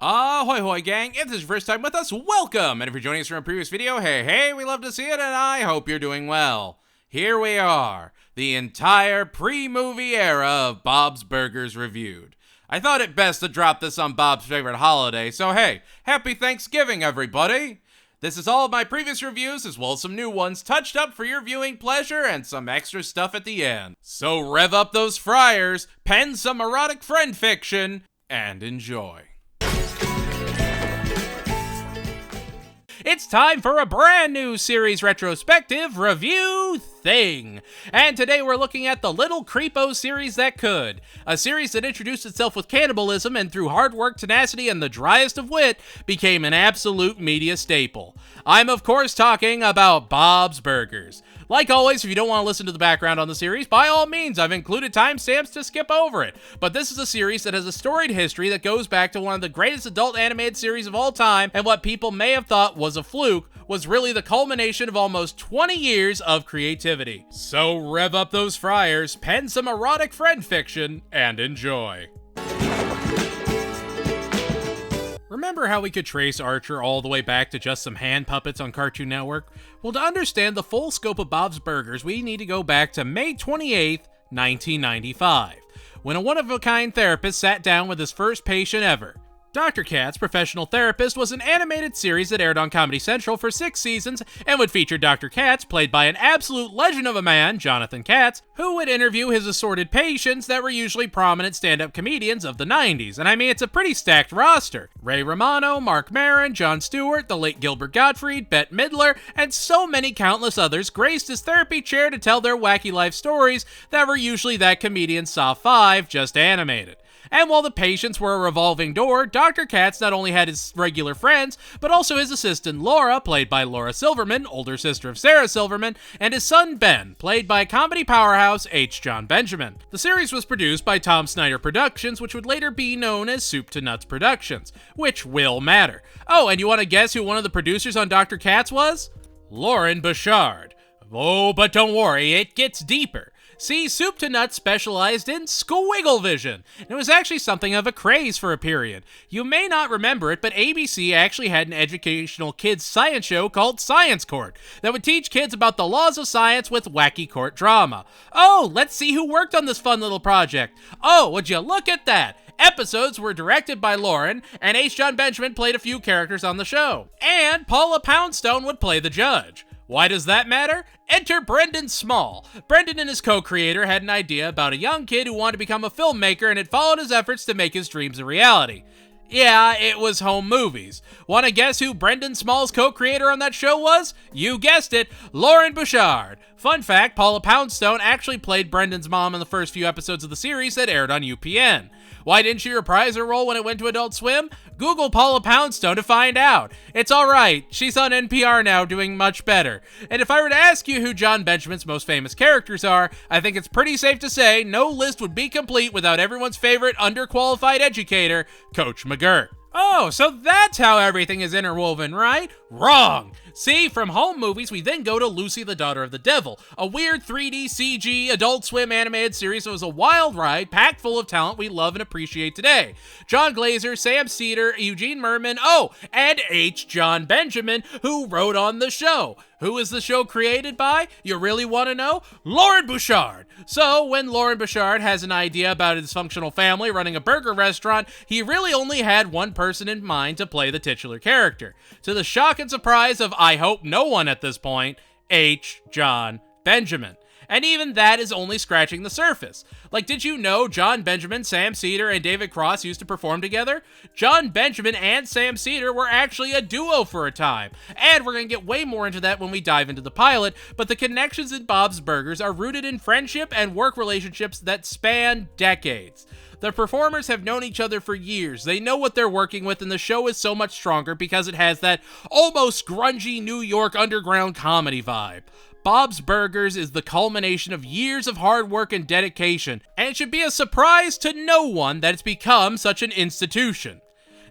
Ahoy hoy gang, if this is your first time with us, welcome! And if you're joining us from a previous video, hey, we love to see it and I hope you're doing well. Here we are, the entire pre-movie era of Bob's Burgers reviewed. I thought it best to drop this on Bob's favorite holiday, so hey, happy Thanksgiving everybody! This is all of my previous reviews as well as some new ones touched up for your viewing pleasure and some extra stuff at the end. So rev up those fryers, pen some erotic friend fiction, and enjoy. It's time for a brand new series retrospective review thing. And today we're looking at the Little Creepo series that could. A series that introduced itself with cannibalism and through hard work, tenacity, and the driest of wit became an absolute media staple. I'm of course talking about Bob's Burgers. Like always, if you don't want to listen to the background on the series, by all means, I've included timestamps to skip over it. But this is a series that has a storied history that goes back to one of the greatest adult animated series of all time, and what people may have thought was a fluke was really the culmination of almost 20 years of creativity. So rev up those fryers, pen some erotic friend fiction, and enjoy. Remember how we could trace Archer all the way back to just some hand puppets on Cartoon Network? Well, to understand the full scope of Bob's Burgers, we need to go back to May 28th, 1995, when a one-of-a-kind therapist sat down with his first patient ever. Dr. Katz, Professional Therapist, was an animated series that aired on Comedy Central for 6 seasons and would feature Dr. Katz, played by an absolute legend of a man, Jonathan Katz, who would interview his assorted patients that were usually prominent stand-up comedians of the 90s. And I mean, it's a pretty stacked roster. Ray Romano, Mark Maron, Jon Stewart, the late Gilbert Gottfried, Bette Midler, and so many countless others graced his therapy chair to tell their wacky life stories that were usually that comedian's Soft 5, just animated. And while the patients were a revolving door, Dr. Katz not only had his regular friends, but also his assistant Laura, played by Laura Silverman, older sister of Sarah Silverman, and his son Ben, played by comedy powerhouse H. Jon Benjamin. The series was produced by Tom Snyder Productions, which would later be known as Soup to Nuts Productions, which will matter. Oh, and you want to guess who one of the producers on Dr. Katz was? Loren Bouchard. Oh, but don't worry, it gets deeper. See, Soup to Nuts specialized in squiggle vision. It was actually something of a craze for a period. You may not remember it, but ABC actually had an educational kids science show called Science Court that would teach kids about the laws of science with wacky court drama. Oh, let's see who worked on this fun little project. Oh, would you look at that? Episodes were directed by Loren, and H. Jon Benjamin played a few characters on the show. And Paula Poundstone would play the judge. Why does that matter? Enter Brendan Small. Brendan and his co-creator had an idea about a young kid who wanted to become a filmmaker and had followed his efforts to make his dreams a reality. Yeah, it was home movies. Want to guess who Brendan Small's co-creator on that show was? You guessed it, Loren Bouchard. Fun fact, Paula Poundstone actually played Brendan's mom in the first few episodes of the series that aired on UPN. Why didn't she reprise her role when it went to Adult Swim? Google Paula Poundstone to find out. It's alright, she's on NPR now doing much better. And if I were to ask you who Jon Benjamin's most famous characters are, I think it's pretty safe to say no list would be complete without everyone's favorite underqualified educator, Coach McGirt. Oh, so that's how everything is interwoven, right? Wrong! See, from home movies, we then go to Lucy the Daughter of the Devil, a weird 3D CG Adult Swim animated series that was a wild ride packed full of talent we love and appreciate today. John Glazer, Sam Cedar, Eugene Merman, and H. Jon Benjamin, who wrote on the show. Who is the show created by? You really want to know? Loren Bouchard. So, when Loren Bouchard has an idea about a dysfunctional family running a burger restaurant, he really only had one person in mind to play the titular character. To the shock and surprise of, I hope, no one at this point, H. Jon Benjamin. And even that is only scratching the surface. Like, did you know Jon Benjamin, Sam Cedar, and David Cross used to perform together? Jon Benjamin and Sam Cedar were actually a duo for a time. And we're going to get way more into that when we dive into the pilot, but the connections in Bob's Burgers are rooted in friendship and work relationships that span decades. The performers have known each other for years. They know what they're working with, and the show is so much stronger because it has that almost grungy New York underground comedy vibe. Bob's Burgers is the culmination of years of hard work and dedication, and it should be a surprise to no one that it's become such an institution.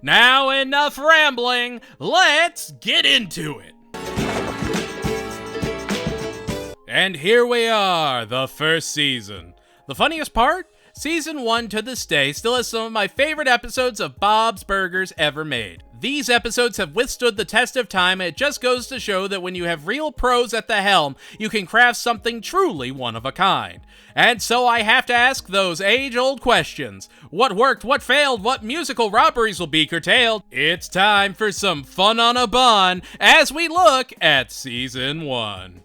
Now enough rambling, let's get into it. And here we are, the first season. The funniest part? Season 1 to this day still has some of my favorite episodes of Bob's Burgers ever made. These episodes have withstood the test of time, and it just goes to show that when you have real pros at the helm, you can craft something truly one of a kind. And so I have to ask those age-old questions. What worked, what failed, what musical robberies will be curtailed? It's time for some fun on a bun as we look at Season 1.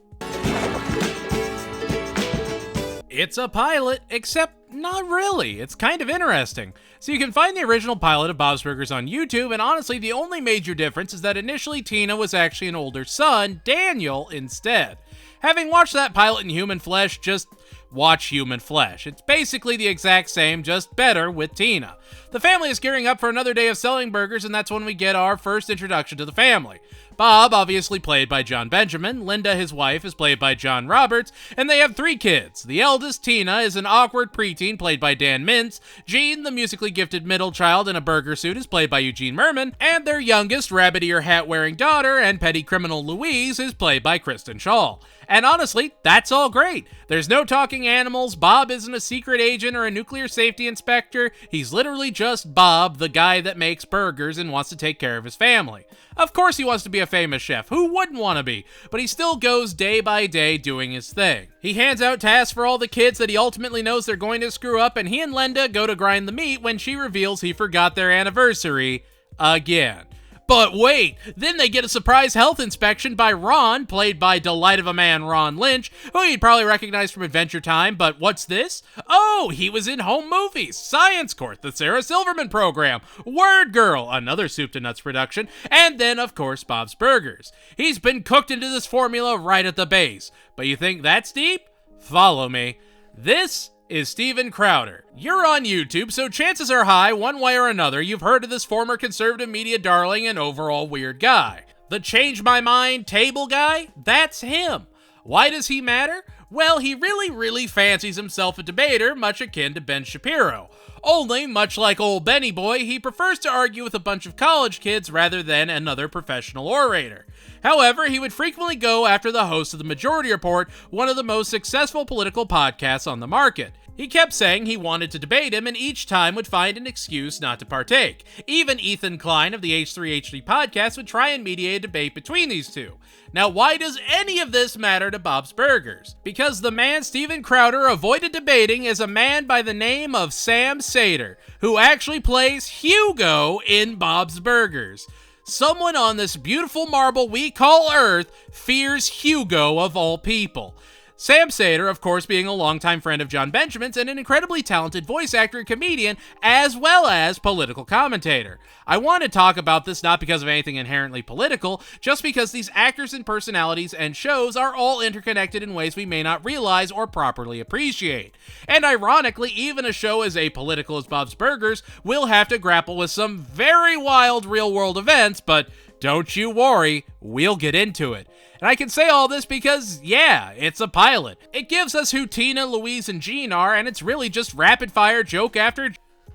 It's a pilot, except not really. It's kind of interesting. So you can find the original pilot of Bob's Burgers on YouTube, and honestly, the only major difference is that initially Tina was actually an older son, Daniel, instead. Having watched that pilot in human flesh, just watch human flesh. It's basically the exact same, just better with Tina. The family is gearing up for another day of selling burgers, and that's when we get our first introduction to the family. Bob, obviously played by John Benjamin, Linda, his wife, is played by John Roberts, and they have 3 kids. The eldest, Tina, is an awkward preteen played by Dan Mintz. Gene, the musically gifted middle child in a burger suit, is played by Eugene Merman, and their youngest, rabbit-ear hat-wearing daughter and petty criminal Louise is played by Kristen Schaal. And honestly, that's all great. There's no talking animals, Bob isn't a secret agent or a nuclear safety inspector, he's literally just Bob, the guy that makes burgers and wants to take care of his family. Of course he wants to be a famous chef, who wouldn't want to be? But he still goes day by day doing his thing. He hands out tasks for all the kids that he ultimately knows they're going to screw up, and he and Linda go to grind the meat when she reveals he forgot their anniversary again. But wait, then they get a surprise health inspection by Ron, played by delight of a man Ron Lynch, who you'd probably recognize from Adventure Time, but what's this? Oh, he was in Home Movies, Science Court, the Sarah Silverman program, Word Girl, another Soup to Nuts production, and then, of course, Bob's Burgers. He's been cooked into this formula right at the base. But you think that's deep? Follow me. This is Steven Crowder. You're on YouTube, so chances are high, one way or another, you've heard of this former conservative media darling and overall weird guy. The change my mind table guy? That's him. Why does he matter? Well, he really fancies himself a debater, much akin to Ben Shapiro. Only, much like old Benny Boy, he prefers to argue with a bunch of college kids rather than another professional orator. However, he would frequently go after the host of The Majority Report, one of the most successful political podcasts on the market. He kept saying he wanted to debate him and each time would find an excuse not to partake. Even Ethan Klein of the H3H3 podcast would try and mediate a debate between these two. Now, why does any of this matter to Bob's Burgers? Because the man Steven Crowder avoided debating is a man by the name of Sam Seder, who actually plays Hugo in Bob's Burgers. Someone on this beautiful marble we call Earth fears Hugo of all people. Sam Seder, of course, being a longtime friend of John Benjamin's and an incredibly talented voice actor and comedian, as well as political commentator. I want to talk about this not because of anything inherently political, just because these actors and personalities and shows are all interconnected in ways we may not realize or properly appreciate. And ironically, even a show as apolitical as Bob's Burgers will have to grapple with some very wild real-world events, but don't you worry, we'll get into it. And I can say all this because, yeah, it's a pilot. It gives us who Tina, Louise, and Gene are, and it's really just rapid-fire joke after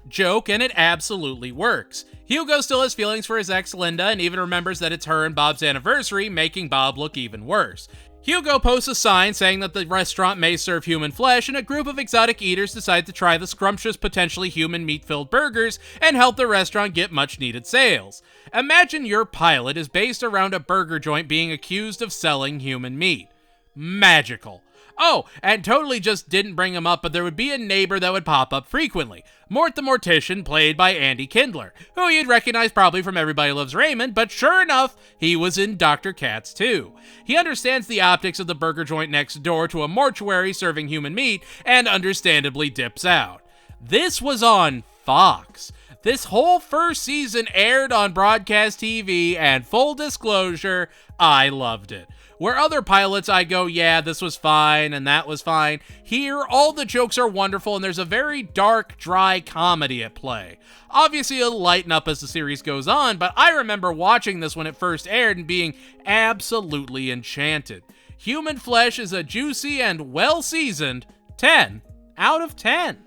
joke, and it absolutely works. Hugo still has feelings for his ex Linda, and even remembers that it's her and Bob's anniversary, making Bob look even worse. Hugo posts a sign saying that the restaurant may serve human flesh, and a group of exotic eaters decide to try the scrumptious, potentially human meat-filled burgers and help the restaurant get much-needed sales. Imagine your pilot is based around a burger joint being accused of selling human meat. Magical. Oh, and totally just didn't bring him up, but there would be a neighbor that would pop up frequently. Mort the Mortician, played by Andy Kindler, who you'd recognize probably from Everybody Loves Raymond, but sure enough, he was in Dr. Katz too. He understands the optics of the burger joint next door to a mortuary serving human meat, and understandably dips out. This was on Fox. This whole first season aired on broadcast TV, and full disclosure, I loved it. Where other pilots I go, yeah, this was fine and that was fine. Here, all the jokes are wonderful and there's a very dark, dry comedy at play. Obviously, it'll lighten up as the series goes on, but I remember watching this when it first aired and being absolutely enchanted. Human Flesh is a juicy and well-seasoned 10 out of 10.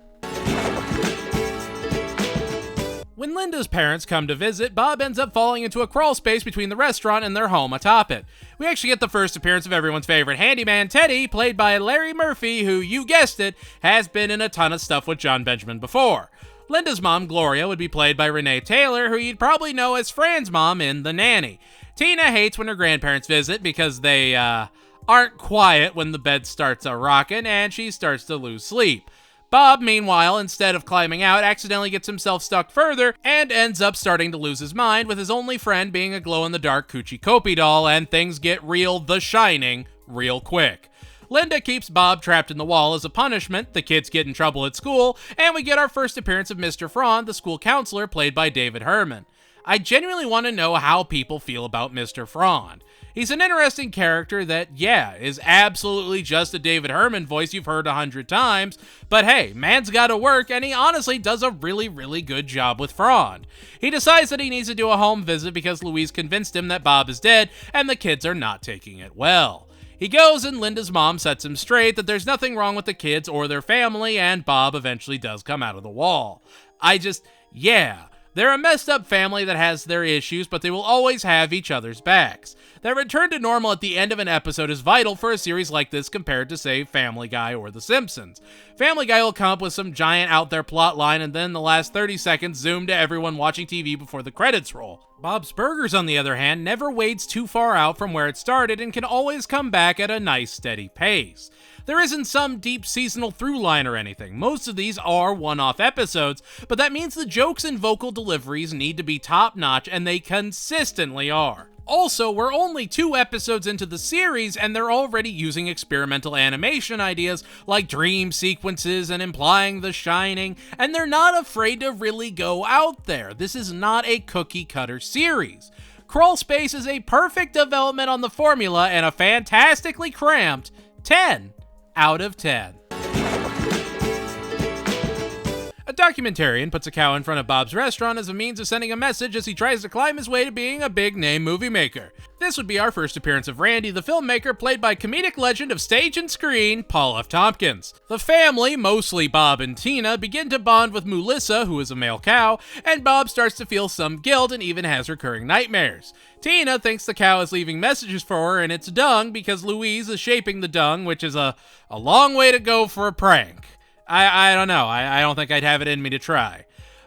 When Linda's parents come to visit, Bob ends up falling into a crawl space between the restaurant and their home atop it. We actually get the first appearance of everyone's favorite handyman, Teddy, played by Larry Murphy, who, you guessed it, has been in a ton of stuff with John Benjamin before. Linda's mom, Gloria, would be played by Renee Taylor, who you'd probably know as Fran's mom in The Nanny. Tina hates when her grandparents visit because they, aren't quiet when the bed starts a-rockin', and she starts to lose sleep. Bob, meanwhile, instead of climbing out, accidentally gets himself stuck further and ends up starting to lose his mind, with his only friend being a glow-in-the-dark Coochie Kopi doll, and things get real The Shining real quick. Linda keeps Bob trapped in the wall as a punishment, the kids get in trouble at school, and we get our first appearance of Mr. Frond, the school counselor, played by David Herman. I genuinely want to know how people feel about Mr. Frond. He's an interesting character that, yeah, is absolutely just a David Herman voice you've heard 100 times, but hey, man's gotta work, and he honestly does a really, really good job with Frond. He decides that he needs to do a home visit because Louise convinced him that Bob is dead, and the kids are not taking it well. He goes, and Linda's mom sets him straight that there's nothing wrong with the kids or their family, and Bob eventually does come out of the wall. Yeah. They're a messed up family that has their issues, but they will always have each other's backs. Their return to normal at the end of an episode is vital for a series like this compared to, say, Family Guy or The Simpsons. Family Guy will come up with some giant out there plot line and then the last 30 seconds zoom to everyone watching TV before the credits roll. Bob's Burgers, on the other hand, never wades too far out from where it started and can always come back at a nice steady pace. There isn't some deep seasonal through line or anything. Most of these are one-off episodes, but that means the jokes and vocal deliveries need to be top-notch, and they consistently are. Also, we're only 2 episodes into the series, and they're already using experimental animation ideas like dream sequences and implying The Shining, and they're not afraid to really go out there. This is not a cookie-cutter series. Crawl Space is a perfect development on the formula and a fantastically cramped 10 out of 10. A documentarian puts a cow in front of Bob's restaurant as a means of sending a message as he tries to climb his way to being a big-name movie maker. This would be our first appearance of Randy, the filmmaker, played by comedic legend of stage and screen, Paul F. Tompkins. The family, mostly Bob and Tina, begin to bond with Melissa, who is a male cow, and Bob starts to feel some guilt and even has recurring nightmares. Tina thinks the cow is leaving messages for her and it's dung because Louise is shaping the dung, which is a long way to go for a prank. I don't know. I don't think I'd have it in me to try.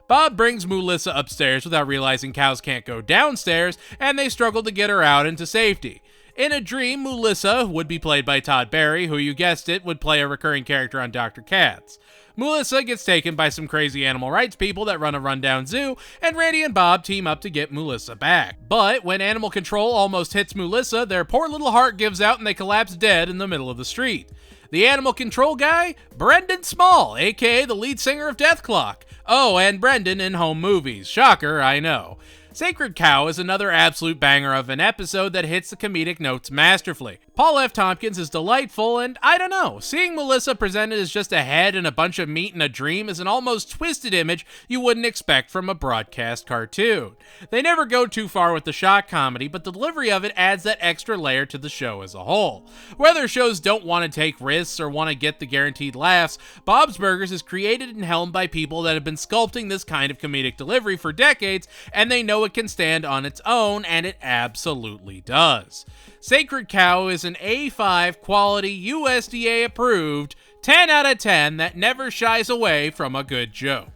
Bob brings Melissa upstairs without realizing cows can't go downstairs, and they struggle to get her out into safety. In a dream, Melissa would be played by Todd Barry, who, you guessed it, would play a recurring character on Dr. Katz. Melissa gets taken by some crazy animal rights people that run a rundown zoo, and Randy and Bob team up to get Melissa back. But when animal control almost hits Melissa, their poor little heart gives out and they collapse dead in the middle of the street. The animal control guy? Brendan Small, aka the lead singer of Death Clock. Oh, and Brendan in home movies. Shocker, I know. Sacred Cow is another absolute banger of an episode that hits the comedic notes masterfully. Paul F. Tompkins is delightful, and I don't know, seeing Melissa presented as just a head and a bunch of meat in a dream is an almost twisted image you wouldn't expect from a broadcast cartoon. They never go too far with the shock comedy, but the delivery of it adds that extra layer to the show as a whole. Whether shows don't want to take risks or want to get the guaranteed laughs, Bob's Burgers is created and helmed by people that have been sculpting this kind of comedic delivery for decades, and they know it can stand on its own, and it absolutely does. Sacred Cow is an A5 quality, USDA approved, 10 out of 10 that never shies away from a good joke.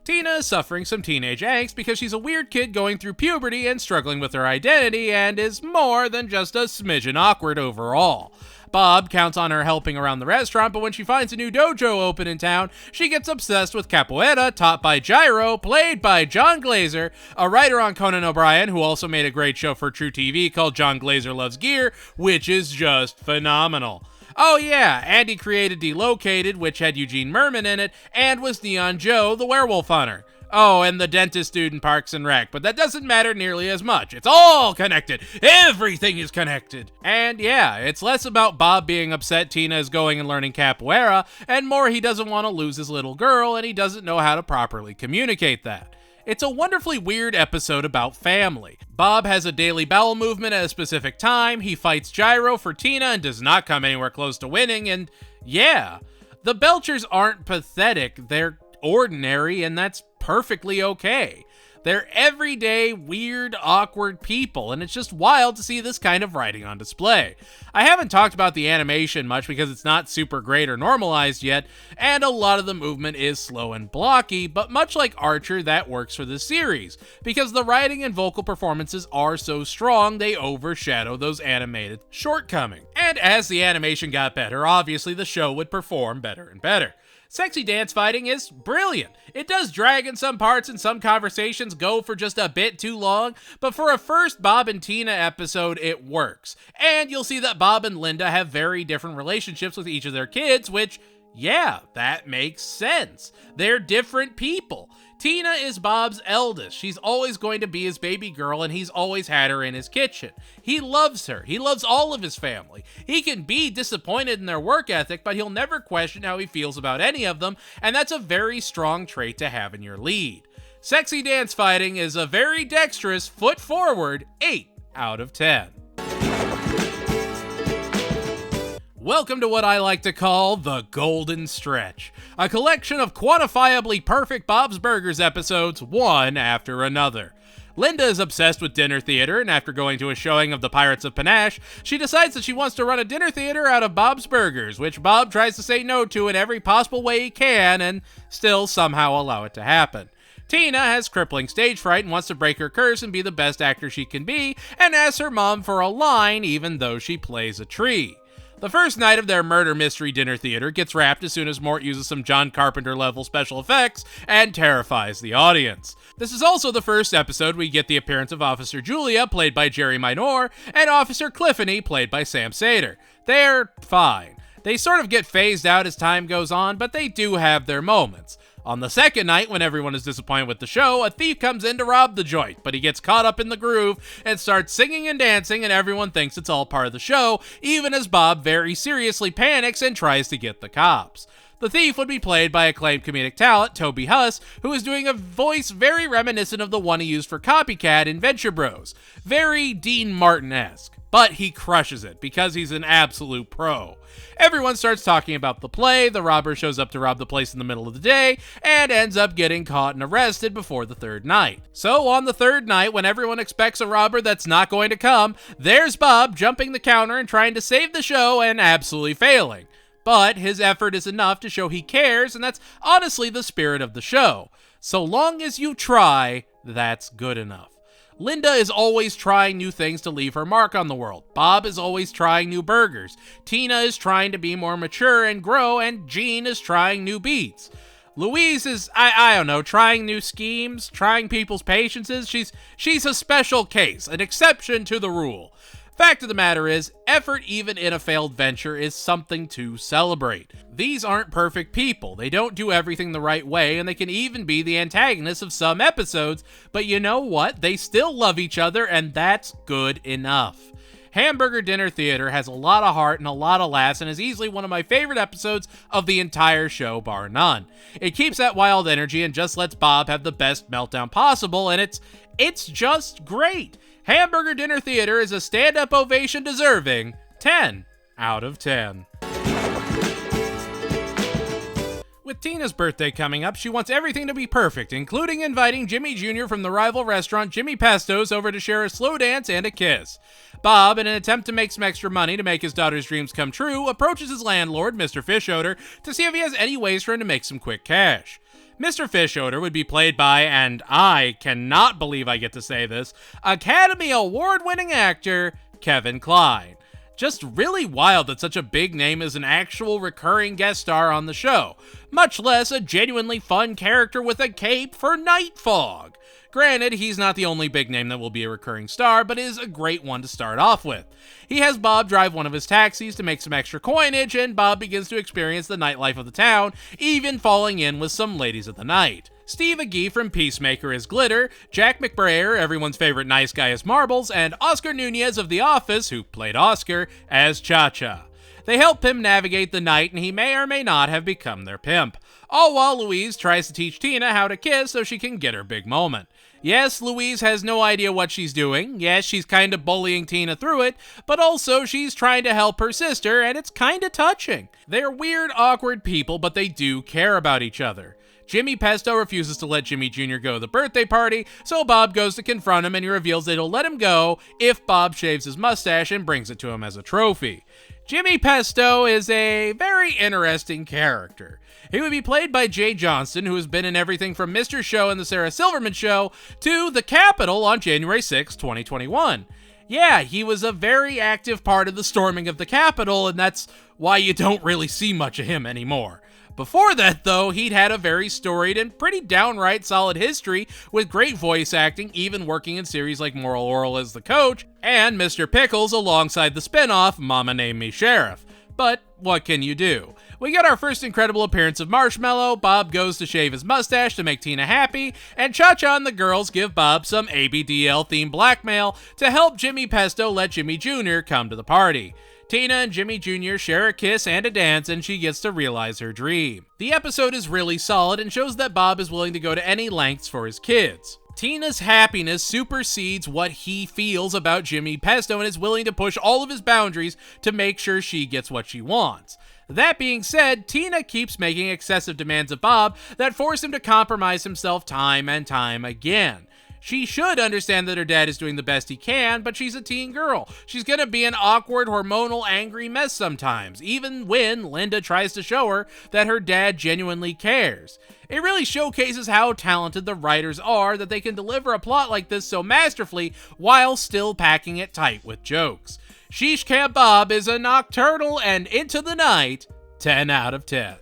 Tina is suffering some teenage angst because she's a weird kid going through puberty and struggling with her identity and is more than just a smidgen awkward overall. Bob counts on her helping around the restaurant, but when she finds a new dojo open in town, she gets obsessed with capoeira, taught by Gyro, played by John Glazer, a writer on Conan O'Brien, who also made a great show for True TV called John Glazer Loves Gear, which is just phenomenal. Oh yeah, and he created Delocated, which had Eugene Merman in it, and was Neon Joe, the werewolf hunter. Oh, and the dentist dude in Parks and Rec, but that doesn't matter nearly as much. It's all connected. Everything is connected. And yeah, it's less about Bob being upset Tina is going and learning capoeira, and more he doesn't want to lose his little girl, and he doesn't know how to properly communicate that. It's a wonderfully weird episode about family. Bob has a daily bowel movement at a specific time, he fights Gyro for Tina and does not come anywhere close to winning, and yeah, the Belchers aren't pathetic, they're ordinary, and that's perfectly okay. They're everyday, weird, awkward people, and it's just wild to see this kind of writing on display. I haven't talked about the animation much because it's not super great or normalized yet, and a lot of the movement is slow and blocky, but much like Archer, that works for the series, because the writing and vocal performances are so strong they overshadow those animated shortcomings. And as the animation got better, obviously the show would perform better and better. Sexy dance fighting is brilliant. It does drag in some parts and some conversations go for just a bit too long, but for a first Bob and Tina episode, it works. And you'll see that Bob and Linda have very different relationships with each of their kids, which, yeah, that makes sense. They're different people. Tina is Bob's eldest. She's always going to be his baby girl, and he's always had her in his kitchen. He loves her. He loves all of his family. He can be disappointed in their work ethic, but he'll never question how he feels about any of them, and that's a very strong trait to have in your lead. Sexy dance fighting is a very dexterous, foot forward 8 out of 10. Welcome to what I like to call the Golden Stretch, a collection of quantifiably perfect Bob's Burgers episodes, one after another. Linda is obsessed with dinner theater, and after going to a showing of The Pirates of Panache, she decides that she wants to run a dinner theater out of Bob's Burgers, which Bob tries to say no to in every possible way he can, and still somehow allow it to happen. Tina has crippling stage fright and wants to break her curse and be the best actor she can be, and asks her mom for a line even though she plays a tree. The first night of their murder mystery dinner theater gets wrapped as soon as Mort uses some John Carpenter level special effects and terrifies the audience. This is also the first episode we get the appearance of Officer Julia, played by Jerry Minor, and Officer Cliffany, played by Sam Sater. They're fine. They sort of get phased out as time goes on, but they do have their moments. On the second night, when everyone is disappointed with the show, a thief comes in to rob the joint, but he gets caught up in the groove and starts singing and dancing, and everyone thinks it's all part of the show, even as Bob very seriously panics and tries to get the cops. The thief would be played by acclaimed comedic talent Toby Huss, who is doing a voice very reminiscent of the one he used for Copycat in Venture Bros. Very Dean Martin-esque. But he crushes it because he's an absolute pro. Everyone starts talking about the play, the robber shows up to rob the place in the middle of the day, and ends up getting caught and arrested before the third night. So on the third night, when everyone expects a robber that's not going to come, there's Bob jumping the counter and trying to save the show and absolutely failing. But his effort is enough to show he cares, and that's honestly the spirit of the show. So long as you try, that's good enough. Linda is always trying new things to leave her mark on the world. Bob is always trying new burgers. Tina is trying to be more mature and grow, and Jean is trying new beats. Louise is, I don't know, trying new schemes, trying people's patiences. She's a special case, an exception to the rule. Fact of the matter is, effort even in a failed venture is something to celebrate. These aren't perfect people. They don't do everything the right way, and they can even be the antagonists of some episodes, but you know what? They still love each other, and that's good enough. Hamburger Dinner Theater has a lot of heart and a lot of laughs, and is easily one of my favorite episodes of the entire show, bar none. It keeps that wild energy and just lets Bob have the best meltdown possible, and it's just great. Hamburger Dinner Theater is a stand-up ovation deserving 10 out of 10. With Tina's birthday coming up, she wants everything to be perfect, including inviting Jimmy Jr. from the rival restaurant Jimmy Pesto's over to share a slow dance and a kiss. Bob, in an attempt to make some extra money to make his daughter's dreams come true, approaches his landlord, Mr. Fischoeder, to see if he has any ways for him to make some quick cash. Mr. Fischoeder would be played by, and I cannot believe I get to say this, Academy Award-winning actor Kevin Kline. Just really wild that such a big name is an actual recurring guest star on the show, much less a genuinely fun character with a cape for Night Fog. Granted, he's not the only big name that will be a recurring star, but is a great one to start off with. He has Bob drive one of his taxis to make some extra coinage, and Bob begins to experience the nightlife of the town, even falling in with some ladies of the night. Steve Agee from Peacemaker as Glitter, Jack McBrayer, everyone's favorite nice guy, as Marbles, and Oscar Nunez of The Office, who played Oscar, as Cha-Cha. They help him navigate the night, and he may or may not have become their pimp. All while Louise tries to teach Tina how to kiss so she can get her big moment. Yes, Louise has no idea what she's doing. Yes, she's kind of bullying Tina through it, but also she's trying to help her sister, and it's kind of touching. They're weird, awkward people, but they do care about each other. Jimmy Pesto refuses to let Jimmy Jr. go to the birthday party, so Bob goes to confront him and he reveals that he'll let him go if Bob shaves his mustache and brings it to him as a trophy. Jimmy Pesto is a very interesting character. He would be played by Jay Johnston, who has been in everything from Mr. Show and The Sarah Silverman Show to The Capitol on January 6, 2021. Yeah, he was a very active part of the storming of the Capitol, and that's why you don't really see much of him anymore. Before that, though, he'd had a very storied and pretty downright solid history with great voice acting, even working in series like Moral Orel as the coach, and Mr. Pickles alongside the spinoff Mama Named Me Sheriff. But what can you do? We get our first incredible appearance of Marshmallow, Bob goes to shave his mustache to make Tina happy, and Cha-Cha and the girls give Bob some ABDL-themed blackmail to help Jimmy Pesto let Jimmy Jr. come to the party. Tina and Jimmy Jr. share a kiss and a dance, and she gets to realize her dream. The episode is really solid and shows that Bob is willing to go to any lengths for his kids. Tina's happiness supersedes what he feels about Jimmy Pesto and is willing to push all of his boundaries to make sure she gets what she wants. That being said, Tina keeps making excessive demands of Bob that force him to compromise himself time and time again. She should understand that her dad is doing the best he can, but she's a teen girl. She's gonna be an awkward, hormonal, angry mess sometimes, even when Linda tries to show her that her dad genuinely cares. It really showcases how talented the writers are that they can deliver a plot like this so masterfully while still packing it tight with jokes. Sheesh Camp Bob is a nocturnal and into the night 10 out of 10.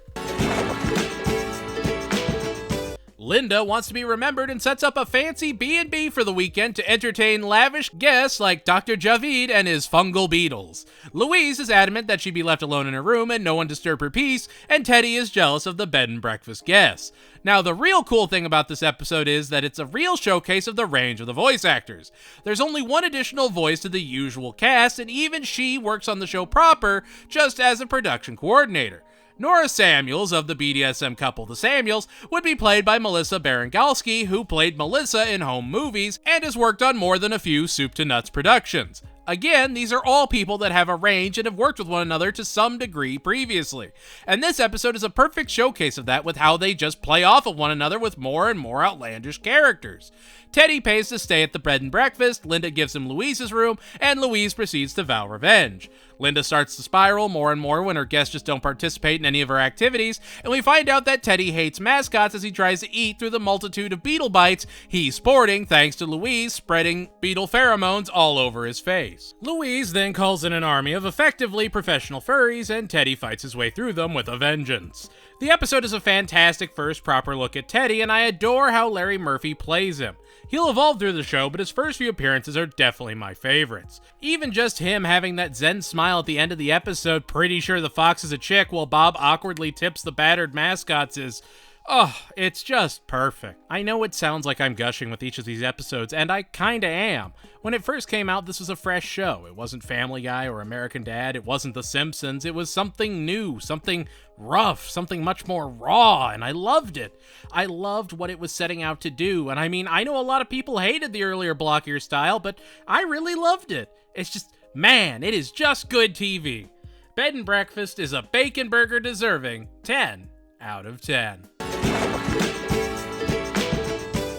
Linda wants to be remembered and sets up a fancy B&B for the weekend to entertain lavish guests like Dr. Javid and his fungal beetles. Louise is adamant that she be left alone in her room and no one disturb her peace, and Teddy is jealous of the bed and breakfast guests. Now, the real cool thing about this episode is that it's a real showcase of the range of the voice actors. There's only one additional voice to the usual cast, and even she works on the show proper, just as a production coordinator. Nora Samuels of the BDSM couple The Samuels would be played by Melissa Barangalski, who played Melissa in home movies and has worked on more than a few Soup to Nuts productions. Again, these are all people that have a range and have worked with one another to some degree previously. And this episode is a perfect showcase of that with how they just play off of one another with more and more outlandish characters. Teddy pays to stay at the bed and breakfast, Linda gives him Louise's room, and Louise proceeds to vow revenge. Linda starts to spiral more and more when her guests just don't participate in any of her activities, and we find out that Teddy hates mascots as he tries to eat through the multitude of beetle bites he's sporting thanks to Louise spreading beetle pheromones all over his face. Louise then calls in an army of effectively professional furries, and Teddy fights his way through them with a vengeance. The episode is a fantastic first proper look at Teddy, and I adore how Larry Murphy plays him. He'll evolve through the show, but his first few appearances are definitely my favorites. Even just him having that zen smile at the end of the episode, pretty sure the fox is a chick, while Bob awkwardly tips the battered mascots is... oh, it's just perfect. I know it sounds like I'm gushing with each of these episodes, and I kinda am. When it first came out, this was a fresh show. It wasn't Family Guy or American Dad, it wasn't The Simpsons, it was something new, something rough, something much more raw, and I loved it. I loved what it was setting out to do, and I mean, I know a lot of people hated the earlier blockier style, but I really loved it. It's just, man, it is just good TV. Bed and Breakfast is a bacon burger deserving 10 out of 10.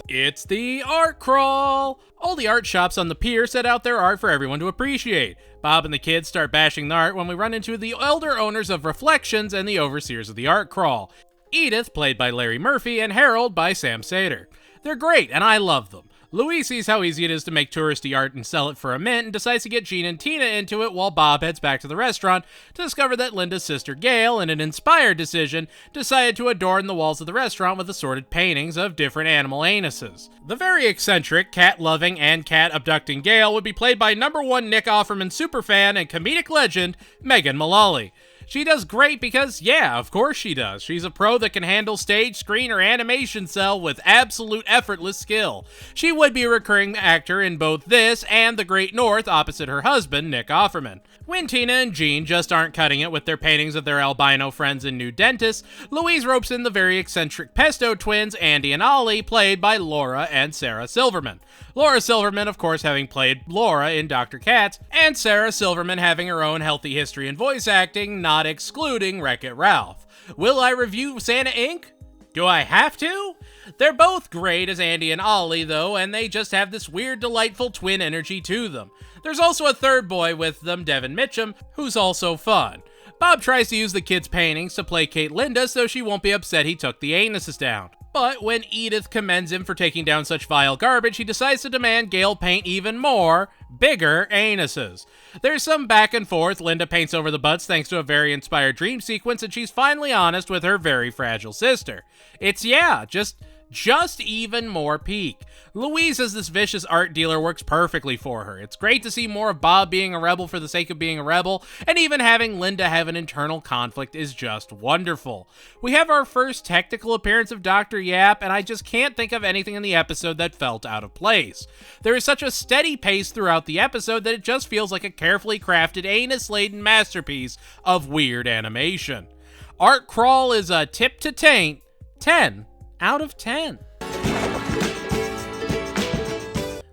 It's the art crawl! All the art shops on the pier set out their art for everyone to appreciate. Bob and the kids start bashing the art when we run into the elder owners of Reflections and the overseers of the art crawl. Edith, played by Larry Murphy, and Harold by Sam Sater. They're great, and I love them. Louise sees how easy it is to make touristy art and sell it for a mint and decides to get Gene and Tina into it while Bob heads back to the restaurant to discover that Linda's sister Gail, in an inspired decision, decided to adorn the walls of the restaurant with assorted paintings of different animal anuses. The very eccentric, cat-loving, and cat-abducting Gail would be played by #1 Nick Offerman superfan and comedic legend, Megan Mullally. She does great because, yeah, of course she does. She's a pro that can handle stage, screen, or animation cell with absolute effortless skill. She would be a recurring actor in both this and The Great North opposite her husband, Nick Offerman. When Tina and Gene just aren't cutting it with their paintings of their albino friends and new dentists, Louise ropes in the very eccentric Pesto twins, Andy and Ollie, played by Laura and Sarah Silverman. Laura Silverman, of course, having played Laura in Dr. Katz, and Sarah Silverman having her own healthy history in voice acting, not excluding Wreck-It Ralph. Will I review Santa Inc.? Do I have to? They're both great as Andy and Ollie, though, and they just have this weird, delightful twin energy to them. There's also a third boy with them, Devin Mitchum, who's also fun. Bob tries to use the kids' paintings to placate Linda so she won't be upset he took the anuses down. But when Edith commends him for taking down such vile garbage, he decides to demand Gail paint even more, bigger anuses. There's some back and forth. Linda paints over the butts thanks to a very inspired dream sequence, and she's finally honest with her very fragile sister. It's, just even more peak. Louise as this vicious art dealer works perfectly for her. It's great to see more of Bob being a rebel for the sake of being a rebel, and even having Linda have an internal conflict is just wonderful. We have our first technical appearance of Dr. Yap, and I just can't think of anything in the episode that felt out of place. There is such a steady pace throughout the episode that it just feels like a carefully crafted, anus-laden masterpiece of weird animation. Art Crawl is a tip to taint 10 out of 10.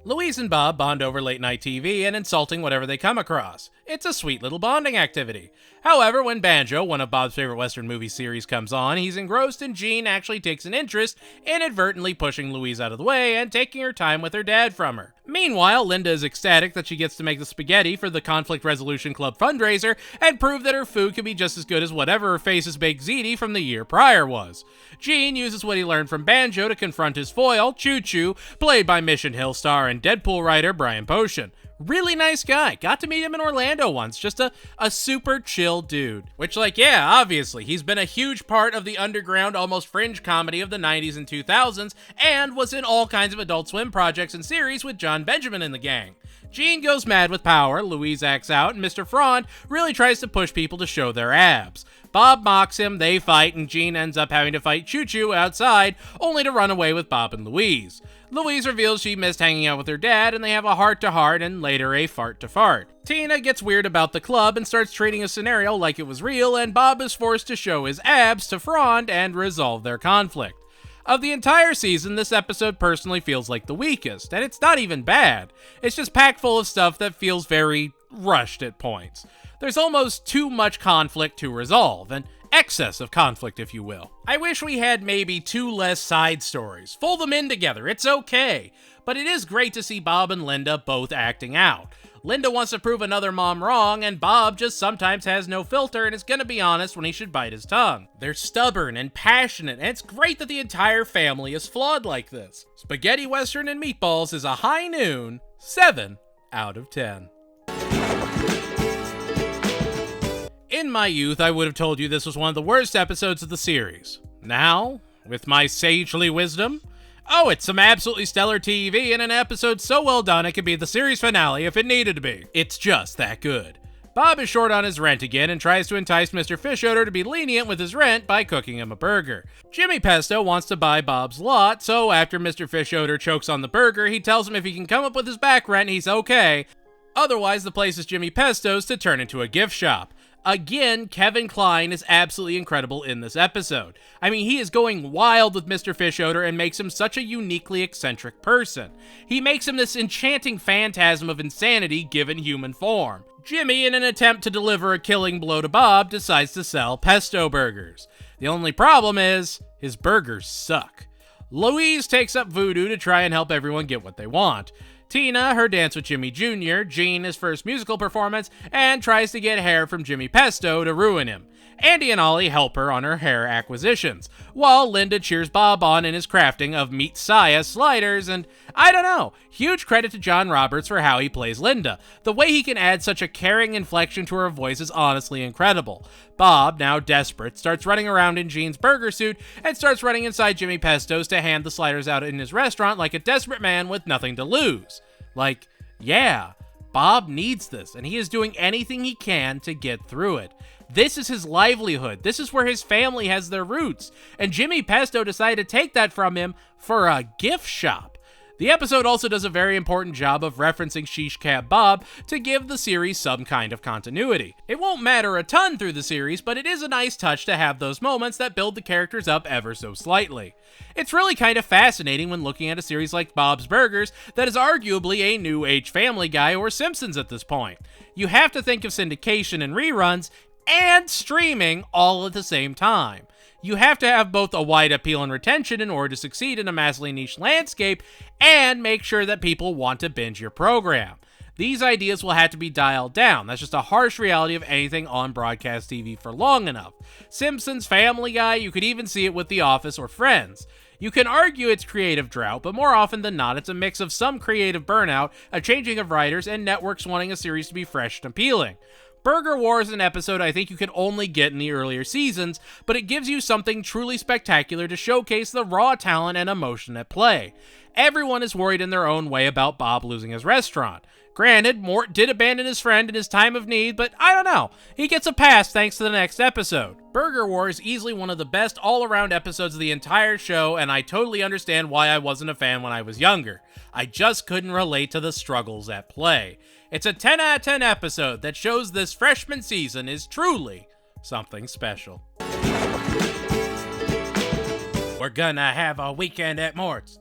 Louise and Bob bond over late-night TV and insulting whatever they come across. It's a sweet little bonding activity. However, when Banjo, one of Bob's favorite Western movie series, comes on, he's engrossed and Jean actually takes an interest, inadvertently pushing Louise out of the way and taking her time with her dad from her. Meanwhile, Linda is ecstatic that she gets to make the spaghetti for the Conflict Resolution Club fundraiser and prove that her food can be just as good as whatever her face's baked ziti from the year prior was. Jean uses what he learned from Banjo to confront his foil, Choo Choo, played by Mission Hill star and Deadpool writer Brian Posehn. Really nice guy. Got to meet him in Orlando once. Just a super chill dude. Which, obviously, he's been a huge part of the underground, almost fringe comedy of the 90s and 2000s, and was in all kinds of Adult Swim projects and series with John Benjamin in the gang. Jean goes mad with power, Louise acts out, and Mr. Frond really tries to push people to show their abs. Bob mocks him, they fight, and Jean ends up having to fight Choo Choo outside, only to run away with Bob and Louise. Louise reveals she missed hanging out with her dad, and they have a heart-to-heart and later a fart-to-fart. Tina gets weird about the club and starts treating a scenario like it was real, and Bob is forced to show his abs to Frond and resolve their conflict. Of the entire season, this episode personally feels like the weakest, and it's not even bad. It's just packed full of stuff that feels very rushed at points. There's almost too much conflict to resolve, an excess of conflict, if you will. I wish we had maybe 2 less side stories. Fold them in together, it's okay. But it is great to see Bob and Linda both acting out. Linda wants to prove another mom wrong, and Bob just sometimes has no filter and is gonna be honest when he should bite his tongue. They're stubborn and passionate, and it's great that the entire family is flawed like this. Spaghetti Western and Meatballs is a high noon 7 out of 10. In my youth, I would have told you this was one of the worst episodes of the series. Now, with my sagely wisdom, it's some absolutely stellar TV and an episode so well done it could be the series finale if it needed to be. It's just that good. Bob is short on his rent again and tries to entice Mr. Fischoeder to be lenient with his rent by cooking him a burger. Jimmy Pesto wants to buy Bob's lot, so after Mr. Fischoeder chokes on the burger, he tells him if he can come up with his back rent, he's okay. Otherwise, the place is Jimmy Pesto's to turn into a gift shop. Again, Kevin Kline is absolutely incredible in this episode. I mean, he is going wild with Mr. Fischoeder and makes him such a uniquely eccentric person. He makes him this enchanting phantasm of insanity given human form. Jimmy, in an attempt to deliver a killing blow to Bob, decides to sell pesto burgers. The only problem is, his burgers suck. Louise takes up voodoo to try and help everyone get what they want. Tina, her dance with Jimmy Jr., Jean, his first musical performance, and tries to get hair from Jimmy Pesto to ruin him. Andy and Ollie help her on her hair acquisitions, while Linda cheers Bob on in his crafting of Meat Saya sliders, and I don't know, huge credit to John Roberts for how he plays Linda. The way he can add such a caring inflection to her voice is honestly incredible. Bob, now desperate, starts running around in Jean's burger suit and starts running inside Jimmy Pesto's to hand the sliders out in his restaurant like a desperate man with nothing to lose. Bob needs this, and he is doing anything he can to get through it. This is his livelihood. This is where his family has their roots, and Jimmy Pesto decided to take that from him for a gift shop. The episode also does a very important job of referencing Shish Kebab Bob to give the series some kind of continuity. It won't matter a ton through the series, but it is a nice touch to have those moments that build the characters up ever so slightly. It's really kind of fascinating when looking at a series like Bob's Burgers that is arguably a new age Family Guy or Simpsons at this point. You have to think of syndication and reruns and streaming all at the same time. You have to have both a wide appeal and retention in order to succeed in a massively niche landscape, and make sure that people want to binge your program. These ideas will have to be dialed down. That's just a harsh reality of anything on broadcast TV for long enough. Simpsons, Family Guy, you could even see it with The Office or Friends. You can argue it's creative drought, but more often than not, it's a mix of some creative burnout, a changing of writers, and networks wanting a series to be fresh and appealing. Burger War is an episode I think you can only get in the earlier seasons, but it gives you something truly spectacular to showcase the raw talent and emotion at play. Everyone is worried in their own way about Bob losing his restaurant. Granted, Mort did abandon his friend in his time of need, but I don't know. He gets a pass thanks to the next episode. Burger War is easily one of the best all-around episodes of the entire show, and I totally understand why I wasn't a fan when I was younger. I just couldn't relate to the struggles at play. It's a 10 out of 10 episode that shows this freshman season is truly something special. We're gonna have a weekend at Mort's.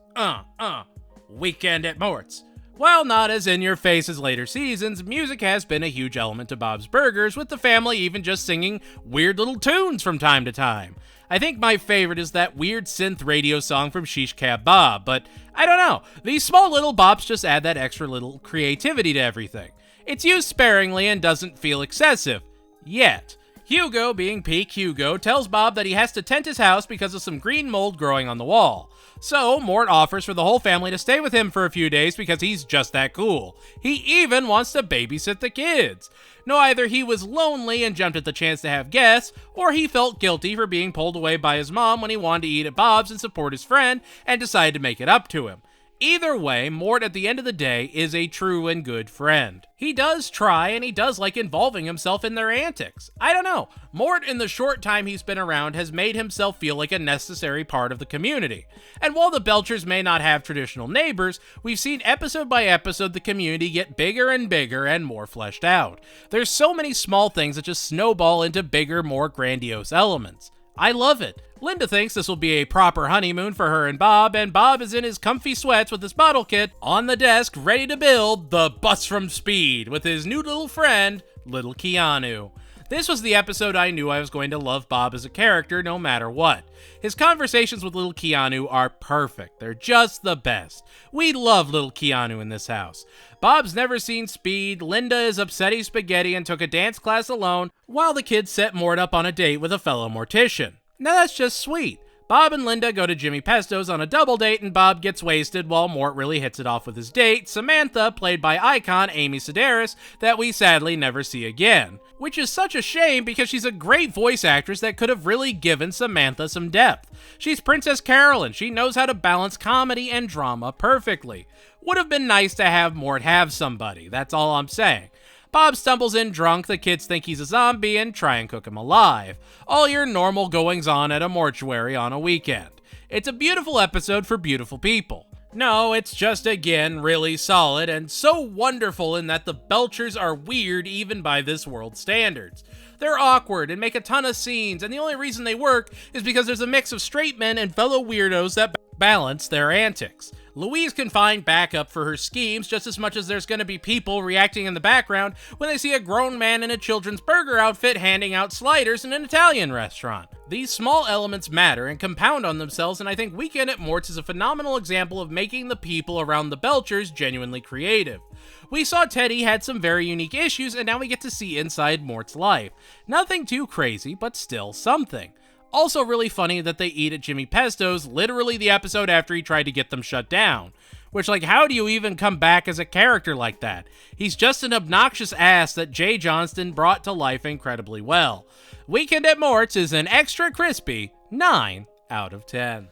Weekend at Mort's. While not as in-your-face as later seasons, music has been a huge element to Bob's Burgers, with the family even just singing weird little tunes from time to time. I think my favorite is that weird synth radio song from Shish Kebab Bob, but I don't know, these small little bops just add that extra little creativity to everything. It's used sparingly and doesn't feel excessive. Yet. Hugo, being peak Hugo, tells Bob that he has to tent his house because of some green mold growing on the wall. So, Mort offers for the whole family to stay with him for a few days because he's just that cool. He even wants to babysit the kids. No, either he was lonely and jumped at the chance to have guests, or he felt guilty for being pulled away by his mom when he wanted to eat at Bob's and support his friend and decided to make it up to him. Either way, Mort at the end of the day is a true and good friend. He does try, and he does like involving himself in their antics. I don't know, Mort in the short time he's been around has made himself feel like a necessary part of the community. And while the Belchers may not have traditional neighbors, we've seen episode by episode the community get bigger and bigger and more fleshed out. There's so many small things that just snowball into bigger, more grandiose elements. I love it. Linda thinks this will be a proper honeymoon for her and Bob is in his comfy sweats with his bottle kit on the desk ready to build the bus from Speed with his new little friend, little Keanu. This was the episode I knew I was going to love Bob as a character no matter what. His conversations with little Keanu are perfect. They're just the best. We love little Keanu in this house. Bob's never seen Speed, Linda is upsetty spaghetti and took a dance class alone, while the kids set Mort up on a date with a fellow mortician. Now that's just sweet. Bob and Linda go to Jimmy Pesto's on a double date and Bob gets wasted while Mort really hits it off with his date, Samantha, played by icon Amy Sedaris, that we sadly never see again. Which is such a shame because she's a great voice actress that could have really given Samantha some depth. She's Princess Carolyn. She knows how to balance comedy and drama perfectly. Would have been nice to have Mort have somebody, that's all I'm saying. Bob stumbles in drunk, the kids think he's a zombie and try and cook him alive. All your normal goings-on at a mortuary on a weekend. It's a beautiful episode for beautiful people. No, it's just, again, really solid and so wonderful in that the Belchers are weird even by this world's standards. They're awkward and make a ton of scenes, and the only reason they work is because there's a mix of straight men and fellow weirdos that balance their antics. Louise can find backup for her schemes just as much as there's going to be people reacting in the background when they see a grown man in a children's burger outfit handing out sliders in an Italian restaurant. These small elements matter and compound on themselves, and I think Weekend at Mort's is a phenomenal example of making the people around the Belchers genuinely creative. We saw Teddy had some very unique issues, and now we get to see inside Mort's life. Nothing too crazy, but still something. Also really funny that they eat at Jimmy Pesto's literally the episode after he tried to get them shut down. Which, like, how do you even come back as a character like that? He's just an obnoxious ass that Jay Johnston brought to life incredibly well. Weekend at Mort's is an extra crispy 9 out of 10.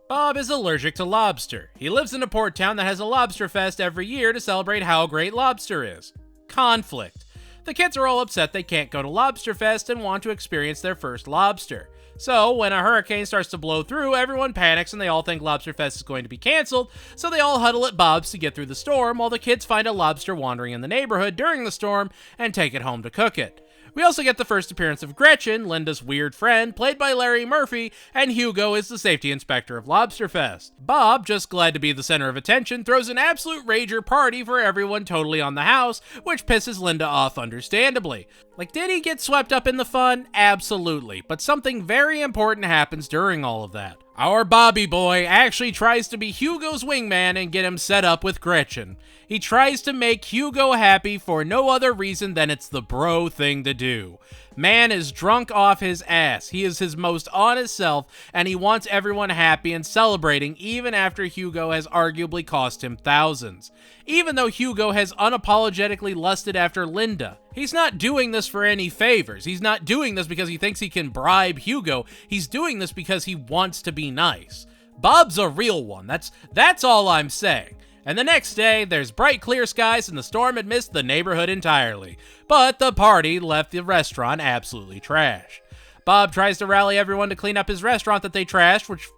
Bob is allergic to lobster. He lives in a port town that has a lobster fest every year to celebrate how great lobster is. Conflict. The kids are all upset they can't go to Lobster Fest and want to experience their first lobster. So, when a hurricane starts to blow through, everyone panics and they all think Lobster Fest is going to be canceled, so they all huddle at Bob's to get through the storm while the kids find a lobster wandering in the neighborhood during the storm and take it home to cook it. We also get the first appearance of Gretchen, Linda's weird friend, played by Larry Murphy, and Hugo is the safety inspector of Lobsterfest. Bob, just glad to be the center of attention, throws an absolute rager party for everyone totally on the house, which pisses Linda off understandably. Like, did he get swept up in the fun? Absolutely, but something very important happens during all of that. Our Bobby boy actually tries to be Hugo's wingman and get him set up with Gretchen. He tries to make Hugo happy for no other reason than it's the bro thing to do. Man is drunk off his ass. He is his most honest self, and he wants everyone happy and celebrating even after Hugo has arguably cost him thousands. Even though Hugo has unapologetically lusted after Linda. He's not doing this for any favors. He's not doing this because he thinks he can bribe Hugo. He's doing this because he wants to be nice. Bob's a real one. That's all I'm saying. And the next day, there's bright clear skies and the storm had missed the neighborhood entirely. But the party left the restaurant absolutely trashed. Bob tries to rally everyone to clean up his restaurant that they trashed, which,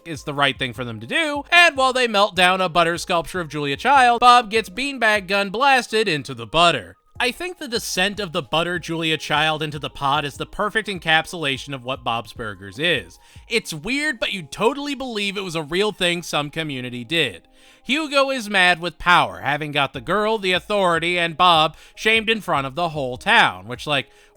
is the right thing for them to do. And while they melt down a butter sculpture of Julia Child, Bob gets beanbag gun blasted into the butter. I think the descent of the butter Julia Child into the pot is the perfect encapsulation of what Bob's Burgers is. It's weird, but you totally believe it was a real thing some community did. Hugo is mad with power, having got the girl, the authority, and Bob shamed in front of the whole town, which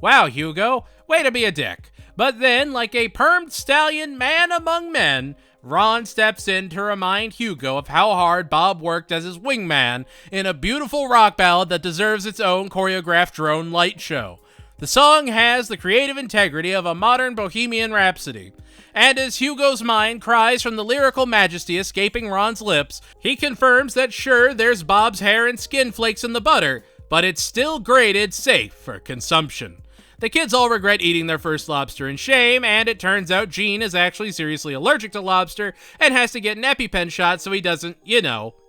wow, Hugo, way to be a dick. But then, like a permed stallion man among men, Ron steps in to remind Hugo of how hard Bob worked as his wingman in a beautiful rock ballad that deserves its own choreographed drone light show. The song has the creative integrity of a modern Bohemian Rhapsody. And as Hugo's mind cries from the lyrical majesty escaping Ron's lips, he confirms that sure, there's Bob's hair and skin flakes in the butter, but it's still graded safe for consumption. The kids all regret eating their first lobster in shame, and it turns out Gene is actually seriously allergic to lobster and has to get an EpiPen shot so he doesn't,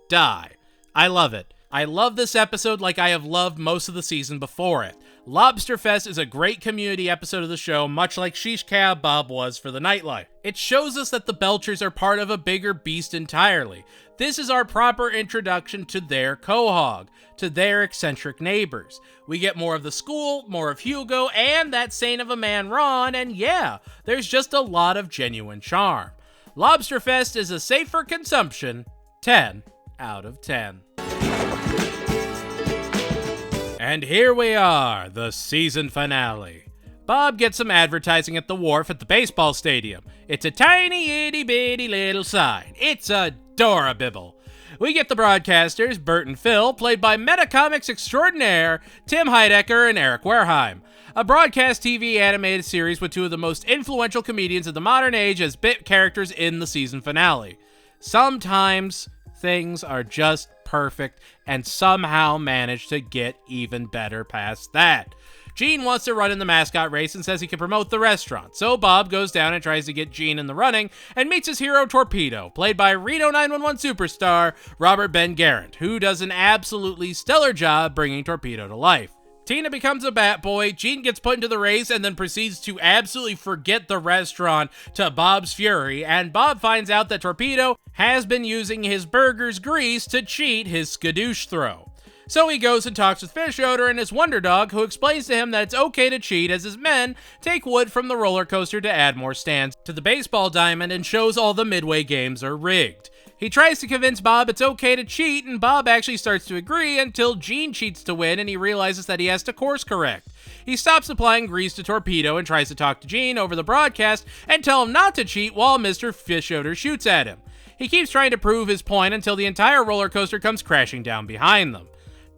die. I love it. I love this episode like I have loved most of the season before it. Lobsterfest is a great community episode of the show, much like Shish Kebab Bob was for the nightlife. It shows us that the Belchers are part of a bigger beast entirely. This is our proper introduction to their quahog, to their eccentric neighbors. We get more of the school, more of Hugo, and that saint of a man Ron, and yeah, there's just a lot of genuine charm. Lobsterfest is a safe for consumption 10 out of 10. And here we are, the season finale. Bob gets some advertising at the wharf at the baseball stadium. It's a tiny itty bitty little sign. It's adorable. We get the broadcasters, Bert and Phil, played by Metacomics extraordinaire Tim Heidecker and Eric Wareheim. A broadcast TV animated series with two of the most influential comedians of the modern age as bit characters in the season finale. Sometimes things are just perfect and somehow manage to get even better past that. Gene wants to run in the mascot race and says he can promote the restaurant, so Bob goes down and tries to get Gene in the running and meets his hero Torpedo, played by Reno 911 superstar Robert Ben Garant, who does an absolutely stellar job bringing Torpedo to life. Tina becomes a bat boy, Gene gets put into the race and then proceeds to absolutely forget the restaurant to Bob's fury, and Bob finds out that Torpedo has been using his burger's grease to cheat his skadoosh throw. So he goes and talks with Fish Odor and his Wonder Dog, who explains to him that it's okay to cheat as his men take wood from the roller coaster to add more stands to the baseball diamond and shows all the Midway games are rigged. He tries to convince Bob it's okay to cheat, and Bob actually starts to agree until Gene cheats to win and he realizes that he has to course correct. He stops applying grease to Torpedo and tries to talk to Gene over the broadcast and tell him not to cheat while Mr. Fish Odor shoots at him. He keeps trying to prove his point until the entire roller coaster comes crashing down behind them.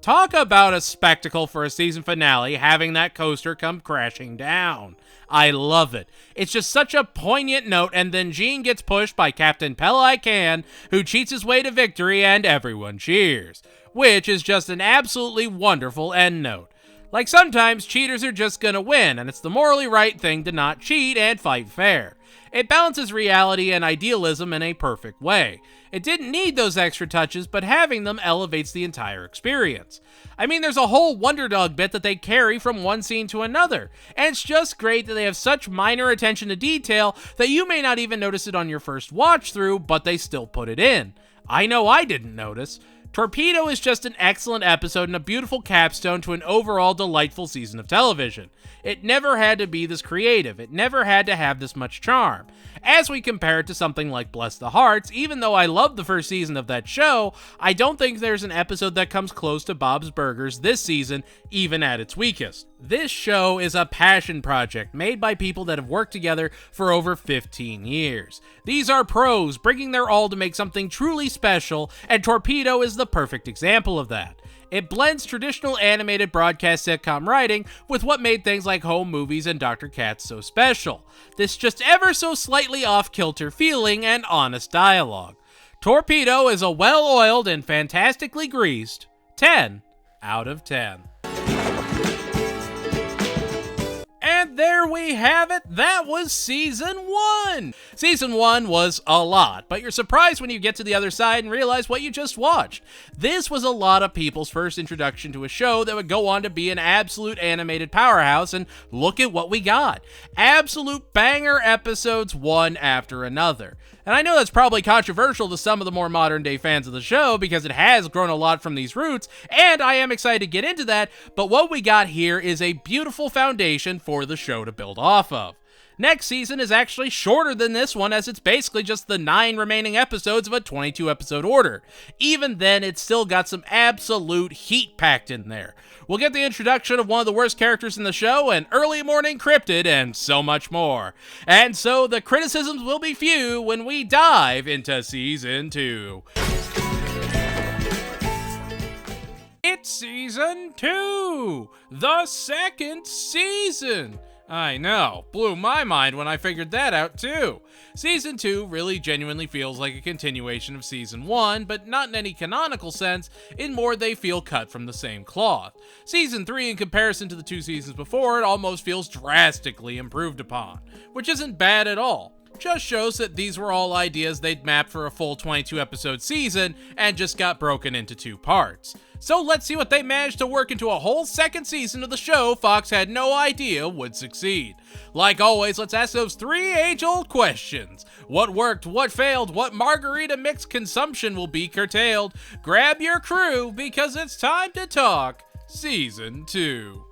Talk about a spectacle for a season finale, having that coaster come crashing down. I love it. It's just such a poignant note, and then Gene gets pushed by Captain Peli Can, who cheats his way to victory, and everyone cheers. Which is just an absolutely wonderful end note. Like, sometimes cheaters are just gonna win, and it's the morally right thing to not cheat and fight fair. It balances reality and idealism in a perfect way. It didn't need those extra touches, but having them elevates the entire experience. I mean, there's a whole Wonder Dog bit that they carry from one scene to another, and it's just great that they have such minor attention to detail that you may not even notice it on your first watch through, but they still put it in. I know I didn't notice. Torpedo is just an excellent episode and a beautiful capstone to an overall delightful season of television. It never had to be this creative, it never had to have this much charm. As we compare it to something like Bless the Hearts, even though I love the first season of that show, I don't think there's an episode that comes close to Bob's Burgers this season, even at its weakest. This show is a passion project made by people that have worked together for over 15 years. These are pros bringing their all to make something truly special, and Torpedo is the perfect example of that. It blends traditional animated broadcast sitcom writing with what made things like home movies and Dr. Katz so special. This just ever so slightly off-kilter feeling and honest dialogue. Torpedo is a well-oiled and fantastically greased 10 out of 10. And there we have it. That was Season 1. Season 1 was a lot, but you're surprised when you get to the other side and realize what you just watched. This was a lot of people's first introduction to a show that would go on to be an absolute animated powerhouse, and look at what we got. Absolute banger episodes one after another. And I know that's probably controversial to some of the more modern day fans of the show because it has grown a lot from these roots, and I am excited to get into that, but what we got here is a beautiful foundation for the show to build off of. Next season is actually shorter than this one, as it's basically just the 9 remaining episodes of a 22 episode order. Even then, it's still got some absolute heat packed in there. We'll get the introduction of one of the worst characters in the show, an early morning cryptid, and so much more. And so the criticisms will be few when we dive into Season 2. It's Season 2! The second season! I know, blew my mind when I figured that out too. Season 2 really genuinely feels like a continuation of Season 1, but not in any canonical sense, in more they feel cut from the same cloth. Season 3, in comparison to the 2 seasons before, it almost feels drastically improved upon, which isn't bad at all. Just shows that these were all ideas they'd mapped for a full 22 episode season and just got broken into 2 parts. So let's see what they managed to work into a whole second season of the show Fox had no idea would succeed. Like always, let's ask those 3 age-old questions. What worked, what failed, what margarita mix consumption will be curtailed? Grab your crew because it's time to talk Season 2.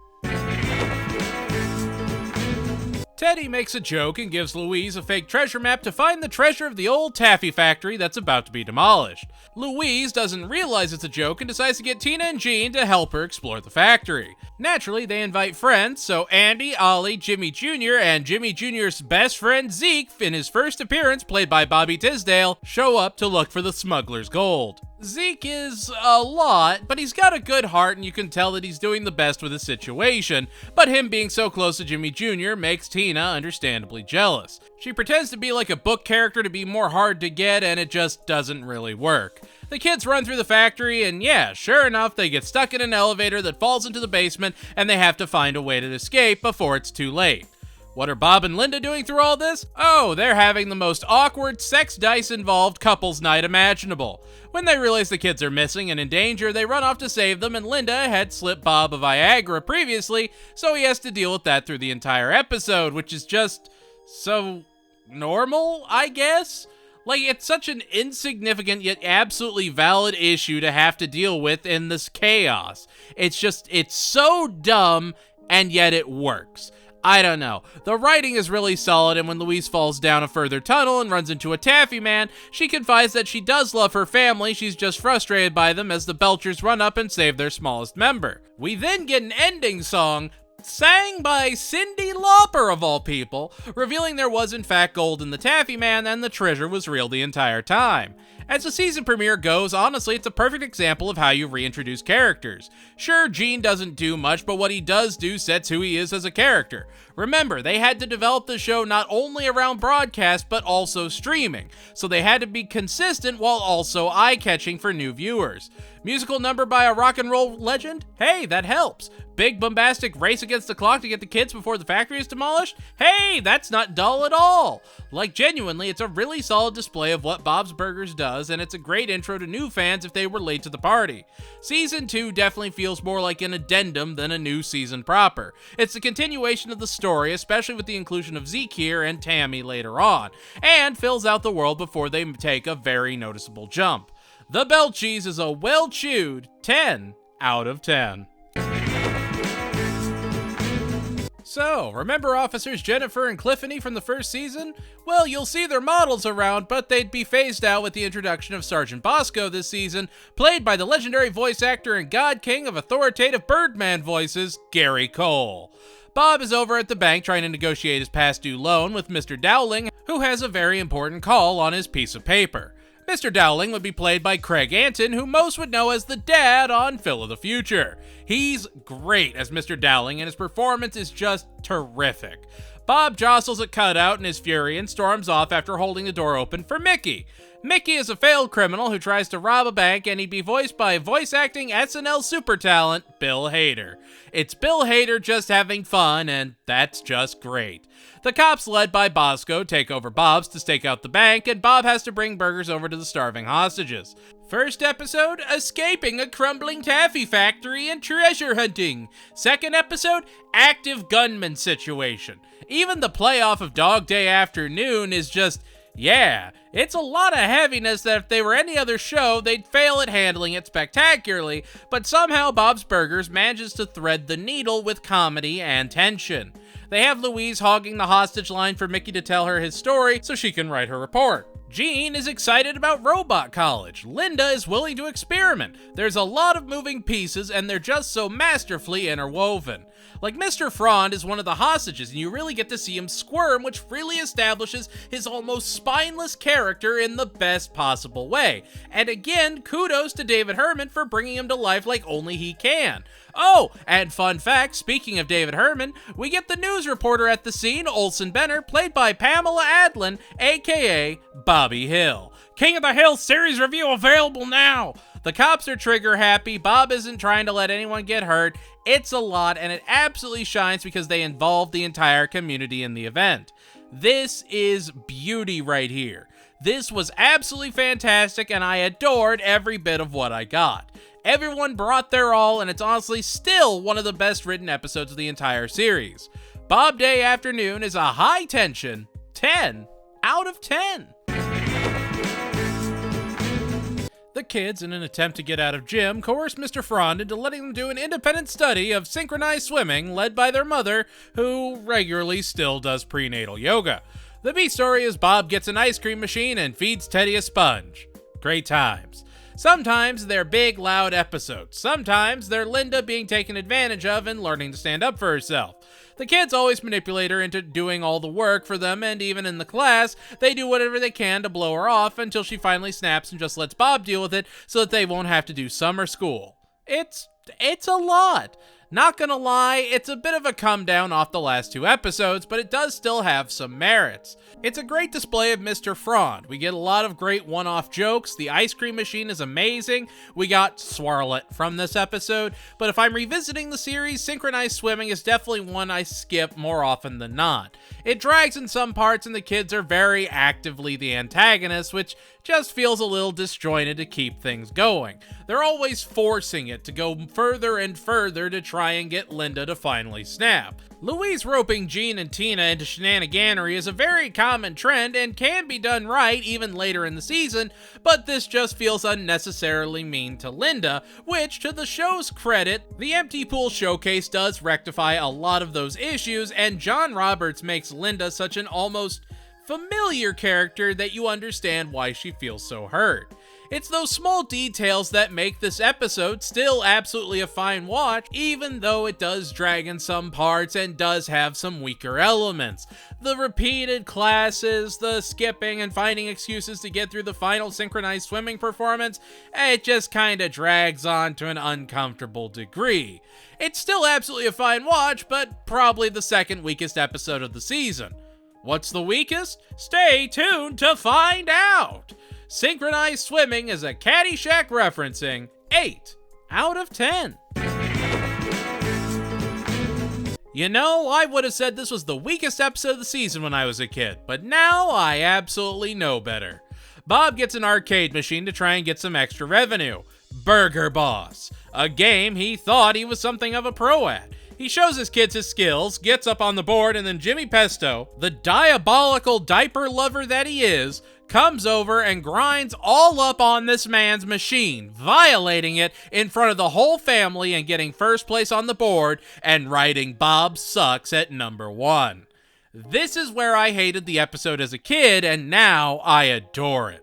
Teddy makes a joke and gives Louise a fake treasure map to find the treasure of the old taffy factory that's about to be demolished. Louise doesn't realize it's a joke and decides to get Tina and Jean to help her explore the factory. Naturally, they invite friends, so Andy, Ollie, Jimmy Jr., and Jimmy Jr.'s best friend Zeke, in his first appearance, played by Bobby Tisdale, show up to look for the smuggler's gold. Zeke is a lot, but he's got a good heart and you can tell that he's doing the best with his situation, but him being so close to Jimmy Jr. makes Tina understandably jealous. She pretends to be like a book character to be more hard to get, and it just doesn't really work. The kids run through the factory, and yeah, sure enough, they get stuck in an elevator that falls into the basement, and they have to find a way to escape before it's too late. What are Bob and Linda doing through all this? Oh, they're having the most awkward, sex dice-involved couples night imaginable. When they realize the kids are missing and in danger, they run off to save them, and Linda had slipped Bob a Viagra previously, so he has to deal with that through the entire episode, which is just so normal, I guess? Like, it's such an insignificant yet absolutely valid issue to have to deal with in this chaos. It's so dumb, and yet it works. I don't know. The writing is really solid, and when Louise falls down a further tunnel and runs into a taffy man, she confides that she does love her family, she's just frustrated by them as the Belchers run up and save their smallest member. We then get an ending song, sang by Cyndi Lauper of all people, revealing there was in fact gold in the taffy man and the treasure was real the entire time. As the season premiere goes, honestly, it's a perfect example of how you reintroduce characters. Sure, Gene doesn't do much, but what he does do sets who he is as a character. Remember, they had to develop the show not only around broadcast, but also streaming, so they had to be consistent while also eye-catching for new viewers. Musical number by a rock and roll legend? Hey, that helps. Big bombastic race against the clock to get the kids before the factory is demolished? Hey, that's not dull at all. Like, genuinely, it's a really solid display of what Bob's Burgers does, and it's a great intro to new fans if they were late to the party. Season 2 definitely feels more like an addendum than a new season proper. It's the continuation of the story, especially with the inclusion of Zeke here and Tammy later on, and fills out the world before they take a very noticeable jump. The bell cheese is a well-chewed 10 out of 10. So, remember Officers Jennifer and Cliffany from the first season? Well, you'll see their models around, but they'd be phased out with the introduction of Sergeant Bosco this season, played by the legendary voice actor and god king of authoritative Birdman voices, Gary Cole. Bob is over at the bank trying to negotiate his past due loan with Mr. Dowling, who has a very important call on his piece of paper. Mr. Dowling would be played by Craig Anton, who most would know as the dad on Phil of the Future. He's great as Mr. Dowling, and his performance is just terrific. Bob jostles a cutout in his fury and storms off after holding the door open for Mickey. Mickey is a failed criminal who tries to rob a bank, and he'd be voiced by voice-acting SNL super talent Bill Hader. It's Bill Hader just having fun, and that's just great. The cops, led by Bosco, take over Bob's to stake out the bank, and Bob has to bring burgers over to the starving hostages. First episode, escaping a crumbling taffy factory and treasure hunting. Second episode, active gunman situation. Even the playoff of Dog Day Afternoon is just, yeah, it's a lot of heaviness that if they were any other show, they'd fail at handling it spectacularly, but somehow Bob's Burgers manages to thread the needle with comedy and tension. They have Louise hogging the hostage line for Mickey to tell her his story so she can write her report. Gene is excited about Robot College. Linda is willing to experiment. There's a lot of moving pieces, and they're just so masterfully interwoven. Like, Mr. Frond is one of the hostages, and you really get to see him squirm, which really establishes his almost spineless character in the best possible way. And again, kudos to David Herman for bringing him to life like only he can. Oh, and fun fact, speaking of David Herman, we get the news reporter at the scene, Olsen Benner, played by Pamela Adlon, aka Bobby Hill. King of the Hill series review available now! The cops are trigger happy, Bob isn't trying to let anyone get hurt, it's a lot, and it absolutely shines because they involve the entire community in the event. This is beauty right here. This was absolutely fantastic, and I adored every bit of what I got. Everyone brought their all, and it's honestly still one of the best written episodes of the entire series. Bob Day Afternoon is a high-tension 10 out of 10. The kids, in an attempt to get out of gym, coerce Mr. Frond into letting them do an independent study of synchronized swimming led by their mother, who regularly still does prenatal yoga. The B-story is Bob gets an ice cream machine and feeds Teddy a sponge. Great times. Sometimes they're big, loud episodes. Sometimes they're Linda being taken advantage of and learning to stand up for herself. The kids always manipulate her into doing all the work for them, and even in the class, they do whatever they can to blow her off until she finally snaps and just lets Bob deal with it so that they won't have to do summer school. It's a lot. Not gonna lie, it's a bit of a come down off the last two episodes, but it does still have some merits. It's a great display of Mr. Frond. We get a lot of great one-off jokes. The ice cream machine is amazing. We got Swirlet from this episode, but if I'm revisiting the series, synchronized swimming is definitely one I skip more often than not. It drags in some parts, and the kids are very actively the antagonists, which just feels a little disjointed to keep things going. They're always forcing it to go further and further to try and get Linda to finally snap. Louise roping Gene and Tina into shenaniganery is a very common trend and can be done right even later in the season, but this just feels unnecessarily mean to Linda, which, to the show's credit, the Empty Pool Showcase does rectify a lot of those issues, and John Roberts makes Linda such an almost familiar character that you understand why she feels so hurt. It's those small details that make this episode still absolutely a fine watch, even though it does drag in some parts and does have some weaker elements. The repeated classes, the skipping and finding excuses to get through the final synchronized swimming performance, it just kinda drags on to an uncomfortable degree. It's still absolutely a fine watch, but probably the second weakest episode of the season. What's the weakest? Stay tuned to find out! Synchronized swimming is a Caddyshack referencing 8 out of 10. You know, I would have said this was the weakest episode of the season when I was a kid, but now I absolutely know better. Bob gets an arcade machine to try and get some extra revenue. Burger Boss, a game he thought he was something of a pro at. He shows his kids his skills, gets up on the board, and then Jimmy Pesto, the diabolical diaper lover that he is, comes over and grinds all up on this man's machine, violating it in front of the whole family and getting first place on the board and writing Bob Sucks at number 1. This is where I hated the episode as a kid, and now I adore it.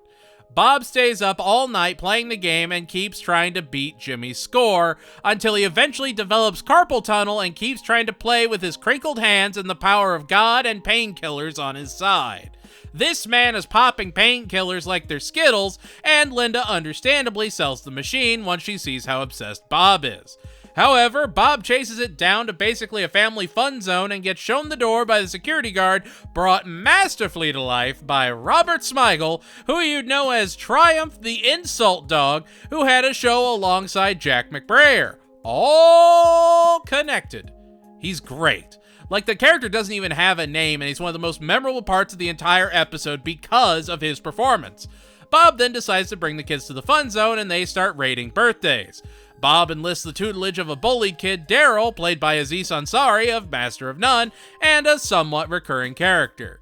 Bob stays up all night playing the game and keeps trying to beat Jimmy's score until he eventually develops carpal tunnel and keeps trying to play with his crinkled hands and the power of God and painkillers on his side. This man is popping painkillers like they're Skittles, and Linda understandably sells the machine once she sees how obsessed Bob is. However, Bob chases it down to basically a family fun zone and gets shown the door by the security guard, brought masterfully to life by Robert Smigel, who you'd know as Triumph the Insult Dog, who had a show alongside Jack McBrayer. All connected. He's great. Like, the character doesn't even have a name, and he's one of the most memorable parts of the entire episode because of his performance. Bob then decides to bring the kids to the fun zone, and they start raiding birthdays. Bob enlists the tutelage of a bullied kid, Daryl, played by Aziz Ansari of Master of None, and a somewhat recurring character.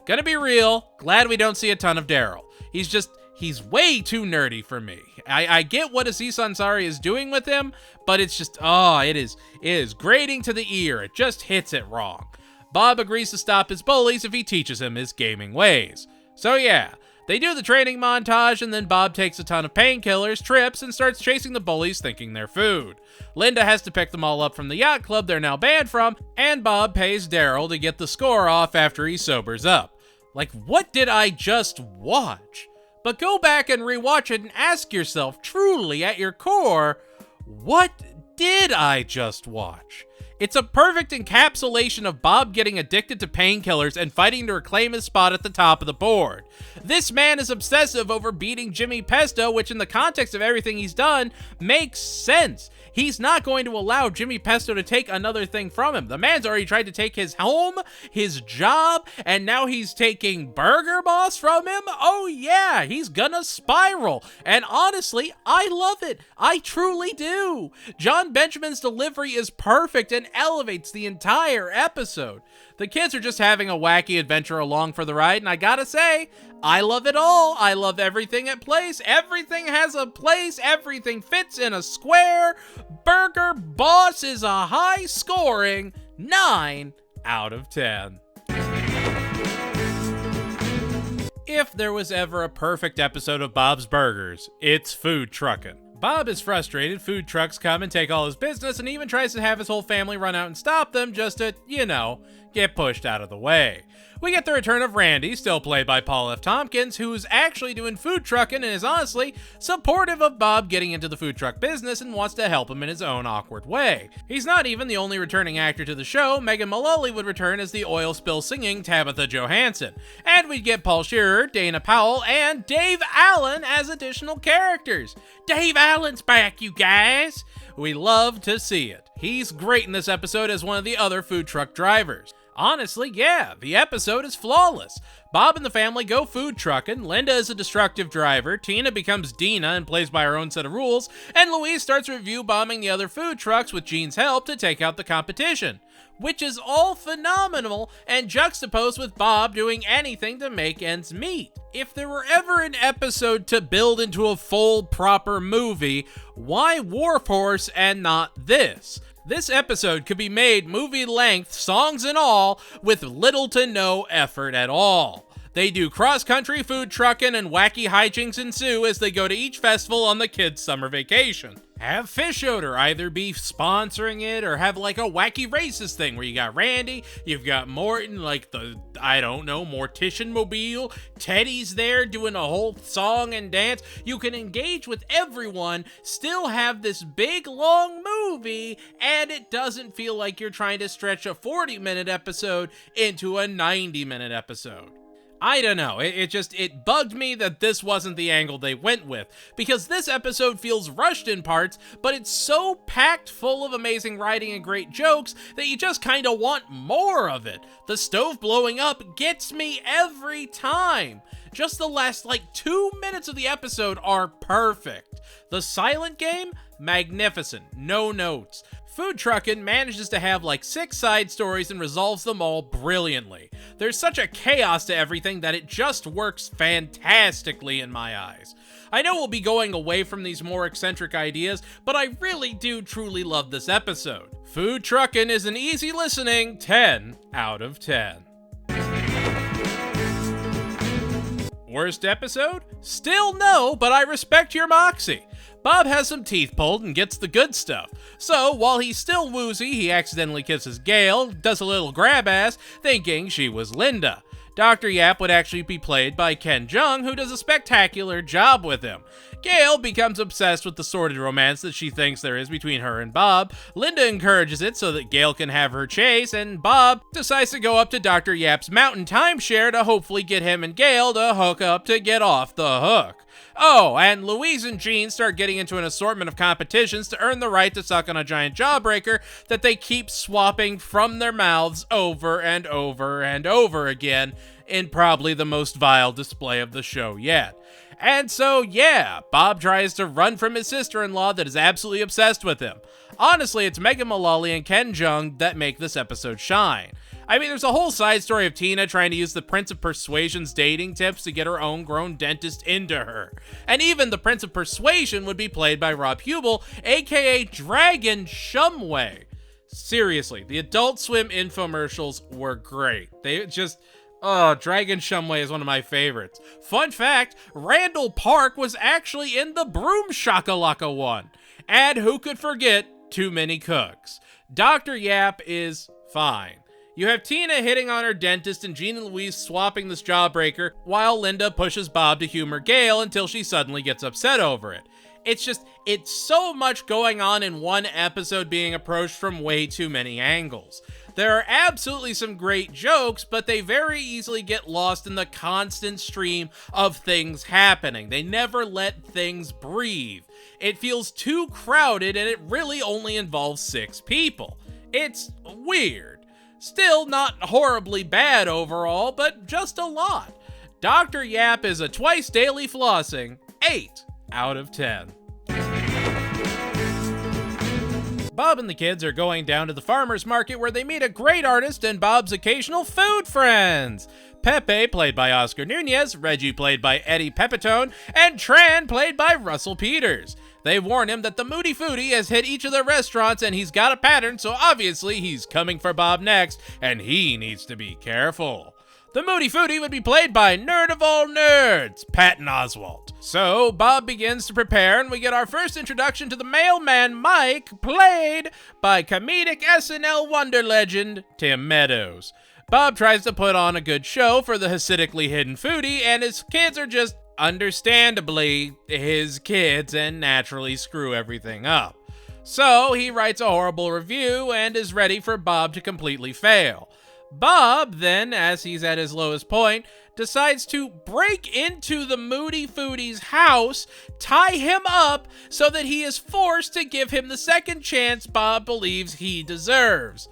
Gonna be real, glad we don't see a ton of Daryl. He's way too nerdy for me. I get what Aziz Ansari is doing with him, but it's just, it is grating to the ear. It just hits it wrong. Bob agrees to stop his bullies if he teaches him his gaming ways. So yeah, they do the training montage, and then Bob takes a ton of painkillers, trips, and starts chasing the bullies thinking they're food. Linda has to pick them all up from the yacht club they're now banned from, and Bob pays Daryl to get the score off after he sobers up. Like, what did I just watch? But go back and rewatch it and ask yourself, truly at your core, what did I just watch? It's a perfect encapsulation of Bob getting addicted to painkillers and fighting to reclaim his spot at the top of the board. This man is obsessive over beating Jimmy Pesto, which in the context of everything he's done, makes sense. He's not going to allow Jimmy Pesto to take another thing from him. The man's already tried to take his home, his job, and now he's taking Burger Boss from him? Oh yeah, he's gonna spiral. And honestly, I love it. I truly do. John Benjamin's delivery is perfect and elevates the entire episode. The kids are just having a wacky adventure along for the ride, and I gotta say, I love it all. I love everything at place. Everything has a place. Everything fits in a square. Burger Boss is a high-scoring 9 out of 10. If there was ever a perfect episode of Bob's Burgers, it's food trucking. Bob is frustrated, food trucks come and take all his business, and even tries to have his whole family run out and stop them just to, get pushed out of the way. We get the return of Randy, still played by Paul F. Tompkins, who's actually doing food trucking and is honestly supportive of Bob getting into the food truck business and wants to help him in his own awkward way. He's not even the only returning actor to the show. Megan Mullally would return as the oil spill singing Tabitha Johansson. And we'd get Paul Shearer, Dana Powell, and Dave Allen as additional characters. Dave Allen's back, you guys! We love to see it. He's great in this episode as one of the other food truck drivers. Honestly, yeah, the episode is flawless. Bob and the family go food trucking, Linda is a destructive driver, Tina becomes Dina and plays by her own set of rules, and Louise starts review bombing the other food trucks with Gene's help to take out the competition. Which is all phenomenal and juxtaposed with Bob doing anything to make ends meet. If there were ever an episode to build into a full, proper movie, why Warp Horse and not this? This episode could be made movie length, songs and all, with little to no effort at all. They do cross-country food trucking and wacky hijinks ensue as they go to each festival on the kids' summer vacation. Have Fish Odor either be sponsoring it or have like a wacky racist thing where you got Randy, you've got Morton, like Mortician Mobile, Teddy's there doing a whole song and dance. You can engage with everyone, still have this big long movie, and it doesn't feel like you're trying to stretch a 40-minute episode into a 90-minute episode. I don't know, it bugged me that this wasn't the angle they went with, because this episode feels rushed in parts, but it's so packed full of amazing writing and great jokes that you just kinda want more of it. The stove blowing up gets me every time. Just the last 2 minutes of the episode are perfect. The silent game, magnificent, no notes. Food Truckin' manages to have like 6 side stories and resolves them all brilliantly. There's such a chaos to everything that it just works fantastically in my eyes. I know we'll be going away from these more eccentric ideas, but I really do truly love this episode. Food Truckin' is an easy listening 10 out of 10. Worst episode? Still no, but I respect your moxie. Bob has some teeth pulled and gets the good stuff. So, while he's still woozy, he accidentally kisses Gail, does a little grab ass, thinking she was Linda. Dr. Yap would actually be played by Ken Jeong, who does a spectacular job with him. Gail becomes obsessed with the sordid romance that she thinks there is between her and Bob. Linda encourages it so that Gail can have her chase, and Bob decides to go up to Dr. Yap's mountain timeshare to hopefully get him and Gail to hook up to get off the hook. Oh, and Louise and Jean start getting into an assortment of competitions to earn the right to suck on a giant jawbreaker that they keep swapping from their mouths over and over and over again in probably the most vile display of the show yet. And so, yeah, Bob tries to run from his sister-in-law that is absolutely obsessed with him. Honestly, it's Megan Mullally and Ken Jeong that make this episode shine. I mean, there's a whole side story of Tina trying to use the Prince of Persuasion's dating tips to get her own grown dentist into her. And even the Prince of Persuasion would be played by Rob Hubel, aka Dragon Shumway. Seriously, the Adult Swim infomercials were great. They just... Oh, Dragon Shumway is one of my favorites. Fun fact, Randall Park was actually in the Broom Shakalaka one. And who could forget Too Many Cooks? Dr. Yap is fine. You have Tina hitting on her dentist and Jean and Louise swapping this jawbreaker while Linda pushes Bob to humor Gail until she suddenly gets upset over it. It's so much going on in one episode being approached from way too many angles. There are absolutely some great jokes, but they very easily get lost in the constant stream of things happening. They never let things breathe. It feels too crowded and it really only involves 6 people. It's weird. Still not horribly bad overall, but just a lot. Dr. Yap is a twice daily flossing 8 out of 10. Bob and the kids are going down to the farmer's market where they meet a great artist and Bob's occasional food friends. Pepe, played by Oscar Nunez, Reggie, played by Eddie Pepitone, and Tran, played by Russell Peters. They warn him that the Moody Foodie has hit each of their restaurants and he's got a pattern, so obviously he's coming for Bob next, and he needs to be careful. The Moody Foodie would be played by nerd of all nerds, Patton Oswalt. So, Bob begins to prepare, and we get our first introduction to the mailman Mike, played by comedic SNL wonder legend Tim Meadows. Bob tries to put on a good show for the Hasidically hidden foodie, and his kids are just understandably his kids and naturally screw everything up. So, he writes a horrible review and is ready for Bob to completely fail. Bob, then, as he's at his lowest point, decides to break into the Moody Foodie's house, tie him up, so that he is forced to give him the second chance Bob believes he deserves.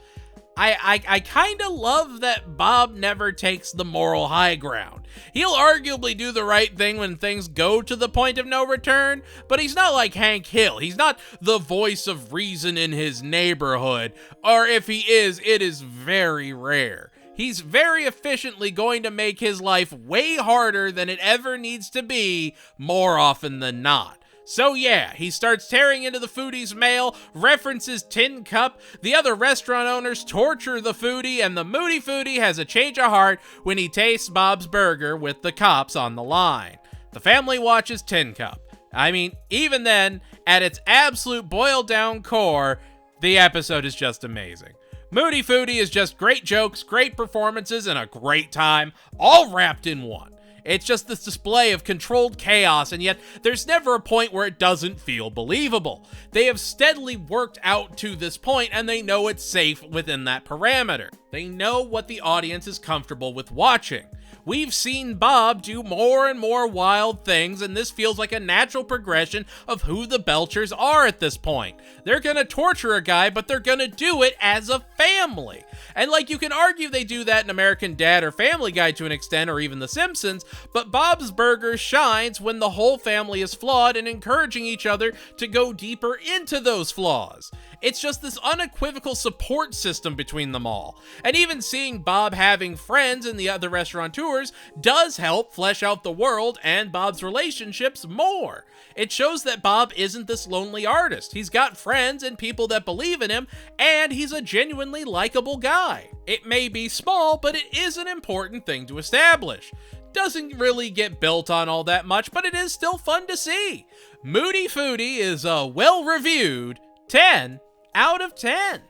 I kind of love that Bob never takes the moral high ground. He'll arguably do the right thing when things go to the point of no return, but he's not like Hank Hill. He's not the voice of reason in his neighborhood, or if he is, it is very rare. He's very efficiently going to make his life way harder than it ever needs to be, more often than not. So yeah, he starts tearing into the foodie's mail, references Tin Cup, the other restaurant owners torture the foodie, and the Moody Foodie has a change of heart when he tastes Bob's burger with the cops on the line. The family watches Tin Cup. I mean, even then, at its absolute boiled down core, the episode is just amazing. Moody Foodie is just great jokes, great performances, and a great time, all wrapped in one. It's just this display of controlled chaos, and yet there's never a point where it doesn't feel believable. They have steadily worked out to this point, and they know it's safe within that parameter. They know what the audience is comfortable with watching. We've seen Bob do more and more wild things, and this feels like a natural progression of who the Belchers are at this point. They're gonna torture a guy, but they're gonna do it as a family. And like, you can argue they do that in American Dad or Family Guy to an extent, or even The Simpsons, but Bob's Burgers shines when the whole family is flawed and encouraging each other to go deeper into those flaws. It's just this unequivocal support system between them all. And even seeing Bob having friends in the other restaurateurs does help flesh out the world and Bob's relationships more. It shows that Bob isn't this lonely artist. He's got friends and people that believe in him, and he's a genuinely likable guy. It may be small, but it is an important thing to establish. Doesn't really get built on all that much, but it is still fun to see. Moody Foodie is a well-reviewed 10 out of 10.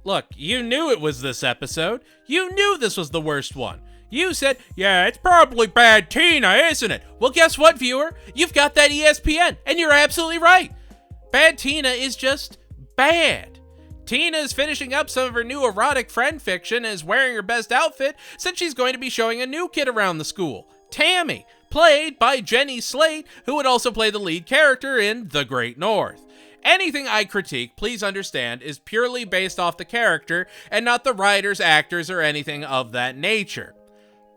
Look, you knew it was this episode. You knew this was the worst one. You said, yeah, it's probably Bad Tina, isn't it? Well, guess what, viewer? You've got that ESPN, and you're absolutely right. Bad Tina is just bad. Tina is finishing up some of her new erotic friend fiction and is wearing her best outfit since she's going to be showing a new kid around the school, Tammy, played by Jenny Slate, who would also play the lead character in The Great North. Anything I critique, please understand, is purely based off the character and not the writers, actors, or anything of that nature.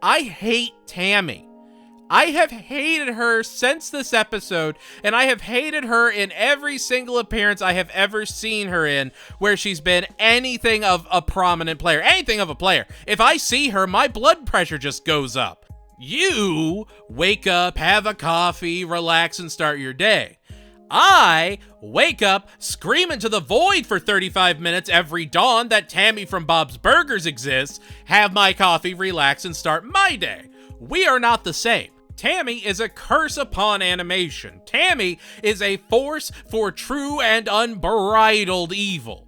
I hate Tammy. I have hated her since this episode, and I have hated her in every single appearance I have ever seen her in where she's been anything of a prominent player, anything of a player. If I see her, my blood pressure just goes up. You wake up, have a coffee, relax, and start your day. I wake up, scream into the void for 35 minutes every dawn that Tammy from Bob's Burgers exists, have my coffee, relax, and start my day. We are not the same. Tammy is a curse upon animation. Tammy is a force for true and unbridled evil.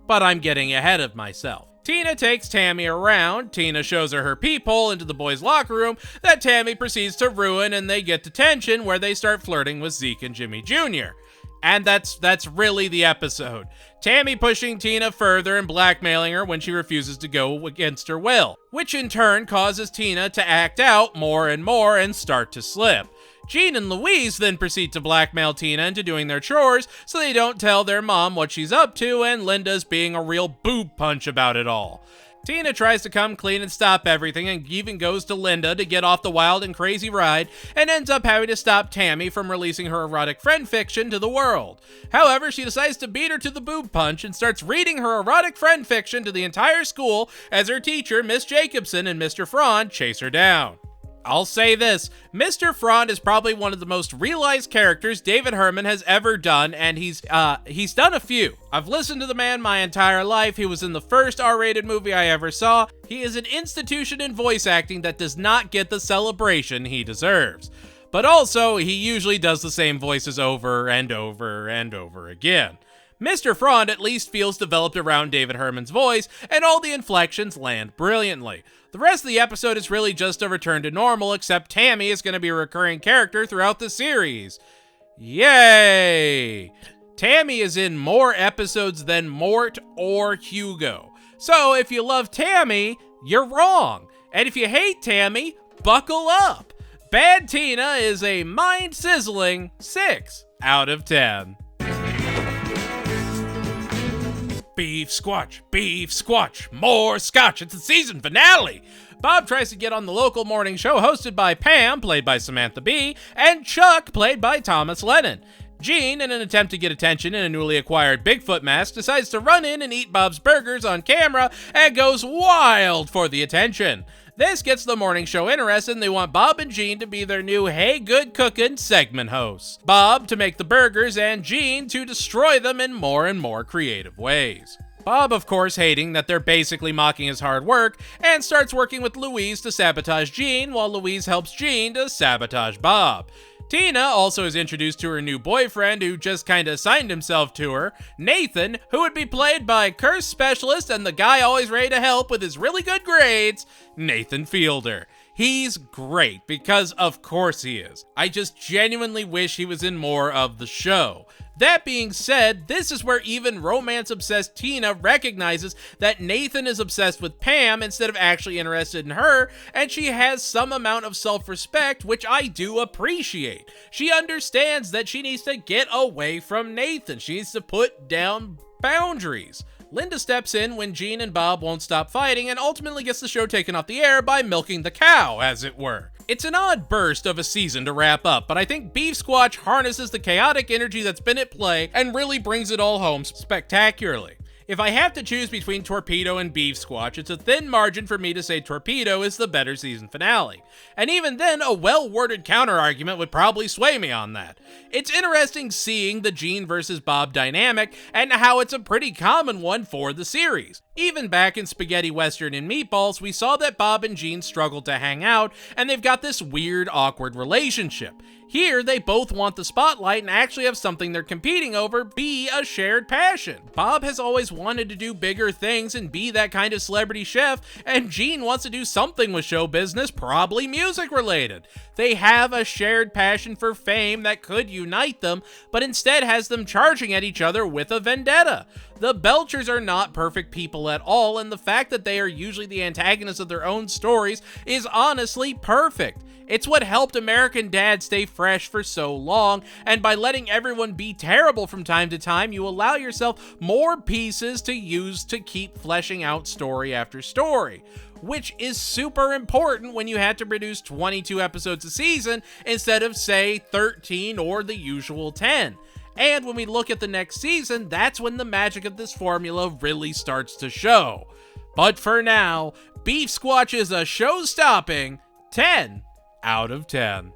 But I'm getting ahead of myself. Tina takes Tammy around. Tina shows her peephole into the boys' locker room that Tammy proceeds to ruin, and they get detention where they start flirting with Zeke and Jimmy Jr. And that's really the episode. Tammy pushing Tina further and blackmailing her when she refuses to go against her will, which in turn causes Tina to act out more and more and start to slip. Gene and Louise then proceed to blackmail Tina into doing their chores so they don't tell their mom what she's up to, and Linda's being a real boob punch about it all. Tina tries to come clean and stop everything and even goes to Linda to get off the wild and crazy ride and ends up having to stop Tammy from releasing her erotic friend fiction to the world. However, she decides to beat her to the boob punch and starts reading her erotic friend fiction to the entire school as her teacher, Miss Jacobson, and Mr. Frond chase her down. I'll say this, Mr. Frond is probably one of the most realized characters David Herman has ever done, and he's done a few. I've listened to the man my entire life. He was in the first R-rated movie I ever saw. He is an institution in voice acting that does not get the celebration he deserves. But also, he usually does the same voices over and over and over again. Mr. Frond at least feels developed around David Herman's voice, and all the inflections land brilliantly. The rest of the episode is really just a return to normal, except Tammy is going to be a recurring character throughout the series. Yay! Tammy is in more episodes than Mort or Hugo. So if you love Tammy, you're wrong. And if you hate Tammy, buckle up. Bad Tina is a mind-sizzling 6 out of 10. Beef squatch, more scotch. It's the season finale. Bob tries to get on the local morning show hosted by Pam, played by Samantha Bee, and Chuck, played by Thomas Lennon. Gene, in an attempt to get attention in a newly acquired Bigfoot mask, decides to run in and eat Bob's Burgers on camera and goes wild for the attention. This gets the morning show interested, and they want Bob and Gene to be their new Hey Good Cookin' segment hosts. Bob to make the burgers, and Gene to destroy them in more and more creative ways. Bob, of course, hating that they're basically mocking his hard work, and starts working with Louise to sabotage Gene, while Louise helps Gene to sabotage Bob. Tina also is introduced to her new boyfriend, who just kinda assigned himself to her, Nathan, who would be played by curse specialist and the guy always ready to help with his really good grades, Nathan Fielder. He's great, because of course he is. I just genuinely wish he was in more of the show. That being said, this is where even romance-obsessed Tina recognizes that Nathan is obsessed with Pam instead of actually interested in her, and she has some amount of self-respect, which I do appreciate. She understands that she needs to get away from Nathan. She needs to put down boundaries. Linda steps in when Gene and Bob won't stop fighting and ultimately gets the show taken off the air by milking the cow, as it were. It's an odd burst of a season to wrap up, but I think Beef Squatch harnesses the chaotic energy that's been at play and really brings it all home spectacularly. If I have to choose between Torpedo and Beef Squatch, it's a thin margin for me to say Torpedo is the better season finale. And even then, a well-worded counter-argument would probably sway me on that. It's interesting seeing the Gene versus Bob dynamic and how it's a pretty common one for the series. Even back in Spaghetti Western and Meatballs, we saw that Bob and Gene struggled to hang out, and they've got this weird, awkward relationship. Here, they both want the spotlight and actually have something they're competing over be a shared passion. Bob has always wanted to do bigger things and be that kind of celebrity chef, and Gene wants to do something with show business, probably music related. They have a shared passion for fame that could unite them, but instead has them charging at each other with a vendetta. The Belchers are not perfect people at all, and the fact that they are usually the antagonists of their own stories is honestly perfect. It's what helped American Dad stay fresh for so long, and by letting everyone be terrible from time to time, you allow yourself more pieces to use to keep fleshing out story after story, which is super important when you had to produce 22 episodes a season instead of, say, 13 or the usual 10. And when we look at the next season, that's when the magic of this formula really starts to show. But for now, Beef Squatch is a show-stopping 10 out of 10.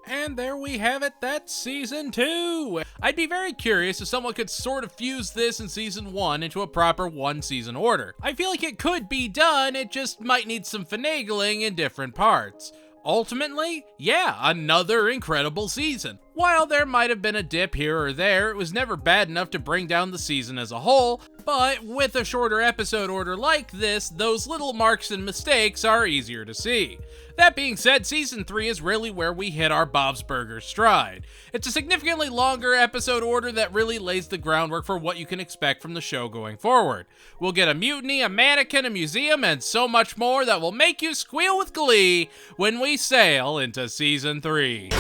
And there we have it, that's season 2. I'd be very curious if someone could sort of fuse this in season 1 into a proper one-season order. I feel like it could be done, it just might need some finagling in different parts. Ultimately, yeah, another incredible season. While there might have been a dip here or there, it was never bad enough to bring down the season as a whole, but with a shorter episode order like this, those little marks and mistakes are easier to see. That being said, season 3 is really where we hit our Bob's Burgers stride. It's a significantly longer episode order that really lays the groundwork for what you can expect from the show going forward. We'll get a mutiny, a mannequin, a museum, and so much more that will make you squeal with glee when we sail into season 3.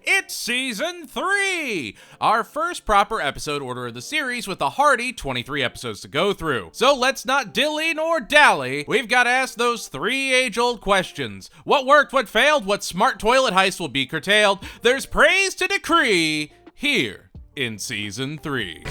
It's season 3! Our first proper episode order of the series with a hearty 23 episodes to go through. So let's not dilly nor dally. We've got to ask those 3 age-old questions. What worked, what failed, what smart toilet heist will be curtailed? There's praise to decree here in season 3.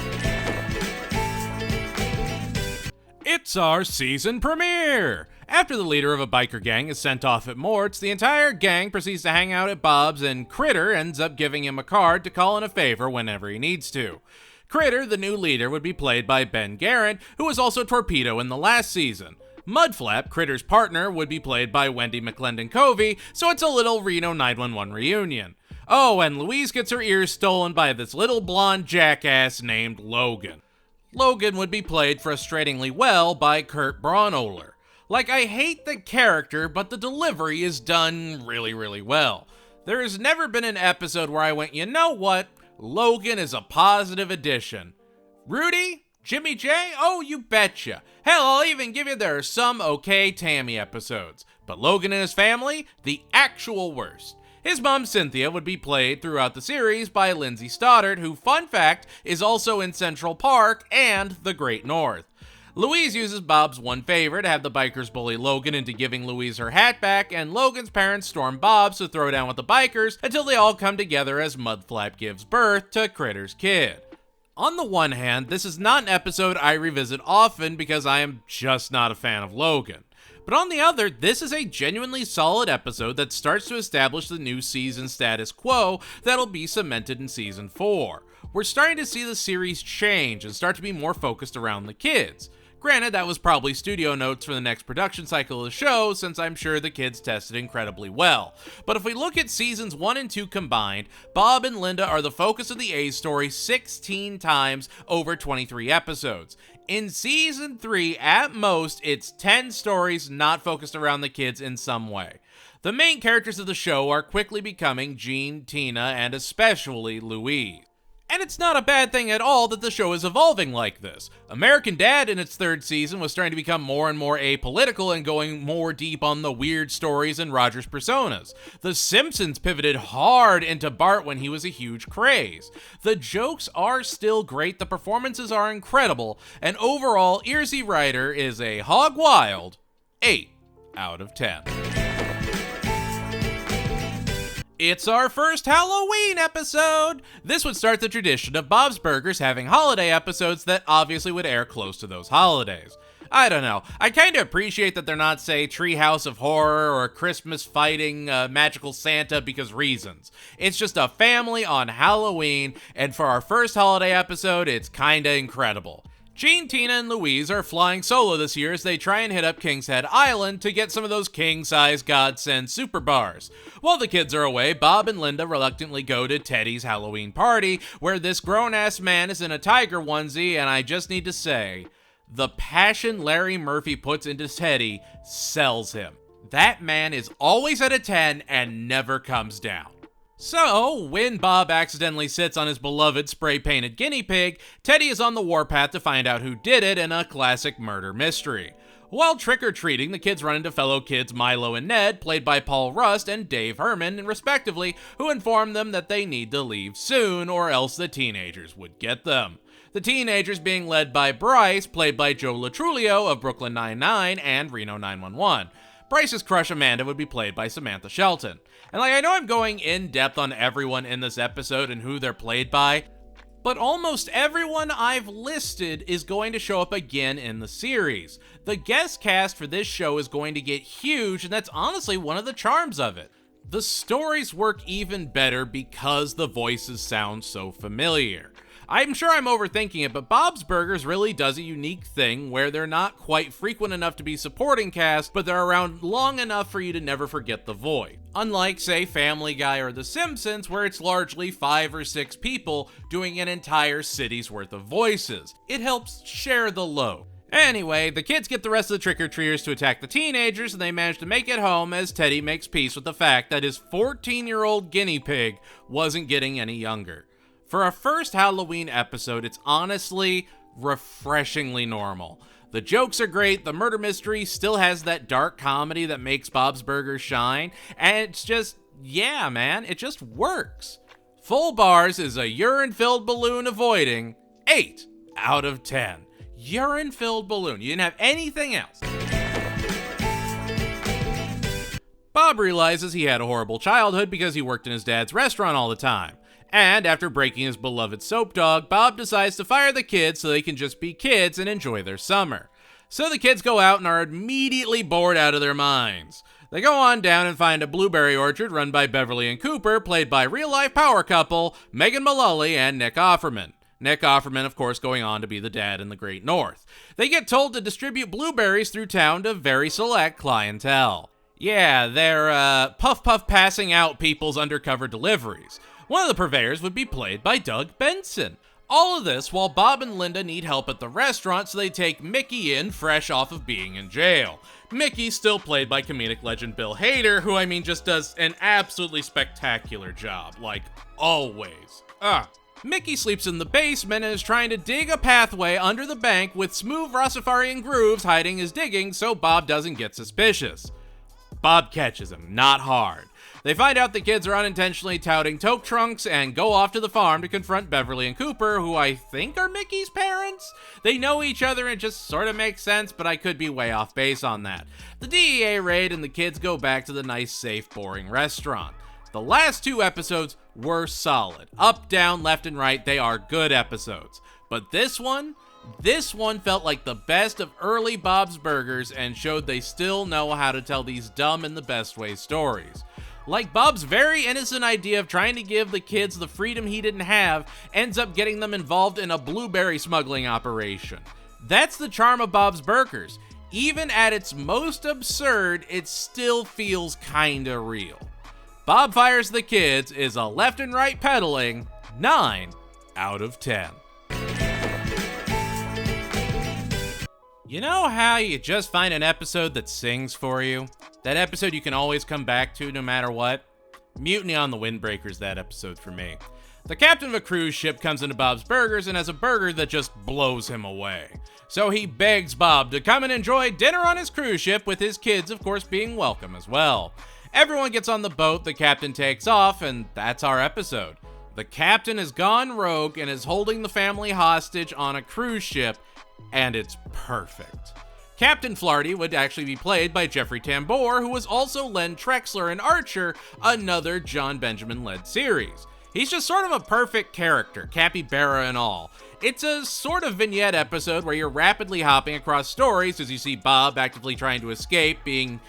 It's our season premiere! After the leader of a biker gang is sent off at Mort's, the entire gang proceeds to hang out at Bob's, and Critter ends up giving him a card to call in a favor whenever he needs to. Critter, the new leader, would be played by Ben Garrett, who was also Torpedo in the last season. Mudflap, Critter's partner, would be played by Wendy McClendon-Covey, so it's a little Reno 911 reunion. Oh, and Louise gets her ears stolen by this little blonde jackass named Logan. Logan would be played frustratingly well by Kurt Braunohler. Like, I hate the character, but the delivery is done really, really well. There has never been an episode where I went, you know what? Logan is a positive addition. Rudy? Jimmy J? Oh, you betcha. Hell, I'll even give you there are some okay Tammy episodes. But Logan and his family? The actual worst. His mom, Cynthia, would be played throughout the series by Lindsay Stoddard, who, fun fact, is also in Central Park and The Great North. Louise uses Bob's one favor to have the bikers bully Logan into giving Louise her hat back, and Logan's parents storm Bob's to throw down with the bikers until they all come together as Mudflap gives birth to Critter's kid. On the one hand, this is not an episode I revisit often because I am just not a fan of Logan. But on the other, this is a genuinely solid episode that starts to establish the new season status quo that'll be cemented in season 4. We're starting to see the series change and start to be more focused around the kids. Granted, that was probably studio notes for the next production cycle of the show, since I'm sure the kids tested incredibly well. But if we look at seasons 1 and 2 combined, Bob and Linda are the focus of the A story 16 times over 23 episodes. In season 3, at most, it's 10 stories not focused around the kids in some way. The main characters of the show are quickly becoming Jean, Tina, and especially Louise. And it's not a bad thing at all that the show is evolving like this. American Dad in its 3rd season was starting to become more and more apolitical and going more deep on the weird stories and Roger's personas. The Simpsons pivoted hard into Bart when he was a huge craze. The jokes are still great, the performances are incredible, and overall, Earsy Rider is a hog wild 8 out of 10. It's our first Halloween episode! This would start the tradition of Bob's Burgers having holiday episodes that obviously would air close to those holidays. I don't know, I kinda appreciate that they're not, say, Treehouse of Horror or Christmas Fighting Magical Santa because reasons. It's just a family on Halloween, and for our first holiday episode, it's kinda incredible. Jean, Tina, and Louise are flying solo this year as they try and hit up King's Head Island to get some of those king-size godsend super bars. While the kids are away, Bob and Linda reluctantly go to Teddy's Halloween party, where this grown-ass man is in a tiger onesie, and I just need to say, the passion Larry Murphy puts into Teddy sells him. That man is always at a 10 and never comes down. So, when Bob accidentally sits on his beloved spray-painted guinea pig, Teddy is on the warpath to find out who did it in a classic murder mystery. While trick-or-treating, the kids run into fellow kids Milo and Ned, played by Paul Rust and Dave Herman, respectively, who inform them that they need to leave soon, or else the teenagers would get them. The teenagers being led by Bryce, played by Joe Latrulio of Brooklyn Nine-Nine and Reno 911. Bryce's crush Amanda would be played by Samantha Shelton. And I know I'm going in depth on everyone in this episode and who they're played by, but almost everyone I've listed is going to show up again in the series. The guest cast for this show is going to get huge, and that's honestly one of the charms of it. The stories work even better because the voices sound so familiar. I'm sure I'm overthinking it, but Bob's Burgers really does a unique thing where they're not quite frequent enough to be supporting cast, but they're around long enough for you to never forget the voice. Unlike, say, Family Guy or The Simpsons, where it's largely 5 or 6 people doing an entire city's worth of voices. It helps share the load. Anyway, the kids get the rest of the trick-or-treaters to attack the teenagers, and they manage to make it home as Teddy makes peace with the fact that his 14-year-old guinea pig wasn't getting any younger. For a first Halloween episode, it's honestly refreshingly normal. The jokes are great, the murder mystery still has that dark comedy that makes Bob's Burgers shine, and it's just, yeah man, it just works. Full bars is a urine-filled balloon avoiding 8 out of 10. Urine-filled balloon, you didn't have anything else. Bob realizes he had a horrible childhood because he worked in his dad's restaurant all the time. And after breaking his beloved soap dog, Bob decides to fire the kids so they can just be kids and enjoy their summer. So the kids go out and are immediately bored out of their minds. They go on down and find a blueberry orchard run by Beverly and Cooper, played by real-life power couple Megan Mullally and Nick Offerman. Nick Offerman, of course, going on to be the dad in the Great North. They get told to distribute blueberries through town to very select clientele. Yeah, they're puff passing out people's undercover deliveries. One of the purveyors would be played by Doug Benson. All of this while Bob and Linda need help at the restaurant, so they take Mickey in fresh off of being in jail. Mickey's still played by comedic legend Bill Hader, who just does an absolutely spectacular job, like always. Mickey sleeps in the basement and is trying to dig a pathway under the bank with smooth Rastafarian grooves hiding his digging so Bob doesn't get suspicious. Bob catches him, not hard. They find out the kids are unintentionally touting toke trunks and go off to the farm to confront Beverly and Cooper, who I think are Mickey's parents? They know each other and it just sort of makes sense, but I could be way off base on that. The DEA raid and the kids go back to the nice, safe, boring restaurant. The last 2 episodes were solid. Up, down, left, and right, they are good episodes. But this one felt like the best of early Bob's Burgers and showed they still know how to tell these dumb in the best way stories. Like Bob's very innocent idea of trying to give the kids the freedom he didn't have ends up getting them involved in a blueberry smuggling operation. That's the charm of Bob's Burgers. Even at its most absurd, it still feels kinda real. Bob Fires the Kids is a left and right pedaling 9 out of 10. You know how you just find an episode that sings for you? That episode you can always come back to no matter what? Mutiny on the Windbreaker's that episode for me. The captain of a cruise ship comes into Bob's Burgers and has a burger that just blows him away. So he begs Bob to come and enjoy dinner on his cruise ship, with his kids, of course, being welcome as well. Everyone gets on the boat, the captain takes off, and that's our episode. The captain has gone rogue and is holding the family hostage on a cruise ship, and it's perfect. Captain Flarty would actually be played by Jeffrey Tambor, who was also Len Trexler in Archer, another John Benjamin-led series. He's just sort of a perfect character, capybara and all. It's a sort of vignette episode where you're rapidly hopping across stories as you see Bob actively trying to escape, being,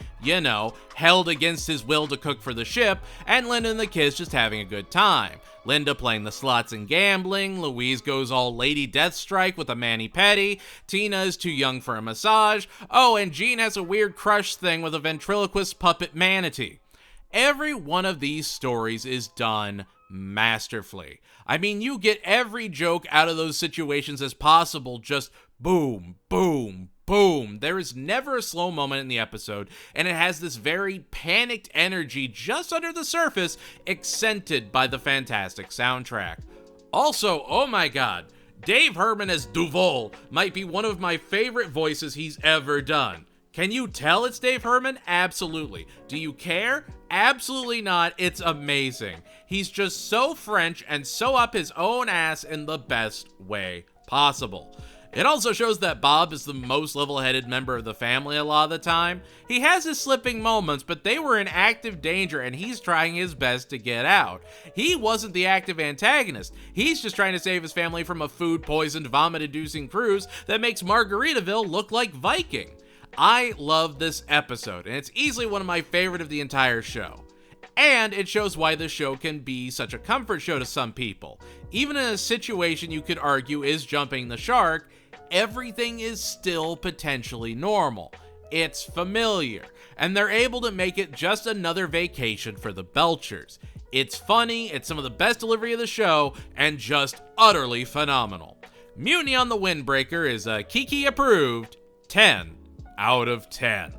held against his will to cook for the ship, and Linda and the kids just having a good time. Linda playing the slots and gambling, Louise goes all Lady Deathstrike with a mani-pedi, Tina is too young for a massage, and Jean has a weird crush thing with a ventriloquist puppet manatee. Every one of these stories is done masterfully. I mean, you get every joke out of those situations as possible, just boom, boom, boom. There is never a slow moment in the episode, and it has this very panicked energy just under the surface, accented by the fantastic soundtrack. Also, oh my god, Dave Herman as Duval might be one of my favorite voices he's ever done. Can you tell it's Dave Herman? Absolutely. Do you care? Absolutely not. It's amazing. He's just so French and so up his own ass in the best way possible. It also shows that Bob is the most level-headed member of the family a lot of the time. He has his slipping moments, but they were in active danger and he's trying his best to get out. He wasn't the active antagonist. He's just trying to save his family from a food-poisoned, vomit-inducing cruise that makes Margaritaville look like Viking. I love this episode, and it's easily one of my favorite of the entire show. And it shows why the show can be such a comfort show to some people. Even in a situation you could argue is jumping the shark, everything is still potentially normal. It's familiar, and they're able to make it just another vacation for the Belchers. It's funny, it's some of the best delivery of the show, and just utterly phenomenal. Mutiny on the Windbreaker is a Kiki approved 10 out of 10.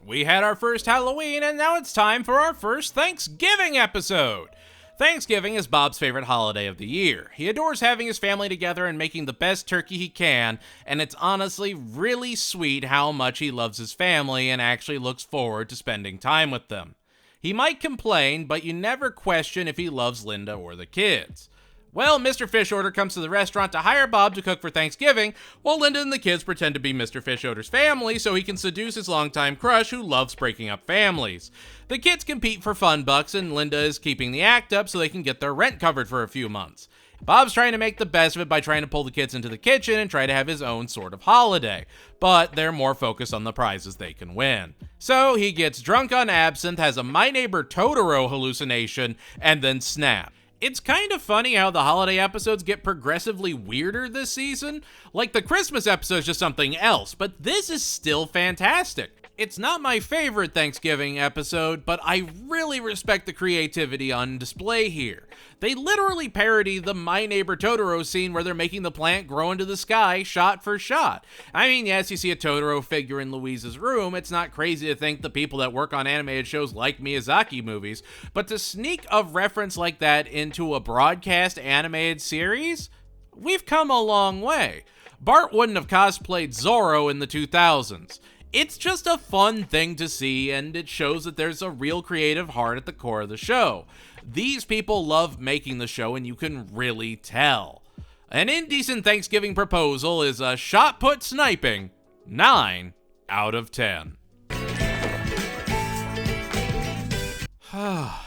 We had our first Halloween, and now it's time for our first Thanksgiving episode. Thanksgiving is Bob's favorite holiday of the year. He adores having his family together and making the best turkey he can, and it's honestly really sweet how much he loves his family and actually looks forward to spending time with them. He might complain, but you never question if he loves Linda or the kids. Well, Mr. Fishorder comes to the restaurant to hire Bob to cook for Thanksgiving, while Linda and the kids pretend to be Mr. Fishorder's family so he can seduce his longtime crush who loves breaking up families. The kids compete for fun bucks, and Linda is keeping the act up so they can get their rent covered for a few months. Bob's trying to make the best of it by trying to pull the kids into the kitchen and try to have his own sort of holiday, but they're more focused on the prizes they can win. So he gets drunk on absinthe, has a My Neighbor Totoro hallucination, and then snaps. It's kind of funny how the holiday episodes get progressively weirder this season. Like the Christmas episode is just something else, but this is still fantastic. It's not my favorite Thanksgiving episode, but I really respect the creativity on display here. They literally parody the My Neighbor Totoro scene where they're making the plant grow into the sky shot for shot. I mean, yes, you see a Totoro figure in Louise's room. It's not crazy to think the people that work on animated shows like Miyazaki movies, but to sneak a reference like that into a broadcast animated series? We've come a long way. Bart wouldn't have cosplayed Zorro in the 2000s. It's just a fun thing to see, and it shows that there's a real creative heart at the core of the show. These people love making the show, and you can really tell. An indecent Thanksgiving proposal is a shot put sniping 9 out of 10.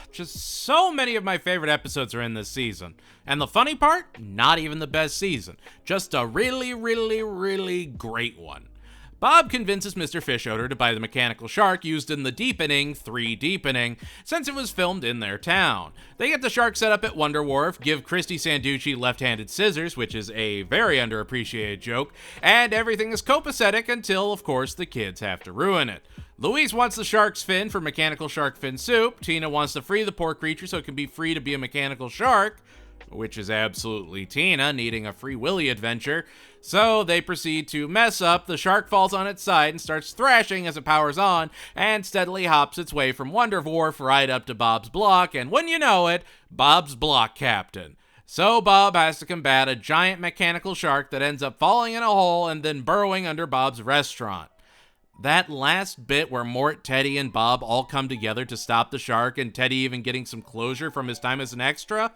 Just so many of my favorite episodes are in this season. And the funny part, not even the best season. Just a really, really, really great one. Bob convinces Mr. Fishorder to buy the mechanical shark used in the Deepening 3 Deepening, since it was filmed in their town. They get the shark set up at Wonder Wharf, give Christy Sanducci left-handed scissors, which is a very underappreciated joke, and everything is copacetic until, of course, the kids have to ruin it. Louise wants the shark's fin for mechanical shark fin soup. Tina wants to free the poor creature so it can be free to be a mechanical shark. which is absolutely Tina needing a Free Willy adventure. So they proceed to mess up, the shark falls on its side and starts thrashing as it powers on, and steadily hops its way from Wonder Wharf right up to Bob's block, and when you know it, Bob's block captain. So Bob has to combat a giant mechanical shark that ends up falling in a hole and then burrowing under Bob's restaurant. That last bit where Mort, Teddy, and Bob all come together to stop the shark, and Teddy even getting some closure from his time as an extra,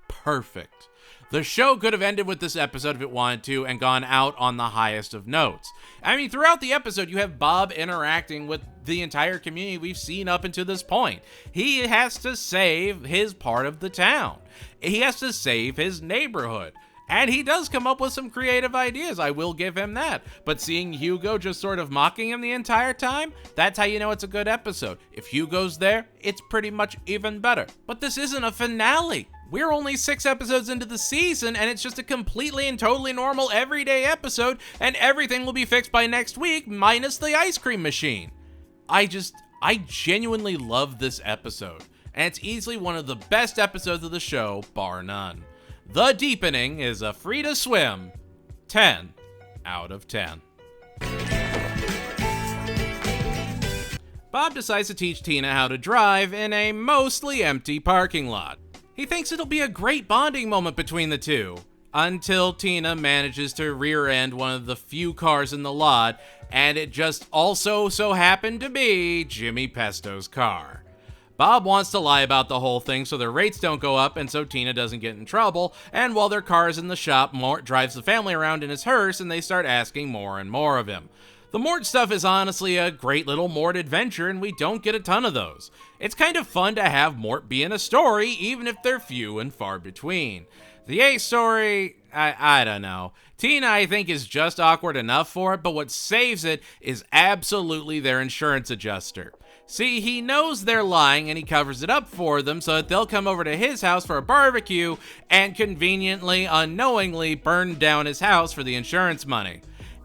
perfect. The show could have ended with this episode if it wanted to and gone out on the highest of notes. I mean, throughout the episode, you have Bob interacting with the entire community we've seen up until this point. He has to save his part of the town. He has to save his neighborhood. And he does come up with some creative ideas, I will give him that. But seeing Hugo just sort of mocking him the entire time, that's how you know it's a good episode. If Hugo's there, it's pretty much even better. But this isn't a finale. We're only 6 episodes into the season, and it's just a completely and totally normal everyday episode, and everything will be fixed by next week, minus the ice cream machine. I genuinely love this episode, and it's easily one of the best episodes of the show, bar none. The Deepening is a free to swim 10 out of 10. Bob decides to teach Tina how to drive in a mostly empty parking lot. He thinks it'll be a great bonding moment between the two, until Tina manages to rear-end one of the few cars in the lot, and it just also so happened to be Jimmy Pesto's car. Bob wants to lie about the whole thing so their rates don't go up and so Tina doesn't get in trouble, and while their car is in the shop, Mort drives the family around in his hearse and they start asking more and more of him. The Mort stuff is honestly a great little Mort adventure, and we don't get a ton of those. It's kind of fun to have Mort be in a story, even if they're few and far between. The A story, I don't know. Tina, I think, is just awkward enough for it, but what saves it is absolutely their insurance adjuster. See, he knows they're lying and he covers it up for them so that they'll come over to his house for a barbecue and conveniently, unknowingly burn down his house for the insurance money.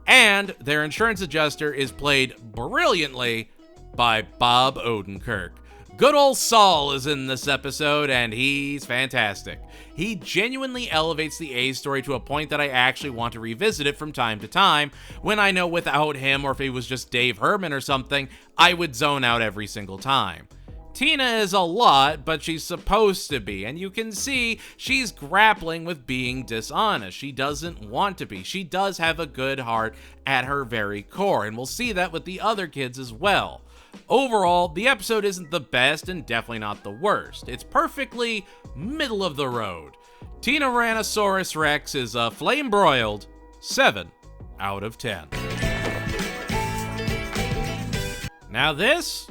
And their insurance adjuster is played brilliantly by Bob Odenkirk. Good old Saul is in this episode, and he's fantastic. He genuinely elevates the A story to a point that I actually want to revisit it from time to time, when I know without him, or if it was just Dave Herman or something, I would zone out every single time. Tina is a lot, but she's supposed to be, and you can see she's grappling with being dishonest. She doesn't want to be. She does have a good heart at her very core, and we'll see that with the other kids as well. Overall, the episode isn't the best and definitely not the worst. It's perfectly middle of the road. Tyrannosaurus Rex is a flame-broiled 7 out of 10. Now this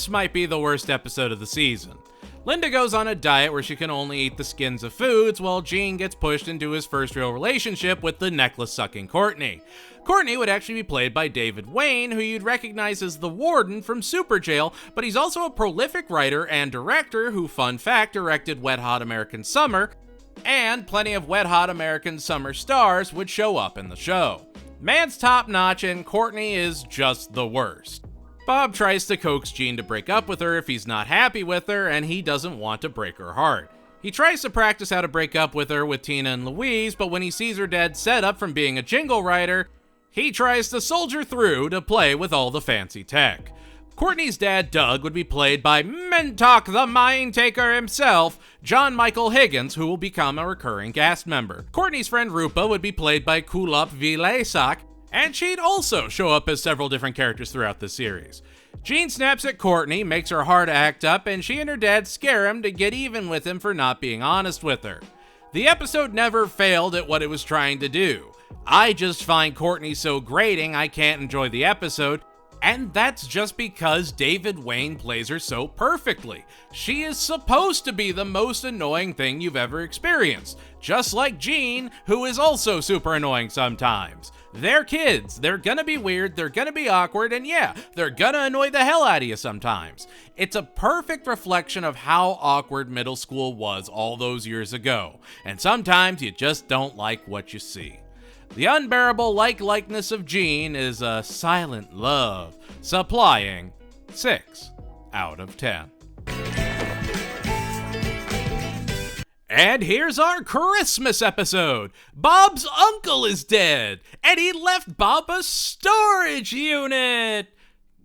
might be the worst episode of the season. Linda goes on a diet where she can only eat the skins of foods, while Gene gets pushed into his first real relationship with the necklace-sucking Courtney. Courtney would actually be played by David Wayne, who you'd recognize as the warden from Super Jail, but he's also a prolific writer and director who, fun fact, directed Wet Hot American Summer, and plenty of Wet Hot American Summer stars would show up in the show. Man's top-notch, and Courtney is just the worst. Bob tries to coax Gene to break up with her if he's not happy with her, and he doesn't want to break her heart. He tries to practice how to break up with her with Tina and Louise, but when he sees her dad's setup from being a jingle writer, he tries to soldier through to play with all the fancy tech. Courtney's dad, Doug, would be played by Mentok the Mind Taker himself, John Michael Higgins, who will become a recurring cast member. Courtney's friend Rupa would be played by Kulop Vilaysack, and she'd also show up as several different characters throughout the series. Gene snaps at Courtney, makes her heart act up, and she and her dad scare him to get even with him for not being honest with her. The episode never failed at what it was trying to do. I just find Courtney so grating I can't enjoy the episode, and that's just because David Wayne plays her so perfectly. She is supposed to be the most annoying thing you've ever experienced, just like Gene, who is also super annoying sometimes. They're kids, they're gonna be weird, they're gonna be awkward, and yeah, they're gonna annoy the hell out of you sometimes. It's a perfect reflection of how awkward middle school was all those years ago, and sometimes you just don't like what you see. The unbearable likeness of Gene is a silent love, supplying 6 out of 10. And here's our Christmas episode. Bob's uncle is dead, and he left Bob a storage unit.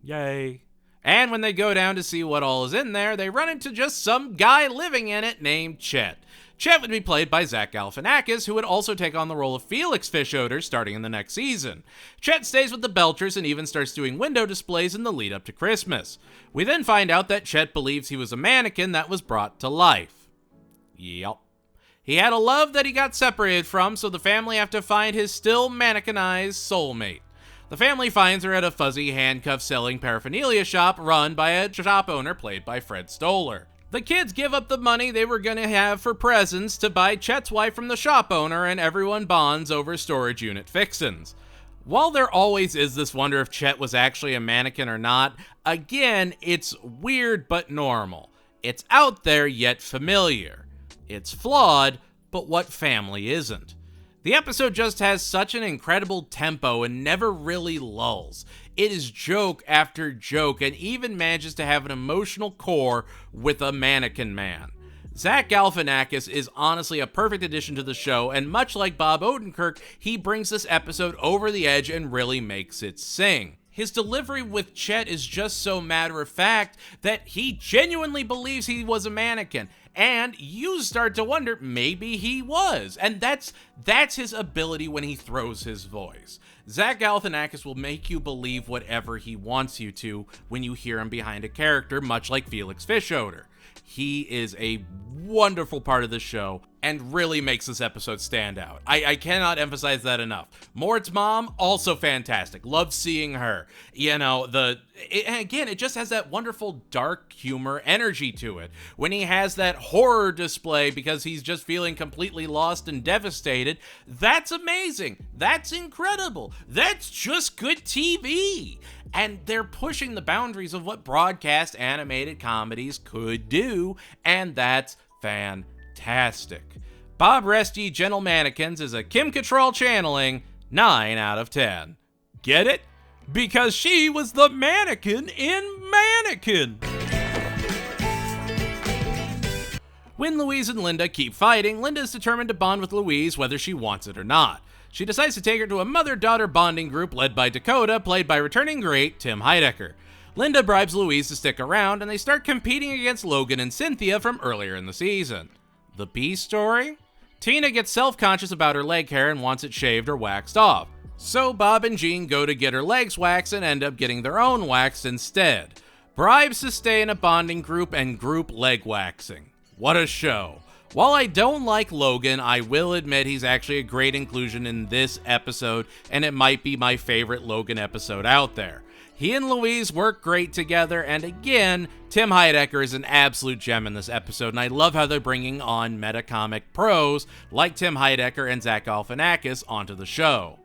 Yay. And when they go down to see what all is in there, they run into just some guy living in it named Chet. Chet would be played by Zach Galifianakis, who would also take on the role of Felix Fischoeder starting in the next season. Chet stays with the Belchers and even starts doing window displays in the lead up to Christmas. We then find out that Chet believes he was a mannequin that was brought to life. Yep. He had a love that he got separated from, so the family have to find his still mannequinized soulmate. The family finds her at a fuzzy handcuff-selling paraphernalia shop run by a shop owner played by Fred Stoller. The kids give up the money they were going to have for presents to buy Chet's wife from the shop owner, and everyone bonds over storage unit fixins. While there always is this wonder if Chet was actually a mannequin or not, again, it's weird but normal. It's out there yet familiar. It's flawed, but what family isn't? The episode just has such an incredible tempo and never really lulls. It is joke after joke and even manages to have an emotional core with a mannequin man. Zach Galifianakis is honestly a perfect addition to the show, and much like Bob Odenkirk, he brings this episode over the edge and really makes it sing. His delivery with Chet is just so matter-of-fact that he genuinely believes he was a mannequin. And you start to wonder, maybe he was. And that's his ability when he throws his voice. Zach Galifianakis will make you believe whatever he wants you to when you hear him behind a character, much like Felix Fischoeder. He is a wonderful part of the show and really makes this episode stand out. I cannot emphasize that enough. Mort's mom, also fantastic. Love seeing her. You know, it just has that wonderful dark humor energy to it. When he has that horror display because he's just feeling completely lost and devastated, that's amazing. That's incredible. That's just good TV. And they're pushing the boundaries of what broadcast animated comedies could do, and that's fantastic. Bob Rest Ye Gentle Mannequins is a Kim Cattrall channeling 9 out of 10. Get it? Because she was the mannequin in Mannequin. When Louise and Linda keep fighting, Linda is determined to bond with Louise whether she wants it or not. She decides to take her to a mother-daughter bonding group led by Dakota, played by returning great Tim Heidecker. Linda bribes Louise to stick around, and they start competing against Logan and Cynthia from earlier in the season. The B story? Tina gets self-conscious about her leg hair and wants it shaved or waxed off. So Bob and Jean go to get her legs waxed and end up getting their own waxed instead. Bribes to stay in a bonding group and group leg waxing. What a show. While I don't like Logan, I will admit he's actually a great inclusion in this episode, and it might be my favorite Logan episode out there. He and Louise work great together, and again, Tim Heidecker is an absolute gem in this episode, and I love how they're bringing on metacomic pros like Tim Heidecker and Zach Galifianakis onto the show.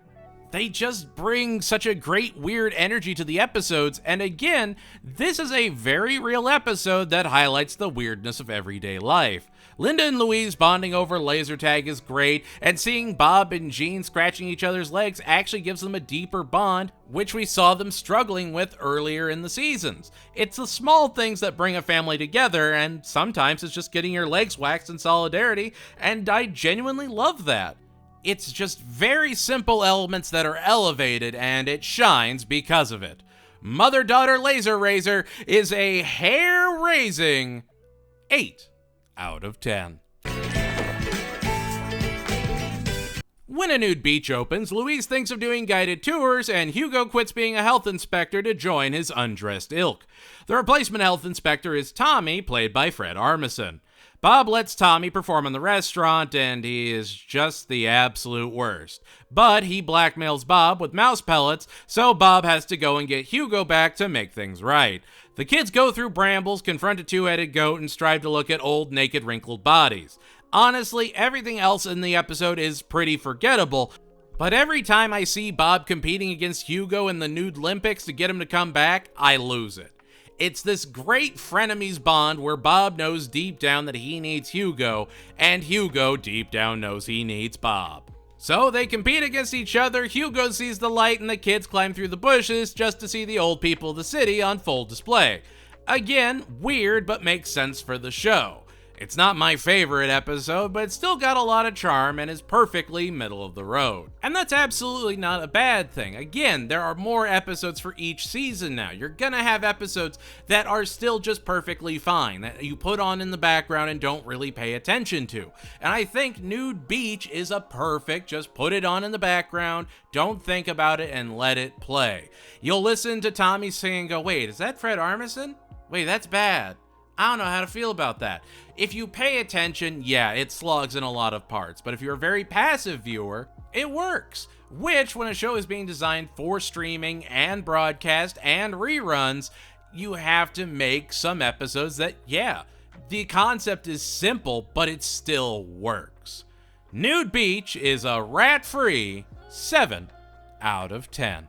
They just bring such a great weird energy to the episodes, and again, this is a very real episode that highlights the weirdness of everyday life. Linda and Louise bonding over laser tag is great, and seeing Bob and Jean scratching each other's legs actually gives them a deeper bond, which we saw them struggling with earlier in the seasons. It's the small things that bring a family together, and sometimes it's just getting your legs waxed in solidarity, and I genuinely love that. It's just very simple elements that are elevated, and it shines because of it. Mother-Daughter Laser Razor is a hair-raising 8 out of 10. When a nude beach opens, Louise thinks of doing guided tours, and Hugo quits being a health inspector to join his undressed ilk. The replacement health inspector is Tommy, played by Fred Armisen. Bob lets Tommy perform in the restaurant, and he is just the absolute worst. But he blackmails Bob with mouse pellets, so Bob has to go and get Hugo back to make things right. The kids go through brambles, confront a two-headed goat, and strive to look at old, naked, wrinkled bodies. Honestly, everything else in the episode is pretty forgettable, but every time I see Bob competing against Hugo in the Nude Olympics to get him to come back, I lose it. It's this great frenemies bond where Bob knows deep down that he needs Hugo, and Hugo deep down knows he needs Bob. So they compete against each other, Hugo sees the light, and the kids climb through the bushes just to see the old people of the city on full display. Again, weird, but makes sense for the show. It's not my favorite episode, but it's still got a lot of charm and is perfectly middle of the road. And that's absolutely not a bad thing. Again, there are more episodes for each season now. You're gonna have episodes that are still just perfectly fine, that you put on in the background and don't really pay attention to. And I think Nude Beach is a perfect, just put it on in the background, don't think about it, and let it play. You'll listen to Tommy sing and go, wait, is that Fred Armisen? Wait, that's bad. I don't know how to feel about that. If you pay attention, yeah, it slugs in a lot of parts, but if you're a very passive viewer, it works. Which, when a show is being designed for streaming and broadcast and reruns, you have to make some episodes that, yeah, the concept is simple, but it still works. Nude Beach is a rat-free 7 out of 10.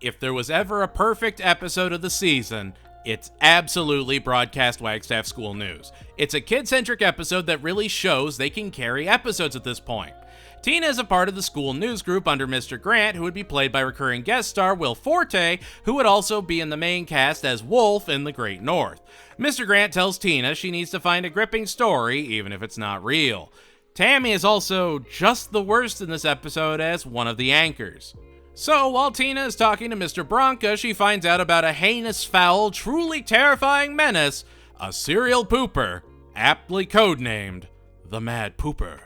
If there was ever a perfect episode of the season, it's absolutely Broadcast Wagstaff School News. It's a kid-centric episode that really shows they can carry episodes at this point. Tina is a part of the school news group under Mr. Grant, who would be played by recurring guest star Will Forte, who would also be in the main cast as Wolf in The Great North. Mr. Grant tells Tina she needs to find a gripping story, even if it's not real. Tammy is also just the worst in this episode as one of the anchors. So, while Tina is talking to Mr. Bronca, she finds out about a heinous, foul, truly terrifying menace, a serial pooper, aptly codenamed the Mad Pooper.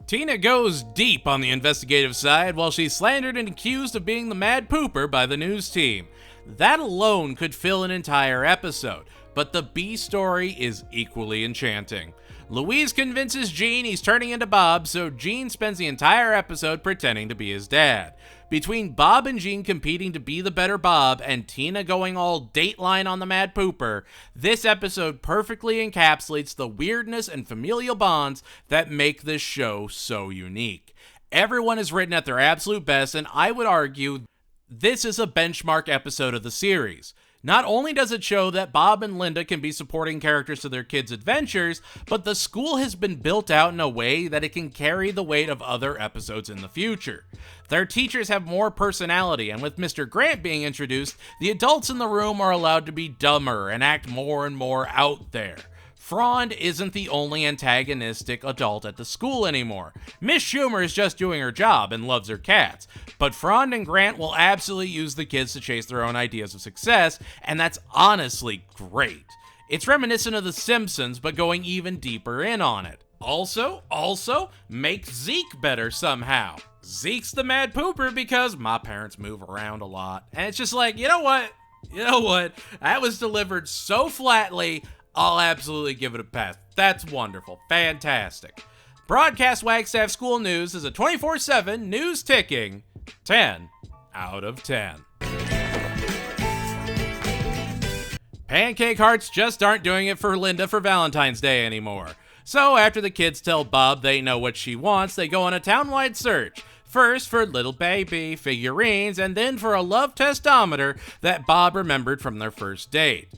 Tina goes deep on the investigative side while she's slandered and accused of being the Mad Pooper by the news team. That alone could fill an entire episode, but the B story is equally enchanting. Louise convinces Gene he's turning into Bob, so Gene spends the entire episode pretending to be his dad. Between Bob and Gene competing to be the better Bob and Tina going all Dateline on the Mad Pooper, this episode perfectly encapsulates the weirdness and familial bonds that make this show so unique. Everyone is written at their absolute best, and I would argue this is a benchmark episode of the series. Not only does it show that Bob and Linda can be supporting characters to their kids' adventures, but the school has been built out in a way that it can carry the weight of other episodes in the future. Their teachers have more personality, and with Mr. Grant being introduced, the adults in the room are allowed to be dumber and act more and more out there. Frond isn't the only antagonistic adult at the school anymore. Miss Schumer is just doing her job and loves her cats, but Frond and Grant will absolutely use the kids to chase their own ideas of success, and that's honestly great. It's reminiscent of The Simpsons, but going even deeper in on it. Also, make Zeke better somehow. Zeke's the Mad Pooper because my parents move around a lot, and it's just like, you know what? That was delivered so flatly, I'll absolutely give it a pass. That's wonderful. Fantastic. Broadcast Wagstaff School News is a 24/7 news ticking 10 out of 10. Pancake Hearts just aren't doing it for Linda for Valentine's Day anymore. So after the kids tell Bob they know what she wants, they go on a town-wide search. First for little baby figurines, and then for a love testometer that Bob remembered from their first date.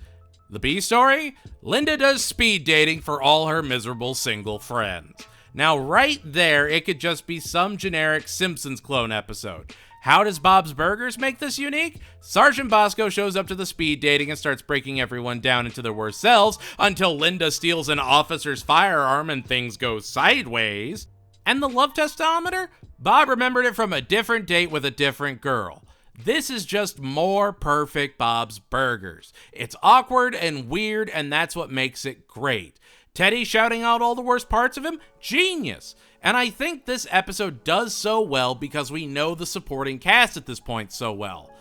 The B story? Linda does speed dating for all her miserable single friends. Now right there, it could just be some generic Simpsons clone episode. How does Bob's Burgers make this unique? Sergeant Bosco shows up to the speed dating and starts breaking everyone down into their worst selves until Linda steals an officer's firearm and things go sideways. And the love testometer? Bob remembered it from a different date with a different girl. This is just more perfect Bob's Burgers. It's awkward and weird, and that's what makes it great. Teddy shouting out all the worst parts of him? Genius. And I think this episode does so well because we know the supporting cast at this point so well.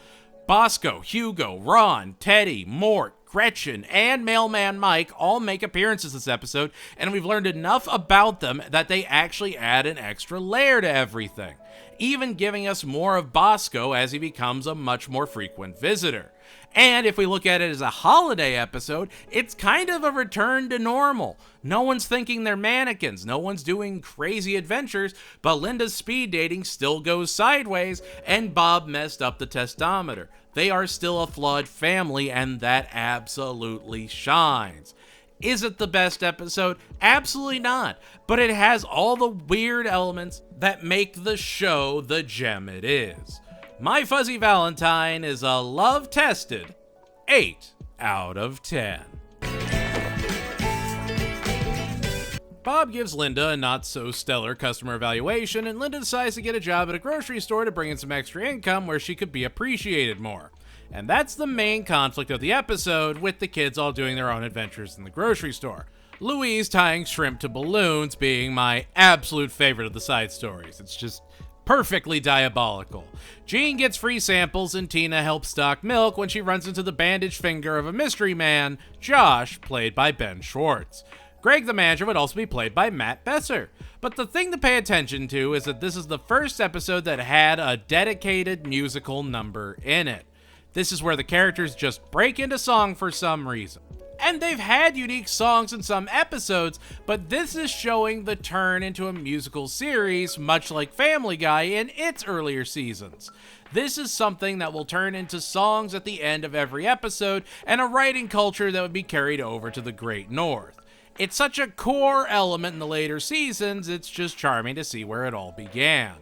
Bosco, Hugo, Ron, Teddy, Mort, Gretchen, and Mailman Mike all make appearances this episode, and we've learned enough about them that they actually add an extra layer to everything, even giving us more of Bosco as he becomes a much more frequent visitor. And if we look at it as a holiday episode, it's kind of a return to normal. No one's thinking they're mannequins, no one's doing crazy adventures, but Linda's speed dating still goes sideways, and Bob messed up the testometer. They are still a flawed family, and that absolutely shines. Is it the best episode? Absolutely not. But it has all the weird elements that make the show the gem it is. My Fuzzy Valentine is a love-tested 8 out of 10. Bob gives Linda a not-so-stellar customer evaluation, and Linda decides to get a job at a grocery store to bring in some extra income where she could be appreciated more. And that's the main conflict of the episode, with the kids all doing their own adventures in the grocery store. Louise tying shrimp to balloons being my absolute favorite of the side stories. It's just perfectly diabolical. Jean gets free samples and Tina helps stock milk when she runs into the bandaged finger of a mystery man, Josh, played by Ben Schwartz. Greg the manager would also be played by Matt Besser. But the thing to pay attention to is that this is the first episode that had a dedicated musical number in it. This is where the characters just break into song for some reason. And they've had unique songs in some episodes, but this is showing the turn into a musical series, much like Family Guy in its earlier seasons. This is something that will turn into songs at the end of every episode, and a writing culture that would be carried over to the Great North. It's such a core element in the later seasons, it's just charming to see where it all began.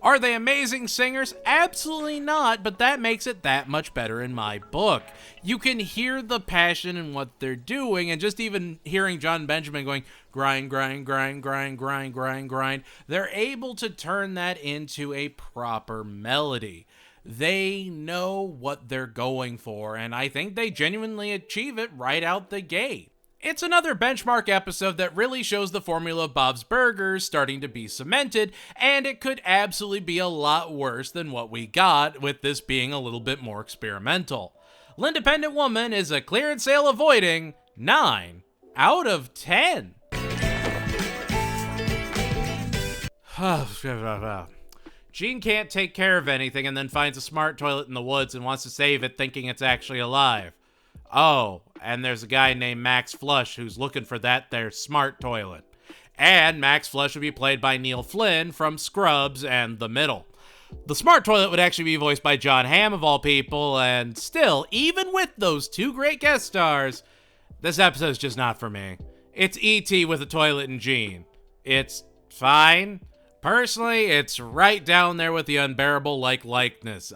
Are they amazing singers? Absolutely not, but that makes it that much better in my book. You can hear the passion in what they're doing, and just even hearing John Benjamin going, grind, grind, grind, grind, grind, grind, grind, they're able to turn that into a proper melody. They know what they're going for, and I think they genuinely achieve it right out the gate. It's another benchmark episode that really shows the formula of Bob's Burgers starting to be cemented, and it could absolutely be a lot worse than what we got, with this being a little bit more experimental. L'Independent Woman is a clearance sale avoiding 9 out of 10. Jean can't take care of anything and then finds a smart toilet in the woods and wants to save it thinking it's actually alive. Oh, and there's a guy named Max Flush who's looking for that there smart toilet. And Max Flush would be played by Neil Flynn from Scrubs and The Middle. The smart toilet would actually be voiced by John Hamm of all people, and still, even with those two great guest stars, this episode's just not for me. It's E.T. with a toilet and Jean. It's fine. Personally, it's right down there with the unbearable likeness.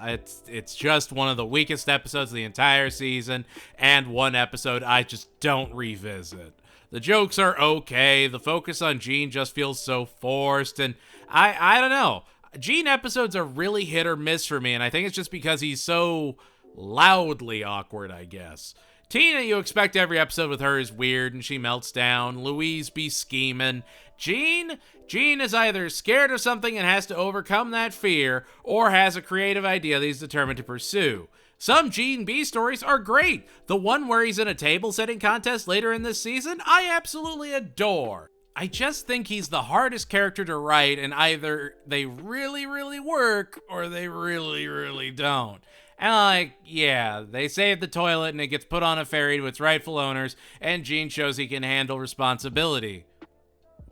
It's just one of the weakest episodes of the entire season, and one episode I just don't revisit. The jokes are okay, the focus on Gene just feels so forced, and I don't know. Gene episodes are really hit or miss for me, and I think it's just because he's so loudly awkward, I guess. Tina, you expect every episode with her is weird and she melts down. Louise be scheming. Gene is either scared of something and has to overcome that fear, or has a creative idea that he's determined to pursue. Some Gene B stories are great. The one where he's in a table setting contest later in this season, I absolutely adore. I just think he's the hardest character to write, and either they really, really work, or they really, really don't. And they save the toilet and it gets put on a ferry to its rightful owners, and Gene shows he can handle responsibility.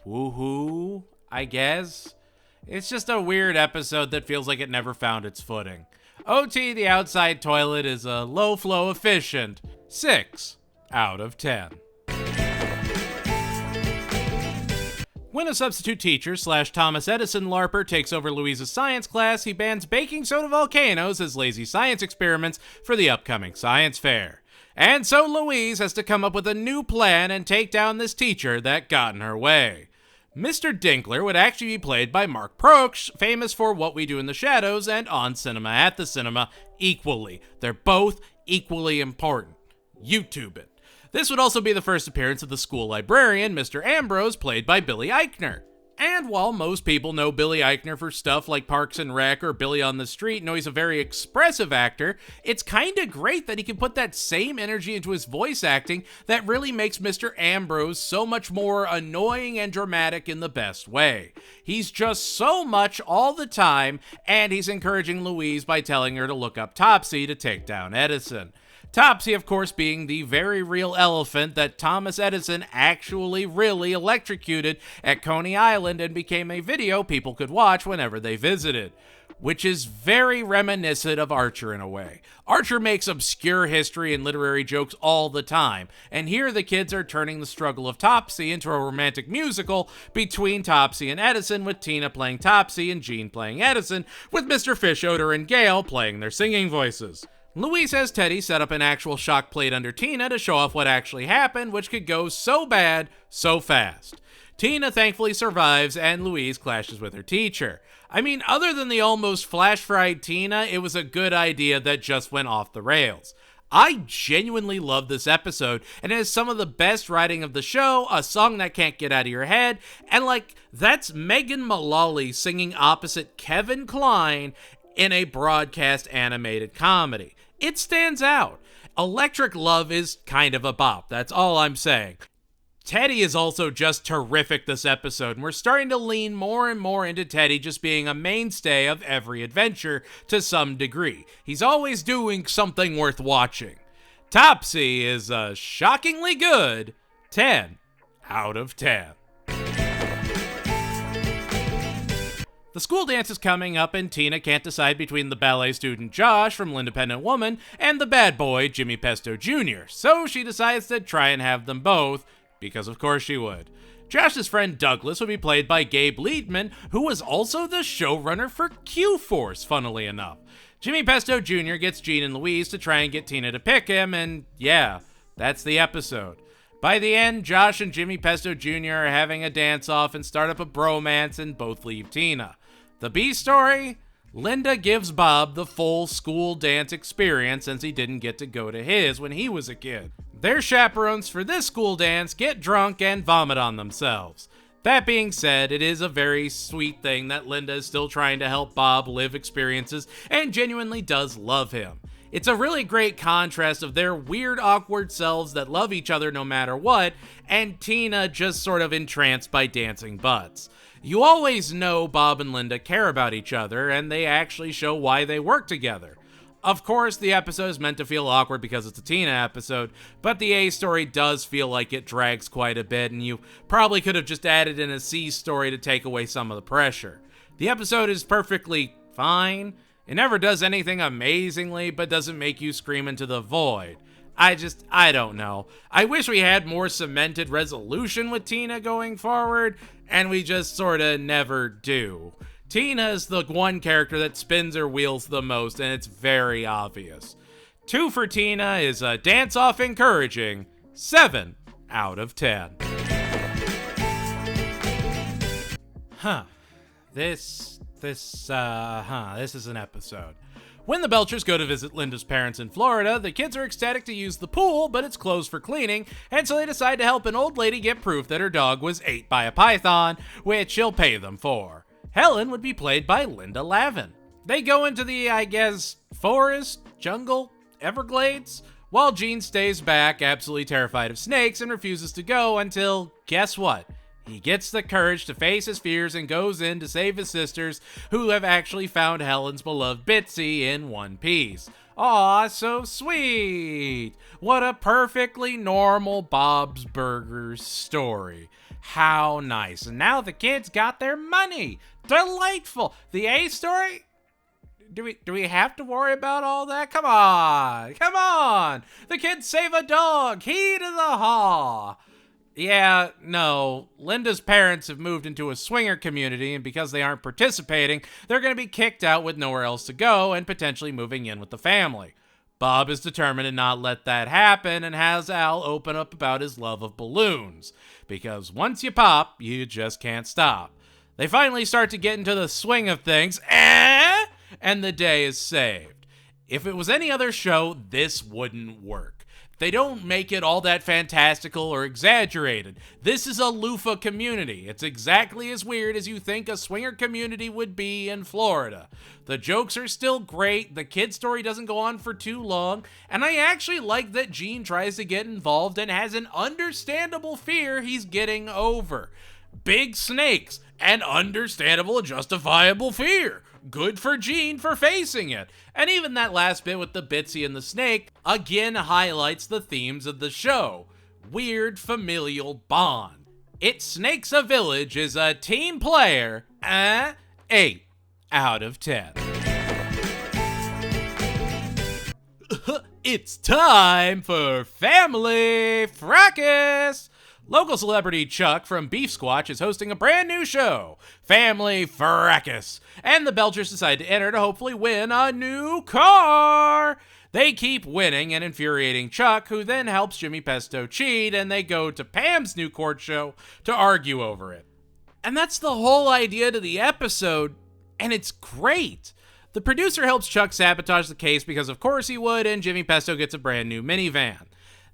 Woohoo, I guess. It's just a weird episode that feels like it never found its footing. OT, the outside toilet, is a low-flow efficient 6 out of 10. When a substitute teacher / Thomas Edison LARPer takes over Louise's science class, he bans baking soda volcanoes as lazy science experiments for the upcoming science fair. And so Louise has to come up with a new plan and take down this teacher that got in her way. Mr. Dinkler would actually be played by Mark Proksch, famous for What We Do in the Shadows and On Cinema at the Cinema, equally. They're both equally important. YouTube it. This would also be the first appearance of the school librarian, Mr. Ambrose, played by Billy Eichner. And while most people know Billy Eichner for stuff like Parks and Rec or Billy on the Street, know he's a very expressive actor, it's kinda great that he can put that same energy into his voice acting that really makes Mr. Ambrose so much more annoying and dramatic in the best way. He's just so much all the time, and he's encouraging Louise by telling her to look up Topsy to take down Edison. Topsy, of course, being the very real elephant that Thomas Edison actually really electrocuted at Coney Island and became a video people could watch whenever they visited. Which is very reminiscent of Archer in a way. Archer makes obscure history and literary jokes all the time, and here the kids are turning the struggle of Topsy into a romantic musical between Topsy and Edison, with Tina playing Topsy and Gene playing Edison, with Mr. Fischoeder and Gail playing their singing voices. Louise has Teddy set up an actual shock plate under Tina to show off what actually happened, which could go so bad, so fast. Tina thankfully survives, and Louise clashes with her teacher. I mean, other than the almost flash-fried Tina, it was a good idea that just went off the rails. I genuinely love this episode, and it has some of the best writing of the show, a song that can't get out of your head, and that's Megan Mullally singing opposite Kevin Kline in a broadcast animated comedy. It stands out. Electric Love is kind of a bop, that's all I'm saying. Teddy is also just terrific this episode, and we're starting to lean more and more into Teddy just being a mainstay of every adventure to some degree. He's always doing something worth watching. Topsy is a shockingly good 10 out of 10. The school dance is coming up, and Tina can't decide between the ballet student Josh from L'Independent Woman and the bad boy Jimmy Pesto Jr., so she decides to try and have them both, because of course she would. Josh's friend Douglas would be played by Gabe Liedman, who was also the showrunner for Q-Force, funnily enough. Jimmy Pesto Jr. gets Jean and Louise to try and get Tina to pick him, and yeah, that's the episode. By the end, Josh and Jimmy Pesto Jr. are having a dance-off and start up a bromance, and both leave Tina. The B story? Linda gives Bob the full school dance experience since he didn't get to go to his when he was a kid. Their chaperones for this school dance get drunk and vomit on themselves. That being said, it is a very sweet thing that Linda is still trying to help Bob live experiences and genuinely does love him. It's a really great contrast of their weird, awkward selves that love each other no matter what, and Tina just sort of entranced by dancing butts. You always know Bob and Linda care about each other, and they actually show why they work together. Of course, the episode is meant to feel awkward because it's a Tina episode, but the A story does feel like it drags quite a bit, and you probably could have just added in a C story to take away some of the pressure. The episode is perfectly fine. It never does anything amazingly, but doesn't make you scream into the void. I don't know. I wish we had more cemented resolution with Tina going forward, and we just sorta never do. Tina is the one character that spins her wheels the most, and it's very obvious. 2 for Tina is a dance-off encouraging 7 out of 10. This is an episode. When the Belchers go to visit Linda's parents in Florida, the kids are ecstatic to use the pool, but it's closed for cleaning, and so they decide to help an old lady get proof that her dog was ate by a python, which she'll pay them for. Helen would be played by Linda Lavin. They go into the, forest, jungle, Everglades, while Gene stays back, absolutely terrified of snakes, and refuses to go until, guess what? He gets the courage to face his fears and goes in to save his sisters, who have actually found Helen's beloved Bitsy in one piece. Aw, so sweet! What a perfectly normal Bob's Burgers story. How nice. And now the kids got their money. Delightful. The A story? Do we have to worry about all that? Come on! The kids save a dog. He to the haw. Yeah, no, Linda's parents have moved into a swinger community, and because they aren't participating, they're going to be kicked out with nowhere else to go and potentially moving in with the family. Bob is determined to not let that happen and has Al open up about his love of balloons, because once you pop, you just can't stop. They finally start to get into the swing of things, and the day is saved. If it was any other show, this wouldn't work. They don't make it all that fantastical or exaggerated. This is a loofah community. It's exactly as weird as you think a swinger community would be in Florida. The jokes are still great, the kid story doesn't go on for too long, and I actually like that Gene tries to get involved and has an understandable fear he's getting over. Big snakes, an understandable, justifiable fear. Good for Gene for facing it. And even that last bit with the Bitsy and the snake again highlights the themes of the show. Weird familial bond. It Snakes a Village is a team player, 8 out of 10. It's time for Family Fracas! Local celebrity Chuck from Beef Squatch is hosting a brand new show, Family Fracas, and the Belchers decide to enter to hopefully win a new car. They keep winning and infuriating Chuck, who then helps Jimmy Pesto cheat, and they go to Pam's new court show to argue over it. And that's the whole idea to the episode, and it's great. The producer helps Chuck sabotage the case because of course he would, and Jimmy Pesto gets a brand new minivan.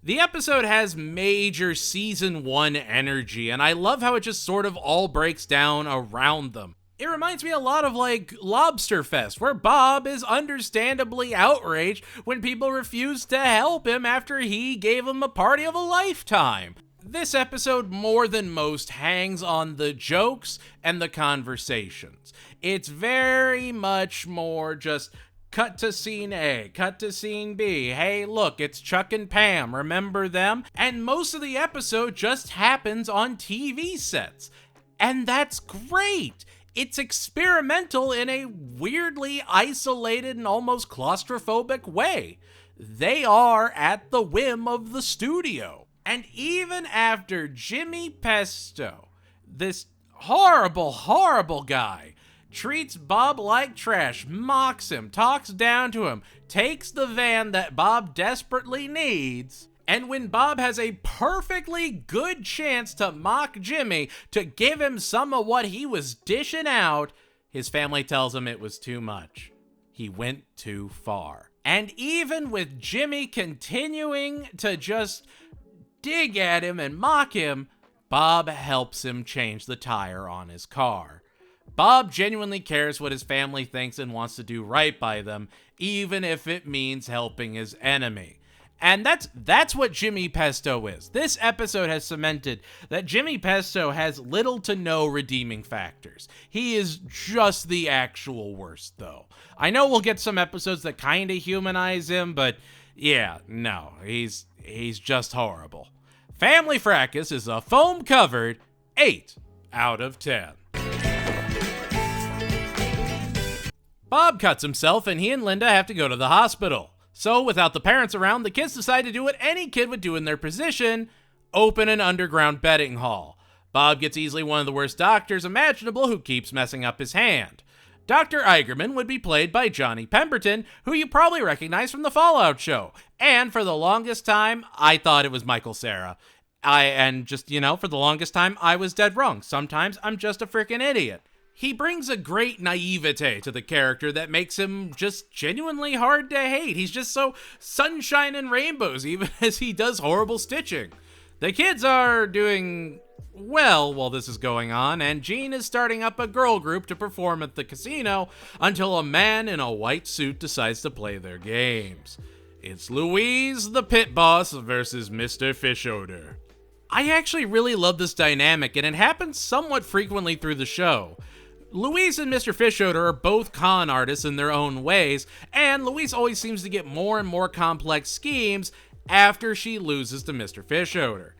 The episode has major season 1 energy, and I love how it just sort of all breaks down around them. It reminds me a lot of like Lobster Fest, where Bob is understandably outraged when people refuse to help him after he gave him a party of a lifetime. This episode, more than most, hangs on the jokes and the conversations. It's very much more just cut to scene A, cut to scene B. Hey, look, it's Chuck and Pam, remember them? And most of the episode just happens on TV sets. And that's great. It's experimental in a weirdly isolated and almost claustrophobic way. They are at the whim of the studio. And even after Jimmy Pesto, this horrible, horrible guy, treats Bob like trash, mocks him, talks down to him, takes the van that Bob desperately needs, and when Bob has a perfectly good chance to mock Jimmy, to give him some of what he was dishing out, his family tells him it was too much. He went too far. And even with Jimmy continuing to just dig at him and mock him, Bob helps him change the tire on his car. Bob genuinely cares what his family thinks and wants to do right by them, even if it means helping his enemy. And that's what Jimmy Pesto is. This episode has cemented that Jimmy Pesto has little to no redeeming factors. He is just the actual worst, though. I know we'll get some episodes that kind of humanize him, but yeah, no, he's just horrible. Family Fracas is a foam-covered 8 out of 10. Bob cuts himself, and he and Linda have to go to the hospital. So, without the parents around, the kids decide to do what any kid would do in their position: open an underground betting hall. Bob gets easily one of the worst doctors imaginable, who keeps messing up his hand. Dr. Eigerman would be played by Johnny Pemberton, who you probably recognize from the Fallout show. And for the longest time, I thought it was Michael Cera. For the longest time, I was dead wrong. Sometimes I'm just a freaking idiot. He brings a great naivete to the character that makes him just genuinely hard to hate. He's just so sunshine and rainbows, even as he does horrible stitching. The kids are doing well while this is going on, and Gene is starting up a girl group to perform at the casino until a man in a white suit decides to play their games. It's Louise, the pit boss, versus Mr. Fishodor. I actually really love this dynamic, and it happens somewhat frequently through the show. Louise and Mr. Fishodor are both con artists in their own ways, and Louise always seems to get more and more complex schemes after she loses to Mr. Fishodor.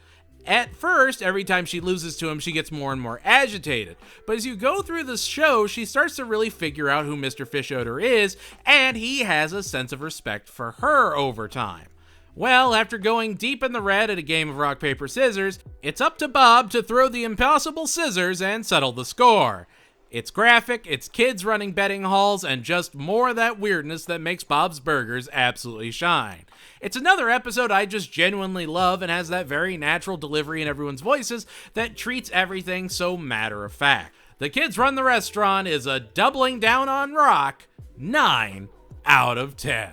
At first, every time she loses to him, she gets more and more agitated. But as you go through the show, she starts to really figure out who Mr. Fishodor is, and he has a sense of respect for her over time. Well, after going deep in the red at a game of rock, paper, scissors, it's up to Bob to throw the impossible scissors and settle the score. It's graphic, it's kids running betting halls, and just more of that weirdness that makes Bob's Burgers absolutely shine. It's another episode I just genuinely love and has that very natural delivery in everyone's voices that treats everything so matter of fact. The Kids Run the Restaurant is a doubling down on rock 9 out of 10.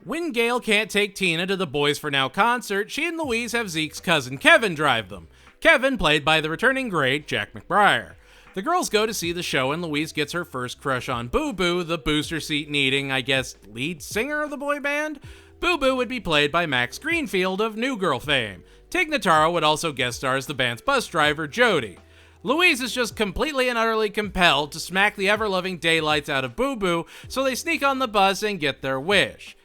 When Gail can't take Tina to the Boys for Now concert, she and Louise have Zeke's cousin Kevin drive them. Kevin, played by the returning great Jack McBrayer. The girls go to see the show, and Louise gets her first crush on Boo Boo, the booster seat needing, lead singer of the boy band. Boo Boo would be played by Max Greenfield of New Girl fame. Tig Notaro would also guest star as the band's bus driver, Jody. Louise is just completely and utterly compelled to smack the ever-loving daylights out of Boo Boo, so they sneak on the bus and get their wish.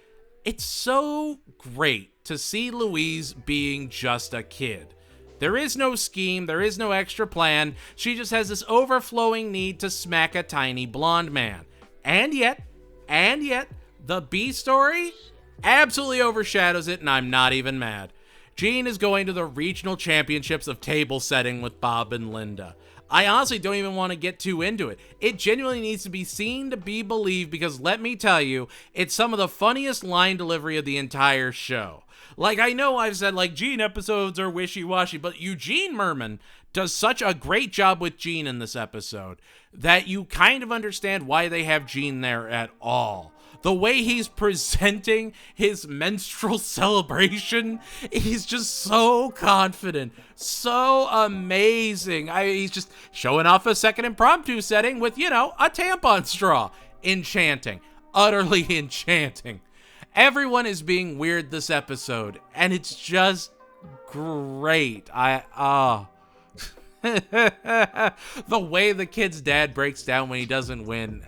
It's so great to see Louise being just a kid. There is no scheme, there is no extra plan, she just has this overflowing need to smack a tiny blonde man. And yet, the B story absolutely overshadows it, and I'm not even mad. Gene is going to the regional championships of table setting with Bob and Linda. I honestly don't even want to get too into it. It genuinely needs to be seen to be believed, because let me tell you, it's some of the funniest line delivery of the entire show. Like, I know I've said, like, Gene episodes are wishy-washy, but Eugene Merman does such a great job with Gene in this episode that you kind of understand why they have Gene there at all. The way he's presenting his menstrual celebration, he's just so confident, so amazing. He's just showing off a second impromptu setting with, a tampon straw. Enchanting. Utterly enchanting. Everyone is being weird this episode, and it's just great. The way the kid's dad breaks down when he doesn't win,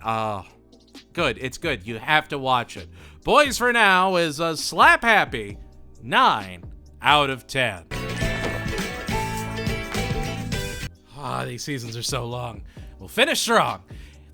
good. It's good. You have to watch it. Boys for Now is a slap happy 9 out of 10. These seasons are so long. We'll finish strong.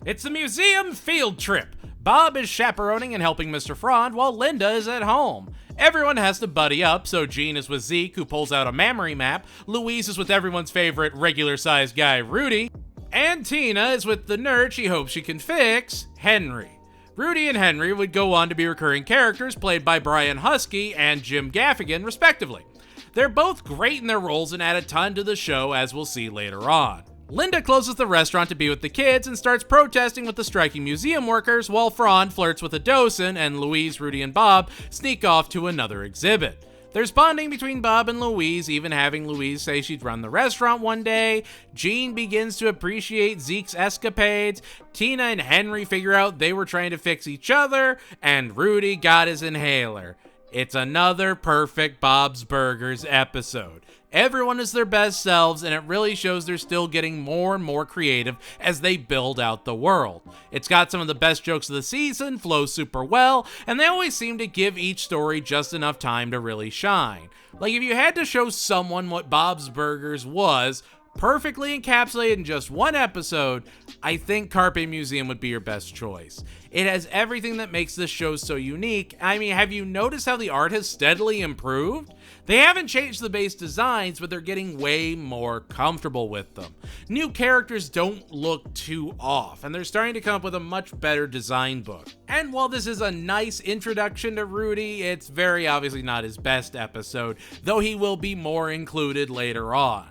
It's the museum field trip. Bob is chaperoning and helping Mr. Frond while Linda is at home. Everyone has to buddy up, so Gene is with Zeke, who pulls out a memory map. Louise is with everyone's favorite regular-sized guy, Rudy. And Tina is with the nerd she hopes she can fix, Henry. Rudy and Henry would go on to be recurring characters played by Brian Husky and Jim Gaffigan, respectively. They're both great in their roles and add a ton to the show, as we'll see later on. Linda closes the restaurant to be with the kids and starts protesting with the striking museum workers, while Frond flirts with a docent and Louise, Rudy, and Bob sneak off to another exhibit. There's bonding between Bob and Louise, even having Louise say she'd run the restaurant one day. Gene begins to appreciate Zeke's escapades. Tina and Henry figure out they were trying to fix each other, and Rudy got his inhaler. It's another perfect Bob's Burgers episode. Everyone is their best selves, and it really shows they're still getting more and more creative as they build out the world. It's got some of the best jokes of the season, flows super well, and they always seem to give each story just enough time to really shine. Like, if you had to show someone what Bob's Burgers was, perfectly encapsulated in just one episode, I think Carpe Museum would be your best choice. It has everything that makes this show so unique. I mean, have you noticed how the art has steadily improved? They haven't changed the base designs, but they're getting way more comfortable with them. New characters don't look too off, and they're starting to come up with a much better design book. And while this is a nice introduction to Rudy, it's very obviously not his best episode, though he will be more included later on.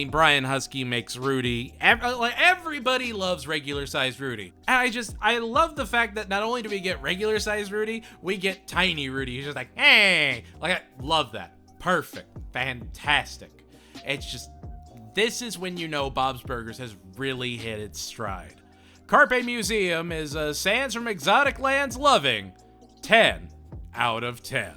Brian Husky makes Rudy. Everybody loves regular-sized Rudy. And I love the fact that not only do we get regular-sized Rudy, we get tiny Rudy. He's just like, hey! I love that. Perfect. Fantastic. It's just, this is when you know Bob's Burgers has really hit its stride. Carpe Museum is a Sands from Exotic Lands loving 10 out of 10.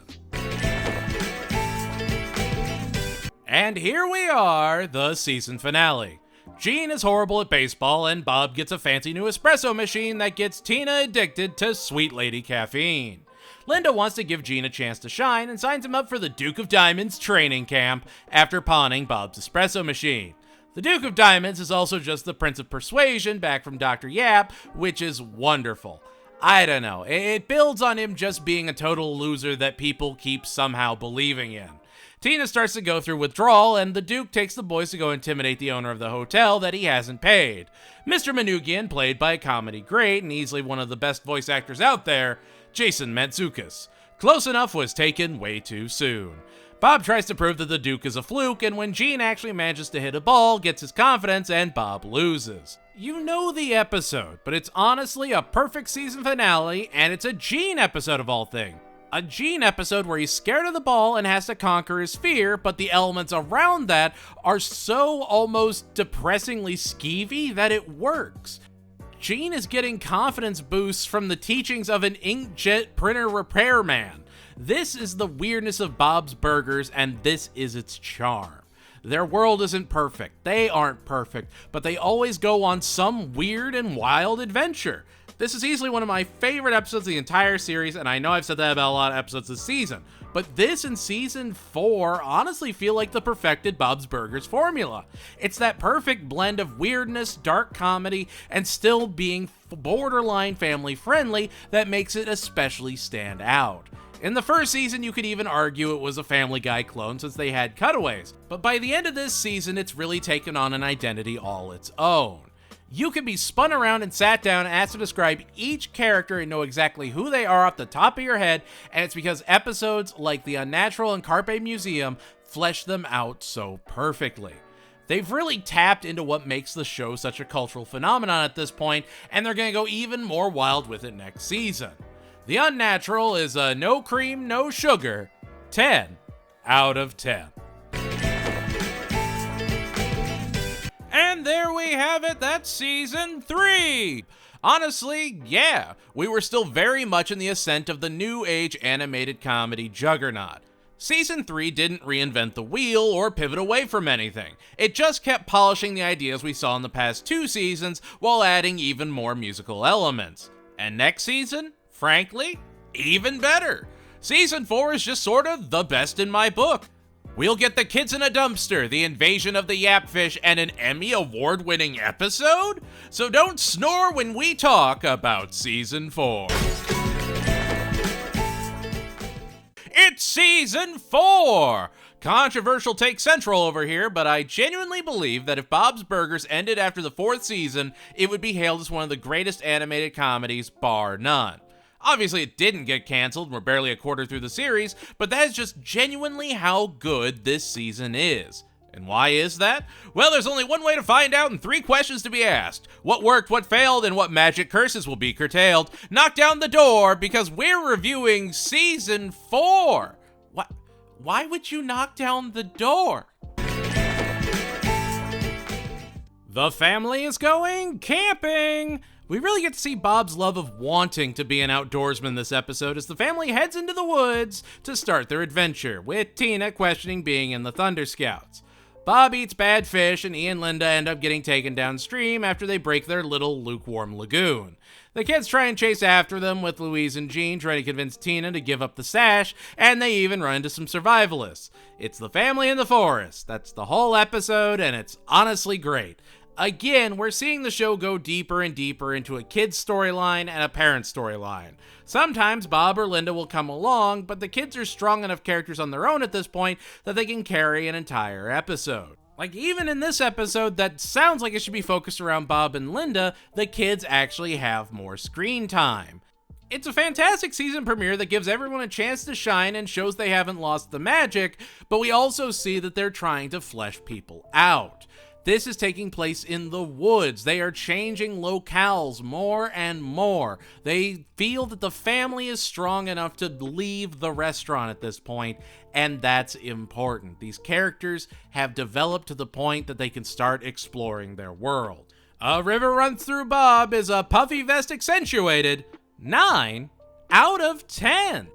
And here we are, the season finale. Gene is horrible at baseball, and Bob gets a fancy new espresso machine that gets Tina addicted to sweet lady caffeine. Linda wants to give Gene a chance to shine and signs him up for the Duke of Diamonds training camp after pawning Bob's espresso machine. The Duke of Diamonds is also just the Prince of Persuasion back from Dr. Yap, which is wonderful. I don't know, it builds on him just being a total loser that people keep somehow believing in. Tina starts to go through withdrawal, and the Duke takes the boys to go intimidate the owner of the hotel that he hasn't paid. Mr. Manoogian, played by a comedy great and easily one of the best voice actors out there, Jason Mantzoukas. Close enough was taken way too soon. Bob tries to prove that the Duke is a fluke, and when Gene actually manages to hit a ball, gets his confidence, and Bob loses. You know the episode, but it's honestly a perfect season finale, and it's a Gene episode of all things. A Gene episode where he's scared of the ball and has to conquer his fear, but the elements around that are so almost depressingly skeevy that it works. Gene is getting confidence boosts from the teachings of an inkjet printer repairman. This is the weirdness of Bob's Burgers, and this is its charm. Their world isn't perfect, they aren't perfect, but they always go on some weird and wild adventure. This is easily one of my favorite episodes of the entire series, and I know I've said that about a lot of episodes this season, but this and season 4 honestly feel like the perfected Bob's Burgers formula. It's that perfect blend of weirdness, dark comedy, and still being borderline family friendly that makes it especially stand out. In the first season, you could even argue it was a Family Guy clone since they had cutaways, but by the end of this season, it's really taken on an identity all its own. You can be spun around and sat down and asked to describe each character and know exactly who they are off the top of your head, and it's because episodes like The Unnatural and Carpe Museum flesh them out so perfectly. They've really tapped into what makes the show such a cultural phenomenon at this point, and they're going to go even more wild with it next season. The Unnatural is a no cream, no sugar, 10 out of 10. And there we have it, that's season 3. Honestly, yeah, we were still very much in the ascent of the new age animated comedy juggernaut. Season 3 didn't reinvent the wheel or pivot away from anything. It just kept polishing the ideas we saw in the past 2 seasons while adding even more musical elements. And next season, frankly, even better. Season 4 is just sort of the best in my book. We'll get the kids in a dumpster, the invasion of the yapfish, and an Emmy award-winning episode? So don't snore when we talk about Season 4. It's Season 4! Controversial take central over here, but I genuinely believe that if Bob's Burgers ended after the 4th season, it would be hailed as one of the greatest animated comedies, bar none. Obviously, it didn't get canceled, we're barely a quarter through the series, but that is just genuinely how good this season is. And why is that? Well, there's only one way to find out and 3 questions to be asked. What worked, what failed, and what magic curses will be curtailed? Knock down the door, because we're reviewing Season 4! What? Why would you knock down the door? The family is going camping! We really get to see Bob's love of wanting to be an outdoorsman this episode as the family heads into the woods to start their adventure, with Tina questioning being in the Thunder Scouts. Bob eats bad fish and he and Linda end up getting taken downstream after they break their little lukewarm lagoon. The kids try and chase after them, with Louise and Jean trying to convince Tina to give up the sash, and they even run into some survivalists. It's the family in the forest. That's the whole episode, and it's honestly great. Again, we're seeing the show go deeper and deeper into a kid's storyline and a parent's storyline. Sometimes Bob or Linda will come along, but the kids are strong enough characters on their own at this point that they can carry an entire episode. Like, even in this episode that sounds like it should be focused around Bob and Linda, the kids actually have more screen time. It's a fantastic season premiere that gives everyone a chance to shine and shows they haven't lost the magic, but we also see that they're trying to flesh people out. This is taking place in the woods. They are changing locales more and more. They feel that the family is strong enough to leave the restaurant at this point, and that's important. These characters have developed to the point that they can start exploring their world. A River Runs Through Bob is a puffy vest accentuated 9 out of 10.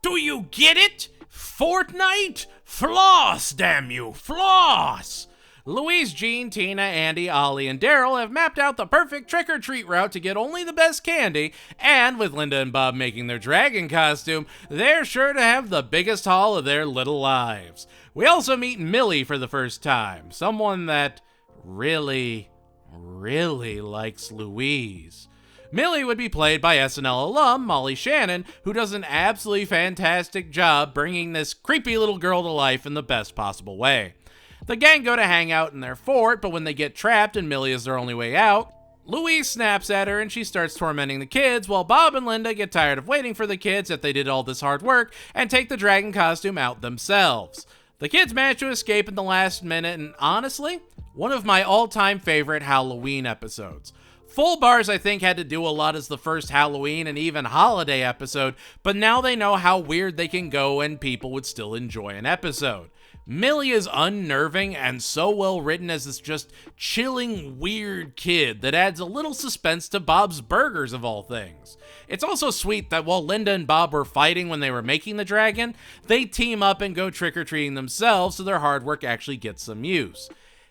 Do you get it? Fortnite? Floss, damn you, floss! Louise, Jean, Tina, Andy, Ollie, and Daryl have mapped out the perfect trick-or-treat route to get only the best candy, and with Linda and Bob making their dragon costume, they're sure to have the biggest haul of their little lives. We also meet Millie for the first time, someone that really likes Louise. Millie would be played by SNL alum Molly Shannon, who does an absolutely fantastic job bringing this creepy little girl to life in the best possible way. The gang go to hang out in their fort, but when they get trapped and Millie is their only way out, Louise snaps at her and she starts tormenting the kids, while Bob and Linda get tired of waiting for the kids that they did all this hard work and take the dragon costume out themselves. The kids manage to escape in the last minute, and honestly, one of my all-time favorite Halloween episodes. Full Bars, I think, had to do a lot as the first Halloween and even holiday episode, but now they know how weird they can go and people would still enjoy an episode. Millie is unnerving and so well written as this just chilling, weird kid that adds a little suspense to Bob's Burgers of all things. It's also sweet that while Linda and Bob were fighting when they were making the dragon, they team up and go trick-or-treating themselves so their hard work actually gets some use.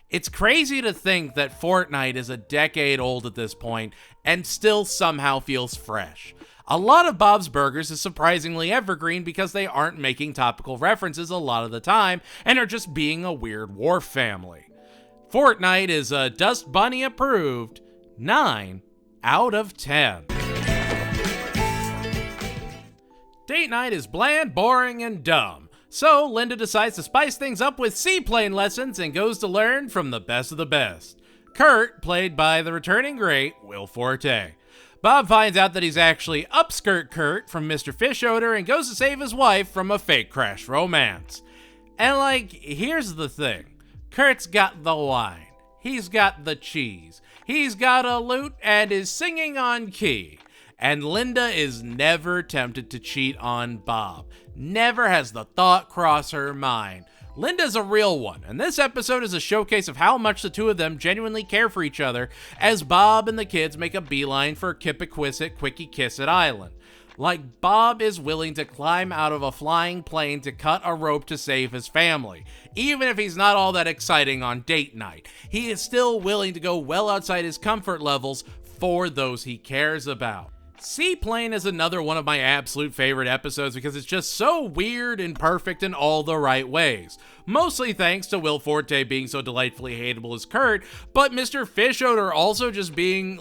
It's crazy to think that Fortnite is a decade old at this point and still somehow feels fresh. A lot of Bob's Burgers is surprisingly evergreen because they aren't making topical references a lot of the time and are just being a weird wharf family. Fortnite is a Dust Bunny approved 9 out of 10. Date night is bland, boring, and dumb. So Linda decides to spice things up with seaplane lessons and goes to learn from the best of the best. Kurt, played by the returning great Will Forte. Bob finds out that he's actually upskirt Kurt from Mr. Fish Odor and goes to save his wife from a fake crash romance. And here's the thing. Kurt's got the wine. He's got the cheese. He's got a lute and is singing on key. And Linda is never tempted to cheat on Bob. Never has the thought cross her mind. Linda's a real one, and this episode is a showcase of how much the two of them genuinely care for each other as Bob and the kids make a beeline for Kippaquisset Quickie Kisset Island. Bob is willing to climb out of a flying plane to cut a rope to save his family. Even if he's not all that exciting on date night, he is still willing to go well outside his comfort levels for those he cares about. Seaplane is another one of my absolute favorite episodes because it's just so weird and perfect in all the right ways. Mostly thanks to Will Forte being so delightfully hateable as Kurt, but Mr. Fish Odor also just being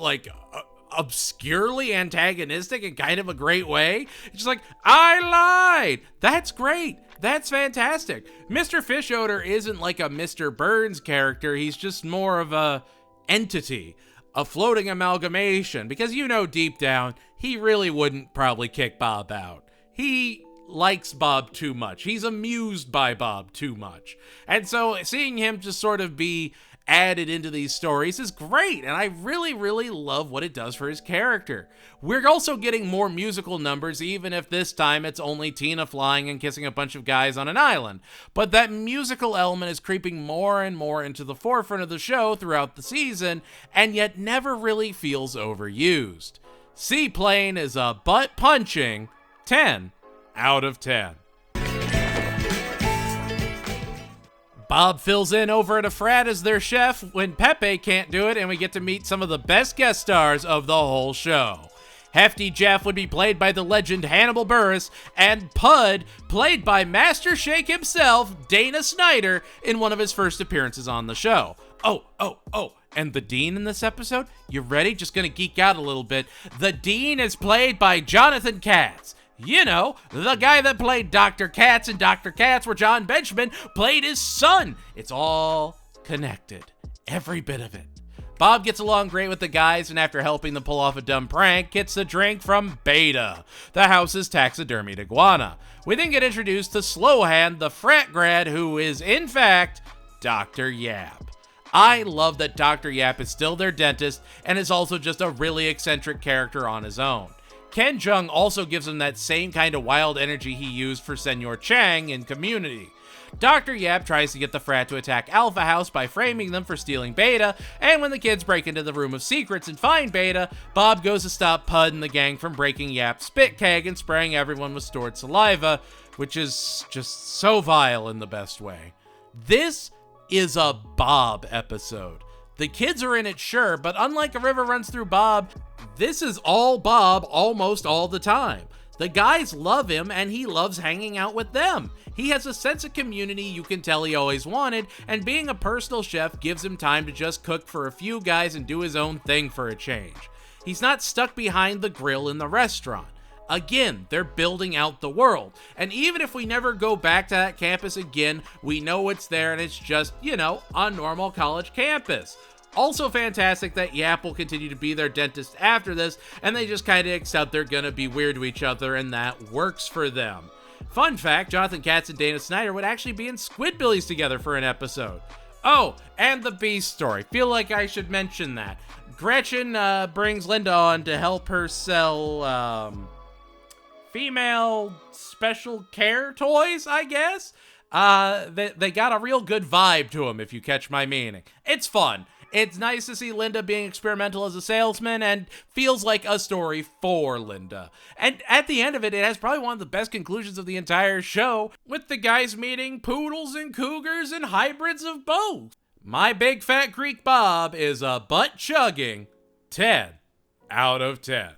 obscurely antagonistic in kind of a great way. It's just I lied! That's great! That's fantastic! Mr. Fish Odor isn't like a Mr. Burns character, he's just more of a entity. A floating amalgamation, because deep down, he really wouldn't probably kick Bob out. He likes Bob too much. He's amused by Bob too much. And so seeing him just sort of be added into these stories is great, and I really, really love what it does for his character. We're also getting more musical numbers, even if this time it's only Tina flying and kissing a bunch of guys on an island. But that musical element is creeping more and more into the forefront of the show throughout the season, and yet never really feels overused. Seaplane is a butt-punching 10 out of 10. Bob fills in over at a frat as their chef when Pepe can't do it, and we get to meet some of the best guest stars of the whole show. Hefty Jeff would be played by the legend Hannibal Buress, and Pud, played by Master Shake himself, Dana Snyder, in one of his first appearances on the show. Oh, and the Dean in this episode? You ready? Just gonna geek out a little bit. The Dean is played by Jonathan Katz. The guy that played Dr. Katz in Dr. Katz, where John Benjamin played his son. It's all connected. Every bit of it. Bob gets along great with the guys, and after helping them pull off a dumb prank, gets a drink from Beta, the house's taxidermied iguana. We then get introduced to Slowhand, the frat grad, who is, in fact, Dr. Yap. I love that Dr. Yap is still their dentist, and is also just a really eccentric character on his own. Ken Jeong also gives him that same kind of wild energy he used for Senor Chang in Community. Dr. Yap tries to get the frat to attack Alpha House by framing them for stealing Beta, and when the kids break into the Room of Secrets and find Beta, Bob goes to stop Pud and the gang from breaking Yap's spit keg and spraying everyone with stored saliva, which is just so vile in the best way. This is a Bob episode. The kids are in it, sure, but unlike A River Runs Through Bob, this is all Bob almost all the time. The guys love him, and he loves hanging out with them. He has a sense of community you can tell he always wanted, and being a personal chef gives him time to just cook for a few guys and do his own thing for a change. He's not stuck behind the grill in the restaurant. Again, they're building out the world. And even if we never go back to that campus again, we know it's there and it's just, a normal college campus. Also fantastic that Yap will continue to be their dentist after this, and they just kind of accept they're gonna be weird to each other, and that works for them. Fun fact, Jonathan Katz and Dana Snyder would actually be in Squidbillies together for an episode. Oh, and the Beast story. Feel like I should mention that. Gretchen brings Linda on to help her sell female special care toys, I guess? They got a real good vibe to them, if you catch my meaning. It's fun. It's nice to see Linda being experimental as a salesman, and feels like a story for Linda. And at the end of it, it has probably one of the best conclusions of the entire show, with the guys meeting poodles and cougars and hybrids of both. My Big Fat Greek Bob is a butt-chugging 10 out of 10.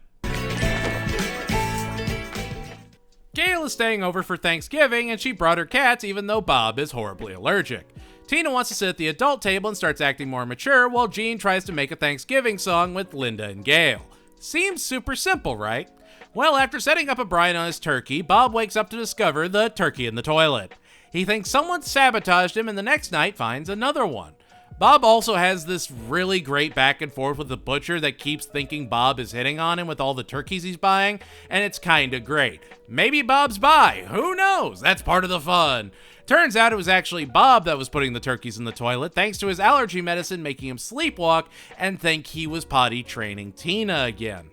Gail is staying over for Thanksgiving, and she brought her cats even though Bob is horribly allergic. Tina wants to sit at the adult table and starts acting more mature, while Jean tries to make a Thanksgiving song with Linda and Gail. Seems super simple, right? Well, after setting up a brine on his turkey, Bob wakes up to discover the turkey in the toilet. He thinks someone sabotaged him and the next night finds another one. Bob also has this really great back and forth with the butcher that keeps thinking Bob is hitting on him with all the turkeys he's buying, and it's kinda great. Maybe Bob's bi, who knows? That's part of the fun. Turns out it was actually Bob that was putting the turkeys in the toilet thanks to his allergy medicine making him sleepwalk and think he was potty training Tina again.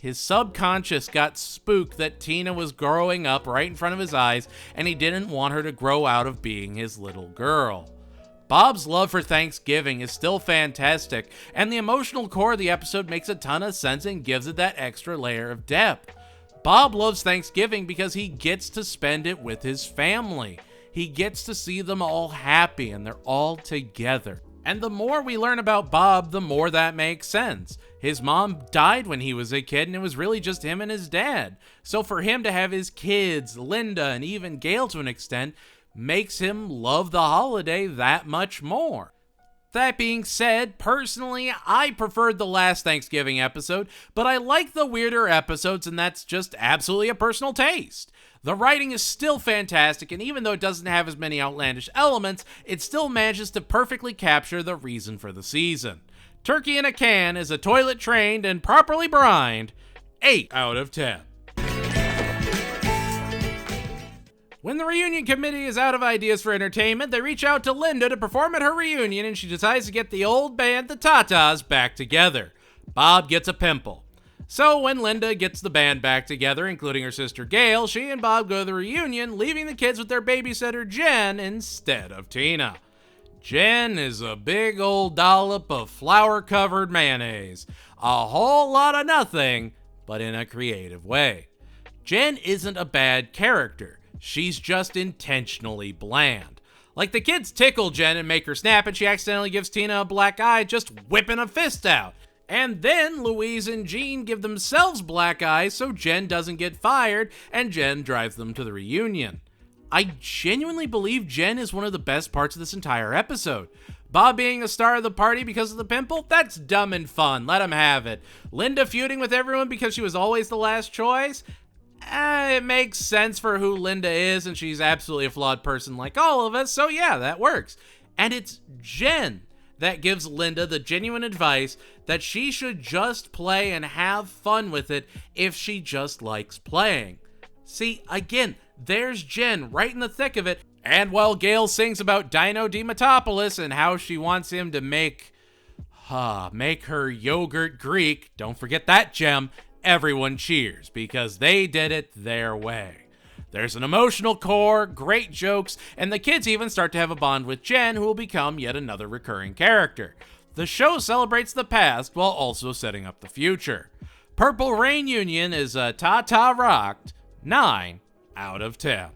His subconscious got spooked that Tina was growing up right in front of his eyes and he didn't want her to grow out of being his little girl. Bob's love for Thanksgiving is still fantastic, and the emotional core of the episode makes a ton of sense and gives it that extra layer of depth. Bob loves Thanksgiving because he gets to spend it with his family. He gets to see them all happy and they're all together. And the more we learn about Bob, the more that makes sense. His mom died when he was a kid and it was really just him and his dad. So for him to have his kids, Linda, and even Gail to an extent, makes him love the holiday that much more. That being said, personally, I preferred the last Thanksgiving episode, but I like the weirder episodes, and that's just absolutely a personal taste. The writing is still fantastic, and even though it doesn't have as many outlandish elements, it still manages to perfectly capture the reason for the season. Turkey in a Can is a toilet-trained and properly brined 8 out of 10. When the reunion committee is out of ideas for entertainment, they reach out to Linda to perform at her reunion, and she decides to get the old band, the Tatas, back together. Bob gets a pimple. So when Linda gets the band back together, including her sister Gail, she and Bob go to the reunion, leaving the kids with their babysitter Jen instead of Tina. Jen is a big old dollop of flour-covered mayonnaise. A whole lot of nothing, but in a creative way. Jen isn't a bad character. She's just intentionally bland. Like the kids tickle Jen and make her snap, and she accidentally gives Tina a black eye just whipping a fist out. And then Louise and Jean give themselves black eyes so Jen doesn't get fired, and Jen drives them to the reunion. I genuinely believe Jen is one of the best parts of this entire episode. Bob being a star of the party because of the pimple? That's dumb and fun. Let him have it. Linda feuding with everyone because she was always the last choice? It makes sense for who Linda is, and she's absolutely a flawed person like all of us, so yeah, that works. And it's Jen that gives Linda the genuine advice that she should just play and have fun with it if she just likes playing. See, again, there's Jen right in the thick of it, and while Gail sings about Dino Dematopoulos and how she wants him to make her yogurt Greek, don't forget that gem, everyone cheers because they did it their way. There's an emotional core, great jokes, and the kids even start to have a bond with Jen, who will become yet another recurring character. The show celebrates the past while also setting up the future. Purple Rain Union is a ta-ta rocked 9 out of 10.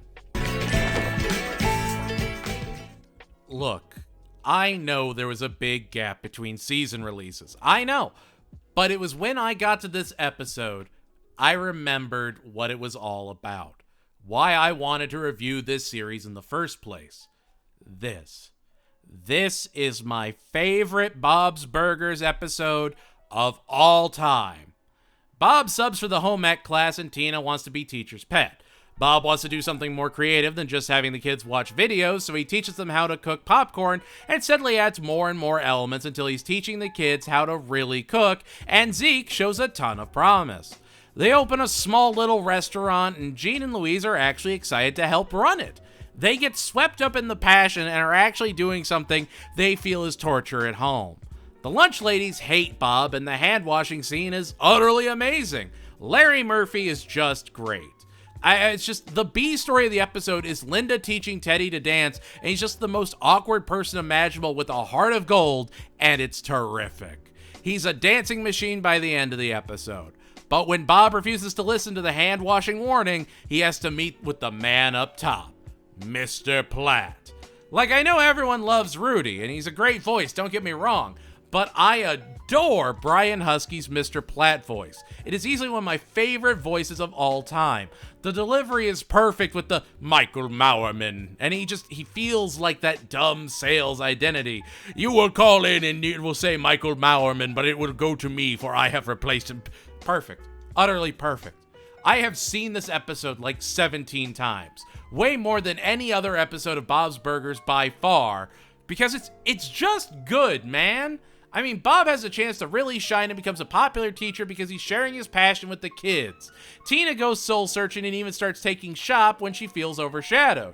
Look, I know there was a big gap between season releases. I know. But it was when I got to this episode, I remembered what it was all about. Why I wanted to review this series in the first place. This is my favorite Bob's Burgers episode of all time. Bob subs for the home ec class and Tina wants to be teacher's pet. Bob wants to do something more creative than just having the kids watch videos, so he teaches them how to cook popcorn and steadily adds more and more elements until he's teaching the kids how to really cook, and Zeke shows a ton of promise. They open a small little restaurant, and Jean and Louise are actually excited to help run it. They get swept up in the passion and are actually doing something they feel is torture at home. The lunch ladies hate Bob, and the hand-washing scene is utterly amazing. Larry Murphy is just great. It's just, the B story of the episode is Linda teaching Teddy to dance, and he's just the most awkward person imaginable with a heart of gold, and it's terrific. He's a dancing machine by the end of the episode. But when Bob refuses to listen to the hand-washing warning, he has to meet with the man up top, Mr. Platt. Like, I know everyone loves Rudy, and he's a great voice, don't get me wrong, but I adore Brian Husky's Mr. Platt voice. It is easily one of my favorite voices of all time. The delivery is perfect with the Michael Mauerman, and he feels like that dumb sales identity. You will call in and it will say Michael Mauerman, but it will go to me for I have replaced him. Perfect. Utterly perfect. I have seen this episode like 17 times. Way more than any other episode of Bob's Burgers by far, because it's just good, man. I mean, Bob has a chance to really shine and becomes a popular teacher because he's sharing his passion with the kids. Tina goes soul searching and even starts taking shop when she feels overshadowed.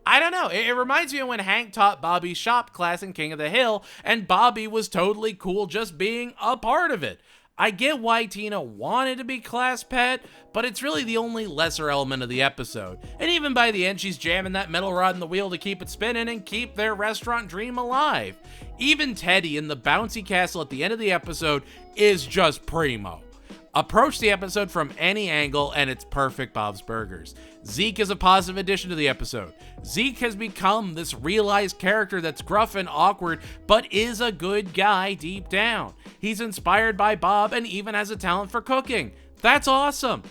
I don't know, it reminds me of when Hank taught Bobby shop class in King of the Hill, and Bobby was totally cool just being a part of it. I get why Tina wanted to be class pet, but it's really the only lesser element of the episode. And even by the end, she's jamming that metal rod in the wheel to keep it spinning and keep their restaurant dream alive. Even Teddy in the bouncy castle at the end of the episode is just primo. Approach the episode from any angle and it's perfect Bob's Burgers. Zeke is a positive addition to the episode. Zeke has become this realized character that's gruff and awkward, but is a good guy deep down. He's inspired by Bob and even has a talent for cooking. That's awesome.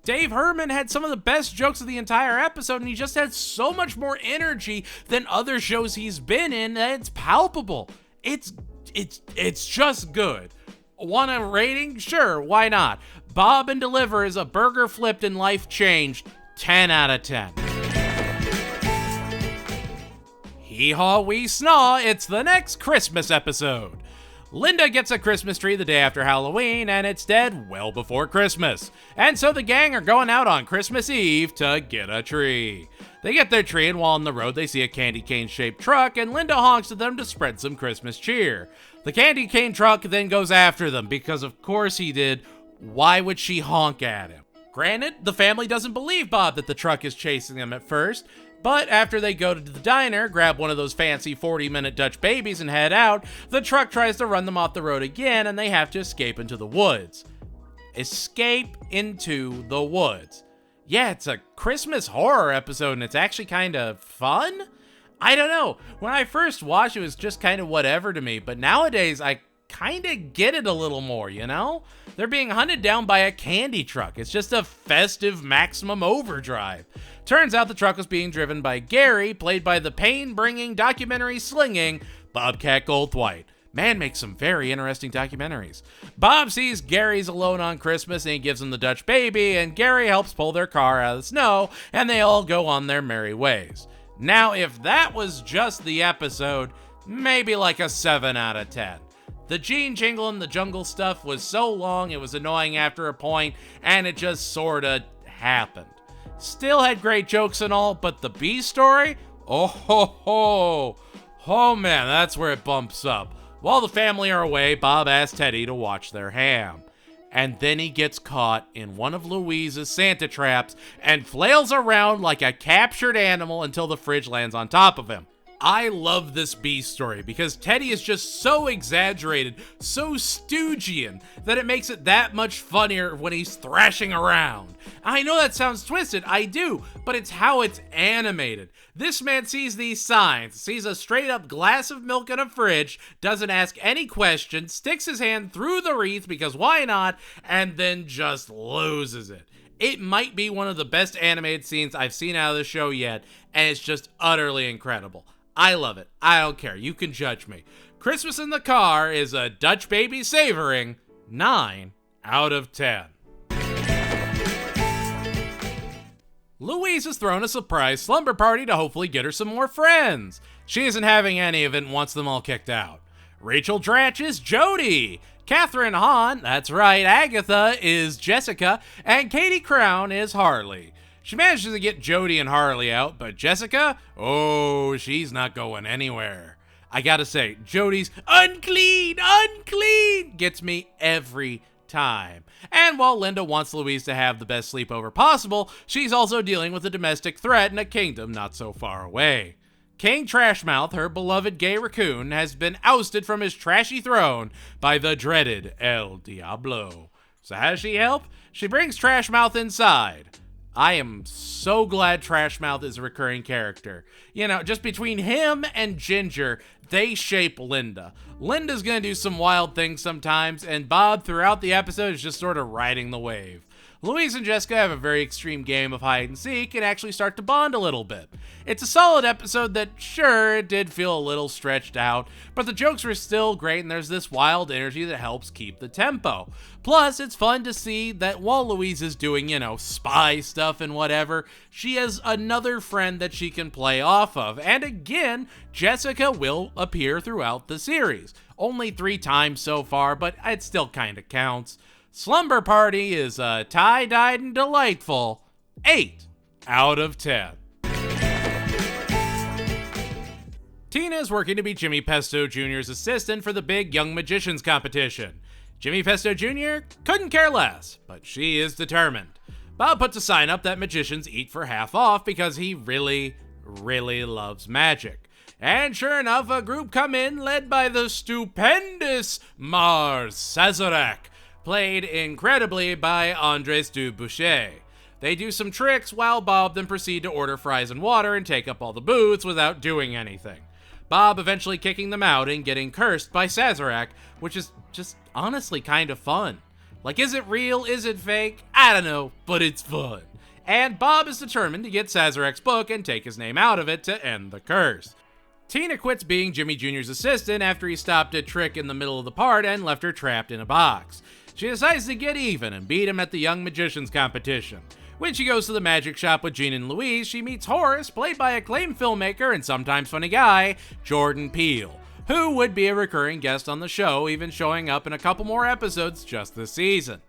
Dave Herman had some of the best jokes of the entire episode, and he just had so much more energy than other shows he's been in that it's palpable. It's just good. Want a rating? Sure, why not? Bob and Deliver is a burger flipped and life changed. 10 out of 10. Hee-haw wee snaw, it's the next Christmas episode. Linda gets a Christmas tree the day after Halloween, and it's dead well before Christmas. And so the gang are going out on Christmas Eve to get a tree. They get their tree, and while on the road, they see a candy cane-shaped truck, and Linda honks at them to spread some Christmas cheer. The candy cane truck then goes after them, because of course he did. Why would she honk at him? Granted, the family doesn't believe Bob that the truck is chasing them at first, but after they go to the diner, grab one of those fancy 40-minute Dutch babies and head out, the truck tries to run them off the road again, and they have to escape into the woods. Escape into the woods. Yeah, it's a Christmas horror episode, and it's actually kind of fun? I don't know. When I first watched it, it was just kind of whatever to me, but nowadays I kind of get it a little more, you know? They're being hunted down by a candy truck. It's just a festive maximum overdrive. Turns out the truck was being driven by Gary, played by the pain-bringing, documentary-slinging Bobcat Goldthwait. Man makes some very interesting documentaries. Bob sees Gary's alone on Christmas and he gives him the Dutch baby, and Gary helps pull their car out of the snow, and they all go on their merry ways. Now, if that was just the episode, maybe like a 7 out of 10. The Gene Jingle and the Jungle stuff was so long it was annoying after a point, and it just sorta happened. Still had great jokes and all, but the B story? Oh ho ho! Oh man, that's where it bumps up. While the family are away, Bob asks Teddy to watch their ham. And then he gets caught in one of Louise's Santa traps and flails around like a captured animal until the fridge lands on top of him. I love this B story because Teddy is just so exaggerated, so Stoogian, that it makes it that much funnier when he's thrashing around. I know that sounds twisted, I do, but it's how it's animated. This man sees these signs, sees a straight up glass of milk in a fridge, doesn't ask any questions, sticks his hand through the wreath because why not, and then just loses it. It might be one of the best animated scenes I've seen out of the show yet, and it's just utterly incredible. I love it. I don't care. You can judge me. Christmas in the Car is a Dutch baby savoring 9 out of 10. Louise has thrown a surprise slumber party to hopefully get her some more friends. She isn't having any of it and wants them all kicked out. Rachel Dratch is Jody. Catherine Hahn, that's right, Agatha is Jessica, and Katie Crown is Harley. She manages to get Jody and Harley out, but Jessica? Oh, she's not going anywhere. I gotta say, Jody's unclean gets me every time. And while Linda wants Louise to have the best sleepover possible, she's also dealing with a domestic threat in a kingdom not so far away. King Trashmouth, her beloved gay raccoon, has been ousted from his trashy throne by the dreaded El Diablo. So how does she help? She brings Trashmouth inside. I am so glad Trashmouth is a recurring character. You know, just between him and Ginger, they shape Linda. Linda's gonna do some wild things sometimes, and Bob throughout the episode is just sort of riding the wave. Louise and Jessica have a very extreme game of hide and seek and actually start to bond a little bit. It's a solid episode that, sure, it did feel a little stretched out, but the jokes were still great and there's this wild energy that helps keep the tempo. Plus, it's fun to see that while Louise is doing, spy stuff and whatever, she has another friend that she can play off of. And again, Jessica will appear throughout the series. Only 3 times so far, but it still kind of counts. Slumber Party is a tie-dyed and delightful 8 out of 10. Tina is working to be Jimmy Pesto Jr.'s assistant for the big Young Magicians competition. Jimmy Pesto Jr. couldn't care less, but she is determined. Bob puts a sign up that magicians eat for half off because he really, really loves magic. And sure enough, a group come in led by the stupendous Mars Sazerac, played incredibly by Andres Dubuchet. They do some tricks while Bob then proceed to order fries and water and take up all the booths without doing anything. Bob eventually kicking them out and getting cursed by Sazerac, which is just honestly kind of fun. Like, is it real? Is it fake? I don't know, but it's fun. And Bob is determined to get Sazerac's book and take his name out of it to end the curse. Tina quits being Jimmy Jr.'s assistant after he stopped a trick in the middle of the part and left her trapped in a box. She decides to get even and beat him at the Young Magicians competition. When she goes to the magic shop with Jean and Louise, she meets Horace, played by acclaimed filmmaker and sometimes funny guy, Jordan Peele, who would be a recurring guest on the show, even showing up in a couple more episodes just this season.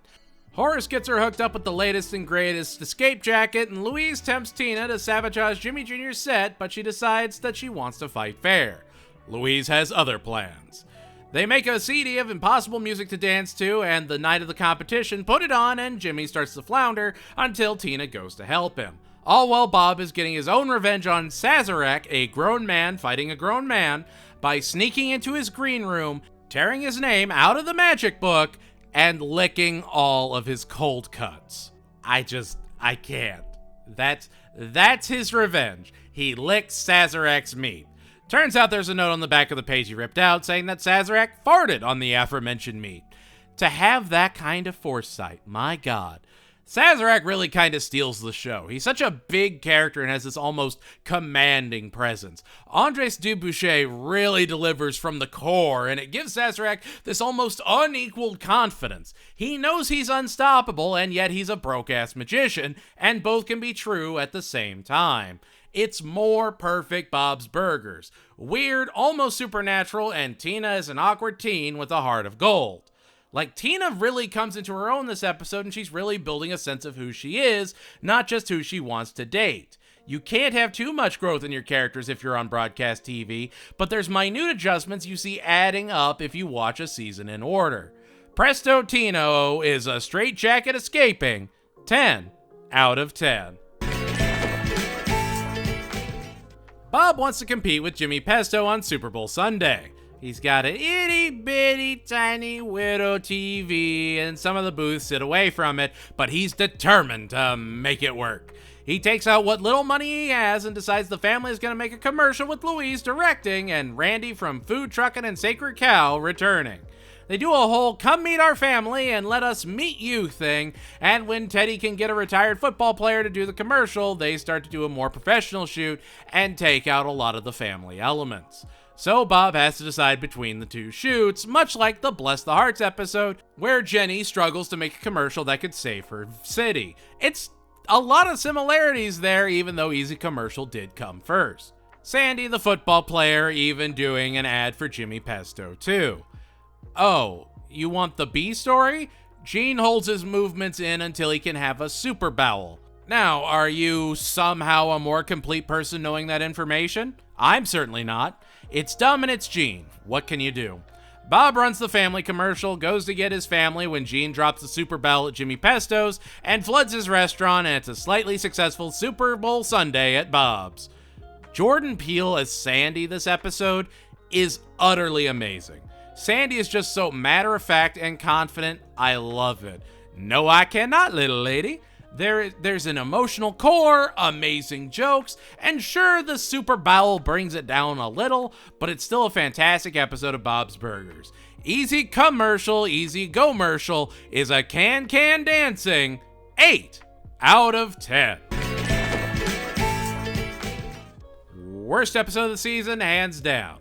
Horace gets her hooked up with the latest and greatest escape jacket, and Louise tempts Tina to sabotage Jimmy Jr.'s set, but she decides that she wants to fight fair. Louise has other plans. They make a CD of impossible music to dance to, and the night of the competition, put it on, and Jimmy starts to flounder until Tina goes to help him. All while Bob is getting his own revenge on Sazerac, a grown man fighting a grown man, by sneaking into his green room, tearing his name out of the magic book, and licking all of his cold cuts. I can't. That's his revenge. He licks Sazerac's meat. Turns out there's a note on the back of the page he ripped out saying that Sazerac farted on the aforementioned meat. To have that kind of foresight, my God. Sazerac really kind of steals the show. He's such a big character and has this almost commanding presence. Andres Dubuchet really delivers from the core, and it gives Sazerac this almost unequaled confidence. He knows he's unstoppable, and yet he's a broke-ass magician, and both can be true at the same time. It's more perfect Bob's Burgers. Weird, almost supernatural, and Tina is an awkward teen with a heart of gold. Like, Tina really comes into her own this episode, and she's really building a sense of who she is, not just who she wants to date. You can't have too much growth in your characters if you're on broadcast TV, but there's minute adjustments you see adding up if you watch a season in order. Presto Tino is a straitjacket escaping 10 out of 10. Bob wants to compete with Jimmy Pesto on Super Bowl Sunday. He's got an itty-bitty tiny widow TV, and some of the booths sit away from it, but he's determined to make it work. He takes out what little money he has and decides the family is going to make a commercial with Louise directing and Randy from Food Truckin' and Sacred Cow returning. They do a whole come meet our family and let us meet you thing, and when Teddy can get a retired football player to do the commercial, they start to do a more professional shoot and take out a lot of the family elements. So Bob has to decide between the two shoots, much like the Bless the Hearts episode, where Jenny struggles to make a commercial that could save her city. It's a lot of similarities there, even though Easy Commercial did come first. Sandy, the football player, even doing an ad for Jimmy Pesto too. Oh, you want the B story? Gene holds his movements in until he can have a super bowel. Now, are you somehow a more complete person knowing that information? I'm certainly not. It's dumb and it's Gene. What can you do? Bob runs the family commercial, goes to get his family when Gene drops the Super Bowl at Jimmy Pesto's, and floods his restaurant, and it's a slightly successful Super Bowl Sunday at Bob's. Jordan Peele as Sandy this episode is utterly amazing. Sandy is just so matter-of-fact and confident. I love it. No, I cannot, little lady. There's an emotional core, amazing jokes, and sure, the Super Bowl brings it down a little, but it's still a fantastic episode of Bob's Burgers. Easy commercial, easy go-mercial is a can dancing 8 out of 10. Worst episode of the season, hands down.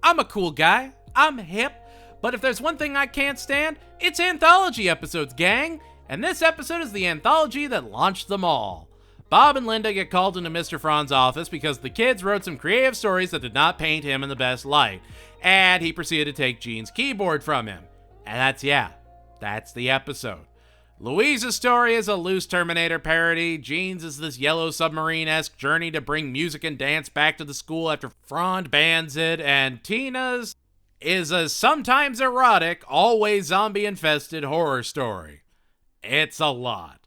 I'm a cool guy, I'm hip, but if there's one thing I can't stand, it's anthology episodes, gang. And this episode is the anthology that launched them all. Bob and Linda get called into Mr. Fraun's office because the kids wrote some creative stories that did not paint him in the best light, and he proceeded to take Gene's keyboard from him. And that's the episode. Louise's story is a loose Terminator parody. Gene's is this Yellow Submarine-esque journey to bring music and dance back to the school after Fraun bans it, and Tina's is a sometimes erotic, always zombie-infested horror story. It's a lot.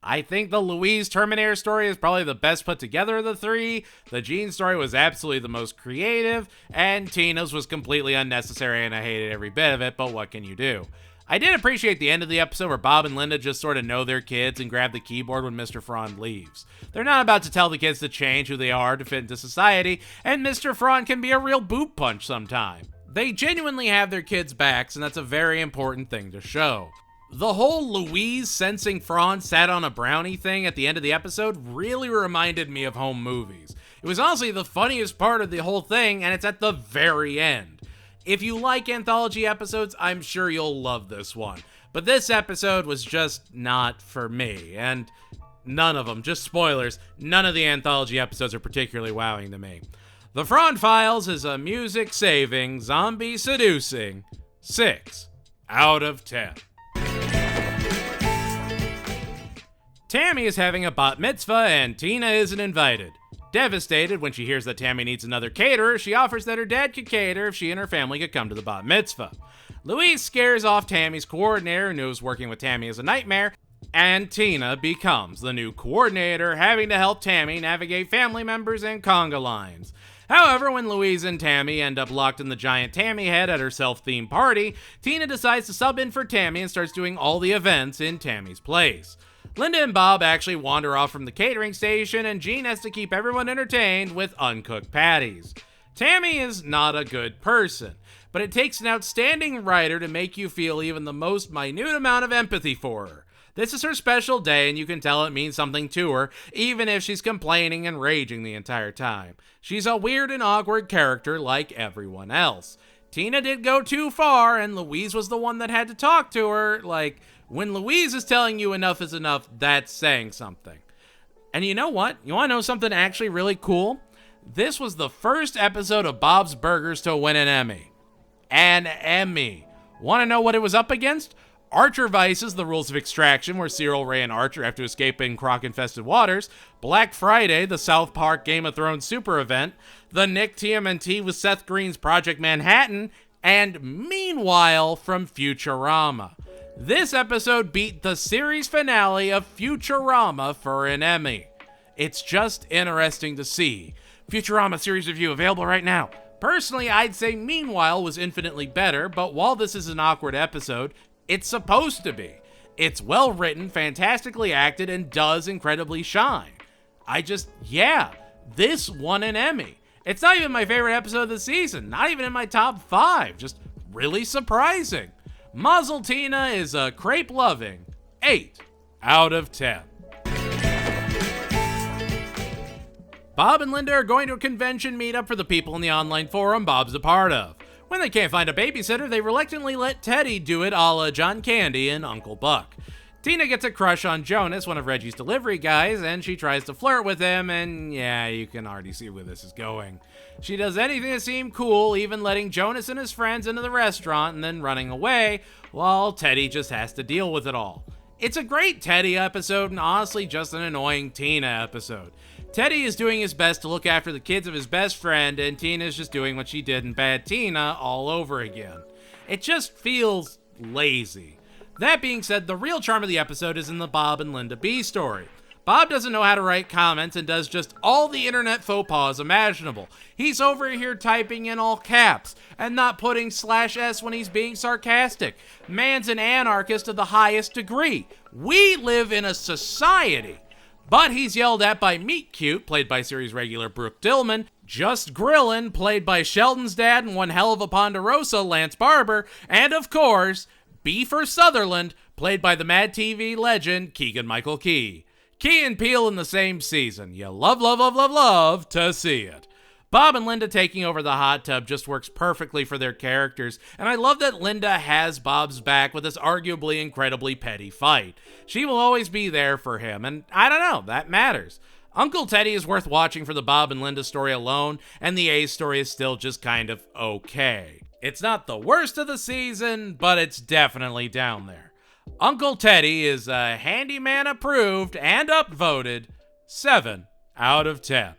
I think the Louise Terminator story is probably the best put together of the three. The Gene story was absolutely the most creative, and Tina's was completely unnecessary and I hated every bit of it, but what can you do? I did appreciate the end of the episode where Bob and Linda just sort of know their kids and grab the keyboard when Mr. Fraun leaves. They're not about to tell the kids to change who they are to fit into society, and Mr. Fraun can be a real boot punch sometime. They genuinely have their kids' backs, and that's a very important thing to show. The whole Louise sensing Fraun sat on a brownie thing at the end of the episode really reminded me of home movies. It was honestly the funniest part of the whole thing, and it's at the very end. If you like anthology episodes, I'm sure you'll love this one. But this episode was just not for me, and none of them, just spoilers, none of the anthology episodes are particularly wowing to me. The Fraun Files is a music-saving, zombie-seducing 6 out of 10. Tammy is having a bat mitzvah and Tina isn't invited. Devastated when she hears that Tammy needs another caterer, she offers that her dad could cater if she and her family could come to the bat mitzvah. Louise scares off Tammy's coordinator, who knows working with Tammy is a nightmare, and Tina becomes the new coordinator, having to help Tammy navigate family members and conga lines. However, when Louise and Tammy end up locked in the giant Tammy head at her self-themed party, Tina decides to sub in for Tammy and starts doing all the events in Tammy's place. Linda and Bob actually wander off from the catering station, and Gene has to keep everyone entertained with uncooked patties. Tammy is not a good person, but it takes an outstanding writer to make you feel even the most minute amount of empathy for her. This is her special day, and you can tell it means something to her, even if she's complaining and raging the entire time. She's a weird and awkward character like everyone else. Tina did go too far, and Louise was the one that had to talk to her. Like, when Louise is telling you enough is enough, that's saying something. And you know what? You want to know something actually really cool? This was the first episode of Bob's Burgers to win an Emmy. An Emmy. Want to know what it was up against? Archer Vice's The Rules of Extraction, where Cyril, Ray, and Archer have to escape in croc-infested waters, Black Friday, the South Park Game of Thrones super event, the Nick TMNT with Seth Green's Project Manhattan, and Meanwhile from Futurama. This episode beat the series finale of Futurama for an Emmy. It's just interesting to see. Futurama series review available right now. Personally, I'd say Meanwhile was infinitely better, but while this is an awkward episode, it's supposed to be. It's well written, fantastically acted, and does incredibly shine. This won an Emmy. It's not even my favorite episode of the season, not even in my top 5, just really surprising. Mazel Tina is a crepe-loving 8 out of 10. Bob and Linda are going to a convention meetup for the people in the online forum Bob's a part of. When they can't find a babysitter, they reluctantly let Teddy do it a la John Candy and Uncle Buck. Tina gets a crush on Jonas, one of Reggie's delivery guys, and she tries to flirt with him, and yeah, you can already see where this is going. She does anything to seem cool, even letting Jonas and his friends into the restaurant and then running away, while Teddy just has to deal with it all. It's a great Teddy episode, and honestly just an annoying Tina episode. Teddy is doing his best to look after the kids of his best friend, and Tina is just doing what she did in Bad Tina all over again. It just feels lazy. That being said, the real charm of the episode is in the Bob and Linda B story. Bob doesn't know how to write comments and does just all the internet faux pas imaginable. He's over here typing in all caps and not putting /s when he's being sarcastic. Man's an anarchist to the highest degree. We live in a society. But he's yelled at by Meet Cute, played by series regular Brooke Dillman, Just Grillin', played by Sheldon's dad and one hell of a Ponderosa, Lance Barber, and of course, B for Sutherland, played by the Mad TV legend Keegan-Michael Key. Key and Peele in the same season. You love to see it. Bob and Linda taking over the hot tub just works perfectly for their characters, and I love that Linda has Bob's back with this arguably incredibly petty fight. She will always be there for him, and I don't know, that matters. Uncle Teddy is worth watching for the Bob and Linda story alone, and the A's story is still just kind of okay. It's not the worst of the season, but it's definitely down there. Uncle Teddy is handyman approved and upvoted 7 out of 10.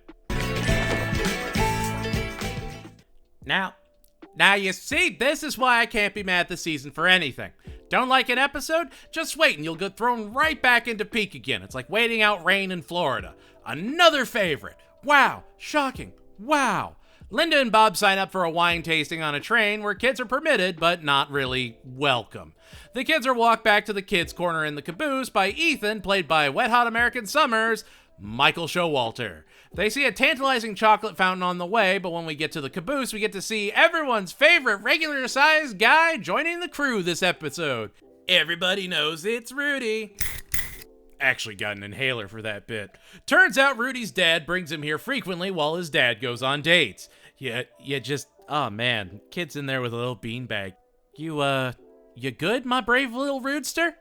Now you see, this is why I can't be mad this season for anything. Don't like an episode? Just wait and you'll get thrown right back into peak again. It's like waiting out rain in Florida. Another favorite. Wow. Shocking. Wow. Linda and Bob sign up for a wine tasting on a train where kids are permitted, but not really welcome. The kids are walked back to the kids' corner in the caboose by Ethan, played by Wet Hot American Summer's Michael Showalter. They see a tantalizing chocolate fountain on the way, but when we get to the caboose, we get to see everyone's favorite regular-sized guy joining the crew this episode. Everybody knows it's Rudy. Actually got an inhaler for that bit. Turns out Rudy's dad brings him here frequently while his dad goes on dates. Oh man, kid's in there with a little beanbag. You good, my brave little Rudester?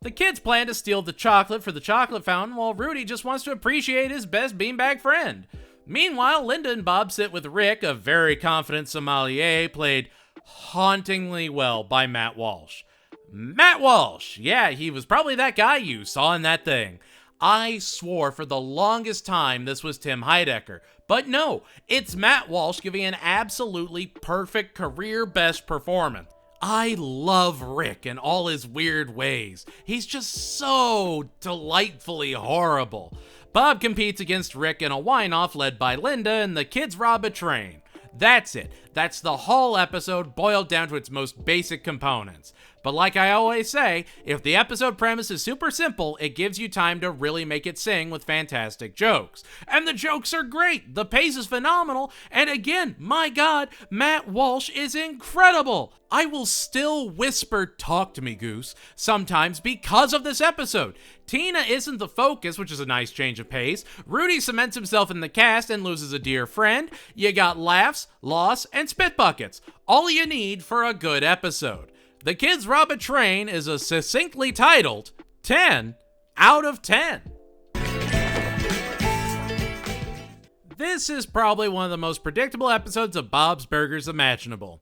The kids plan to steal the chocolate for the chocolate fountain while Rudy just wants to appreciate his best beanbag friend. Meanwhile, Linda and Bob sit with Rick, a very confident sommelier played hauntingly well by Matt Walsh. Matt Walsh! Yeah, he was probably that guy you saw in that thing. I swore for the longest time this was Tim Heidecker, but no, it's Matt Walsh giving an absolutely perfect career best performance. I love Rick and all his weird ways. He's just so delightfully horrible. Bob competes against Rick in a wine-off led by Linda, and the kids rob a train. That's it. That's the whole episode boiled down to its most basic components. But like I always say, if the episode premise is super simple, it gives you time to really make it sing with fantastic jokes. And the jokes are great, the pace is phenomenal, and again, my God, Matt Walsh is incredible. I will still whisper "talk to me, Goose" sometimes because of this episode. Tina isn't the focus, which is a nice change of pace. Rudy cements himself in the cast and loses a dear friend. You got laughs, loss, and spit buckets. All you need for a good episode. The Kids Rob a Train is a succinctly titled 10 out of 10. This is probably one of the most predictable episodes of Bob's Burgers imaginable.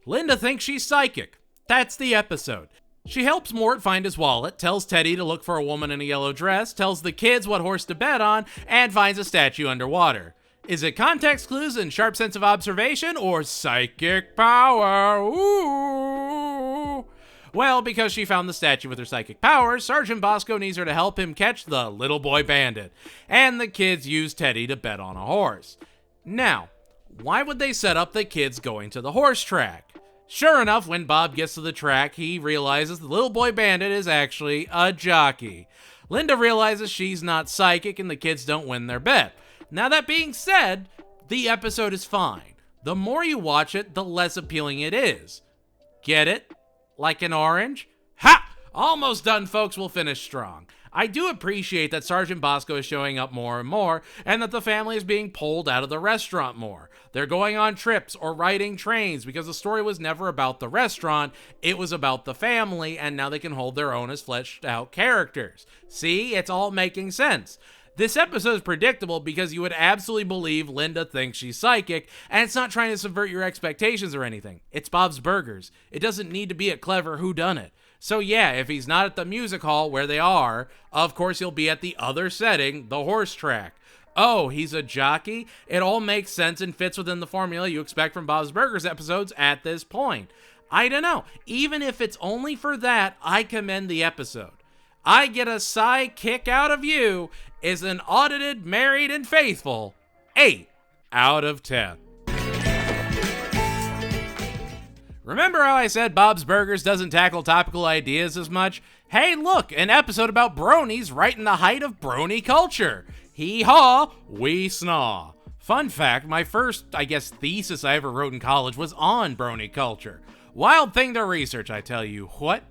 Linda thinks she's psychic. That's the episode. She helps Mort find his wallet, tells Teddy to look for a woman in a yellow dress, tells the kids what horse to bet on, and finds a statue underwater. Is it context clues and sharp sense of observation, or psychic power? Ooh. Well, because she found the statue with her psychic powers, Sergeant Bosco needs her to help him catch the little boy bandit. And the kids use Teddy to bet on a horse. Now, why would they set up the kids going to the horse track? Sure enough, when Bob gets to the track, he realizes the little boy bandit is actually a jockey. Linda realizes she's not psychic and the kids don't win their bet. Now that being said, the episode is fine. The more you watch it, the less appealing it is. Get it? Like an orange? Ha! Almost done, folks. We'll finish strong. I do appreciate that Sergeant Bosco is showing up more and more, and that the family is being pulled out of the restaurant more. They're going on trips or riding trains because the story was never about the restaurant, it was about the family, and now they can hold their own as fleshed out characters. See? It's all making sense. This episode is predictable because you would absolutely believe Linda thinks she's psychic, and it's not trying to subvert your expectations or anything. It's Bob's Burgers. It doesn't need to be a clever whodunit. So yeah, if he's not at the music hall where they are, of course he'll be at the other setting, the horse track. Oh, he's a jockey? It all makes sense and fits within the formula you expect from Bob's Burgers episodes at this point. I don't know. Even if it's only for that, I commend the episode. I get a sigh kick out of you is an audited, married, and faithful 8 out of 10. Remember how I said Bob's Burgers doesn't tackle topical ideas as much? Hey, look, an episode about bronies right in the height of brony culture. Hee-haw, we snaw. Fun fact, my first, thesis I ever wrote in college was on brony culture. Wild thing to research, I tell you what.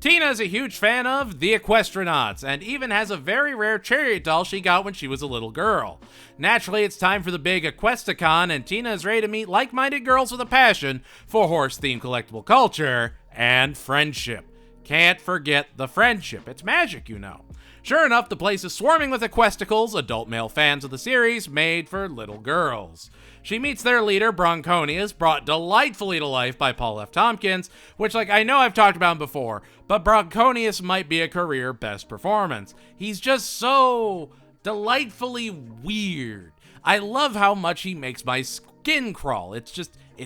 Tina is a huge fan of the Equestronauts, and even has a very rare chariot doll she got when she was a little girl. Naturally, it's time for the big Equesticon, and Tina is ready to meet like-minded girls with a passion for horse-themed collectible culture and friendship. Can't forget the friendship. It's magic, you know. Sure enough, the place is swarming with Equesticles, adult male fans of the series made for little girls. She meets their leader, Bronconius, brought delightfully to life by Paul F. Tompkins, which, I know I've talked about him before, but Bronconius might be a career best performance. He's just so delightfully weird. I love how much he makes my skin crawl. It's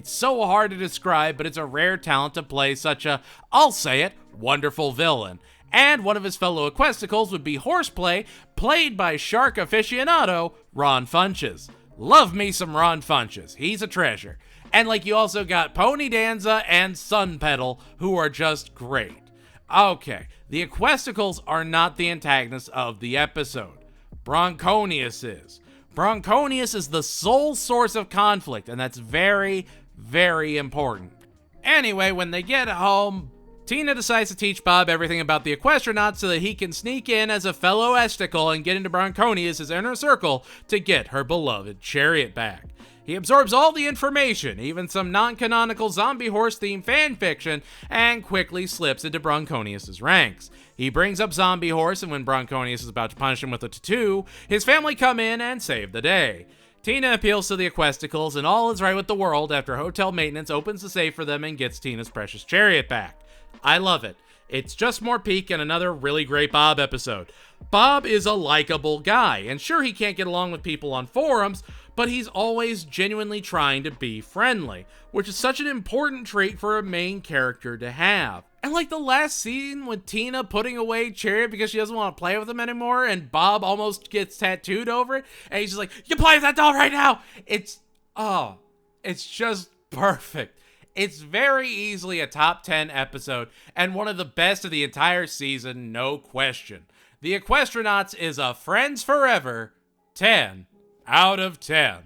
so hard to describe, but it's a rare talent to play such a, I'll say it, wonderful villain. And one of his fellow Equesticles would be Horseplay, played by shark aficionado Ron Funches. Love me some Ron Funches. He's a treasure. And you also got Pony Danza and Sun Pedal, who are just great. Okay, the Equesticles are not the antagonists of the episode. Bronconius is. Bronconius is the sole source of conflict, and that's very, very important. Anyway, when they get home, Tina decides to teach Bob everything about the Equestronauts so that he can sneak in as a fellow Esticle and get into Bronconius' inner circle to get her beloved chariot back. He absorbs all the information, even some non-canonical zombie horse-themed fanfiction, and quickly slips into Bronconius' ranks. He brings up Zombie Horse, and when Bronconius is about to punish him with a tattoo, his family come in and save the day. Tina appeals to the Equesticles, and all is right with the world after hotel maintenance opens the safe for them and gets Tina's precious chariot back. I love it. It's just more peak and another really great Bob episode. Bob is a likable guy, and sure, he can't get along with people on forums, but he's always genuinely trying to be friendly, which is such an important trait for a main character to have. And the last scene with Tina putting away Chariot because she doesn't want to play with him anymore, and Bob almost gets tattooed over it, and he's just like, "You play with that doll right now!" It's just perfect. It's very easily a top 10 episode, and one of the best of the entire season, no question. The Equestronauts is a Friends Forever 10 out of 10.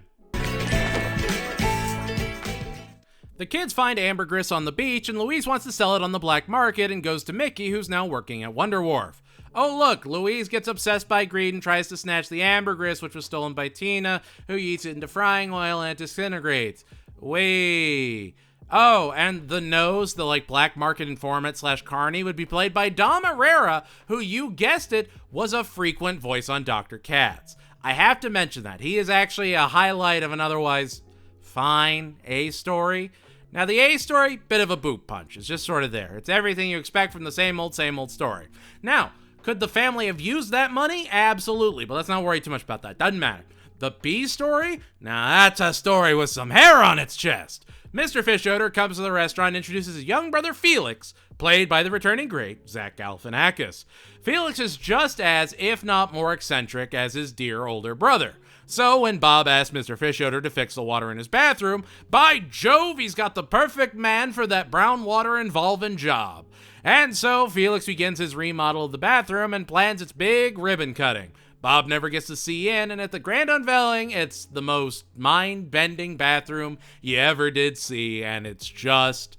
The kids find ambergris on the beach, and Louise wants to sell it on the black market and goes to Mickey, who's now working at Wonder Wharf. Oh look, Louise gets obsessed by greed and tries to snatch the ambergris, which was stolen by Tina, who eats it into frying oil and it disintegrates. Wait. Oh, and the nose, the black market informant / carny, would be played by Dom Herrera, who, you guessed it, was a frequent voice on Dr. Katz. I have to mention that. He is actually a highlight of an otherwise fine A story. Now, the A story, bit of a boot punch. It's just sort of there. It's everything you expect from the same old story. Now, could the family have used that money? Absolutely, but let's not worry too much about that. Doesn't matter. The B story? Now, that's a story with some hair on its chest. Mr. Fischoeder comes to the restaurant and introduces his young brother Felix, played by the returning great Zach Galifianakis. Felix is just as, if not more eccentric, as his dear older brother. So when Bob asks Mr. Fischoeder to fix the water in his bathroom, by Jove, he's got the perfect man for that brown water involving job. And so Felix begins his remodel of the bathroom and plans its big ribbon cutting. Bob never gets to see in, and at the grand unveiling, it's the most mind-bending bathroom you ever did see, and it's just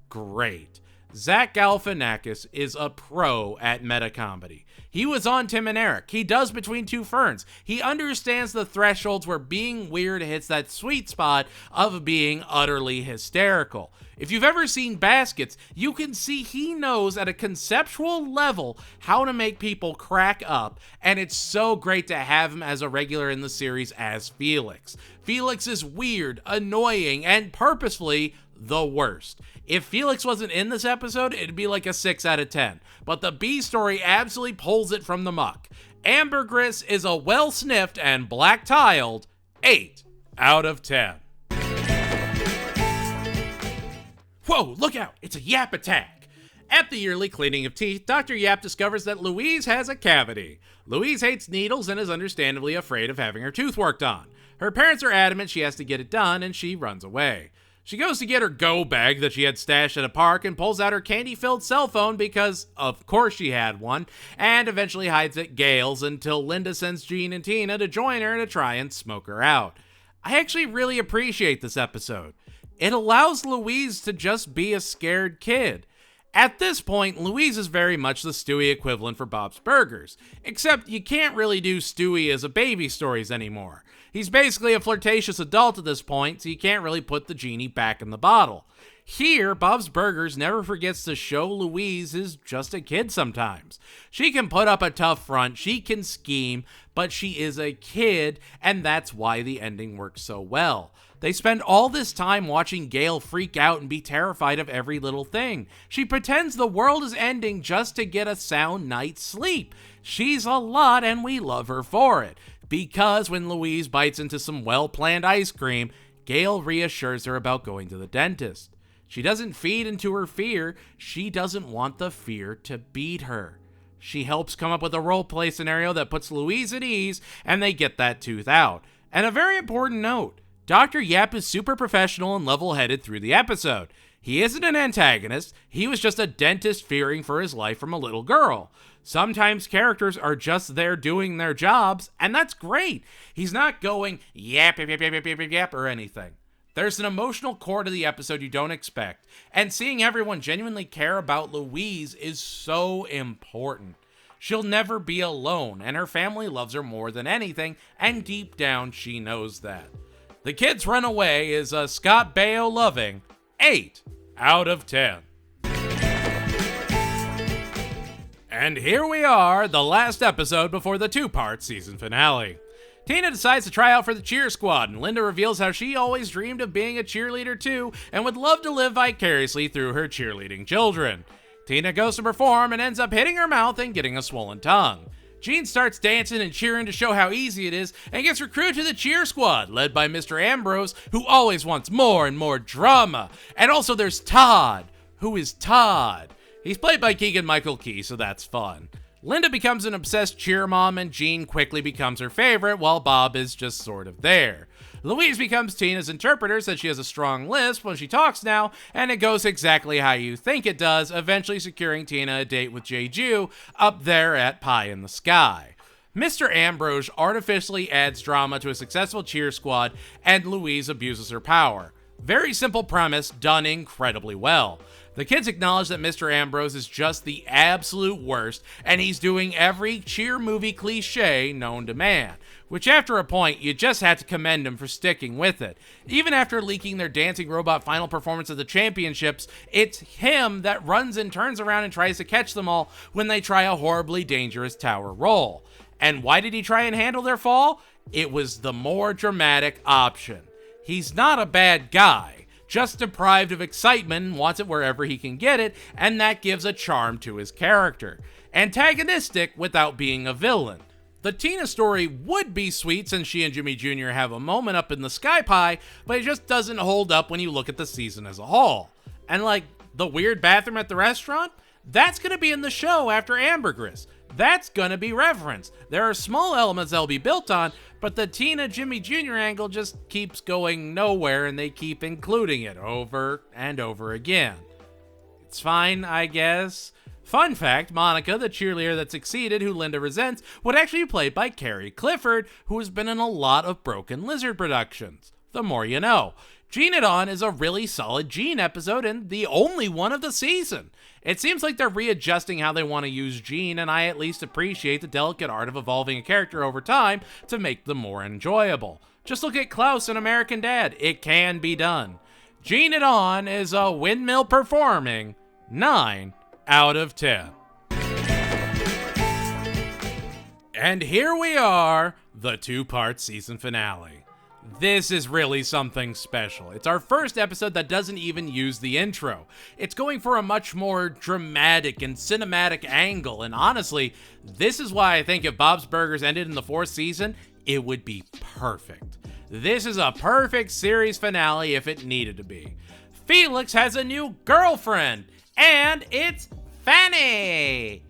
great. Zach Galifianakis is a pro at meta-comedy. He was on Tim and Eric. He does Between Two Ferns. He understands the thresholds where being weird hits that sweet spot of being utterly hysterical. If you've ever seen Baskets, you can see he knows at a conceptual level how to make people crack up, and it's so great to have him as a regular in the series as Felix. Felix is weird, annoying, and purposefully the worst. If Felix wasn't in this episode, it'd be like a 6 out of 10. But the B story absolutely pulls it from the muck. Ambergris is a well-sniffed and black-tiled 8 out of 10. Whoa, look out! It's a Yap attack! At the yearly cleaning of teeth, Dr. Yap discovers that Louise has a cavity. Louise hates needles and is understandably afraid of having her tooth worked on. Her parents are adamant she has to get it done, and she runs away. She goes to get her go bag that she had stashed at a park and pulls out her candy-filled cell phone because, of course she had one, and eventually hides at Gail's until Linda sends Jean and Tina to join her to try and smoke her out. I actually really appreciate this episode. It allows Louise to just be a scared kid. At this point, Louise is very much the Stewie equivalent for Bob's Burgers, except you can't really do Stewie as a baby stories anymore. He's basically a flirtatious adult at this point, so you can't really put the genie back in the bottle. Here, Bob's Burgers never forgets to show Louise is just a kid sometimes. She can put up a tough front, she can scheme, but she is a kid, and that's why the ending works so well. They spend all this time watching Gail freak out and be terrified of every little thing. She pretends the world is ending just to get a sound night's sleep. She's a lot, and we love her for it. Because when Louise bites into some well-planned ice cream, Gail reassures her about going to the dentist. She doesn't feed into her fear. She doesn't want the fear to beat her. She helps come up with a roleplay scenario that puts Louise at ease, and they get that tooth out. And a very important note, Dr. Yep is super professional and level-headed through the episode. He isn't an antagonist, he was just a dentist fearing for his life from a little girl. Sometimes characters are just there doing their jobs, and that's great. He's not going yap, yap, yap, yap, yap, yap, or anything. There's an emotional core to the episode you don't expect, and seeing everyone genuinely care about Louise is so important. She'll never be alone, and her family loves her more than anything, and deep down she knows that. The Kids Run Away is a Scott Baio loving 8 out of 10. And here we are, the last episode before the two-part season finale. Tina decides to try out for the cheer squad, and Linda reveals how she always dreamed of being a cheerleader too, and would love to live vicariously through her cheerleading children. Tina goes to perform and ends up hitting her mouth and getting a swollen tongue. Jean starts dancing and cheering to show how easy it is, and gets recruited to the cheer squad, led by Mr. Ambrose, who always wants more and more drama. And also there's Todd. Who is Todd? He's played by Keegan-Michael Key, so that's fun. Linda becomes an obsessed cheer mom, and Jean quickly becomes her favorite, while Bob is just sort of there. Louise becomes Tina's interpreter, since she has a strong lisp when she talks now, and it goes exactly how you think it does, eventually securing Tina a date with Jeju up there at Pie in the Sky. Mr. Ambrose artificially adds drama to a successful cheer squad, and Louise abuses her power. Very simple premise, done incredibly well. The kids acknowledge that Mr. Ambrose is just the absolute worst, and he's doing every cheer movie cliche known to man, which after a point, you just had to commend him for sticking with it. Even after leaking their dancing robot final performance at the championships, it's him that runs and turns around and tries to catch them all when they try a horribly dangerous tower roll. And why did he try and handle their fall? It was the more dramatic option. He's not a bad guy, just deprived of excitement and wants it wherever he can get it, and that gives a charm to his character. Antagonistic without being a villain. The Tina story would be sweet since she and Jimmy Jr. have a moment up in the sky pie, but it just doesn't hold up when you look at the season as a whole. And like, the weird bathroom at the restaurant? That's gonna be in the show after Ambergris. That's gonna be referenced. There are small elements that'll be built on, but the Tina Jimmy Jr. angle just keeps going nowhere, and they keep including it over and over again. It's fine, I guess. Fun fact, Monica, the cheerleader that succeeded, who Linda resents, would actually be played by Carrie Clifford, who has been in a lot of Broken Lizard productions. The more you know. Gene It On is a really solid Gene episode, and the only one of the season. It seems like they're readjusting how they want to use Gene, and I at least appreciate the delicate art of evolving a character over time to make them more enjoyable. Just look at Klaus in American Dad. It can be done. Gene It On is a windmill performing 9 out of 10. And here we are, the two-part season finale. This is really something special. It's our first episode that doesn't even use the intro. It's going for a much more dramatic and cinematic angle, and honestly, this is why I think if Bob's Burgers ended in the 4th season, it would be perfect. This is a perfect series finale if it needed to be. Felix has a new girlfriend, and it's Fanny,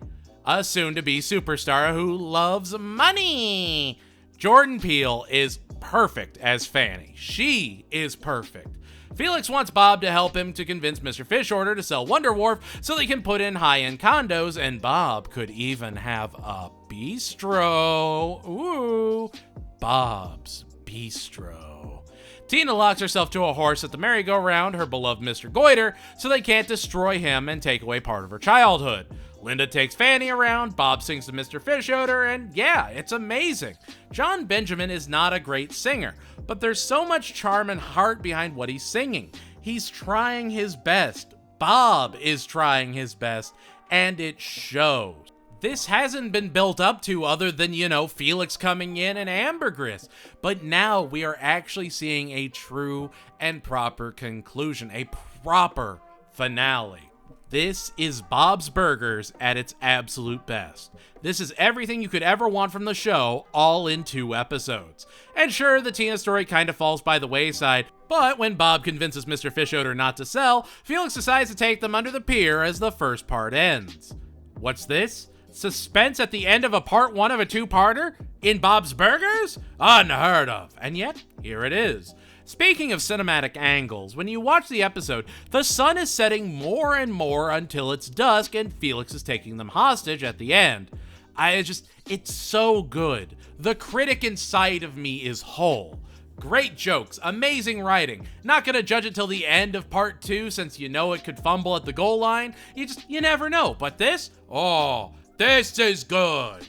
a soon-to-be superstar who loves money. Jordan Peele is perfect as Fanny. She is perfect. Felix wants Bob to help him to convince Mr. Fishorder to sell Wonder Wharf so they can put in high-end condos, and Bob could even have a bistro. Ooh, Bob's Bistro. Tina locks herself to a horse at the merry-go-round, her beloved Mr. Goiter, so they can't destroy him and take away part of her childhood. Linda takes Fanny around, Bob sings to Mr. Fischoeder, and yeah, it's amazing. John Benjamin is not a great singer, but there's so much charm and heart behind what he's singing. He's trying his best. Bob is trying his best, and it shows. This hasn't been built up to other than, Felix coming in and ambergris. But now we are actually seeing a true and proper conclusion, a proper finale. This is Bob's Burgers at its absolute best. This is everything you could ever want from the show, all in 2 episodes. And sure, the Tina story kind of falls by the wayside, but when Bob convinces Mr. Fischoeder not to sell, Felix decides to take them under the pier as the first part ends. What's this? Suspense at the end of a part 1 of a 2-parter? In Bob's Burgers? Unheard of. And yet, here it is. Speaking of cinematic angles, when you watch the episode, the sun is setting more and more until it's dusk and Felix is taking them hostage at the end. It's so good. The critic inside of me is whole. Great jokes, amazing writing. Not gonna judge it till the end of part 2 since it could fumble at the goal line. You never know. But this? Oh, this is good.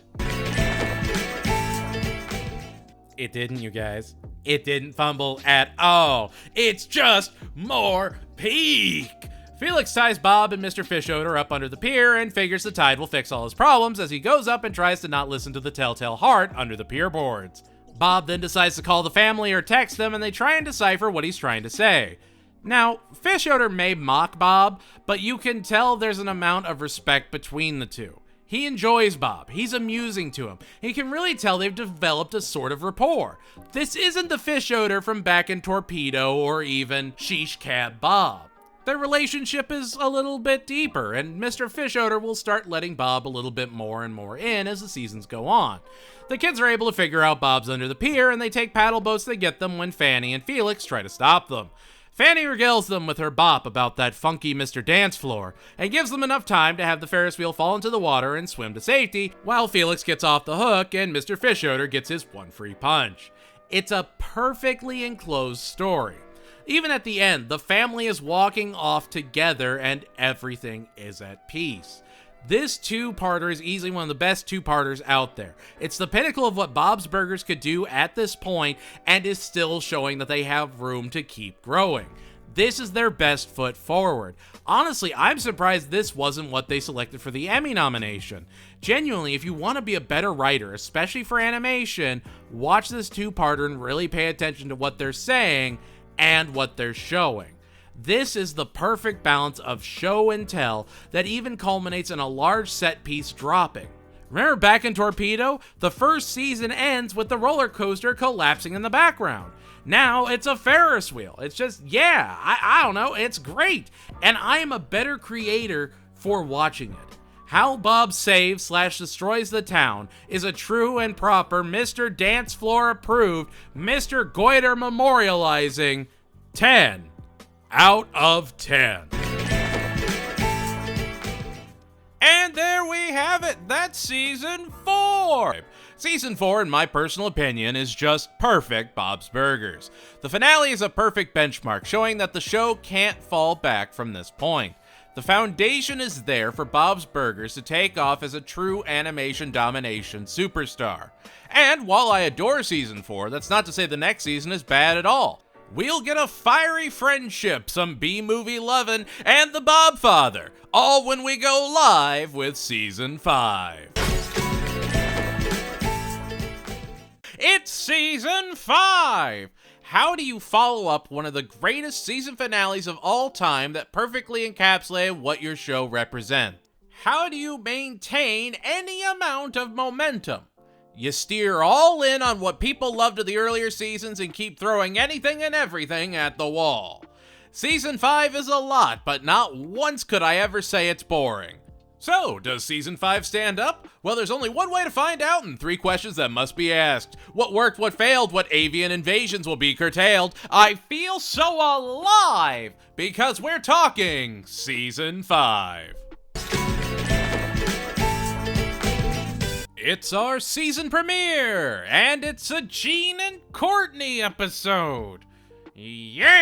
It didn't, you guys. It didn't fumble at all. It's just more peak. Felix ties Bob and Mr. Fischoeder up under the pier and figures the tide will fix all his problems as he goes up and tries to not listen to the telltale heart under the pier boards. Bob then decides to call the family or text them and they try and decipher what he's trying to say. Now, Fischoeder may mock Bob, but you can tell there's an amount of respect between the two. He enjoys Bob. He's amusing to him. He can really tell they've developed a sort of rapport. This isn't the Fischoeder from back in Torpedo or even Sheesh Cab Bob. Their relationship is a little bit deeper, and Mr. Fischoeder will start letting Bob a little bit more and more in as the seasons go on. The kids are able to figure out Bob's under the pier, and they take paddle boats to get them when Fanny and Felix try to stop them. Fanny regales them with her bop about that funky Mr. Dance Floor, and gives them enough time to have the Ferris wheel fall into the water and swim to safety, while Felix gets off the hook and Mr. Fischoeder gets his one free punch. It's a perfectly enclosed story. Even at the end, the family is walking off together and everything is at peace. This 2-parter is easily one of the best 2-parters out there. It's the pinnacle of what Bob's Burgers could do at this point and is still showing that they have room to keep growing. This is their best foot forward. Honestly, I'm surprised this wasn't what they selected for the Emmy nomination. Genuinely, if you want to be a better writer, especially for animation, watch this 2-parter and really pay attention to what they're saying and what they're showing. This is the perfect balance of show and tell that even culminates in a large set piece dropping. Remember back in Torpedo? The first season ends with the roller coaster collapsing in the background. Now it's a Ferris wheel. It's just, I don't know, it's great. And I am a better creator for watching it. How Bob saves/destroys the town is a true and proper Mr. Dance Floor approved, Mr. Goiter memorializing 10 out of 10. And there we have it. That's season 4. Season 4, in my personal opinion, is just perfect Bob's Burgers. The finale is a perfect benchmark, showing that the show can't fall back from this point. The foundation is there for Bob's Burgers to take off as a true animation domination superstar. And while I adore season 4, that's not to say the next season is bad at all. We'll get a fiery friendship, some B-movie lovin', and the Bob Father, all when we go live with season 5. It's season 5! How do you follow up one of the greatest season finales of all time that perfectly encapsulate what your show represents? How do you maintain any amount of momentum? You steer all in on what people loved of the earlier seasons and keep throwing anything and everything at the wall. Season 5 is a lot, but not once could I ever say it's boring. So, does season 5 stand up? Well, there's only one way to find out and 3 questions that must be asked. What worked, what failed, what avian invasions will be curtailed? I feel so alive because we're talking season 5. It's our season premiere, and it's a Gene and Courtney episode. Yay!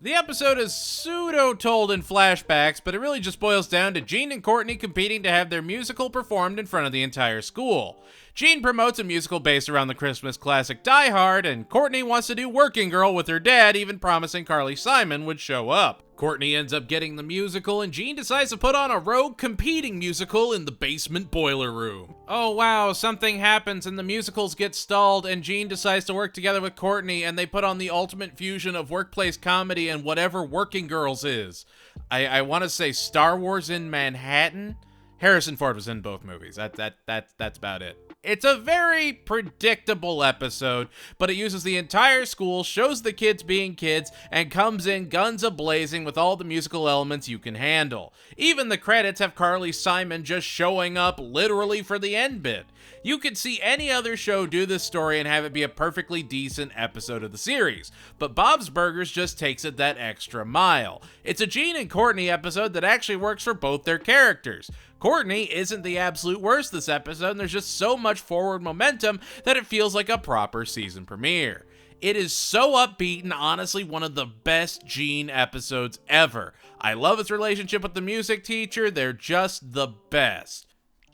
The episode is pseudo-told in flashbacks, but it really just boils down to Gene and Courtney competing to have their musical performed in front of the entire school. Gene promotes a musical based around the Christmas classic Die Hard, and Courtney wants to do Working Girl with her dad, even promising Carly Simon would show up. Courtney ends up getting the musical, and Gene decides to put on a rogue competing musical in the basement boiler room. Oh wow, something happens and the musicals get stalled, and Gene decides to work together with Courtney, and they put on the ultimate fusion of workplace comedy and whatever Working Girls is. I want to say Star Wars in Manhattan? Harrison Ford was in both movies. That's about it. It's a very predictable episode, but it uses the entire school, shows the kids being kids, and comes in guns a-blazing with all the musical elements you can handle. Even the credits have Carly Simon just showing up literally for the end bit. You could see any other show do this story and have it be a perfectly decent episode of the series, but Bob's Burgers just takes it that extra mile. It's a Gene and Courtney episode that actually works for both their characters. Courtney isn't the absolute worst this episode, and there's just so much forward momentum that it feels like a proper season premiere. It is so upbeat and honestly one of the best Gene episodes ever. I love his relationship with the music teacher, they're just the best.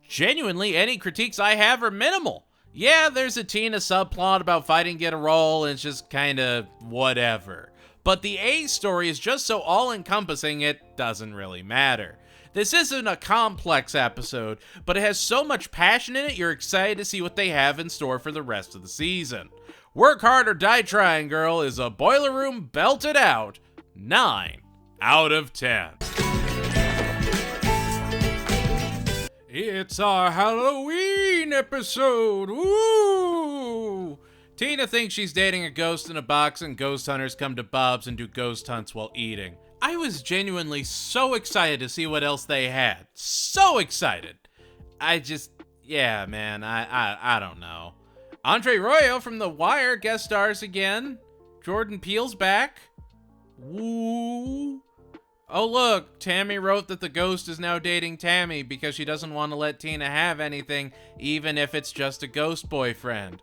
Genuinely, any critiques I have are minimal. Yeah, there's a Tina subplot about fighting to get a role, and it's just kinda whatever. But the A story is just so all-encompassing it doesn't really matter. This isn't a complex episode, but it has so much passion in it you're excited to see what they have in store for the rest of the season. Work Hard or Die Trying Girl is a boiler room belted out 9 out of 10. It's our Halloween episode! Woo! Tina thinks she's dating a ghost in a box, and ghost hunters come to Bob's and do ghost hunts while eating. I was genuinely so excited to see what else they had. So excited! Yeah, man, I don't know. Andre Royo from The Wire guest stars again. Jordan Peele's back. Woo! Oh look, Tammy wrote that the ghost is now dating Tammy because she doesn't want to let Tina have anything, even if it's just a ghost boyfriend.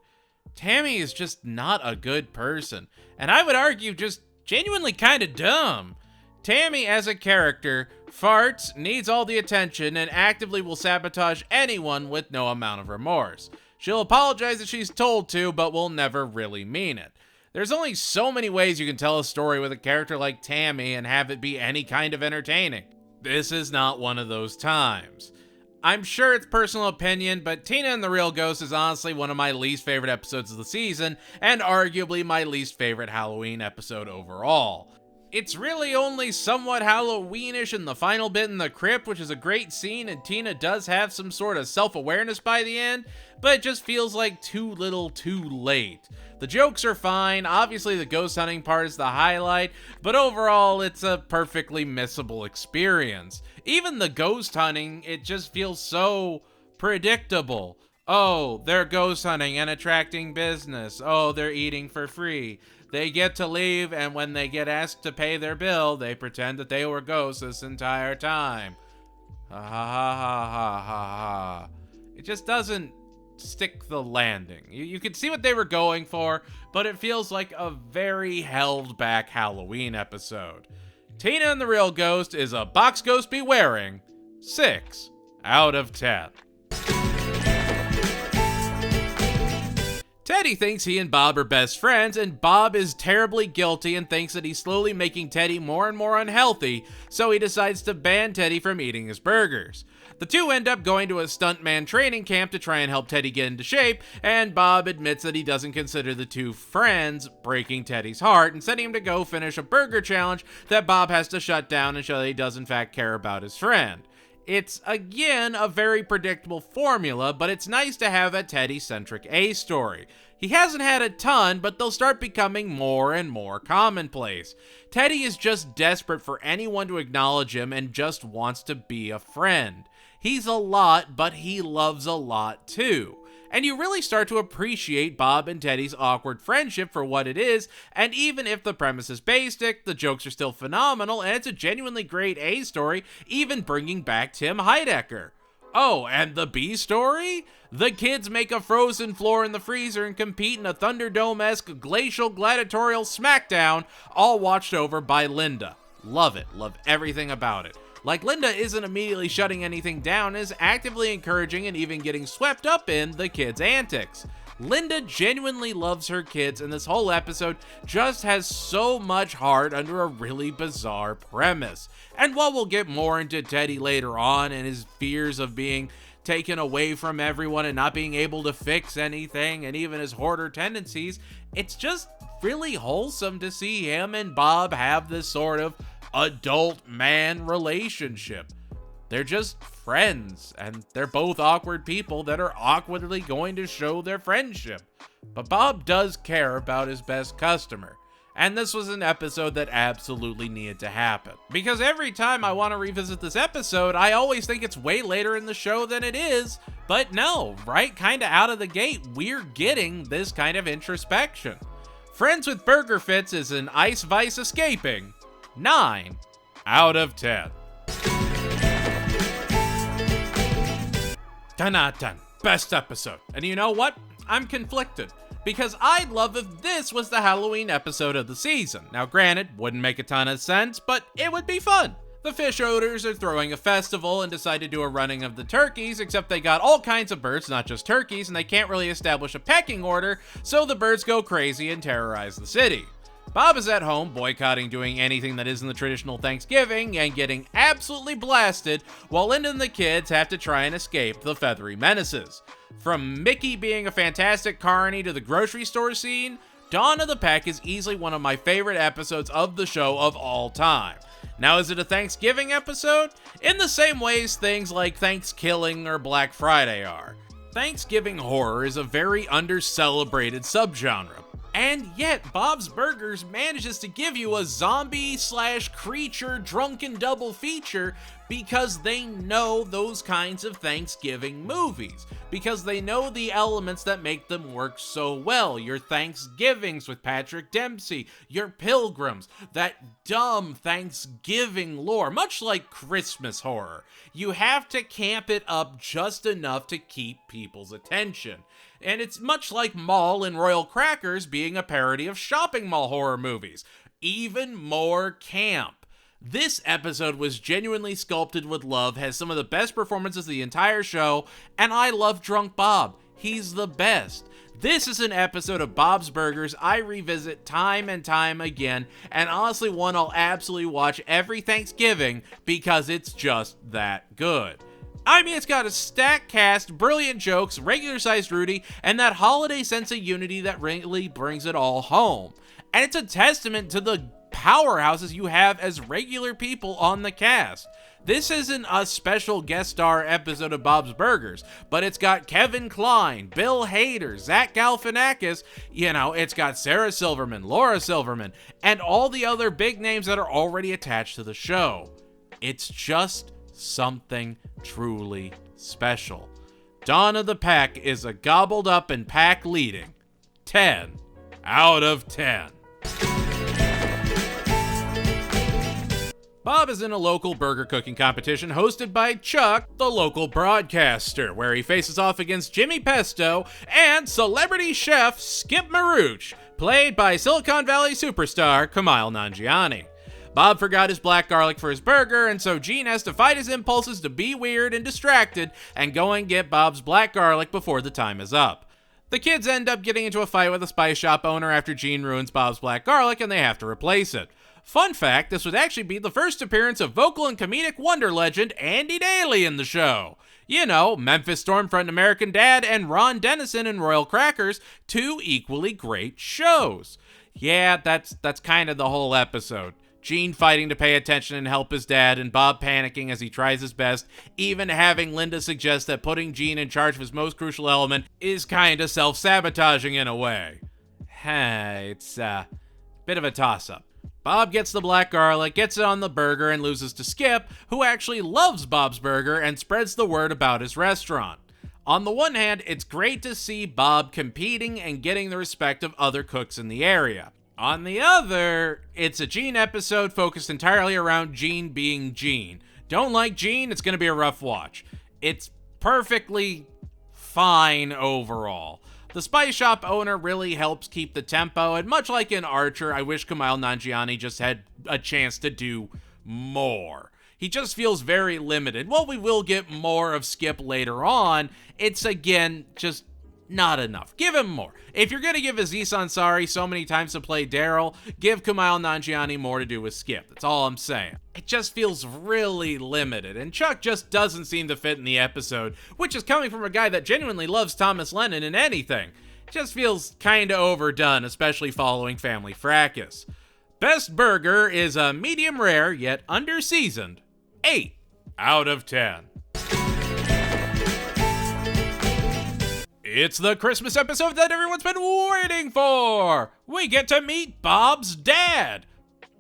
Tammy is just not a good person, and I would argue just genuinely kind of dumb. Tammy as a character farts, needs all the attention, and actively will sabotage anyone with no amount of remorse. She'll apologize if she's told to, but will never really mean it. There's only so many ways you can tell a story with a character like Tammy and have it be any kind of entertaining. This is not one of those times. I'm sure it's personal opinion, but Tina and the Real Ghost is honestly one of my least favorite episodes of the season, and arguably my least favorite Halloween episode overall. It's really only somewhat Halloweenish in the final bit in the crypt, which is a great scene, and Tina does have some sort of self-awareness by the end, but it just feels like too little too late. The jokes are fine, obviously the ghost hunting part is the highlight, but overall it's a perfectly missable experience. Even the ghost hunting, it just feels so predictable. Oh, they're ghost hunting and attracting business. Oh, they're eating for free. They get to leave, and when they get asked to pay their bill, they pretend that they were ghosts this entire time. Ha ha ha ha ha ha. It just doesn't stick the landing. You can see what they were going for, but it feels like a very held back Halloween episode. Tina and the Real Ghost is a box ghost be wearing 6 out of 10. Teddy thinks he and Bob are best friends, and Bob is terribly guilty and thinks that he's slowly making Teddy more and more unhealthy, so he decides to ban Teddy from eating his burgers. The two end up going to a stuntman training camp to try and help Teddy get into shape, and Bob admits that he doesn't consider the two friends breaking Teddy's heart and sending him to go finish a burger challenge that Bob has to shut down and show that he does in fact care about his friend. It's, again, a very predictable formula, but it's nice to have a Teddy-centric A story. He hasn't had a ton, but they'll start becoming more and more commonplace. Teddy is just desperate for anyone to acknowledge him and just wants to be a friend. He's a lot, but he loves a lot too. And you really start to appreciate Bob and Teddy's awkward friendship for what it is, and even if the premise is basic, the jokes are still phenomenal, and it's a genuinely great A story, even bringing back Tim Heidecker. Oh, and the B story? The kids make a frozen floor in the freezer and compete in a Thunderdome-esque glacial gladiatorial smackdown, all watched over by Linda. Love it. Love everything about it. Like, Linda isn't immediately shutting anything down, is actively encouraging and even getting swept up in the kids' antics. Linda genuinely loves her kids, and this whole episode just has so much heart under a really bizarre premise. And while we'll get more into Teddy later on and his fears of being taken away from everyone and not being able to fix anything, and even his hoarder tendencies, it's just really wholesome to see him and Bob have this sort of adult man relationship. They're just friends, and they're both awkward people that are awkwardly going to show their friendship. But Bob does care about his best customer. And this was an episode that absolutely needed to happen. Because every time I want to revisit this episode, I always think it's way later in the show than it is. But no, right kind of out of the gate, we're getting this kind of introspection. Friends with Burger Fits is an Ice Vice escaping 9 out of 10. Dun-dun-dun. Best episode. And you know what? I'm conflicted. Because I'd love if this was the Halloween episode of the season. Now granted, wouldn't make a ton of sense, but it would be fun. The fish odors are throwing a festival and decide to do a running of the turkeys, except they got all kinds of birds, not just turkeys, and they can't really establish a pecking order, so the birds go crazy and terrorize the city. Bob is at home, boycotting doing anything that isn't the traditional Thanksgiving and getting absolutely blasted, while Linda and the kids have to try and escape the feathery menaces. From Mickey being a fantastic carny to the grocery store scene, Dawn of the Pack is easily one of my favorite episodes of the show of all time. Now, is it a Thanksgiving episode? In the same ways things like Thanksgiving or Black Friday are. Thanksgiving horror is a very under-celebrated subgenre. And yet, Bob's Burgers manages to give you a zombie/creature drunken double feature because they know those kinds of Thanksgiving movies. Because they know the elements that make them work so well. Your Thanksgivings with Patrick Dempsey, your Pilgrims, that dumb Thanksgiving lore, much like Christmas horror. You have to camp it up just enough to keep people's attention. And it's much like Mall and Royal Crackers being a parody of shopping mall horror movies. Even more camp. This episode was genuinely sculpted with love, has some of the best performances of the entire show, and I love Drunk Bob. He's the best. This is an episode of Bob's Burgers I revisit time and time again, and honestly one I'll absolutely watch every Thanksgiving because it's just that good. I mean, it's got a stacked cast, brilliant jokes, regular-sized Rudy, and that holiday sense of unity that really brings it all home. And it's a testament to the powerhouses you have as regular people on the cast. This isn't a special guest star episode of Bob's Burgers, but it's got Kevin Kline, Bill Hader, Zach Galifianakis, it's got Sarah Silverman, Laura Silverman, and all the other big names that are already attached to the show. It's just something truly special. Dawn of the Pack is a gobbled up and pack leading 10 out of 10. Bob is in a local burger cooking competition hosted by Chuck, the local broadcaster, where he faces off against Jimmy Pesto and celebrity chef Skip Maruch, played by Silicon Valley superstar Kumail Nanjiani. Bob forgot his black garlic for his burger, and so Gene has to fight his impulses to be weird and distracted and go and get Bob's black garlic before the time is up. The kids end up getting into a fight with a spice shop owner after Gene ruins Bob's black garlic and they have to replace it. Fun fact, this would actually be the first appearance of vocal and comedic wonder legend Andy Daly in the show. Memphis Stormfront American Dad and Ron Dennison in Royal Crackers, two equally great shows. Yeah, that's kind of the whole episode. Gene fighting to pay attention and help his dad, and Bob panicking as he tries his best, even having Linda suggest that putting Gene in charge of his most crucial element is kinda self-sabotaging in a way. It's a bit of a toss-up. Bob gets the black garlic, gets it on the burger, and loses to Skip, who actually loves Bob's Burger and spreads the word about his restaurant. On the one hand, it's great to see Bob competing and getting the respect of other cooks in the area. On the other, it's a Gene episode focused entirely around Gene being Gene. Don't like Gene, it's gonna be a rough watch. It's perfectly fine overall. The spice shop owner really helps keep the tempo, and much like in Archer, I wish Kumail Nanjiani just had a chance to do more. He just feels very limited. While we will get more of Skip later on, it's again just not enough. Give him more. If you're going to give Aziz Ansari so many times to play Daryl, give Kumail Nanjiani more to do with Skip. That's all I'm saying. It just feels really limited, and Chuck just doesn't seem to fit in the episode, which is coming from a guy that genuinely loves Thomas Lennon in anything. It just feels kinda overdone, especially following Family Fracas. Best burger is a medium rare, yet under-seasoned 8 out of 10. It's the Christmas episode that everyone's been waiting for! We get to meet Bob's dad,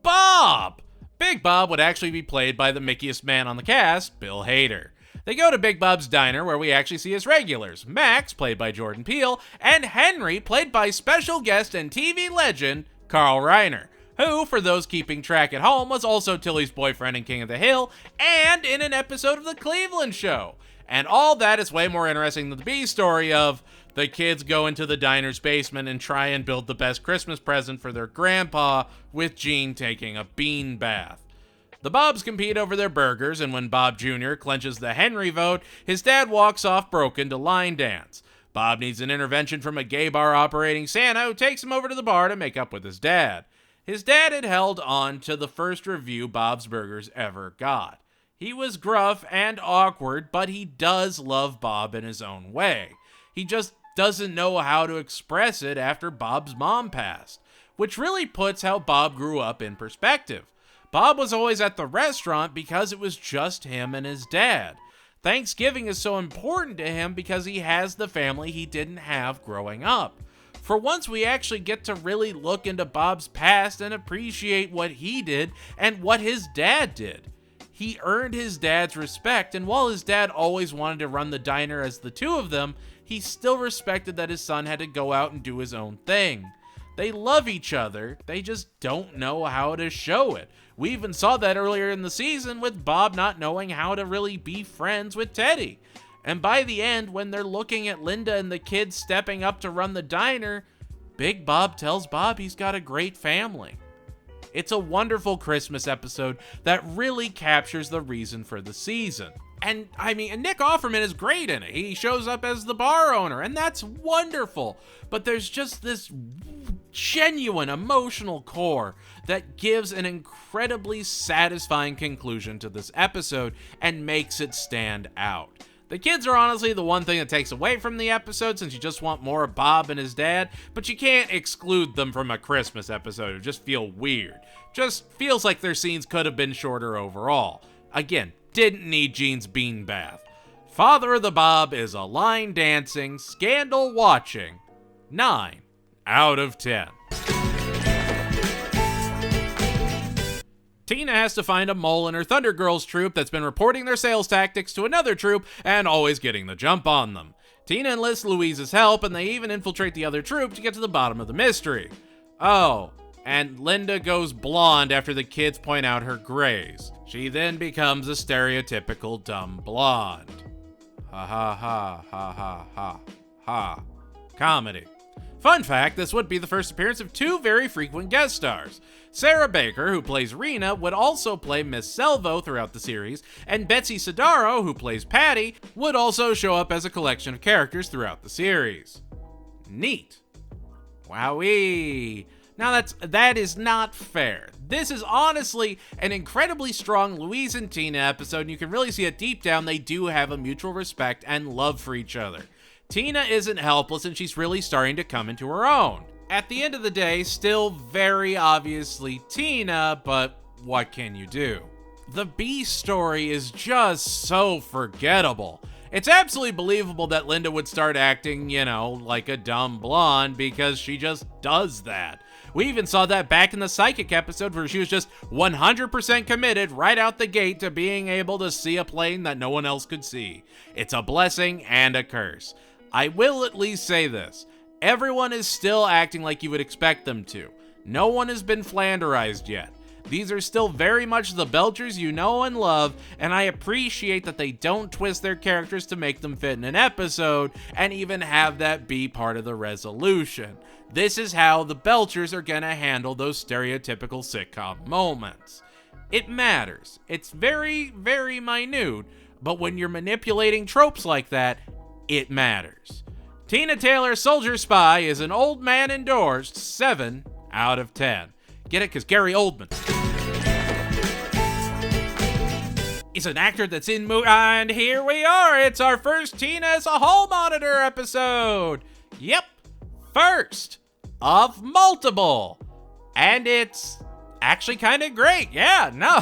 Bob! Big Bob would actually be played by the mickiest man on the cast, Bill Hader. They go to Big Bob's diner where we actually see his regulars, Max, played by Jordan Peele, and Henry, played by special guest and TV legend, Carl Reiner, who, for those keeping track at home, was also Tilly's boyfriend in King of the Hill, and in an episode of The Cleveland Show. And all that is way more interesting than the B story of the kids go into the diner's basement and try and build the best Christmas present for their grandpa, with Gene taking a bean bath. The Bobs compete over their burgers, and when Bob Jr. clenches the Henry vote, his dad walks off broken to line dance. Bob needs an intervention from a gay bar operating Santa, who takes him over to the bar to make up with his dad. His dad had held on to the first review Bob's Burgers ever got. He was gruff and awkward, but he does love Bob in his own way. He just doesn't know how to express it after Bob's mom passed, which really puts how Bob grew up in perspective. Bob was always at the restaurant because it was just him and his dad. Thanksgiving is so important to him because he has the family he didn't have growing up. For once, we actually get to really look into Bob's past and appreciate what he did and what his dad did. He earned his dad's respect, and while his dad always wanted to run the diner as the two of them, he still respected that his son had to go out and do his own thing. They love each other, they just don't know how to show it. We even saw that earlier in the season with Bob not knowing how to really be friends with Teddy. And by the end, when they're looking at Linda and the kids stepping up to run the diner, Big Bob tells Bob he's got a great family. It's a wonderful Christmas episode that really captures the reason for the season. And Nick Offerman is great in it. He shows up as the bar owner, and that's wonderful. But there's just this genuine emotional core that gives an incredibly satisfying conclusion to this episode and makes it stand out. The kids are honestly the one thing that takes away from the episode, since you just want more of Bob and his dad, but you can't exclude them from a Christmas episode. It just feel weird. Just feels like their scenes could have been shorter overall. Again, didn't need Gene's bean bath. Father of the Bob is a line dancing, scandal watching 9 out of 10. Tina has to find a mole in her Thunder Girls troupe that's been reporting their sales tactics to another troupe and always getting the jump on them. Tina enlists Louise's help, and they even infiltrate the other troupe to get to the bottom of the mystery. Oh, and Linda goes blonde after the kids point out her grays. She then becomes a stereotypical dumb blonde. Ha ha ha ha ha ha ha. Comedy. Fun fact, this would be the first appearance of two very frequent guest stars. Sarah Baker, who plays Rena, would also play Miss Selvo throughout the series, and Betsy Sidaro, who plays Patty, would also show up as a collection of characters throughout the series. Neat. Wowee. Now that is not fair. This is honestly an incredibly strong Louise and Tina episode, and you can really see it deep down they do have a mutual respect and love for each other. Tina isn't helpless, and she's really starting to come into her own. At the end of the day, still very obviously Tina, but what can you do? The B story is just so forgettable. It's absolutely believable that Linda would start acting, like a dumb blonde, because she just does that. We even saw that back in the Psychic episode where she was just 100% committed right out the gate to being able to see a plane that no one else could see. It's a blessing and a curse. I will at least say this. Everyone is still acting like you would expect them to. No one has been Flanderized yet. These are still very much the Belchers you know and love, and I appreciate that they don't twist their characters to make them fit in an episode and even have that be part of the resolution. This is how the Belchers are gonna handle those stereotypical sitcom moments. It matters. It's very, very minute, but when you're manipulating tropes like that, it matters. Tina Taylor's Soldier Spy is an old man endorsed 7 out of 10. Get it? Because Gary Oldman. He's an actor that's in and here we are. It's our first Tina as a hall monitor episode. Yep, first of multiple. And it's actually kind of great. Yeah, no,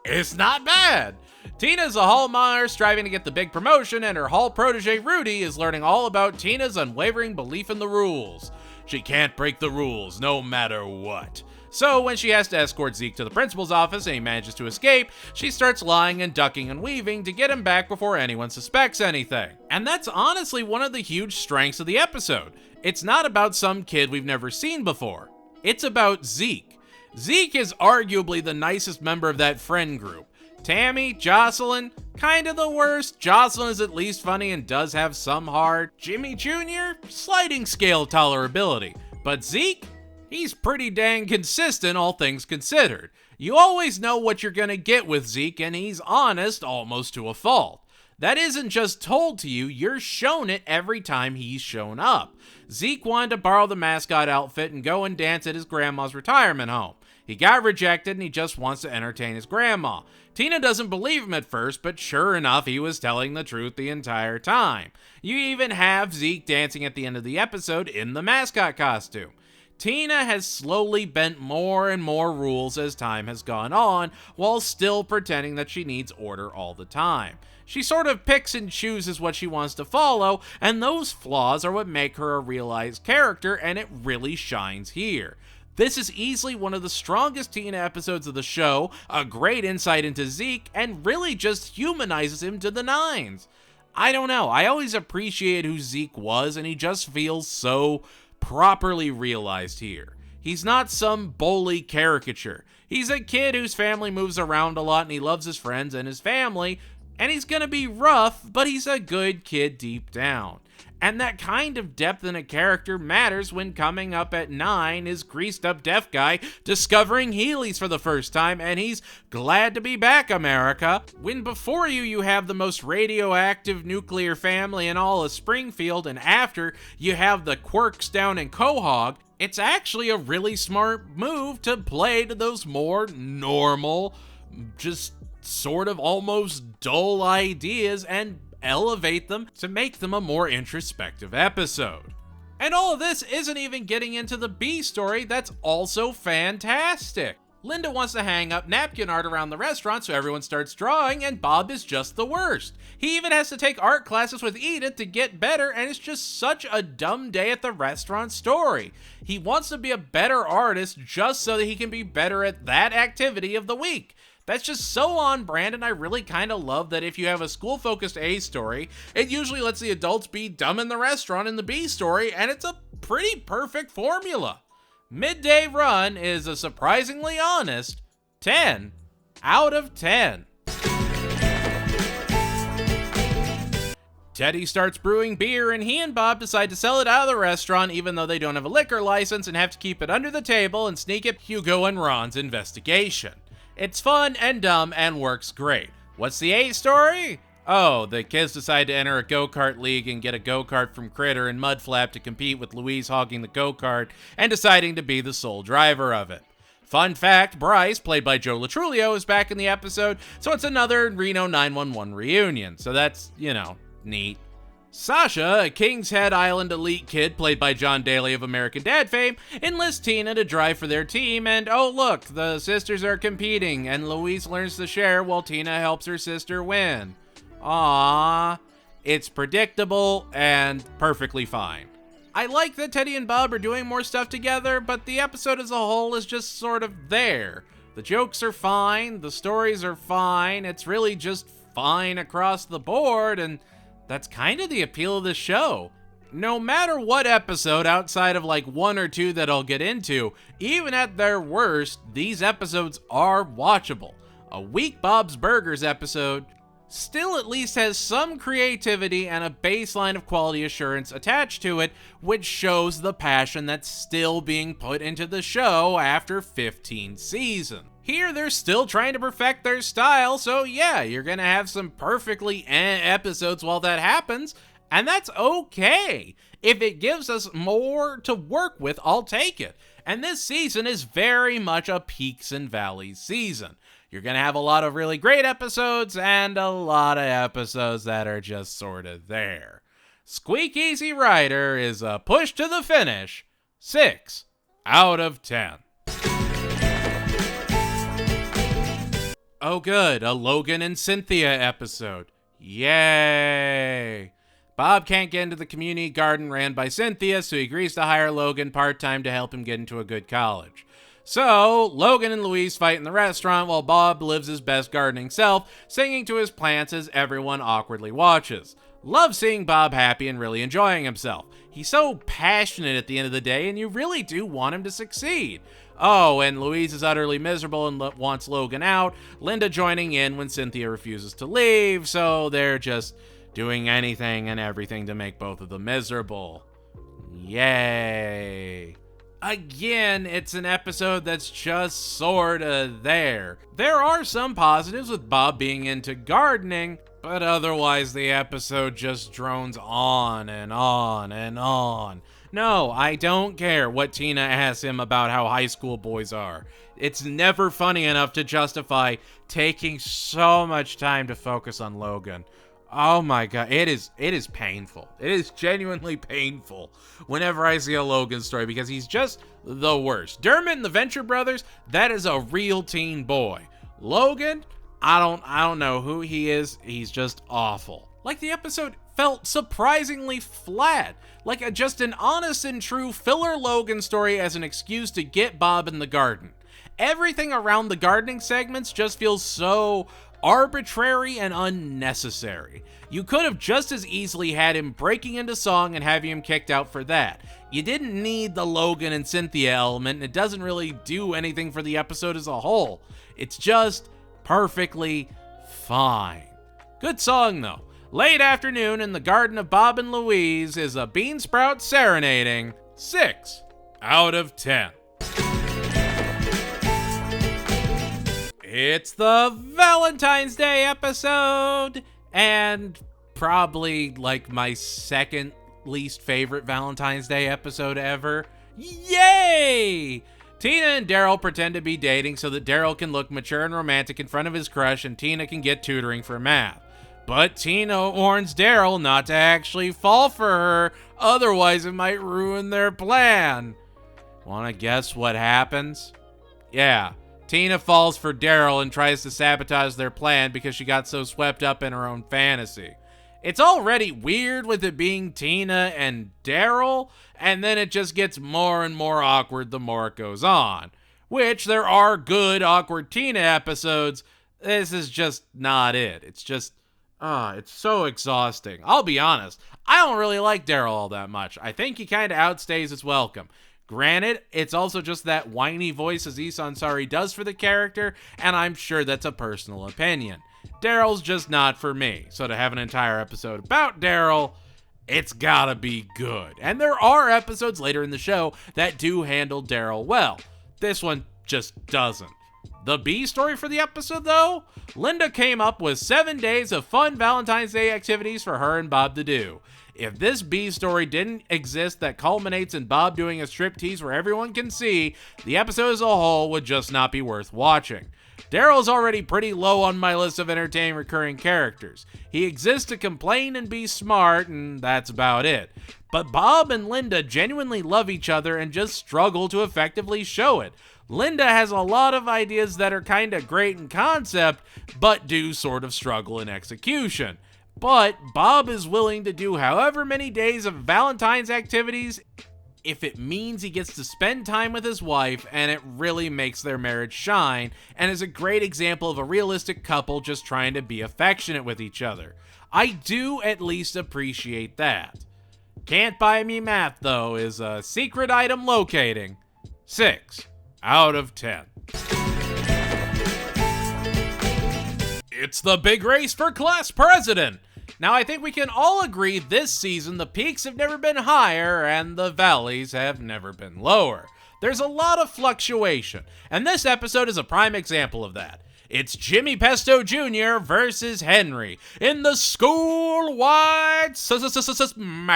it's not bad. Tina's a hall monitor striving to get the big promotion, and her hall protege Rudy is learning all about Tina's unwavering belief in the rules. She can't break the rules no matter what. So when she has to escort Zeke to the principal's office and he manages to escape, she starts lying and ducking and weaving to get him back before anyone suspects anything. And that's honestly one of the huge strengths of the episode. It's not about some kid we've never seen before. It's about Zeke. Zeke is arguably the nicest member of that friend group. Tammy, Jocelyn, kind of the worst. Jocelyn is at least funny and does have some heart. Jimmy Jr., sliding scale tolerability. But Zeke? He's pretty dang consistent, all things considered. You always know what you're gonna get with Zeke, and he's honest almost to a fault. That isn't just told to you, you're shown it every time he's shown up. Zeke wanted to borrow the mascot outfit and go and dance at his grandma's retirement home. He got rejected and he just wants to entertain his grandma. Tina doesn't believe him at first, but sure enough, he was telling the truth the entire time. You even have Zeke dancing at the end of the episode in the mascot costume. Tina has slowly bent more and more rules as time has gone on, while still pretending that she needs order all the time. She sort of picks and chooses what she wants to follow, and those flaws are what make her a realized character, and it really shines here. This is easily one of the strongest Tina episodes of the show, a great insight into Zeke, and really just humanizes him to the nines. I don't know, I always appreciated who Zeke was, and he just feels so properly realized here. He's not some bully caricature. He's a kid whose family moves around a lot and he loves his friends and his family, and he's gonna be rough, but he's a good kid deep down. And that kind of depth in a character matters when coming up at 9 is greased up deaf guy discovering Heelys for the first time, and he's glad to be back, America. When before you have the most radioactive nuclear family in all of Springfield, and after you have the quirks down in Quahog, it's actually a really smart move to play to those more normal, just sort of almost dull ideas and elevate them to make them a more introspective episode. And all of this isn't even getting into the B story that's also fantastic. Linda wants to hang up napkin art around the restaurant so everyone starts drawing, and Bob is just the worst. He even has to take art classes with Edith to get better, and it's just such a dumb day at the restaurant story. He wants to be a better artist just so that he can be better at that activity of the week. That's just so on brand, and I really kind of love that if you have a school-focused A story, it usually lets the adults be dumb in the restaurant in the B story, and it's a pretty perfect formula. Midday Run is a surprisingly honest 10 out of 10. Teddy starts brewing beer, and he and Bob decide to sell it out of the restaurant even though they don't have a liquor license and have to keep it under the table and sneak it Hugo and Ron's investigation. It's fun and dumb and works great. What's the A story? Oh, the kids decide to enter a go-kart league and get a go-kart from Critter and Mudflap to compete with Louise hogging the go-kart and deciding to be the sole driver of it. Fun fact, Bryce, played by Joe Latrulio, is back in the episode, so it's another Reno 911 reunion, so that's, neat. Sasha, a King's Head Island elite kid played by John Daly of American Dad fame, enlists Tina to drive for their team, and oh look, the sisters are competing, and Louise learns to share while Tina helps her sister win. Aww. It's predictable and perfectly fine. I like that Teddy and Bob are doing more stuff together, but the episode as a whole is just sort of there. The jokes are fine, the stories are fine, it's really just fine across the board, and that's kind of the appeal of the show. no matter what episode outside of like one or two that I'll get into, even at their worst, these episodes are watchable. A weak Bob's Burgers episode still at least has some creativity and a baseline of quality assurance attached to it, which shows the passion that's still being put into the show after 15 seasons. Here, they're still trying to perfect their style, so yeah, you're gonna have some perfectly episodes while that happens, and that's okay. If it gives us more to work with, I'll take it. And this season is very much a peaks and valleys season. You're going to have a lot of really great episodes and a lot of episodes that are just sort of there. Squeak Easy Rider is a push to the finish. 6 out of 10. Oh good, a Logan and Cynthia episode. Yay! Bob can't get into the community garden ran by Cynthia, so he agrees to hire Logan part-time to help him get into a good college. So, Logan and Louise fight in the restaurant while Bob lives his best gardening self, singing to his plants as everyone awkwardly watches. Love seeing Bob happy and really enjoying himself. He's so passionate at the end of the day, and you really do want him to succeed. Oh, and Louise is utterly miserable and wants Logan out, Linda joining in when Cynthia refuses to leave, so they're just doing anything and everything to make both of them miserable. Yay. Again, it's an episode that's just sorta there. There are some positives with Bob being into gardening, but otherwise the episode just drones on and on and on. No, I don't care what Tina asks him about how high school boys are. It's never funny enough to justify taking so much time to focus on Logan. Oh my god, it is painful. It is genuinely painful whenever I see a Logan story because he's just the worst. Dermot and the Venture Brothers, that is a real teen boy. Logan, I don't know who he is. He's just awful. Like the episode felt surprisingly flat, like just an honest and true filler Logan story as an excuse to get Bob in the garden. Everything around the gardening segments just feels so arbitrary and unnecessary. You could have just as easily had him breaking into song and having him kicked out for that. You didn't need the Logan and Cynthia element, and it doesn't really do anything for the episode as a whole. It's just perfectly fine. Good song though. Late Afternoon in the Garden of Bob and Louise is a bean sprout serenading. 6 out of 10. It's the Valentine's Day episode, and probably like my second least favorite Valentine's Day episode ever. Yay! Tina and Daryl pretend to be dating so that Daryl can look mature and romantic in front of his crush and Tina can get tutoring for math. But Tina warns Daryl not to actually fall for her, otherwise it might ruin their plan. Wanna guess what happens? Yeah. Tina falls for Daryl and tries to sabotage their plan because she got so swept up in her own fantasy. It's already weird with it being Tina and Daryl, and then it just gets more and more awkward the more it goes on. Which, there are good awkward Tina episodes. This is just not it. It's just, it's so exhausting. I'll be honest, I don't really like Daryl all that much. I think he kind of outstays his welcome. Granted, it's also just that whiny voice Aziz Ansari does for the character, and I'm sure that's a personal opinion. Daryl's just not for me, so to have an entire episode about Daryl, it's gotta be good. And there are episodes later in the show that do handle Daryl well. This one just doesn't. The B story for the episode, though? Linda came up with 7 days of fun Valentine's Day activities for her and Bob to do. If this B story didn't exist that culminates in Bob doing a striptease where everyone can see, the episode as a whole would just not be worth watching. Daryl's already pretty low on my list of entertaining recurring characters. He exists to complain and be smart, and that's about it. But Bob and Linda genuinely love each other and just struggle to effectively show it. Linda has a lot of ideas that are kinda great in concept, but do sort of struggle in execution. But Bob is willing to do however many days of Valentine's activities if it means he gets to spend time with his wife and it really makes their marriage shine, and is a great example of a realistic couple just trying to be affectionate with each other. I do at least appreciate that. Can't Buy Me Math, though, is a secret item locating 6 out of 10. It's the big race for class president. Now, I think we can all agree this season the peaks have never been higher and the valleys have never been lower. There's a lot of fluctuation, and this episode is a prime example of that. It's Jimmy Pesto Jr. versus Henry in the school-wide smackdown.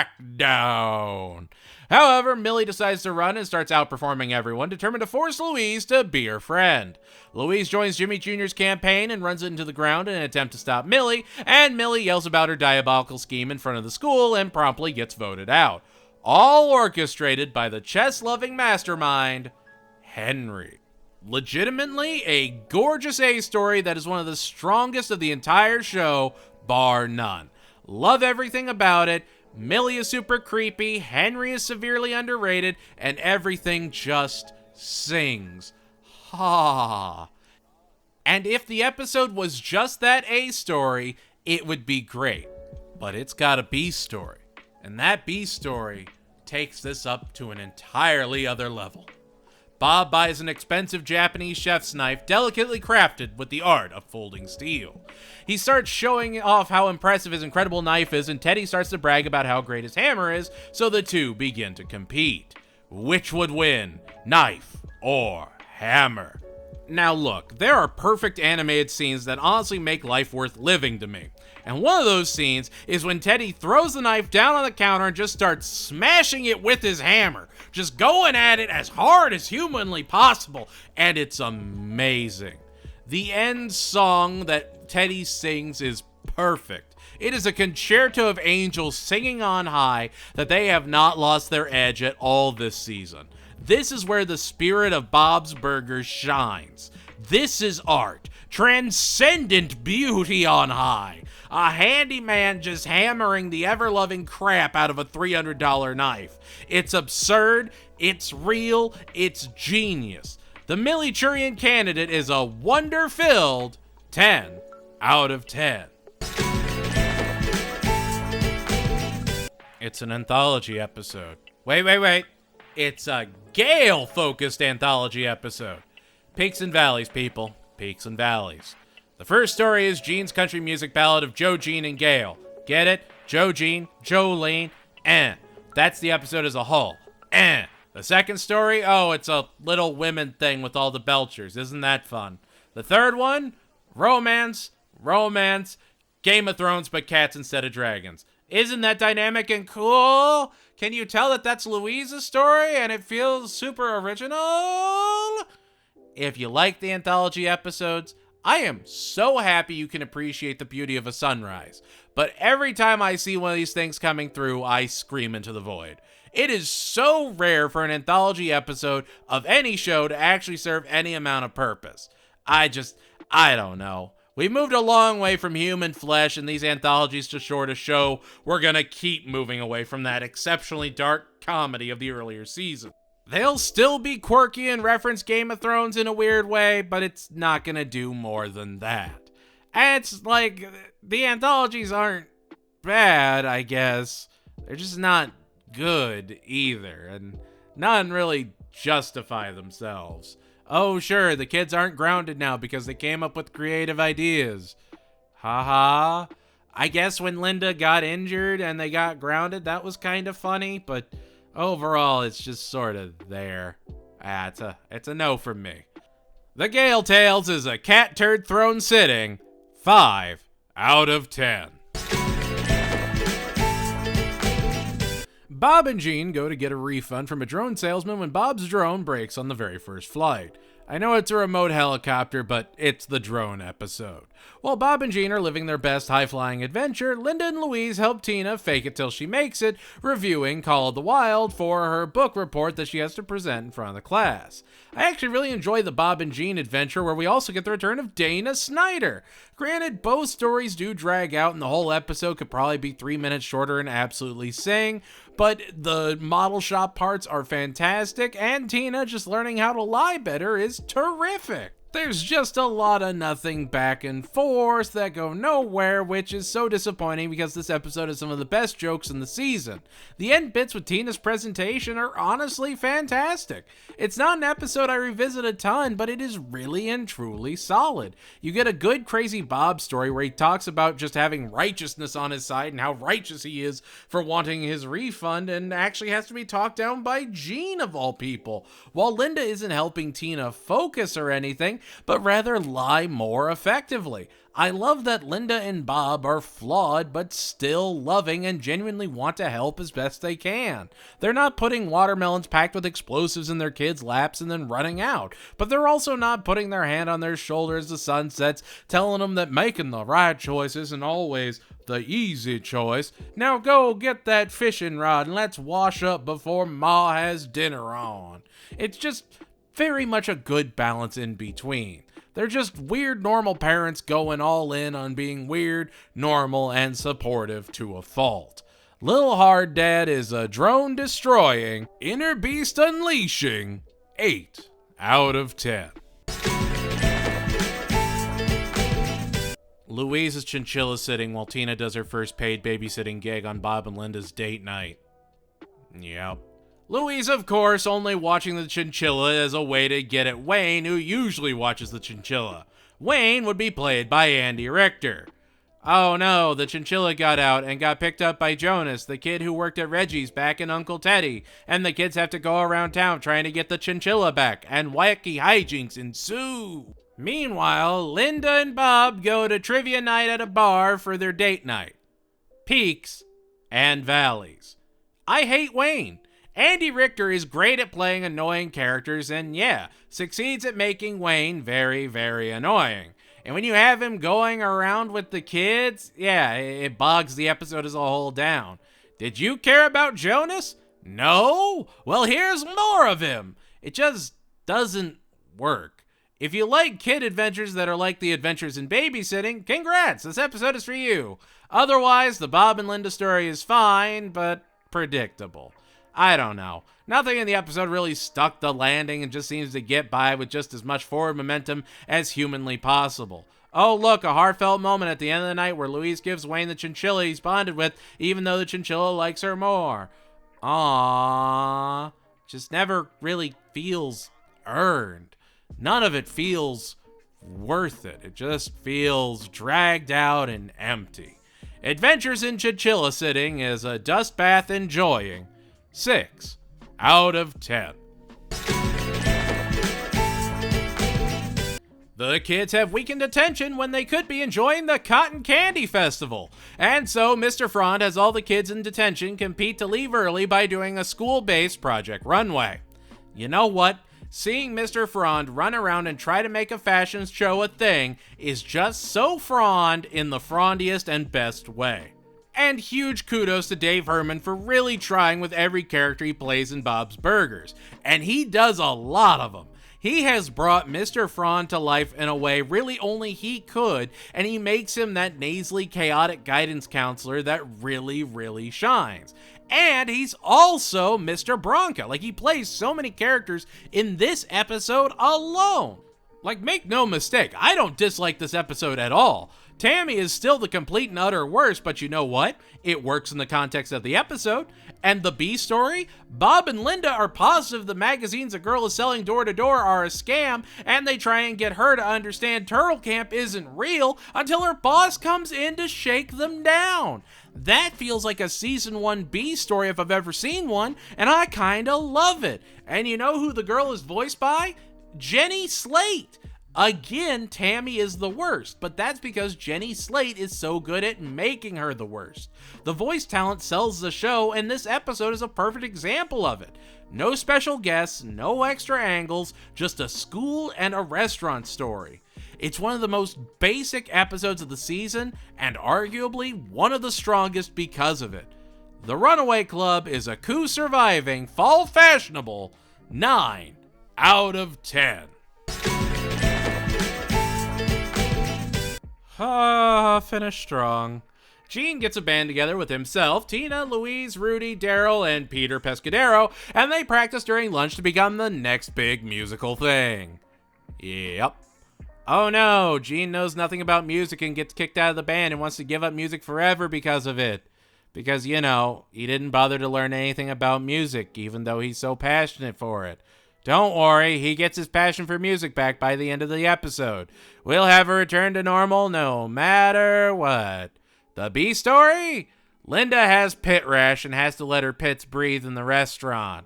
However, Millie decides to run and starts outperforming everyone, determined to force Louise to be her friend. Louise joins Jimmy Jr.'s campaign and runs it into the ground in an attempt to stop Millie, and Millie yells about her diabolical scheme in front of the school and promptly gets voted out. All orchestrated by the chess-loving mastermind, Henry. Legitimately a gorgeous A-story that is one of the strongest of the entire show, bar none. Love everything about it. Millie is super creepy, Henry is severely underrated, and everything just sings. Ha. And if the episode was just that A story, it would be great. But it's got a B story. And that B story takes this up to an entirely other level. Bob buys an expensive Japanese chef's knife delicately crafted with the art of folding steel. He starts showing off how impressive his incredible knife is, and Teddy starts to brag about how great his hammer is, so the two begin to compete. Which would win, knife or hammer? Now look, there are perfect animated scenes that honestly make life worth living to me. And one of those scenes is when Teddy throws the knife down on the counter and just starts smashing it with his hammer. Just going at it as hard as humanly possible. And it's amazing. The end song that Teddy sings is perfect. It is a concerto of angels singing on high that they have not lost their edge at all this season. This is where the spirit of Bob's Burgers shines. This is art. Transcendent beauty on high. A handyman just hammering the ever-loving crap out of a $300 knife. It's absurd, it's real, it's genius. The Millie-Churian candidate is a wonder-filled 10 out of 10. It's an anthology episode. Wait. It's a Gale-focused anthology episode. Peaks and valleys, people. Peaks and valleys. The first story is Gene's country music ballad of Joe, Gene, and Gale. Get it? Joe, Gene, Jolene, That's the episode as a whole. The second story? Oh, it's a Little Women thing with all the Belchers. Isn't that fun? The third one? Romance, Game of Thrones, but cats instead of dragons. Isn't that dynamic and cool? Can you tell that that's Louise's story and it feels super original? If you like the anthology episodes, I am so happy you can appreciate the beauty of a sunrise. But every time I see one of these things coming through, I scream into the void. It is so rare for an anthology episode of any show to actually serve any amount of purpose. I don't know. We moved a long way from human flesh, and these anthologies just sort of show we're gonna keep moving away from that exceptionally dark comedy of the earlier season. They'll still be quirky and reference Game of Thrones in a weird way, but it's not gonna do more than that. And it's like, the anthologies aren't bad, I guess. They're just not good either, and none really justify themselves. Oh, sure, the kids aren't grounded now because they came up with creative ideas. Haha. I guess when Linda got injured and they got grounded, that was kind of funny, but overall, it's just sort of there. It's a no from me. The Gale Tales is a cat turd thrown sitting 5 out of 10. Bob and Gene go to get a refund from a drone salesman when Bob's drone breaks on the very first flight. I know it's a remote helicopter, but it's the drone episode. While Bob and Gene are living their best high-flying adventure, Linda and Louise help Tina fake it till she makes it, reviewing Call of the Wild for her book report that she has to present in front of the class. I actually really enjoy the Bob and Gene adventure where we also get the return of Dana Snyder. Granted, both stories do drag out and the whole episode could probably be 3 minutes shorter and absolutely sing, but the model shop parts are fantastic, and Tina just learning how to lie better is terrific. There's just a lot of nothing back and forth that go nowhere, which is so disappointing because this episode has some of the best jokes in the season. The end bits with Tina's presentation are honestly fantastic. It's not an episode I revisit a ton, but it is really and truly solid. You get a good Crazy Bob story where he talks about just having righteousness on his side and how righteous he is for wanting his refund, and actually has to be talked down by Gene of all people. While Linda isn't helping Tina focus or anything, but rather lie more effectively. I love that Linda and Bob are flawed, but still loving and genuinely want to help as best they can. They're not putting watermelons packed with explosives in their kids' laps and then running out, but they're also not putting their hand on their shoulder as the sun sets, telling them that making the right choice isn't always the easy choice. Now go get that fishing rod and let's wash up before Ma has dinner on. It's just very much a good balance in between. They're just weird normal parents going all in on being weird, normal, and supportive to a fault. Lil Hard Dad is a drone destroying, inner beast unleashing 8 out of 10. Louise is chinchilla sitting while Tina does her first paid babysitting gig on Bob and Linda's date night. Yep. Louise, of course, only watching the chinchilla as a way to get at Wayne, who usually watches the chinchilla. Wayne would be played by Andy Richter. Oh no, the chinchilla got out and got picked up by Jonas, the kid who worked at Reggie's back in Uncle Teddy, and the kids have to go around town trying to get the chinchilla back, and wacky hijinks ensue. Meanwhile, Linda and Bob go to trivia night at a bar for their date night. Peaks and valleys. I hate Wayne. Andy Richter is great at playing annoying characters and, yeah, succeeds at making Wayne very, very annoying. And when you have him going around with the kids, yeah, it bogs the episode as a whole down. Did you care about Jonas? No? Well, here's more of him. It just doesn't work. If you like kid adventures that are like the adventures in babysitting, congrats, this episode is for you. Otherwise, the Bob and Linda story is fine, but predictable. I don't know. Nothing in the episode really stuck the landing and just seems to get by with just as much forward momentum as humanly possible. Oh look, a heartfelt moment at the end of the night where Louise gives Wayne the chinchilla he's bonded with, even though the chinchilla likes her more. Aww. Just never really feels earned. None of it feels worth it. It just feels dragged out and empty. Adventures in Chinchilla Sitting is a dust bath enjoying 6 out of 10. The kids have weakened attention when they could be enjoying the Cotton Candy Festival. And so Mr. Frond has all the kids in detention compete to leave early by doing a school-based Project Runway. You know what? Seeing Mr. Frond run around and try to make a fashion show a thing is just so Frond in the Frondiest and best way. And huge kudos to Dave Herman for really trying with every character he plays in Bob's Burgers. And he does a lot of them. He has brought Mr. Frond to life in a way really only he could, and he makes him that nasally, chaotic guidance counselor that really, really shines. And he's also Mr. Bronca. Like, he plays so many characters in this episode alone. Like, make no mistake, I don't dislike this episode at all. Tammy is still the complete and utter worst, but you know what? It works in the context of the episode. And the B story? Bob and Linda are positive the magazines a girl is selling door to door are a scam, and they try and get her to understand Turtle Camp isn't real until her boss comes in to shake them down. That feels like a season 1 B story if I've ever seen one, and I kinda love it. And you know who the girl is voiced by? Jenny Slate. Again, Tammy is the worst, but that's because Jenny Slate is so good at making her the worst. The voice talent sells the show, and this episode is a perfect example of it. No special guests, no extra angles, just a school and a restaurant story. It's one of the most basic episodes of the season, and arguably one of the strongest because of it. The Runaway Club is a coup-surviving, fall-fashionable 9 out of 10. Finish strong. Gene gets a band together with himself, Tina, Louise, Rudy, Daryl, and Peter Pescadero, and they practice during lunch to become the next big musical thing. Yep. Oh no, Gene knows nothing about music and gets kicked out of the band and wants to give up music forever because of it. Because, he didn't bother to learn anything about music, even though he's so passionate for it. Don't worry, he gets his passion for music back by the end of the episode. We'll have a return to normal no matter what. The B story? Linda has pit rash and has to let her pits breathe in the restaurant.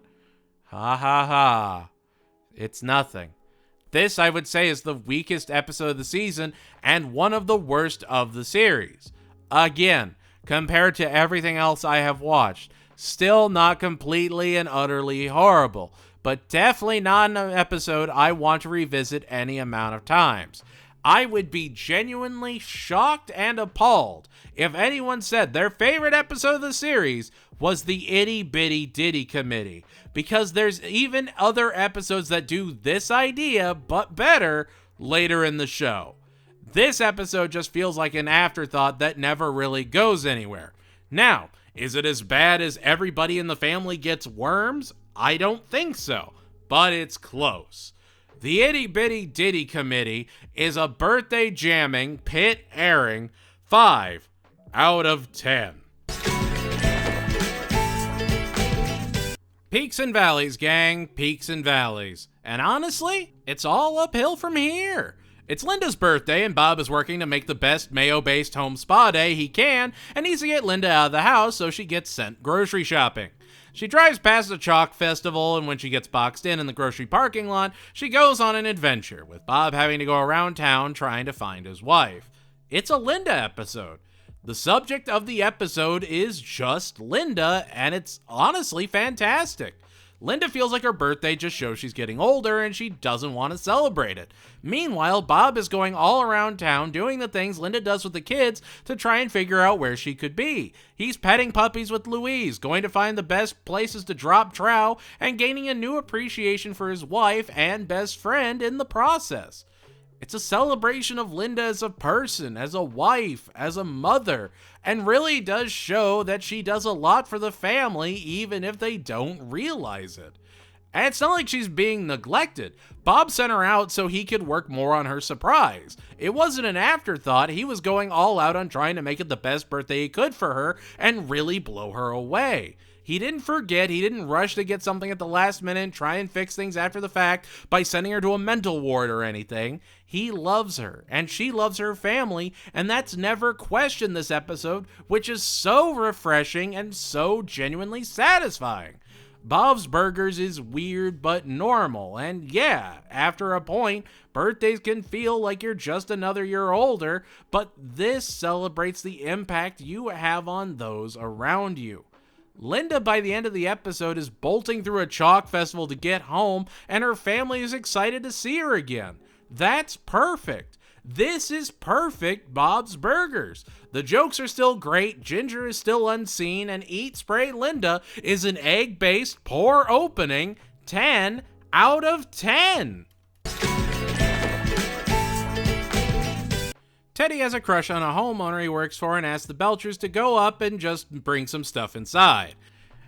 Ha ha ha. It's nothing. This, I would say, is the weakest episode of the season and one of the worst of the series. Again, compared to everything else I have watched, still not completely and utterly horrible, but definitely not an episode I want to revisit any amount of times. I would be genuinely shocked and appalled if anyone said their favorite episode of the series was the Itty Bitty Ditty Committee, because there's even other episodes that do this idea, but better, later in the show. This episode just feels like an afterthought that never really goes anywhere. Now, is it as bad as Everybody in the Family Gets Worms? I don't think so, but it's close. The Itty Bitty Ditty Committee is a birthday jamming, pit airing 5 out of 10. Peaks and valleys, gang, peaks and valleys. And honestly, it's all uphill from here. It's Linda's birthday, and Bob is working to make the best mayo-based home spa day he can, and needs to get Linda out of the house so she gets sent grocery shopping. She drives past a chalk festival, and when she gets boxed in the grocery parking lot, she goes on an adventure, with Bob having to go around town trying to find his wife. It's a Linda episode. The subject of the episode is just Linda, and it's honestly fantastic. Linda feels like her birthday just shows she's getting older and she doesn't want to celebrate it. Meanwhile, Bob is going all around town doing the things Linda does with the kids to try and figure out where she could be. He's petting puppies with Louise, going to find the best places to drop trow, and gaining a new appreciation for his wife and best friend in the process. It's a celebration of Linda as a person, as a wife, as a mother, and really does show that she does a lot for the family even if they don't realize it. And it's not like she's being neglected. Bob sent her out so he could work more on her surprise. It wasn't an afterthought. He was going all out on trying to make it the best birthday he could for her and really blow her away. He didn't forget, he didn't rush to get something at the last minute and try and fix things after the fact by sending her to a mental ward or anything. He loves her, and she loves her family, and that's never questioned this episode, which is so refreshing and so genuinely satisfying. Bob's Burgers is weird but normal, and yeah, after a point, birthdays can feel like you're just another year older, but this celebrates the impact you have on those around you. Linda, by the end of the episode, is bolting through a chalk festival to get home, and her family is excited to see her again. That's perfect. This is perfect Bob's Burgers. The jokes are still great, Ginger is still unseen, and Eat Spray Linda is an egg-based pour opening 10 out of 10. Teddy has a crush on a homeowner he works for and asks the Belchers to go up and just bring some stuff inside.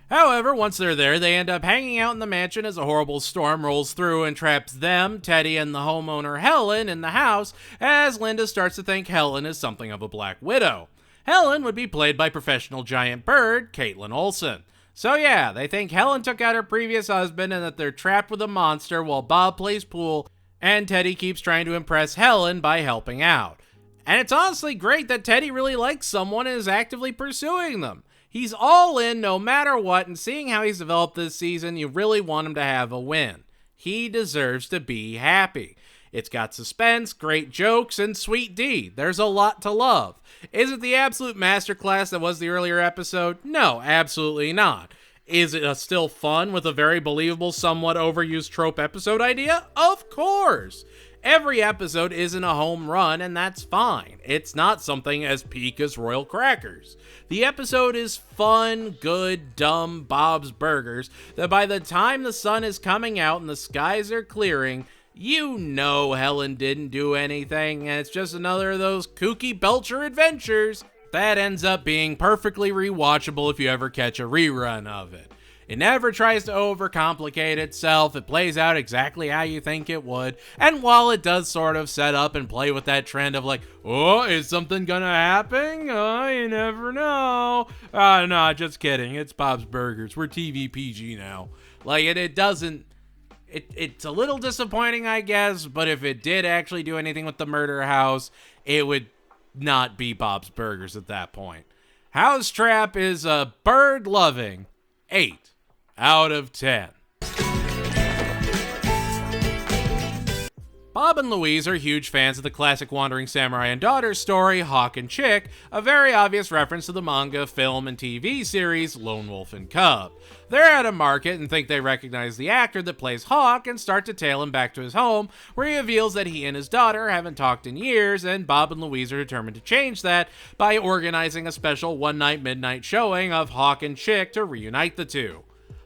However, once they're there, they end up hanging out in the mansion as a horrible storm rolls through and traps them, Teddy, and the homeowner Helen in the house, as Linda starts to think Helen is something of a Black Widow. Helen would be played by professional giant bird, Caitlin Olsen. So yeah, they think Helen took out her previous husband and that they're trapped with a monster while Bob plays pool, and Teddy keeps trying to impress Helen by helping out. And it's honestly great that Teddy really likes someone and is actively pursuing them. He's all in no matter what, and seeing how he's developed this season, you really want him to have a win. He deserves to be happy. It's got suspense, great jokes, and Sweet D. There's a lot to love. Is it the absolute masterclass that was the earlier episode? No, absolutely not. Is it still fun with a very believable, somewhat overused trope episode idea? Of course! Every episode isn't a home run, and that's fine. It's not something as peak as Royal Crackers. The episode is fun, good, dumb Bob's Burgers that by the time the sun is coming out and the skies are clearing, you know Helen didn't do anything, and it's just another of those kooky Belcher adventures that ends up being perfectly rewatchable if you ever catch a rerun of it. It never tries to overcomplicate itself. It plays out exactly how you think it would. And while it does sort of set up and play with that trend of like, oh, is something gonna happen? Oh, you never know. No, just kidding. It's Bob's Burgers. We're TV PG now. Like, it doesn't... It's a little disappointing, I guess, but if it did actually do anything with the murder house, it would not be Bob's Burgers at that point. Housetrap is a bird-loving 8 out of 10. Bob and Louise are huge fans of the classic Wandering Samurai and Daughter story, Hawk and Chick, a very obvious reference to the manga, film, and TV series Lone Wolf and Cub. They're at a market and think they recognize the actor that plays Hawk and start to tail him back to his home, where he reveals that he and his daughter haven't talked in years, and Bob and Louise are determined to change that by organizing a special one-night midnight showing of Hawk and Chick to reunite the two.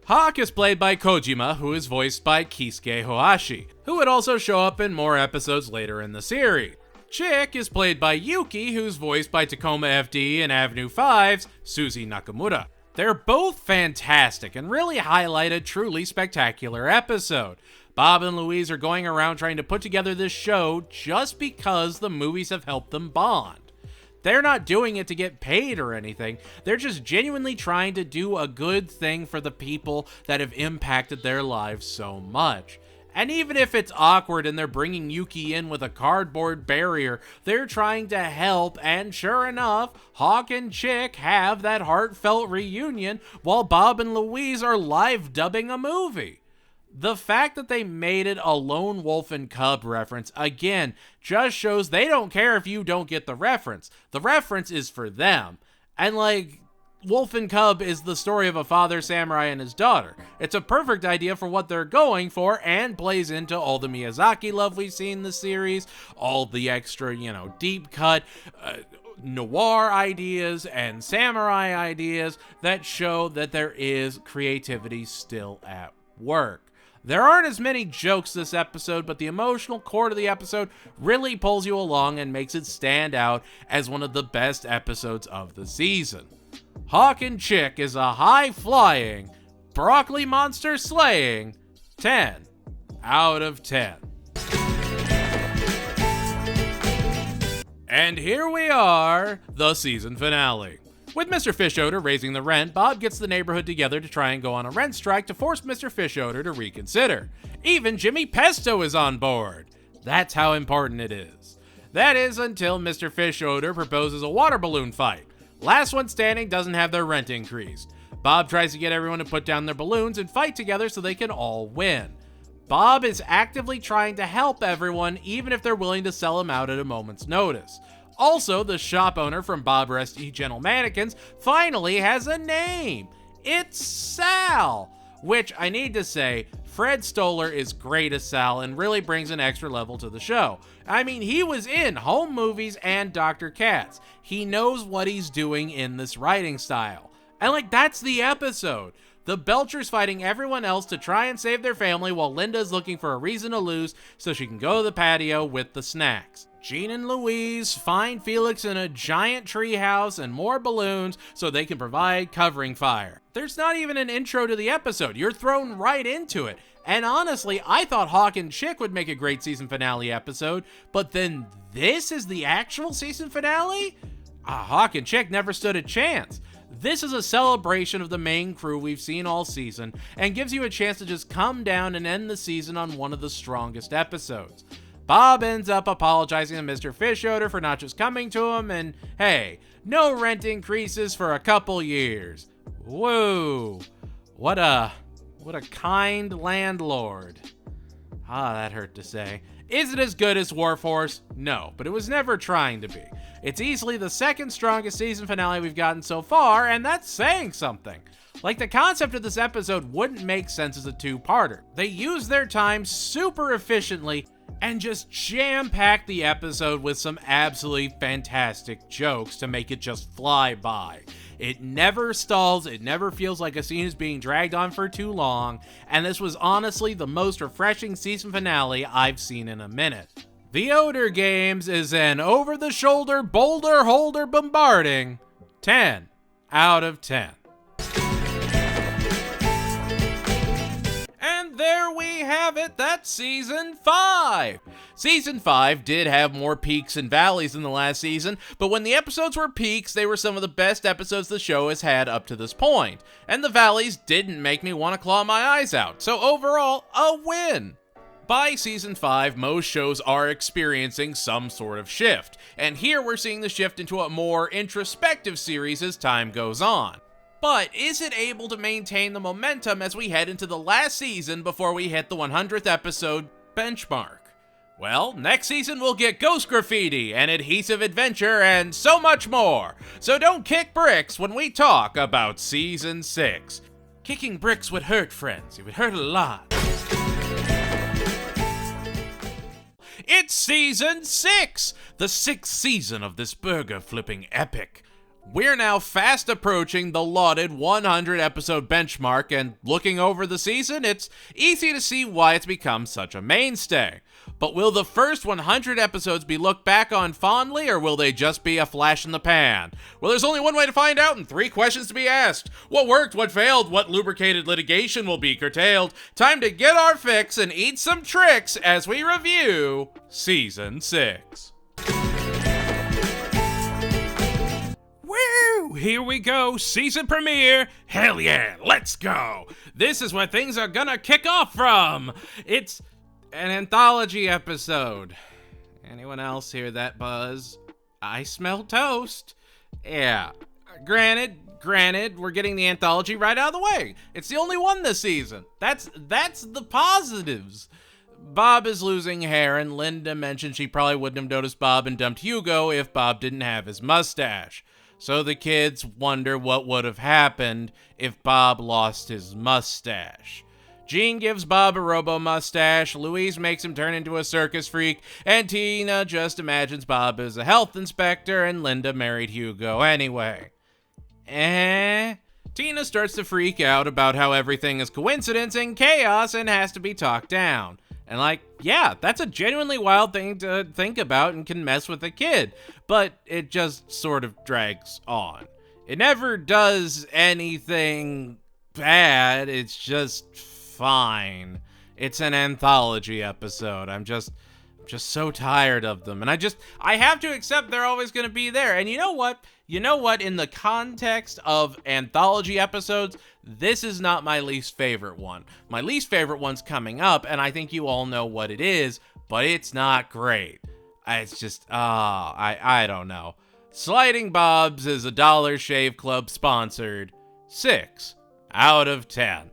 Hawk is played by Kojima, who is voiced by Kisuke Hoashi, who would also show up in more episodes later in the series. Chick is played by Yuki, who's voiced by Tacoma FD and Avenue 5's Suzy Nakamura. They're both fantastic and really highlight a truly spectacular episode. Bob and Louise are going around trying to put together this show just because the movies have helped them bond. They're not doing it to get paid or anything. They're just genuinely trying to do a good thing for the people that have impacted their lives so much. And even if it's awkward and they're bringing Yuki in with a cardboard barrier, they're trying to help, and sure enough, Hawk and Chick have that heartfelt reunion while Bob and Louise are live dubbing a movie. The fact that they made it a Lone Wolf and Cub reference, again, just shows they don't care if you don't get the reference. The reference is for them. And like, Wolf and Cub is the story of a father samurai and his daughter. It's a perfect idea for what they're going for and plays into all the Miyazaki love we've seen in the series, all the extra, deep cut, noir ideas and samurai ideas that show that there is creativity still at work. There aren't as many jokes this episode, but the emotional core of the episode really pulls you along and makes it stand out as one of the best episodes of the season. Hawk and Chick is a high-flying, broccoli monster slaying 10 out of 10. And here we are, the season finale. With Mr. Fishodor raising the rent, Bob gets the neighborhood together to try and go on a rent strike to force Mr. Fishodor to reconsider. Even Jimmy Pesto is on board. That's how important it is. That is until Mr. Fishodor proposes a water balloon fight. Last one standing doesn't have their rent increased. Bob tries to get everyone to put down their balloons and fight together so they can all win. Bob is actively trying to help everyone, even if they're willing to sell him out at a moment's notice. Also, the shop owner from Bob Resty Gentle Mannequins finally has a name. It's Sal, which I need to say, Fred Stoller is great as Sal and really brings an extra level to the show. I mean, he was in Home Movies and Dr. Katz. He knows what he's doing in this writing style. And that's the episode. The Belchers fighting everyone else to try and save their family while Linda's looking for a reason to lose so she can go to the patio with the snacks. Jean and Louise find Felix in a giant treehouse and more balloons so they can provide covering fire. There's not even an intro to the episode. You're thrown right into it. And honestly, I thought Hawk and Chick would make a great season finale episode, but then this is the actual season finale? Hawk and Chick never stood a chance. This is a celebration of the main crew we've seen all season and gives you a chance to just come down and end the season on one of the strongest episodes. Bob ends up apologizing to Mr. Fishodor for not just coming to him, and hey, no rent increases for a couple years. Whoa, what a kind landlord. That hurt to say. Is it as good as Warforce? No, but it was never trying to be. It's easily the second strongest season finale we've gotten so far, and that's saying something. The concept of this episode wouldn't make sense as a two-parter. They use their time super efficiently and just jam-pack the episode with some absolutely fantastic jokes to make it just fly by. It never stalls, it never feels like a scene is being dragged on for too long, and this was honestly the most refreshing season finale I've seen in a minute. The Oder Games is an over-the-shoulder boulder holder bombarding 10 out of 10. there we have it. That's season 5. Season 5 did have more peaks and valleys than the last season, but when the episodes were peaks, they were some of the best episodes the show has had up to this point. And the valleys didn't make me want to claw my eyes out, so overall, a win. By season 5, most shows are experiencing some sort of shift, and here we're seeing the shift into a more introspective series as time goes on. But is it able to maintain the momentum as we head into the last season before we hit the 100th episode benchmark? Well, next season we'll get ghost graffiti and adhesive adventure and so much more. So don't kick bricks when we talk about season 6. Kicking bricks would hurt, friends. It would hurt a lot. It's season 6, the 6th season of this burger flipping epic. We're now fast approaching the lauded 100 episode benchmark, and looking over the season, it's easy to see why it's become such a mainstay. But will the first 100 episodes be looked back on fondly, or will they just be a flash in the pan? Well, there's only one way to find out and 3 questions to be asked. What worked, what failed, what lubricated litigation will be curtailed? Time to get our fix and eat some tricks as we review Season 6. Here we go, season premiere. Hell yeah, let's go. This is where things are gonna kick off from. It's an anthology episode. Anyone else hear that buzz? I smell toast. Yeah, granted, we're getting the anthology right out of the way. It's the only one this season. That's the positives. Bob is losing hair, and Linda mentioned she probably wouldn't have noticed Bob and dumped Hugo if Bob didn't have his mustache. So the kids wonder what would have happened if Bob lost his mustache. Jean gives Bob a robo-mustache, Louise makes him turn into a circus freak, and Tina just imagines Bob as a health inspector, and Linda married Hugo anyway. Tina starts to freak out about how everything is coincidence and chaos and has to be talked down. And yeah, that's a genuinely wild thing to think about and can mess with a kid, but it just sort of drags on. It never does anything bad, it's just fine. It's an anthology episode. I'm just so tired of them, and I have to accept they're always going to be there. And you know what? In the context of anthology episodes, this is not my least favorite one. My least favorite one's coming up, and I think you all know what it is, but it's not great. It's just, I don't know. Sliding Bobs is a Dollar Shave Club sponsored 6 out of 10.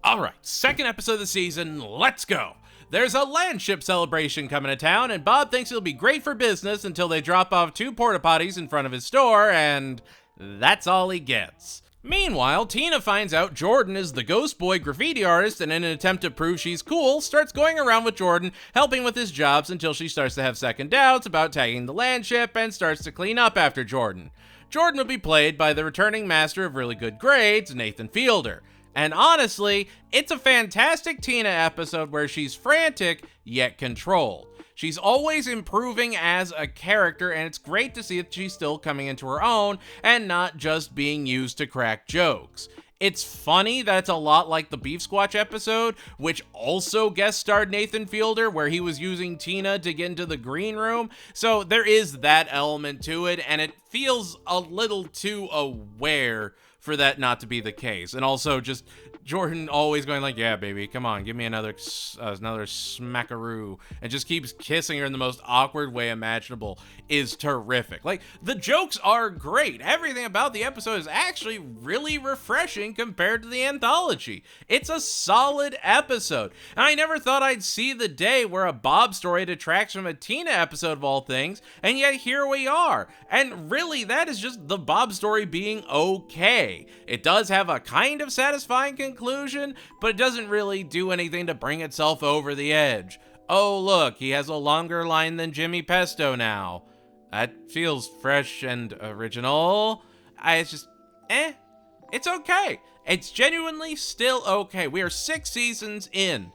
Alright, second episode of the season, let's go! There's a landship celebration coming to town, and Bob thinks it'll be great for business until they drop off 2 porta potties in front of his store, and that's all he gets. Meanwhile, Tina finds out Jordan is the ghost boy graffiti artist, and in an attempt to prove she's cool, starts going around with Jordan, helping with his jobs until she starts to have second doubts about tagging the landship and starts to clean up after Jordan. Jordan will be played by the returning master of really good grades, Nathan Fielder. And honestly, it's a fantastic Tina episode where she's frantic, yet controlled. She's always improving as a character, and it's great to see that she's still coming into her own and not just being used to crack jokes. It's funny that it's a lot like the Beef Squatch episode, which also guest starred Nathan Fielder, where he was using Tina to get into the green room. So there is that element to it, and it feels a little too aware for that not to be the case. And also just Jordan always going yeah, baby, come on, give me another smackaroo, and just keeps kissing her in the most awkward way imaginable is terrific. The jokes are great. Everything about the episode is actually really refreshing compared to the anthology. It's a solid episode. And I never thought I'd see the day where a Bob story detracts from a Tina episode of all things, and yet here we are. And really, that is just the Bob story being okay. It does have a kind of satisfying conclusion, but it doesn't really do anything to bring itself over the edge. Oh look, he has a longer line than Jimmy Pesto now. That feels fresh and original. It's just, it's okay. It's genuinely still okay. We are 6 seasons in.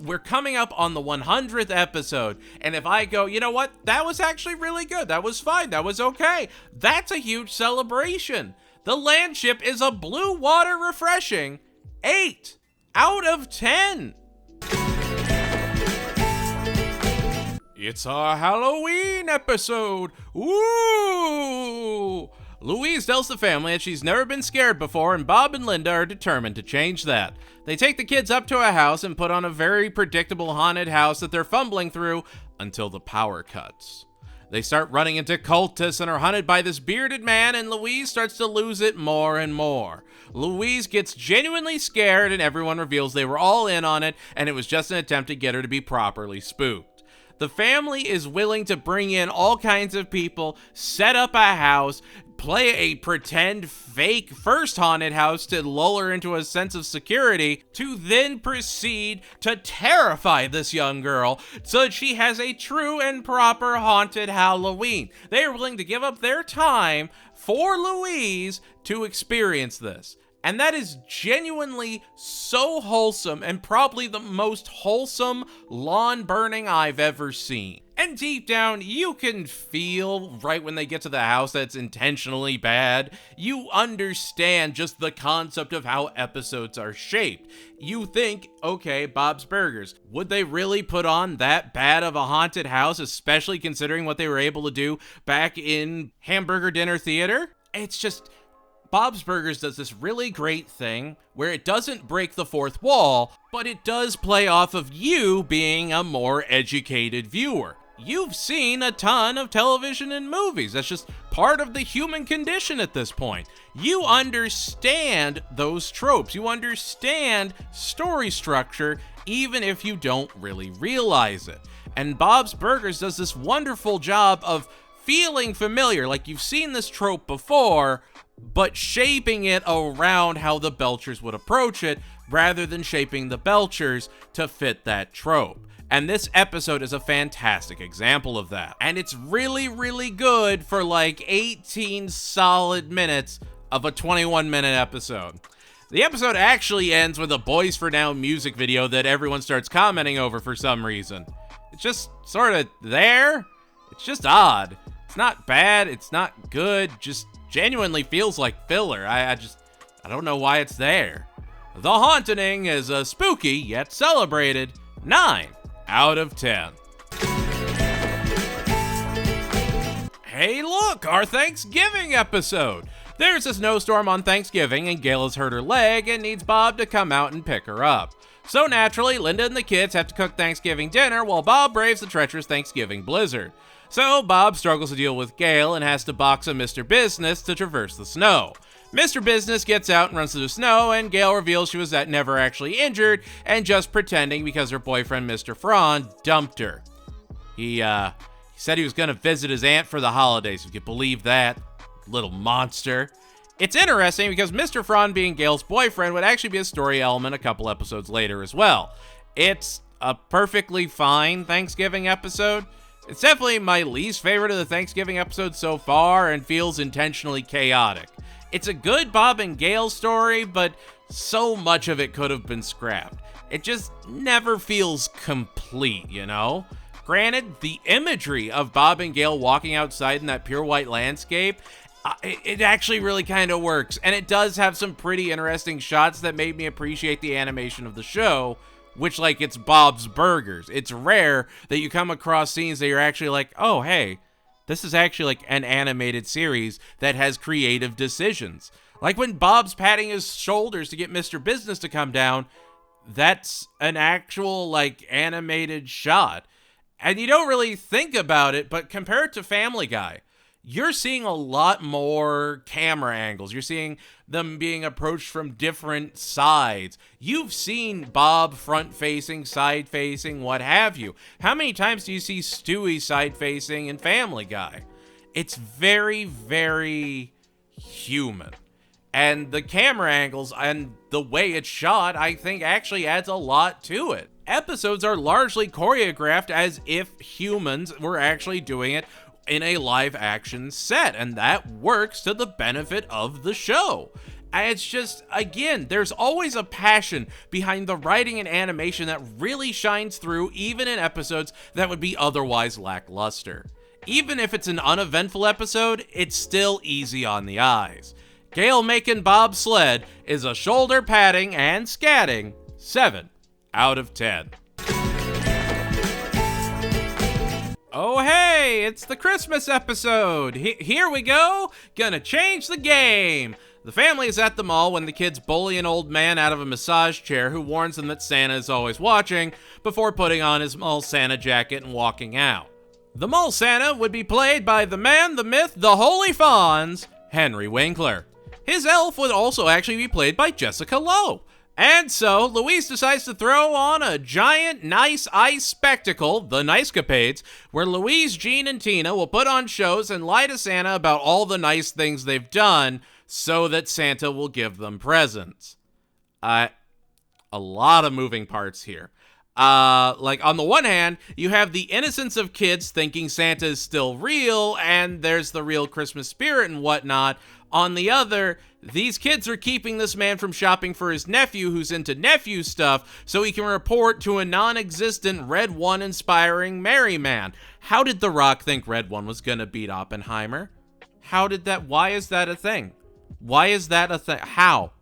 We're coming up on the 100th episode, and if I go, you know what, that was actually really good, that was fine, that was okay, that's a huge celebration. The land ship is a blue water refreshing 8 out of 10. It's our Halloween episode. Ooh! Louise tells the family that she's never been scared before, and Bob and Linda are determined to change that. They take the kids up to a house and put on a very predictable haunted house that they're fumbling through until the power cuts. They start running into cultists and are hunted by this bearded man, and Louise starts to lose it more and more. Louise gets genuinely scared, and everyone reveals they were all in on it, and it was just an attempt to get her to be properly spooked. The family is willing to bring in all kinds of people, set up a house, play a pretend fake first haunted house to lull her into a sense of security, to then proceed to terrify this young girl so that she has a true and proper haunted Halloween. They are willing to give up their time for Louise to experience this. And that is genuinely so wholesome, and probably the most wholesome lawn burning I've ever seen. And deep down, you can feel right when they get to the house that's intentionally bad. You understand just the concept of how episodes are shaped. You think, okay, Bob's Burgers, would they really put on that bad of a haunted house, especially considering what they were able to do back in Hamburger Dinner Theater? It's just... Bob's Burgers does this really great thing where it doesn't break the fourth wall, but it does play off of you being a more educated viewer. You've seen a ton of television and movies. That's just part of the human condition at this point. You understand those tropes. You understand story structure, even if you don't really realize it. And Bob's Burgers does this wonderful job of feeling familiar, like you've seen this trope before, but shaping it around how the Belchers would approach it, rather than shaping the Belchers to fit that trope. And this episode is a fantastic example of that. And it's really, really good for like 18 solid minutes of a 21-minute episode. The episode actually ends with a Boys for Now music video that everyone starts commenting over for some reason. It's just sort of there. It's just odd. It's not bad. It's not good. Just genuinely feels like filler. I don't know why it's there. The Haunting is a spooky yet celebrated 9 out of 10. Hey look, our Thanksgiving episode. There's a snowstorm on Thanksgiving and Gail has hurt her leg and needs Bob to come out and pick her up. So naturally, Linda and the kids have to cook Thanksgiving dinner while Bob braves the treacherous Thanksgiving blizzard. So Bob struggles to deal with Gail and has to box a Mr. Business to traverse the snow. Mr. Business gets out and runs through the snow, and Gail reveals she was never actually injured and just pretending because her boyfriend, Mr. Frann, dumped her. He said he was going to visit his aunt for the holidays, if you could believe that. Little monster. It's interesting because Mr. Frann being Gail's boyfriend would actually be a story element a couple episodes later as well. It's a perfectly fine Thanksgiving episode. It's definitely my least favorite of the Thanksgiving episodes so far and feels intentionally chaotic. It's a good Bob and Gail story, but so much of it could have been scrapped. It just never feels complete, you know? Granted, the imagery of Bob and Gail walking outside in that pure white landscape, it actually really kind of works. And it does have some pretty interesting shots that made me appreciate the animation of the show, which, like, it's Bob's Burgers. It's rare that you come across scenes that you're actually like, oh, hey, this is actually like an animated series that has creative decisions. Like when Bob's patting his shoulders to get Mr. Business to come down, that's an actual, like, animated shot. And you don't really think about it, but compared to Family Guy, you're seeing a lot more camera angles. You're seeing them being approached from different sides. You've seen Bob front-facing, side-facing, what have you. How many times do you see Stewie side-facing in Family Guy? It's very, very human. And the camera angles and the way it's shot, I think, actually adds a lot to it. Episodes are largely choreographed as if humans were actually doing it in a live action set, and that works to the benefit of the show. And it's just, again, there's always a passion behind the writing and animation that really shines through even in episodes that would be otherwise lackluster. Even if it's an uneventful episode, it's still easy on the eyes. Gail making Bob's sled is a shoulder patting and scatting 7 out of 10. Oh hey, it's the Christmas episode. Here we go. Gonna change the game. The family is at the mall when the kids bully an old man out of a massage chair who warns them that Santa is always watching before putting on his mall Santa jacket and walking out. The mall Santa would be played by the man, the myth, the Holy Fonz, Henry Winkler. His elf would also actually be played by Jessica Lowe. And so, Louise decides to throw on a giant, nice ice spectacle, the Nicecapades, where Louise, Jean, and Tina will put on shows and lie to Santa about all the nice things they've done so that Santa will give them presents. A lot of moving parts here. Like, on the one hand, you have the innocence of kids thinking Santa is still real, and there's the real Christmas spirit and whatnot. On the other, these kids are keeping this man from shopping for his nephew who's into nephew stuff so he can report to a non-existent Red One inspiring Merry Man. How did The Rock think Red One was gonna beat Oppenheimer? Why is that a thing? How?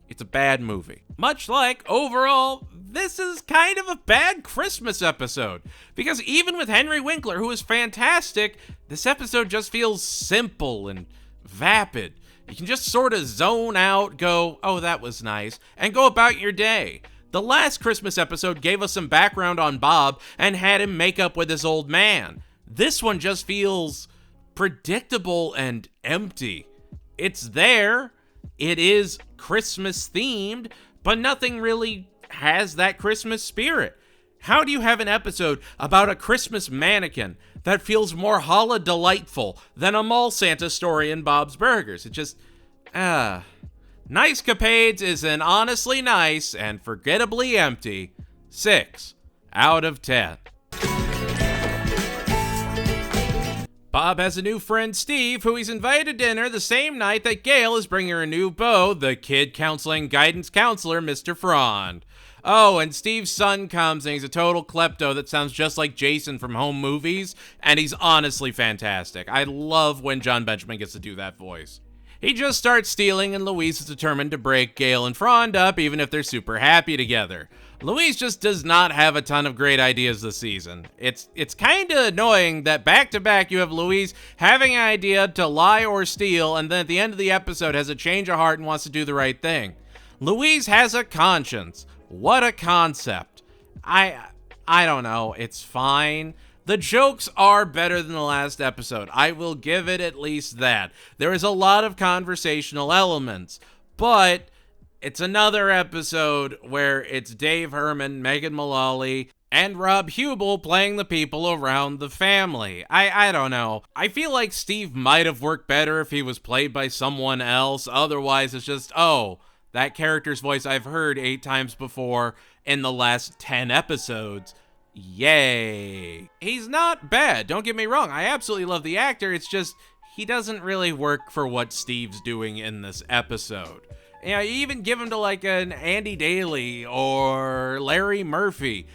It's a bad movie. Much like, overall, this is kind of a bad Christmas episode. Because even with Henry Winkler, who is fantastic, this episode just feels simple and vapid. You can just sort of zone out, go, oh, that was nice, and go about your day. The last Christmas episode gave us some background on Bob and had him make up with his old man. This one just feels predictable and empty. It's there. It is Christmas themed, but nothing really has that Christmas spirit. How do you have an episode about a Christmas mannequin that feels more holla delightful than a mall Santa story in Bob's Burgers? It just, Nicecapades is an honestly nice and forgettably empty 6 out of 10. Bob has a new friend, Steve, who he's invited to dinner the same night that Gail is bringing her new beau, the kid counseling guidance counselor, Mr. Frond. Oh, and Steve's son comes, and he's a total klepto that sounds just like Jason from Home Movies, and he's honestly fantastic. I love when John Benjamin gets to do that voice. He just starts stealing, and Louise is determined to break Gail and Frond up, even if they're super happy together. Louise just does not have a ton of great ideas this season. It's kind of annoying that back-to-back you have Louise having an idea to lie or steal, and then at the end of the episode has a change of heart and wants to do the right thing. Louise has a conscience. What a concept. I don't know. It's fine. The jokes are better than the last episode. I will give it at least that. There is a lot of conversational elements, but it's another episode where it's Dave Herman, Megan Mullally, and Rob Hubel playing the people around the family. I don't know. I feel like Steve might have worked better if he was played by someone else. Otherwise, it's just, oh, that character's voice I've heard 8 times before in the last 10 episodes. Yay. He's not bad, don't get me wrong. I absolutely love the actor. It's just, he doesn't really work for what Steve's doing in this episode. You know, you even give him to like an Andy Daly or Larry Murphy.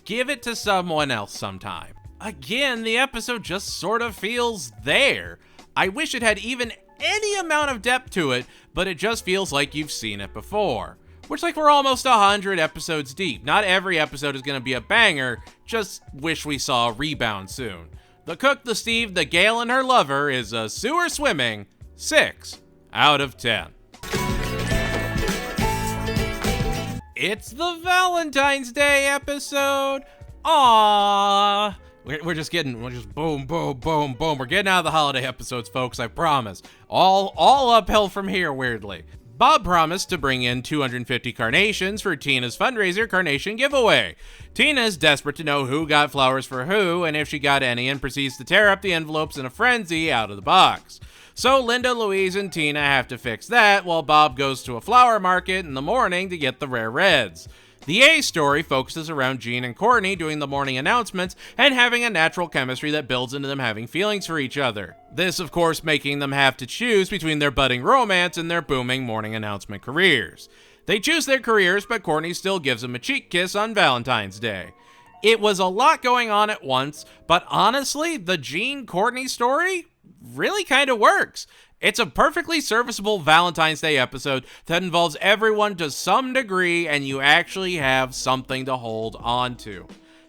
Give it to someone else sometime. Again, the episode just sort of feels there. I wish it had even any amount of depth to it, but it just feels like you've seen it before. Which, like, we're almost 100 episodes deep. Not every episode is going to be a banger, just wish we saw a rebound soon. The cook, the Steve, the Gail, and her lover is a sewer swimming 6 out of 10. It's the Valentine's Day episode. Aww. We're just boom, boom, boom, boom. We're getting out of the holiday episodes, folks, I promise. All uphill from here, weirdly. Bob promised to bring in 250 carnations for Tina's fundraiser carnation giveaway. Tina is desperate to know who got flowers for who and if she got any, and proceeds to tear up the envelopes in a frenzy out of the box. So Linda, Louise, and Tina have to fix that while Bob goes to a flower market in the morning to get the rare reds. The A story focuses around Jean and Courtney doing the morning announcements and having a natural chemistry that builds into them having feelings for each other. This, of course, making them have to choose between their budding romance and their booming morning announcement careers. They choose their careers, but Courtney still gives them a cheek kiss on Valentine's Day. It was a lot going on at once, but honestly, the Jean-Courtney story really kind of works. It's a perfectly serviceable Valentine's Day episode that involves everyone to some degree, and you actually have something to hold on to.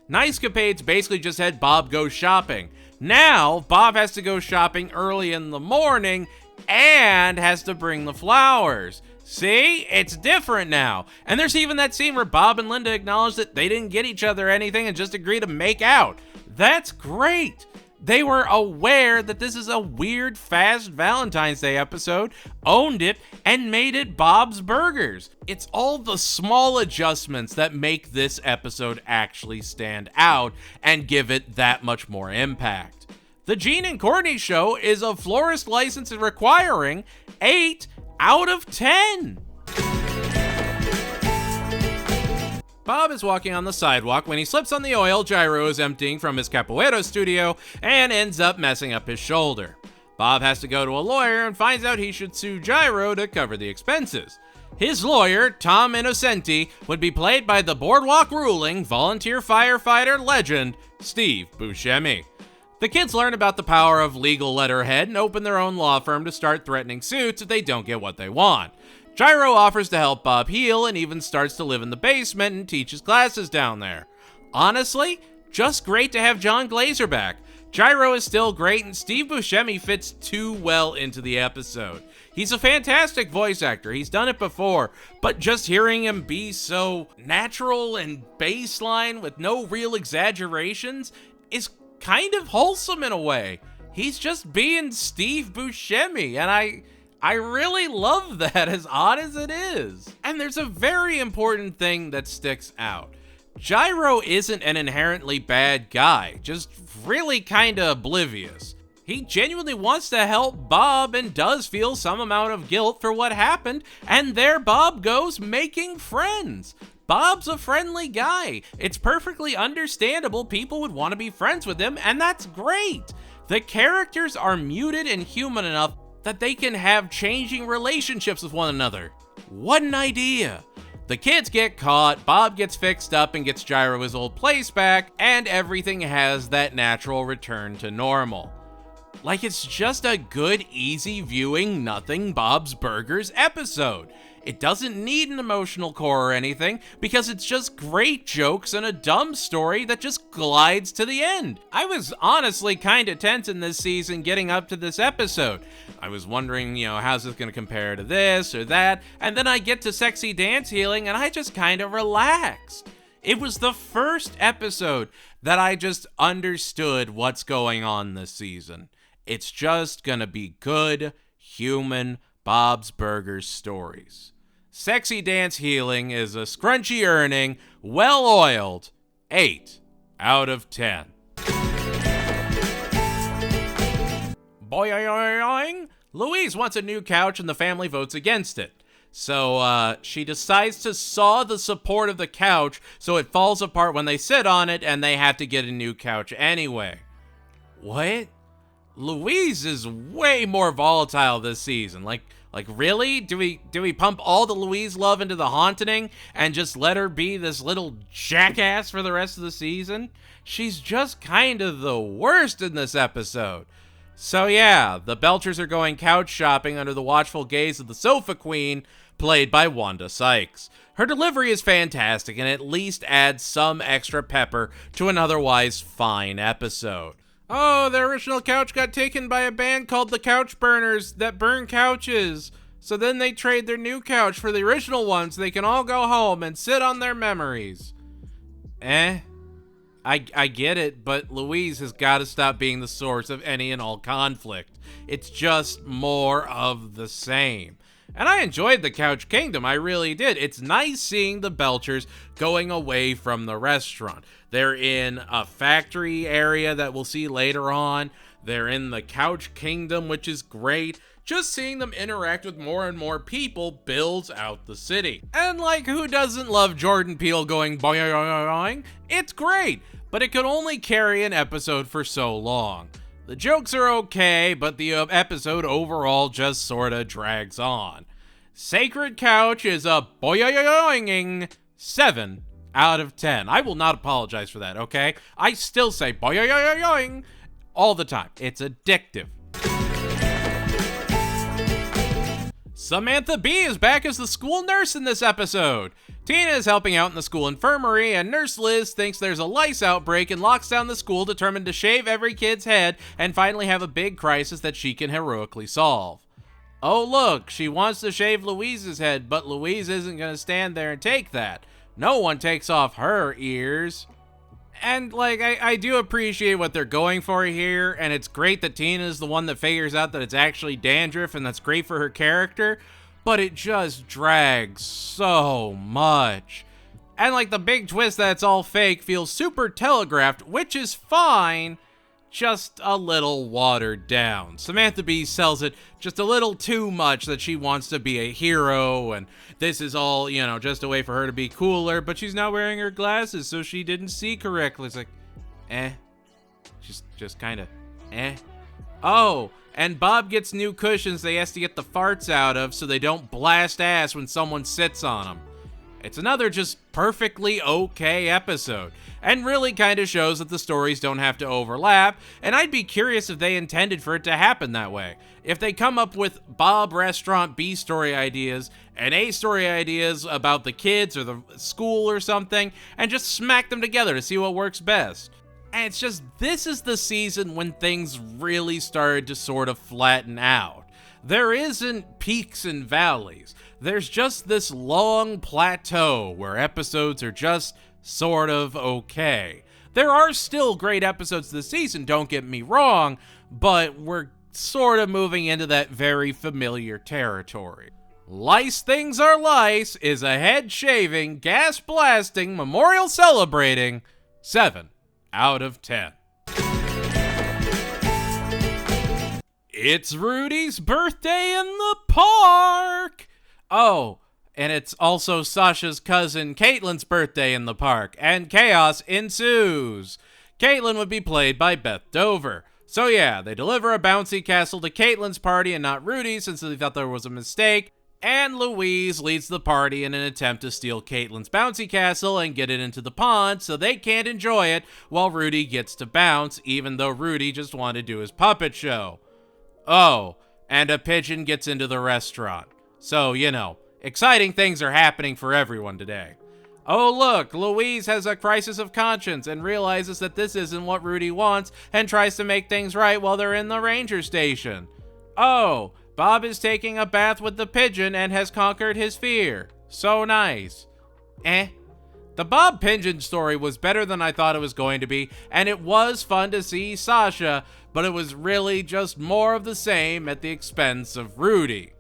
Nicecapades basically just had Bob go shopping. Now, Bob has to go shopping early in the morning and has to bring the flowers. See? It's different now. And there's even that scene where Bob and Linda acknowledge that they didn't get each other anything and just agree to make out. That's great. They were aware that this is a weird, fast Valentine's Day episode, owned it, and made it Bob's Burgers. It's all the small adjustments that make this episode actually stand out and give it that much more impact. The Gene and Courtney Show is a florist license requiring 8 out of 10. Bob is walking on the sidewalk when he slips on the oil Gyro is emptying from his capoeira studio and ends up messing up his shoulder. Bob has to go to a lawyer and finds out he should sue Gyro to cover the expenses. His lawyer, Tom Innocenti, would be played by the boardwalk ruling volunteer firefighter legend, Steve Buscemi. The kids learn about the power of legal letterhead and open their own law firm to start threatening suits if they don't get what they want. Gyro offers to help Bob heal and even starts to live in the basement and teaches classes down there. Honestly, just great to have John Glazer back. Gyro is still great and Steve Buscemi fits too well into the episode. He's a fantastic voice actor, he's done it before, but just hearing him be so natural and baseline with no real exaggerations is kind of wholesome in a way. He's just being Steve Buscemi, and I really love that, as odd as it is. And there's a very important thing that sticks out. Gyro isn't an inherently bad guy, just really kinda oblivious. He genuinely wants to help Bob and does feel some amount of guilt for what happened, and there Bob goes making friends. Bob's a friendly guy. It's perfectly understandable people would want to be friends with him, and that's great. The characters are muted and human enough that they can have changing relationships with one another. What an idea. The kids get caught, Bob gets fixed up and gets Gyro his old place back, and everything has that natural return to normal. Like it's just a good, easy viewing Nothing Bob's Burgers episode. It doesn't need an emotional core or anything because it's just great jokes and a dumb story that just glides to the end. I was honestly kind of tense in this season getting up to this episode. I was wondering, how's this going to compare to this or that? And then I get to Sexy Dance Healing and I just kind of relaxed. It was the first episode that I just understood what's going on this season. It's just gonna be good, human Bob's Burgers stories. Sexy Dance Healing is a scrunchy earning, well-oiled 8 out of 10. Boing! Louise wants a new couch and the family votes against it. So she decides to saw the support of the couch so it falls apart when they sit on it and they have to get a new couch anyway. What? Louise is way more volatile this season. Like really? Do we pump all the Louise love into the Haunting and just let her be this little jackass for the rest of the season? She's just kind of the worst in this episode. So yeah, the Belchers are going couch shopping under the watchful gaze of the Sofa Queen, played by Wanda Sykes. Her delivery is fantastic and at least adds some extra pepper to an otherwise fine episode. Oh, the original couch got taken by a band called the Couch Burners that burn couches. So then they trade their new couch for the original one so they can all go home and sit on their memories. I get it, but Louise has got to stop being the source of any and all conflict. It's just more of the same. And I enjoyed the Couch Kingdom, I really did. It's nice seeing the Belchers going away from the restaurant. They're in a factory area that we'll see later on. They're in the Couch Kingdom, which is great. Just seeing them interact with more and more people builds out the city. And like, who doesn't love Jordan Peele going boing? It's great, but it could only carry an episode for so long. The jokes are okay, but the episode overall just sorta drags on. Sacred Couch is a boing 7 out of 10. I will not apologize for that, okay? I still say boing all the time. It's addictive. Samantha Bee is back as the school nurse in this episode. Tina is helping out in the school infirmary, and Nurse Liz thinks there's a lice outbreak and locks down the school, determined to shave every kid's head and finally have a big crisis that she can heroically solve. Oh look, she wants to shave Louise's head, but Louise isn't going to stand there and take that. No one takes off her ears. And, I do appreciate what they're going for here, and it's great that Tina is the one that figures out that it's actually dandruff, and that's great for her character, but it just drags so much. And, the big twist that it's all fake feels super telegraphed, which is fine, just a little watered down. Samantha Bee sells it just a little too much that she wants to be a hero, and this is all, just a way for her to be cooler, but she's not wearing her glasses, so she didn't see correctly. It's just kind of, Oh, and Bob gets new cushions they has to get the farts out of so they don't blast ass when someone sits on them. It's another just perfectly okay episode, and really kind of shows that the stories don't have to overlap, and I'd be curious if they intended for it to happen that way. If they come up with Bob Restaurant B story ideas and A story ideas about the kids or the school or something, and just smack them together to see what works best. And it's just, this is the season when things really started to sort of flatten out. There isn't peaks and valleys. There's just this long plateau where episodes are just sort of okay. There are still great episodes this season, don't get me wrong, but we're sort of moving into that very familiar territory. Lice Things Are Lice is a head-shaving, gas-blasting, memorial celebrating 7 out of 10. It's Rudy's birthday in the park! Oh, and it's also Sasha's cousin Caitlin's birthday in the park, and chaos ensues. Caitlin would be played by Beth Dover. So yeah, they deliver a bouncy castle to Caitlin's party and not Rudy's since they thought there was a mistake, and Louise leads the party in an attempt to steal Caitlin's bouncy castle and get it into the pond so they can't enjoy it while Rudy gets to bounce, even though Rudy just wanted to do his puppet show. Oh, and a pigeon gets into the restaurant. So, exciting things are happening for everyone today. Oh look, Louise has a crisis of conscience and realizes that this isn't what Rudy wants and tries to make things right while they're in the ranger station. Oh, Bob is taking a bath with the pigeon and has conquered his fear. So nice. The Bob Pigeon story was better than I thought it was going to be, and it was fun to see Sasha, but it was really just more of the same at the expense of Rudy.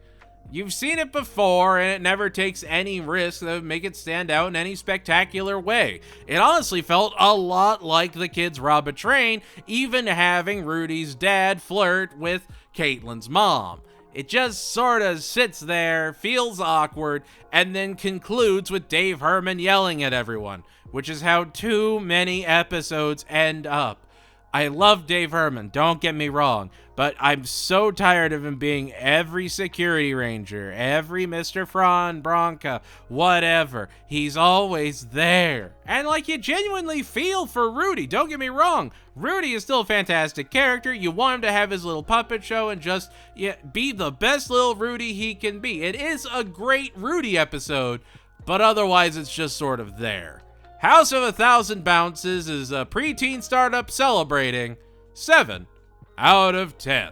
You've seen it before, and it never takes any risk that would make it stand out in any spectacular way. It honestly felt a lot like the kids rob a train, even having Rudy's dad flirt with Caitlin's mom. It just sort of sits there, feels awkward, and then concludes with Dave Herman yelling at everyone, which is how too many episodes end up. I love Dave Herman, don't get me wrong, but I'm so tired of him being every security ranger, every Mr. Fran Bronca, whatever. He's always there. And you genuinely feel for Rudy, don't get me wrong. Rudy is still a fantastic character. You want him to have his little puppet show and just be the best little Rudy he can be. It is a great Rudy episode, but otherwise it's just sort of there. House of 1,000 Bounces is a preteen startup celebrating 7 out of 10.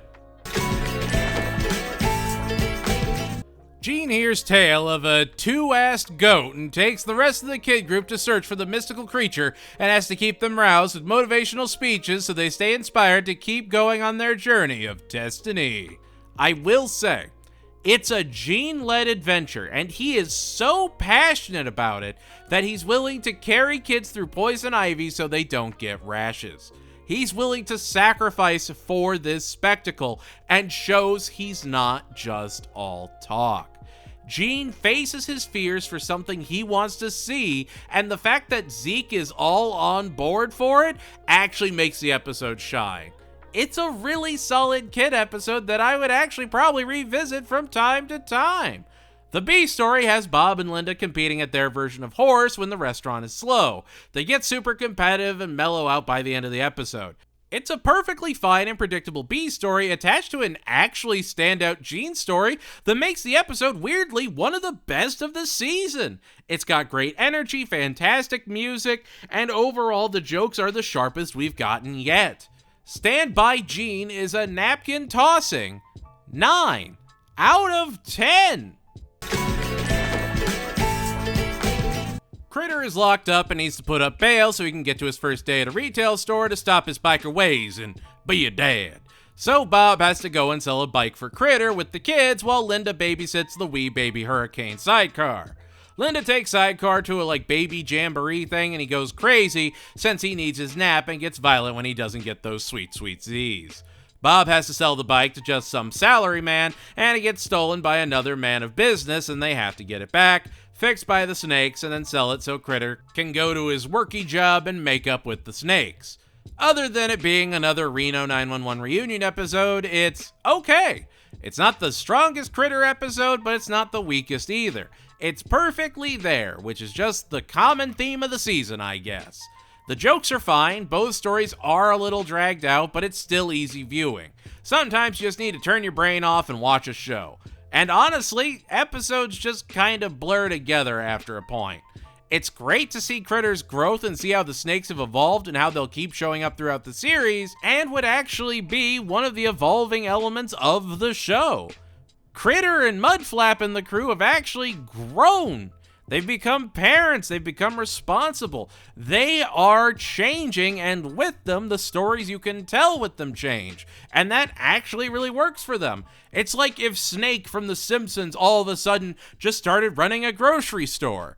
Gene hears tale of a two-assed goat and takes the rest of the kid group to search for the mystical creature and has to keep them roused with motivational speeches so they stay inspired to keep going on their journey of destiny. I will say, it's a Gene-led adventure, and he is so passionate about it that he's willing to carry kids through poison ivy so they don't get rashes. He's willing to sacrifice for this spectacle and shows he's not just all talk. Gene faces his fears for something he wants to see, and the fact that Zeke is all on board for it actually makes the episode shine. It's a really solid kid episode that I would actually probably revisit from time to time. The B story has Bob and Linda competing at their version of horse when the restaurant is slow. They get super competitive and mellow out by the end of the episode. It's a perfectly fine and predictable B story attached to an actually standout Gene story that makes the episode weirdly one of the best of the season. It's got great energy, fantastic music, and overall the jokes are the sharpest we've gotten yet. Stand By Gene is a napkin tossing 9 out of 10. Critter is locked up and needs to put up bail so he can get to his first day at a retail store to stop his biker ways and be a dad. So Bob has to go and sell a bike for Critter with the kids while Linda babysits the wee baby Hurricane sidecar. Linda takes sidecar to a baby jamboree thing and he goes crazy since he needs his nap and gets violent when he doesn't get those sweet Z's. Bob has to sell the bike to just some salary man and it gets stolen by another man of business and they have to get it back, fixed by the snakes, and then sell it so Critter can go to his worky job and make up with the snakes. Other than it being another Reno 911 reunion episode, it's okay. It's not the strongest Critter episode, but it's not the weakest either. It's perfectly there, which is just the common theme of the season, I guess. The jokes are fine, both stories are a little dragged out, but it's still easy viewing. Sometimes you just need to turn your brain off and watch a show. And honestly, episodes just kind of blur together after a point. It's great to see Critter's growth and see how the snakes have evolved and how they'll keep showing up throughout the series, and would actually be one of the evolving elements of the show. Critter and Mudflap and the crew have actually grown. They've become parents, they've become responsible. They are changing, and with them, the stories you can tell with them change. And that actually really works for them. It's like if Snake from The Simpsons all of a sudden just started running a grocery store.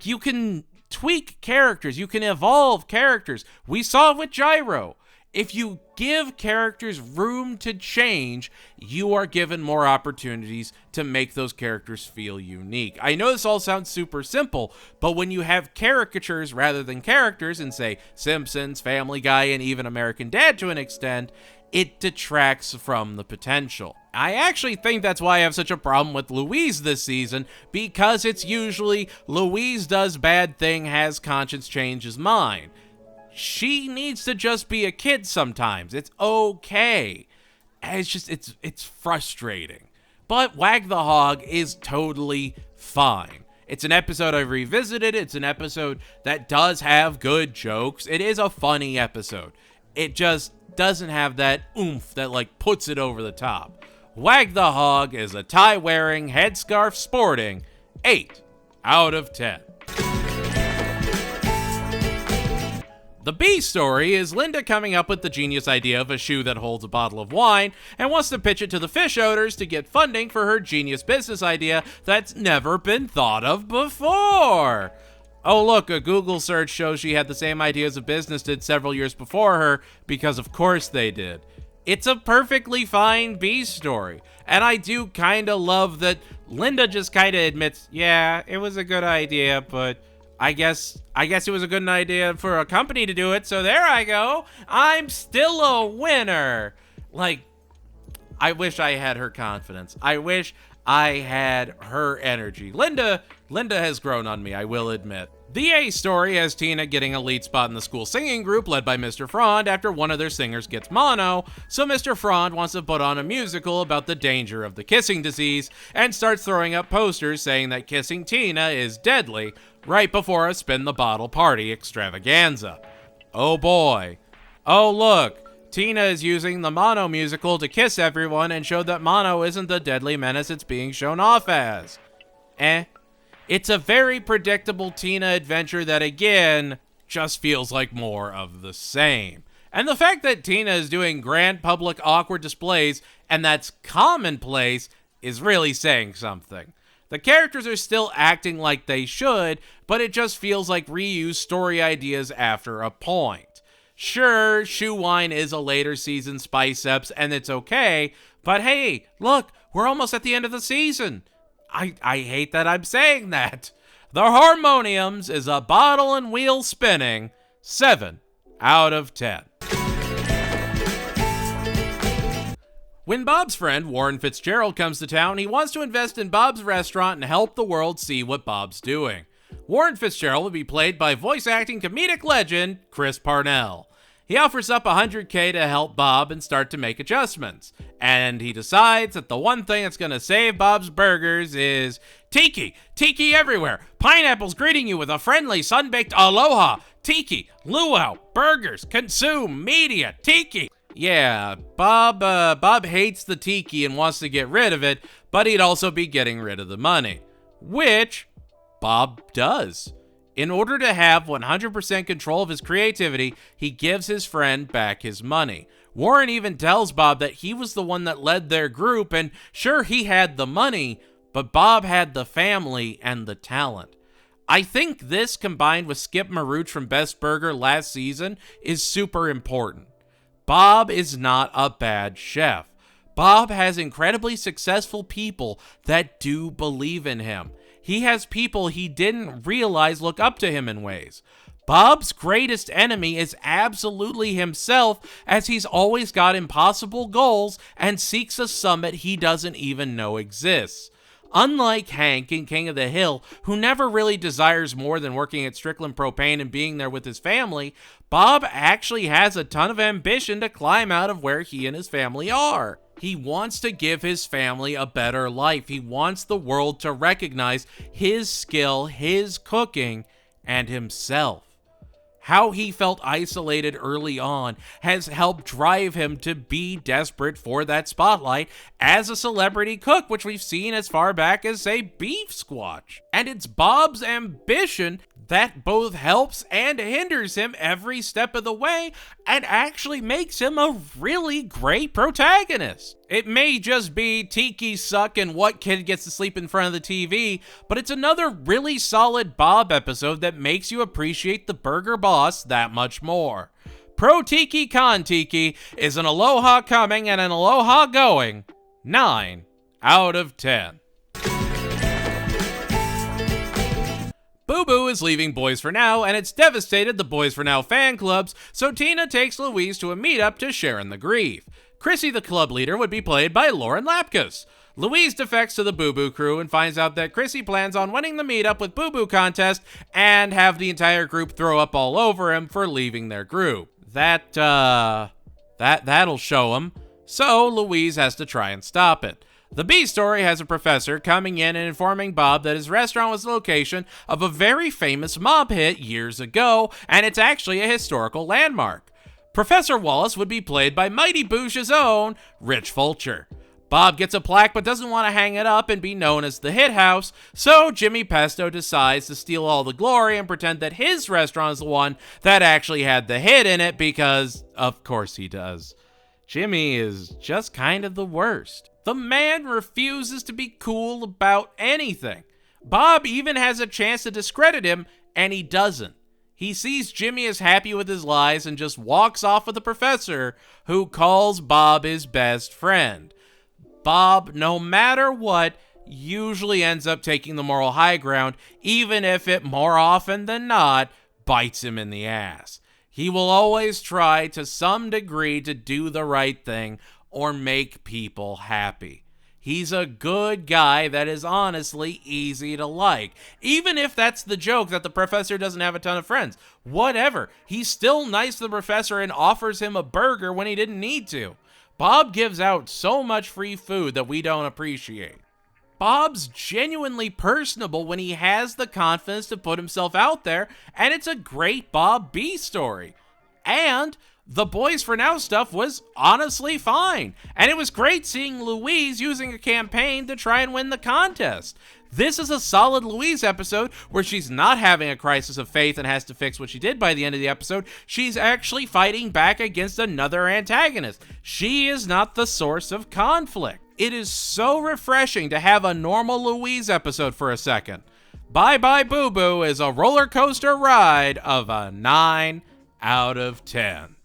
You can tweak characters, you can evolve characters. We saw it with Gyro. If you give characters room to change, you are given more opportunities to make those characters feel unique. I know this all sounds super simple, but when you have caricatures rather than characters in, say, Simpsons, Family Guy, and even American Dad to an extent, it detracts from the potential. I actually think that's why I have such a problem with Louise this season, because it's usually Louise does bad thing, has conscience, changes mind. She needs to just be a kid sometimes. It's okay. It's frustrating. But Wag the Hog is totally fine. It's an episode I've revisited. It's an episode that does have good jokes. It is a funny episode. It just doesn't have that oomph that puts it over the top. Wag the Hog is a tie-wearing, headscarf sporting 8 out of 10. The B story is Linda coming up with the genius idea of a shoe that holds a bottle of wine and wants to pitch it to the fish owners to get funding for her genius business idea that's never been thought of before. Oh look, a Google search shows she had the same idea as a business did several years before her, because of course they did. It's a perfectly fine B story, and I do kinda love that Linda just kinda admits, yeah, it was a good idea, but I guess it was a good idea for a company to do it, so there I go. I'm still a winner. I wish I had her confidence. I wish I had her energy. Linda has grown on me, I will admit. The A story has Tina getting a lead spot in the school singing group led by Mr. Frond after one of their singers gets mono, so Mr. Frond wants to put on a musical about the danger of the kissing disease and starts throwing up posters saying that kissing Tina is deadly right before a spin the bottle party extravaganza. Oh boy. Oh look, Tina is using the Mono musical to kiss everyone and show that Mono isn't the deadly menace it's being shown off as. It's a very predictable Tina adventure that, again, just feels like more of the same. And the fact that Tina is doing grand public awkward displays and that's commonplace is really saying something. The characters are still acting like they should, but it just feels like reused story ideas after a point. Sure, Shoe Wine is a later season Spice-Ups and it's okay, but hey, look, we're almost at the end of the season. I hate that I'm saying that. The Harmoniums is a bottle and wheel spinning 7 out of 10. When Bob's friend Warren Fitzgerald comes to town, he wants to invest in Bob's restaurant and help the world see what Bob's doing. Warren Fitzgerald will be played by voice acting comedic legend Chris Parnell. He offers up $100K to help Bob and start to make adjustments. And he decides that the one thing that's going to save Bob's Burgers is tiki. Tiki everywhere. Pineapples greeting you with a friendly sun-baked aloha. Tiki, luau, burgers, consume, media, tiki. Yeah, Bob hates the tiki and wants to get rid of it, but he'd also be getting rid of the money. Which Bob does. In order to have 100% control of his creativity, he gives his friend back his money. Warren even tells Bob that he was the one that led their group, and sure, he had the money, but Bob had the family and the talent. I think this, combined with Skip Maruch from Best Burger last season, is super important. Bob is not a bad chef. Bob has incredibly successful people that do believe in him. He has people he didn't realize look up to him in ways. Bob's greatest enemy is absolutely himself, as he's always got impossible goals and seeks a summit he doesn't even know exists. Unlike Hank in King of the Hill, who never really desires more than working at Strickland Propane and being there with his family, Bob actually has a ton of ambition to climb out of where he and his family are. He wants to give his family a better life. He wants the world to recognize his skill, his cooking, and himself. How he felt isolated early on has helped drive him to be desperate for that spotlight as a celebrity cook, which we've seen as far back as, say, Beef Squatch. And it's Bob's ambition that both helps and hinders him every step of the way and actually makes him a really great protagonist. It may just be tiki suck and what kid gets to sleep in front of the TV, but it's another really solid Bob episode that makes you appreciate the burger boss that much more. Pro Tiki Con Tiki is an aloha coming and an aloha going. 9 out of 10. Boo Boo is leaving Boys for Now, and it's devastated the Boys for Now fan clubs, so Tina takes Louise to a meetup to share in the grief. Chrissy, the club leader, would be played by Lauren Lapkus. Louise defects to the Boo Boo crew and finds out that Chrissy plans on winning the meetup with Boo Boo contest and have the entire group throw up all over him for leaving their group. That'll show him, so Louise has to try and stop it. The B story has a professor coming in and informing Bob that his restaurant was the location of a very famous mob hit years ago, and it's actually a historical landmark. Professor Wallace would be played by Mighty Boosh's own Rich Fulcher. Bob gets a plaque but doesn't want to hang it up and be known as the Hit House, so Jimmy Pesto decides to steal all the glory and pretend that his restaurant is the one that actually had the hit in it because, of course he does. Jimmy is just kind of the worst. The man refuses to be cool about anything. Bob even has a chance to discredit him, and he doesn't. He sees Jimmy as happy with his lies and just walks off with the professor, who calls Bob his best friend. Bob, no matter what, usually ends up taking the moral high ground, even if it more often than not bites him in the ass. He will always try to some degree to do the right thing or make people happy. He's a good guy that is honestly easy to like. Even if that's the joke that the professor doesn't have a ton of friends. Whatever. He's still nice to the professor and offers him a burger when he didn't need to. Bob gives out so much free food that we don't appreciate. Bob's genuinely personable when he has the confidence to put himself out there, and it's a great Bob B story. And the Boys for Now stuff was honestly fine, and it was great seeing Louise using a campaign to try and win the contest. This is a solid Louise episode where she's not having a crisis of faith and has to fix what she did by the end of the episode. She's actually fighting back against another antagonist. She is not the source of conflict. It is so refreshing to have a normal Louise episode for a second. Bye Bye Boo Boo is a roller coaster ride of a 9 out of 10.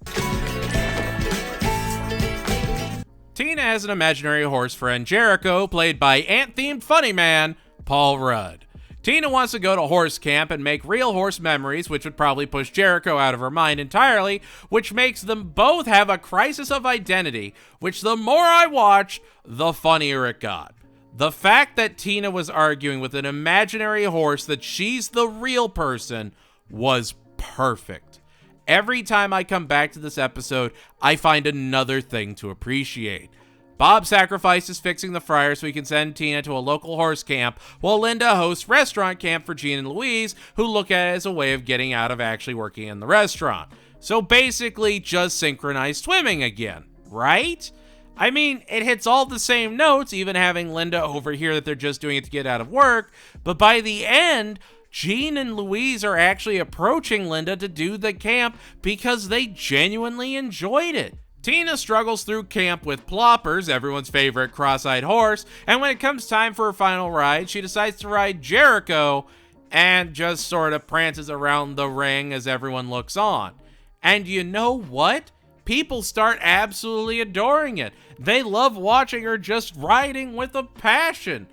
Tina has an imaginary horse friend, Jericho, played by ant-themed funny man, Paul Rudd. Tina wants to go to horse camp and make real horse memories, which would probably push Jericho out of her mind entirely, which makes them both have a crisis of identity, which the more I watched, the funnier it got. The fact that Tina was arguing with an imaginary horse that she's the real person was perfect. Every time I come back to this episode, I find another thing to appreciate. Bob sacrifices fixing the fryer so he can send Tina to a local horse camp, while Linda hosts restaurant camp for Gene and Louise, who look at it as a way of getting out of actually working in the restaurant. So basically, just synchronized swimming again, right? I mean, it hits all the same notes, even having Linda overhear that they're just doing it to get out of work, but by the end, Gene and Louise are actually approaching Linda to do the camp because they genuinely enjoyed it. Tina struggles through camp with Ploppers, everyone's favorite cross-eyed horse, and when it comes time for her final ride, she decides to ride Jericho and just sort of prances around the ring as everyone looks on. And you know what? People start absolutely adoring it. They love watching her just riding with a passion.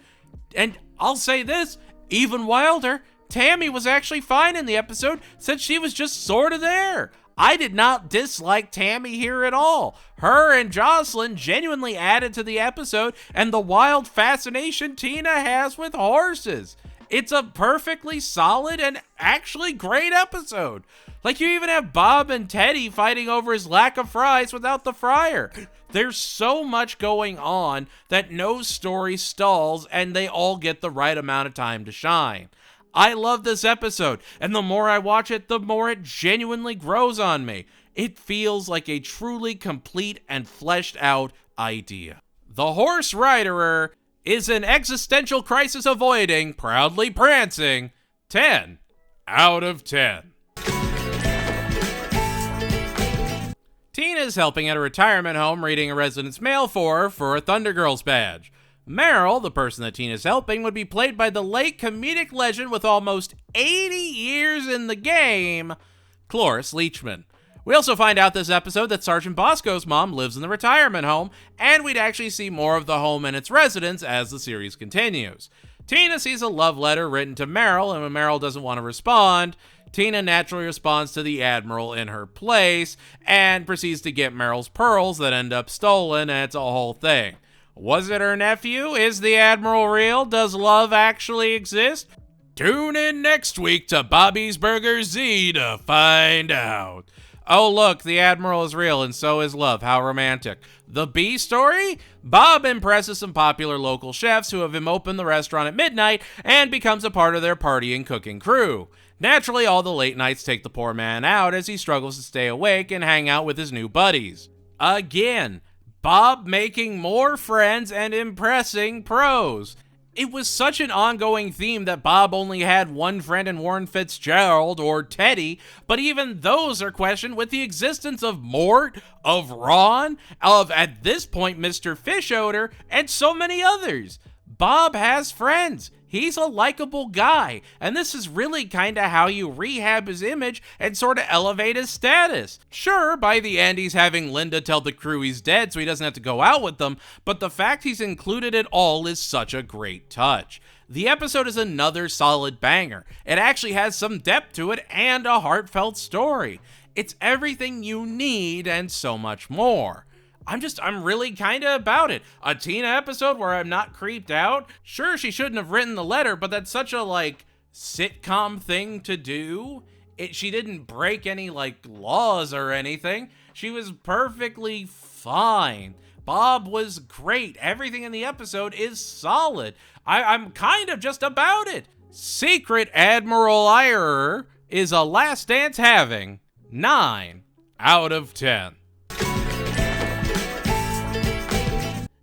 And I'll say this, even wilder, Tammy was actually fine in the episode since she was just sort of there. I did not dislike Tammy here at all. Her and Jocelyn genuinely added to the episode and the wild fascination Tina has with horses. It's a perfectly solid and actually great episode. Like, you even have Bob and Teddy fighting over his lack of fries without the fryer. There's so much going on that no story stalls and they all get the right amount of time to shine. I love this episode, and the more I watch it, the more it genuinely grows on me. It feels like a truly complete and fleshed out idea. The Horse Riderer is an existential crisis avoiding, proudly prancing, 10 out of 10. Tina's helping at a retirement home reading a resident's mail for a Thunder Girls badge. Meryl, the person that Tina's helping, would be played by the late comedic legend with almost 80 years in the game, Cloris Leachman. We also find out this episode that Sergeant Bosco's mom lives in the retirement home, and we'd actually see more of the home and its residents as the series continues. Tina sees a love letter written to Meryl, and when Meryl doesn't want to respond, Tina naturally responds to the Admiral in her place, and proceeds to get Meryl's pearls that end up stolen, and it's a whole thing. Was it her nephew? Is the Admiral real? Does love actually exist? Tune in next week to Bobby's Burger Z to find out. Oh look, the Admiral is real and so is love. How romantic. The B story? Bob impresses some popular local chefs who have him open the restaurant at midnight and becomes a part of their partying cooking crew. Naturally, all the late nights take the poor man out as he struggles to stay awake and hang out with his new buddies. Again, Bob making more friends and impressing pros. It was such an ongoing theme that Bob only had one friend in Warren Fitzgerald or Teddy, but even those are questioned with the existence of Mort, of Ron, of, at this point, Mr. Fishoder, and so many others. Bob has friends. He's a likable guy, and this is really kind of how you rehab his image and sort of elevate his status. Sure, by the end he's having Linda tell the crew he's dead so he doesn't have to go out with them, but the fact he's included at all is such a great touch. The episode is another solid banger. It actually has some depth to it and a heartfelt story. It's everything you need and so much more. I'm really kind of about it. A Tina episode where I'm not creeped out. Sure, she shouldn't have written the letter, but that's such a, sitcom thing to do. She didn't break any, laws or anything. She was perfectly fine. Bob was great. Everything in the episode is solid. I'm kind of just about it. Secret Admiral Irer is a Last Dance having 9 out of 10.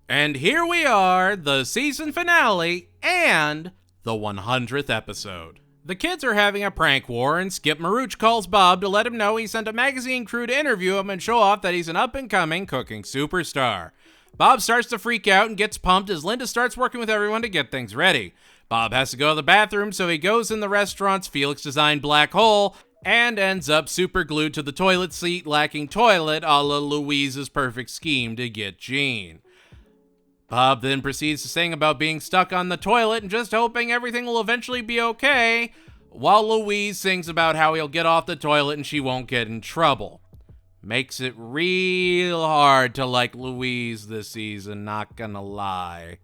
And here we are, the season finale and the 100th episode. The kids are having a prank war, and Skip Maruch calls Bob to let him know he sent a magazine crew to interview him and show off that he's an up-and-coming cooking superstar. Bob starts to freak out and gets pumped as Linda starts working with everyone to get things ready. Bob has to go to the bathroom, so he goes in the restaurant's Felix-designed black hole and ends up super glued to the toilet seat, lacking toilet a la Louise's perfect scheme to get Gene. Bob then proceeds to sing about being stuck on the toilet and just hoping everything will eventually be okay, while Louise sings about how he'll get off the toilet and she won't get in trouble. Makes it real hard to like Louise this season, not gonna lie.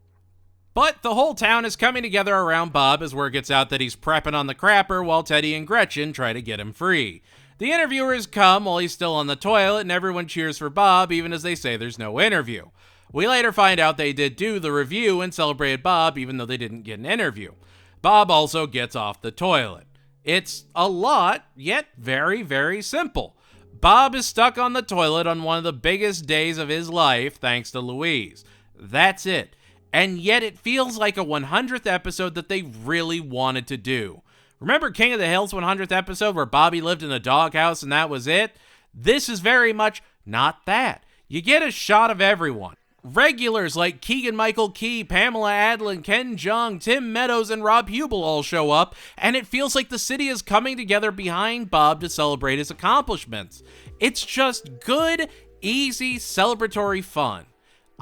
But the whole town is coming together around Bob as word gets out that he's prepping on the crapper while Teddy and Gretchen try to get him free. The interviewers come while he's still on the toilet, and everyone cheers for Bob, even as they say there's no interview. We later find out they did do the review and celebrated Bob, even though they didn't get an interview. Bob also gets off the toilet. It's a lot, yet very, very simple. Bob is stuck on the toilet on one of the biggest days of his life, thanks to Louise. That's it. And yet it feels like a 100th episode that they really wanted to do. Remember King of the Hill's 100th episode where Bobby lived in a doghouse and that was it? This is very much not that. You get a shot of everyone. Regulars like Keegan-Michael Key, Pamela Adlon, Ken Jeong, Tim Meadows, and Rob Hubel all show up, and it feels like the city is coming together behind Bob to celebrate his accomplishments. It's just good, easy, celebratory fun.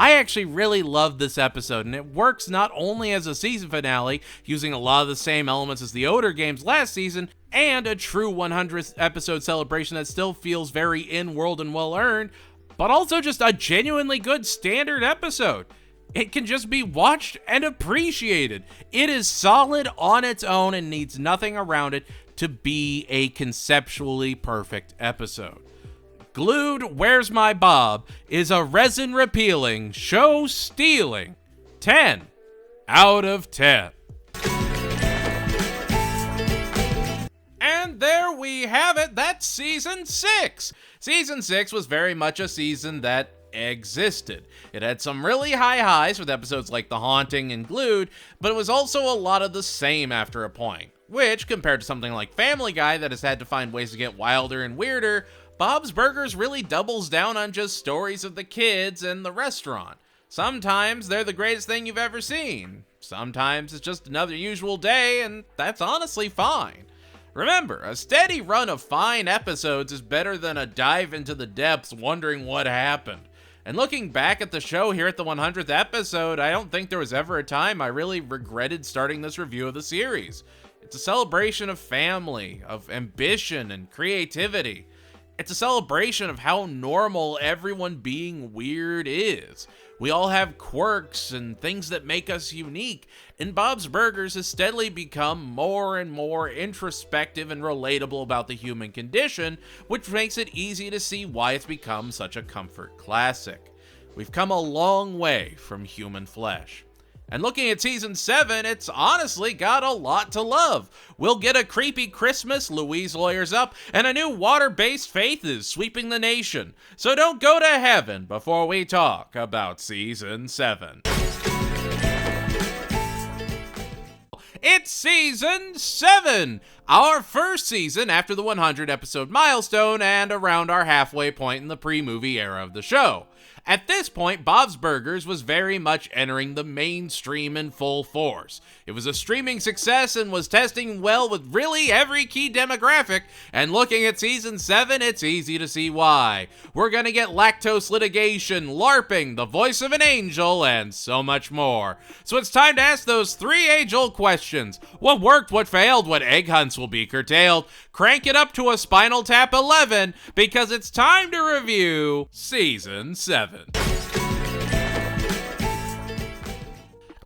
I actually really love this episode, and it works not only as a season finale, using a lot of the same elements as the Oder Games last season, and a true 100th episode celebration that still feels very in-world and well-earned, but also just a genuinely good standard episode. It can just be watched and appreciated. It is solid on its own and needs nothing around it to be a conceptually perfect episode. Glued Where's My Bob is a resin-repealing, show-stealing 10 out of 10. And there we have it. That's Season 6. Season 6 was very much a season that existed. It had some really high highs with episodes like The Haunting and Glued, but it was also a lot of the same after a point, which, compared to something like Family Guy that has had to find ways to get wilder and weirder, Bob's Burgers really doubles down on just stories of the kids and the restaurant. Sometimes they're the greatest thing you've ever seen. Sometimes it's just another usual day, and that's honestly fine. Remember, a steady run of fine episodes is better than a dive into the depths wondering what happened. And looking back at the show here at the 100th episode, I don't think there was ever a time I really regretted starting this review of the series. It's a celebration of family, of ambition and creativity. It's a celebration of how normal everyone being weird is. We all have quirks and things that make us unique, and Bob's Burgers has steadily become more and more introspective and relatable about the human condition, which makes it easy to see why it's become such a comfort classic. We've come a long way from human flesh. And looking at Season 7, it's honestly got a lot to love. We'll get a creepy Christmas, Louise lawyers up, and a new water-based faith is sweeping the nation. So don't go to heaven before we talk about Season 7. It's Season 7! Our first season after the 100 episode milestone and around our halfway point in the pre-movie era of the show. At this point, Bob's Burgers was very much entering the mainstream in full force. It was a streaming success and was testing well with really every key demographic, and looking at Season 7, it's easy to see why. We're gonna get lactose litigation, LARPing, the voice of an angel, and so much more. So it's time to ask those three age-old questions. What worked, what failed, what egg hunts will be curtailed? Crank it up to a Spinal Tap 11, because it's time to review Season 7.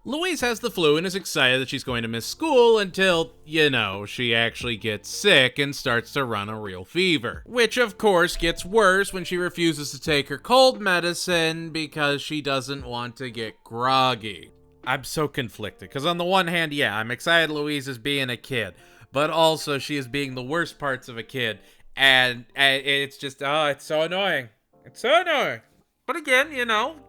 Louise has the flu and is excited that she's going to miss school until, she actually gets sick and starts to run a real fever. Which, of course, gets worse when she refuses to take her cold medicine because she doesn't want to get groggy. I'm so conflicted, because on the one hand, I'm excited Louise is being a kid, but also she is being the worst parts of a kid, and it's just, it's so annoying. It's so annoying. But again,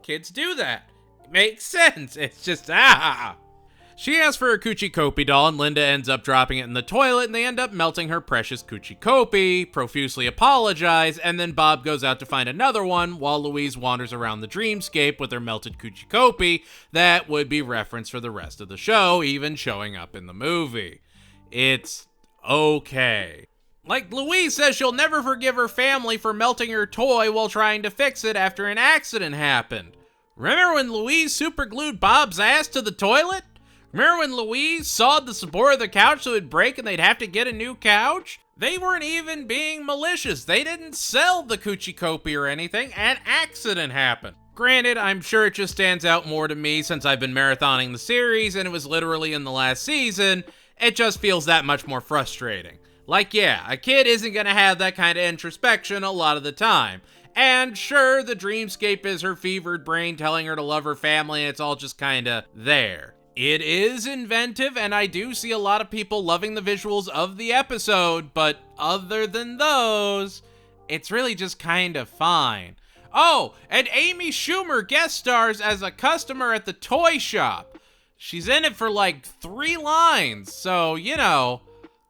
kids do that. It makes sense. It's just, She asks for a Coochie Kopi doll, and Linda ends up dropping it in the toilet, and they end up melting her precious Coochie Kopi, profusely apologize, and then Bob goes out to find another one, while Louise wanders around the dreamscape with her melted Coochie Kopi that would be referenced for the rest of the show, even showing up in the movie. It's okay. Like, Louise says she'll never forgive her family for melting her toy while trying to fix it after an accident happened. Remember when Louise superglued Bob's ass to the toilet? Remember when Louise sawed the support of the couch so it'd break and they'd have to get a new couch? They weren't even being malicious. They didn't sell the Coochie Kopi or anything. An accident happened. Granted, I'm sure it just stands out more to me since I've been marathoning the series and it was literally in the last season. It just feels that much more frustrating. Like, yeah, a kid isn't gonna have that kind of introspection a lot of the time. And sure, the dreamscape is her fevered brain telling her to love her family, and it's all just kinda there. It is inventive, and I do see a lot of people loving the visuals of the episode, but other than those, it's really just kinda fine. Oh, and Amy Schumer guest stars as a customer at the toy shop. She's in it for like 3 lines, so, you know,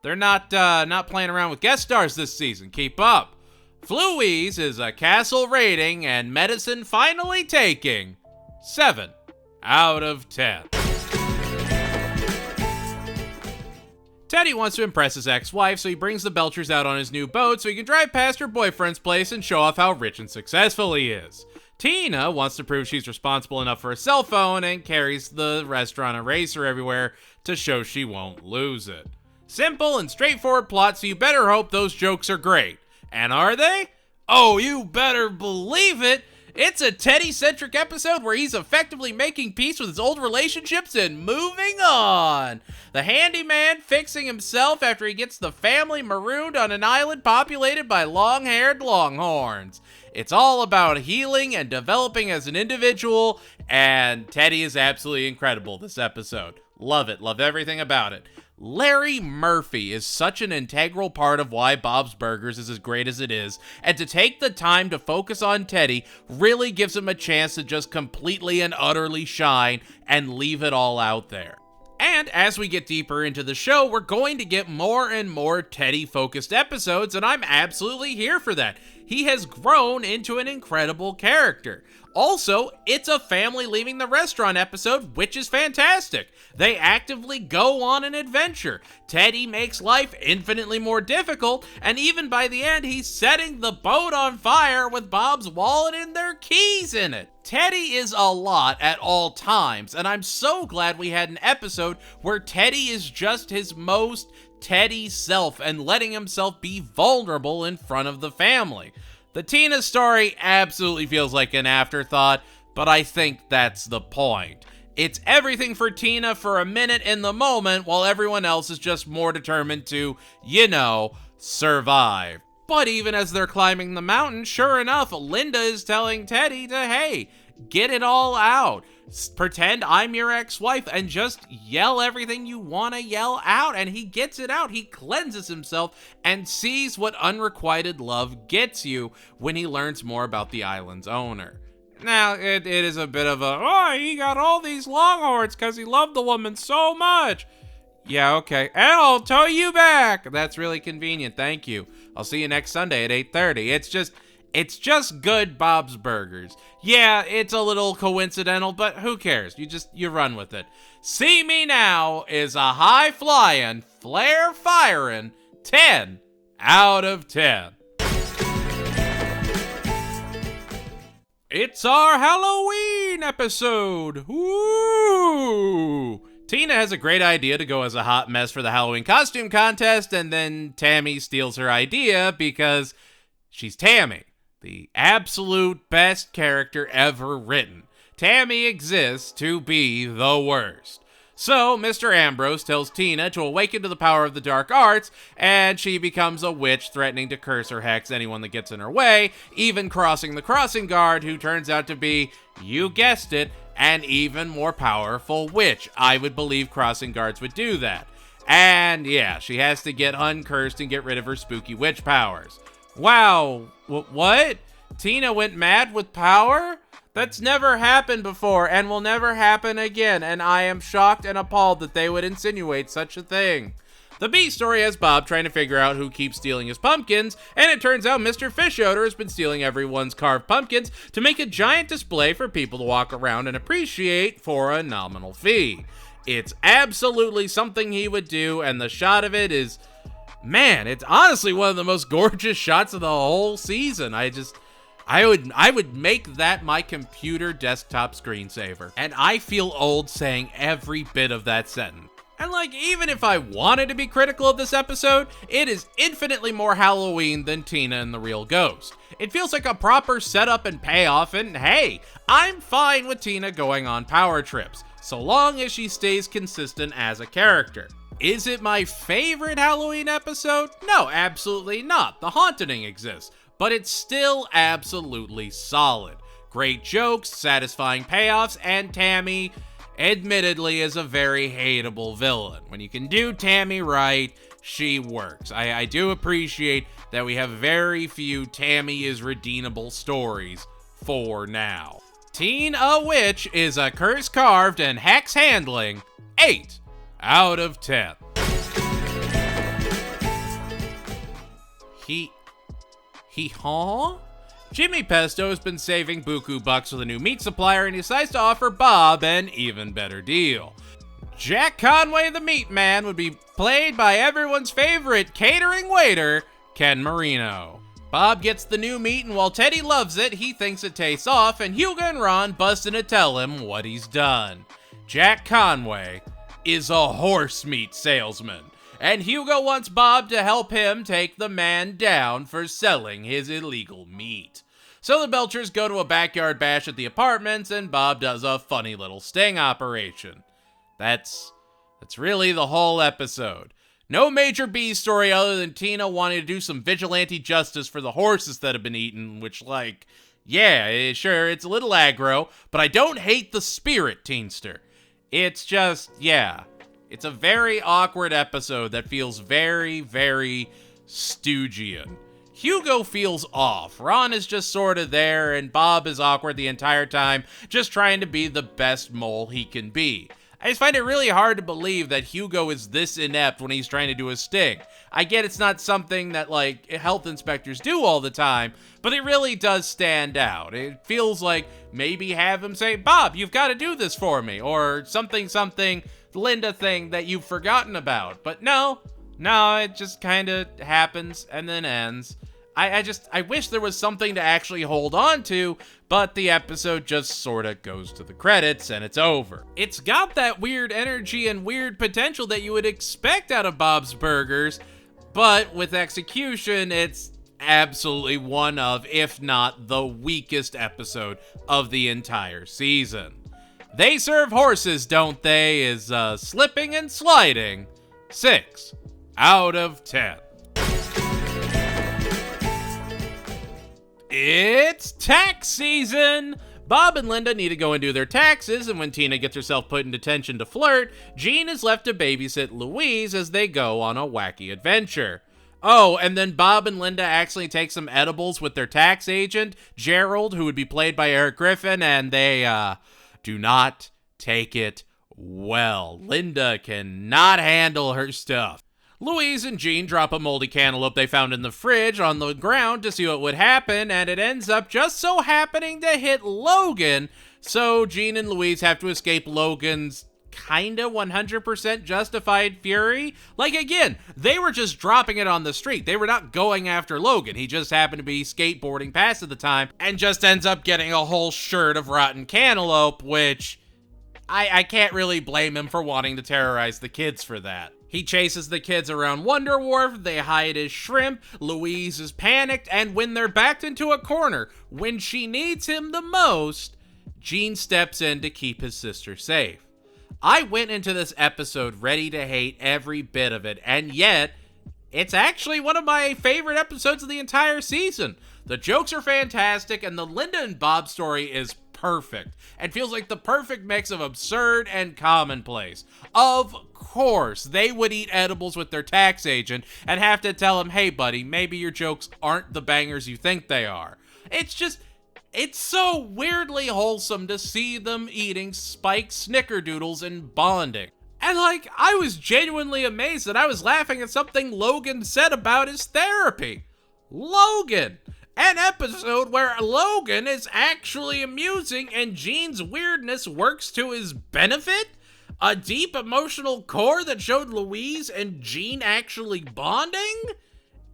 they're not playing around with guest stars this season. Keep up. Fluies is a Castle rating, and medicine finally taking 7 out of 10. Teddy wants to impress his ex-wife, so he brings the Belchers out on his new boat so he can drive past her boyfriend's place and show off how rich and successful he is. Tina wants to prove she's responsible enough for a cell phone and carries the restaurant eraser everywhere to show she won't lose it. Simple and straightforward plot, so you better hope those jokes are great. And are they? Oh, you better believe it! It's a Teddy-centric episode where he's effectively making peace with his old relationships and moving on. The handyman fixing himself after he gets the family marooned on an island populated by long-haired longhorns. It's all about healing and developing as an individual, and Teddy is absolutely incredible this episode. Love it. Love everything about it. Larry Murphy is such an integral part of why Bob's Burgers is as great as it is, and to take the time to focus on Teddy really gives him a chance to just completely and utterly shine and leave it all out there. And as we get deeper into the show, we're going to get more and more Teddy-focused episodes, and I'm absolutely here for that. He has grown into an incredible character. Also, it's a family leaving the restaurant episode, which is fantastic. They actively go on an adventure. Teddy makes life infinitely more difficult, and even by the end, he's setting the boat on fire with Bob's wallet and their keys in it. Teddy is a lot at all times, and I'm so glad we had an episode where Teddy is just his most Teddy self and letting himself be vulnerable in front of the family. The Tina story absolutely feels like an afterthought, but I think that's the point. It's everything for Tina for a minute in the moment, while everyone else is just more determined to, you know, survive. But even as they're climbing the mountain, sure enough, Linda is telling Teddy to, hey, get it all out. Pretend I'm your ex-wife and just yell everything you want to yell out. And he gets it out. He cleanses himself and sees what unrequited love gets you when he learns more about the island's owner. Now, it is a bit of a, oh, he got all these longhorns because he loved the woman so much. Yeah, okay. And I'll tow you back. That's really convenient. Thank you. I'll see you next Sunday at 8:30. It's just good Bob's Burgers. Yeah, it's a little coincidental, but who cares? You run with it. See Me Now is a high-flying, flare-firing 10 out of 10. It's our Halloween episode. Woo! Tina has a great idea to go as a hot mess for the Halloween costume contest, and then Tammy steals her idea because she's Tammy, the absolute best character ever written. Tammy exists to be the worst. So, Mr. Ambrose tells Tina to awaken to the power of the dark arts, and she becomes a witch threatening to curse or hex anyone that gets in her way, even crossing the crossing guard, who turns out to be, you guessed it, an even more powerful witch. I would believe crossing guards would do that. And yeah, she has to get uncursed and get rid of her spooky witch powers. Wow, what? Tina went mad with power? That's never happened before and will never happen again, and I am shocked and appalled that they would insinuate such a thing. The B story has Bob trying to figure out who keeps stealing his pumpkins, and it turns out Mr. Fishodor has been stealing everyone's carved pumpkins to make a giant display for people to walk around and appreciate for a nominal fee. It's absolutely something he would do, and the shot of it is, man, it's honestly one of the most gorgeous shots of the whole season. I would make that my computer desktop screensaver. And I feel old saying every bit of that sentence. And like, even if I wanted to be critical of this episode, it is infinitely more Halloween than Tina and the Real Ghost. It feels like a proper setup and payoff, and hey, I'm fine with Tina going on power trips, so long as she stays consistent as a character. Is it my favorite Halloween episode? No, absolutely not. The Haunting exists, but it's still absolutely solid. Great jokes, satisfying payoffs, and Tammy, admittedly, is a very hateable villain. When you can do Tammy right, she works. I do appreciate that we have very few Tammy is redeemable stories for now. Teen a Witch is a curse carved and hex handling 8 out of 10. Huh? Jimmy Pesto has been saving buku bucks with a new meat supplier and he decides to offer Bob an even better deal. Jack Conway the Meat Man would be played by everyone's favorite catering waiter, Ken Marino. Bob gets the new meat, and while Teddy loves it, he thinks it tastes off, and Hugo and Ron bust in to tell him what he's done. Jack Conway is a horse meat salesman, and Hugo wants Bob to help him take the man down for selling his illegal meat. So the Belchers go to a backyard bash at the apartments, and Bob does a funny little sting operation. That's really the whole episode. No major B story other than Tina wanting to do some vigilante justice for the horses that have been eaten, which, yeah, sure, it's a little aggro, but I don't hate the spirit, Teenster. It's just, yeah, it's a very awkward episode that feels very, very Stoogian. Hugo feels off. Ron is just sort of there, and Bob is awkward the entire time, just trying to be the best mole he can be. I just find it really hard to believe that Hugo is this inept when he's trying to do a sting. I get it's not something that, health inspectors do all the time, but it really does stand out. It feels like maybe have him say, Bob, you've got to do this for me, or something, Linda thing that you've forgotten about. But no, it just kind of happens and then ends. I wish there was something to actually hold on to, but the episode just sort of goes to the credits and it's over. It's got that weird energy and weird potential that you would expect out of Bob's Burgers, but with execution, it's absolutely one of, if not the weakest episode of the entire season. They Serve Horses, Don't They? Is slipping and sliding 6 out of 10. It's tax season! Bob and Linda need to go and do their taxes, and when Tina gets herself put in detention to flirt, Jean is left to babysit Louise as they go on a wacky adventure. Oh, and then Bob and Linda actually take some edibles with their tax agent, Gerald, who would be played by Eric Griffin, and they, do not take it well. Linda cannot handle her stuff. Louise and Jean drop a moldy cantaloupe they found in the fridge on the ground to see what would happen, and it ends up just so happening to hit Logan, so Jean and Louise have to escape Logan's kinda 100% justified fury. Again, they were just dropping it on the street. They were not going after Logan. He just happened to be skateboarding past at the time and just ends up getting a whole shirt of rotten cantaloupe, which I can't really blame him for wanting to terrorize the kids for that. He chases the kids around Wonder Wharf, they hide his shrimp, Louise is panicked, and when they're backed into a corner, when she needs him the most, Jean steps in to keep his sister safe. I went into this episode ready to hate every bit of it, and yet, it's actually one of my favorite episodes of the entire season. The jokes are fantastic, and the Linda and Bob story is perfect, and feels like the perfect mix of absurd and commonplace. Of course, they would eat edibles with their tax agent and have to tell him, hey buddy, maybe your jokes aren't the bangers you think they are. It's so weirdly wholesome to see them eating spiked snickerdoodles and bonding. And I was genuinely amazed that I was laughing at something Logan said about his therapy. Logan! An episode where Logan is actually amusing and Jean's weirdness works to his benefit? A deep emotional core that showed Louise and Jean actually bonding?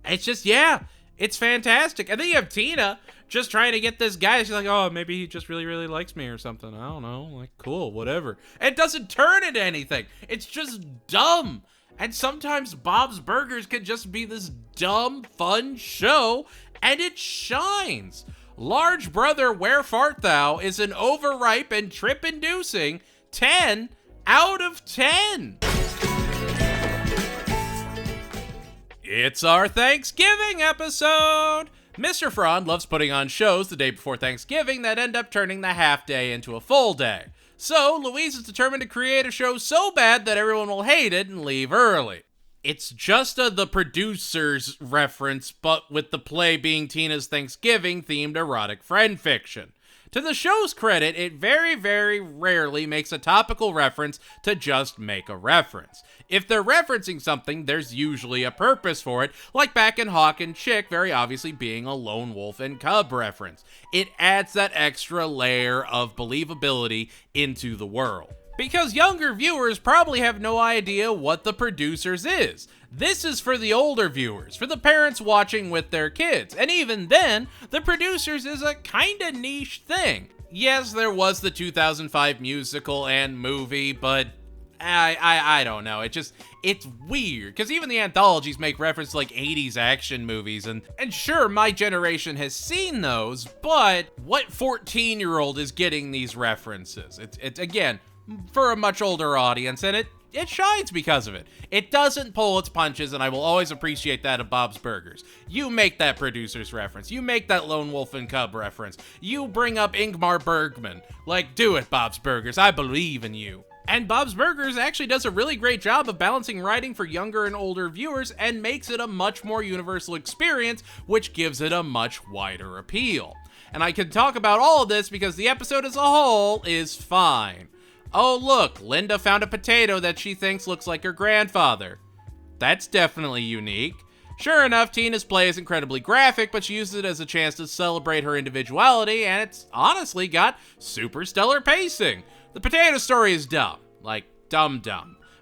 It's just, yeah, it's fantastic. And then you have Tina just trying to get this guy. She's like, oh, maybe he just really, really likes me or something. I don't know. Cool, whatever. And it doesn't turn into anything. It's just dumb. And sometimes Bob's Burgers can just be this dumb, fun show, and it shines. Large Brother, Where Fart Thou is an overripe and trip-inducing 10 out of 10. It's our Thanksgiving episode! Mr. Frond loves putting on shows the day before Thanksgiving that end up turning the half day into a full day. So, Louise is determined to create a show so bad that everyone will hate it and leave early. It's just the producer's reference, but with the play being Tina's Thanksgiving-themed erotic friend fiction. To the show's credit, it very, very rarely makes a topical reference to just make a reference. If they're referencing something, there's usually a purpose for it, like back in Hawk and Chick very obviously being a lone wolf and cub reference. It adds that extra layer of believability into the world. Because younger viewers probably have no idea what the producers is. This is for the older viewers, for the parents watching with their kids, and even then, the producers is a kinda niche thing. Yes, there was the 2005 musical and movie, but I don't know. It's weird, because even the anthologies make reference to like 80s action movies, and sure, my generation has seen those, but what 14-year-old is getting these references? It's again, for a much older audience, and it shines because of it. It doesn't pull its punches, and I will always appreciate that of Bob's Burgers. You make that producer's reference. You make that Lone Wolf and Cub reference. You bring up Ingmar Bergman. Like, do it, Bob's Burgers. I believe in you. And Bob's Burgers actually does a really great job of balancing writing for younger and older viewers and makes it a much more universal experience, which gives it a much wider appeal. And I can talk about all of this because the episode as a whole is fine. Oh look, Linda found a potato that she thinks looks like her grandfather. That's definitely unique. Sure enough, Tina's play is incredibly graphic, but she uses it as a chance to celebrate her individuality, and it's honestly got super stellar pacing. The potato story is dumb. Like, dumb.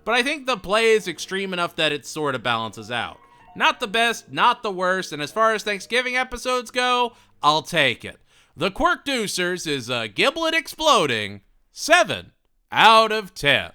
But I think the play is extreme enough that it sort of balances out. Not the best, not the worst, and as far as Thanksgiving episodes go, I'll take it. The Quirk-Deucers is a giblet exploding 7 out of 10.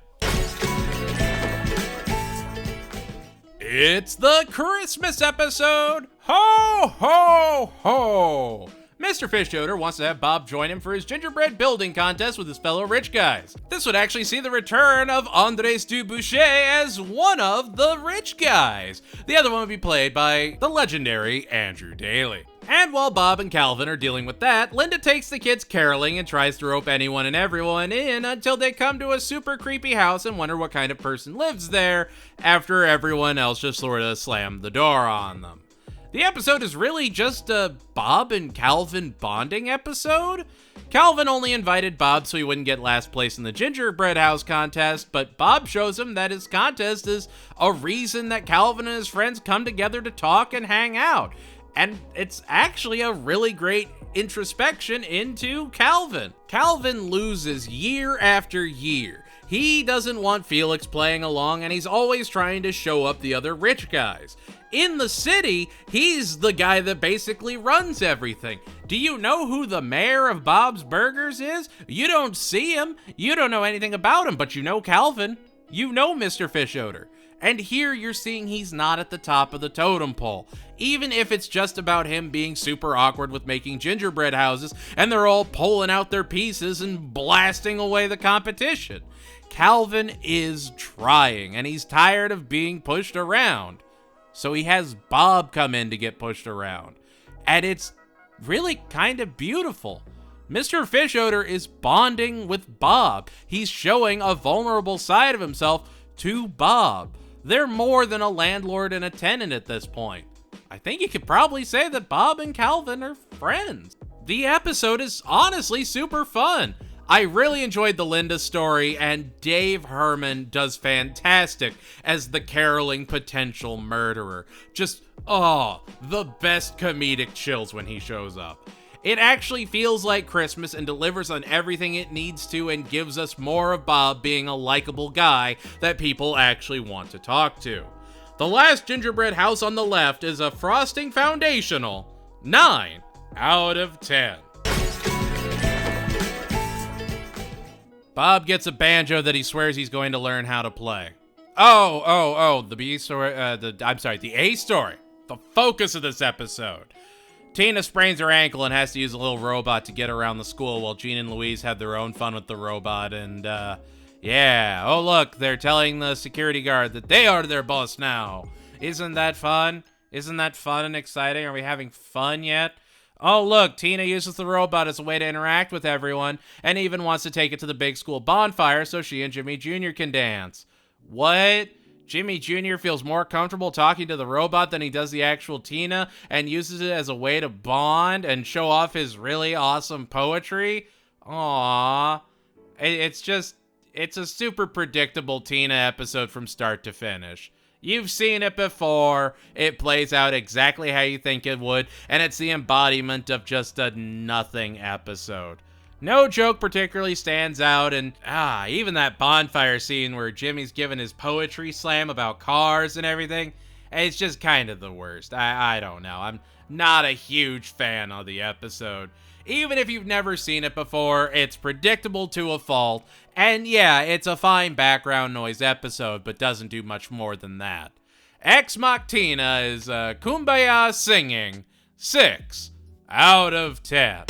It's the Christmas episode! Ho, ho, ho! Mr. Fischoeder wants to have Bob join him for his gingerbread building contest with his fellow rich guys. This would actually see the return of Andres Dubuchet as one of the rich guys. The other one would be played by the legendary Andrew Daly. And while Bob and Calvin are dealing with that, Linda takes the kids caroling and tries to rope anyone and everyone in until they come to a super creepy house and wonder what kind of person lives there after everyone else just sort of slammed the door on them. The episode is really just a Bob and Calvin bonding episode. Calvin only invited Bob so he wouldn't get last place in the gingerbread house contest, but Bob shows him that his contest is a reason that Calvin and his friends come together to talk and hang out. And it's actually a really great introspection into Calvin. Calvin loses year after year. He doesn't want Felix playing along, and he's always trying to show up the other rich guys. In the city, he's the guy that basically runs everything. Do you know who the mayor of Bob's Burgers is? You don't see him. You don't know anything about him, but you know Calvin. You know Mr. Fischoeder. And here you're seeing he's not at the top of the totem pole. Even if it's just about him being super awkward with making gingerbread houses and they're all pulling out their pieces and blasting away the competition. Calvin is trying, and he's tired of being pushed around. So he has Bob come in to get pushed around. And it's really kind of beautiful. Mr. Fischoeder is bonding with Bob. He's showing a vulnerable side of himself to Bob. They're more than a landlord and a tenant at this point. I think you could probably say that Bob and Calvin are friends. The episode is honestly super fun. I really enjoyed the Linda story, and Dave Herman does fantastic as the caroling potential murderer. Just, the best comedic chills when he shows up. It actually feels like Christmas and delivers on everything it needs to and gives us more of Bob being a likable guy that people actually want to talk to. The last gingerbread house on the left is a frosting foundational 9 out of 10. Bob gets a banjo that he swears he's going to learn how to play. The B story, the A story. The focus of this episode. Tina sprains her ankle and has to use a little robot to get around the school while Jean and Louise have their own fun with the robot, and, look, they're telling the security guard that they are their boss now. Isn't that fun? Isn't that fun and exciting? Are we having fun yet? Oh, look, Tina uses the robot as a way to interact with everyone and even wants to take it to the big school bonfire so she and Jimmy Jr. can dance. What? Jimmy Jr. feels more comfortable talking to the robot than he does the actual Tina and uses it as a way to bond and show off his really awesome poetry? Aww. It's a super predictable Tina episode from start to finish. You've seen it before, it plays out exactly how you think it would, and it's the embodiment of just a nothing episode. No joke particularly stands out, and even that bonfire scene where Jimmy's giving his poetry slam about cars and everything, it's just kind of the worst. I don't know, I'm not a huge fan of the episode. Even if you've never seen it before, it's predictable to a fault, and yeah, it's a fine background noise episode, but doesn't do much more than that. Ex Machina is Kumbaya singing 6 out of 10.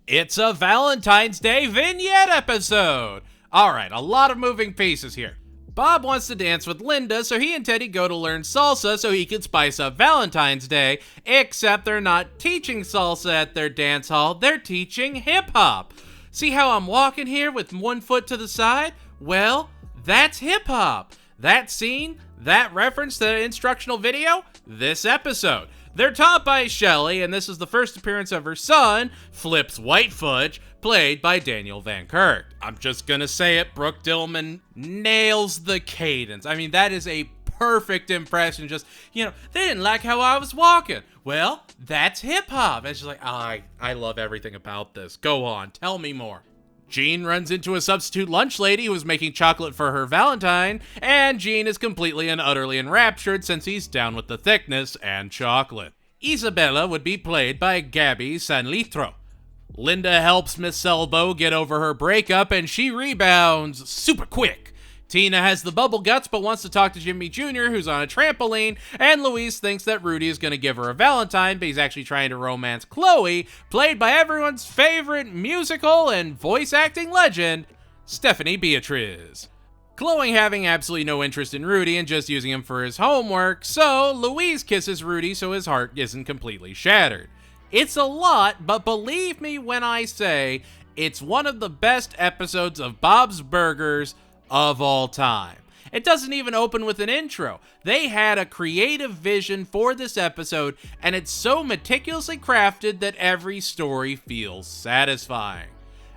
It's a Valentine's Day vignette episode! Alright, a lot of moving pieces here. Bob wants to dance with Linda, so he and Teddy go to learn salsa so he can spice up Valentine's Day, except they're not teaching salsa at their dance hall, they're teaching hip-hop. See how I'm walking here with one foot to the side? Well, that's hip-hop. That scene, that reference to the instructional video, this episode. They're taught by Shelley, and this is the first appearance of her son, Flips Whitefoot, played by Daniel Van Kirk. I'm just gonna say it, Brooke Dillman nails the cadence. I mean, that is a perfect impression. Just, they didn't like how I was walking. Well, that's hip-hop. And she's like, I love everything about this. Go on, tell me more. Jean runs into a substitute lunch lady who is making chocolate for her Valentine, and Jean is completely and utterly enraptured since he's down with the thickness and chocolate. Isabella would be played by Gabby Sanlitro. Linda helps Miss Selbo get over her breakup, and she rebounds super quick. Tina has the bubble guts but wants to talk to Jimmy Jr., who's on a trampoline, and Louise thinks that Rudy is going to give her a Valentine, but he's actually trying to romance Chloe, played by everyone's favorite musical and voice acting legend, Stephanie Beatriz. Chloe having absolutely no interest in Rudy and just using him for his homework, so Louise kisses Rudy so his heart isn't completely shattered. It's a lot, but believe me when I say it's one of the best episodes of Bob's Burgers of all time. It doesn't even open with an intro. They had a creative vision for this episode, and it's so meticulously crafted that every story feels satisfying.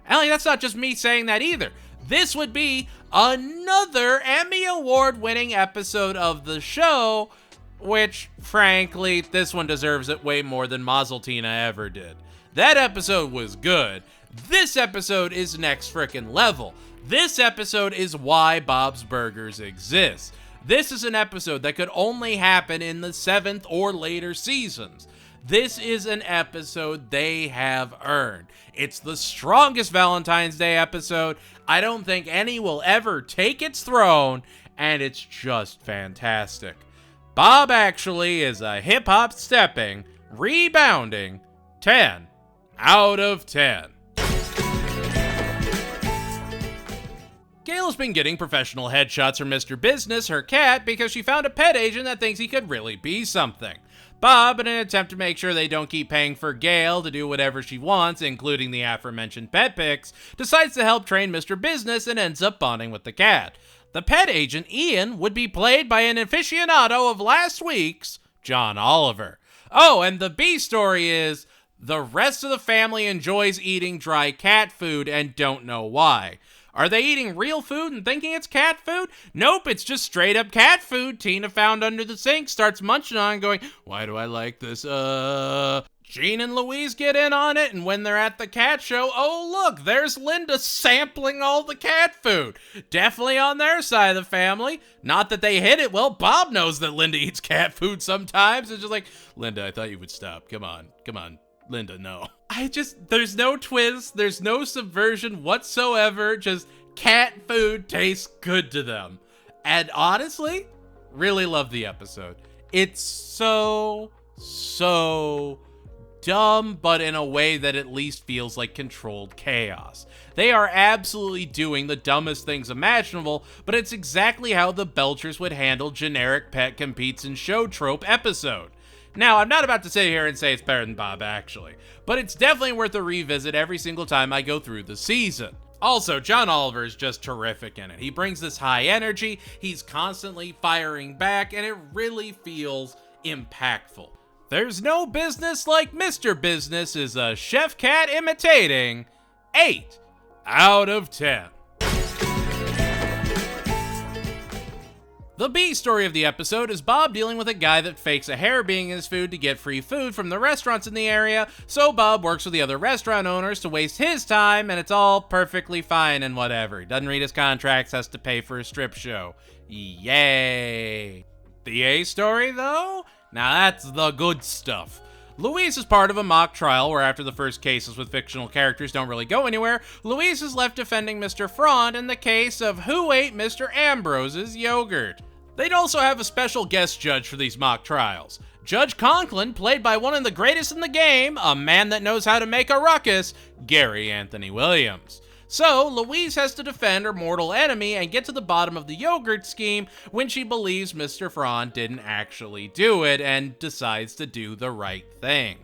Ellie, that's not just me saying that either. This would be another Emmy Award-winning episode of the show, which, frankly, this one deserves it way more than Mazeltina ever did. That episode was good. This episode is next frickin' level. This episode is why Bob's Burgers exists. This is an episode that could only happen in the 7th or later seasons. This is an episode they have earned. It's the strongest Valentine's Day episode. I don't think any will ever take its throne, and it's just fantastic. Bob actually is a hip-hop stepping, rebounding 10 out of 10. Gail's been getting professional headshots from Mr. Business, her cat, because she found a pet agent that thinks he could really be something. Bob, in an attempt to make sure they don't keep paying for Gail to do whatever she wants, including the aforementioned pet pics, decides to help train Mr. Business and ends up bonding with the cat. The pet agent, Ian, would be played by an aficionado of last week's John Oliver. Oh, and the B story is, the rest of the family enjoys eating dry cat food and don't know why. Are they eating real food and thinking it's cat food? Nope, it's just straight up cat food Tina found under the sink, starts munching on, going, why do I like this? Jean and Louise get in on it, and when they're at the cat show, oh look, there's Linda sampling all the cat food. Definitely on their side of the family. Not that they hid it. Well, Bob knows that Linda eats cat food sometimes. It's just like, Linda, I thought you would stop. Come on. Linda, no. There's no twist, there's no subversion whatsoever, just cat food tastes good to them. And honestly, really love the episode. It's so dumb, but in a way that at least feels like controlled chaos. They are absolutely doing the dumbest things imaginable, but it's exactly how the Belchers would handle generic pet competes and show trope episode. Now, I'm not about to sit here and say it's better than Bob, actually, but it's definitely worth a revisit every single time I go through the season. Also, John Oliver is just terrific in it. He brings this high energy, he's constantly firing back, and it really feels impactful. There's no business like Mr. Business is a chef cat imitating 8 out of 10. The B story of the episode is Bob dealing with a guy that fakes a hair being in his food to get free food from the restaurants in the area, so Bob works with the other restaurant owners to waste his time, and it's all perfectly fine and whatever. He doesn't read his contracts, has to pay for a strip show. Yay! The A story, though? Now that's the good stuff. Louise is part of a mock trial where after the first cases with fictional characters don't really go anywhere, Louise is left defending Mr. Frond in the case of who ate Mr. Ambrose's yogurt. They'd also have a special guest judge for these mock trials. Judge Conklin, played by one of the greatest in the game, a man that knows how to make a ruckus, Gary Anthony Williams. So, Louise has to defend her mortal enemy and get to the bottom of the yogurt scheme when she believes Mr. Frond didn't actually do it and decides to do the right thing.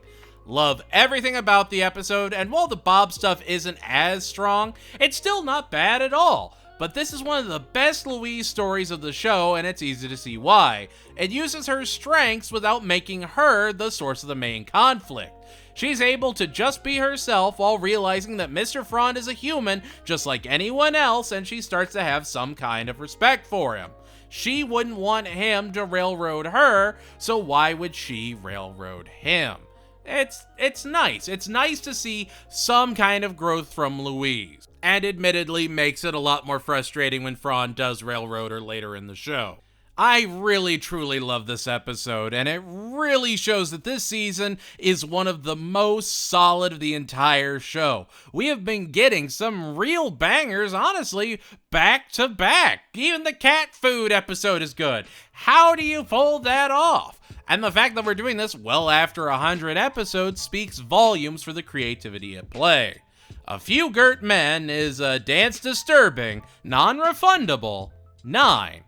Love everything about the episode, and while the Bob stuff isn't as strong, it's still not bad at all. But this is one of the best Louise stories of the show, and it's easy to see why. It uses her strengths without making her the source of the main conflict. She's able to just be herself while realizing that Mr. Frond is a human just like anyone else, and she starts to have some kind of respect for him. She wouldn't want him to railroad her, so why would she railroad him? It's nice. It's nice to see some kind of growth from Louise, and admittedly makes it a lot more frustrating when Frond does railroad her later in the show. I really truly love this episode, and it really shows that this season is one of the most solid of the entire show. We have been getting some real bangers, honestly, back to back. Even the cat food episode is good. How do you pull that off? And the fact that we're doing this well after 100 episodes speaks volumes for the creativity at play. A Few Girt Men is a dance disturbing, non-refundable 9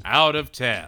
out of 10.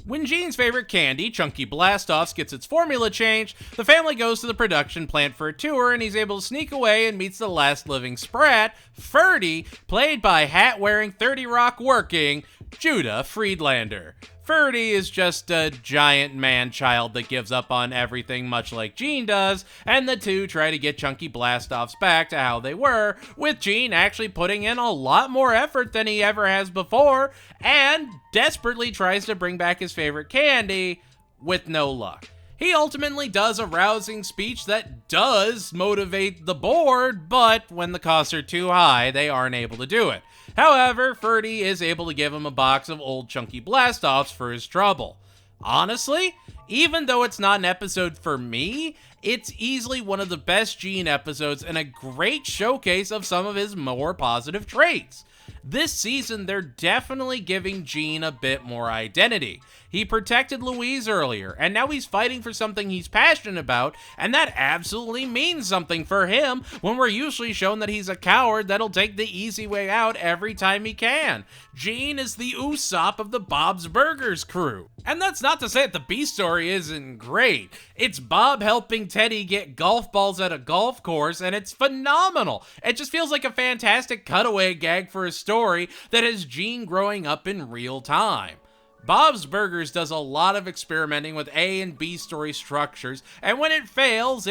When Gene's favorite candy, Chunky Blastoffs, gets its formula changed, the family goes to the production plant for a tour, and he's able to sneak away and meets the last living sprat, Ferdy, played by hat-wearing 30 Rock working Judah Friedlander. Ferdy is just a giant man-child that gives up on everything much like Gene does, and the two try to get Chunky Blastoffs back to how they were, with Gene actually putting in a lot more effort than he ever has before, and desperately tries to bring back his favorite candy, with no luck. He ultimately does a rousing speech that does motivate the board, but when the costs are too high, they aren't able to do it. However, Ferdy is able to give him a box of old Chunky Blastoffs for his trouble. Honestly, even though it's not an episode for me, it's easily one of the best Gene episodes and a great showcase of some of his more positive traits. This season, they're definitely giving Gene a bit more identity. He protected Louise earlier, and now he's fighting for something he's passionate about, and that absolutely means something for him when we're usually shown that he's a coward that'll take the easy way out every time he can. Gene is the Usopp of the Bob's Burgers crew. And that's not to say that the B story isn't great. It's Bob helping Teddy get golf balls at a golf course, and it's phenomenal. It just feels like a fantastic cutaway gag for a story that has Gene growing up in real time. Bob's Burgers does a lot of experimenting with A and B story structures, and when it fails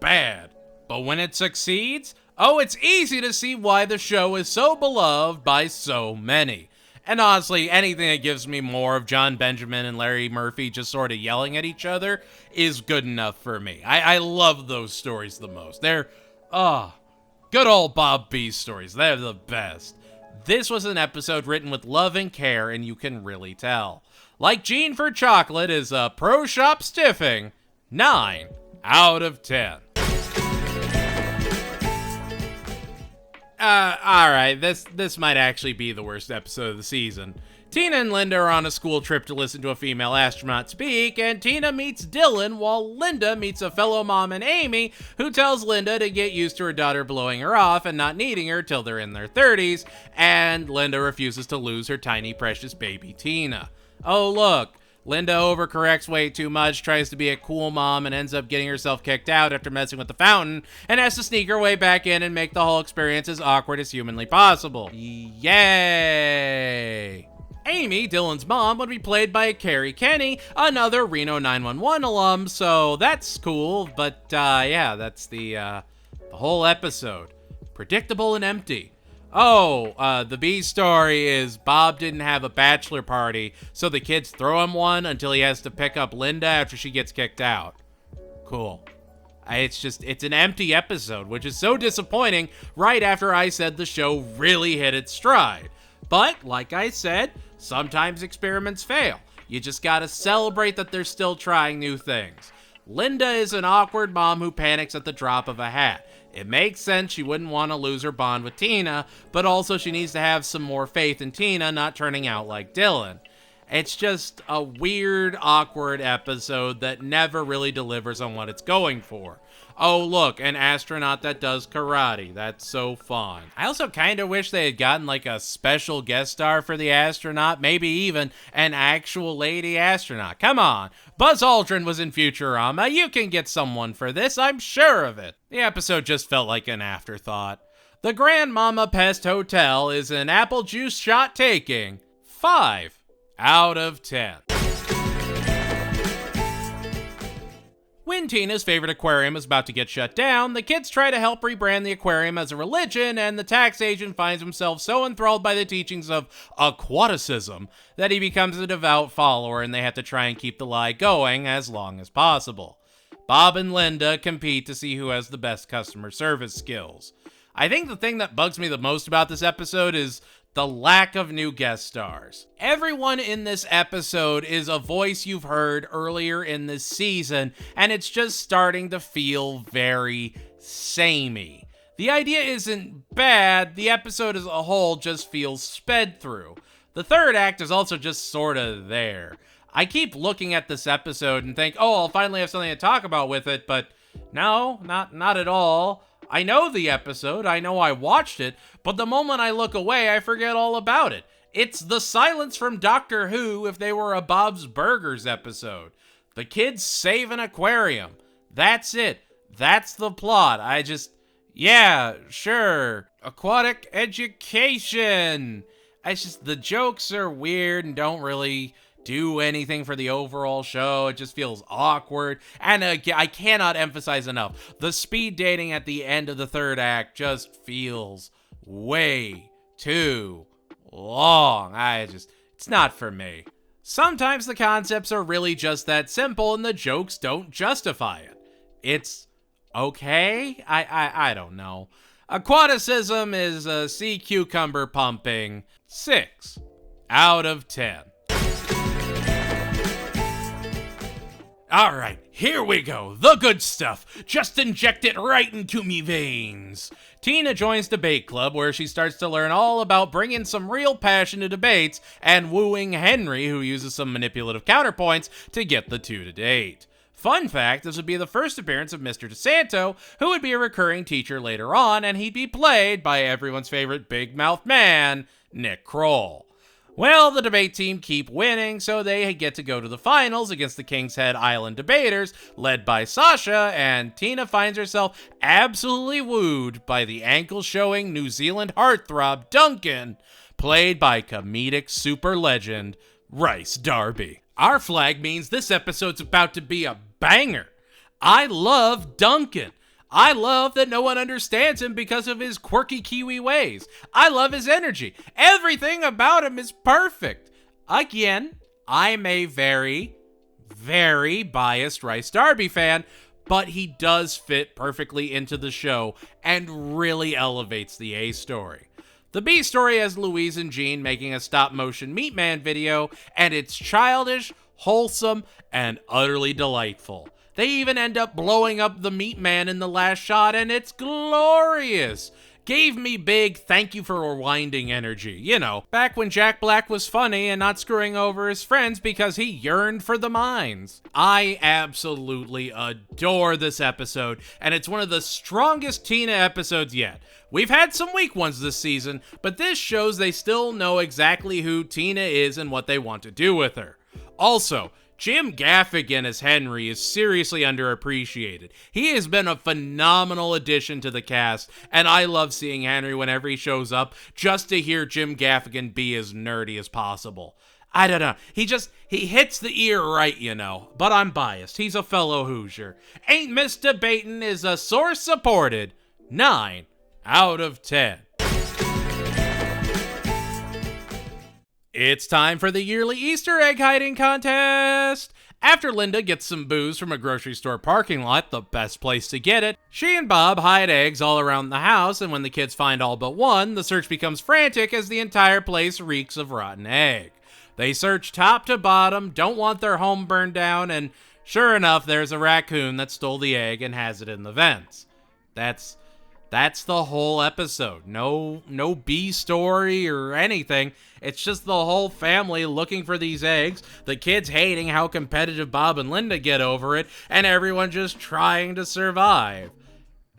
bad. But when it succeeds, oh, it's easy to see why the show is so beloved by so many. And honestly, anything that gives me more of John Benjamin and Larry Murphy just sort of yelling at each other is good enough for me. I love those stories the most. They're, good old Bob B stories. They're the best. This was an episode written with love and care, and you can really tell. Like Gene for Chocolate is a pro shop stiffing 9 out of 10. Alright, this might actually be the worst episode of the season. Tina and Linda are on a school trip to listen to a female astronaut speak, and Tina meets Dylan while Linda meets a fellow mom and Amy, who tells Linda to get used to her daughter blowing her off and not needing her till they're in their 30s, and Linda refuses to lose her tiny precious baby Tina. Oh look, Linda overcorrects way too much, tries to be a cool mom, and ends up getting herself kicked out after messing with the fountain, and has to sneak her way back in and make the whole experience as awkward as humanly possible. Yay! Amy, Dylan's mom, would be played by Carrie Kenny, another Reno 911 alum, so that's cool, but yeah, that's the whole episode. Predictable and empty. Oh, the B story is Bob didn't have a bachelor party, so the kids throw him one until he has to pick up Linda after she gets kicked out. Cool. It's an empty episode, which is so disappointing right after I said the show really hit its stride. But, like I said, sometimes experiments fail. You just gotta celebrate that they're still trying new things. Linda is an awkward mom who panics at the drop of a hat. It makes sense she wouldn't want to lose her bond with Tina, but also she needs to have some more faith in Tina not turning out like Dylan. It's just a weird, awkward episode that never really delivers on what it's going for. Oh, look, an astronaut that does karate. That's so fun. I also kind of wish they had gotten like a special guest star for the astronaut, maybe even an actual lady astronaut. Come on, Buzz Aldrin was in Futurama. You can get someone for this, I'm sure of it. The episode just felt like an afterthought. The Grandmama Pest Hotel is an apple juice shot taking 5 out of 10. When Tina's favorite aquarium is about to get shut down, the kids try to help rebrand the aquarium as a religion, and the tax agent finds himself so enthralled by the teachings of aquaticism that he becomes a devout follower, and they have to try and keep the lie going as long as possible. Bob and Linda compete to see who has the best customer service skills. I think the thing that bugs me the most about this episode is the lack of new guest stars. Everyone in this episode is a voice you've heard earlier in this season, and it's just starting to feel very samey. The idea isn't bad, the episode as a whole just feels sped through. The third act is also just sorta there. I keep looking at this episode and think, oh, I'll finally have something to talk about with it, but no, not at all. I know the episode, I know I watched it, but the moment I look away, I forget all about it. It's the silence from Doctor Who if they were a Bob's Burgers episode. The kids save an aquarium. That's it. That's the plot. Yeah, sure. Aquatic education. It's just, the jokes are weird and don't really do anything for the overall show. It just feels awkward. And I cannot emphasize enough, the speed dating at the end of the third act just feels way too long. It's not for me. Sometimes the concepts are really just that simple and the jokes don't justify it. It's okay? I don't know. Aquaticism is a sea cucumber pumping 6 out of 10. All right, here we go. The good stuff. Just inject it right into me veins. Tina joins debate club where she starts to learn all about bringing some real passion to debates and wooing Henry, who uses some manipulative counterpoints to get the two to date. Fun fact, this would be the first appearance of Mr. DeSanto, who would be a recurring teacher later on, and he'd be played by everyone's favorite big mouth man, Nick Kroll. Well, the debate team keep winning, so they get to go to the finals against the King's Head Island debaters, led by Sasha, and Tina finds herself absolutely wooed by the ankle-showing New Zealand heartthrob Duncan, played by comedic super legend Rhys Darby. Our flag means this episode's about to be a banger. I love Duncan. I love that no one understands him because of his quirky Kiwi ways. I love his energy. Everything about him is perfect. Again, I'm a very, very biased Rhys Darby fan, but he does fit perfectly into the show and really elevates the A story. The B story has Louise and Jean making a stop-motion Meat Man video, and it's childish, wholesome, and utterly delightful. They even end up blowing up the Meat Man in the last shot, and it's glorious. Gave me big thank you for rewinding energy. You know, back when Jack Black was funny and not screwing over his friends because he yearned for the mines. I absolutely adore this episode, and it's one of the strongest Tina episodes yet. We've had some weak ones this season, but this shows they still know exactly who Tina is and what they want to do with her. Also, Jim Gaffigan as Henry is seriously underappreciated. He has been a phenomenal addition to the cast, and I love seeing Henry whenever he shows up just to hear Jim Gaffigan be as nerdy as possible. I don't know, he hits the ear right, you know, but I'm biased. He's a fellow Hoosier. Ain't Miss Debatin' is a source supported 9 out of 10. It's time for the yearly Easter egg hiding contest! After Linda gets some booze from a grocery store parking lot, the best place to get it, she and Bob hide eggs all around the house, and when the kids find all but one, the search becomes frantic as the entire place reeks of rotten egg. They search top to bottom, don't want their home burned down, and sure enough, there's a raccoon that stole the egg and has it in the vents. That's the whole episode. No B story or anything. It's just the whole family looking for these eggs, the kids hating how competitive Bob and Linda get over it, and everyone just trying to survive.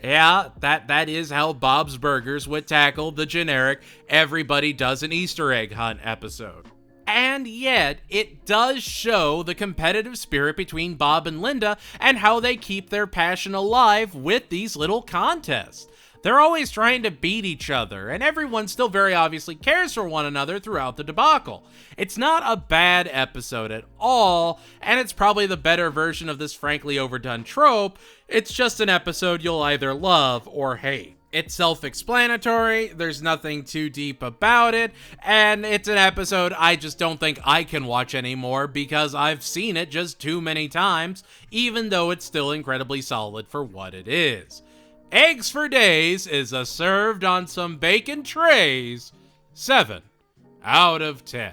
Yeah, that is how Bob's Burgers would tackle the generic everybody does an Easter egg hunt episode. And yet, it does show the competitive spirit between Bob and Linda and how they keep their passion alive with these little contests. They're always trying to beat each other, and everyone still very obviously cares for one another throughout the debacle. It's not a bad episode at all, and it's probably the better version of this frankly overdone trope. It's just an episode you'll either love or hate. It's self-explanatory, there's nothing too deep about it, and it's an episode I just don't think I can watch anymore because I've seen it just too many times, even though it's still incredibly solid for what it is. Eggs for Days is a served on some bacon trays 7 out of 10.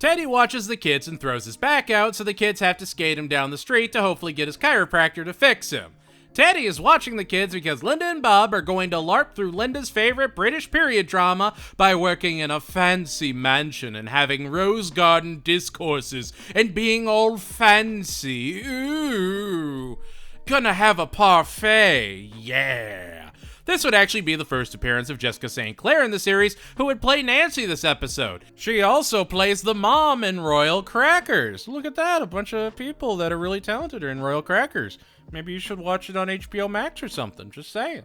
Teddy watches the kids and throws his back out, so the kids have to skate him down the street to hopefully get his chiropractor to fix him. Teddy is watching the kids because Linda and Bob are going to LARP through Linda's favorite British period drama by working in a fancy mansion and having rose garden discourses and being all fancy. Ooh, gonna have a parfait, yeah. This would actually be the first appearance of Jessica St. Clair in the series, who would play Nancy this episode. She also plays the mom in Royal Crackers. Look at that, a bunch of people that are really talented are in Royal Crackers. Maybe you should watch it on HBO Max or something, just saying.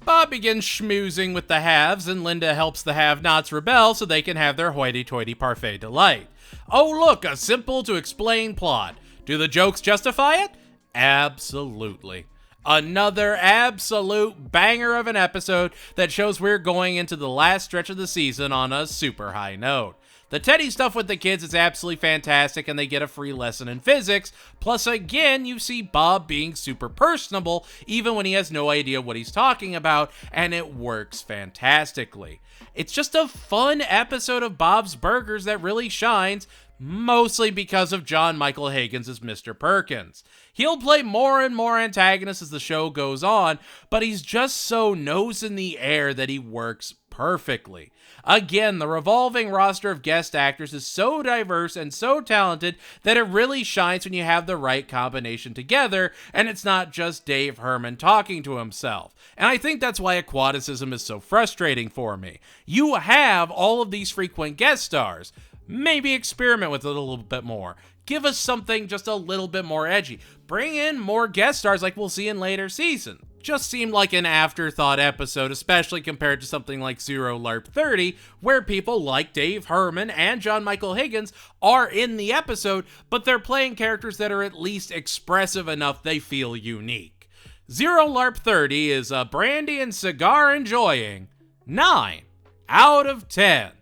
Bob begins schmoozing with the haves, and Linda helps the have-nots rebel so they can have their hoity-toity parfait delight. Oh look, a simple to explain plot. Do the jokes justify it? Absolutely. Another absolute banger of an episode that shows we're going into the last stretch of the season on a super high note. The Teddy stuff with the kids is absolutely fantastic, and they get a free lesson in physics. Plus, again, you see Bob being super personable, even when he has no idea what he's talking about, and it works fantastically. It's just a fun episode of Bob's Burgers that really shines, mostly because of John Michael Higgins as Mr. Perkins. He'll play more and more antagonists as the show goes on, but he's just so nose in the air that he works perfectly. Again, the revolving roster of guest actors is so diverse and so talented that it really shines when you have the right combination together, and it's not just Dave Herman talking to himself. And I think that's why aquaticism is so frustrating for me. You have all of these frequent guest stars. Maybe experiment with it a little bit more. Give us something just a little bit more edgy. Bring in more guest stars like we'll see in later seasons. Just seemed like an afterthought episode, especially compared to something like Zero LARP 30, where people like Dave Herman and John Michael Higgins are in the episode, but they're playing characters that are at least expressive enough they feel unique. Zero LARP 30 is a brandy and cigar enjoying 9 out of 10.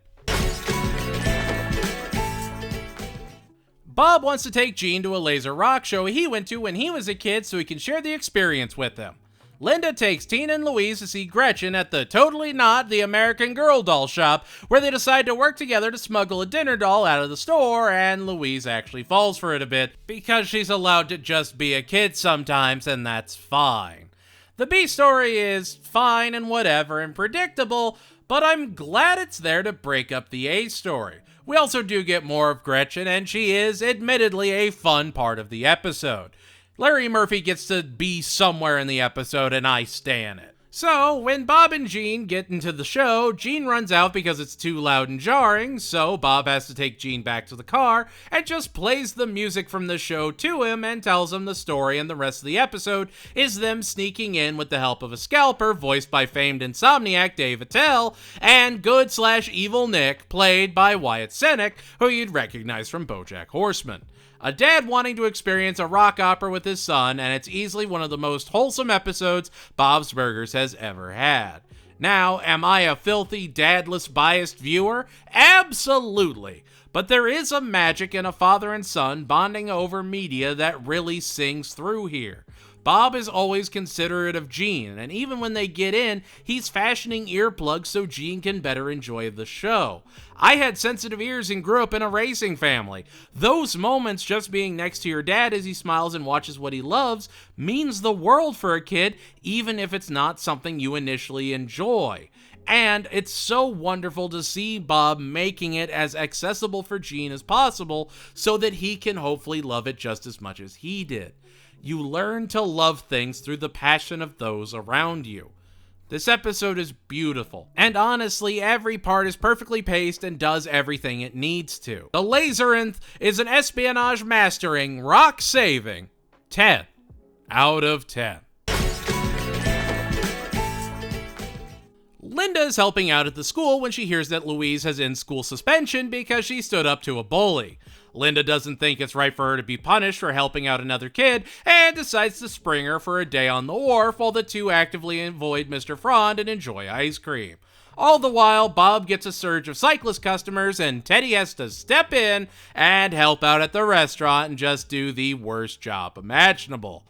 Bob wants to take Gene to a laser rock show he went to when he was a kid so he can share the experience with him. Linda takes Tina and Louise to see Gretchen at the Totally Not the American Girl doll shop, where they decide to work together to smuggle a dinner doll out of the store, and Louise actually falls for it a bit, because she's allowed to just be a kid sometimes, and that's fine. The B story is fine and whatever and predictable, but I'm glad it's there to break up the A story. We also do get more of Gretchen, and she is admittedly a fun part of the episode. Larry Murphy gets to be somewhere in the episode, and I stan it. So, when Bob and Gene get into the show, Gene runs out because it's too loud and jarring, so Bob has to take Gene back to the car and just plays the music from the show to him and tells him the story, and the rest of the episode is them sneaking in with the help of a scalper voiced by famed insomniac Dave Attell and good/evil Nick played by Wyatt Cenac, who you'd recognize from BoJack Horseman. A dad wanting to experience a rock opera with his son, and it's easily one of the most wholesome episodes Bob's Burgers has ever had. Now, am I a filthy, dadless, biased viewer? Absolutely. But there is a magic in a father and son bonding over media that really sings through here. Bob is always considerate of Gene, and even when they get in, he's fashioning earplugs so Gene can better enjoy the show. I had sensitive ears and grew up in a racing family. Those moments just being next to your dad as he smiles and watches what he loves means the world for a kid, even if it's not something you initially enjoy. And it's so wonderful to see Bob making it as accessible for Gene as possible so that he can hopefully love it just as much as he did. You learn to love things through the passion of those around you. This episode is beautiful, and honestly, every part is perfectly paced and does everything it needs to. The Labyrinth is an espionage mastering, rock saving 10 out of 10. Linda is helping out at the school when she hears that Louise has in-school suspension because she stood up to a bully. Linda doesn't think it's right for her to be punished for helping out another kid and decides to spring her for a day on the wharf while the two actively avoid Mr. Frond and enjoy ice cream. All the while, Bob gets a surge of cyclist customers and Teddy has to step in and help out at the restaurant and just do the worst job imaginable.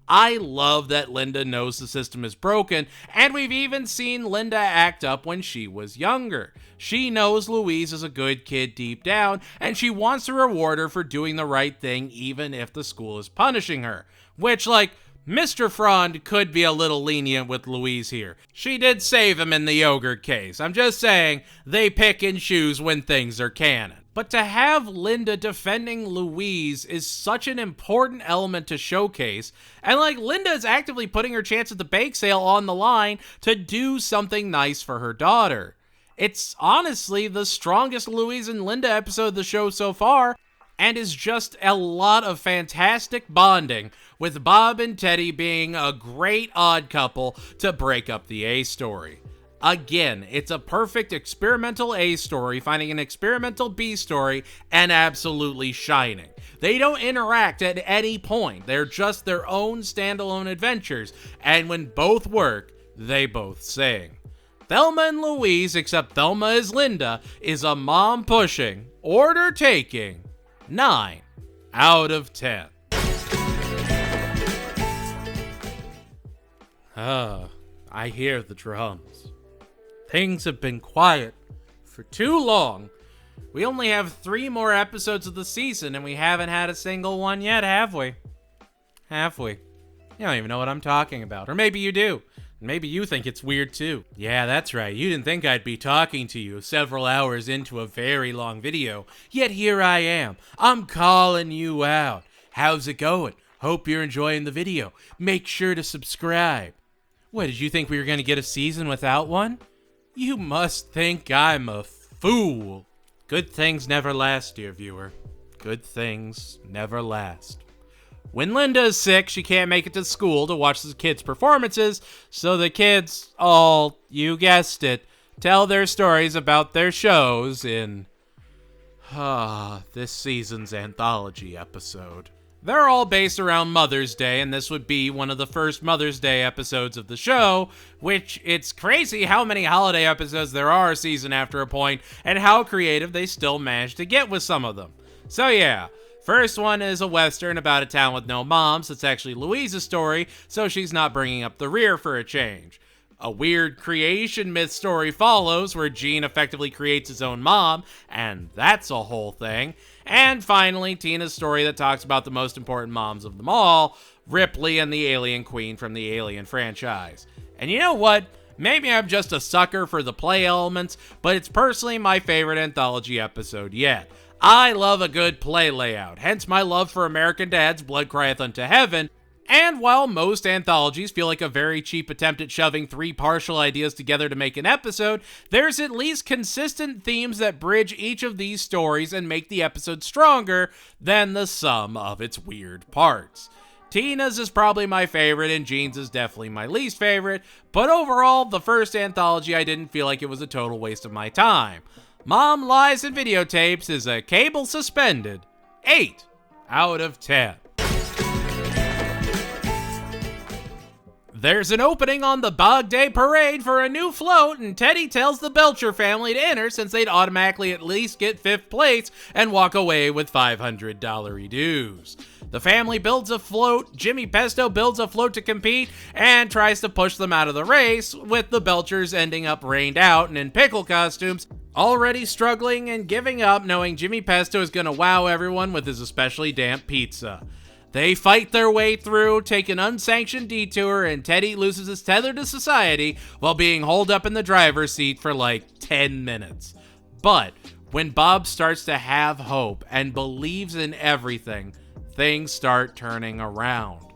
I love that Linda knows the system is broken, and we've even seen Linda act up when she was younger. She knows Louise is a good kid deep down, and she wants to reward her for doing the right thing even if the school is punishing her. Which, Mr. Frond could be a little lenient with Louise here. She did save him in the yogurt case. I'm just saying, they pick and choose when things are canon. But to have Linda defending Louise is such an important element to showcase, and Linda is actively putting her chance at the bake sale on the line to do something nice for her daughter. It's honestly the strongest Louise and Linda episode of the show so far, and is just a lot of fantastic bonding, with Bob and Teddy being a great odd couple to break up the A story. Again, it's a perfect experimental A story finding an experimental B story and absolutely shining. They don't interact at any point. They're just their own standalone adventures, and when both work, they both sing. Thelma and Louise, except Thelma is Linda, is a mom-pushing, order-taking 9 out of 10. I hear the drums. Things have been quiet for too long. We only have 3 more episodes of the season, and we haven't had a single one yet, have we? Have we? You don't even know what I'm talking about. Or maybe you do. Maybe you think it's weird too. Yeah, that's right. You didn't think I'd be talking to you several hours into a very long video. Yet here I am. I'm calling you out. How's it going? Hope you're enjoying the video. Make sure to subscribe. What, did you think we were going to get a season without one? You must think I'm a fool. Good things never last, dear viewer. Good things never last. When Linda is sick, she can't make it to school to watch the kids' performances, so the kids all, you guessed it, tell their stories about their shows in this season's anthology episode. They're all based around Mother's Day, and this would be one of the first Mother's Day episodes of the show, which it's crazy how many holiday episodes there are a season after a point, and how creative they still manage to get with some of them. So yeah, first one is a Western about a town with no moms. It's actually Louise's story, so she's not bringing up the rear for a change. A weird creation myth story follows, where Gene effectively creates his own mom, and that's a whole thing. And finally, Tina's story that talks about the most important moms of them all, Ripley and the Alien Queen from the Alien franchise. And you know what? Maybe I'm just a sucker for the play elements, but it's personally my favorite anthology episode yet. I love a good play layout, hence my love for American Dad's Blood Crieth Unto Heaven. And while most anthologies feel like a very cheap attempt at shoving 3 partial ideas together to make an episode, there's at least consistent themes that bridge each of these stories and make the episode stronger than the sum of its weird parts. Tina's is probably my favorite, and Jean's is definitely my least favorite, but overall, the first anthology I didn't feel like it was a total waste of my time. Mom Lies and Videotapes is a cable suspended 8 out of 10. There's an opening on the Bog Day Parade for a new float, and Teddy tells the Belcher family to enter since they'd automatically at least get 5th place and walk away with $500 dues. The family builds a float, Jimmy Pesto builds a float to compete, and tries to push them out of the race, with the Belchers ending up rained out and in pickle costumes, already struggling and giving up knowing Jimmy Pesto is going to wow everyone with his especially damp pizza. They fight their way through, take an unsanctioned detour, and Teddy loses his tether to society while being holed up in the driver's seat for like 10 minutes. But when Bob starts to have hope and believes in everything, things start turning around.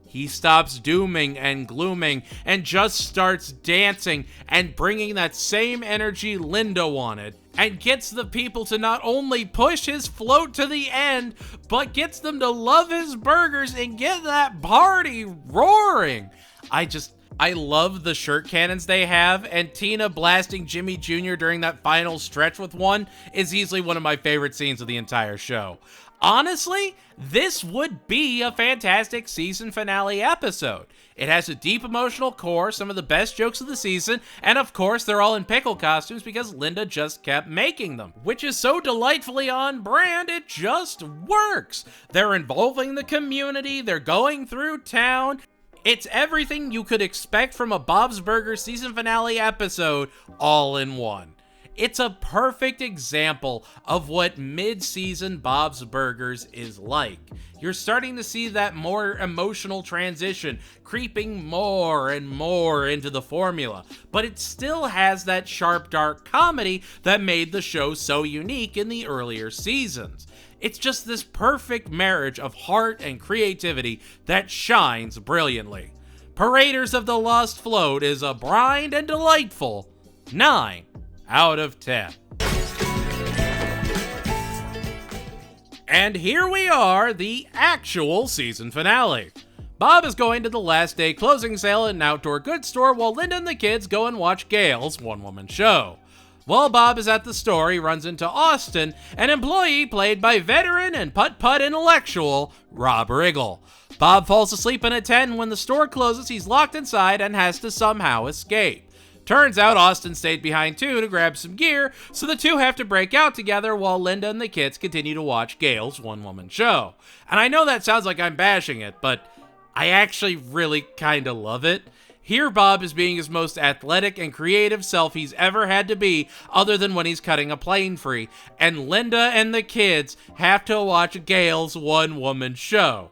He stops dooming and glooming and just starts dancing and bringing that same energy Linda wanted, and gets the people to not only push his float to the end, but gets them to love his burgers and get that party roaring. I love the shirt cannons they have, and Tina blasting Jimmy Jr. during that final stretch with one is easily one of my favorite scenes of the entire show. Honestly, this would be a fantastic season finale episode. It has a deep emotional core, some of the best jokes of the season, and of course they're all in pickle costumes because Linda just kept making them, which is so delightfully on brand, it just works. They're involving the community, they're going through town. It's everything you could expect from a Bob's Burgers season finale episode, all in one. It's a perfect example of what mid-season Bob's Burgers is like. You're starting to see that more emotional transition creeping more and more into the formula, but it still has that sharp, dark comedy that made the show so unique in the earlier seasons. It's just this perfect marriage of heart and creativity that shines brilliantly. Paraders of the Lost Float is a blind and delightful 9 out of 10. And here we are, the actual season finale. Bob is going to the last day closing sale at an outdoor goods store while Linda and the kids go and watch Gail's one-woman show. While Bob is at the store, he runs into Austin, an employee played by veteran and putt-putt intellectual Rob Riggle. Bob falls asleep in a tent, and when the store closes, he's locked inside and has to somehow escape. Turns out Austin stayed behind too to grab some gear, so the two have to break out together while Linda and the kids continue to watch Gail's one-woman show. And I know that sounds like I'm bashing it, but I actually really kinda love it. Here Bob is being his most athletic and creative self he's ever had to be, other than when he's cutting a plane free, and Linda and the kids have to watch Gail's one-woman show.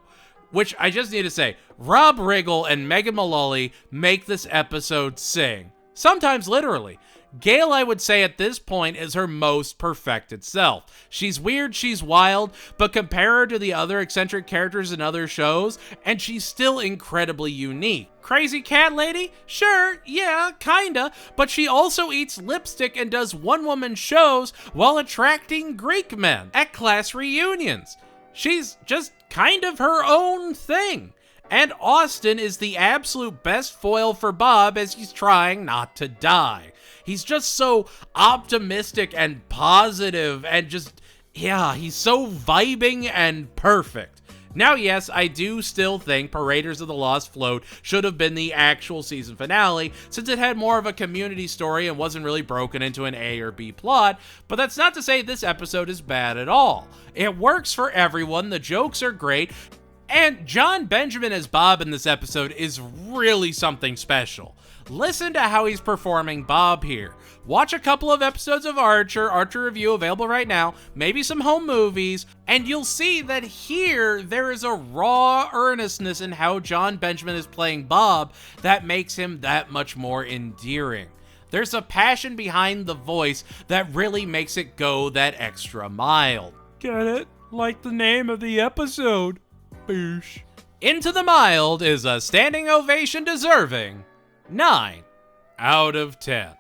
Which I just need to say, Rob Riggle and Megan Mullally make this episode sing. Sometimes literally. Gail, I would say at this point, is her most perfected self. She's weird, she's wild, but compare her to the other eccentric characters in other shows, and she's still incredibly unique. Crazy cat lady? Sure, yeah, kinda, but she also eats lipstick and does one-woman shows while attracting Greek men at class reunions. She's just kind of her own thing. And Austin is the absolute best foil for Bob as he's trying not to die. He's just so optimistic and positive and just, yeah, he's so vibing and perfect. Now, yes, I do still think Paraders of the Lost Float should have been the actual season finale, since it had more of a community story and wasn't really broken into an A or B plot, but that's not to say this episode is bad at all. It works for everyone, the jokes are great, And John Benjamin as Bob in this episode is really something special. Listen to how he's performing Bob here. Watch a couple of episodes of Archer Review available right now, maybe some home movies, and you'll see that here there is a raw earnestness in how John Benjamin is playing Bob that makes him that much more endearing. There's a passion behind the voice that really makes it go that extra mile. Get it? Like the name of the episode. Boosh. Into the Mild is a standing ovation deserving 9 out of 10.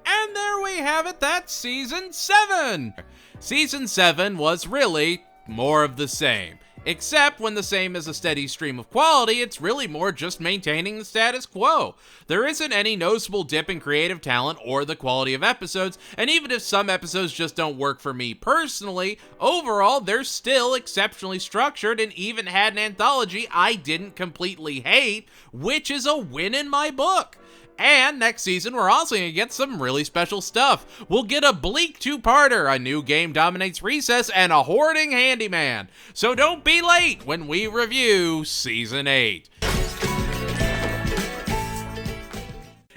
And there we have it, that's Season 7! Season 7 was really more of the same. Except when the same is a steady stream of quality, it's really more just maintaining the status quo. There isn't any noticeable dip in creative talent or the quality of episodes, and even if some episodes just don't work for me personally, overall they're still exceptionally structured and even had an anthology I didn't completely hate, which is a win in my book. And next season, we're also going to get some really special stuff. We'll get a bleak two-parter, a new game dominates recess, and a hoarding handyman. So don't be late when we review Season 8.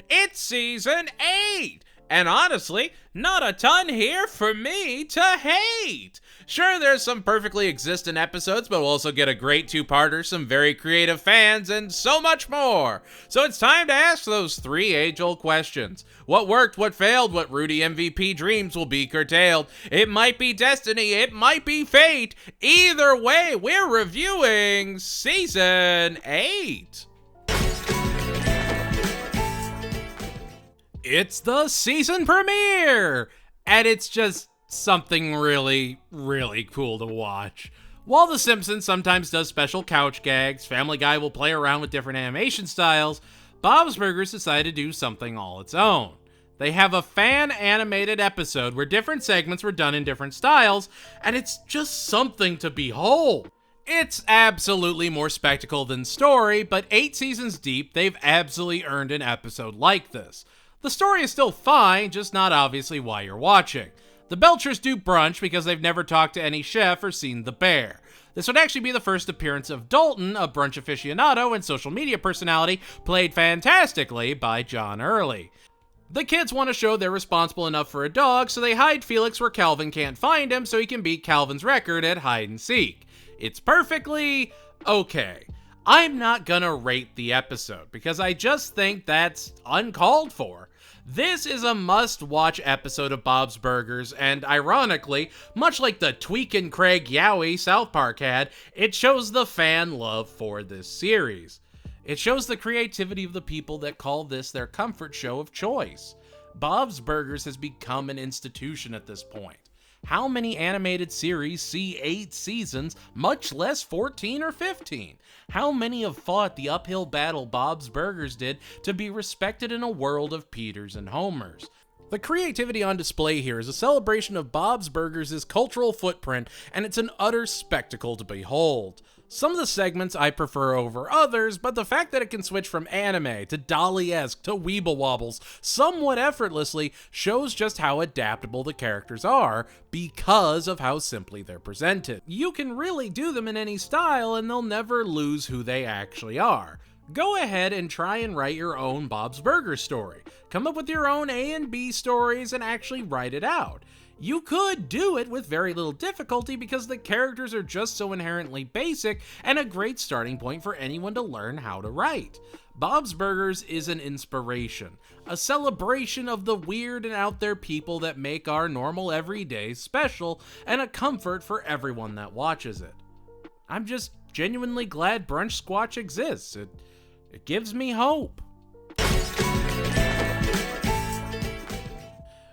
It's Season 8! And honestly, not a ton here for me to hate. Sure, there's some perfectly existent episodes, but we'll also get a great two-parter, some very creative fans, and so much more. So it's time to ask those 3 age-old questions. What worked, what failed, what Rudy MVP dreams will be curtailed. It might be destiny, it might be fate. Either way, we're reviewing Season 8. It's the season premiere! And it's just something really, really cool to watch. While The Simpsons sometimes does special couch gags, Family Guy will play around with different animation styles, Bob's Burgers decided to do something all its own. They have a fan-animated episode where different segments were done in different styles, and it's just something to behold. It's absolutely more spectacle than story, but 8 seasons deep, they've absolutely earned an episode like this. The story is still fine, just not obviously why you're watching. The Belchers do brunch because they've never talked to any chef or seen the bear. This would actually be the first appearance of Dalton, a brunch aficionado and social media personality, played fantastically by John Early. The kids want to show they're responsible enough for a dog, so they hide Felix where Calvin can't find him so he can beat Calvin's record at hide and seek. It's perfectly okay. I'm not gonna rate the episode because I just think that's uncalled for. This is a must-watch episode of Bob's Burgers, and ironically, much like the Tweakin' Craig Yowie South Park had, it shows the fan love for this series. It shows the creativity of the people that call this their comfort show of choice. Bob's Burgers has become an institution at this point. How many animated series see 8 seasons, much less 14 or 15? How many have fought the uphill battle Bob's Burgers did to be respected in a world of Peters and Homers? The creativity on display here is a celebration of Bob's Burgers' cultural footprint, and it's an utter spectacle to behold. Some of the segments I prefer over others, but the fact that it can switch from anime to Dolly-esque to Weeble Wobbles somewhat effortlessly shows just how adaptable the characters are because of how simply they're presented. You can really do them in any style and they'll never lose who they actually are. Go ahead and try and write your own Bob's Burgers story. Come up with your own A and B stories and actually write it out. You could do it with very little difficulty because the characters are just so inherently basic and a great starting point for anyone to learn how to write. Bob's Burgers is an inspiration, a celebration of the weird and out there people that make our normal everyday special, and a comfort for everyone that watches it. I'm just genuinely glad Brunch Squatch exists. It gives me hope.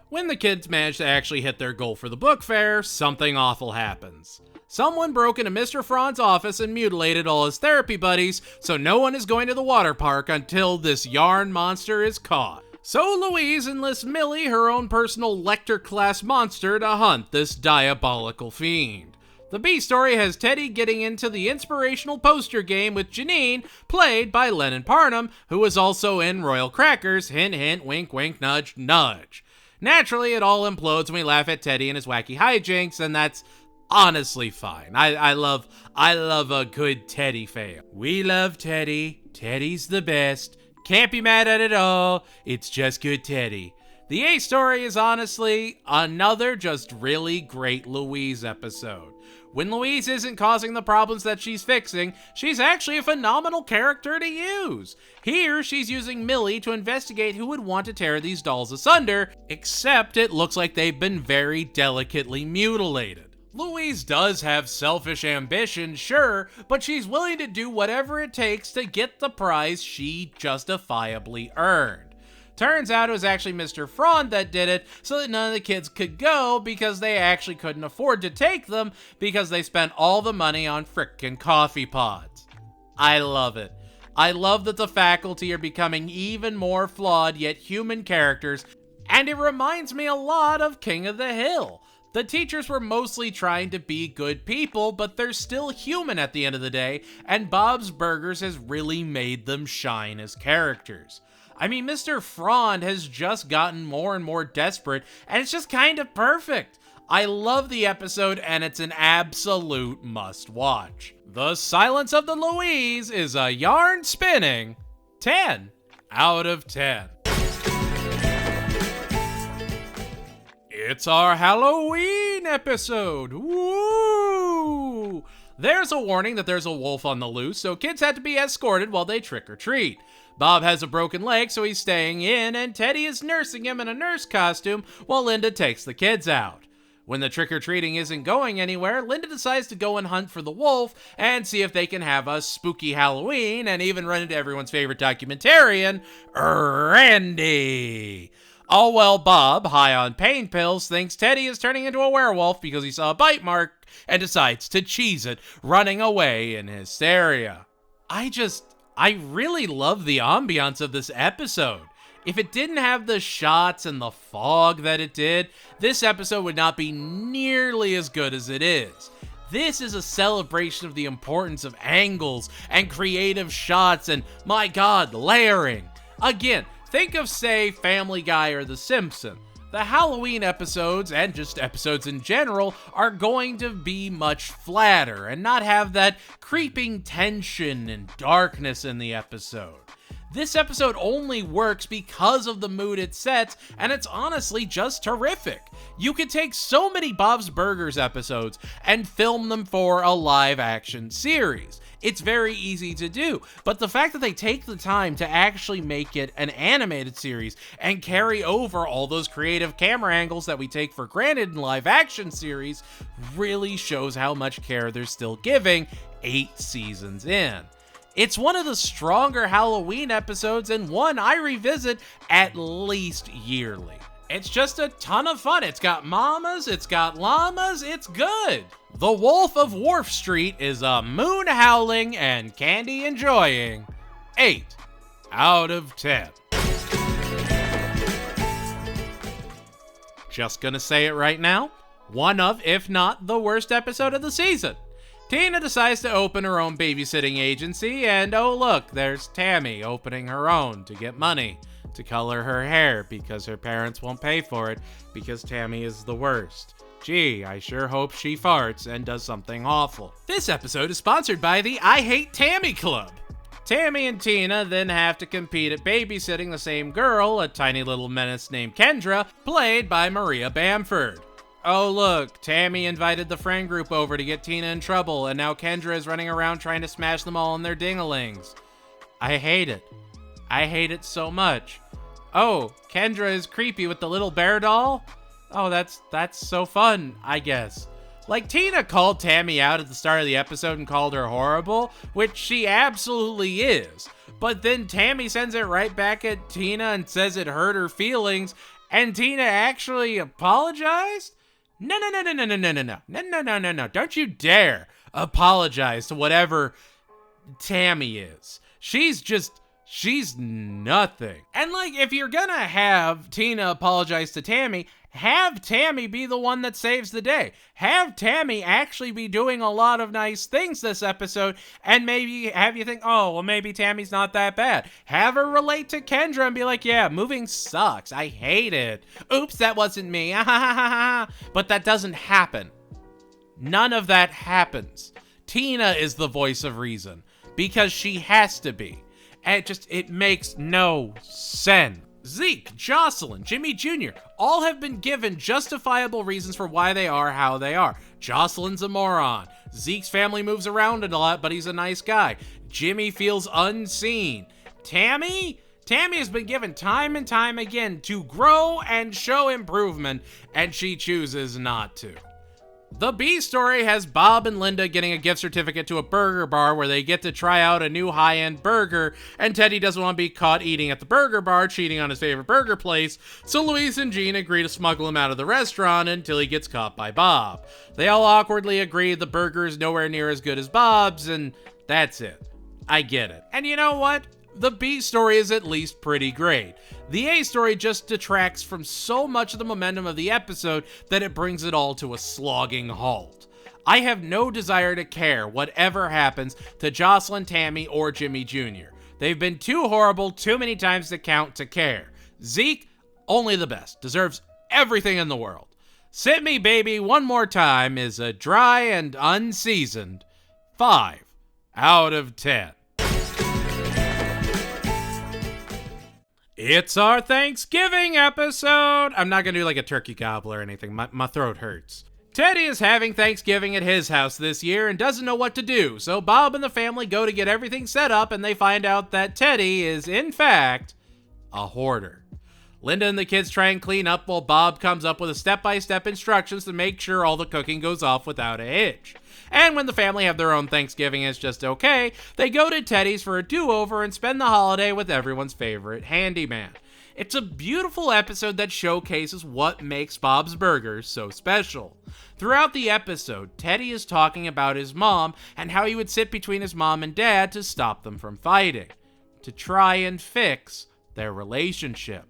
When the kids manage to actually hit their goal for the book fair, something awful happens. Someone broke into Mr. Fran's office and mutilated all his therapy buddies, so no one is going to the water park until this yarn monster is caught. So Louise enlists Millie, her own personal Lecter-class monster, to hunt this diabolical fiend. The B story has Teddy getting into the inspirational poster game with Janine, played by Lennon Parnham, who was also in Royal Crackers, hint hint, wink wink, nudge nudge. Naturally, it all implodes when we laugh at Teddy and his wacky hijinks, and that's honestly fine. I love a good Teddy fail. We love Teddy. Teddy's the best. Can't be mad at it all. It's just good Teddy. The A story is honestly another just really great Louise episode. When Louise isn't causing the problems that she's fixing, she's actually a phenomenal character to use. Here, she's using Millie to investigate who would want to tear these dolls asunder, except it looks like they've been very delicately mutilated. Louise does have selfish ambition, sure, but she's willing to do whatever it takes to get the prize she justifiably earned. Turns out it was actually Mr. Frond that did it so that none of the kids could go because they actually couldn't afford to take them because they spent all the money on frickin' coffee pods. I love it. I love that the faculty are becoming even more flawed yet human characters, and it reminds me a lot of King of the Hill. The teachers were mostly trying to be good people, but they're still human at the end of the day, and Bob's Burgers has really made them shine as characters. I mean, Mr. Frond has just gotten more and more desperate, and it's just kind of perfect. I love the episode, and it's an absolute must-watch. The Silence of the Louise is a yarn spinning 10 out of 10. It's our Halloween episode. Woo! There's a warning that there's a wolf on the loose, so kids had to be escorted while they trick or treat. Bob has a broken leg, so he's staying in, and Teddy is nursing him in a nurse costume while Linda takes the kids out. When the trick-or-treating isn't going anywhere, Linda decides to go and hunt for the wolf and see if they can have a spooky Halloween and even run into everyone's favorite documentarian, Randy. All while Bob, high on pain pills, thinks Teddy is turning into a werewolf because he saw a bite mark and decides to cheese it, running away in hysteria. I really love the ambiance of this episode. If it didn't have the shots and the fog that it did, this episode would not be nearly as good as it is. This is a celebration of the importance of angles and creative shots and, my God, layering. Again, think of, say, Family Guy or The Simpsons. The Halloween episodes, and just episodes in general, are going to be much flatter and not have that creeping tension and darkness in the episode. This episode only works because of the mood it sets, and it's honestly just terrific. You could take so many Bob's Burgers episodes and film them for a live-action series. It's very easy to do, but the fact that they take the time to actually make it an animated series and carry over all those creative camera angles that we take for granted in live-action series really shows how much care they're still giving 8 seasons in. It's one of the stronger Halloween episodes and one I revisit at least yearly. It's just a ton of fun. It's got mamas, it's got llamas, it's good. The Wolf of Wharf Street is a moon howling and candy enjoying 8 out of 10. Just gonna say it right now, one of, if not the worst episode of the season. Tina decides to open her own babysitting agency, and oh look, there's Tammy opening her own to get money to color her hair because her parents won't pay for it because Tammy is the worst. Gee, I sure hope she farts and does something awful. This episode is sponsored by the I Hate Tammy Club. Tammy and Tina then have to compete at babysitting the same girl, a tiny little menace named Kendra, played by Maria Bamford. Oh look, Tammy invited the friend group over to get Tina in trouble, and now Kendra is running around trying to smash them all in their dingalings. I hate it. I hate it so much. Oh, Kendra is creepy with the little bear doll? Oh, that's so fun, I guess. Like, Tina called Tammy out at the start of the episode and called her horrible, which she absolutely is. But then Tammy sends it right back at Tina and says it hurt her feelings, and Tina actually apologized? No. Don't you dare apologize to whatever Tammy is. She's nothing. And like, if you're gonna have Tina apologize to Tammy, have Tammy be the one that saves the day. Have Tammy actually be doing a lot of nice things this episode, and maybe have you think, oh, well, maybe Tammy's not that bad. Have her relate to Kendra and be like, yeah, moving sucks. I hate it. Oops, that wasn't me. But that doesn't happen. None of that happens. Tina is the voice of reason, because she has to be. And it makes no sense. Zeke, Jocelyn, Jimmy Jr., all have been given justifiable reasons for why they are how they are. Jocelyn's a moron. Zeke's family moves around a lot, but he's a nice guy. Jimmy feels unseen. Tammy has been given time and time again to grow and show improvement, and she chooses not to. The B story has Bob and Linda getting a gift certificate to a burger bar where they get to try out a new high-end burger, and Teddy doesn't want to be caught eating at the burger bar, cheating on his favorite burger place, so Louise and Jean agree to smuggle him out of the restaurant until he gets caught by Bob. They all awkwardly agree the burger is nowhere near as good as Bob's, and that's it. I get it. And you know what? The B story is at least pretty great. The A story just detracts from so much of the momentum of the episode that it brings it all to a slogging halt. I have no desire to care whatever happens to Jocelyn, Tammy, or Jimmy Jr. They've been too horrible too many times to count to care. Zeke, only the best, deserves everything in the world. Sit Me Baby One More Time is a dry and unseasoned 5 out of 10. It's our Thanksgiving episode. I'm not going to do like a turkey gobble or anything. My throat hurts. Teddy is having Thanksgiving at his house this year and doesn't know what to do. So Bob and the family go to get everything set up and they find out that Teddy is, in fact, a hoarder. Linda and the kids try and clean up while Bob comes up with a step-by-step instructions to make sure all the cooking goes off without a hitch. And when the family have their own Thanksgiving and it's just okay, they go to Teddy's for a do-over and spend the holiday with everyone's favorite handyman. It's a beautiful episode that showcases what makes Bob's Burgers so special. Throughout the episode, Teddy is talking about his mom and how he would sit between his mom and dad to stop them from fighting, to try and fix their relationship.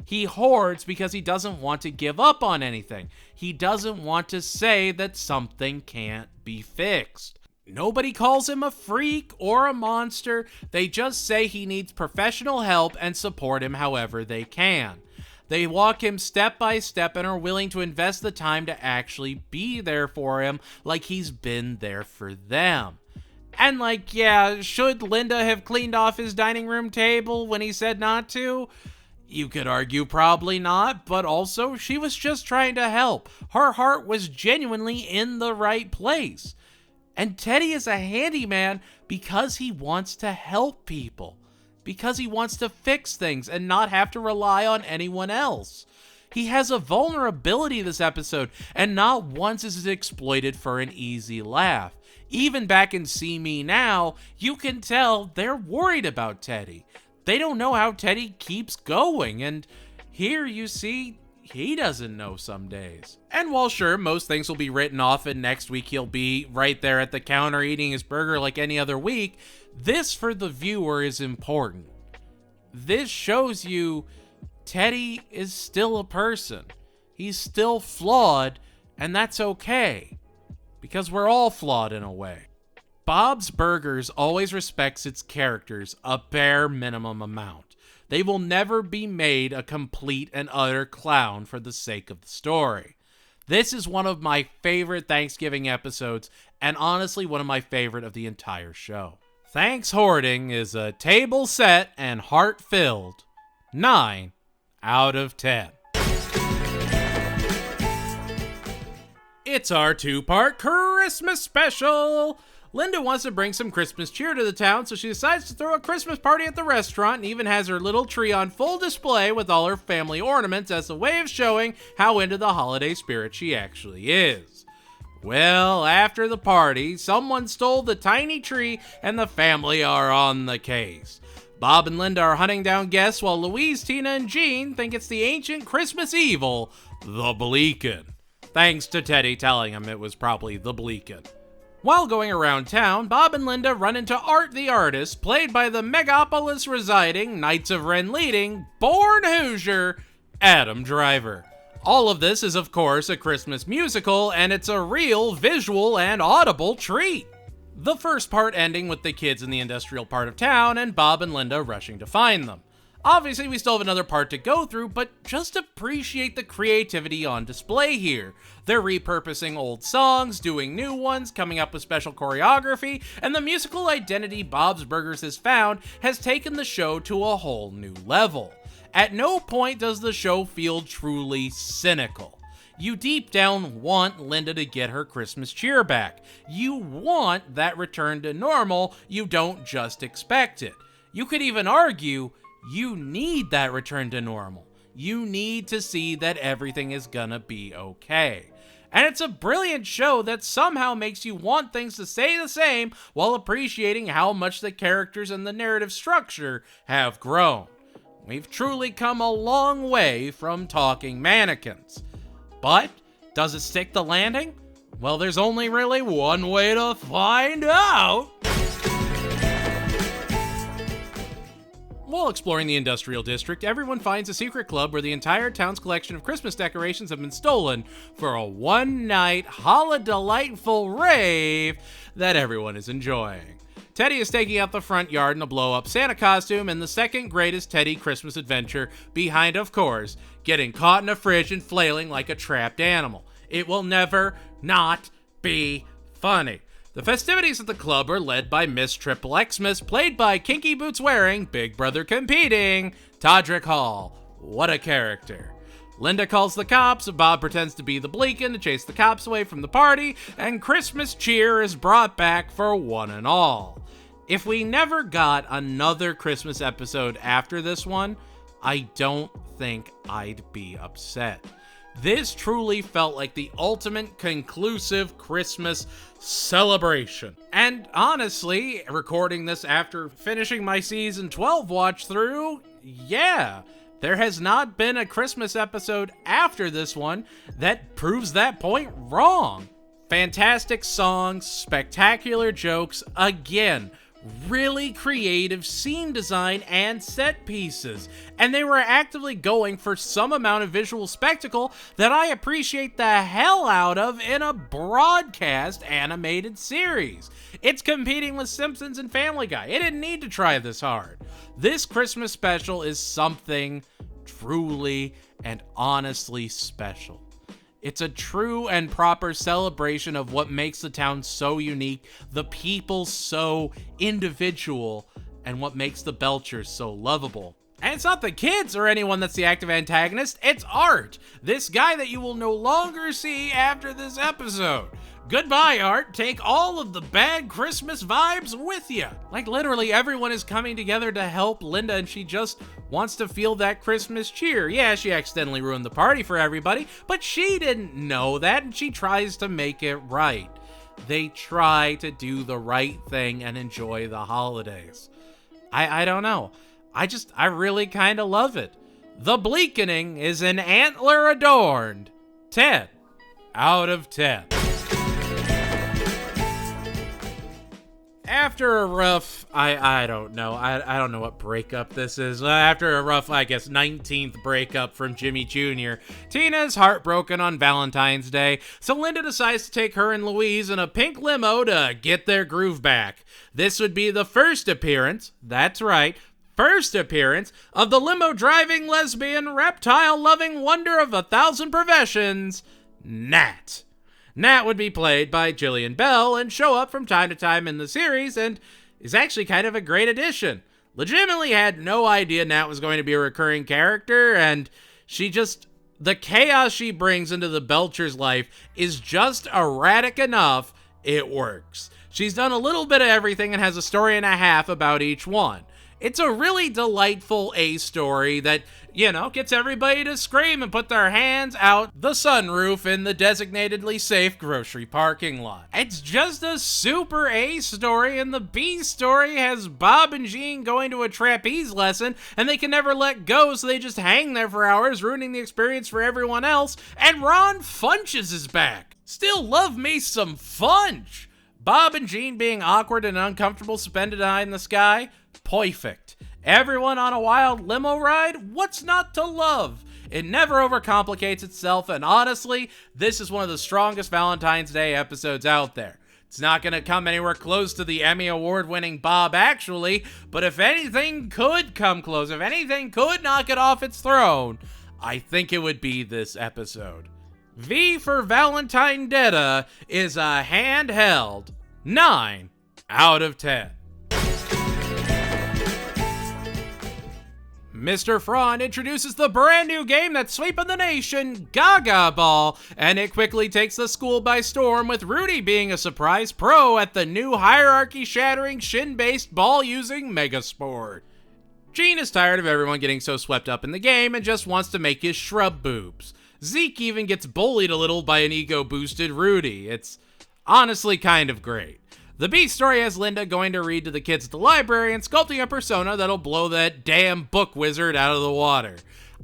He hoards because he doesn't want to give up on anything. He doesn't want to say that something can't be fixed. Nobody calls him a freak or a monster. They just say he needs professional help and support him however they can. They walk him step by step and are willing to invest the time to actually be there for him like he's been there for them. And should Linda have cleaned off his dining room table when he said not to? You could argue probably not, but also she was just trying to help. Her heart was genuinely in the right place. And Teddy is a handyman because he wants to help people, because he wants to fix things and not have to rely on anyone else. He has a vulnerability this episode, and not once is it exploited for an easy laugh. Even back in See Me Now, you can tell they're worried about Teddy. They don't know how Teddy keeps going, and here you see he doesn't know some days. And while sure, most things will be written off and next week he'll be right there at the counter eating his burger like any other week, this for the viewer is important. This shows you Teddy is still a person. He's still flawed, and that's okay, because we're all flawed in a way. Bob's Burgers always respects its characters a bare minimum amount. They will never be made a complete and utter clown for the sake of the story. This is one of my favorite Thanksgiving episodes, and honestly one of my favorite of the entire show. Thanks Hoarding is a table set and heart filled 9 out of 10. It's our 2-part Christmas special. Linda wants to bring some Christmas cheer to the town, so she decides to throw a Christmas party at the restaurant and even has her little tree on full display with all her family ornaments as a way of showing how into the holiday spirit she actually is. Well, after the party, someone stole the tiny tree and the family are on the case. Bob and Linda are hunting down guests while Louise, Tina, and Jean think it's the ancient Christmas evil, the Bleakin. Thanks to Teddy telling him it was probably the Bleakin. While going around town, Bob and Linda run into Art the Artist, played by the Megapolis residing, Knights of Ren leading, born Hoosier, Adam Driver. All of this is, of course, a Christmas musical, and it's a real visual and audible treat. The first part ending with the kids in the industrial part of town and Bob and Linda rushing to find them. Obviously, we still have another part to go through, but just appreciate the creativity on display here. They're repurposing old songs, doing new ones, coming up with special choreography, and the musical identity Bob's Burgers has found has taken the show to a whole new level. At no point does the show feel truly cynical. You deep down want Linda to get her Christmas cheer back. You want that return to normal, you don't just expect it. You could even argue, you need that return to normal. You need to see that everything is gonna be okay. And it's a brilliant show that somehow makes you want things to stay the same while appreciating how much the characters and the narrative structure have grown. We've truly come a long way from talking mannequins. But does it stick the landing? Well, there's only really one way to find out. While exploring the industrial district, everyone finds a secret club where the entire town's collection of Christmas decorations have been stolen for a one-night, delightful rave that everyone is enjoying. Teddy is taking out the front yard in a blow-up Santa costume in the second greatest Teddy Christmas adventure, behind, of course, getting caught in a fridge and flailing like a trapped animal. It will never not be funny. The festivities at the club are led by Miss Triple Xmas, played by Kinky Boots wearing, Big Brother competing, Todrick Hall. What a character. Linda calls the cops, Bob pretends to be the Bleakin to chase the cops away from the party, and Christmas cheer is brought back for one and all. If we never got another Christmas episode after this one, I don't think I'd be upset. This truly felt like the ultimate conclusive Christmas celebration. And honestly, recording this after finishing my season 12 watch through, yeah, there has not been a Christmas episode after this one that proves that point wrong. Fantastic songs, spectacular jokes, again, really creative scene design and set pieces, and they were actively going for some amount of visual spectacle that I appreciate the hell out of in a broadcast animated series. It's competing with Simpsons and Family Guy. It didn't need to try this hard. This Christmas special is something truly and honestly special. It's a true and proper celebration of what makes the town so unique, the people so individual, and what makes the Belchers so lovable. And it's not the kids or anyone that's the active antagonist, it's Art, this guy that you will no longer see after this episode. Goodbye, Art. Take all of the bad Christmas vibes with you. Like, literally, everyone is coming together to help Linda, and she just wants to feel that Christmas cheer. Yeah, she accidentally ruined the party for everybody, but she didn't know that, and she tries to make it right. They try to do the right thing and enjoy the holidays. I don't know. I really kind of love it. The Bleakening is an antler-adorned 10 out of 10. After a rough, I don't know. I don't know what breakup this is. After a rough, I guess, 19th breakup from Jimmy Jr., Tina's heartbroken on Valentine's Day, so Linda decides to take her and Louise in a pink limo to get their groove back. This would be the first appearance, that's right, first appearance of the limo-driving, lesbian, reptile-loving wonder of 1,000 professions, Nat. Nat would be played by Jillian Bell and show up from time to time in the series and is actually kind of a great addition. Legitimately had no idea Nat was going to be a recurring character, and the chaos she brings into the Belcher's life is just erratic enough, it works. She's done a little bit of everything and has a story and a half about each one. It's a really delightful A-story that, gets everybody to scream and put their hands out the sunroof in the designatedly safe grocery parking lot. It's just a super A story, and the B story has Bob and Jean going to a trapeze lesson, and they can never let go, so they just hang there for hours, ruining the experience for everyone else, and Ron Funches is back. Still love me some Funch. Bob and Jean being awkward and uncomfortable suspended high in the sky, perfect. Everyone on a wild limo ride, what's not to love? It never overcomplicates itself, and honestly, this is one of the strongest Valentine's Day episodes out there. It's not going to come anywhere close to the Emmy Award-winning Bob, actually, but if anything could come close, if anything could knock it off its throne, I think it would be this episode. V for Valentine Detta is a handheld 9 out of 10. Mr. Frond introduces the brand new game that's sweeping the nation, Gaga Ball, and it quickly takes the school by storm, with Rudy being a surprise pro at the new hierarchy-shattering, shin-based ball-using megasport. Gene is tired of everyone getting so swept up in the game and just wants to make his shrub boobs. Zeke even gets bullied a little by an ego-boosted Rudy. It's honestly kind of great. The B story has Linda going to read to the kids at the library and sculpting a persona that'll blow that damn book wizard out of the water.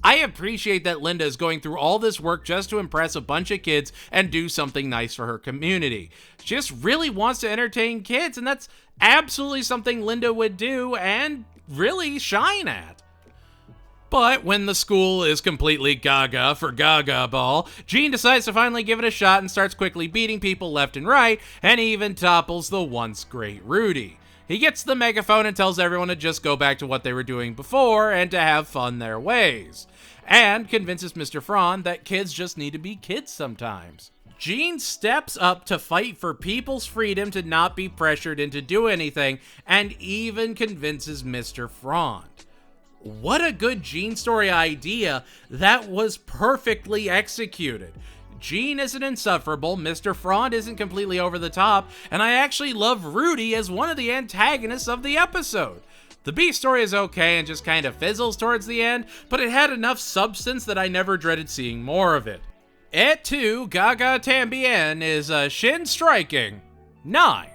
I appreciate that Linda is going through all this work just to impress a bunch of kids and do something nice for her community. She just really wants to entertain kids, and that's absolutely something Linda would do and really shine at. But when the school is completely gaga for Gaga Ball, Gene decides to finally give it a shot and starts quickly beating people left and right, and even topples the once great Rudy. He gets the megaphone and tells everyone to just go back to what they were doing before and to have fun their ways, and convinces Mr. Frond that kids just need to be kids sometimes. Gene steps up to fight for people's freedom to not be pressured into do anything, and even convinces Mr. Frond. What a good Gene story idea that was perfectly executed. Gene isn't insufferable, Mr. Frond isn't completely over the top, and I actually love Rudy as one of the antagonists of the episode. The B story is okay and just kind of fizzles towards the end, but it had enough substance that I never dreaded seeing more of it. Et tu, Gaga Tambien is a shin striking 9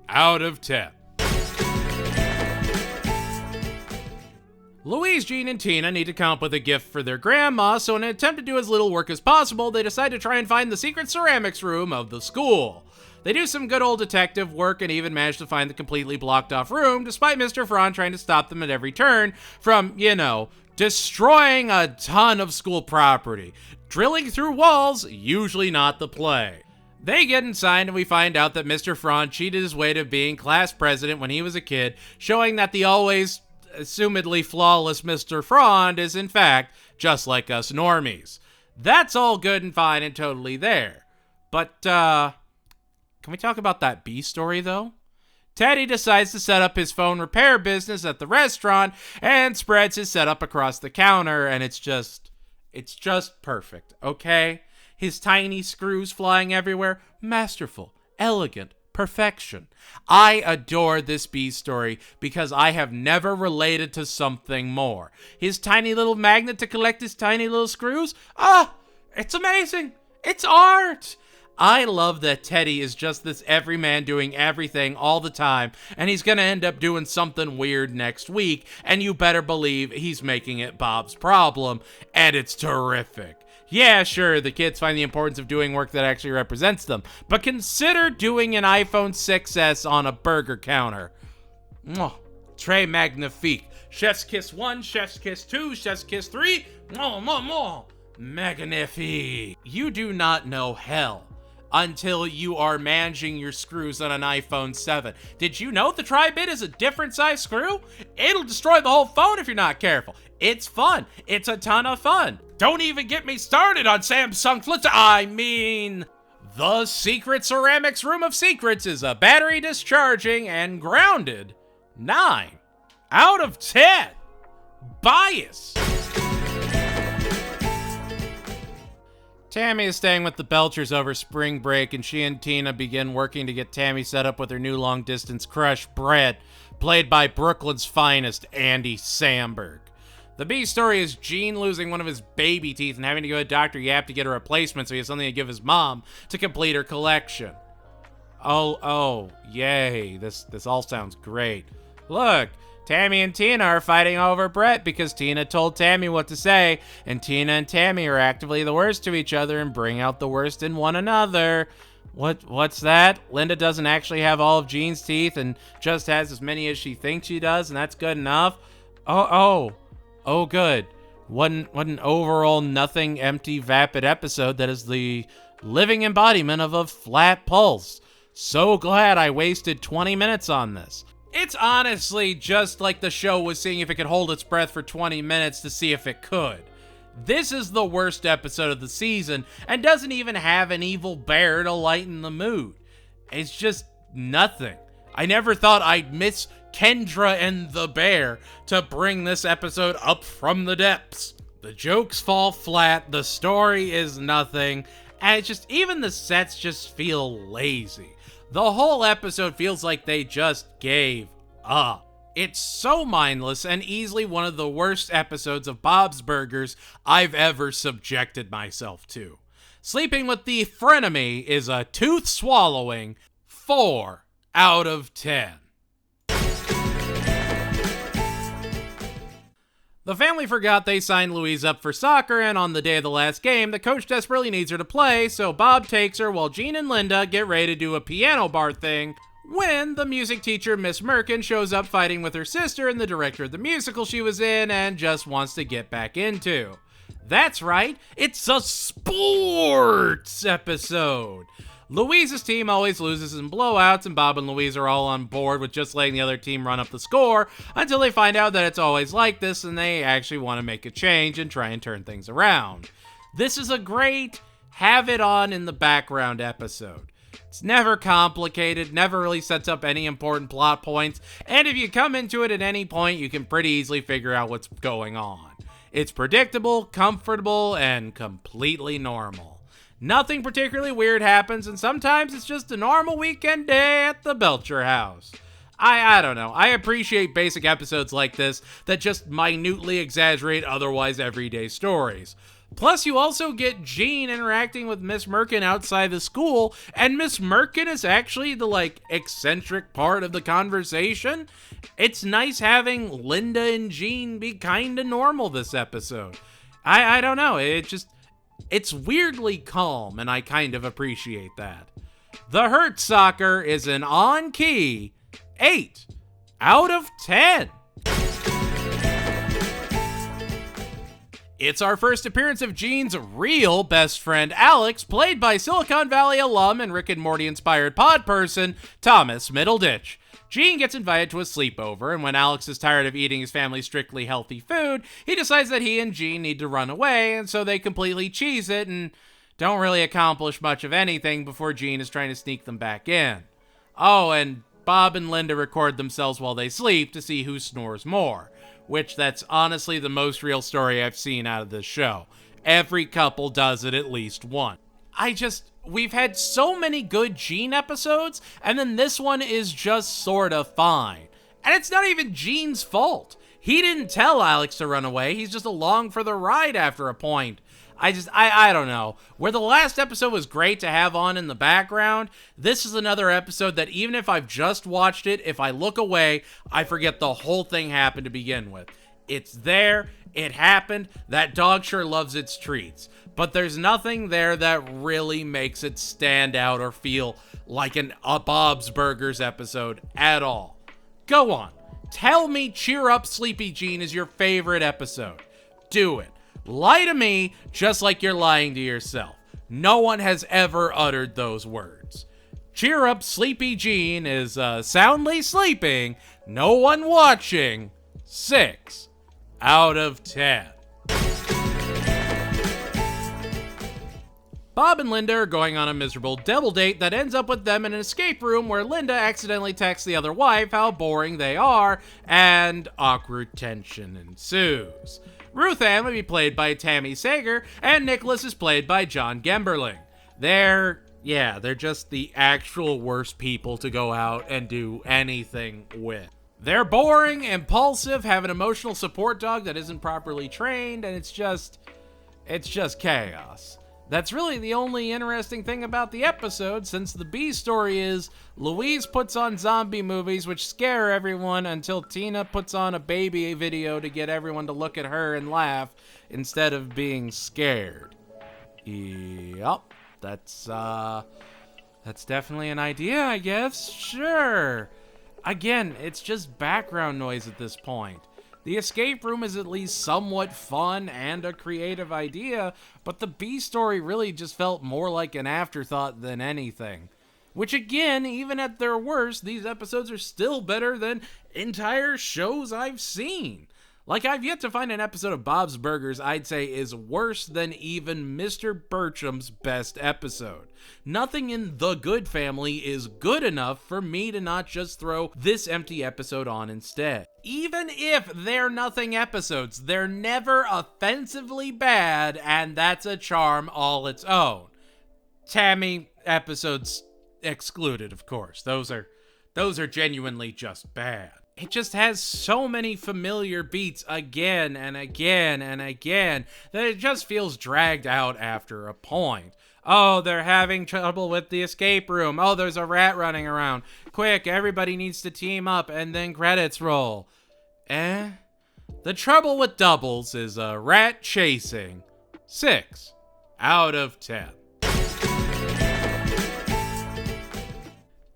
out of 10. Louise, Gene, and Tina need to come up with a gift for their grandma, so in an attempt to do as little work as possible, they decide to try and find the secret ceramics room of the school. They do some good old detective work and even manage to find the completely blocked off room, despite Mr. Frond trying to stop them at every turn from, destroying a ton of school property. Drilling through walls, usually not the play. They get inside and we find out that Mr. Frond cheated his way to being class president when he was a kid, showing that the always assumedly flawless Mr. Frond is in fact just like us normies. That's all good and fine and totally there. But, can we talk about that B story though? Teddy decides to set up his phone repair business at the restaurant and spreads his setup across the counter, and it's just perfect, okay? His tiny screws flying everywhere, masterful, elegant, perfection. I adore this B story because I have never related to something more. His tiny little magnet to collect his tiny little screws? It's amazing. It's art. I love that Teddy is just this everyman doing everything all the time, and he's gonna end up doing something weird next week, and you better believe he's making it Bob's problem, and it's terrific. Yeah, sure, the kids find the importance of doing work that actually represents them, but consider doing an iPhone 6S on a burger counter. Très magnifique. Chef's kiss 1, chef's kiss 2, chef's kiss 3. Magnifique. You do not know hell until you are managing your screws on an iPhone 7. Did you know the tri-bit is a different size screw? It'll destroy the whole phone if you're not careful. It's fun. It's a ton of fun. Don't even get me started on Samsung Flip. The Secret Ceramics Room of Secrets is a battery discharging and grounded 9 out of 10. Bias. Tammy is staying with the Belchers over spring break, and she and Tina begin working to get Tammy set up with her new long-distance crush, Brett, played by Brooklyn's finest, Andy Samberg. The B story is Gene losing one of his baby teeth and having to go to Dr. Yap to get a replacement so he has something to give his mom to complete her collection. Oh, yay, this all sounds great. Look, Tammy and Tina are fighting over Brett because Tina told Tammy what to say, and Tina and Tammy are actively the worst to each other and bring out the worst in one another. What's that? Linda doesn't actually have all of Gene's teeth and just has as many as she thinks she does, and that's good enough? Oh, good. What an overall nothing, empty, vapid episode that is the living embodiment of a flat pulse. So glad I wasted 20 minutes on this. It's honestly just like the show was seeing if it could hold its breath for 20 minutes to see if it could. This is the worst episode of the season and doesn't even have an evil bear to lighten the mood. It's just nothing. I never thought I'd miss Kendra and the bear to bring this episode up from the depths. The jokes fall flat, the story is nothing, and it's just, even the sets just feel lazy. The whole episode feels like they just gave up. It's so mindless and easily one of the worst episodes of Bob's Burgers I've ever subjected myself to. Sleeping with the frenemy is a tooth-swallowing 4 out of 10. The family forgot they signed Louise up for soccer, and on the day of the last game, the coach desperately needs her to play, so Bob takes her while Gene and Linda get ready to do a piano bar thing, when the music teacher, Miss Merkin, shows up fighting with her sister and the director of the musical she was in and just wants to get back into. That's right, it's a sports episode! Louise's team always loses in blowouts, and Bob and Louise are all on board with just letting the other team run up the score until they find out that it's always like this and they actually want to make a change and try and turn things around. This is a great have it on in the background episode. It's never complicated, never really sets up any important plot points, and if you come into it at any point, you can pretty easily figure out what's going on. It's predictable, comfortable, and completely normal. Nothing particularly weird happens, and sometimes it's just a normal weekend day at the Belcher house. I don't know. I appreciate basic episodes like this that just minutely exaggerate otherwise everyday stories. Plus, you also get Gene interacting with Miss Merkin outside the school, and Miss Merkin is actually the, eccentric part of the conversation. It's nice having Linda and Gene be kinda normal this episode. I don't know. It's weirdly calm, and I kind of appreciate that. The Hurt Soccer is an on-key 8 out of 10. It's our first appearance of Gene's real best friend, Alex, played by Silicon Valley alum and Rick and Morty-inspired pod person, Thomas Middleditch. Gene gets invited to a sleepover, and when Alex is tired of eating his family's strictly healthy food, he decides that he and Gene need to run away, and so they completely cheese it and don't really accomplish much of anything before Gene is trying to sneak them back in. Oh, and Bob and Linda record themselves while they sleep to see who snores more, which that's honestly the most real story I've seen out of this show. Every couple does it at least once. We've had so many good Gene episodes, and then this one is just sorta fine. And it's not even Gene's fault. He didn't tell Alex to run away, he's just along for the ride after a point. I don't know. Where the last episode was great to have on in the background, this is another episode that even if I've just watched it, if I look away, I forget the whole thing happened to begin with. It's there, it happened, that dog sure loves its treats. But there's nothing there that really makes it stand out or feel like a Bob's Burgers episode at all. Go on. Tell me Cheer Up Sleepy Gene is your favorite episode. Do it. Lie to me just like you're lying to yourself. No one has ever uttered those words. Cheer Up Sleepy Gene is soundly sleeping, no one watching, 6 out of 10. Bob and Linda are going on a miserable double date that ends up with them in an escape room where Linda accidentally texts the other wife how boring they are, and awkward tension ensues. Ruth Ann will be played by Tammy Sager, and Nicholas is played by John Gemberling. They're just the actual worst people to go out and do anything with. They're boring, impulsive, have an emotional support dog that isn't properly trained, and it's just chaos. That's really the only interesting thing about the episode, since the B story is Louise puts on zombie movies which scare everyone until Tina puts on a baby video to get everyone to look at her and laugh instead of being scared. Yup, that's definitely an idea, I guess. Sure. Again, it's just background noise at this point. The escape room is at least somewhat fun and a creative idea, but the B story really just felt more like an afterthought than anything. Which again, even at their worst, these episodes are still better than entire shows I've seen. Like, I've yet to find an episode of Bob's Burgers I'd say is worse than even Mr. Bertram's best episode. Nothing in The Good Family is good enough for me to not just throw this empty episode on instead. Even if they're nothing episodes, they're never offensively bad, and that's a charm all its own. Tammy episodes excluded, of course. Those are genuinely just bad. It just has so many familiar beats again and again and again that it just feels dragged out after a point. Oh, they're having trouble with the escape room. Oh, there's a rat running around. Quick, everybody needs to team up, and then credits roll. The trouble with doubles is a rat chasing. 6 out of 10.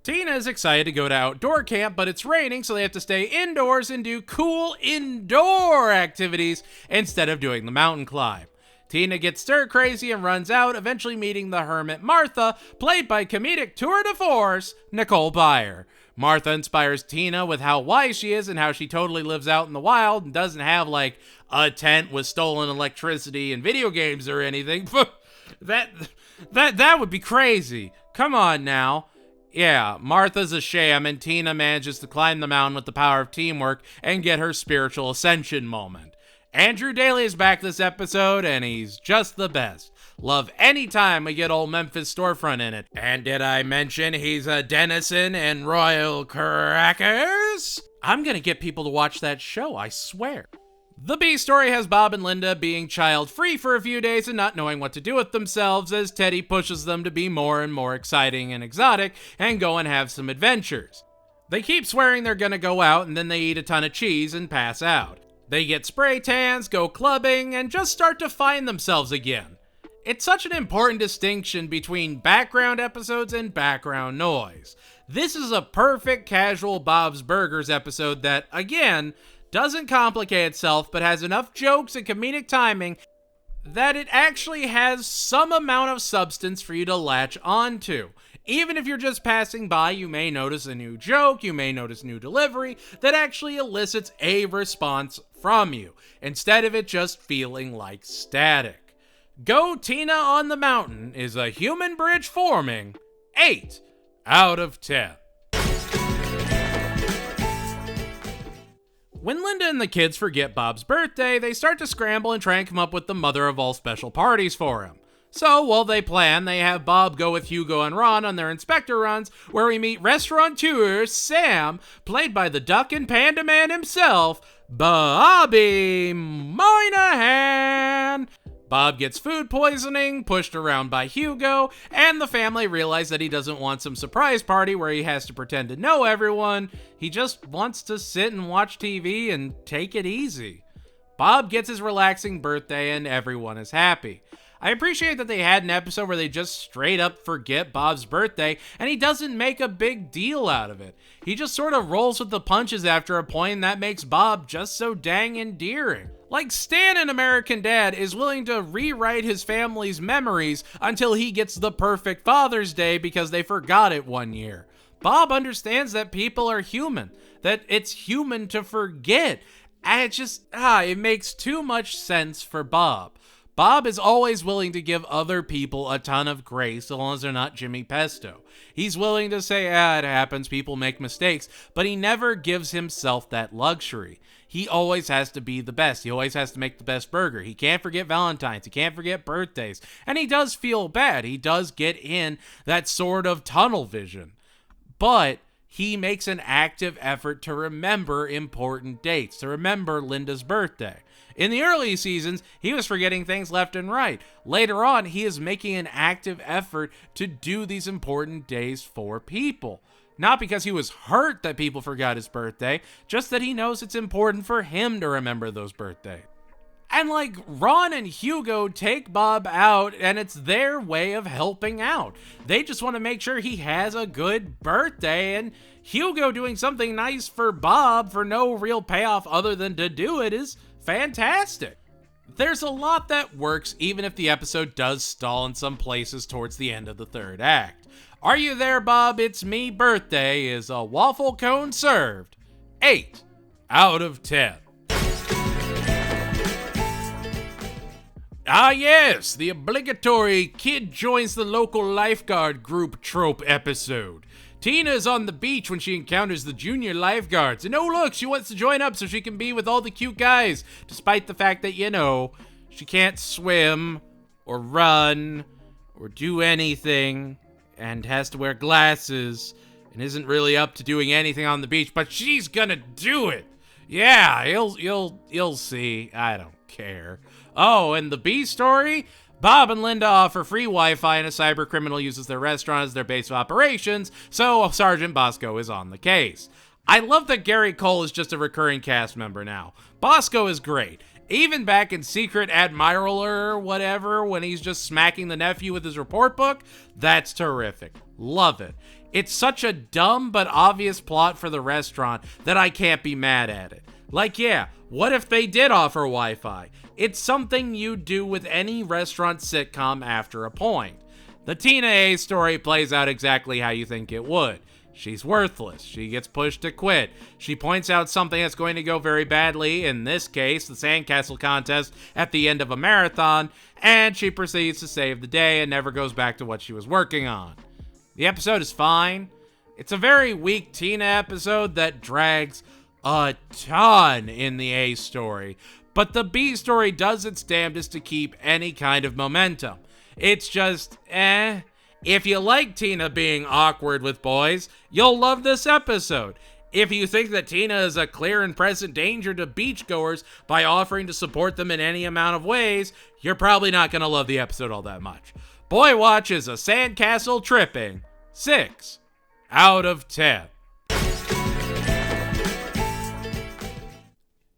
Tina is excited to go to outdoor camp, but it's raining, so they have to stay indoors and do cool indoor activities instead of doing the mountain climb. Tina gets stir-crazy and runs out, eventually meeting the hermit Martha, played by comedic tour de force Nicole Byer. Martha inspires Tina with how wise she is and how she totally lives out in the wild and doesn't have, like, a tent with stolen electricity and video games or anything. That would be crazy. Come on now. Yeah, Martha's a sham, and Tina manages to climb the mountain with the power of teamwork and get her spiritual ascension moment. Andrew Daly is back this episode, and he's just the best. Love any time we get old Memphis storefront in it. And did I mention he's a denizen in Royal Crackers? I'm gonna get people to watch that show, I swear. The B story has Bob and Linda being child-free for a few days and not knowing what to do with themselves as Teddy pushes them to be more and more exciting and exotic and go and have some adventures. They keep swearing they're gonna go out and then they eat a ton of cheese and pass out. They get spray tans, go clubbing, and just start to find themselves again. It's such an important distinction between background episodes and background noise. This is a perfect casual Bob's Burgers episode that, again, doesn't complicate itself, but has enough jokes and comedic timing that it actually has some amount of substance for you to latch onto. Even if you're just passing by, you may notice a new joke, you may notice new delivery that actually elicits a response from you, instead of it just feeling like static. Go Tina on the Mountain is a human bridge forming 8 out of 10. When Linda and the kids forget Bob's birthday, they start to scramble and try and come up with the mother of all special parties for him. So, while they plan, they have Bob go with Hugo and Ron on their inspector runs, where we meet restaurateur Sam, played by the Duck and Panda Man himself, Bobby Moynihan. Bob gets food poisoning, pushed around by Hugo, and the family realize that he doesn't want some surprise party where he has to pretend to know everyone. He just wants to sit and watch TV and take it easy. Bob gets his relaxing birthday and everyone is happy. I appreciate that they had an episode where they just straight up forget Bob's birthday and he doesn't make a big deal out of it. He just sort of rolls with the punches after a point, and that makes Bob just so dang endearing. Like Stan in American Dad is willing to rewrite his family's memories until he gets the perfect Father's Day because they forgot it one year. Bob understands that people are human, that it's human to forget. And it makes too much sense for Bob. Bob is always willing to give other people a ton of grace so long as they're not Jimmy Pesto. He's willing to say, it happens, people make mistakes, but he never gives himself that luxury. He always has to be the best. He always has to make the best burger. He can't forget Valentine's. He can't forget birthdays. And he does feel bad. He does get in that sort of tunnel vision. But he makes an active effort to remember important dates, to remember Linda's birthday. In the early seasons, he was forgetting things left and right. Later on, he is making an active effort to do these important days for people. Not because he was hurt that people forgot his birthday, just that he knows it's important for him to remember those birthdays. And like Ron and Hugo take Bob out, and it's their way of helping out. They just want to make sure he has a good birthday, and Hugo doing something nice for Bob for no real payoff other than to do it is fantastic. There's a lot that works even if the episode does stall in some places towards the end of the third act. Are you there, Bob? It's me. Birthday is a waffle cone served. 8 out of 10. Ah, yes, the obligatory kid joins the local lifeguard group trope episode. Tina is on the beach when she encounters the junior lifeguards, and oh look, she wants to join up so she can be with all the cute guys, despite the fact that, she can't swim, or run, or do anything, and has to wear glasses, and isn't really up to doing anything on the beach, but she's gonna do it! Yeah, you'll see. I don't care. Oh, and the B story? Bob and Linda offer free Wi-Fi and a cyber criminal uses their restaurant as their base of operations, so Sergeant Bosco is on the case. I love that Gary Cole is just a recurring cast member now. Bosco is great. Even back in Secret Admiral or whatever, when he's just smacking the nephew with his report book, that's terrific. Love it. It's such a dumb but obvious plot for the restaurant that I can't be mad at it. Like, yeah, what if they did offer Wi-Fi? It's something you do with any restaurant sitcom after a point. The Tina A story plays out exactly how you think it would. She's worthless. She gets pushed to quit. She points out something that's going to go very badly, in this case, the sandcastle contest at the end of a marathon, and she proceeds to save the day and never goes back to what she was working on. The episode is fine. It's a very weak Tina episode that drags a ton in the A story, but the B story does its damnedest to keep any kind of momentum. It's just, If you like Tina being awkward with boys, you'll love this episode. If you think that Tina is a clear and present danger to beachgoers by offering to support them in any amount of ways, you're probably not going to love the episode all that much. Boy Watch is a sandcastle tripping 6 out of 10.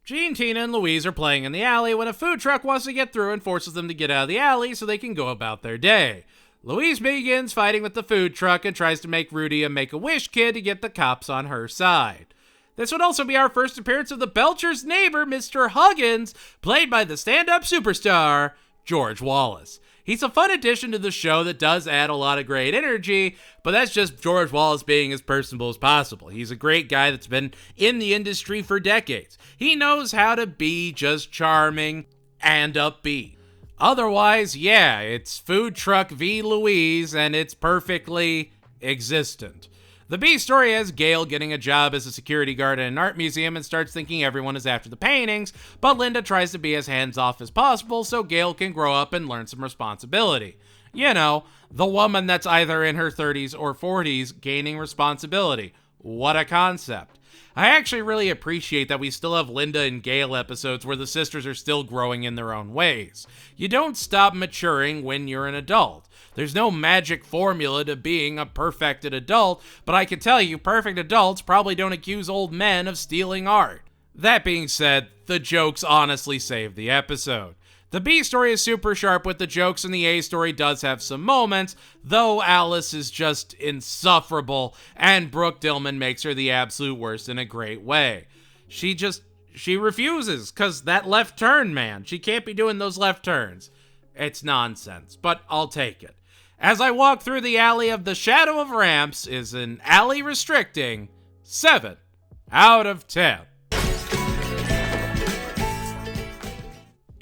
Gene, Tina, and Louise are playing in the alley when a food truck wants to get through and forces them to get out of the alley so they can go about their day. Louise begins fighting with the food truck and tries to make Rudy a Make-A-Wish kid to get the cops on her side. This would also be our first appearance of the Belcher's neighbor, Mr. Huggins, played by the stand-up superstar, George Wallace. He's a fun addition to the show that does add a lot of great energy, but that's just George Wallace being as personable as possible. He's a great guy that's been in the industry for decades. He knows how to be just charming and upbeat. Otherwise, yeah, it's Food Truck v. Louise, and it's perfectly existent. The B story has Gail getting a job as a security guard at an art museum and starts thinking everyone is after the paintings, but Linda tries to be as hands-off as possible so Gail can grow up and learn some responsibility. You know, the woman that's either in her 30s or 40s gaining responsibility. What a concept. I actually really appreciate that we still have Linda and Gail episodes where the sisters are still growing in their own ways. You don't stop maturing when you're an adult. There's no magic formula to being a perfected adult, but I can tell you perfect adults probably don't accuse old men of stealing art. That being said, the jokes honestly save the episode. The B story is super sharp with the jokes, and the A story does have some moments, though Alice is just insufferable, and Brooke Dillman makes her the absolute worst in a great way. She refuses, cause that left turn, man. She can't be doing those left turns. It's nonsense, but I'll take it. As I walk through the alley of the Shadow of Ramps is an alley restricting 7 out of 10.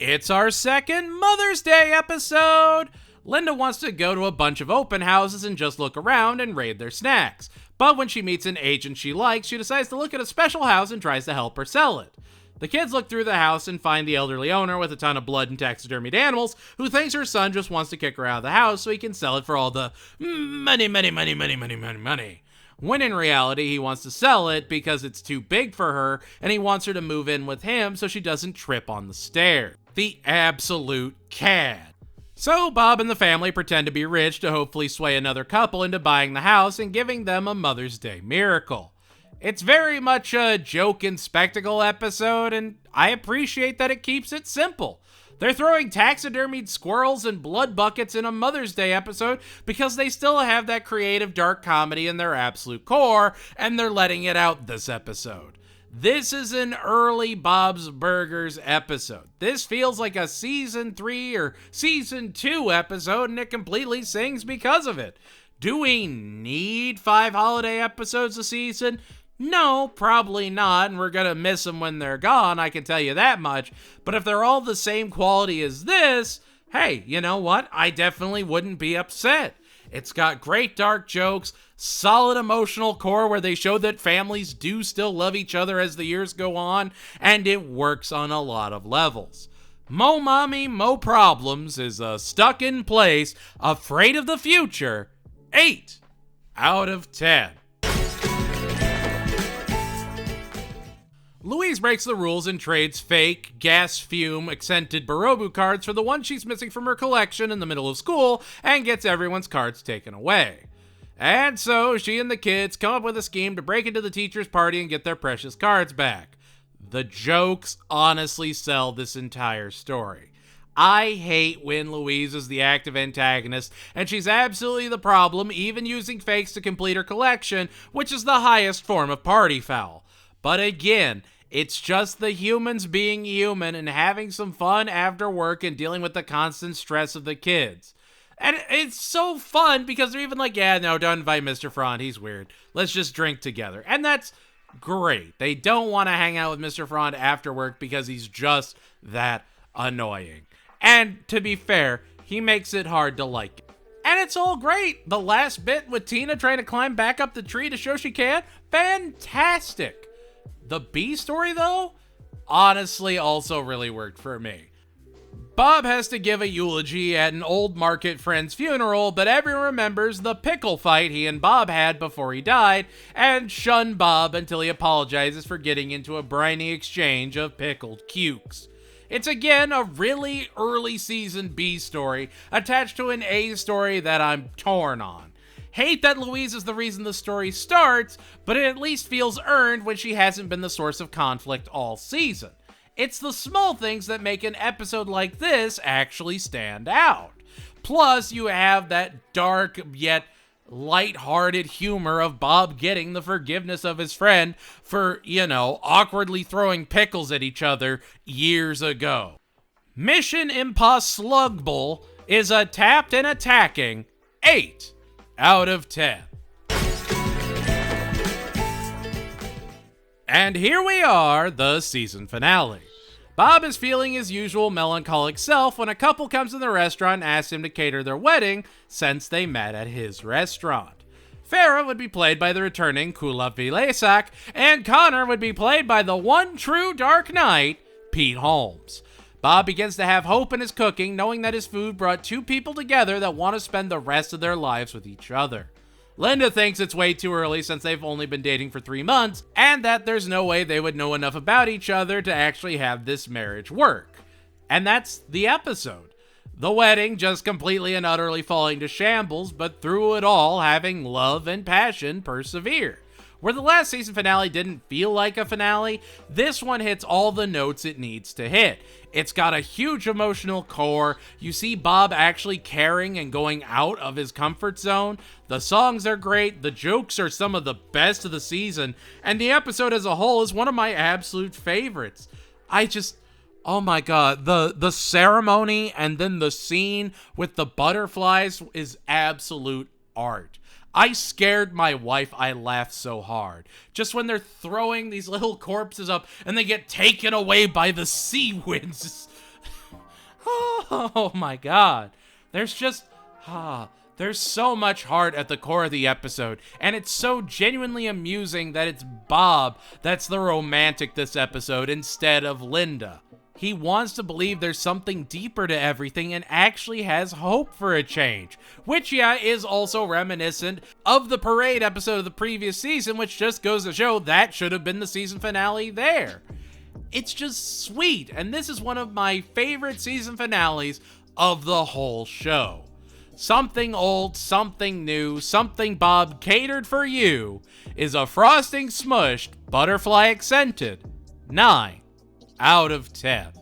It's our second Mother's Day episode! Linda wants to go to a bunch of open houses and just look around and raid their snacks. But when she meets an agent she likes, she decides to look at a special house and tries to help her sell it. The kids look through the house and find the elderly owner with a ton of blood and taxidermied animals who thinks her son just wants to kick her out of the house so he can sell it for all the money. When in reality, he wants to sell it because it's too big for her and he wants her to move in with him so she doesn't trip on the stairs. The absolute cad. So Bob and the family pretend to be rich to hopefully sway another couple into buying the house and giving them a Mother's Day miracle. It's very much a joke and spectacle episode, and I appreciate that it keeps it simple. They're throwing taxidermied squirrels and blood buckets in a Mother's Day episode because they still have that creative dark comedy in their absolute core, and they're letting it out this episode. This is an early Bob's Burgers episode. This feels like a season 3 or season 2 episode, and it completely sings because of it. Do we need 5 holiday episodes a season? No, probably not, and we're gonna miss them when they're gone, I can tell you that much. But if they're all the same quality as this, hey, you know what? I definitely wouldn't be upset. It's got great dark jokes, solid emotional core where they show that families do still love each other as the years go on, and it works on a lot of levels. Mo Mommy, Mo Problems is a stuck in place, afraid of the future, 8 out of 10. Louise breaks the rules and trades fake, gas fume, accented Borobu cards for the one she's missing from her collection in the middle of school and gets everyone's cards taken away. And so she and the kids come up with a scheme to break into the teacher's party and get their precious cards back. The jokes honestly sell this entire story. I hate when Louise is the active antagonist, and she's absolutely the problem, even using fakes to complete her collection, which is the highest form of party foul. But again, it's just the humans being human and having some fun after work and dealing with the constant stress of the kids. And it's so fun because they're even like, yeah, no, don't invite Mr. Frond, he's weird. Let's just drink together. And that's great. They don't want to hang out with Mr. Frond after work because he's just that annoying. And to be fair, he makes it hard to like it. And it's all great. The last bit with Tina trying to climb back up the tree to show she can, fantastic. The B story, though, honestly also really worked for me. Bob has to give a eulogy at an old market friend's funeral, but everyone remembers the pickle fight he and Bob had before he died, and shun Bob until he apologizes for getting into a briny exchange of pickled cukes. It's again a really early season B story attached to an A story that I'm torn on. Hate that Louise is the reason the story starts, but it at least feels earned when she hasn't been the source of conflict all season. It's the small things that make an episode like this actually stand out. Plus, you have that dark yet light-hearted humor of Bob getting the forgiveness of his friend for, awkwardly throwing pickles at each other years ago. Mission Impossible is a tapped and attacking 8 out of 10. And here we are, the season finale. Bob is feeling his usual melancholic self when a couple comes to the restaurant and asks him to cater their wedding since they met at his restaurant. Farah would be played by the returning Kula Vilesak, and Connor would be played by the one true Dark Knight, Pete Holmes. Bob begins to have hope in his cooking, knowing that his food brought two people together that want to spend the rest of their lives with each other. Linda thinks it's way too early since they've only been dating for 3 months, and that there's no way they would know enough about each other to actually have this marriage work. And that's the episode. The wedding just completely and utterly falling to shambles, but through it all, having love and passion persevere. Where the last season finale didn't feel like a finale, this one hits all the notes it needs to hit. It's got a huge emotional core. You see Bob actually caring and going out of his comfort zone. The songs are great, the jokes are some of the best of the season, and the episode as a whole is one of my absolute favorites. Oh my god, the ceremony and then the scene with the butterflies is absolute art. I scared my wife, I laughed so hard. Just when they're throwing these little corpses up and they get taken away by the sea winds. Oh my god. There's so much heart at the core of the episode, and it's so genuinely amusing that it's Bob that's the romantic this episode instead of Linda. He wants to believe there's something deeper to everything and actually has hope for a change, which is also reminiscent of the parade episode of the previous season, which just goes to show that should have been the season finale there. It's just sweet, and this is one of my favorite season finales of the whole show. Something old, something new, something Bob catered for you is a frosting smushed, butterfly accented 9 out of 10.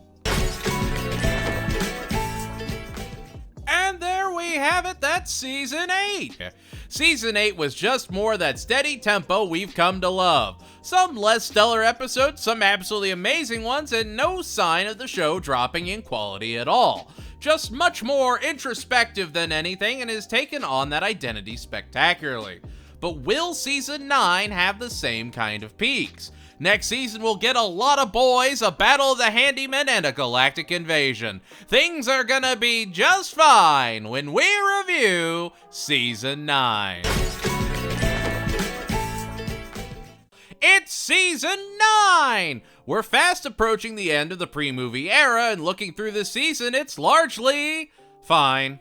And there we have it, that's Season 8. Season 8 was just more that steady tempo we've come to love. Some less stellar episodes, some absolutely amazing ones, and no sign of the show dropping in quality at all. just much more introspective than anything and has taken on that identity spectacularly. But will Season 9 have the same kind of peaks? Next season we'll get a lot of boys, a battle of the handymen, and a galactic invasion. Things are gonna be just fine when we review Season 9. It's Season 9! We're fast approaching the end of the pre-movie era, and looking through this season, it's largely fine.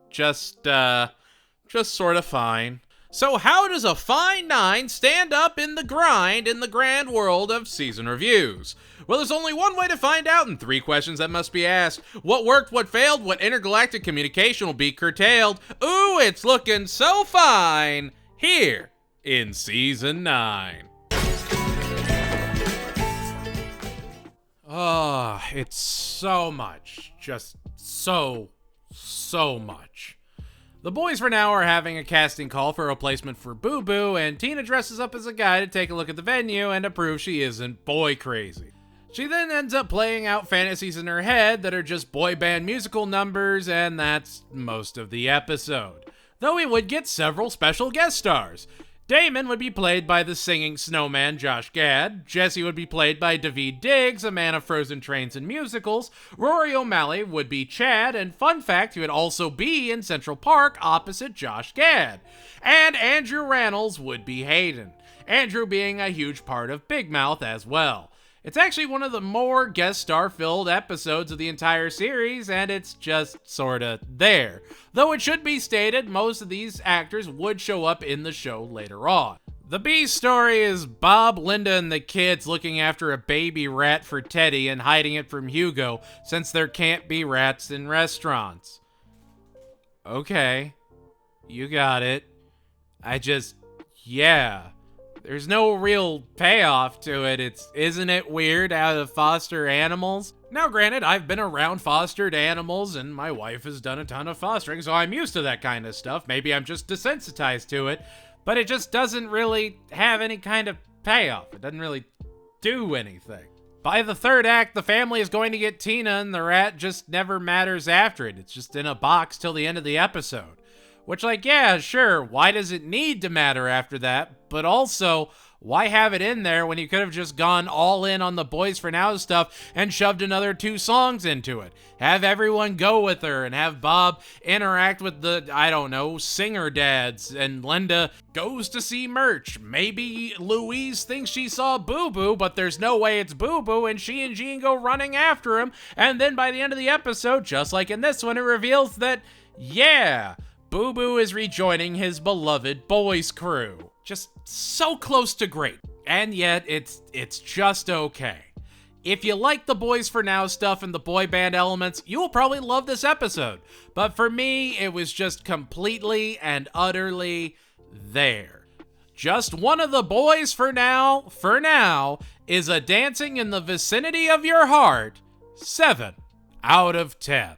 Just sort of fine. So how does a fine 9 stand up in the grind in the grand world of season reviews? Well, there's only one way to find out, and 3 questions that must be asked. What worked, what failed, what intergalactic communication will be curtailed? Ooh, it's looking so fine here in Season 9. Oh, it's so much. Just so much. The boys for now are having a casting call for a replacement for Boo Boo, and Tina dresses up as a guy to take a look at the venue and to prove she isn't boy crazy. She then ends up playing out fantasies in her head that are just boy band musical numbers, and that's most of the episode. Though we would get several special guest stars. Damon would be played by the singing snowman Josh Gad, Jesse would be played by Daveed Diggs, a man of frozen trains and musicals, Rory O'Malley would be Chad, and fun fact, he would also be in Central Park opposite Josh Gad, and Andrew Rannells would be Hayden, Andrew being a huge part of Big Mouth as well. It's actually one of the more guest star-filled episodes of the entire series, and it's just sorta there. Though it should be stated, most of these actors would show up in the show later on. The B story is Bob, Linda, and the kids looking after a baby rat for Teddy and hiding it from Hugo, since there can't be rats in restaurants. Okay, you got it. Yeah. There's no real payoff to it. Isn't it weird how to foster animals? Now granted, I've been around fostered animals and my wife has done a ton of fostering, so I'm used to that kind of stuff. Maybe I'm just desensitized to it, but it just doesn't really have any kind of payoff. It doesn't really do anything. By the third act, the family is going to get Tina and the rat just never matters after it. It's just in a box till the end of the episode. Which, like, yeah, sure, why does it need to matter after that? But also, why have it in there when you could have just gone all in on the Boys for Now stuff and shoved another 2 songs into it? Have everyone go with her and have Bob interact with the, I don't know, singer dads, and Linda goes to see merch. Maybe Louise thinks she saw Boo Boo, but there's no way it's Boo Boo, and she and Jean go running after him, and then by the end of the episode, just like in this one, it reveals that, yeah, Boo Boo is rejoining his beloved boys crew. Just so close to great. And yet, it's just okay. If you like the Boys for Now stuff and the boy band elements, you will probably love this episode. But for me, it was just completely and utterly there. Just one of the Boys for now, is a dancing in the vicinity of your heart 7 out of 10.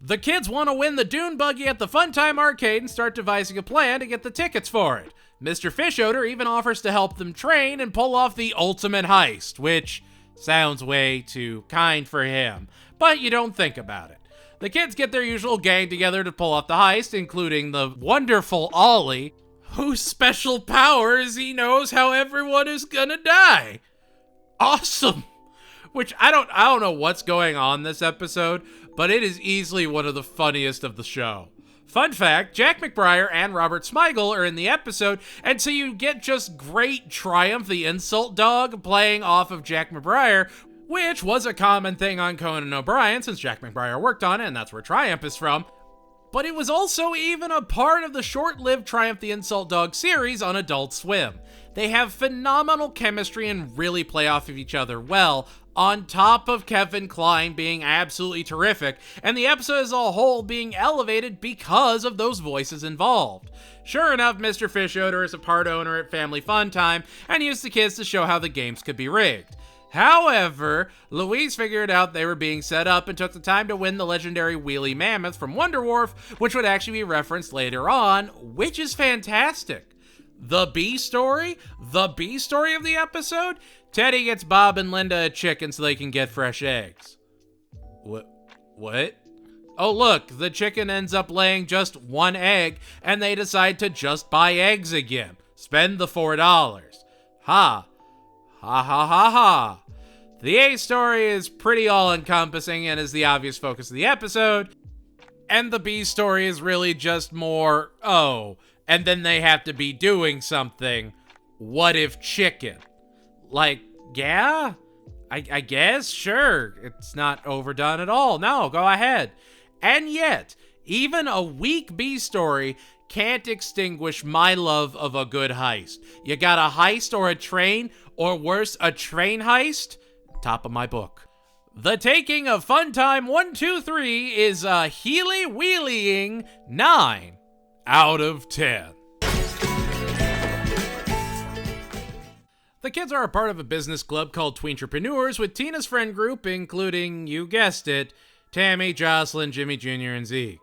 The kids want to win the Dune Buggy at the Funtime Arcade and start devising a plan to get the tickets for it. Mr. Fishoder even offers to help them train and pull off the ultimate heist, which sounds way too kind for him, but you don't think about it. The kids get their usual gang together to pull off the heist, including the wonderful Ollie, whose special power is he knows how everyone is gonna die. Awesome! Which I don't know what's going on this episode, but it is easily one of the funniest of the show. Fun fact, Jack McBrayer and Robert Smigel are in the episode, and so you get just great Triumph the Insult Dog playing off of Jack McBrayer, which was a common thing on Conan O'Brien since Jack McBrayer worked on it, and that's where Triumph is from. But it was also even a part of the short-lived Triumph the Insult Dog series on Adult Swim. They have phenomenal chemistry and really play off of each other well, on top of Kevin Kline being absolutely terrific, and the episode as a whole being elevated because of those voices involved. Sure enough, Mr. Fishoder is a part owner at Family Fun Time, and used the kids to show how the games could be rigged. However, Louise figured out they were being set up and took the time to win the legendary Wheelie Mammoth from Wonder Wharf, which would actually be referenced later on, which is fantastic. The B story? The B story of the episode? Teddy gets Bob and Linda a chicken so they can get fresh eggs. What? Oh, look, the chicken ends up laying just one egg, and they decide to just buy eggs again. Spend the $4. Ha. Ha ha ha ha. The A story is pretty all-encompassing and is the obvious focus of the episode, and the B story is really just more, oh, and then they have to be doing something. What if chicken? Like, yeah? I guess, sure. It's not overdone at all. No, go ahead. And yet, even a weak B story can't extinguish my love of a good heist. You got a heist or a train, or worse, a train heist? Top of my book. The taking of Funtime 123 is a heely-wheelying 9 out of 10. The kids are a part of a business club called Tweentrepreneurs with Tina's friend group, including, you guessed it, Tammy, Jocelyn, Jimmy Jr., and Zeke.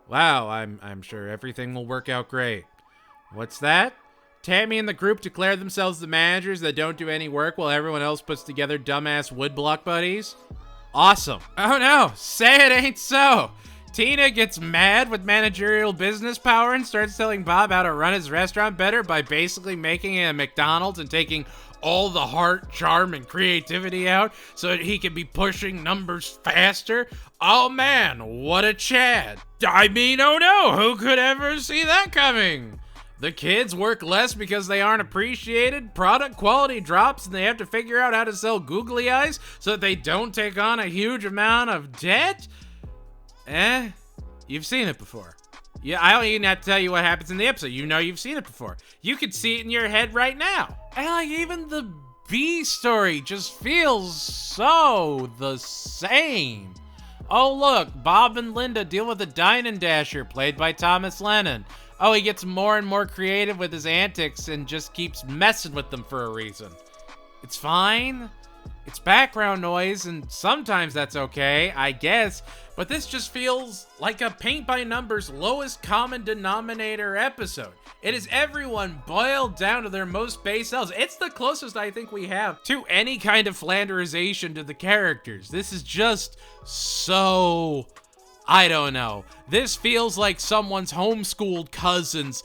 Wow, I'm sure everything will work out great. What's that? Tammy and the group declare themselves the managers that don't do any work while everyone else puts together dumbass woodblock buddies? Awesome. Oh no, say it ain't so. Tina gets mad with managerial business power and starts telling Bob how to run his restaurant better by basically making it a McDonald's and taking all the heart, charm, and creativity out so that he can be pushing numbers faster. Oh man, what a Chad. I mean, oh no, who could ever see that coming? The kids work less because they aren't appreciated, product quality drops, and they have to figure out how to sell googly eyes so that they don't take on a huge amount of debt? You've seen it before. Yeah, I don't even have to tell you what happens in the episode. You know you've seen it before. You could see it in your head right now. And like even the B story just feels so the same. Oh look, Bob and Linda deal with a dine and dasher played by Thomas Lennon. Oh, he gets more and more creative with his antics and just keeps messing with them for a reason. It's fine. It's background noise, and sometimes that's okay, I guess, but this just feels like a paint-by-numbers lowest common denominator episode. It is everyone boiled down to their most base selves. It's the closest I think we have to any kind of Flanderization to the characters. This is just so... I don't know. This feels like someone's homeschooled cousin's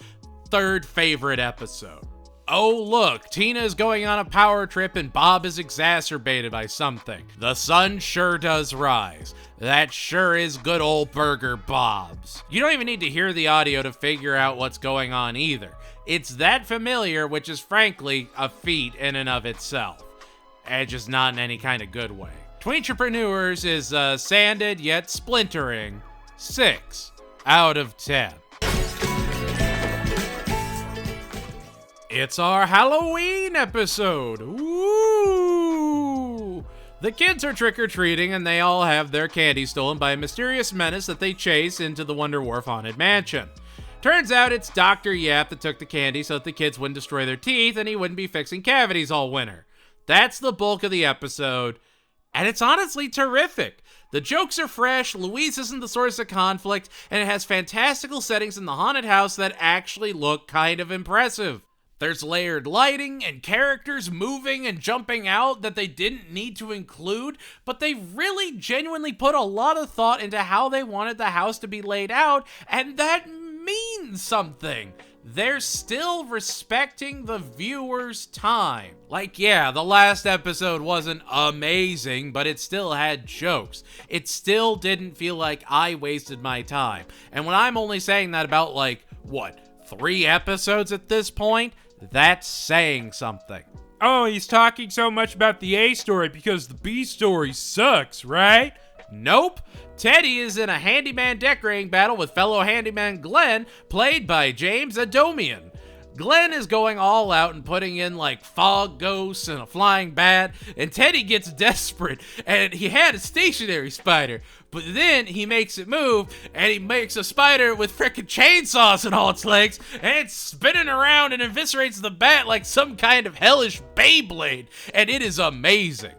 third favorite episode. Oh look, Tina is going on a power trip and Bob is exacerbated by something. The sun sure does rise. That sure is good old Burger Bob's. You don't even need to hear the audio to figure out what's going on either. It's that familiar, which is frankly a feat in and of itself. And just not in any kind of good way. Tweentrepreneurs is a sanded yet splintering 6 out of 10. It's our Halloween episode. Woo! The kids are trick-or-treating and they all have their candy stolen by a mysterious menace that they chase into the Wonder Wharf haunted mansion. Turns out it's Dr. Yap that took the candy so that the kids wouldn't destroy their teeth and he wouldn't be fixing cavities all winter. That's the bulk of the episode, and it's honestly terrific. The jokes are fresh, Louise isn't the source of conflict, and it has fantastical settings in the haunted house that actually look kind of impressive. There's layered lighting and characters moving and jumping out that they didn't need to include, but they really genuinely put a lot of thought into how they wanted the house to be laid out, and that means something. They're still respecting the viewer's time. Like, yeah, the last episode wasn't amazing, but it still had jokes. It still didn't feel like I wasted my time. And when I'm only saying that about, like, what, 3 episodes at this point? That's saying something. Oh, he's talking so much about the A story because the B story sucks, right? Nope. Teddy is in a handyman decorating battle with fellow handyman Glenn, played by James Adomian. Glenn is going all out and putting in like fog ghosts and a flying bat, and Teddy gets desperate, and he had a stationary spider, but then he makes it move, and he makes a spider with frickin' chainsaws in all its legs, and it's spinning around and eviscerates the bat like some kind of hellish Beyblade, and it is amazing.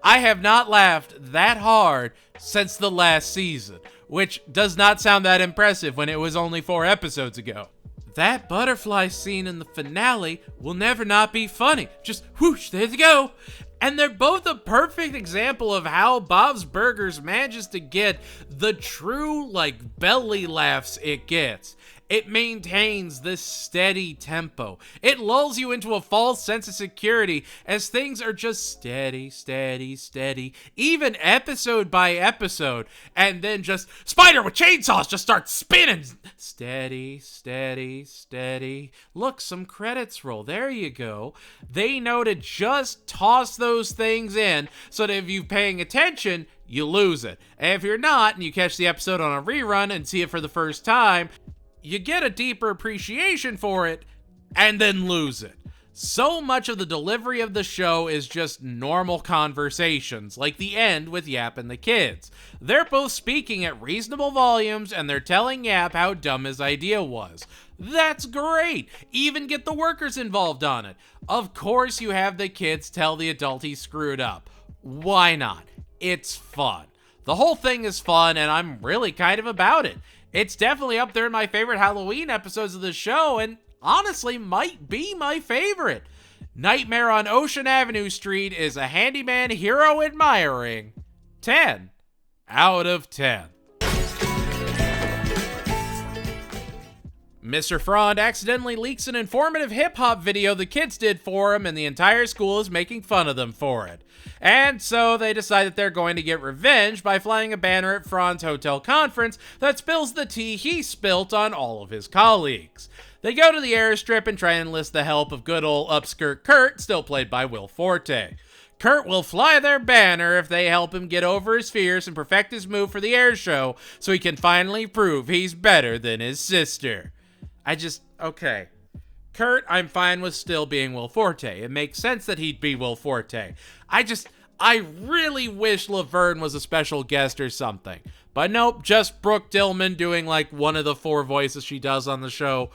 I have not laughed that hard since the last season, which does not sound that impressive when it was only 4 episodes ago. That butterfly scene in the finale will never not be funny. Just whoosh, there they go. And they're both a perfect example of how Bob's Burgers manages to get the true, belly laughs it gets. It maintains this steady tempo. It lulls you into a false sense of security as things are just steady, steady, steady, even episode by episode. And then just spider with chainsaws just starts spinning. Steady, steady, steady. Look, some credits roll. There you go. They know to just toss those things in so that if you're paying attention, you lose it. And if you're not, and you catch the episode on a rerun and see it for the first time, you get a deeper appreciation for it, and then lose it. So much of the delivery of the show is just normal conversations, like the end with Yap and the kids. They're both speaking at reasonable volumes, and they're telling Yap how dumb his idea was. That's great! Even get the workers involved on it. Of course you have the kids tell the adult he screwed up. Why not? It's fun. The whole thing is fun, and I'm really kind of about it. It's definitely up there in my favorite Halloween episodes of the show, and honestly might be my favorite. Nightmare on Ocean Avenue Street is a handyman hero admiring 10 out of 10. Mr. Frond accidentally leaks an informative hip-hop video the kids did for him, and the entire school is making fun of them for it. And so they decide that they're going to get revenge by flying a banner at Frond's hotel conference that spills the tea he spilt on all of his colleagues. They go to the airstrip and try and enlist the help of good old upskirt Kurt, still played by Will Forte. Kurt will fly their banner if they help him get over his fears and perfect his move for the air show so he can finally prove he's better than his sister. Okay. Kurt, I'm fine with still being Will Forte. It makes sense that he'd be Will Forte. I really wish Laverne was a special guest or something. But nope, just Brooke Dillman doing one of the 4 voices she does on the show.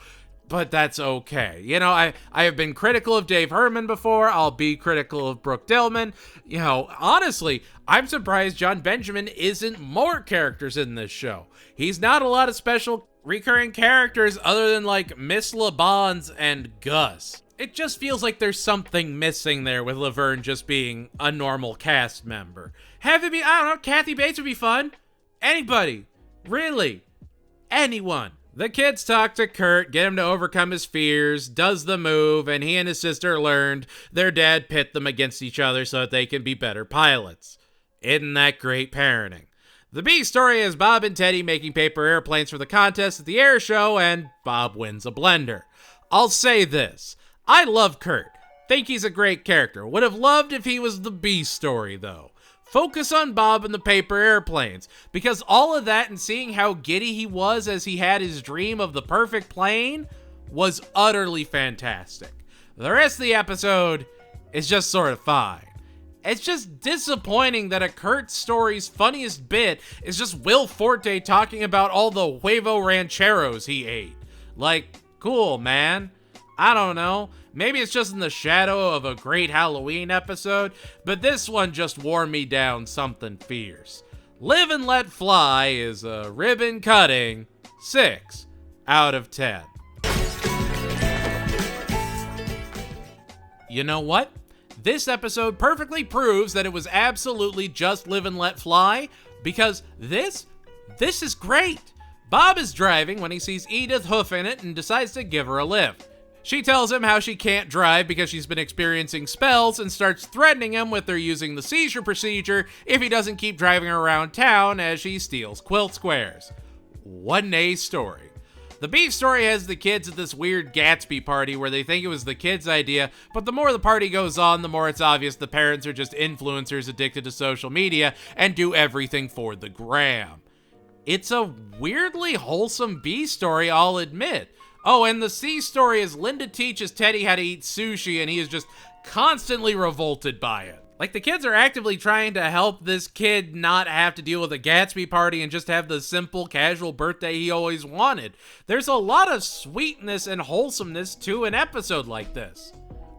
But that's okay. You know, I have been critical of Dave Herman before. I'll be critical of Brooke Dillman. You know, honestly, I'm surprised John Benjamin isn't more characters in this show. He's not a lot of special recurring characters other than Miss LeBons and Gus. It just feels like there's something missing there with Laverne just being a normal cast member. Have it be, I don't know, Kathy Bates would be fun. Anybody. Really. Anyone. The kids talk to Kurt, get him to overcome his fears, does the move, and he and his sister learned their dad pit them against each other so that they can be better pilots. Isn't that great parenting? The B story is Bob and Teddy making paper airplanes for the contest at the air show, and Bob wins a blender. I'll say this. I love Kurt. Think he's a great character. Would have loved if he was the B story, though. Focus on Bob and the paper airplanes, because all of that and seeing how giddy he was as he had his dream of the perfect plane was utterly fantastic. The rest of the episode is just sort of fine. It's just disappointing that a Kurt story's funniest bit is just Will Forte talking about all the huevo rancheros he ate. Cool, man. I don't know. Maybe it's just in the shadow of a great Halloween episode, but this one just wore me down something fierce. Live and Let Fly is a ribbon-cutting 6 out of 10. You know what? This episode perfectly proves that it was absolutely just Live and Let Fly, because this is great. Bob is driving when he sees Edith hoofing it and decides to give her a lift. She tells him how she can't drive because she's been experiencing spells and starts threatening him with her using the seizure procedure if he doesn't keep driving her around town as she steals quilt squares. What an A story. The B story has the kids at this weird Gatsby party where they think it was the kids' idea, but the more the party goes on, the more it's obvious the parents are just influencers addicted to social media and do everything for the gram. It's a weirdly wholesome B story, I'll admit. Oh, and the C story is Linda teaches Teddy how to eat sushi and he is just constantly revolted by it. The kids are actively trying to help this kid not have to deal with a Gatsby party and just have the simple, casual birthday he always wanted. There's a lot of sweetness and wholesomeness to an episode like this.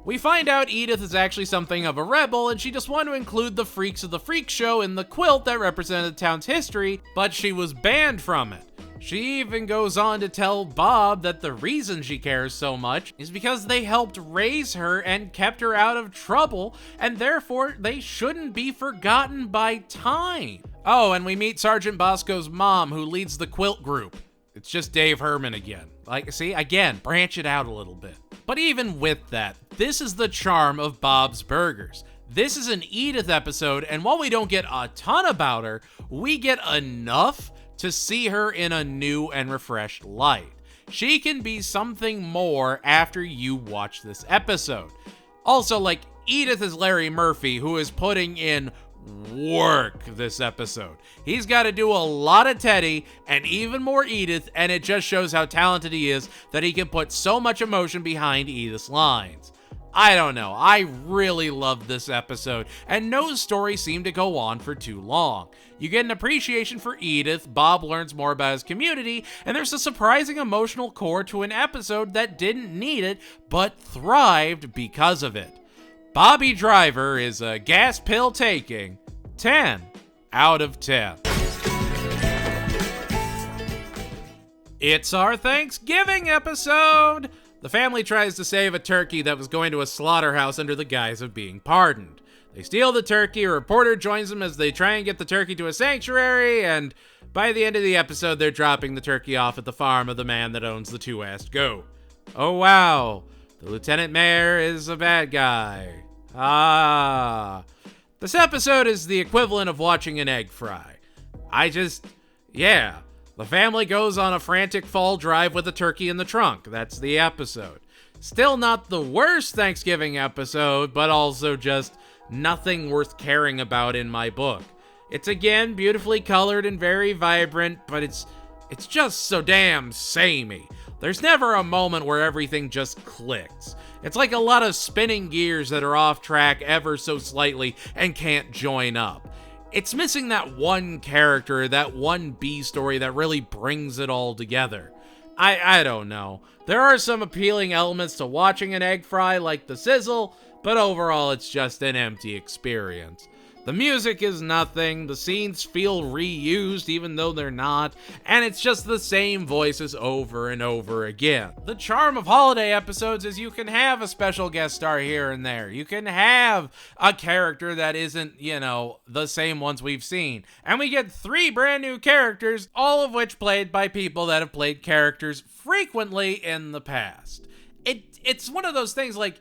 We find out Edith is actually something of a rebel, and she just wanted to include the Freaks of the Freak Show in the quilt that represented the town's history, but she was banned from it. She even goes on to tell Bob that the reason she cares so much is because they helped raise her and kept her out of trouble, and therefore they shouldn't be forgotten by time. Oh, and we meet Sergeant Bosco's mom, who leads the quilt group. It's just Dave Herman again. Like, see, again, branch it out a little bit. But even with that, this is the charm of Bob's Burgers. This is an Edith episode, and while we don't get a ton about her, we get enough to see her in a new and refreshed light. She can be something more after you watch this episode. Also, like, Edith is Larry Murphy, who is putting in work this episode. He's got to do a lot of Teddy and even more Edith, and it just shows how talented he is that he can put so much emotion behind Edith's lines. I don't know, I really loved this episode, and no story seemed to go on for too long. You get an appreciation for Edith, Bob learns more about his community, and there's a surprising emotional core to an episode that didn't need it, but thrived because of it. Bobby Driver is a gas pill taking 10 out of 10. It's our Thanksgiving episode! The family tries to save a turkey that was going to a slaughterhouse under the guise of being pardoned. They steal the turkey, a reporter joins them as they try and get the turkey to a sanctuary, and by the end of the episode, they're dropping the turkey off at the farm of the man that owns the two-assed goat. Oh wow, the lieutenant mayor is a bad guy. This episode is the equivalent of watching an egg fry. The family goes on a frantic fall drive with a turkey in the trunk. That's the episode. Still not the worst Thanksgiving episode, but also just nothing worth caring about in my book. It's again beautifully colored and very vibrant, but it's just so damn samey. There's never a moment where everything just clicks. It's like a lot of spinning gears that are off track ever so slightly and can't join up. It's missing that one character, that one B story that really brings it all together. I don't know. There are some appealing elements to watching an egg fry like the sizzle, but overall it's just an empty experience. The music is nothing, the scenes feel reused even though they're not, and it's just the same voices over and over again. The charm of holiday episodes is you can have a special guest star here and there. You can have a character that isn't, the same ones we've seen. And we get 3 brand new characters, all of which played by people that have played characters frequently in the past. It's one of those things like,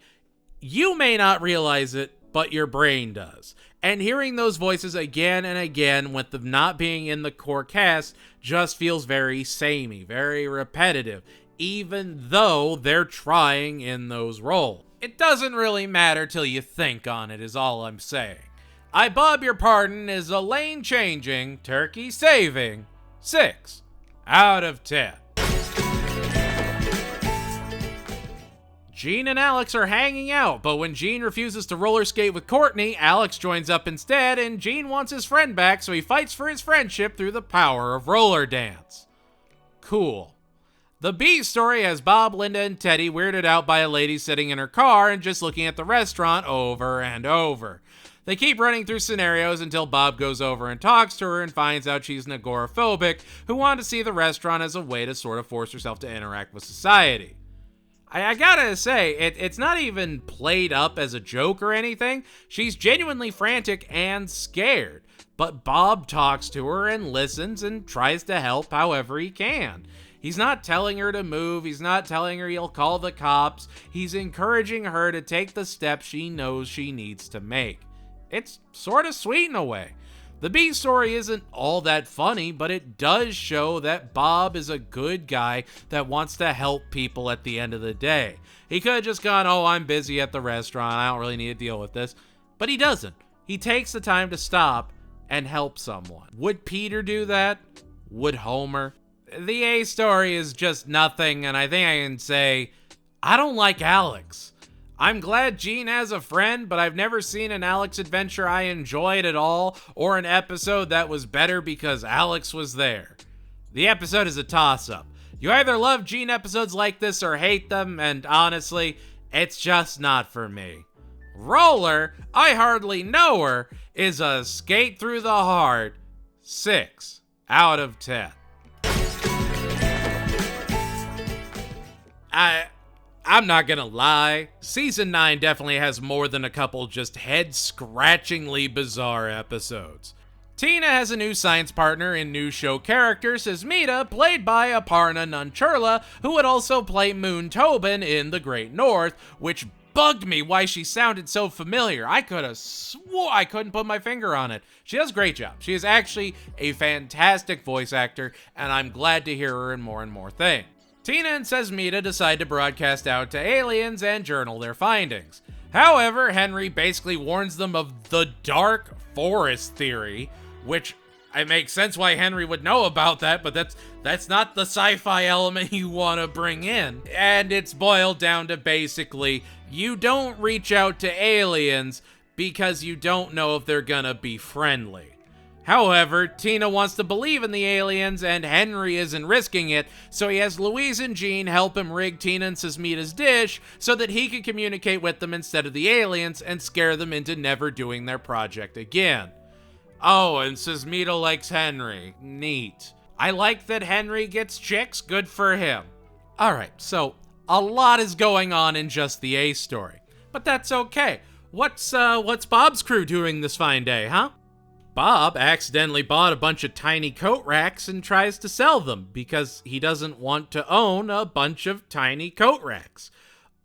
you may not realize it, but your brain does. And hearing those voices again and again with them not being in the core cast just feels very samey, very repetitive, even though they're trying in those roles. It doesn't really matter till you think on it, is all I'm saying. I Bob Your Pardon is a lane-changing, turkey-saving 6 out of 10. Gene and Alex are hanging out, but when Gene refuses to roller skate with Courtney, Alex joins up instead, and Gene wants his friend back, so he fights for his friendship through the power of roller dance. Cool. The B story has Bob, Linda, and Teddy weirded out by a lady sitting in her car and just looking at the restaurant over and over. They keep running through scenarios until Bob goes over and talks to her and finds out she's an agoraphobic who wanted to see the restaurant as a way to sort of force herself to interact with society. I gotta say, it's not even played up as a joke or anything. She's genuinely frantic and scared. But Bob talks to her and listens and tries to help however he can. He's not telling her to move. He's not telling her he'll call the cops. He's encouraging her to take the steps she knows she needs to make. It's sort of sweet in a way. The B story isn't all that funny, but it does show that Bob is a good guy that wants to help people at the end of the day. He could have just gone, I'm busy at the restaurant, I don't really need to deal with this. But he doesn't. He takes the time to stop and help someone. Would Peter do that? Would Homer? The A story is just nothing, and I think I can say, I don't like Alex. I'm glad Gene has a friend, but I've never seen an Alex adventure I enjoyed at all, or an episode that was better because Alex was there. The episode is a toss-up. You either love Gene episodes like this or hate them, and honestly, it's just not for me. Roller, I Hardly Know Her, is a skate through the heart 6 out of 10. I'm not gonna lie, Season 9 definitely has more than a couple just head-scratchingly bizarre episodes. Tina has a new science partner in new show character Sismita, played by Aparna Nancherla, who would also play Moon Tobin in The Great North, which bugged me why she sounded so familiar. I could have swore I couldn't put my finger on it. She does a great job. She is actually a fantastic voice actor, and I'm glad to hear her in more and more things. Tina and Sesmita decide to broadcast out to aliens and journal their findings. However, Henry basically warns them of the dark forest theory, which it makes sense why Henry would know about that, but that's not the sci-fi element you want to bring in. And it's boiled down to basically, you don't reach out to aliens because you don't know if they're gonna be friendly. However, Tina wants to believe in the aliens, and Henry isn't risking it, so he has Louise and Jean help him rig Tina and Sismita's dish so that he can communicate with them instead of the aliens and scare them into never doing their project again. Oh, and Sismita likes Henry. Neat. I like that Henry gets chicks. Good for him. Alright, so a lot is going on in just the A story, but that's okay. What's Bob's crew doing this fine day, huh? Bob accidentally bought a bunch of tiny coat racks and tries to sell them because he doesn't want to own a bunch of tiny coat racks.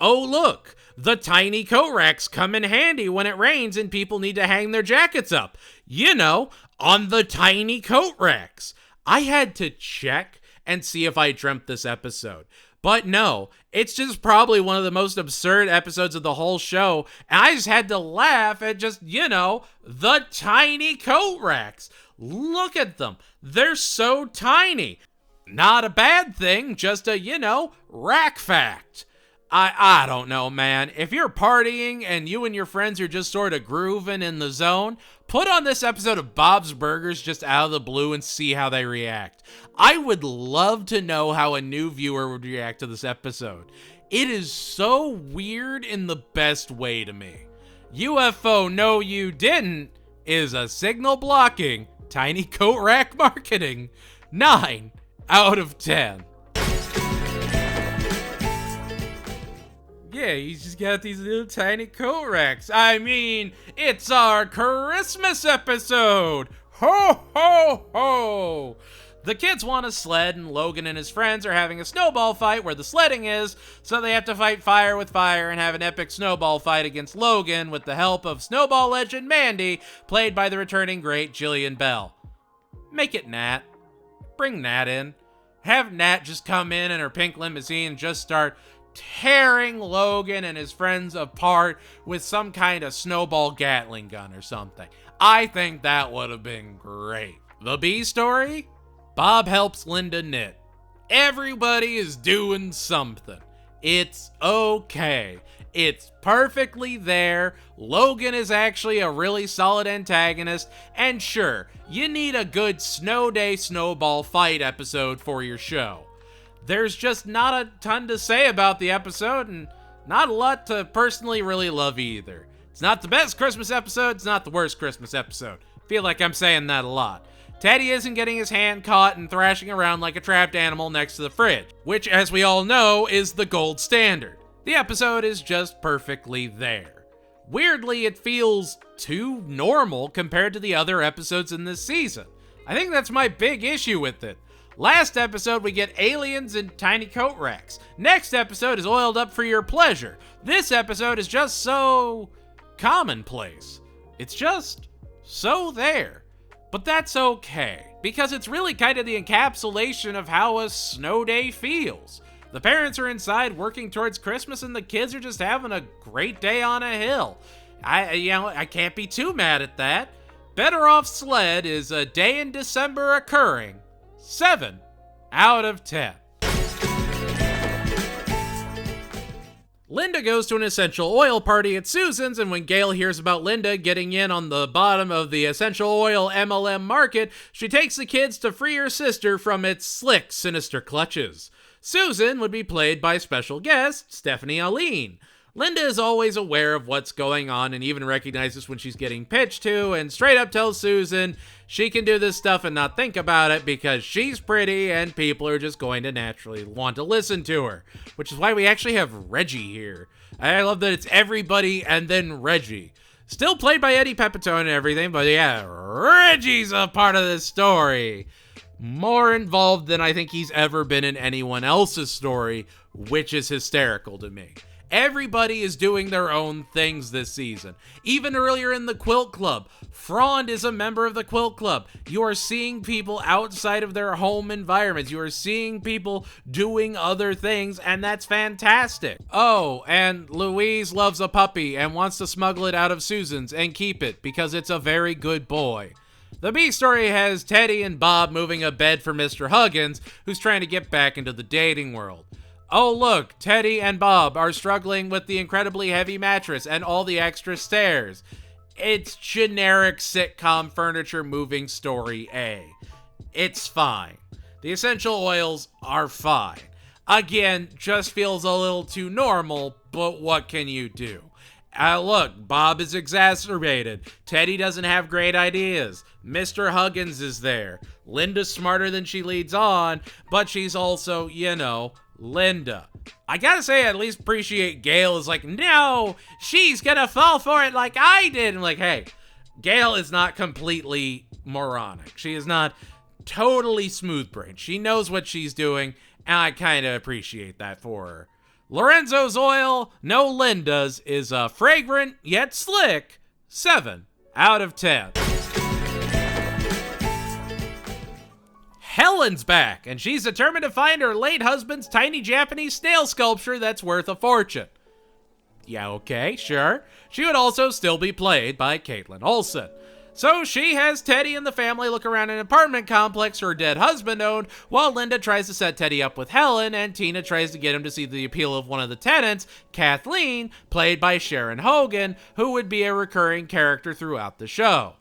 Oh look, the tiny coat racks come in handy when it rains and people need to hang their jackets up. You know, on the tiny coat racks. I had to check and see if I dreamt this episode. But no, it's just probably one of the most absurd episodes of the whole show, and I just had to laugh at just, the tiny coat racks. Look at them. They're so tiny. Not a bad thing, just a, rack fact. I don't know, man. If you're partying and you and your friends are just sort of grooving in the zone, put on this episode of Bob's Burgers just out of the blue and see how they react. I would love to know how a new viewer would react to this episode. It is so weird in the best way to me. UFO No You Didn't is a signal blocking, tiny coat rack marketing. 9 out of 10. Yeah, he's just got these little tiny coat racks. I mean, it's our Christmas episode! Ho, ho, ho! The kids want a sled, and Logan and his friends are having a snowball fight where the sledding is, so they have to fight fire with fire and have an epic snowball fight against Logan with the help of snowball legend Mandy, played by the returning great Jillian Bell. Make it Nat. Bring Nat in. Have Nat just come in her pink limousine and just start tearing Logan and his friends apart with some kind of snowball Gatling gun or something. I think that would have been great. The B story? Bob helps Linda knit. Everybody is doing something. It's okay. It's perfectly there. Logan is actually a really solid antagonist, and sure, you need a good snow day snowball fight episode for your show. There's just not a ton to say about the episode, and not a lot to personally really love either. It's not the best Christmas episode, it's not the worst Christmas episode. Feel like I'm saying that a lot. Teddy isn't getting his hand caught and thrashing around like a trapped animal next to the fridge, which, as we all know, is the gold standard. The episode is just perfectly there. Weirdly, it feels too normal compared to the other episodes in this season. I think that's my big issue with it. Last episode, we get aliens and tiny coat racks. Next episode is oiled up for your pleasure. This episode is just so commonplace. It's just so there. But that's okay, because it's really kind of the encapsulation of how a snow day feels. The parents are inside working towards Christmas, and the kids are just having a great day on a hill. I can't be too mad at that. Better Off Sled is a day in December occurring. 7 out of 10. Linda goes to an essential oil party at Susan's, and when Gail hears about Linda getting in on the bottom of the essential oil MLM market, she takes the kids to free her sister from its slick, sinister clutches. Susan would be played by special guest Stephanie Aline. Linda is always aware of what's going on and even recognizes when she's getting pitched to, and straight up tells Susan she can do this stuff and not think about it because she's pretty and people are just going to naturally want to listen to her. Which is why we actually have Reggie here. I love that it's everybody and then Reggie. Still played by Eddie Pepitone and everything, but yeah, Reggie's a part of this story. More involved than I think he's ever been in anyone else's story, which is hysterical to me. Everybody is doing their own things this season. Even earlier in the Quilt Club, Frond is a member of the Quilt Club. You are seeing people outside of their home environments. You are seeing people doing other things, and that's fantastic. Oh, and Louise loves a puppy and wants to smuggle it out of Susan's and keep it because it's a very good boy. The B story has Teddy and Bob moving a bed for Mr. Huggins, who's trying to get back into the dating world. Oh look, Teddy and Bob are struggling with the incredibly heavy mattress and all the extra stairs. It's generic sitcom furniture moving story A. It's fine. The essential oils are fine. Again, just feels a little too normal, but what can you do? Look, Bob is exacerbated. Teddy doesn't have great ideas. Mr. Huggins is there. Linda's smarter than she leads on, but she's also, Linda. I gotta say, I at least appreciate Gail is like, no, she's gonna fall for it like I did. I'm like, hey, Gail is not completely moronic. She is not totally smooth-brained. She knows what she's doing, and I kind of appreciate that for her. Lorenzo's oil, no Linda's, is a fragrant yet slick 7 out of 10. Helen's back, and she's determined to find her late husband's tiny Japanese snail sculpture that's worth a fortune. Yeah, okay, sure. She would also still be played by Caitlin Olsen. So she has Teddy and the family look around an apartment complex her dead husband owned, while Linda tries to set Teddy up with Helen, and Tina tries to get him to see the appeal of one of the tenants, Kathleen, played by Sharon Hogan, who would be a recurring character throughout the show.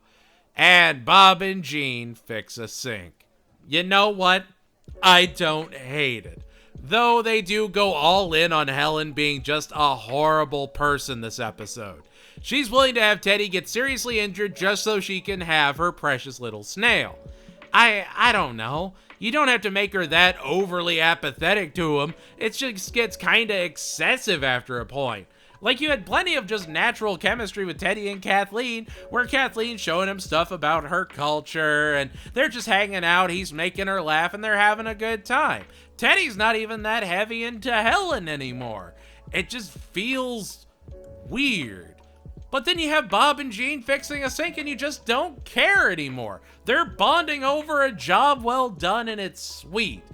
And Bob and Jean fix a sink. You know what? I don't hate it. Though they do go all in on Helen being just a horrible person this episode. She's willing to have Teddy get seriously injured just so she can have her precious little snail. I don't know. You don't have to make her that overly apathetic to him. It just gets kinda excessive after a point. Like, you had plenty of just natural chemistry with Teddy and Kathleen, where Kathleen's showing him stuff about her culture, and they're just hanging out, he's making her laugh, and they're having a good time. Teddy's not even that heavy into Helen anymore. It just feels weird. But then you have Bob and Jean fixing a sink, and you just don't care anymore. They're bonding over a job well done, and it's sweet.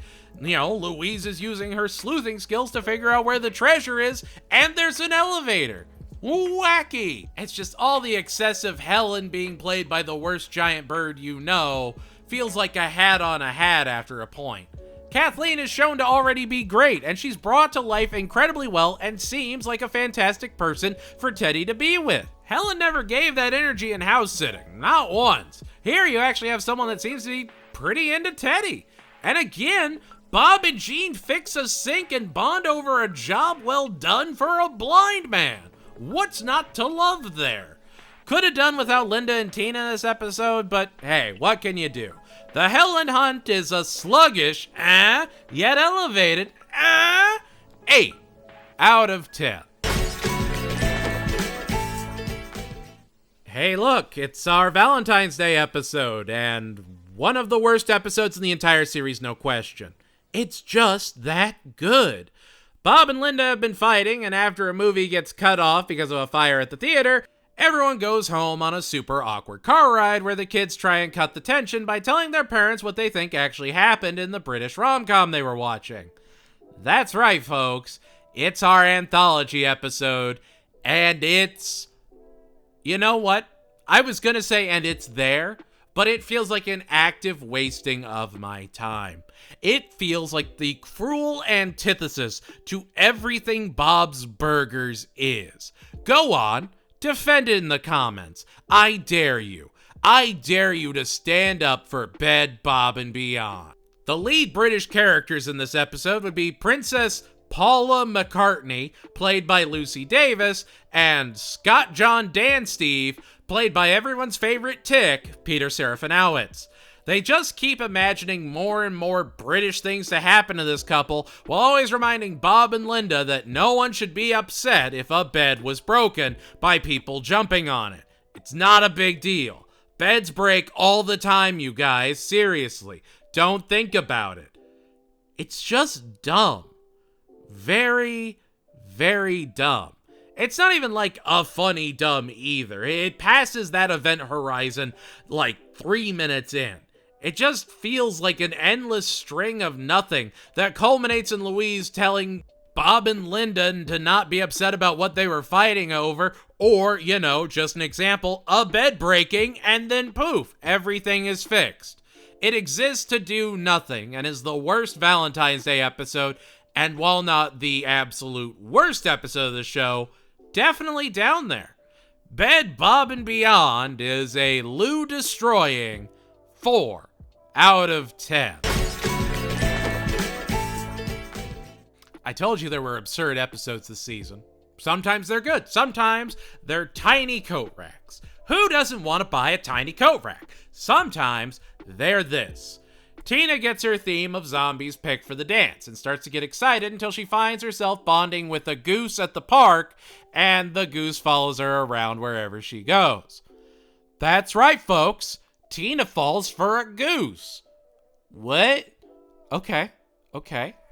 Louise is using her sleuthing skills to figure out where the treasure is, and there's an elevator. Wacky! It's just all the excessive Helen being played by the worst giant bird feels like a hat on a hat after a point. Kathleen is shown to already be great, and she's brought to life incredibly well and seems like a fantastic person for Teddy to be with. Helen never gave that energy in house sitting, not once. Here you actually have someone that seems to be pretty into Teddy. And again, Bob and Jean fix a sink and bond over a job well done for a blind man. What's not to love there? Could have done without Linda and Tina in this episode, but hey, what can you do? The Helen hunt is a sluggish, yet elevated, 8 out of 10. Hey look, it's our Valentine's Day episode, and one of the worst episodes in the entire series, no question. It's just that good. Bob and Linda have been fighting, and after a movie gets cut off because of a fire at the theater, everyone goes home on a super awkward car ride where the kids try and cut the tension by telling their parents what they think actually happened in the British rom-com they were watching. That's right, folks. It's our anthology episode, and it's... You know what? I was gonna say, and it's there, but it feels like an active wasting of my time. It feels like the cruel antithesis to everything Bob's Burgers is. Go on, defend it in the comments. I dare you. I dare you to stand up for Bed, Bob, and Beyond. The lead British characters in this episode would be Princess Paula McCartney, played by Lucy Davis, and Scott John Dansteve, played by everyone's favorite tick, Peter Serafinowicz. They just keep imagining more and more British things to happen to this couple, while always reminding Bob and Linda that no one should be upset if a bed was broken by people jumping on it. It's not a big deal. Beds break all the time, you guys. Seriously, don't think about it. It's just dumb. Very, very dumb. It's not even like a funny dumb either. It passes that event horizon like 3 minutes in. It just feels like an endless string of nothing that culminates in Louise telling Bob and Linda to not be upset about what they were fighting over, or, just an example, a bed breaking, and then poof, everything is fixed. It exists to do nothing and is the worst Valentine's Day episode, and while not the absolute worst episode of the show, definitely down there. Bed Bob and Beyond is a Lou-destroying 4 out of 10. I told you there were absurd episodes this season. Sometimes they're good, sometimes they're tiny coat racks. Who doesn't want to buy a tiny coat rack? Sometimes they're this. Tina gets her theme of zombies picked for the dance and starts to get excited until she finds herself bonding with a goose at the park, and the goose follows her around wherever she goes. That's right, folks. Tina falls for a goose. What? Okay,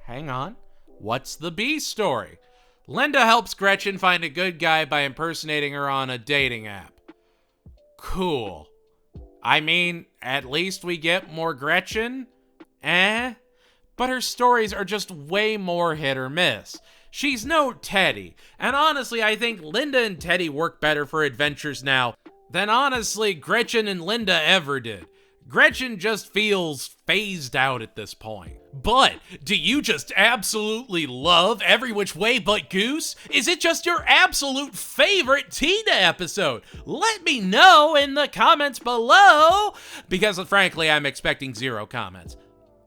hang on. What's the B story? Linda helps Gretchen find a good guy by impersonating her on a dating app. Cool. I mean, at least we get more Gretchen? But her stories are just way more hit or miss. She's no Teddy, and honestly, I think Linda and Teddy work better for adventures now than honestly Gretchen and Linda ever did. Gretchen just feels phased out at this point. But do you just absolutely love Every Which Way But Goose? Is it just your absolute favorite Tina episode? Let me know in the comments below, because frankly, I'm expecting 0 comments.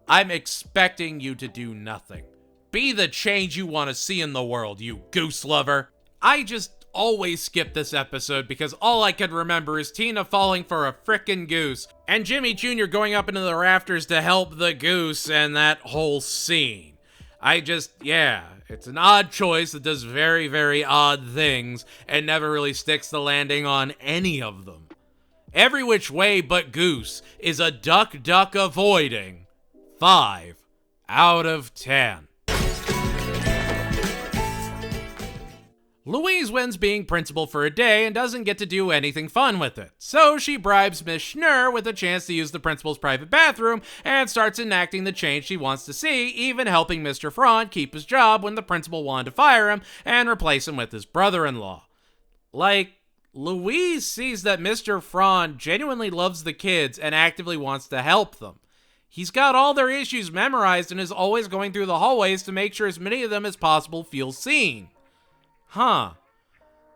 I'm expecting you to do nothing. Be the change you want to see in the world, you goose lover. I just always skip this episode because all I can remember is Tina falling for a frickin' goose and Jimmy Jr. going up into the rafters to help the goose and that whole scene. It's an odd choice that does very, very odd things and never really sticks the landing on any of them. Every Which Way But Goose is a duck avoiding 5 out of 10. Louise wins being principal for a day and doesn't get to do anything fun with it. So she bribes Miss Schnurr with a chance to use the principal's private bathroom and starts enacting the change she wants to see, even helping Mr. Frond keep his job when the principal wanted to fire him and replace him with his brother-in-law. Louise sees that Mr. Frond genuinely loves the kids and actively wants to help them. He's got all their issues memorized and is always going through the hallways to make sure as many of them as possible feel seen.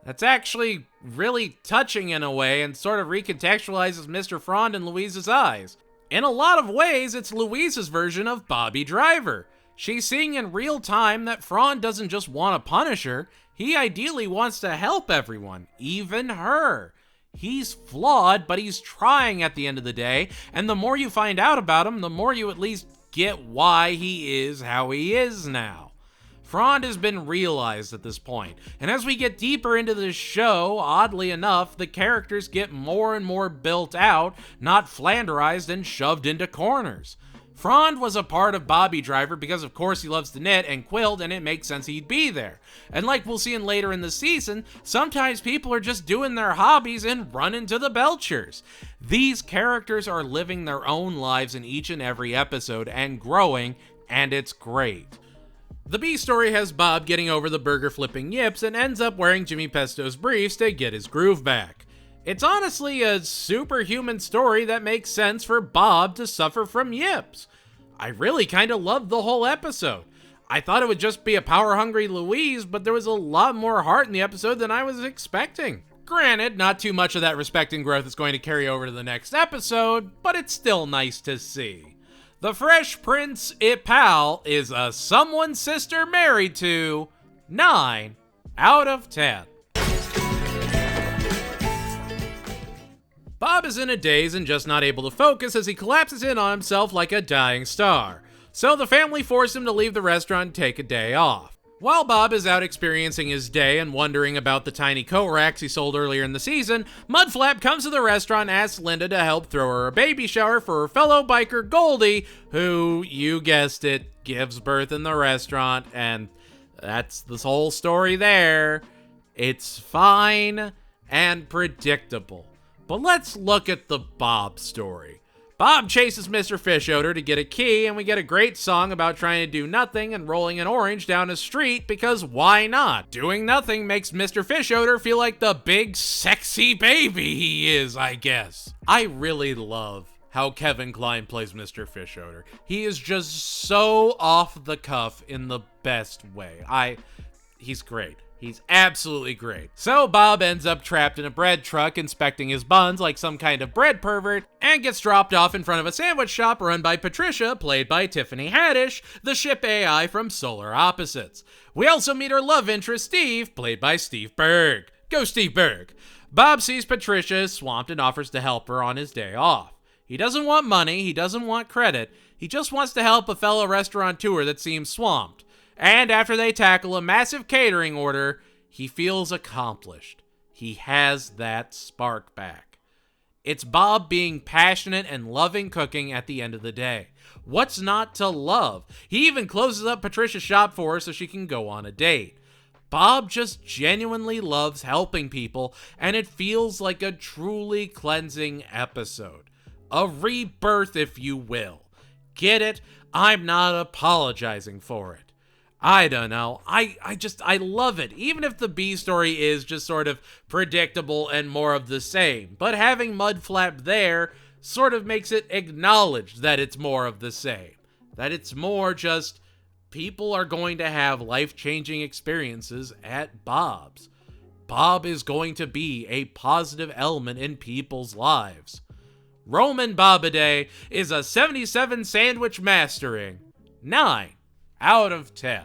That's actually really touching in a way and sort of recontextualizes Mr. Frond in Louise's eyes. In a lot of ways, it's Louise's version of Bobby Driver. She's seeing in real time that Frond doesn't just want to punish her, he ideally wants to help everyone, even her. He's flawed, but he's trying at the end of the day, and the more you find out about him, the more you at least get why he is how he is now. Frond has been realized at this point, and as we get deeper into this show, oddly enough, the characters get more and more built out, not flanderized and shoved into corners. Frond was a part of Bobby Driver because of course he loves to knit and quilt, and it makes sense he'd be there. And like we'll see later in the season, sometimes people are just doing their hobbies and run into the Belchers. These characters are living their own lives in each and every episode and growing, and it's great. The B story has Bob getting over the burger flipping yips and ends up wearing Jimmy Pesto's briefs to get his groove back. It's honestly a superhuman story that makes sense for Bob to suffer from yips. I really kind of loved the whole episode. I thought it would just be a power-hungry Louise, but there was a lot more heart in the episode than I was expecting. Granted, not too much of that respect and growth is going to carry over to the next episode, but it's still nice to see. The Fresh Prince Ipal is a someone's sister married to 9 out of 10. Bob is in a daze and just not able to focus as he collapses in on himself like a dying star. So the family force him to leave the restaurant and take a day off. While Bob is out experiencing his day and wondering about the tiny coat racks he sold earlier in the season, Mudflap comes to the restaurant and asks Linda to help throw her a baby shower for her fellow biker Goldie, who, you guessed it, gives birth in the restaurant, and that's the whole story there. It's fine and predictable. But let's look at the Bob story. Bob chases Mr. Fishoder to get a key, and we get a great song about trying to do nothing and rolling an orange down a street, because why not? Doing nothing makes Mr. Fishoder feel like the big sexy baby he is, I guess. I really love how Kevin Kline plays Mr. Fishoder. He is just so off the cuff in the best way. He's great. He's absolutely great. So Bob ends up trapped in a bread truck inspecting his buns like some kind of bread pervert and gets dropped off in front of a sandwich shop run by Patricia, played by Tiffany Haddish, the ship AI from Solar Opposites. We also meet her love interest Steve, played by Steve Berg. Go Steve Berg! Bob sees Patricia is swamped and offers to help her on his day off. He doesn't want money, he doesn't want credit, he just wants to help a fellow restaurateur that seems swamped. And after they tackle a massive catering order, he feels accomplished. He has that spark back. It's Bob being passionate and loving cooking at the end of the day. What's not to love? He even closes up Patricia's shop for her so she can go on a date. Bob just genuinely loves helping people, and it feels like a truly cleansing episode. A rebirth, if you will. Get it? I'm not apologizing for it. I don't know. I love it. Even if the B story is just sort of predictable and more of the same. But having Mudflap there sort of makes it acknowledged that it's more of the same. That it's more just people are going to have life-changing experiences at Bob's. Bob is going to be a positive element in people's lives. Roman Bobaday is a 77 sandwich mastering 9 out of 10.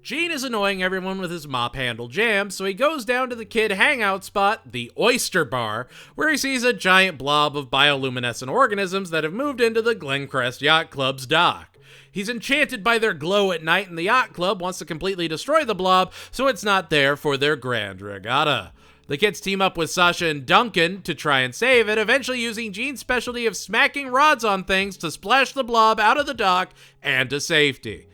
Gene is annoying everyone with his mop handle jams, so he goes down to the kid hangout spot, the Oyster Bar, where he sees a giant blob of bioluminescent organisms that have moved into the Glencrest Yacht Club's dock. He's enchanted by their glow at night, and the yacht club wants to completely destroy the blob, so it's not there for their grand regatta. The kids team up with Sasha and Duncan to try and save it, eventually using Gene's specialty of smacking rods on things to splash the blob out of the dock and to safety.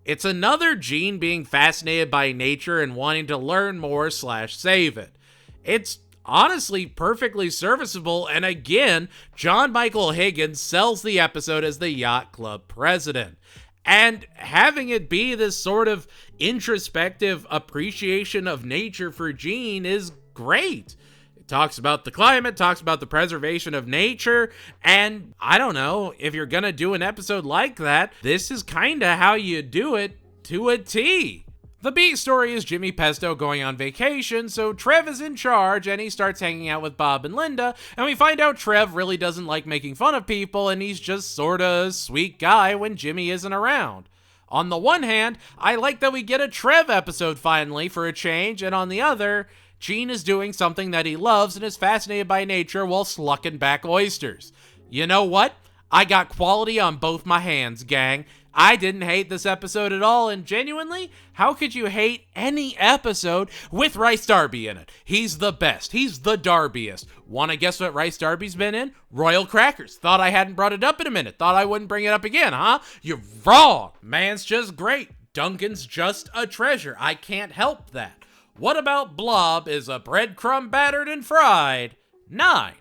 It's another Gene being fascinated by nature and wanting to learn more / save it. It's honestly perfectly serviceable, and again, John Michael Higgins sells the episode as the yacht club president. And having it be this sort of introspective appreciation of nature for Gene is great. It talks about the climate, talks about the preservation of nature, and I don't know, if you're gonna do an episode like that, this is kinda how you do it to a T. The B story is Jimmy Pesto going on vacation, so Trev is in charge and he starts hanging out with Bob and Linda, and we find out Trev really doesn't like making fun of people and he's just sorta a sweet guy when Jimmy isn't around. On the one hand, I like that we get a Trev episode finally for a change, and on the other, Gene is doing something that he loves and is fascinated by nature while slucking back oysters. You know what? I got quality on both my hands, gang. I didn't hate this episode at all, and genuinely, how could you hate any episode with Rice Darby in it? He's the best. He's the Darbyest. Wanna guess what Rice Darby's been in? Royal Crackers. Thought I hadn't brought it up in a minute. Thought I wouldn't bring it up again, huh? You're wrong. Man's just great. Duncan's just a treasure. I can't help that. What About Blob is a breadcrumb battered and fried 9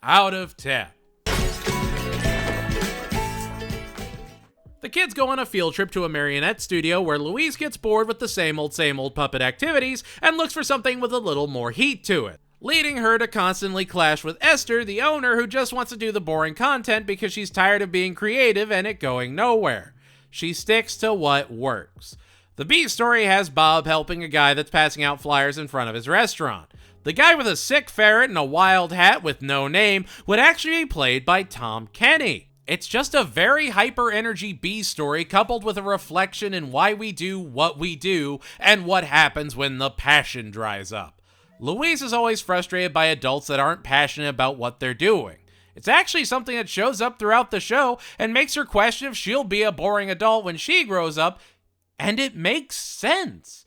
out of 10. The kids go on a field trip to a marionette studio where Louise gets bored with the same old puppet activities and looks for something with a little more heat to it, leading her to constantly clash with Esther, the owner, who just wants to do the boring content because she's tired of being creative and it going nowhere. She sticks to what works. The B story has Bob helping a guy that's passing out flyers in front of his restaurant. The guy with a sick ferret and a wild hat with no name would actually be played by Tom Kenny. It's just a very hyper-energy B story coupled with a reflection in why we do what we do and what happens when the passion dries up. Louise is always frustrated by adults that aren't passionate about what they're doing. It's actually something that shows up throughout the show and makes her question if she'll be a boring adult when she grows up, and it makes sense.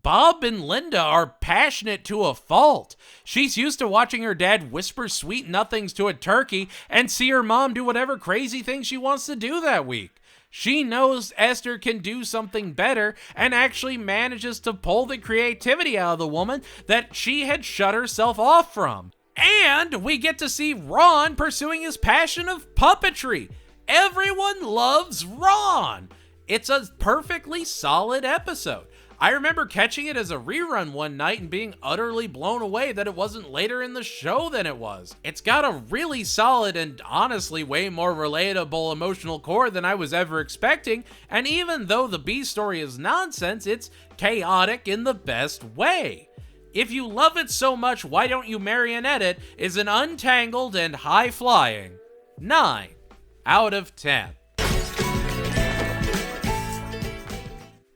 Bob and Linda are passionate to a fault. She's used to watching her dad whisper sweet nothings to a turkey and see her mom do whatever crazy thing she wants to do that week. She knows Esther can do something better and actually manages to pull the creativity out of the woman that she had shut herself off from. And we get to see Ron pursuing his passion of puppetry. Everyone loves Ron. It's a perfectly solid episode. I remember catching it as a rerun one night and being utterly blown away that it wasn't later in the show than it was. It's got a really solid and honestly way more relatable emotional core than I was ever expecting, and even though the B story is nonsense, it's chaotic in the best way. If you love it so much, Why Don't You Marionette It is an untangled and high-flying 9 out of 10.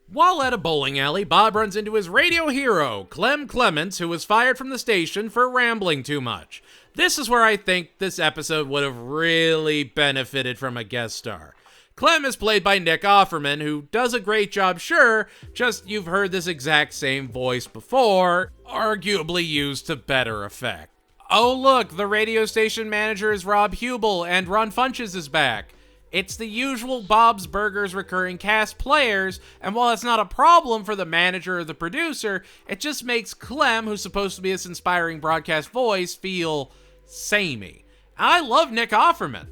While at a bowling alley, Bob runs into his radio hero, Clem Clements, who was fired from the station for rambling too much. This is where I think this episode would have really benefited from a guest star. Clem is played by Nick Offerman, who does a great job, sure, just you've heard this exact same voice before, arguably used to better effect. Oh look, the radio station manager is Rob Hubel, and Ron Funches is back. It's the usual Bob's Burgers recurring cast players, and while it's not a problem for the manager or the producer, it just makes Clem, who's supposed to be this inspiring broadcast voice, feel samey. I love Nick Offerman.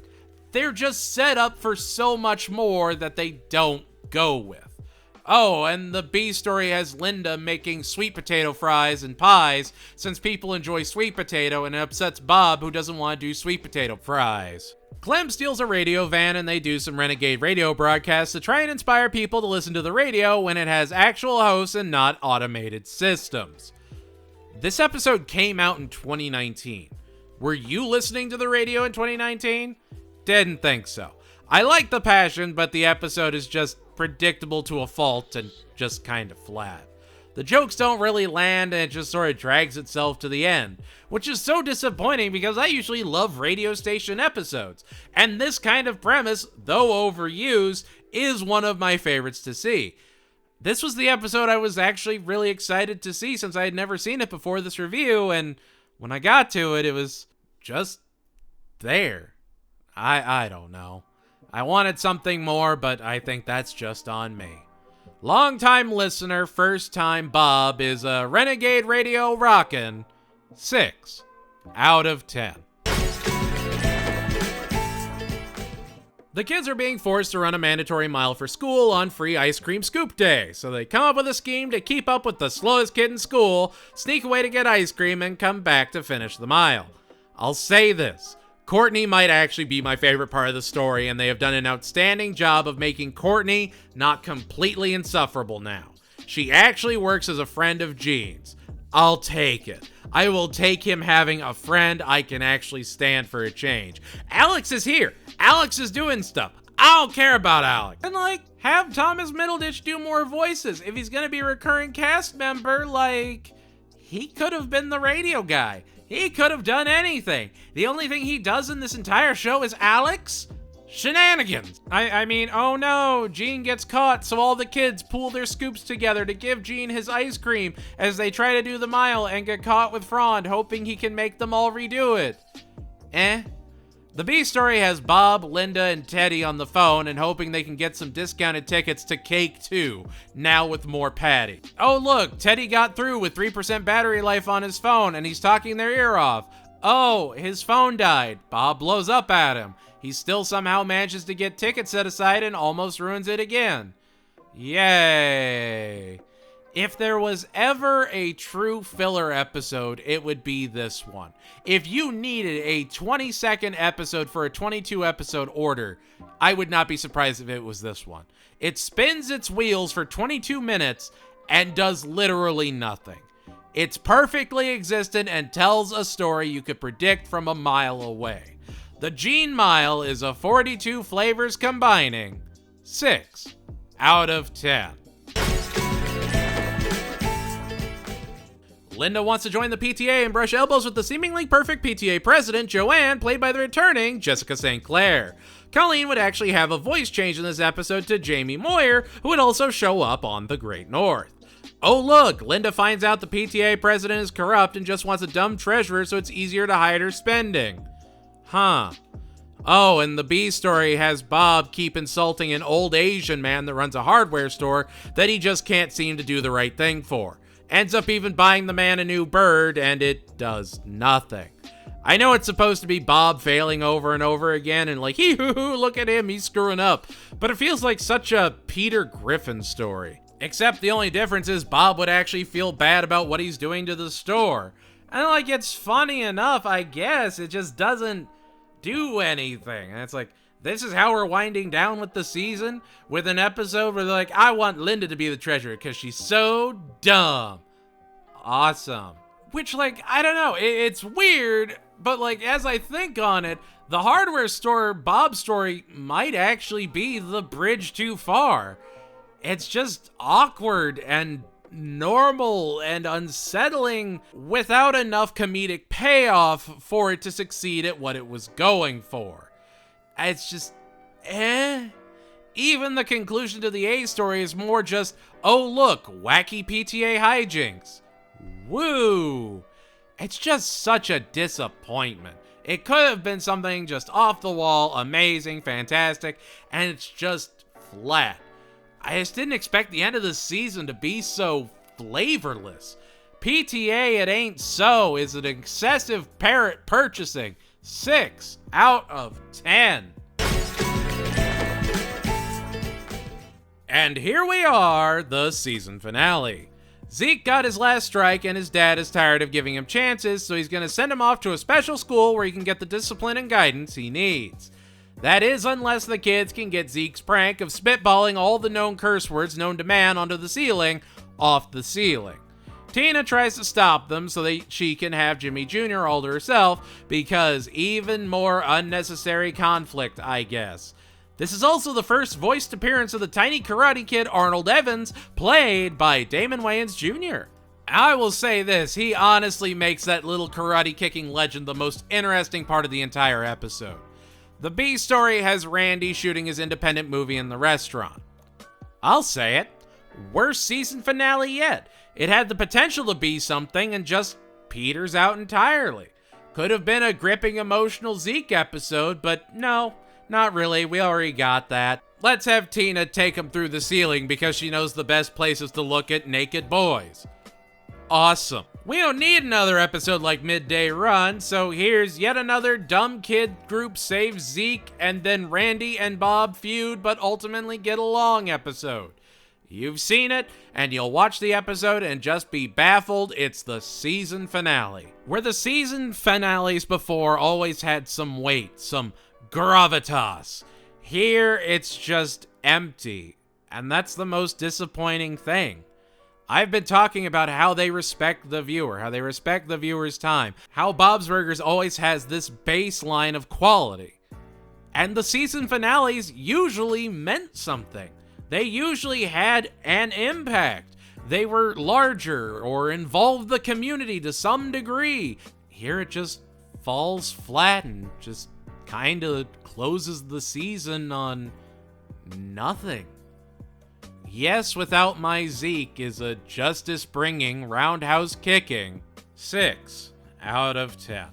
They're just set up for so much more that they don't go with. Oh, and the B story has Linda making sweet potato fries and pies, since people enjoy sweet potato, and it upsets Bob, who doesn't want to do sweet potato fries. Clem steals a radio van and they do some renegade radio broadcasts to try and inspire people to listen to the radio when it has actual hosts and not automated systems. This episode came out in 2019. Were you listening to the radio in 2019? Didn't think so. I like the passion, but the episode is just predictable to a fault and just kind of flat. The jokes don't really land and it just sort of drags itself to the end, which is so disappointing because I usually love radio station episodes, and this kind of premise, though overused, is one of my favorites to see. This was the episode I was actually really excited to see since I had never seen it before this review, and when I got to it, it was just there. I don't know. I wanted something more, but I think that's just on me. Long-time listener, first-time Bob is a Renegade Radio rockin' 6 out of 10. The kids are being forced to run a mandatory mile for school on free ice cream scoop day, so they come up with a scheme to keep up with the slowest kid in school, sneak away to get ice cream, and come back to finish the mile. I'll say this. Courtney might actually be my favorite part of the story, and they have done an outstanding job of making Courtney not completely insufferable now. She actually works as a friend of Gene's. I'll take it. I will take him having a friend I can actually stand for a change. Alex is here. Alex is doing stuff. I don't care about Alex. And have Thomas Middleditch do more voices. If he's gonna be a recurring cast member, he could have been the radio guy. He could have done anything. The only thing he does in this entire show is Alex shenanigans. I mean, oh no, Gene gets caught, so all the kids pool their scoops together to give Gene his ice cream as they try to do the mile and get caught with Frond, hoping he can make them all redo it. The B story has Bob, Linda, and Teddy on the phone and hoping they can get some discounted tickets to Cake 2, now with more Patty. Oh look, Teddy got through with 3% battery life on his phone and he's talking their ear off. Oh, his phone died. Bob blows up at him. He still somehow manages to get tickets set aside and almost ruins it again. Yay. If there was ever a true filler episode, it would be this one. If you needed a 20-second episode for a 22-episode order, I would not be surprised if it was this one. It spins its wheels for 22 minutes and does literally nothing. It's perfectly existent and tells a story you could predict from a mile away. The Gene Mile is a 42 flavors combining 6 out of 10. Linda wants to join the PTA and brush elbows with the seemingly perfect PTA president, Joanne, played by the returning Jessica St. Clair. Colleen would actually have a voice change in this episode to Jamie Moyer, who would also show up on The Great North. Oh look, Linda finds out the PTA president is corrupt and just wants a dumb treasurer so it's easier to hide her spending. Huh. Oh, and the B story has Bob keep insulting an old Asian man that runs a hardware store that he just can't seem to do the right thing for. Ends up even buying the man a new bird, and it does nothing. I know it's supposed to be Bob failing over and over again, and like, hee-hoo-hoo, look at him, he's screwing up. But it feels like such a Peter Griffin story. Except the only difference is Bob would actually feel bad about what he's doing to the store. And like, it's funny enough, I guess, it just doesn't do anything. And it's like, this is how we're winding down with the season, with an episode where they're like, I want Linda to be the treasurer because she's so dumb. Awesome. Which, like, I don't know, it's weird, but like, as I think on it, the hardware store Bob story might actually be the bridge too far. It's just awkward and normal and unsettling without enough comedic payoff for it to succeed at what it was going for. It's just, Even the conclusion to the A story is more just, oh look, wacky PTA hijinks. Woo! It's just such a disappointment. It could have been something just off the wall, amazing, fantastic, and it's just flat. I just didn't expect the end of the season to be so flavorless. PTA It Ain't So is an excessive parrot purchasing. 6 out of 10. And here we are, the season finale. Zeke got his last strike and his dad is tired of giving him chances, so he's going to send him off to a special school where he can get the discipline and guidance he needs. That is, unless the kids can get Zeke's prank of spitballing all the known curse words known to man onto the ceiling off the ceiling. Tina tries to stop them so that she can have Jimmy Jr. all to herself, because even more unnecessary conflict, I guess. This is also the first voiced appearance of the tiny karate kid Arnold Evans, played by Damon Wayans Jr. I will say this, he honestly makes that little karate kicking legend the most interesting part of the entire episode. The B story has Randy shooting his independent movie in the restaurant. I'll say it, worst season finale yet. It had the potential to be something and just peters out entirely. Could have been a gripping emotional Zeke episode, but no, not really, we already got that. Let's have Tina take him through the ceiling because she knows the best places to look at naked boys. Awesome. We don't need another episode like Midday Run, so here's yet another dumb kid group saves Zeke and then Randy and Bob feud but ultimately get along episode. You've seen it, and you'll watch the episode and just be baffled. It's the season finale. Where the season finales before always had some weight, some gravitas. Here, it's just empty, and that's the most disappointing thing. I've been talking about how they respect the viewer, how they respect the viewer's time, how Bob's Burgers always has this baseline of quality. And the season finales usually meant something. They usually had an impact. They were larger or involved the community to some degree. Here it just falls flat and just kind of closes the season on nothing. Yes, Without My Zeke is a justice-bringing, roundhouse kicking 6 out of 10.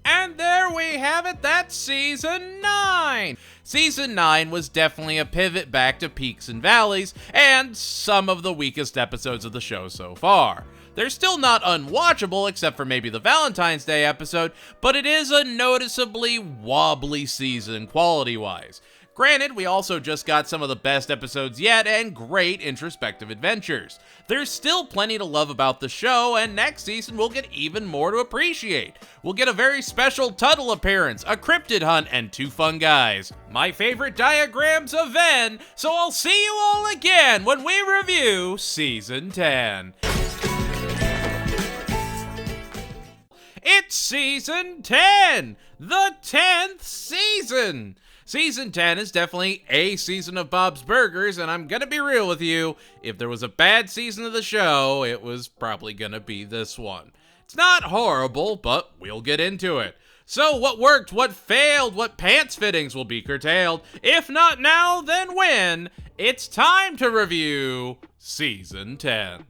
And there we have it, that's Season 9! Season 9 was definitely a pivot back to peaks and valleys, and some of the weakest episodes of the show so far. They're still not unwatchable, except for maybe the Valentine's Day episode, but it is a noticeably wobbly season quality-wise. Granted, we also just got some of the best episodes yet and great introspective adventures. There's still plenty to love about the show, and next season we'll get even more to appreciate. We'll get a very special Tuttle appearance, a cryptid hunt, and 2 fun guys. My favorite diagrams of Venn, so I'll see you all again when we review Season 10. It's Season 10! The 10th season! Season 10 is definitely a season of Bob's Burgers, and I'm gonna be real with you, if there was a bad season of the show, it was probably gonna be this one. It's not horrible, but we'll get into it. So what worked, what failed, what pants fittings will be curtailed? If not now, then when? It's time to review Season 10.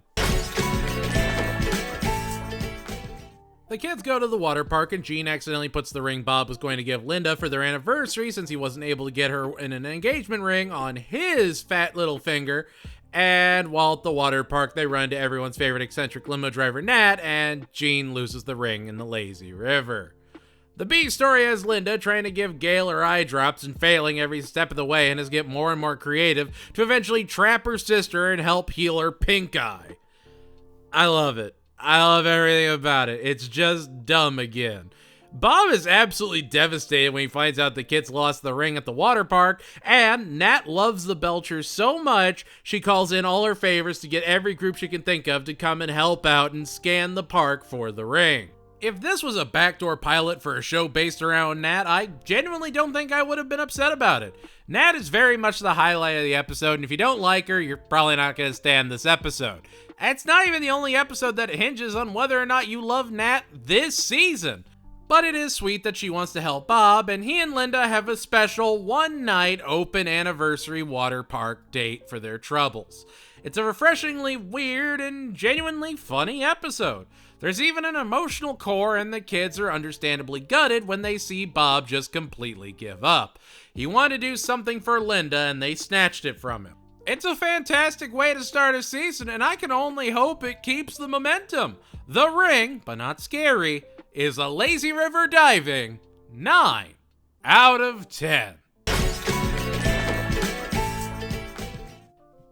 The kids go to the water park and Gene accidentally puts the ring Bob was going to give Linda for their anniversary since he wasn't able to get her in an engagement ring on his fat little finger. And while at the water park, they run to everyone's favorite eccentric limo driver, Nat, and Gene loses the ring in the lazy river. The B story has Linda trying to give Gail her eye drops and failing every step of the way and has get more and more creative to eventually trap her sister and help heal her pink eye. I love it. I love everything about it. It's just dumb again. Bob is absolutely devastated when he finds out the kids lost the ring at the water park, and Nat loves the Belchers so much, she calls in all her favors to get every group she can think of to come and help out and scan the park for the ring. If this was a backdoor pilot for a show based around Nat, I genuinely don't think I would have been upset about it. Nat is very much the highlight of the episode, and if you don't like her, you're probably not going to stand this episode. It's not even the only episode that hinges on whether or not you love Nat this season. But it is sweet that she wants to help Bob, and he and Linda have a special one-night open anniversary water park date for their troubles. It's a refreshingly weird and genuinely funny episode. There's even an emotional core, and the kids are understandably gutted when they see Bob just completely give up. He wanted to do something for Linda, and they snatched it from him. It's a fantastic way to start a season, and I can only hope it keeps the momentum. The ring, but not scary, is a lazy river diving 9 out of 10.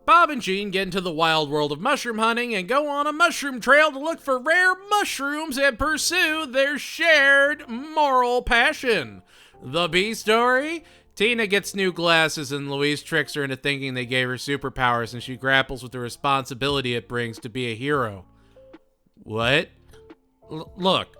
Bob and Gene get into the wild world of mushroom hunting and go on a mushroom trail to look for rare mushrooms and pursue their shared moral passion. The B story? Tina gets new glasses and Louise tricks her into thinking they gave her superpowers and she grapples with the responsibility it brings to be a hero. What? Look,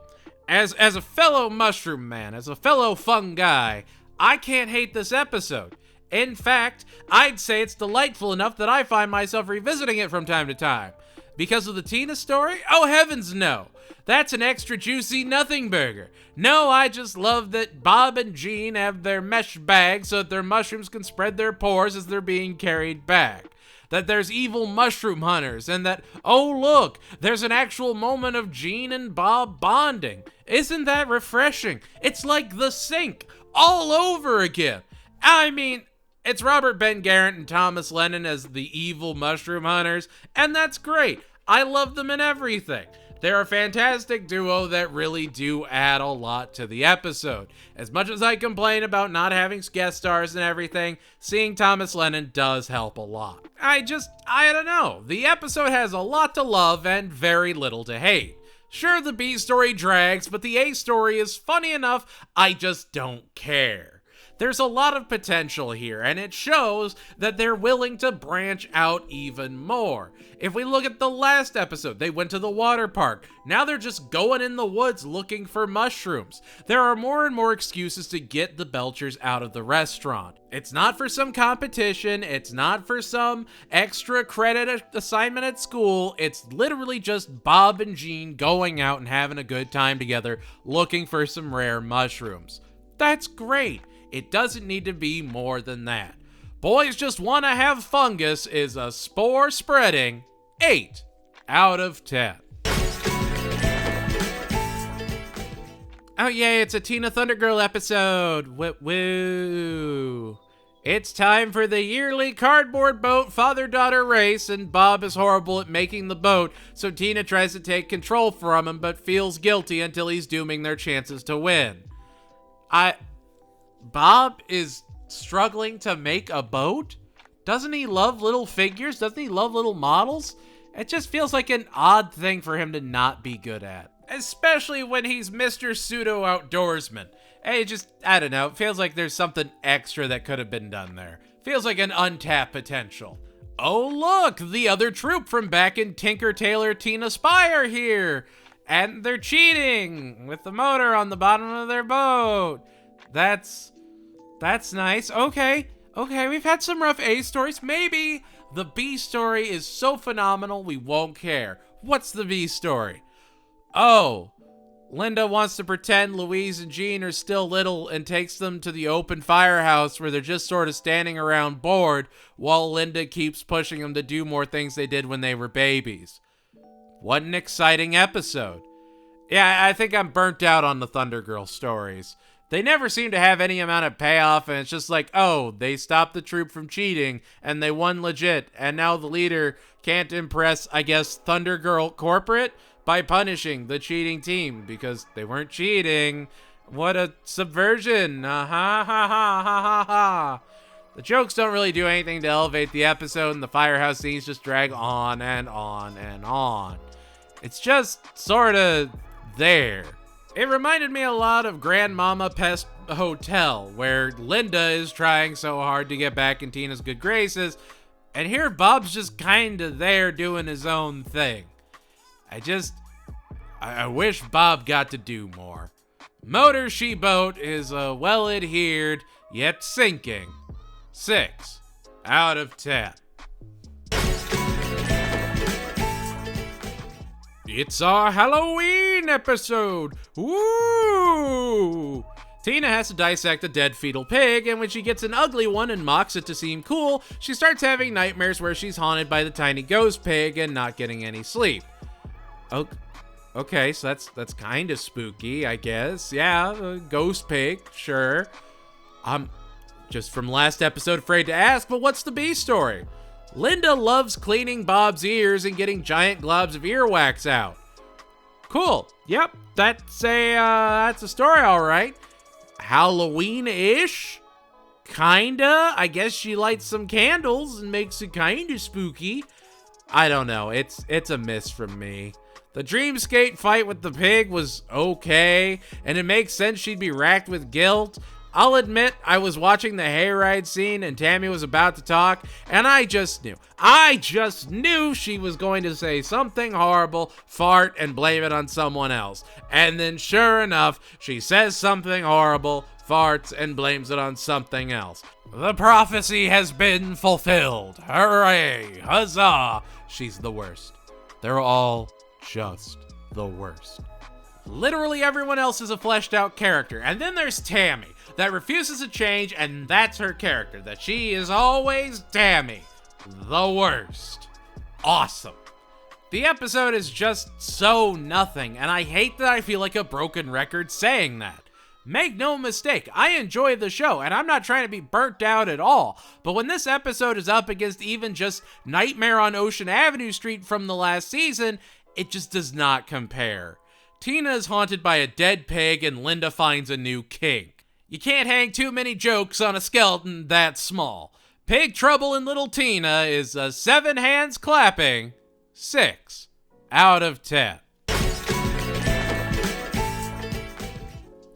as a fellow mushroom man, as a fellow fun guy, I can't hate this episode. In fact, I'd say it's delightful enough that I find myself revisiting it from time to time. Because of the Tina story? Oh heavens no! That's an extra juicy nothing burger. No, I just love that Bob and Gene have their mesh bags so that their mushrooms can spread their pores as they're being carried back. That there's evil mushroom hunters, and that, oh look, there's an actual moment of Gene and Bob bonding. Isn't that refreshing? It's like The Sink, all over again. I mean, it's Robert Ben Garant and Thomas Lennon as the evil mushroom hunters, and that's great. I love them in everything. They're a fantastic duo that really do add a lot to the episode. As much as I complain about not having guest stars and everything, seeing Thomas Lennon does help a lot. I don't know. The episode has a lot to love and very little to hate. Sure, the B story drags, but the A story is funny enough, I just don't care. There's a lot of potential here, and it shows that they're willing to branch out even more. If we look at the last episode, they went to the water park. Now they're just going in the woods looking for mushrooms. There are more and more excuses to get the Belchers out of the restaurant. It's not for some competition. It's not for some extra credit assignment at school. It's literally just Bob and Gene going out and having a good time together looking for some rare mushrooms. That's great. It doesn't need to be more than that. Boys Just Want to Have Fungus is a spore-spreading 8 out of 10. Oh yay, it's a Tina Thunder Girl episode. Woo. It's time for the yearly cardboard boat father-daughter race, and Bob is horrible at making the boat, so Tina tries to take control from him but feels guilty until he's dooming their chances to win. Bob is struggling to make a boat? Doesn't he love little figures? Doesn't he love little models? It just feels like an odd thing for him to not be good at. Especially when he's Mr. Pseudo-Outdoorsman. I don't know, it feels like there's something extra that could have been done there. Feels like an untapped potential. Oh look, the other troop from back in Tinker, Tailor, Tina, Spy are here! And they're cheating with the motor on the bottom of their boat. That's nice. Okay, we've had some rough A stories. Maybe the B story is so phenomenal we won't care. What's the B story? Oh, Linda wants to pretend Louise and Jean are still little and takes them to the open firehouse where they're just sort of standing around bored while Linda keeps pushing them to do more things they did when they were babies. What an exciting episode. Yeah, I think I'm burnt out on the Thunder Girl stories. They never seem to have any amount of payoff, and it's just like, oh, they stopped the troop from cheating, and they won legit, and now the leader can't impress, I guess, Thunder Girl corporate by punishing the cheating team, because they weren't cheating. What a subversion. Ha ha ha ha ha ha. The jokes don't really do anything to elevate the episode, and the firehouse scenes just drag on and on and on. It's just sort of there. It reminded me a lot of Grandmama Pest Hotel, where Linda is trying so hard to get back in Tina's good graces, and here Bob's just kinda there doing his own thing. I wish Bob got to do more. Motor She Boat is a well-adhered, yet sinking 6 out of 10. It's our Halloween episode! Woo! Tina has to dissect a dead fetal pig, and when she gets an ugly one and mocks it to seem cool, she starts having nightmares where she's haunted by the tiny ghost pig and not getting any sleep. Okay, so that's kind of spooky, I guess. Yeah, ghost pig, sure. I'm just from last episode afraid to ask, but what's the B story? Linda loves cleaning Bob's ears and getting giant globs of earwax out. Cool. Yep, that's a story, all right. Halloween-ish? Kinda. I guess she lights some candles and makes it kinda spooky. I don't know. It's a miss from me. The Dreamscape fight with the pig was okay, and it makes sense she'd be racked with guilt. I'll admit, I was watching the hayride scene and Tammy was about to talk, and I just knew she was going to say something horrible, fart, and blame it on someone else. And then sure enough, she says something horrible, farts, and blames it on something else. The prophecy has been fulfilled. Hooray! Huzzah! She's the worst. They're all just the worst. Literally everyone else is a fleshed out character, and then there's Tammy, that refuses to change, and that's her character, that she is always Tammy. The worst. Awesome. The episode is just so nothing, and I hate that I feel like a broken record saying that. Make no mistake, I enjoy the show, and I'm not trying to be burnt out at all, but when this episode is up against even just Nightmare on Ocean Avenue Street from the last season, it just does not compare. Tina is haunted by a dead pig, and Linda finds a new kink. You can't hang too many jokes on a skeleton that small. Pig Trouble in Little Tina is a 7 hands clapping 6 out of 10.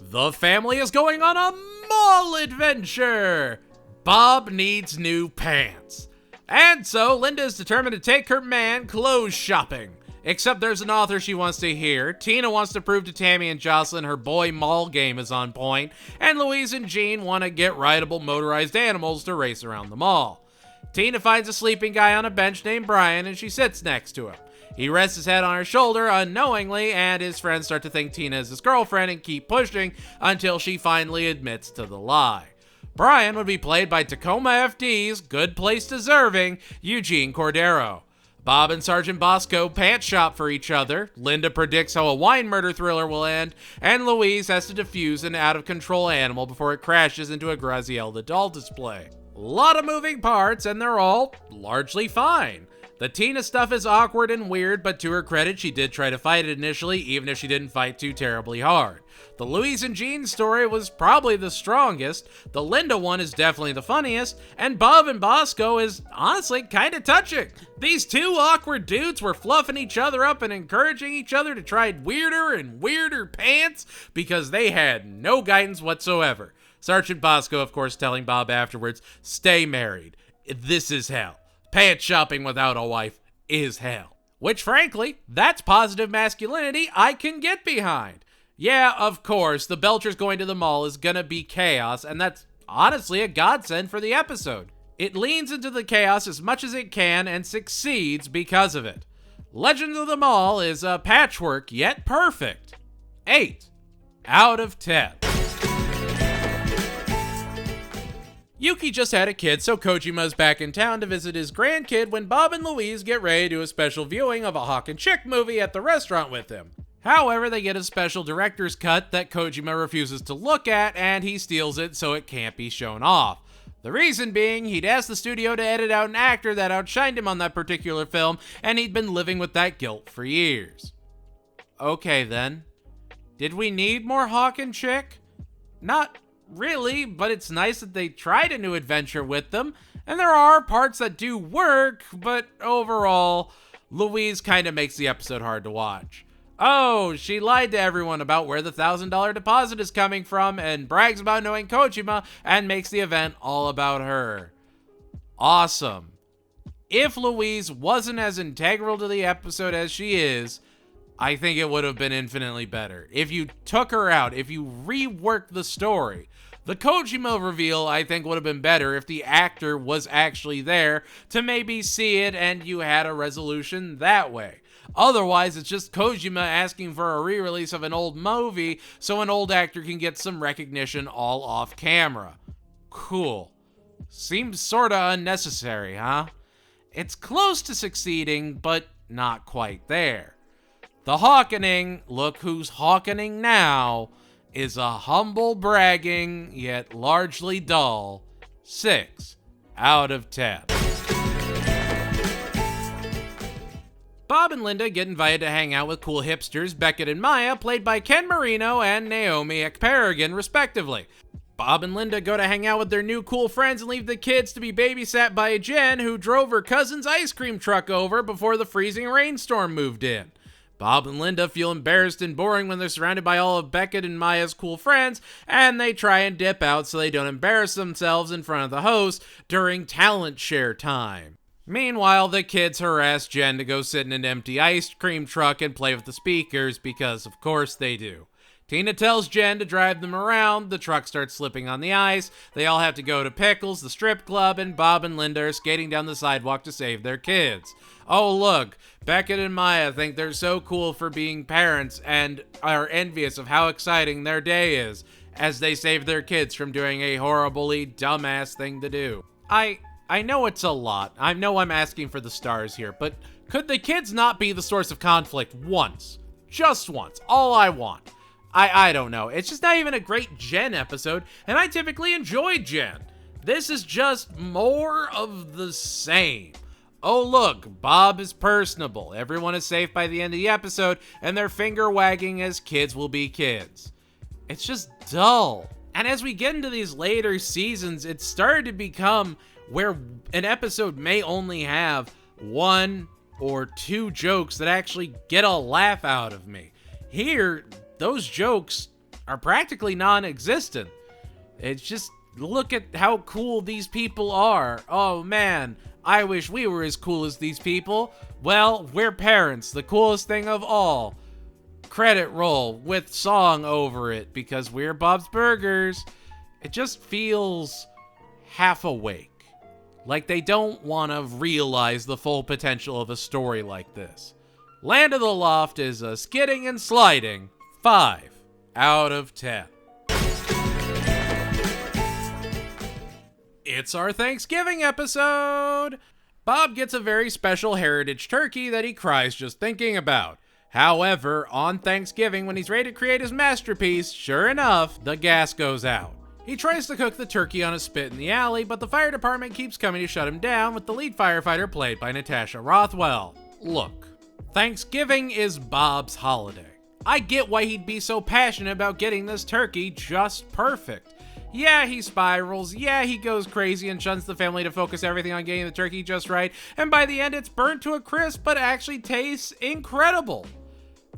The family is going on a mall adventure. Bob needs new pants. And so Linda is determined to take her man clothes shopping. Except there's an author she wants to hear, Tina wants to prove to Tammy and Jocelyn her boy mall game is on point, and Louise and Jean want to get rideable motorized animals to race around the mall. Tina finds a sleeping guy on a bench named Brian, and she sits next to him. He rests his head on her shoulder unknowingly, and his friends start to think Tina is his girlfriend and keep pushing until she finally admits to the lie. Brian would be played by Tacoma FD's Good Place Deserving Eugene Cordero. Bob and Sergeant Bosco pants shop for each other, Linda predicts how a wine murder thriller will end, and Louise has to defuse an out-of-control animal before it crashes into a Graziella doll display. A lot of moving parts, and they're all largely fine. The Tina stuff is awkward and weird, but to her credit, she did try to fight it initially, even if she didn't fight too terribly hard. The Louise and Jean story was probably the strongest, the Linda one is definitely the funniest, and Bob and Bosco is honestly kinda touching. These two awkward dudes were fluffing each other up and encouraging each other to try weirder and weirder pants because they had no guidance whatsoever. Sergeant Bosco, of course, telling Bob afterwards, "Stay married. This is hell. Pants shopping without a wife is hell." Which, frankly, that's positive masculinity I can get behind. Yeah, of course, the Belchers going to the mall is gonna be chaos, and that's honestly a godsend for the episode. It leans into the chaos as much as it can and succeeds because of it. Legends of the Mall is a patchwork yet perfect. 8 out of 10. Yuki just had a kid, so Kojima's back in town to visit his grandkid when Bob and Louise get ready to do a special viewing of a Hawk and Chick movie at the restaurant with him. However, they get a special director's cut that Kojima refuses to look at, and he steals it so it can't be shown off. The reason being, he'd asked the studio to edit out an actor that outshined him on that particular film, and he'd been living with that guilt for years. Okay then. Did we need more Hawk and Chick? Not really, but it's nice that they tried a new adventure with them, and there are parts that do work, but overall, Louise kinda makes the episode hard to watch. Oh, she lied to everyone about where the $1,000 deposit is coming from and brags about knowing Kojima and makes the event all about her. Awesome. If Louise wasn't as integral to the episode as she is, I think it would have been infinitely better. If you took her out, if you reworked the story, the Kojima reveal, I think, would have been better if the actor was actually there to maybe see it and you had a resolution that way. Otherwise, it's just Kojima asking for a re-release of an old movie so an old actor can get some recognition all off camera. Cool. Seems sorta unnecessary, huh? It's close to succeeding, but not quite there. The hawkening, look who's hawkening now, is a humble bragging, yet largely dull, 6 out of 10. Bob and Linda get invited to hang out with cool hipsters Beckett and Maya, played by Ken Marino and Naomi Ekperigin, respectively. Bob and Linda go to hang out with their new cool friends and leave the kids to be babysat by Jen, who drove her cousin's ice cream truck over before the freezing rainstorm moved in. Bob and Linda feel embarrassed and boring when they're surrounded by all of Beckett and Maya's cool friends, and they try and dip out so they don't embarrass themselves in front of the host during talent share time. Meanwhile, the kids harass Jen to go sit in an empty ice cream truck and play with the speakers because, of course, they do. Tina tells Jen to drive them around, the truck starts slipping on the ice, they all have to go to Pickles, the strip club, and Bob and Linda are skating down the sidewalk to save their kids. Oh look, Beckett and Maya think they're so cool for being parents and are envious of how exciting their day is as they save their kids from doing a horribly dumbass thing to do. I know it's a lot. I know I'm asking for the stars here, but could the kids not be the source of conflict once? Just once. All I want. I don't know. It's just not even a great Jen episode, and I typically enjoy Jen. This is just more of the same. Oh look, Bob is personable. Everyone is safe by the end of the episode, and they're finger wagging as kids will be kids. It's just dull. And as we get into these later seasons, it started to become where an episode may only have 1 or 2 jokes that actually get a laugh out of me. Here, those jokes are practically non-existent. It's just, look at how cool these people are. Oh man, I wish we were as cool as these people. Well, we're parents, the coolest thing of all. Credit roll with song over it because we're Bob's Burgers. It just feels half awake. Like they don't want to realize the full potential of a story like this. Land of the Loft is a skidding and sliding 5 out of 10. It's our Thanksgiving episode! Bob gets a very special heritage turkey that he cries just thinking about. However, on Thanksgiving, when he's ready to create his masterpiece, sure enough, the gas goes out. He tries to cook the turkey on a spit in the alley, but the fire department keeps coming to shut him down, with the lead firefighter played by Natasha Rothwell. Look, Thanksgiving is Bob's holiday. I get why he'd be so passionate about getting this turkey just perfect. Yeah, he spirals, yeah, he goes crazy and shuns the family to focus everything on getting the turkey just right, and by the end it's burnt to a crisp but actually tastes incredible.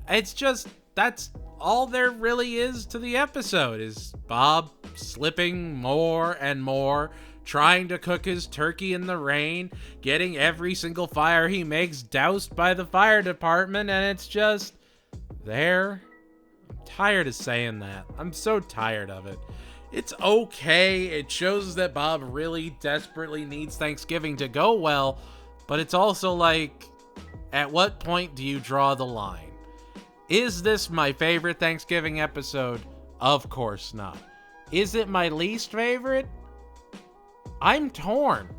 It's just, that's all there really is to the episode, is Bob slipping more and more, trying to cook his turkey in the rain, getting every single fire he makes doused by the fire department, and it's just there. I'm tired of saying that. I'm so tired of it. It's okay. It shows that Bob really desperately needs Thanksgiving to go well, but it's also like, at what point do you draw the line? Is this my favorite Thanksgiving episode? Of course not. Is it my least favorite? I'm torn,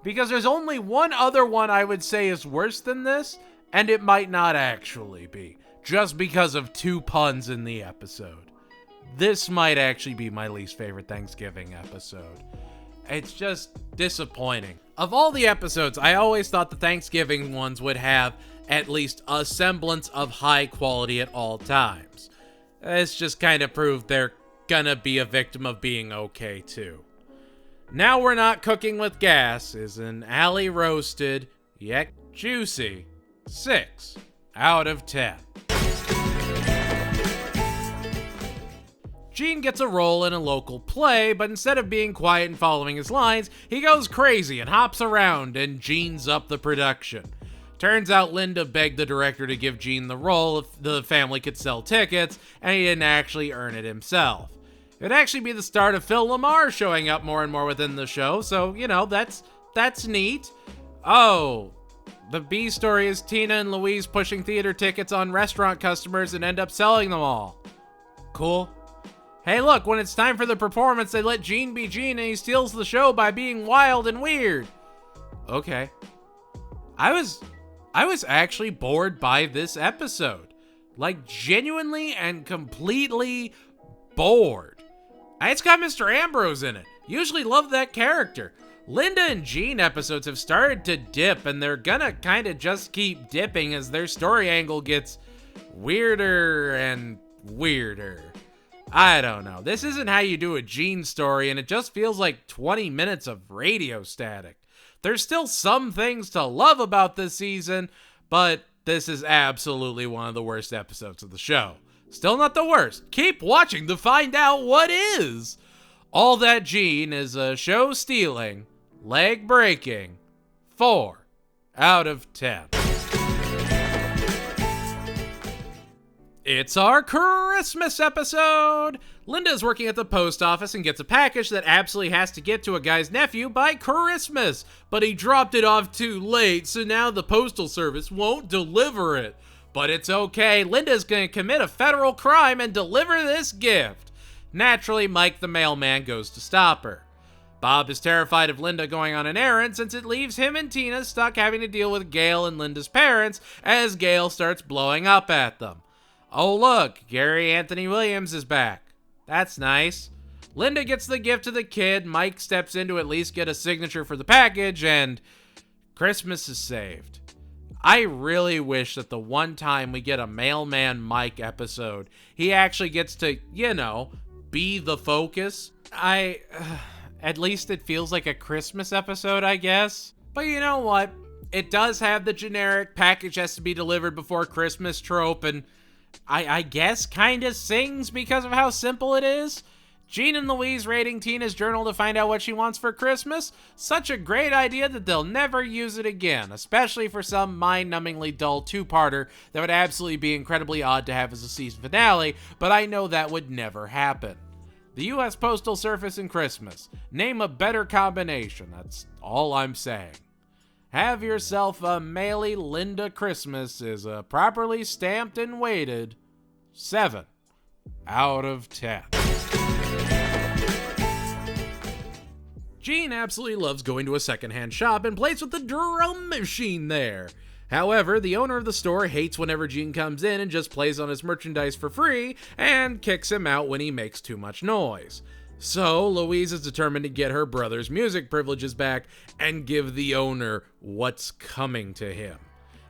because there's only one other one I would say is worse than this, and it might not actually be, just because of 2 puns in the episode. This might actually be my least favorite Thanksgiving episode. It's just disappointing. Of all the episodes, I always thought the Thanksgiving ones would have at least a semblance of high quality at all times. It's just kind of proved they're gonna be a victim of being okay too. Now We're Not Cooking with Gas is an alley roasted, yet juicy 6 out of 10. Gene gets a role in a local play, but instead of being quiet and following his lines, he goes crazy and hops around and Gene's up the production. Turns out Linda begged the director to give Gene the role if the family could sell tickets, and he didn't actually earn it himself. It'd actually be the start of Phil Lamar showing up more and more within the show, so, you know, that's neat. Oh, the B story is Tina and Louise pushing theater tickets on restaurant customers and end up selling them all. Cool. Hey look, when it's time for the performance, they let Gene be Gene and he steals the show by being wild and weird. Okay. I was actually bored by this episode. Like, genuinely and completely bored. It's got Mr. Ambrose in it. Usually love that character. Linda and Gene episodes have started to dip, and they're gonna kind of just keep dipping as their story angle gets weirder and weirder. I don't know. This isn't how you do a Gene story, and it just feels like 20 minutes of radio static. There's still some things to love about this season, but this is absolutely one of the worst episodes of the show. Still not the worst. Keep watching to find out what is. All That Gene is a show-stealing, leg-breaking 4 out of 10. It's our Christmas episode! Linda is working at the post office and gets a package that absolutely has to get to a guy's nephew by Christmas, but he dropped it off too late, so now the postal service won't deliver it. But it's okay, Linda's gonna commit a federal crime and deliver this gift. Naturally, Mike the mailman goes to stop her. Bob is terrified of Linda going on an errand since it leaves him and Tina stuck having to deal with Gail and Linda's parents as Gail starts blowing up at them. Oh look, Gary Anthony Williams is back. That's nice. Linda gets the gift to the kid, Mike steps in to at least get a signature for the package, and Christmas is saved. I really wish that the one time we get a Mailman Mike episode, he actually gets to, you know, be the focus. At least it feels like a Christmas episode, I guess. But you know what? It does have the generic package has to be delivered before Christmas trope, and I guess kind of sings because of how simple it is. Gene and Louise raiding Tina's journal to find out what she wants for Christmas. Such a great idea that they'll never use it again, especially for some mind-numbingly dull two-parter that would absolutely be incredibly odd to have as a season finale, but I know that would never happen. The U.S. Postal Service and Christmas. Name a better combination, that's all I'm saying. Have yourself a maily Linda Christmas is a properly stamped and weighted 7 out of 10. Gene absolutely loves going to a secondhand shop and plays with the drum machine there. However, the owner of the store hates whenever Gene comes in and just plays on his merchandise for free and kicks him out when he makes too much noise. So Louise is determined to get her brother's music privileges back and give the owner what's coming to him.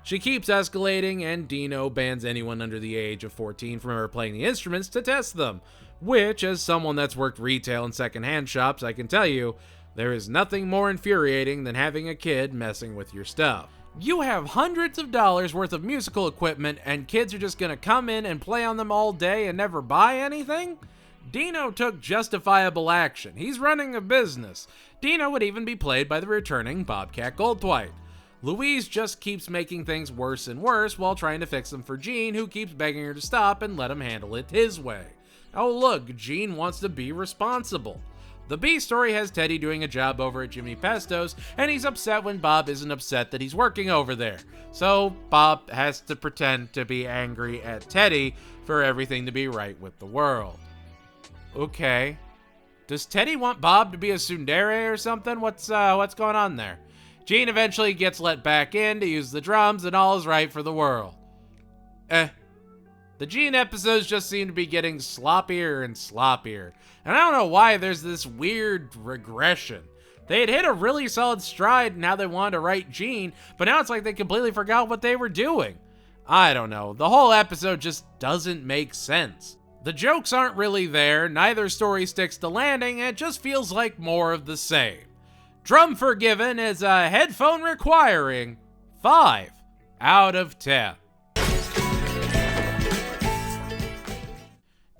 She keeps escalating, and Dino bans anyone under the age of 14 from ever playing the instruments to test them, which, as someone that's worked retail and secondhand shops, I can tell you, there is nothing more infuriating than having a kid messing with your stuff. You have hundreds of dollars worth of musical equipment, and kids are just gonna come in and play on them all day and never buy anything? Dino took justifiable action. He's running a business. Dino would even be played by the returning Bobcat Goldthwait. Louise just keeps making things worse and worse while trying to fix them for Gene, who keeps begging her to stop and let him handle it his way. Oh look, Gene wants to be responsible. The B story has Teddy doing a job over at Jimmy Pesto's, and he's upset when Bob isn't upset that he's working over there. So Bob has to pretend to be angry at Teddy for everything to be right with the world. Okay. Does Teddy want Bob to be a tsundere or something? What's going on there? Gene eventually gets let back in to use the drums, and all is right for the world. The Gene episodes just seem to be getting sloppier and sloppier. And I don't know why there's this weird regression. They had hit a really solid stride and how they wanted to write Gene, but now it's like they completely forgot what they were doing. I don't know. The whole episode just doesn't make sense. The jokes aren't really there, neither story sticks to landing, and it just feels like more of the same. Drum Forgiven is a headphone requiring 5 out of 10.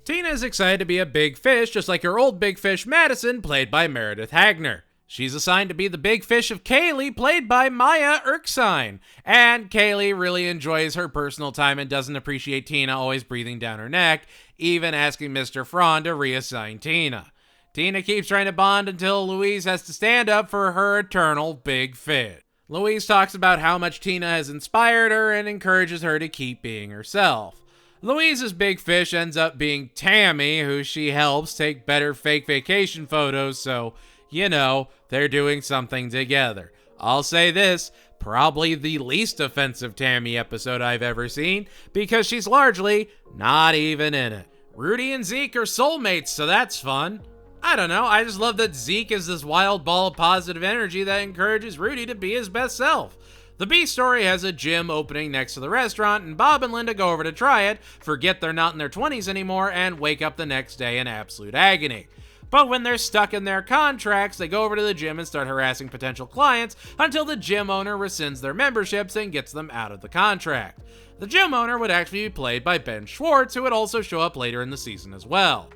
Tina is excited to be a big fish, just like her old big fish Madison, played by Meredith Hagner. She's assigned to be the big fish of Kaylee, played by Maya Erskine. And Kaylee really enjoys her personal time and doesn't appreciate Tina always breathing down her neck, even asking Mr. Fraun to reassign Tina. Tina keeps trying to bond until Louise has to stand up for her eternal big fish. Louise talks about how much Tina has inspired her and encourages her to keep being herself. Louise's big fish ends up being Tammy, who she helps take better fake vacation photos, so, you know, they're doing something together. I'll say this, probably the least offensive Tammy episode I've ever seen, because she's largely not even in it. Rudy and Zeke are soulmates, so that's fun. I don't know, I just love that Zeke is this wild ball of positive energy that encourages Rudy to be his best self. The B story has a gym opening next to the restaurant, and Bob and Linda go over to try it, forget they're not in their 20s anymore, and wake up the next day in absolute agony. But when they're stuck in their contracts, they go over to the gym and start harassing potential clients until the gym owner rescinds their memberships and gets them out of the contract. The gym owner would actually be played by Ben Schwartz, who would also show up later in the season as well.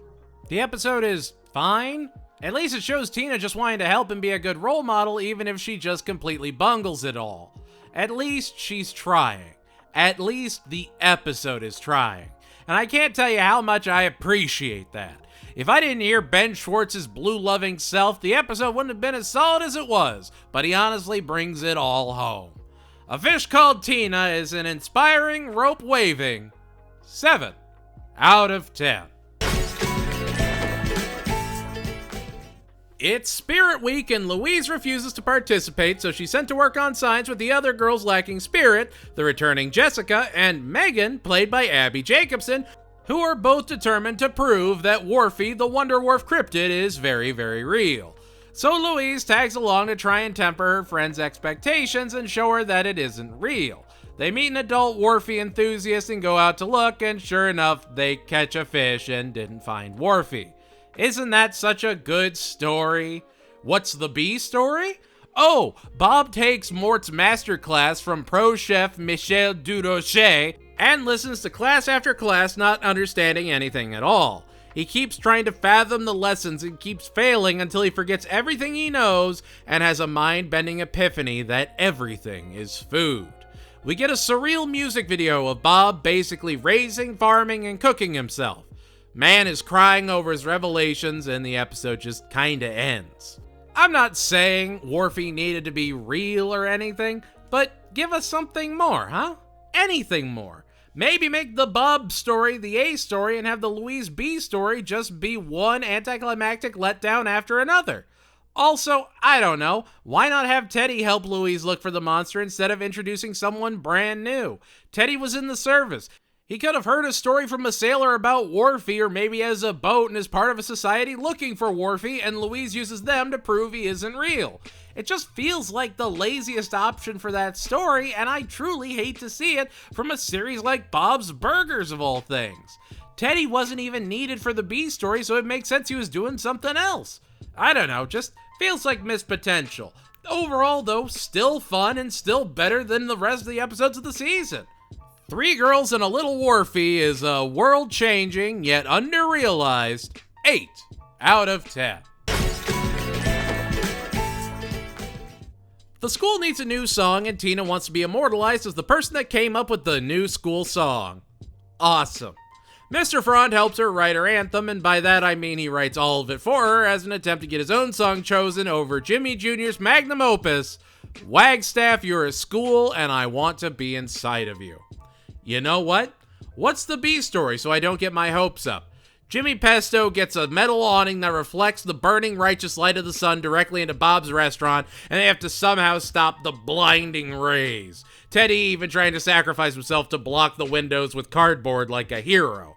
The episode is fine. At least it shows Tina just wanting to help and be a good role model, even if she just completely bungles it all. At least she's trying. At least the episode is trying. And I can't tell you how much I appreciate that. If I didn't hear Ben Schwartz's blue-loving self, the episode wouldn't have been as solid as it was, but he honestly brings it all home. A Fish Called Tina is an inspiring, rope-waving 7 out of 10. It's Spirit Week and Louise refuses to participate, so she's sent to work on signs with the other girls lacking spirit, the returning Jessica, and Megan, played by Abby Jacobson, who are both determined to prove that Whorfy, the Wonder Wharf cryptid, is very, very real. So Louise tags along to try and temper her friend's expectations and show her that it isn't real. They meet an adult Whorfy enthusiast and go out to look, and sure enough, they catch a fish and didn't find Whorfy. Isn't that such a good story? What's the B story? Oh, Bob takes Mort's masterclass from pro chef Michel Durocher and listens to class after class not understanding anything at all. He keeps trying to fathom the lessons and keeps failing until he forgets everything he knows and has a mind-bending epiphany that everything is food. We get a surreal music video of Bob basically raising, farming, and cooking himself. Man is crying over his revelations, and the episode just kinda ends. I'm not saying Whorfy needed to be real or anything, but give us something more, huh? Anything more. Maybe make the Bob story the A story and have the Louise B story just be one anticlimactic letdown after another. Also, I don't know, why not have Teddy help Louise look for the monster instead of introducing someone brand new? Teddy was in the service. He could have heard a story from a sailor about Wharfie, or maybe has a boat and is part of a society looking for Wharfie, and Louise uses them to prove he isn't real. It just feels like the laziest option for that story, and I truly hate to see it from a series like Bob's Burgers of all things. Teddy wasn't even needed for the B story, so it makes sense he was doing something else. I don't know, just feels like missed potential. Overall, though, still fun and still better than the rest of the episodes of the season. 3 Girls and a Little Wharfie is a world-changing, yet under-realized 8 out of 10. The school needs a new song, and Tina wants to be immortalized as the person that came up with the new school song. Awesome. Mr. Frond helps her write her anthem, and by that I mean he writes all of it for her as an attempt to get his own song chosen over Jimmy Jr.'s magnum opus, Wagstaff, You're a School, and I Want to Be Inside of You. You know what? What's the B story so I don't get my hopes up? Jimmy Pesto gets a metal awning that reflects the burning righteous light of the sun directly into Bob's restaurant, and they have to somehow stop the blinding rays. Teddy even trying to sacrifice himself to block the windows with cardboard like a hero.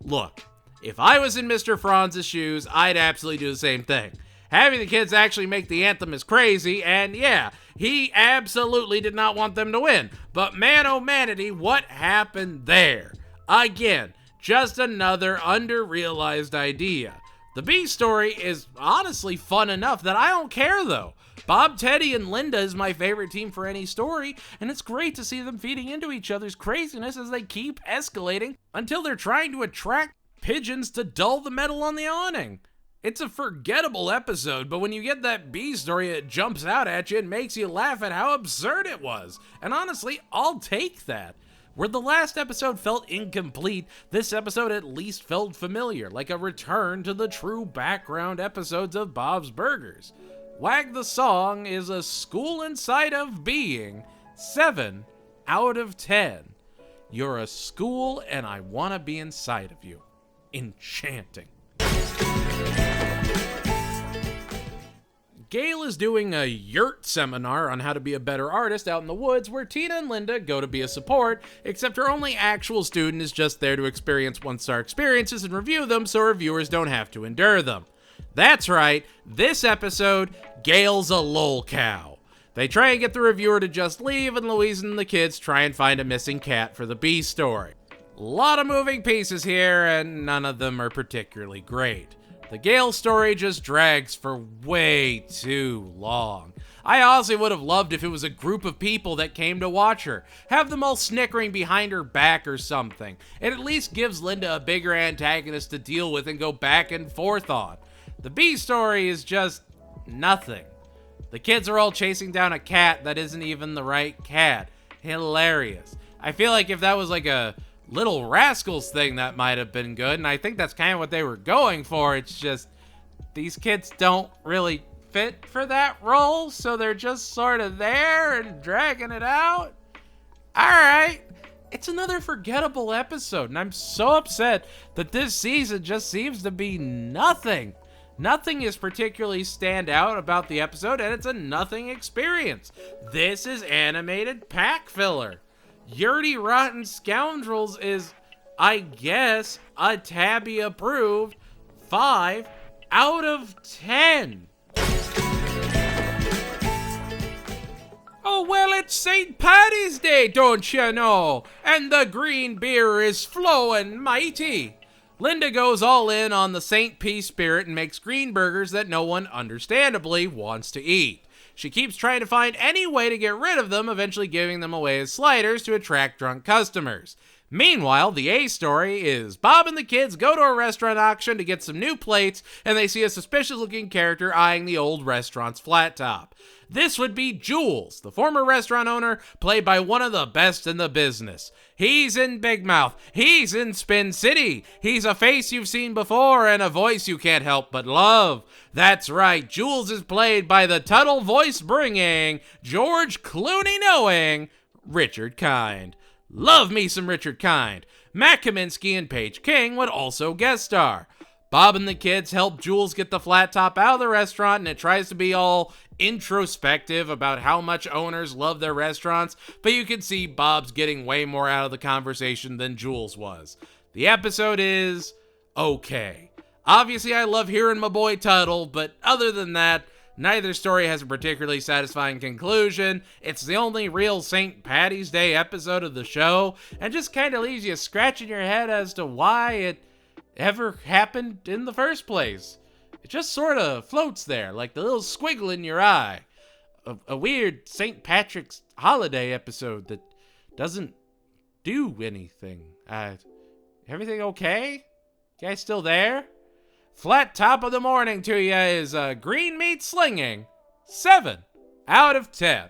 Look, if I was in Mr. Franz's shoes, I'd absolutely do the same thing. Having the kids actually make the anthem is crazy, and yeah, he absolutely did not want them to win. But man, oh manity, what happened there? Again, just another under-realized idea. The B story is honestly fun enough that I don't care though. Bob, Teddy, and Linda is my favorite team for any story, and it's great to see them feeding into each other's craziness as they keep escalating until they're trying to attract pigeons to dull the metal on the awning. It's a forgettable episode, but when you get that B story, it jumps out at you and makes you laugh at how absurd it was. And honestly, I'll take that. Where the last episode felt incomplete, this episode at least felt familiar, like a return to the true background episodes of Bob's Burgers. Wag the Song is a school inside of being 7 out of 10. You're a school and I want to be inside of you. Enchanting. Gail is doing a yurt seminar on how to be a better artist out in the woods where Tina and Linda go to be a support, except her only actual student is just there to experience 1-star experiences and review them so reviewers don't have to endure them. That's right, this episode, Gail's a lol cow. They try and get the reviewer to just leave, and Louise and the kids try and find a missing cat for the B story. A lot of moving pieces here, and none of them are particularly great. The Gail story just drags for way too long. I honestly would have loved if it was a group of people that came to watch her. Have them all snickering behind her back or something. It at least gives Linda a bigger antagonist to deal with and go back and forth on. The B story is just nothing. The kids are all chasing down a cat that isn't even the right cat. Hilarious. I feel like if that was like a Little Rascals thing, that might have been good, and I think that's kind of what they were going for. It's just these kids don't really fit for that role, so they're just sort of there and dragging it out. Alright, it's another forgettable episode, and I'm so upset that this season just seems to be nothing. Nothing is particularly stand out about the episode, and it's a nothing experience. This is animated pack filler. Yurty Rotten Scoundrels is, I guess, a Tabby approved 5 out of 10. Oh, well, it's St. Paddy's Day, don't you know? And the green beer is flowing mighty. Linda goes all in on the St. P spirit and makes green burgers that no one, understandably, wants to eat. She keeps trying to find any way to get rid of them, eventually giving them away as sliders to attract drunk customers. Meanwhile, the A story is Bob and the kids go to a restaurant auction to get some new plates, and they see a suspicious-looking character eyeing the old restaurant's flat top. This would be Jules, the former restaurant owner, played by one of the best in the business. He's in Big Mouth. He's in Spin City. He's a face you've seen before and a voice you can't help but love. That's right, Jules is played by the Tuttle voice-bringing, George Clooney-knowing Richard Kind. Love me some Richard Kind. Matt Kaminsky and Paige King would also guest star. Bob and the kids help Jules get the flat top out of the restaurant, and it tries to be all introspective about how much owners love their restaurants, but you can see Bob's getting way more out of the conversation than Jules was. The episode is okay. Obviously, I love hearing my boy Tuttle, but other than that, neither story has a particularly satisfying conclusion. It's the only real St. Patty's Day episode of the show, and just kind of leaves you scratching your head as to why it ever happened in the first place. It just sort of floats there, like the little squiggle in your eye. A weird St. Patrick's holiday episode that doesn't do anything. Everything okay? You guys still there? Flat top of the morning to you is green meat slinging. 7 out of 10.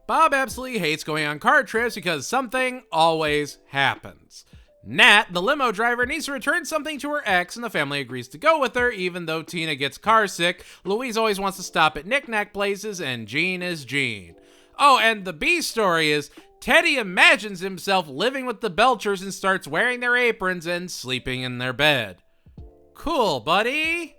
Bob absolutely hates going on car trips because something always happens. Nat, the limo driver, needs to return something to her ex, and the family agrees to go with her, even though Tina gets car sick. Louise always wants to stop at knick-knack places, and Jean is Jean. Oh, and the B story is Teddy imagines himself living with the Belchers and starts wearing their aprons and sleeping in their bed. Cool, buddy.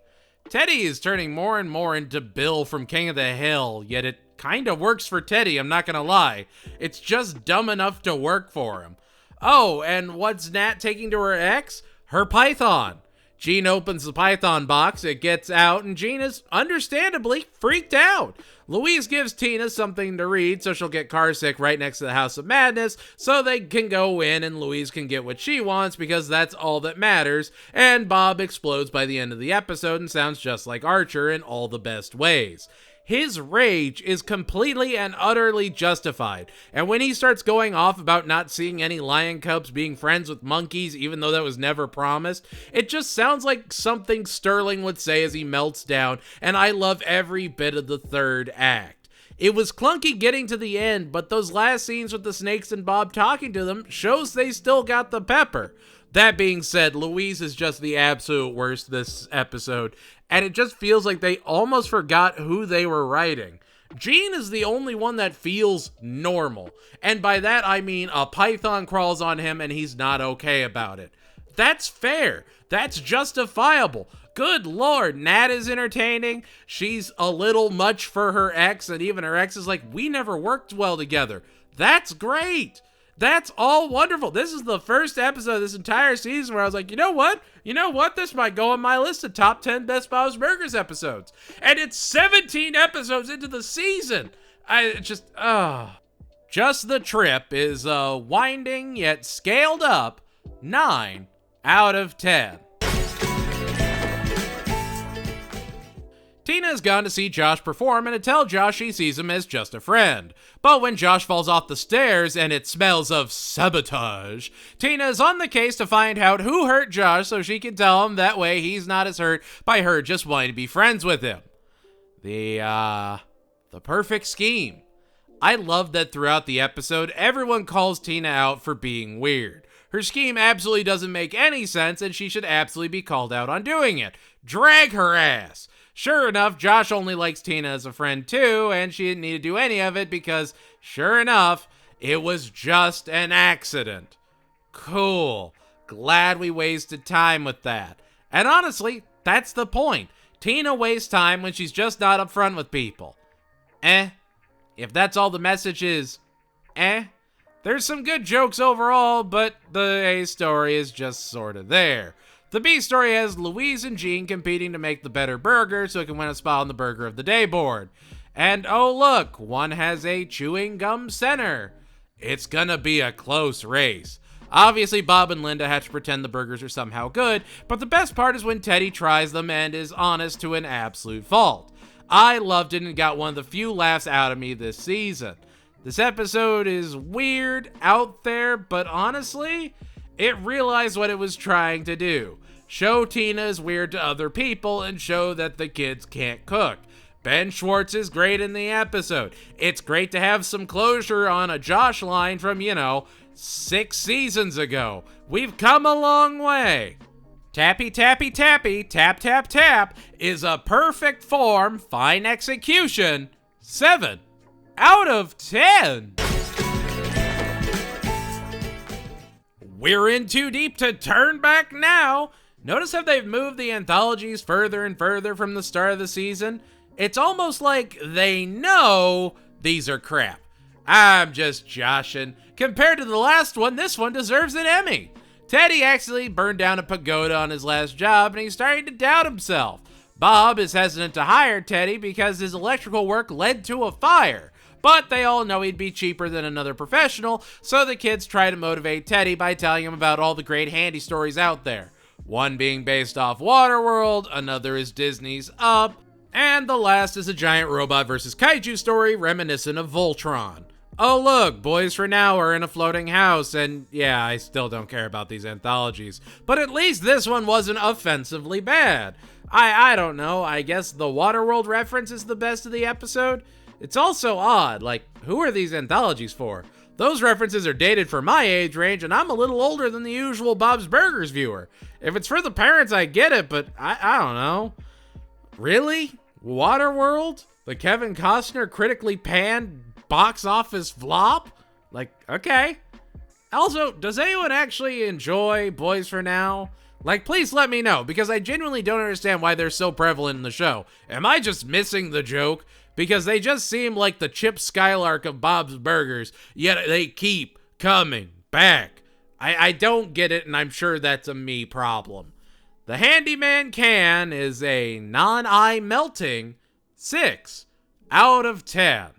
Teddy is turning more and more into Bill from King of the Hill, yet it kind of works for Teddy, I'm not gonna lie. It's just dumb enough to work for him. Oh, and what's Nat taking to her ex? Her python. Jean opens the python box, it gets out, and Jean is understandably freaked out. Louise gives Tina something to read so she'll get carsick right next to the House of Madness so they can go in and Louise can get what she wants because that's all that matters, and Bob explodes by the end of the episode and sounds just like Archer in all the best ways. His rage is completely and utterly justified, and when he starts going off about not seeing any lion cubs being friends with monkeys even though that was never promised, it just sounds like something Sterling would say as he melts down, and I love every bit of the third act. It was clunky getting to the end, but those last scenes with the snakes and Bob talking to them shows they still got the pepper. That being said, Louise is just the absolute worst this episode, and it just feels like they almost forgot who they were writing. Jean is the only one that feels normal, and by that I mean a python crawls on him and he's not okay about it. That's fair. That's justifiable. Good Lord, Nat is entertaining. She's a little much for her ex, and even her ex is like, we never worked well together. That's great. That's all wonderful. This is the first episode of this entire season where I was like, you know what? This might go on my list of top 10 Best Bob's Burgers episodes. And it's 17 episodes into the season. Just the Trip is winding yet scaled up 9 out of 10. Tina has gone to see Josh perform and to tell Josh she sees him as just a friend. But when Josh falls off the stairs and it smells of sabotage, Tina is on the case to find out who hurt Josh so she can tell him, that way he's not as hurt by her just wanting to be friends with him. The perfect scheme. I love that throughout the episode, everyone calls Tina out for being weird. Her scheme absolutely doesn't make any sense and she should absolutely be called out on doing it. Drag her ass. Sure enough, Josh only likes Tina as a friend too, and she didn't need to do any of it because, sure enough, it was just an accident. Cool. Glad we wasted time with that. And honestly, that's the point. Tina wastes time when she's just not upfront with people. If that's all the message is, there's some good jokes overall, but the A story is just sort of there. The B story has Louise and Jean competing to make the better burger so it can win a spot on the Burger of the Day board. And oh look, one has a chewing gum center. It's gonna be a close race. Obviously, Bob and Linda have to pretend the burgers are somehow good, but the best part is when Teddy tries them and is honest to an absolute fault. I loved it and got one of the few laughs out of me this season. This episode is weird, out there, but honestly, it realized what it was trying to do. Show Tina is weird to other people and show that the kids can't cook. Ben Schwartz is great in the episode. It's great to have some closure on a Josh line from, 6 seasons ago. We've come a long way. Tappy, tappy, tappy, tap, tap, tap is a perfect form, fine execution. 7 out of 10. We're in too deep to turn back now. Notice how they've moved the anthologies further and further from the start of the season? It's almost like they know these are crap. I'm just joshing. Compared to the last one, this one deserves an Emmy. Teddy accidentally burned down a pagoda on his last job, and he's starting to doubt himself. Bob is hesitant to hire Teddy because his electrical work led to a fire. But they all know he'd be cheaper than another professional, so the kids try to motivate Teddy by telling him about all the great handy stories out there. One being based off Waterworld, another is Disney's Up, and the last is a giant robot versus kaiju story reminiscent of Voltron. Oh look, Boys for Now are in a floating house, and yeah, I still don't care about these anthologies, but at least this one wasn't offensively bad. I don't know, I guess the Waterworld reference is the best of the episode? It's also odd, like, who are these anthologies for? Those references are dated for my age range, and I'm a little older than the usual Bob's Burgers viewer. If it's for the parents, I get it, but I don't know. Really? Waterworld? The Kevin Costner critically panned box office flop? Like, okay. Also, does anyone actually enjoy Boys for Now? Like, please let me know, because I genuinely don't understand why they're so prevalent in the show. Am I just missing the joke? Because they just seem like the Chip Skylark of Bob's Burgers, yet they keep coming back. I don't get it, and I'm sure that's a me problem. The Handyman Can is a non-eye melting 6 out of 10.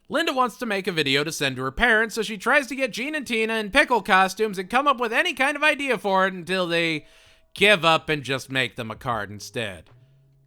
Linda wants to make a video to send to her parents, so she tries to get Gene and Tina in pickle costumes and come up with any kind of idea for it until they give up and just make them a card instead.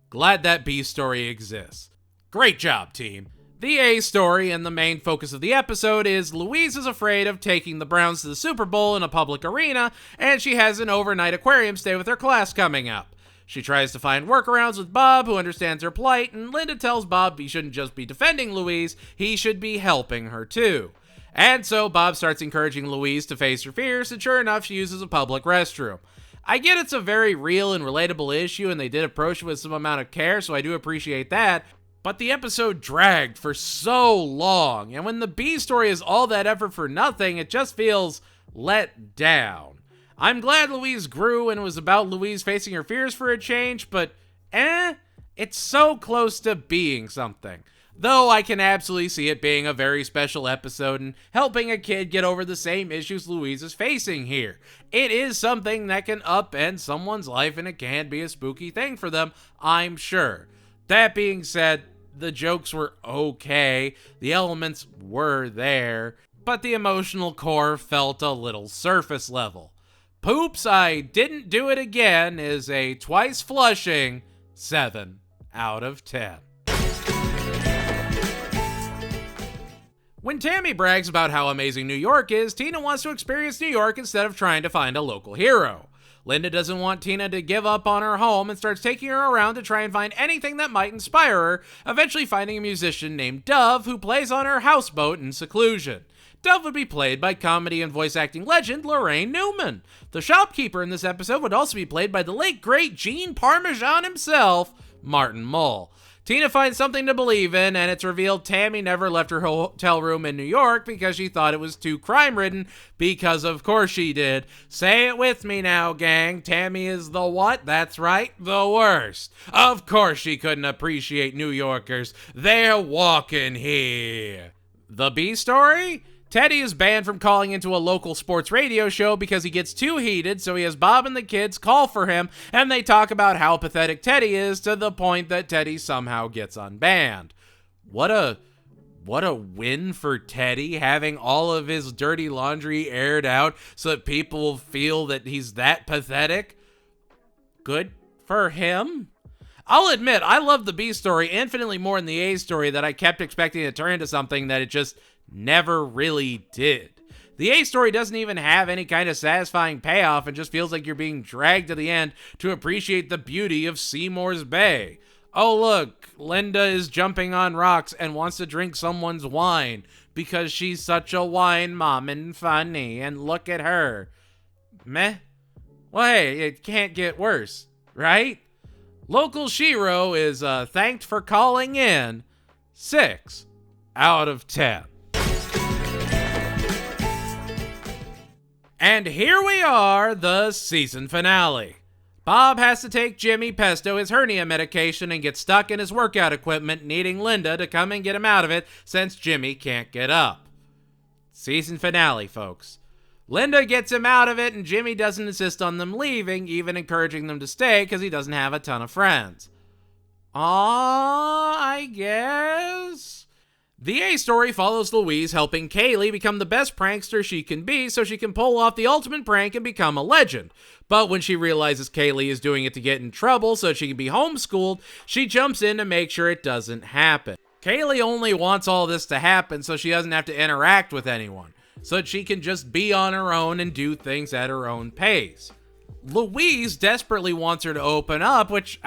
Glad that B story exists. Great job, team. The A story and the main focus of the episode is Louise is afraid of taking the Browns to the Super Bowl in a public arena, and she has an overnight aquarium stay with her class coming up. She tries to find workarounds with Bob, who understands her plight, and Linda tells Bob he shouldn't just be defending Louise, he should be helping her too. And so Bob starts encouraging Louise to face her fears, and sure enough, she uses a public restroom. I get it's a very real and relatable issue, and they did approach it with some amount of care, so I do appreciate that. But the episode dragged for so long, and when the B story is all that effort for nothing, it just feels let down. I'm glad Louise grew and it was about Louise facing her fears for a change, but it's so close to being something. Though I can absolutely see it being a very special episode and helping a kid get over the same issues Louise is facing here. It is something that can upend someone's life, and it can be a spooky thing for them, I'm sure. That being said, the jokes were okay, the elements were there, but the emotional core felt a little surface level. Poops, I Didn't Do It Again is a twice flushing 7 out of 10. When Tammy brags about how amazing New York is, Tina wants to experience New York instead of trying to find a local hero. Linda doesn't want Tina to give up on her home and starts taking her around to try and find anything that might inspire her, eventually finding a musician named Dove who plays on her houseboat in seclusion. Dove would be played by comedy and voice acting legend Lorraine Newman. The shopkeeper in this episode would also be played by the late great Gene Parmesan himself, Martin Mull. Tina finds something to believe in, and it's revealed Tammy never left her hotel room in New York because she thought it was too crime-ridden, because of course she did. Say it with me now, gang. Tammy is the what? That's right, the worst. Of course she couldn't appreciate New Yorkers. They're walking here. The B story? Teddy is banned from calling into a local sports radio show because he gets too heated, so he has Bob and the kids call for him, and they talk about how pathetic Teddy is to the point that Teddy somehow gets unbanned. What a win for Teddy, having all of his dirty laundry aired out so that people will feel that he's that pathetic. Good for him. I'll admit, I love the B story infinitely more than the A story that I kept expecting to turn into something that it just never really did. The A story doesn't even have any kind of satisfying payoff and just feels like you're being dragged to the end to appreciate the beauty of Seymour's Bay. Oh look, Linda is jumping on rocks and wants to drink someone's wine because she's such a wine mom and funny, and look at her. Meh? Well, hey, it can't get worse, right? Local Shiro is thanked for calling in 6 out of 10. And here we are, the season finale. Bob has to take Jimmy Pesto his hernia medication and get stuck in his workout equipment, needing Linda to come and get him out of it since Jimmy can't get up. Season finale, folks. Linda gets him out of it and Jimmy doesn't insist on them leaving, even encouraging them to stay because he doesn't have a ton of friends. I guess? The A story follows Louise helping Kaylee become the best prankster she can be so she can pull off the ultimate prank and become a legend. But when she realizes Kaylee is doing it to get in trouble so she can be homeschooled, she jumps in to make sure it doesn't happen. Kaylee only wants all this to happen so she doesn't have to interact with anyone, so that she can just be on her own and do things at her own pace. Louise desperately wants her to open up, which,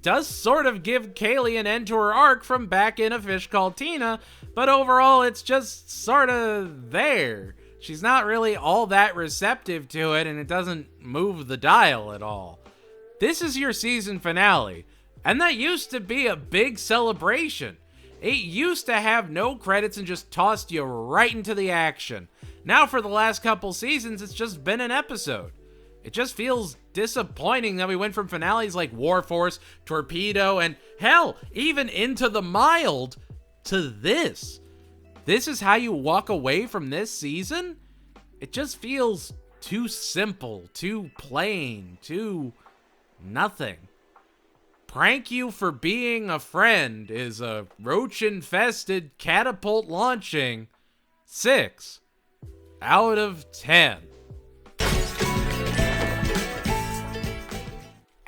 does sort of give Kaylee an end to her arc from back in A Fish Called Tina, but overall it's just sort of there. She's not really all that receptive to it, and it doesn't move the dial at all. This is your season finale, and that used to be a big celebration. It used to have no credits and just tossed you right into the action. Now for the last couple seasons, it's just been an episode. It just feels disappointing that we went from finales like War Force, Torpedo, and hell, even Into the Mild to this. This is how you walk away from this season? It just feels too simple, too plain, too nothing. Prank you for being a friend is a roach-infested catapult launching 6 out of 10.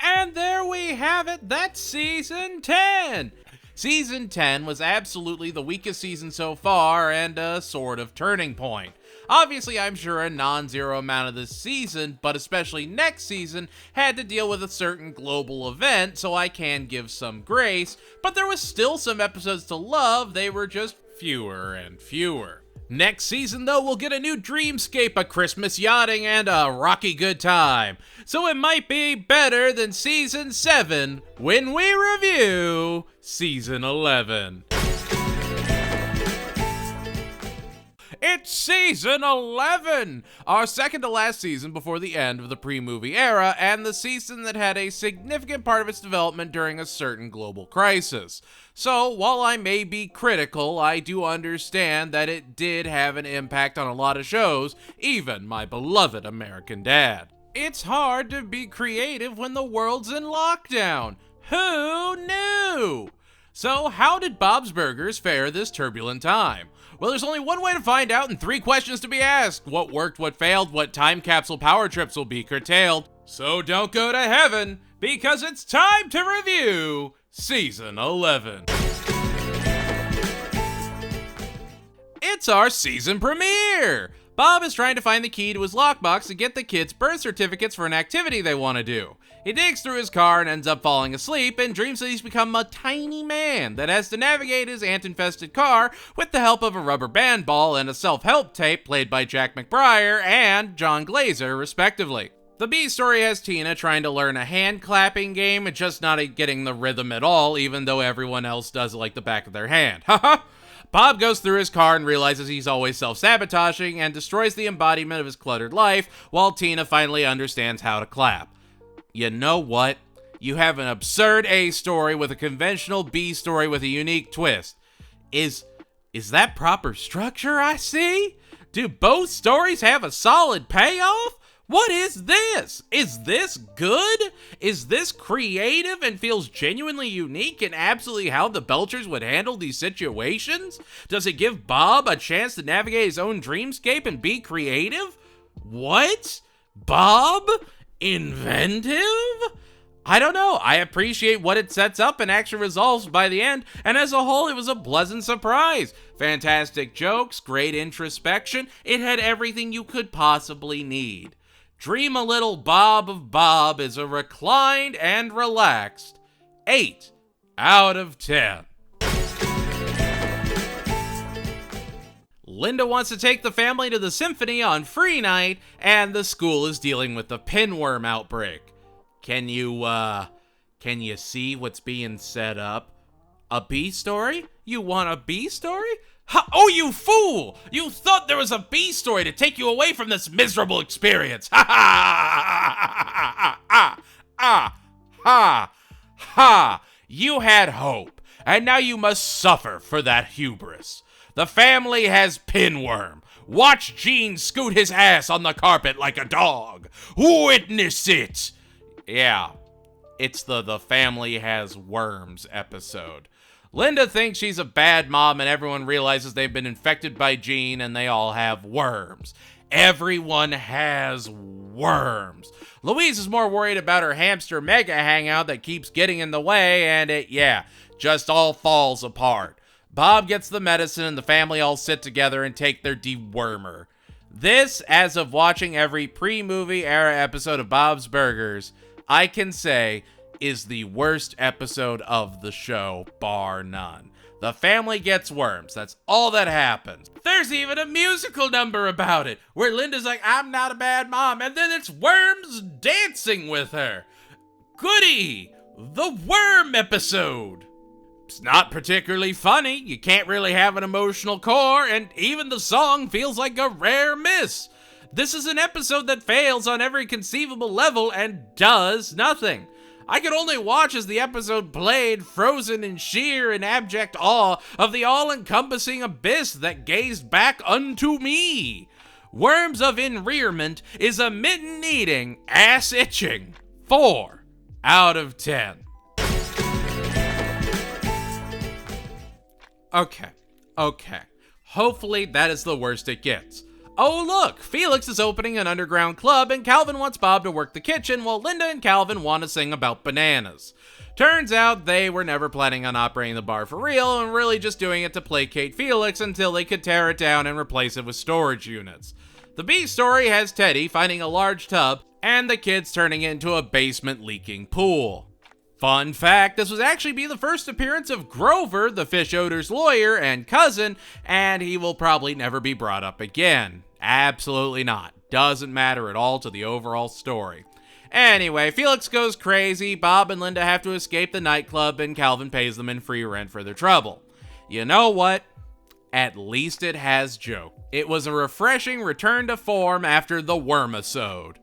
And there we have it, that's Season 10! Season 10 was absolutely the weakest season so far and a sort of turning point. Obviously, I'm sure a non-zero amount of this season, but especially next season, had to deal with a certain global event, so I can give some grace, but there was still some episodes to love, they were just fewer and fewer. Next season, though, we'll get a new dreamscape, a Christmas yachting, and a rocky good time. So it might be better than Season 7 when we review Season 11. It's Season 11! Our second to last season before the end of the pre-movie era, and the season that had a significant part of its development during a certain global crisis. So, while I may be critical, I do understand that it did have an impact on a lot of shows, even my beloved American Dad. It's hard to be creative when the world's in lockdown. Who knew? So, how did Bob's Burgers fare this turbulent time? Well, there's only one way to find out and 3 questions to be asked. What worked, what failed, what time capsule power trips will be curtailed. So don't go to heaven, because it's time to review Season 11. It's our season premiere! Bob is trying to find the key to his lockbox to get the kids' birth certificates for an activity they want to do. He digs through his car and ends up falling asleep and dreams that he's become a tiny man that has to navigate his ant-infested car with the help of a rubber band ball and a self-help tape played by Jack McBrayer and John Glazer, respectively. The B story has Tina trying to learn a hand-clapping game and just not getting the rhythm at all, even though everyone else does it like the back of their hand. Haha! Bob goes through his car and realizes he's always self-sabotaging and destroys the embodiment of his cluttered life, while Tina finally understands how to clap. You know what? You have an absurd A story with a conventional B story with a unique twist. Is that proper structure I see? Do both stories have a solid payoff? What is this? Is this good? Is this creative and feels genuinely unique in absolutely how the Belchers would handle these situations? Does it give Bob a chance to navigate his own dreamscape and be creative? What? Bob? Inventive? I don't know. I appreciate what it sets up and actually resolves by the end, and as a whole, it was a pleasant surprise. Fantastic jokes, great introspection. It had everything you could possibly need. Dream a Little Bob of Bob is a reclined and relaxed 8 out of 10. Linda wants to take the family to the symphony on free night, and the school is dealing with the pinworm outbreak. Can you see what's being set up? A B story? You want a B story? Ha! Oh, you fool! You thought there was a B story to take you away from this miserable experience. Ha ha ha ha ha ha! You had hope, and now you must suffer for that hubris. The family has pinworm. Watch Gene scoot his ass on the carpet like a dog. Witness it. Yeah, it's the family has worms episode. Linda thinks she's a bad mom, and everyone realizes they've been infected by Gene and they all have worms. Everyone has worms. Louise is more worried about her hamster mega hangout that keeps getting in the way, and it just all falls apart. Bob gets the medicine and the family all sit together and take their dewormer. This, as of watching every pre-movie era episode of Bob's Burgers, I can say is the worst episode of the show, bar none. The family gets worms. That's all that happens. There's even a musical number about it, where Linda's like, I'm not a bad mom, and then it's worms dancing with her. Goody! The worm episode! It's not particularly funny, you can't really have an emotional core, and even the song feels like a rare miss. This is an episode that fails on every conceivable level and does nothing. I could only watch as the episode played, frozen in sheer and abject awe of the all-encompassing abyss that gazed back unto me. Worms of Enrearment is a mitten-eating, ass-itching 4 out of 10. Okay. Hopefully that is the worst it gets. Oh look, Felix is opening an underground club and Calvin wants Bob to work the kitchen while Linda and Calvin want to sing about bananas. Turns out they were never planning on operating the bar for real and really just doing it to placate Felix until they could tear it down and replace it with storage units. The B story has Teddy finding a large tub and the kids turning it into a basement leaking pool. Fun fact, this would actually be the first appearance of Grover, the fish odor's lawyer and cousin, and he will probably never be brought up again. Absolutely not. Doesn't matter at all to the overall story. Anyway, Felix goes crazy, Bob and Linda have to escape the nightclub, and Calvin pays them in free rent for their trouble. You know what? At least it has joke. It was a refreshing return to form after the wormisode.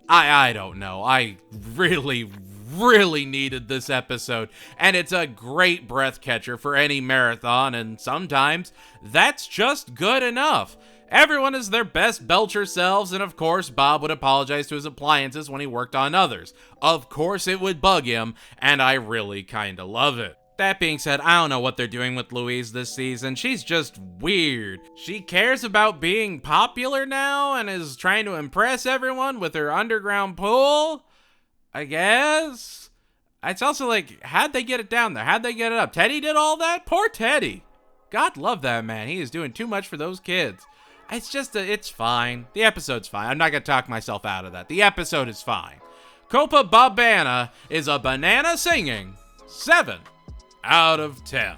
I don't know. I really needed this episode, and it's a great breath catcher for any marathon, and sometimes that's just good enough. Everyone is their best belcher selves, and of course Bob would apologize to his appliances when he worked on others. Of course it would bug him, and I really kinda love it. That being said, I don't know what they're doing with Louise this season. She's just weird. She cares about being popular now and is trying to impress everyone with her underground pool, I guess. It's also like, how'd they get it down there? How'd they get it up? Teddy did all that? Poor Teddy. God love that man. He is doing too much for those kids. It's just, it's fine. The episode's fine. I'm not going to talk myself out of that. The episode is fine. Copa Babana is a banana singing 7 out of 10.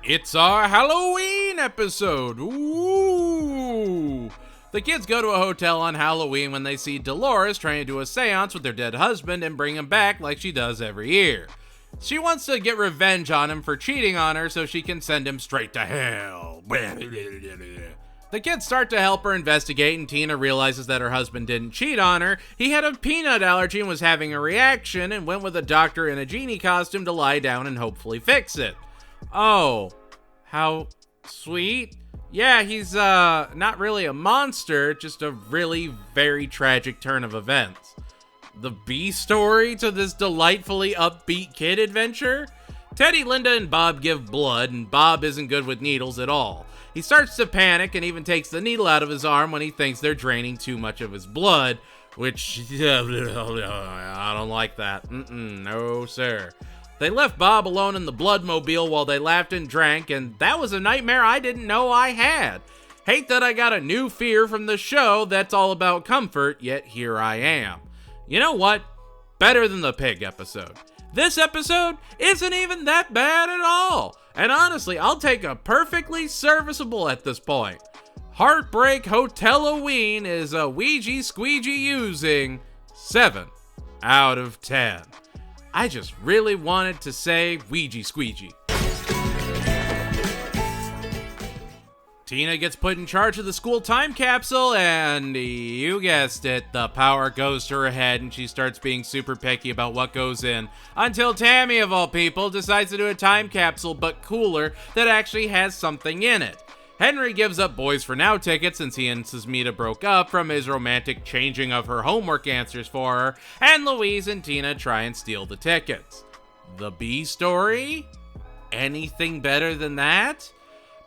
It's our Halloween episode. Ooh. The kids go to a hotel on Halloween when they see Dolores trying to do a seance with their dead husband and bring him back like she does every year. She wants to get revenge on him for cheating on her so she can send him straight to hell. The kids start to help her investigate, and Tina realizes that her husband didn't cheat on her. He had a peanut allergy and was having a reaction, and went with a doctor in a genie costume to lie down and hopefully fix it. Oh, how sweet. Yeah, he's not really a monster, just a really very tragic turn of events. The B story to this delightfully upbeat kid adventure? Teddy, Linda, and Bob give blood, and Bob isn't good with needles at all. He starts to panic and even takes the needle out of his arm when he thinks they're draining too much of his blood, which, I don't like that. No, sir. They left Bob alone in the Bloodmobile while they laughed and drank, and that was a nightmare I didn't know I had. Hate that I got a new fear from the show that's all about comfort, yet here I am. You know what? Better than the pig episode. This episode isn't even that bad at all. And honestly, I'll take a perfectly serviceable at this point. Heartbreak Hotel-a-ween is a Ouija squeegee using 7 out of 10. I just really wanted to say Ouija squeegee. Tina gets put in charge of the school time capsule, and you guessed it, the power goes to her head and she starts being super picky about what goes in. Until Tammy, of all people, decides to do a time capsule, but cooler, that actually has something in it. Henry gives up Boys for Now tickets since he and Susmita broke up from his romantic changing of her homework answers for her, and Louise and Tina try and steal the tickets. The B story? Anything better than that?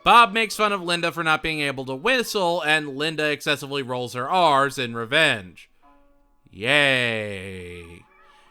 Bob makes fun of Linda for not being able to whistle, and Linda excessively rolls her R's in revenge. Yay.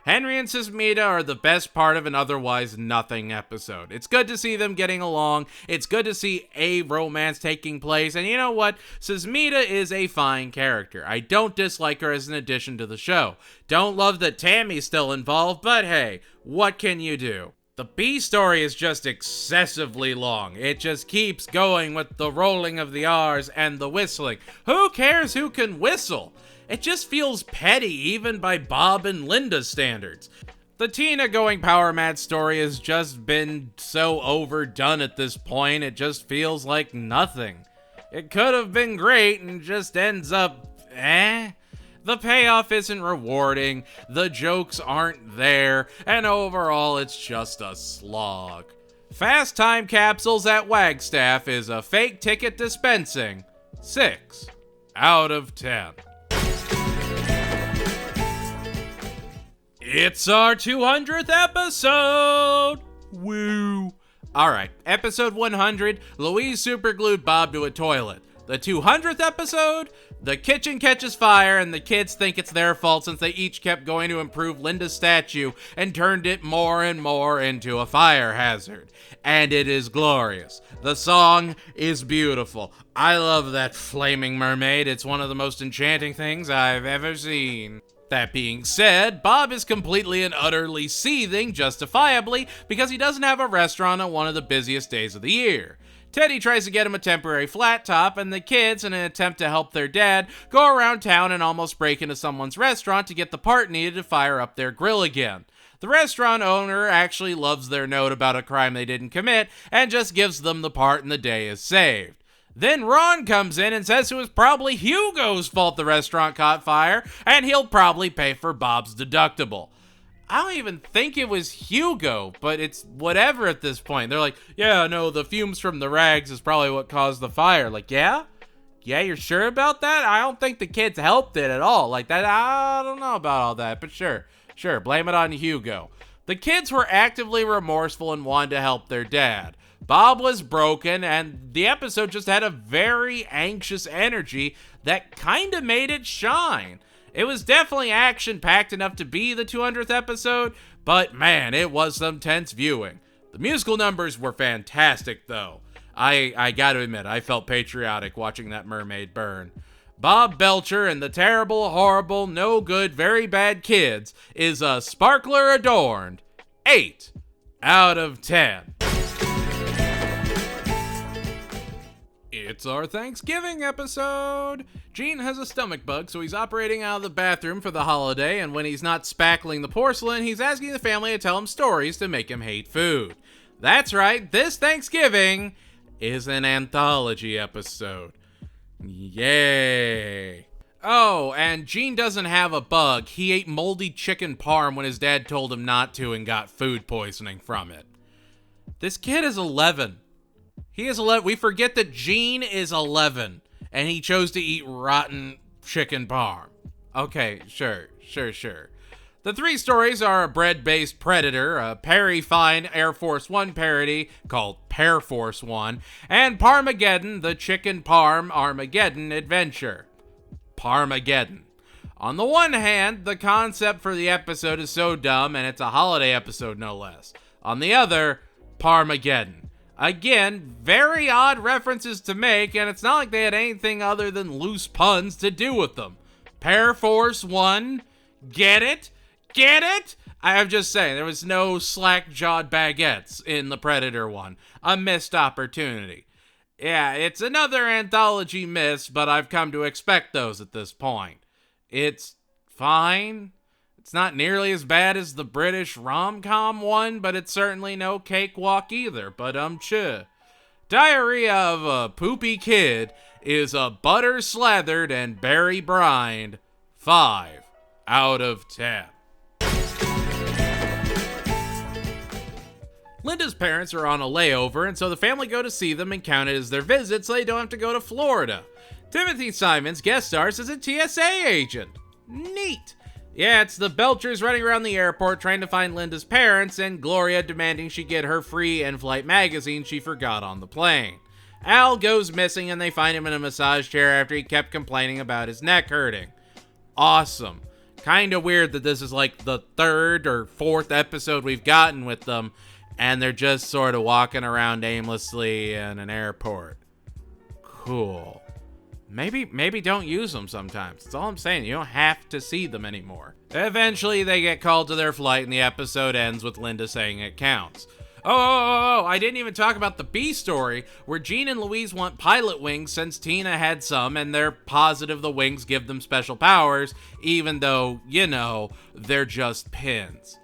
Henry and Susmita are the best part of an otherwise nothing episode. It's good to see them getting along. It's good to see a romance taking place. And you know what? Susmita is a fine character. I don't dislike her as an addition to the show. Don't love that Tammy's still involved, but hey, what can you do? The B story is just excessively long. It just keeps going with the rolling of the R's and the whistling. Who cares who can whistle? It just feels petty even by Bob and Linda's standards. The Tina going power mad story has just been so overdone at this point, it just feels like nothing. It could have been great and just ends up, The payoff isn't rewarding, the jokes aren't there, and overall it's just a slog. Fast time capsules at Wagstaff is a fake ticket dispensing 6 out of 10. It's our 200th episode! Woo! Alright, episode 100, Louise superglued Bob to a toilet. The 200th episode, the kitchen catches fire and the kids think it's their fault since they each kept going to improve Linda's statue and turned it more and more into a fire hazard. And it is glorious. The song is beautiful. I love that flaming mermaid. It's one of the most enchanting things I've ever seen. That being said, Bob is completely and utterly seething, justifiably, because he doesn't have a restaurant on one of the busiest days of the year. Teddy tries to get him a temporary flat top, and the kids, in an attempt to help their dad, go around town and almost break into someone's restaurant to get the part needed to fire up their grill again. The restaurant owner actually loves their note about a crime they didn't commit, and just gives them the part and the day is saved. Then Ron comes in and says it was probably Hugo's fault the restaurant caught fire, and he'll probably pay for Bob's deductible. I don't even think it was Hugo, but it's whatever at this point. They're like, yeah, no, the fumes from the rags is probably what caused the fire. Like, yeah? Yeah, you're sure about that? I don't think the kids helped it at all. Like, that, I don't know about all that, but sure, blame it on Hugo. The kids were actively remorseful and wanted to help their dad. Bob was broken, and the episode just had a very anxious energy that kind of made it shine. It was definitely action-packed enough to be the 200th episode, but man, it was some tense viewing. The musical numbers were fantastic, though. I gotta admit, I felt patriotic watching that mermaid burn. Bob Belcher and the terrible, horrible, no good, very bad kids is a sparkler adorned 8 out of 10. It's our Thanksgiving episode. Gene has a stomach bug, so he's operating out of the bathroom for the holiday, and when he's not spackling the porcelain, he's asking the family to tell him stories to make him hate food. That's right, this Thanksgiving is an anthology episode. Yay. Oh, and Gene doesn't have a bug. He ate moldy chicken parm when his dad told him not to and got food poisoning from it. This kid is 11. He is 11. We forget that Gene is 11, and he chose to eat rotten chicken parm. Okay, sure. The three stories are a bread-based Predator, a Perry Fine Air Force One parody called Pear Force One, and Parmageddon, the Chicken Parm Armageddon adventure. Parmageddon. On the one hand, the concept for the episode is so dumb, and it's a holiday episode no less. On the other, Parmageddon. Again, very odd references to make, and it's not like they had anything other than loose puns to do with them. Pear Force One, get it? Get it? I'm just saying, there was no slack-jawed baguettes in the Predator one. A missed opportunity. Yeah, it's another anthology miss, but I've come to expect those at this point. It's fine. It's not nearly as bad as the British rom-com one, but it's certainly no cakewalk either, but Diarrhea of a Poopy Kid is a butter-slathered and berry-brined 5 out of 10. Linda's parents are on a layover, and so the family go to see them and count it as their visit so they don't have to go to Florida. Timothy Simons guest stars as a TSA agent. Neat. Yeah, it's the Belchers running around the airport trying to find Linda's parents, and Gloria demanding she get her free in-flight magazine she forgot on the plane. Al goes missing and they find him in a massage chair after he kept complaining about his neck hurting. Awesome. Kinda weird that this is like the 3rd or 4th episode we've gotten with them, and they're just sort of walking around aimlessly in an airport. Cool. Maybe don't use them sometimes. That's all I'm saying. You don't have to see them anymore. Eventually, they get called to their flight, and the episode ends with Linda saying it counts. Oh, I didn't even talk about the B story, where Jean and Louise want pilot wings since Tina had some, and they're positive the wings give them special powers, even though, they're just pins.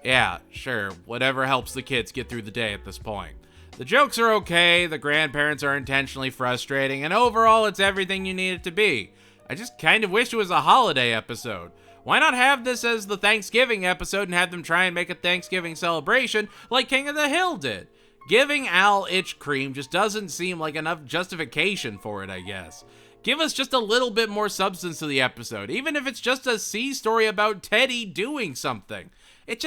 Yeah, sure, whatever helps the kids get through the day at this point. The jokes are okay, the grandparents are intentionally frustrating, and overall it's everything you need it to be. I just kind of wish it was a holiday episode. Why not have this as the Thanksgiving episode and have them try and make a Thanksgiving celebration like King of the Hill did? Giving Al itch cream just doesn't seem like enough justification for it, I guess. Give us just a little bit more substance to the episode, even if it's just a C story about Teddy doing something. It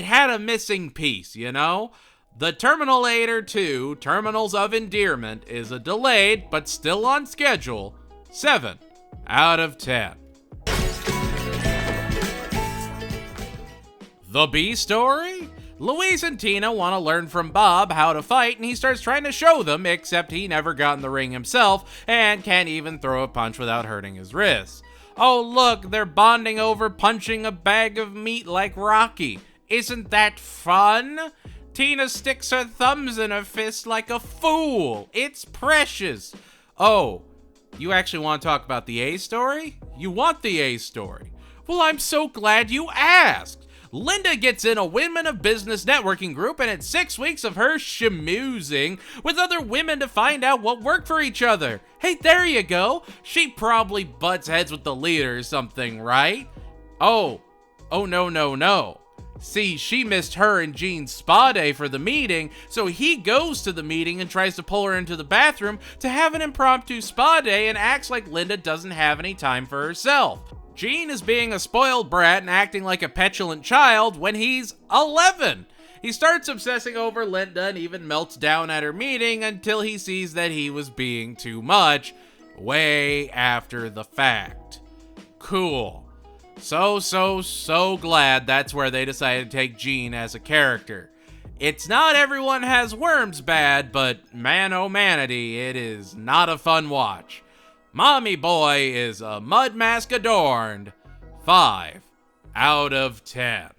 had a missing piece, The Terminalator 2, Terminals of Endearment, is a delayed, but still on schedule, 7 out of 10. The B story? Louise and Tina want to learn from Bob how to fight, and he starts trying to show them, except he never got in the ring himself, and can't even throw a punch without hurting his wrists. Oh look, they're bonding over punching a bag of meat like Rocky. Isn't that fun? Tina sticks her thumbs in her fist like a fool. It's precious. Oh, you actually want to talk about the A story? You want the A story? Well, I'm so glad you asked. Linda gets in a Women of Business networking group, and it's 6 weeks of her schmoozing with other women to find out what worked for each other. Hey, there you go. She probably butts heads with the leader or something, right? Oh, no. See, she missed her and Jean's spa day for the meeting, so he goes to the meeting and tries to pull her into the bathroom to have an impromptu spa day and acts like Linda doesn't have any time for herself. Jean is being a spoiled brat and acting like a petulant child when he's 11. He starts obsessing over Linda and even melts down at her meeting until he sees that he was being too much, way after the fact. Cool. So glad that's where they decided to take Jean as a character. It's not everyone has worms bad, but man oh manity, it is not a fun watch. Mommy Boy is a mud mask adorned 5 out of 10.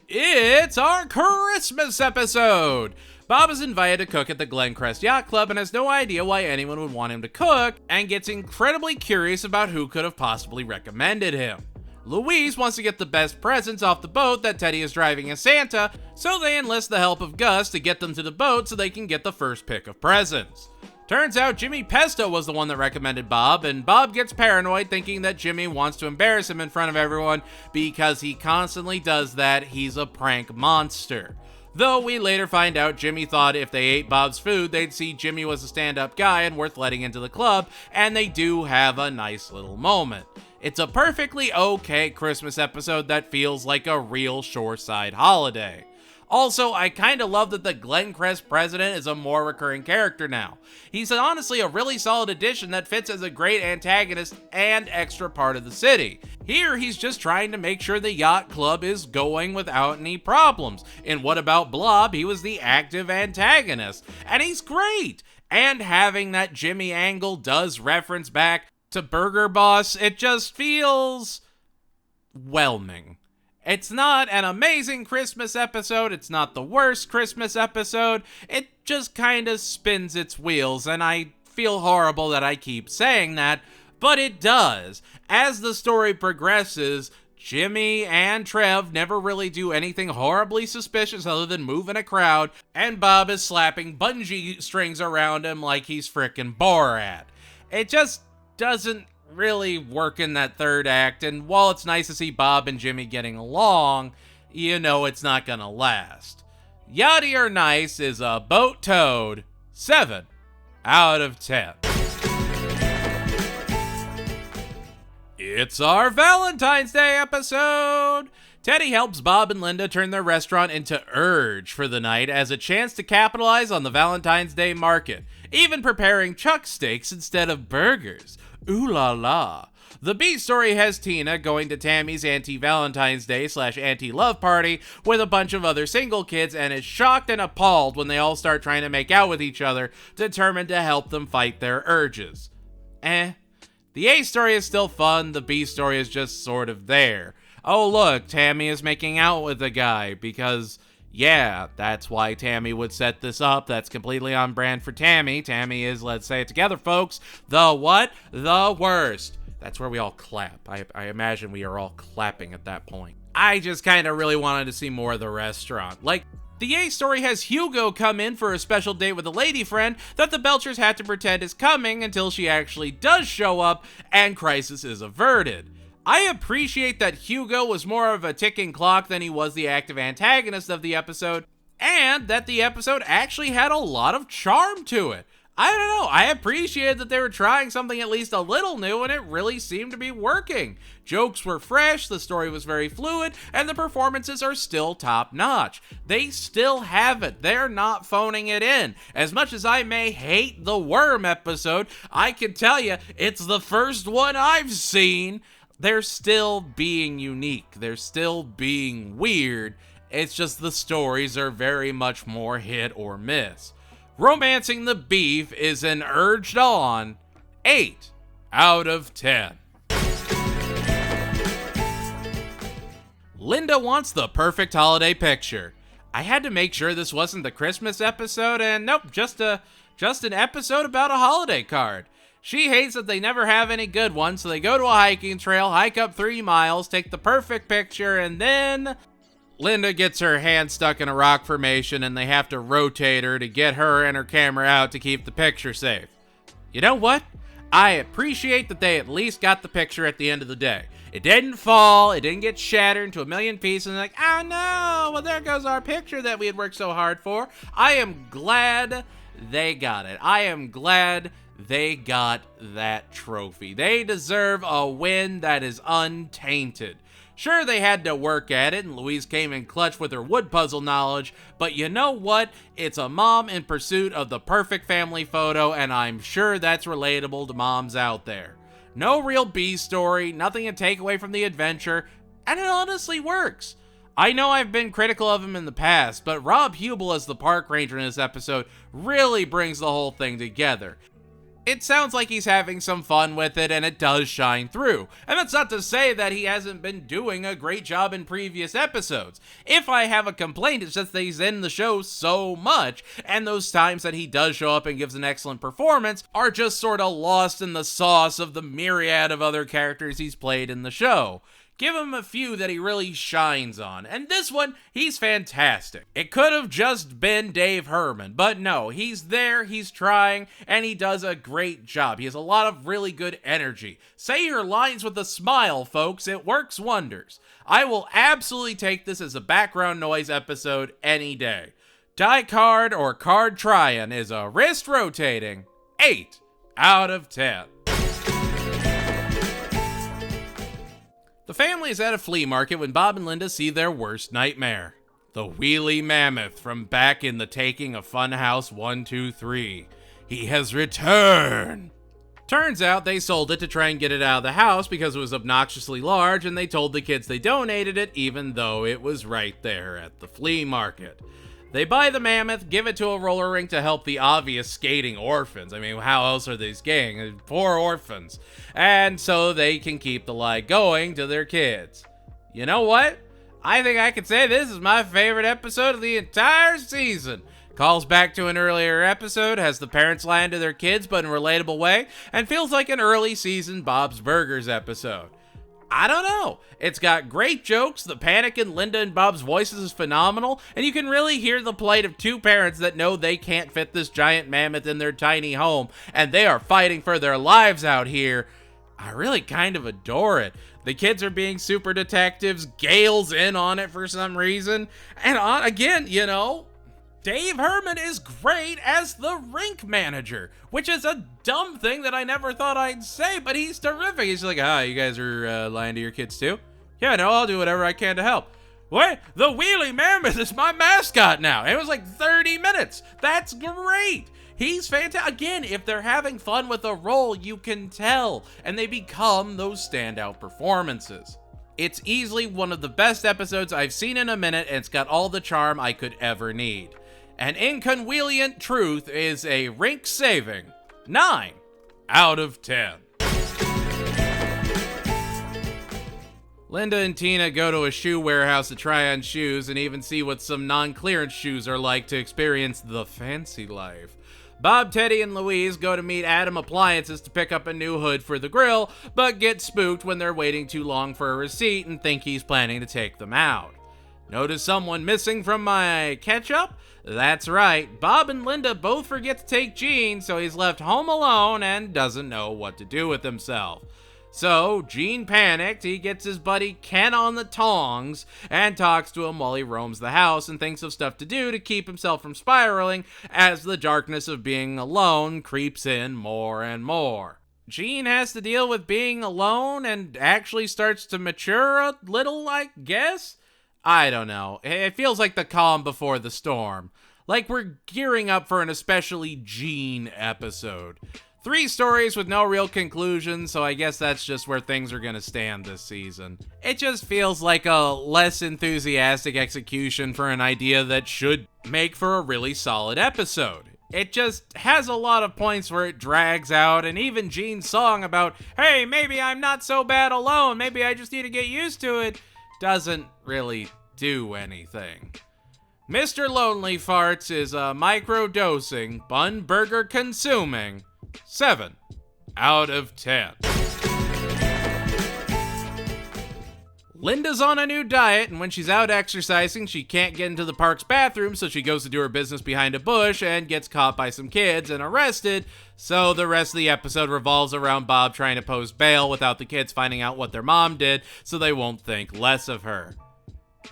It's our Christmas episode! Bob is invited to cook at the Glencrest Yacht Club and has no idea why anyone would want him to cook, and gets incredibly curious about who could have possibly recommended him. Louise wants to get the best presents off the boat that Teddy is driving as Santa, so they enlist the help of Gus to get them to the boat so they can get the first pick of presents. Turns out Jimmy Pesto was the one that recommended Bob, and Bob gets paranoid thinking that Jimmy wants to embarrass him in front of everyone because he constantly does that. He's a prank monster. Though we later find out Jimmy thought if they ate Bob's food, they'd see Jimmy was a stand-up guy and worth letting into the club, and they do have a nice little moment. It's a perfectly okay Christmas episode that feels like a real shoreside holiday. Also, I kinda love that the Glencrest president is a more recurring character now. He's honestly a really solid addition that fits as a great antagonist and extra part of the city. Here, he's just trying to make sure the yacht club is going without any problems. In What About Blob, he was the active antagonist, and he's great! And having that Jimmy angle does reference back to Burger Boss, it just feels whelming. It's not an amazing Christmas episode, it's not the worst Christmas episode, it just kinda spins its wheels, and I feel horrible that I keep saying that, But it does. As the story progresses, Jimmy and Trev never really do anything horribly suspicious other than move in a crowd, and Bob is slapping bungee strings around him like he's frickin' Borat. It just doesn't really work in that third act, and while it's nice to see Bob and Jimmy getting along, you know it's not gonna last. Yachty or Nice is a boat toad 7 out of 10. It's our Valentine's Day episode! Teddy helps Bob and Linda turn their restaurant into Urge for the night as a chance to capitalize on the Valentine's Day market, even preparing chuck steaks instead of burgers. Ooh la la. The B story has Tina going to Tammy's anti-Valentine's Day / anti-love party with a bunch of other single kids and is shocked and appalled when they all start trying to make out with each other, determined to help them fight their urges. The A story is still fun, the B story is just sort of there. Oh look, Tammy is making out with a guy because, yeah, that's why Tammy would set this up. That's completely on brand for Tammy. Tammy is, let's say it together folks, the what? The worst. That's where we all clap. I imagine we are all clapping at that point. I just kind of really wanted to see more of the restaurant. Like, the A story has Hugo come in for a special date with a lady friend that the Belchers had to pretend is coming until she actually does show up and crisis is averted. I appreciate that Hugo was more of a ticking clock than he was the active antagonist of the episode, and that the episode actually had a lot of charm to it. I don't know, I appreciated that they were trying something at least a little new and it really seemed to be working. Jokes were fresh, the story was very fluid, and the performances are still top notch. They still have it, they're not phoning it in. As much as I may hate the Worm episode, I can tell you, it's the first one I've seen. They're still being unique, they're still being weird, it's just the stories are very much more hit or miss. Romancing the Beef is an urged on 8 out of 10. Linda wants the perfect holiday picture. I had to make sure this wasn't the Christmas episode, and nope, just an episode about a holiday card. She hates that they never have any good ones, so they go to a hiking trail, hike up 3 miles, take the perfect picture, and then Linda gets her hand stuck in a rock formation and they have to rotate her to get her and her camera out to keep the picture safe. You know what? I appreciate that they at least got the picture at the end of the day. It didn't fall, it didn't get shattered into a million pieces and like, oh no, well there goes our picture that we had worked so hard for. I am glad they got it. I am glad they got that trophy. They deserve a win that is untainted. Sure, they had to work at it, and Louise came in clutch with her wood puzzle knowledge, but you know what? It's a mom in pursuit of the perfect family photo, and I'm sure that's relatable to moms out there. No real B story, nothing to take away from the adventure, and it honestly works. I know I've been critical of him in the past, but Rob Hubel as the park ranger in this episode really brings the whole thing together. It sounds like he's having some fun with it, and it does shine through. And that's not to say that he hasn't been doing a great job in previous episodes. If I have a complaint, it's just that he's in the show so much, and those times that he does show up and gives an excellent performance are just sort of lost in the sauce of the myriad of other characters he's played in the show. Give him a few that he really shines on, and this one, he's fantastic. It could have just been Dave Herman, but no, he's there, he's trying, and he does a great job. He has a lot of really good energy. Say your lines with a smile, folks, it works wonders. I will absolutely take this as a background noise episode any day. Die Card or Card Tryin' is a wrist rotating 8 out of 10. The family is at a flea market when Bob and Linda see their worst nightmare. The wheelie mammoth from back in the taking of Funhouse 123. He has returned! Turns out they sold it to try and get it out of the house because it was obnoxiously large, and they told the kids they donated it even though it was right there at the flea market. They buy the mammoth, give it to a roller rink to help the obvious skating orphans. I mean, how else are they skating? Poor orphans. And so they can keep the lie going to their kids. You know what? I think I could say this is my favorite episode of the entire season. Calls back to an earlier episode, has the parents lie to their kids but in a relatable way, and feels like an early season Bob's Burgers episode. I don't know. It's got great jokes, the panic in Linda and Bob's voices is phenomenal, and you can really hear the plight of two parents that know they can't fit this giant mammoth in their tiny home, and they are fighting for their lives out here. I really kind of adore it. The kids are being super detectives, Gail's in on it for some reason, and again, Dave Herman is great as the rink manager, which is a dumb thing that I never thought I'd say, but he's terrific. He's like, you guys are lying to your kids too? Yeah, no, I'll do whatever I can to help. What? The Wheelie Mammoth is my mascot now. It was like 30 minutes. That's great. He's fantastic. Again, if they're having fun with a role, you can tell, and they become those standout performances. It's easily one of the best episodes I've seen in a minute, and it's got all the charm I could ever need. An inconvenient truth is a rink-saving 9 out of 10. Linda and Tina go to a shoe warehouse to try on shoes and even see what some non-clearance shoes are like to experience the fancy life. Bob, Teddy, and Louise go to meet Adam Appliances to pick up a new hood for the grill, but get spooked when they're waiting too long for a receipt and think he's planning to take them out. Notice someone missing from my ketchup? That's right, Bob and Linda both forget to take Gene, so he's left home alone and doesn't know what to do with himself. So, Gene panicked, he gets his buddy Ken on the tongs and talks to him while he roams the house and thinks of stuff to do to keep himself from spiraling as the darkness of being alone creeps in more and more. Gene has to deal with being alone and actually starts to mature a little, I guess? I don't know. It feels like the calm before the storm. Like we're gearing up for an especially Gene episode. 3 stories with no real conclusion, so I guess that's just where things are gonna stand this season. It just feels like a less enthusiastic execution for an idea that should make for a really solid episode. It just has a lot of points where it drags out, and even Gene's song about, hey, maybe I'm not so bad alone, maybe I just need to get used to it, doesn't really do anything. Mr. Lonely Farts is a micro-dosing, bun burger consuming 7 out of 10. Linda's on a new diet, and when she's out exercising, she can't get into the park's bathroom, so she goes to do her business behind a bush and gets caught by some kids and arrested, so the rest of the episode revolves around Bob trying to post bail without the kids finding out what their mom did, so they won't think less of her.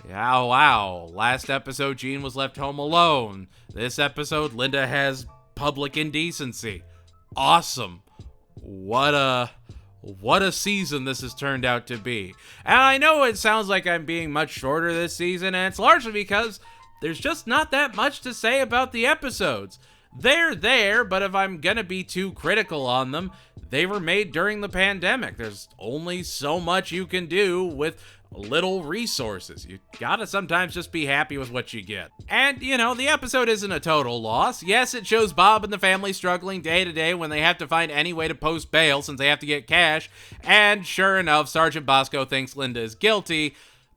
Yeah, wow. Last episode, Gene was left home alone. This episode, Linda has public indecency. Awesome. What a season this has turned out to be. And I know it sounds like I'm being much shorter this season, and it's largely because there's just not that much to say about the episodes. They're there, but if I'm gonna be too critical on them, they were made during the pandemic. There's only so much you can do with little resources. You gotta sometimes just be happy with what you get. And, the episode isn't a total loss. Yes, it shows Bob and the family struggling day to day when they have to find any way to post bail since they have to get cash. And sure enough, Sergeant Bosco thinks Linda is guilty,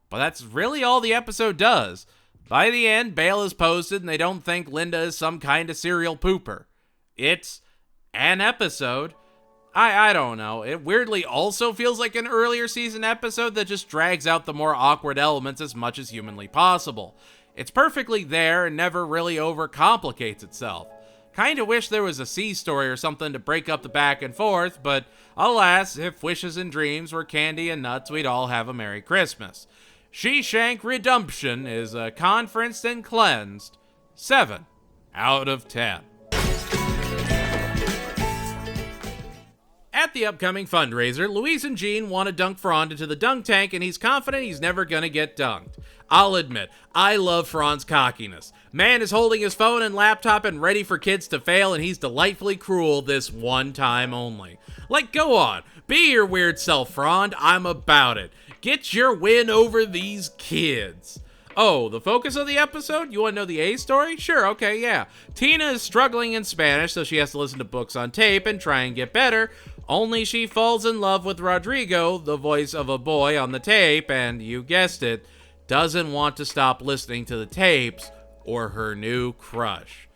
but that's really all the episode does. By the end, bail is posted and they don't think Linda is some kind of serial pooper. It's an episode. I don't know. It weirdly also feels like an earlier season episode that just drags out the more awkward elements as much as humanly possible. It's perfectly there and never really overcomplicates itself. Kinda wish there was a C story or something to break up the back and forth, but alas, if wishes and dreams were candy and nuts, we'd all have a Merry Christmas. She-Shank Redemption is conferenced and cleansed 7 out of 10. At the upcoming fundraiser, Louise and Gene want to dunk Franz into the dunk tank, and he's confident he's never gonna get dunked. I'll admit, I love Franz's cockiness. Man is holding his phone and laptop and ready for kids to fail, and he's delightfully cruel this one time only. Like, go on, be your weird self, Franz, I'm about it. Get your win over these kids. Oh, the focus of the episode? You want to know the A story? Sure, okay, yeah. Tina is struggling in Spanish, so she has to listen to books on tape and try and get better. Only she falls in love with Rodrigo, the voice of a boy on the tape, and you guessed it, doesn't want to stop listening to the tapes or her new crush.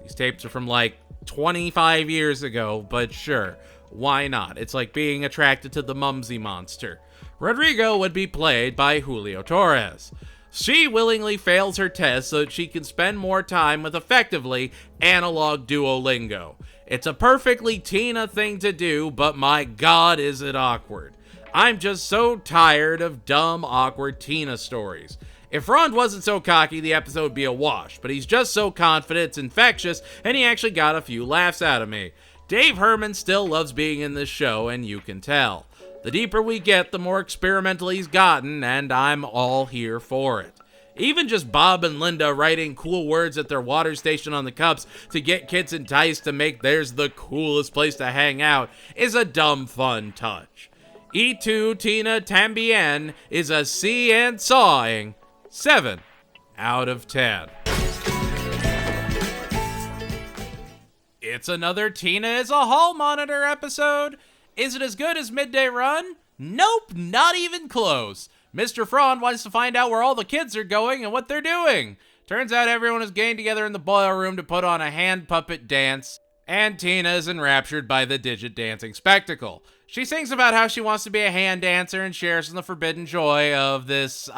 These tapes are from like 25 years ago, but sure, why not? It's like being attracted to the Mumsy monster. Rodrigo would be played by Julio Torres. She willingly fails her test so that she can spend more time with effectively analog Duolingo. It's a perfectly Tina thing to do, but my god is it awkward. I'm just so tired of dumb, awkward Tina stories. If Ron wasn't so cocky, the episode would be a wash, but he's just so confident it's infectious, and he actually got a few laughs out of me. Dave Herman still loves being in this show, and you can tell. The deeper we get, the more experimental he's gotten, and I'm all here for it. Even just Bob and Linda writing cool words at their water station on the cups to get kids enticed to make theirs the coolest place to hang out is a dumb fun touch. E2 Tina Tambien is a see and sawing 7 out of 10. It's another Tina is a hall monitor episode. Is it as good as Midday Run? Nope, not even close. Mr. Frond wants to find out where all the kids are going and what they're doing. Turns out everyone is getting together in the boiler room to put on a hand puppet dance, and Tina is enraptured by the digit dancing spectacle. She sings about how she wants to be a hand dancer and shares in the forbidden joy of this,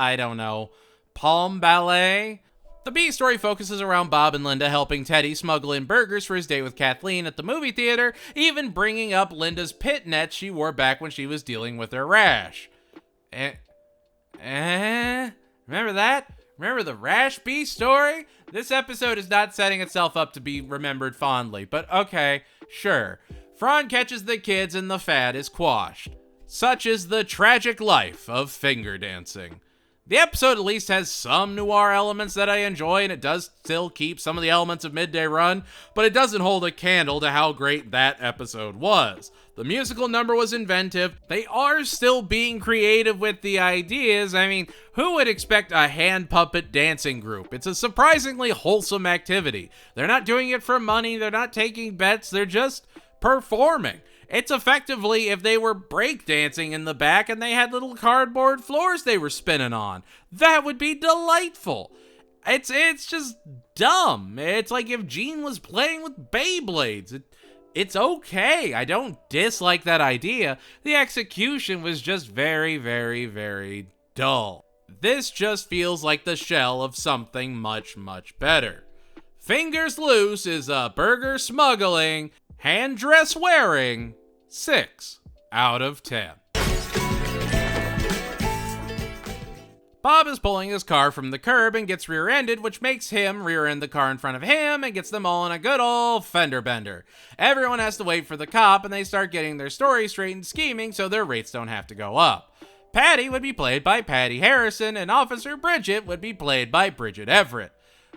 palm ballet? The B story focuses around Bob and Linda helping Teddy smuggle in burgers for his date with Kathleen at the movie theater, even bringing up Linda's pit net she wore back when she was dealing with her rash. Remember that? Remember the rash B story? This episode is not setting itself up to be remembered fondly, but okay, sure. Fron catches the kids and the fad is quashed. Such is the tragic life of finger dancing. The episode at least has some noir elements that I enjoy, and it does still keep some of the elements of Midday Run, but it doesn't hold a candle to how great that episode was. The musical number was inventive. They are still being creative with the ideas. I mean, who would expect a hand puppet dancing group? It's a surprisingly wholesome activity. They're not doing it for money. They're not taking bets. They're just performing. It's effectively if they were breakdancing in the back and they had little cardboard floors they were spinning on. That would be delightful. It's just dumb. It's like if Gene was playing with Beyblades. It's okay. I don't dislike that idea. The execution was just very, very, very dull. This just feels like the shell of something much, much better. Fingers Loose is a burger smuggling, hand dress wearing 6 out of 10. Bob is pulling his car from the curb and gets rear-ended, which makes him rear-end the car in front of him and gets them all in a good old fender bender. Everyone has to wait for the cop and they start getting their story straight and scheming so their rates don't have to go up. Patty would be played by Patty Harrison and Officer Bridget would be played by Bridget Everett.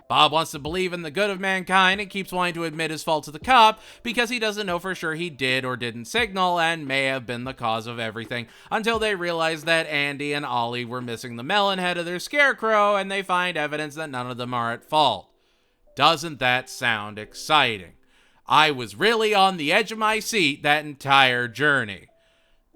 Bob wants to believe in the good of mankind and keeps wanting to admit his fault to the cop because he doesn't know for sure he did or didn't signal and may have been the cause of everything until they realize that Andy and Ollie were missing the melon head of their scarecrow and they find evidence that none of them are at fault. Doesn't that sound exciting? I was really on the edge of my seat that entire journey.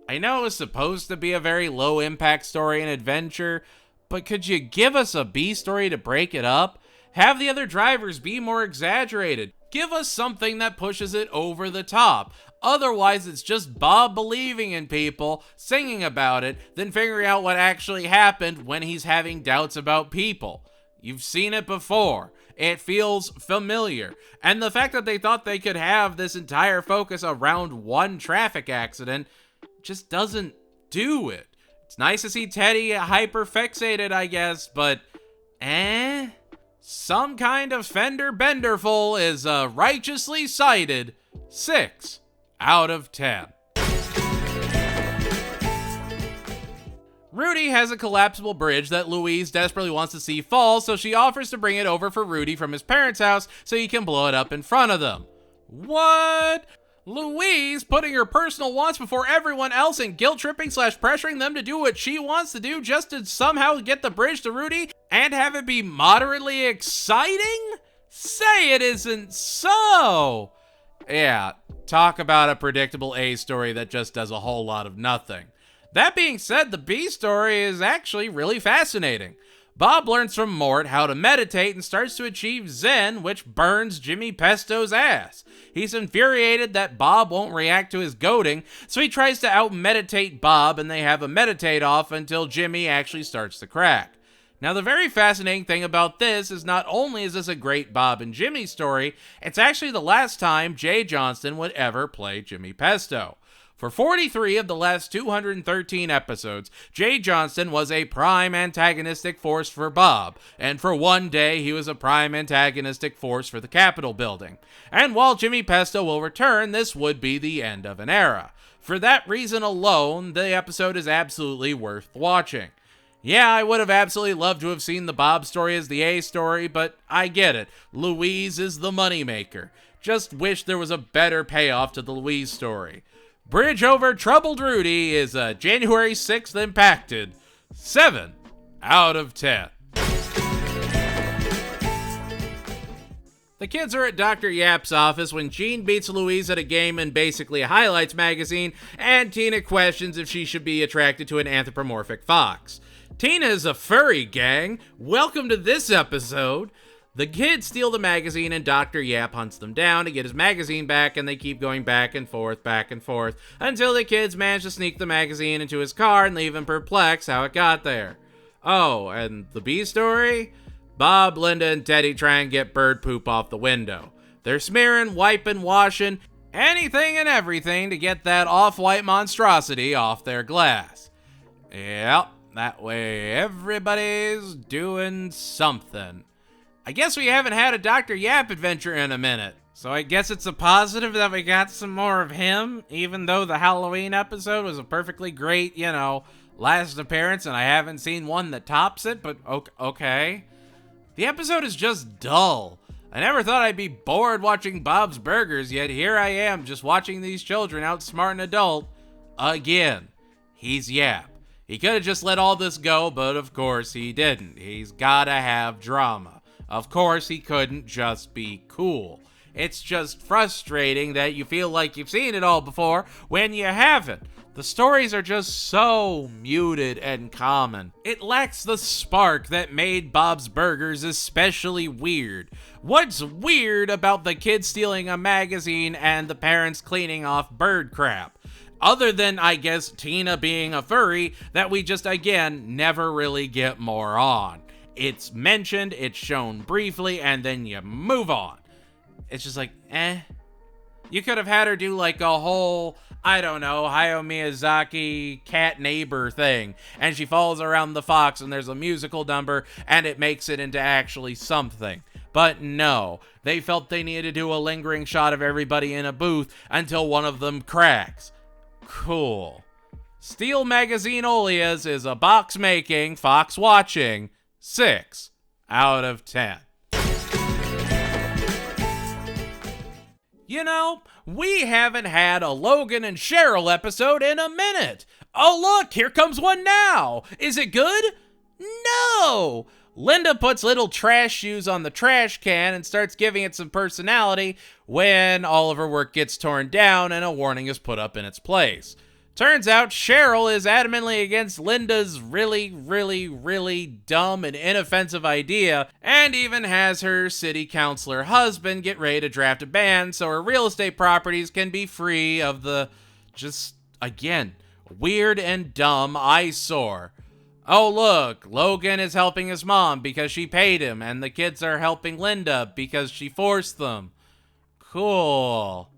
I know it was supposed to be a very low impact story and adventure, but could you give us a B story to break it up? Have the other drivers be more exaggerated. Give us something that pushes it over the top. Otherwise, it's just Bob believing in people, singing about it, then figuring out what actually happened when he's having doubts about people. You've seen it before. It feels familiar. And the fact that they thought they could have this entire focus around one traffic accident just doesn't do it. It's nice to see Teddy hyper-fixated, I guess, but some kind of fender benderful is righteously cited 6 out of 10. Rudy has a collapsible bridge that Louise desperately wants to see fall, so she offers to bring it over for Rudy from his parents' house so he can blow it up in front of them. What? Louise putting her personal wants before everyone else and guilt-tripping / pressuring them to do what she wants to do just to somehow get the bridge to Rudy and have it be moderately exciting? Say it isn't so. Yeah, talk about a predictable A story that just does a whole lot of nothing. That being said, the B story is actually really fascinating. Bob learns from Mort how to meditate and starts to achieve Zen, which burns Jimmy Pesto's ass. He's infuriated that Bob won't react to his goading, so he tries to out-meditate Bob, and they have a meditate off until Jimmy actually starts to crack. Now, the very fascinating thing about this is not only is this a great Bob and Jimmy story, it's actually the last time Jay Johnston would ever play Jimmy Pesto. For 43 of the last 213 episodes, Jay Johnston was a prime antagonistic force for Bob, and for one day he was a prime antagonistic force for the Capitol building. And while Jimmy Pesto will return, this would be the end of an era. For that reason alone, the episode is absolutely worth watching. Yeah, I would have absolutely loved to have seen the Bob story as the A story, but I get it. Louise is the moneymaker. Just wish there was a better payoff to the Louise story. Bridge Over Troubled Rudy is a January 6th impacted 7 out of 10. The kids are at Dr. Yap's office when Jean beats Louise at a game in basically a highlights magazine, and Tina questions if she should be attracted to an anthropomorphic fox. Tina is a furry, gang. Welcome to this episode. The kids steal the magazine and Dr. Yap hunts them down to get his magazine back, and they keep going back and forth, until the kids manage to sneak the magazine into his car and leave him perplexed how it got there. Oh, and the B story? Bob, Linda, and Teddy try and get bird poop off the window. They're smearing, wiping, washing, anything and everything to get that off-white monstrosity off their glass. Yep. That way everybody's doing something. I guess we haven't had a Dr. Yap adventure in a minute, so I guess it's a positive that we got some more of him, even though the Halloween episode was a perfectly great, last appearance, and I haven't seen one that tops it, but okay. The episode is just dull. I never thought I'd be bored watching Bob's Burgers, yet here I am just watching these children outsmart an adult again. He's Yap. He could have just let all this go, but of course he didn't. He's gotta have drama. Of course he couldn't just be cool. It's just frustrating that you feel like you've seen it all before when you haven't. The stories are just so muted and common. It lacks the spark that made Bob's Burgers especially weird. What's weird about the kids stealing a magazine and the parents cleaning off bird crap? Other than, I guess, Tina being a furry that we just, again, never really get more on. It's mentioned, it's shown briefly, and then you move on. It's just like, You could have had her do like a whole, Hayao Miyazaki cat neighbor thing, and she follows around the fox and there's a musical number and it makes it into actually something. But no, they felt they needed to do a lingering shot of everybody in a booth until one of them cracks. Cool. Steel Magazine Olias is a box making, fox watching 6 out of 10. We haven't had a Logan and Cheryl episode in a minute. Oh look, here comes one now. Is it good? No. Linda puts little trash shoes on the trash can and starts giving it some personality when all of her work gets torn down and a warning is put up in its place. Turns out Cheryl is adamantly against Linda's really, really, really dumb and inoffensive idea, and even has her city councilor husband get ready to draft a ban so her real estate properties can be free of the, just, again, weird and dumb eyesore. Oh look, Logan is helping his mom because she paid him, and the kids are helping Linda because she forced them. Cool.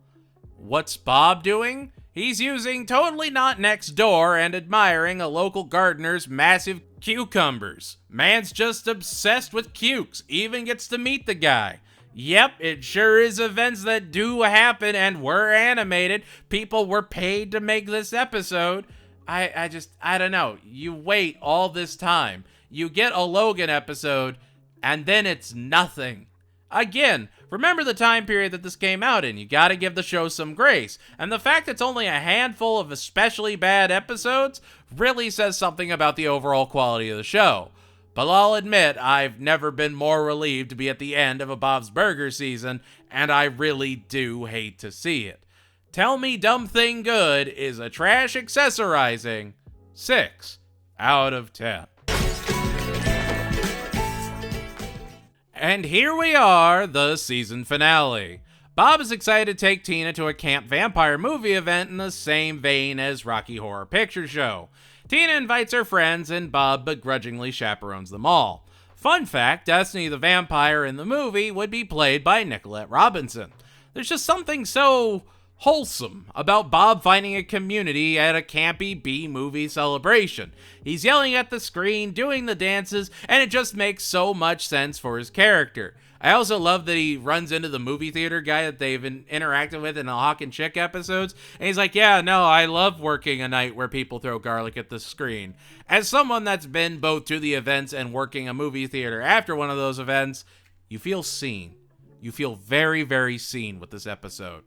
What's Bob doing? He's using Totally Not Next Door and admiring a local gardener's massive cucumbers. Man's just obsessed with cukes, even gets to meet the guy. Yep, it sure is events that do happen and were animated. People were paid to make this episode. I don't know. You wait all this time. You get a Logan episode, and then it's nothing. Again, remember the time period that this came out in. You gotta give the show some grace. And the fact it's only a handful of especially bad episodes really says something about the overall quality of the show. But I'll admit, I've never been more relieved to be at the end of a Bob's Burgers season, and I really do hate to see it. Tell Me Dumb Thing Good is a trash accessorizing 6 out of 10. And here we are, the season finale. Bob is excited to take Tina to a camp vampire movie event in the same vein as Rocky Horror Picture Show. Tina invites her friends and Bob begrudgingly chaperones them all. Fun fact, Destiny the vampire in the movie would be played by Nicolette Robinson. There's just something so wholesome about Bob finding a community at a campy B-movie celebration. He's yelling at the screen, doing the dances, and it just makes so much sense for his character. I also love that he runs into the movie theater guy that they've interacted with in the Hawk and Chick episodes, and he's like, yeah, no, I love working a night where people throw garlic at the screen. As someone that's been both to the events and working a movie theater after one of those events, you feel seen. You feel very, very seen with this episode.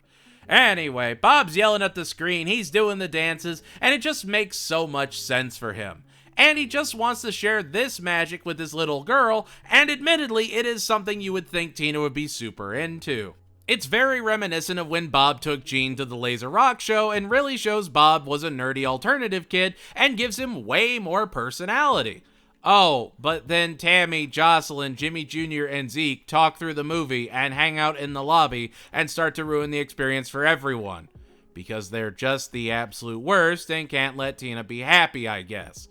Anyway, Bob's yelling at the screen, he's doing the dances, and it just makes so much sense for him. And he just wants to share this magic with his little girl, and admittedly, it is something you would think Tina would be super into. It's very reminiscent of when Bob took Gene to the Laser Rock show and really shows Bob was a nerdy alternative kid and gives him way more personality. Oh, but then Tammy, Jocelyn, Jimmy Jr., and Zeke talk through the movie and hang out in the lobby and start to ruin the experience for everyone. Because they're just the absolute worst and can't let Tina be happy, I guess.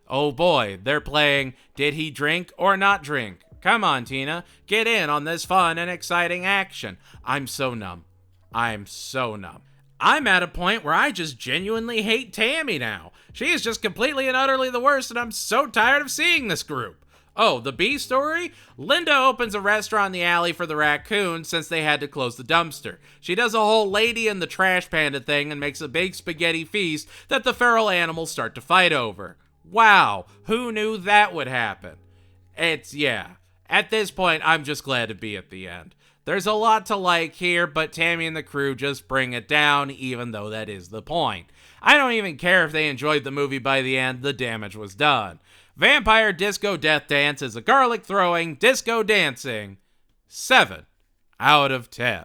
Oh boy, they're playing Did He Drink or Not Drink? Come on, Tina, get in on this fun and exciting action. I'm so numb. I'm so numb. I'm at a point where I just genuinely hate Tammy now. She is just completely and utterly the worst, and I'm so tired of seeing this group. Oh, the B story? Linda opens a restaurant in the alley for the raccoons since they had to close the dumpster. She does a whole lady in the trash panda thing and makes a big spaghetti feast that the feral animals start to fight over. Wow, who knew that would happen? Yeah. At this point, I'm just glad to be at the end. There's a lot to like here, but Tammy and the crew just bring it down, even though that is the point. I don't even care if they enjoyed the movie by the end, the damage was done. Vampire Disco Death Dance is a garlic throwing, disco dancing 7 out of 10.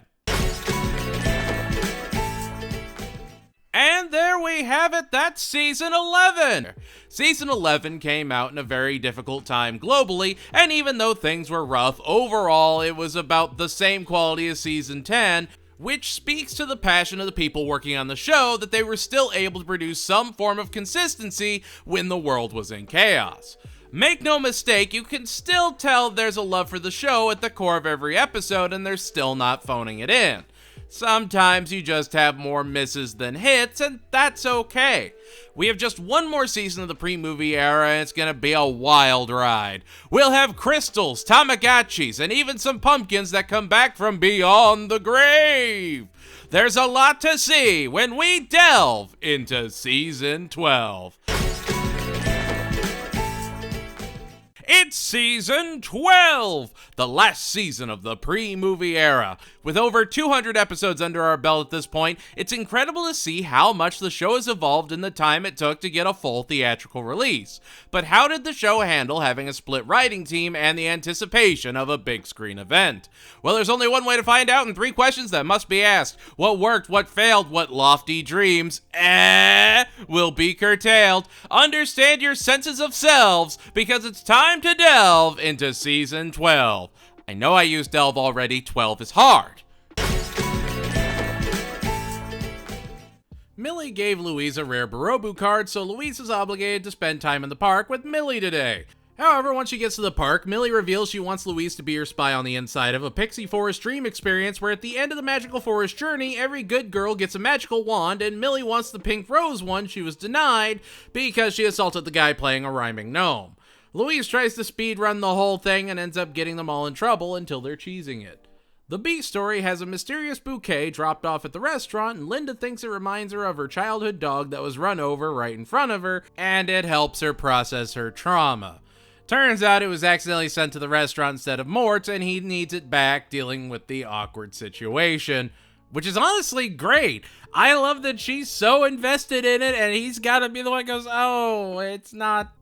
And there we have it, that's Season 11! Season 11 came out in a very difficult time globally, and even though things were rough, overall it was about the same quality as Season 10, which speaks to the passion of the people working on the show that they were still able to produce some form of consistency when the world was in chaos. Make no mistake, you can still tell there's a love for the show at the core of every episode, and they're still not phoning it in. Sometimes you just have more misses than hits, and that's okay. We have just one more season of the pre-movie era, and it's gonna be a wild ride. We'll have crystals, Tamagotchis, and even some pumpkins that come back from beyond the grave. There's a lot to see when we delve into Season 12. It's Season 12, the last season of the pre-movie era. With over 200 episodes under our belt at this point, it's incredible to see how much the show has evolved in the time it took to get a full theatrical release. But how did the show handle having a split writing team and the anticipation of a big screen event? Well, there's only one way to find out and 3 questions that must be asked. What worked, what failed, what lofty dreams will be curtailed? Understand your senses of selves, because it's time to delve into Season 12. I know I used delve already, 12 is hard. Millie gave Louise a rare Barobu card, so Louise is obligated to spend time in the park with Millie today. However, once she gets to the park, Millie reveals she wants Louise to be her spy on the inside of a Pixie Forest dream experience where at the end of the magical forest journey, every good girl gets a magical wand, and Millie wants the pink rose one she was denied because she assaulted the guy playing a rhyming gnome. Louise tries to speedrun the whole thing and ends up getting them all in trouble until they're cheesing it. The B story has a mysterious bouquet dropped off at the restaurant, and Linda thinks it reminds her of her childhood dog that was run over right in front of her, and it helps her process her trauma. Turns out it was accidentally sent to the restaurant instead of Mort's, and he needs it back, dealing with the awkward situation, which is honestly great. I love that she's so invested in it, and he's gotta be the one who goes, oh, it's not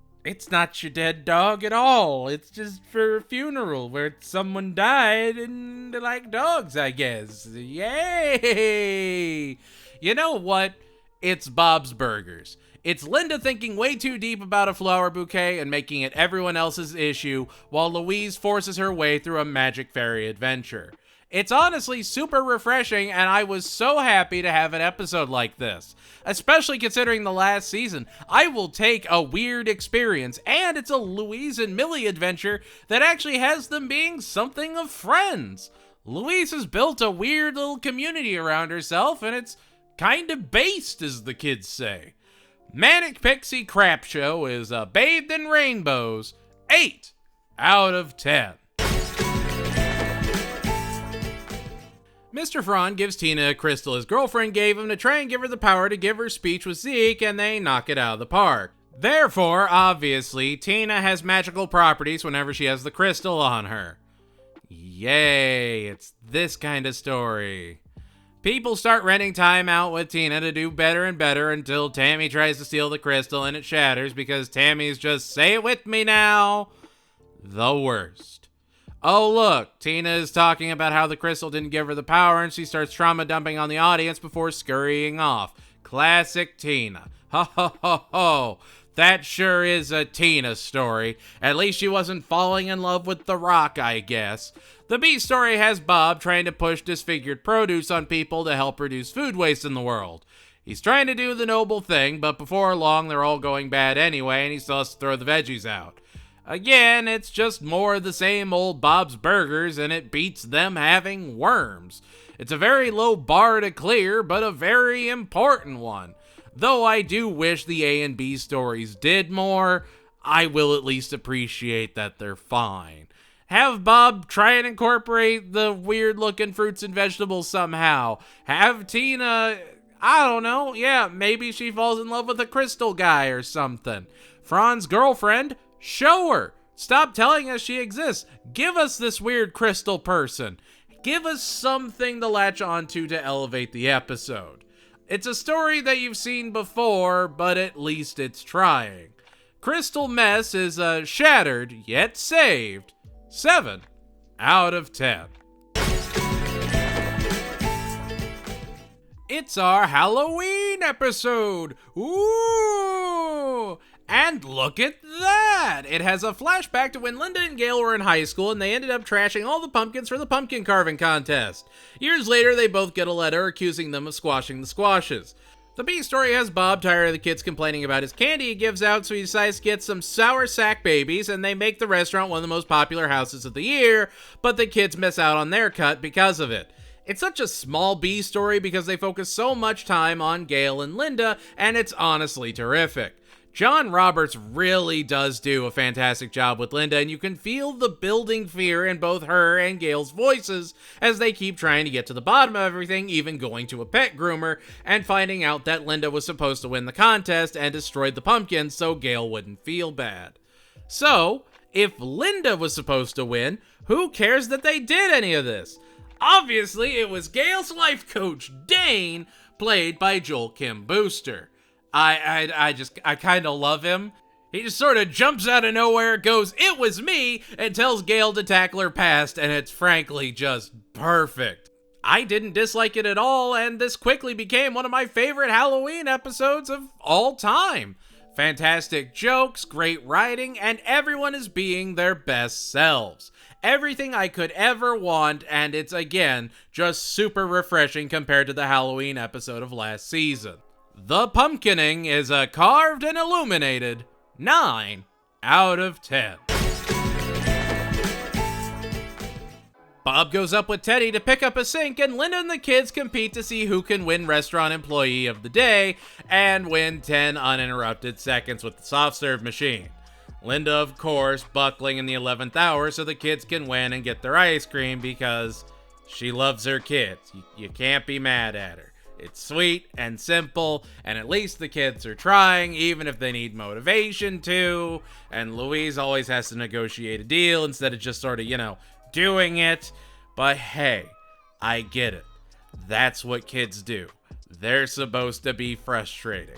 your dead dog at all. It's just for a funeral where someone died and they like dogs, I guess. Yay! You know what? It's Bob's Burgers. It's Linda thinking way too deep about a flower bouquet and making it everyone else's issue, while Louise forces her way through a magic fairy adventure. It's honestly super refreshing, and I was so happy to have an episode like this. Especially considering the last season. I will take a weird experience, and it's a Louise and Millie adventure that actually has them being something of friends. Louise has built a weird little community around herself, and it's kind of based, as the kids say. Manic Pixie Crap Show is bathed in rainbows. 8 out of 10. Mr. Frann gives Tina a crystal his girlfriend gave him to try and give her the power to give her speech with Zeke, and they knock it out of the park. Therefore, obviously, Tina has magical properties whenever she has the crystal on her. Yay, it's this kind of story. People start renting time out with Tina to do better and better until Tammy tries to steal the crystal and it shatters because Tammy's just, say it with me now, the worst. Oh look, Tina is talking about how the crystal didn't give her the power and she starts trauma dumping on the audience before scurrying off. Classic Tina. Ho ho ho ho. That sure is a Tina story. At least she wasn't falling in love with The Rock, I guess. The B story has Bob trying to push disfigured produce on people to help reduce food waste in the world. He's trying to do the noble thing, but before long they're all going bad anyway and he still has to throw the veggies out. Again, it's just more of the same old Bob's Burgers, and it beats them having worms. It's a very low bar to clear, but a very important one. Though I do wish the A and B stories did more, I will at least appreciate that they're fine. Have Bob try and incorporate the weird-looking fruits and vegetables somehow. Have Tina, I don't know, yeah, maybe she falls in love with a crystal guy or something. Fran's girlfriend, show her. Stop telling us she exists. Give us this weird crystal person. Give us something to latch onto to elevate the episode. It's a story that you've seen before, but at least it's trying. Crystal Mess is shattered, yet saved. 7 out of 10. It's our Halloween episode. Ooh! And look at that! It has a flashback to when Linda and Gail were in high school and they ended up trashing all the pumpkins for the pumpkin carving contest. Years later, they both get a letter accusing them of squashing the squashes. The B story has Bob tired of the kids complaining about his candy he gives out, so he decides to get some sour sack babies, and they make the restaurant one of the most popular houses of the year, but the kids miss out on their cut because of it. It's such a small B story because they focus so much time on Gail and Linda, and it's honestly terrific. John Roberts really does do a fantastic job with Linda, and you can feel the building fear in both her and Gail's voices as they keep trying to get to the bottom of everything, even going to a pet groomer, and finding out that Linda was supposed to win the contest and destroyed the pumpkins so Gail wouldn't feel bad. So, if Linda was supposed to win, who cares that they did any of this? Obviously, it was Gail's life coach, Dane, played by Joel Kim Booster. I kind of love him. He just sort of jumps out of nowhere, goes, "It was me," and tells Gail to tackle her past, and it's frankly just perfect. I didn't dislike it at all, and this quickly became one of my favorite Halloween episodes of all time. Fantastic jokes, great writing, and everyone is being their best selves. Everything I could ever want, and it's, again, just super refreshing compared to the Halloween episode of last season. The pumpkining is a carved and illuminated 9 out of 10. Bob goes up with Teddy to pick up a sink, and Linda and the kids compete to see who can win Restaurant Employee of the Day and win 10 uninterrupted seconds with the soft serve machine. Linda, of course, buckling in the 11th hour so the kids can win and get their ice cream because she loves her kids. You can't be mad at her. It's sweet and simple, and at least the kids are trying, even if they need motivation to, and Louise always has to negotiate a deal instead of just sort of, doing it. But hey, I get it. That's what kids do. They're supposed to be frustrating.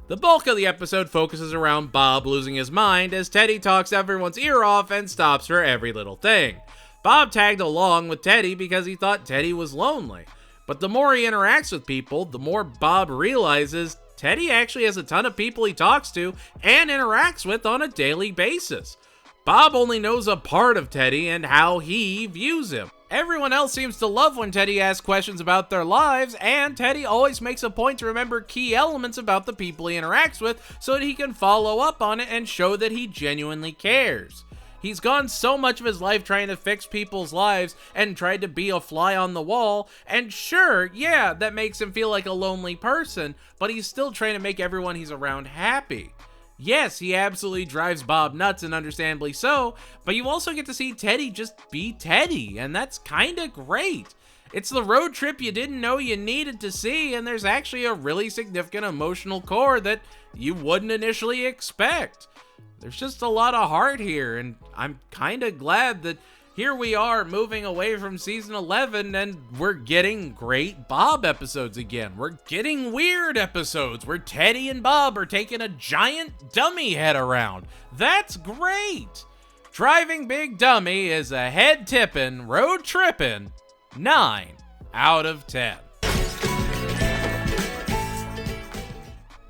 The bulk of the episode focuses around Bob losing his mind as Teddy talks everyone's ear off and stops for every little thing. Bob tagged along with Teddy because he thought Teddy was lonely. But the more he interacts with people, the more Bob realizes Teddy actually has a ton of people he talks to and interacts with on a daily basis. Bob only knows a part of Teddy and how he views him. Everyone else seems to love when Teddy asks questions about their lives, and Teddy always makes a point to remember key elements about the people he interacts with so that he can follow up on it and show that he genuinely cares. He's gone so much of his life trying to fix people's lives and tried to be a fly on the wall, and sure, yeah, that makes him feel like a lonely person, but he's still trying to make everyone he's around happy. Yes, he absolutely drives Bob nuts, and understandably so, but you also get to see Teddy just be Teddy, and that's kinda great. It's the road trip you didn't know you needed to see, and there's actually a really significant emotional core that you wouldn't initially expect. There's just a lot of heart here, and I'm kinda glad that here we are moving away from season 11 and we're getting great Bob episodes again. We're getting weird episodes where Teddy and Bob are taking a giant dummy head around. That's great. Driving Big Dummy is a head tipping, road tripping 9 out of 10.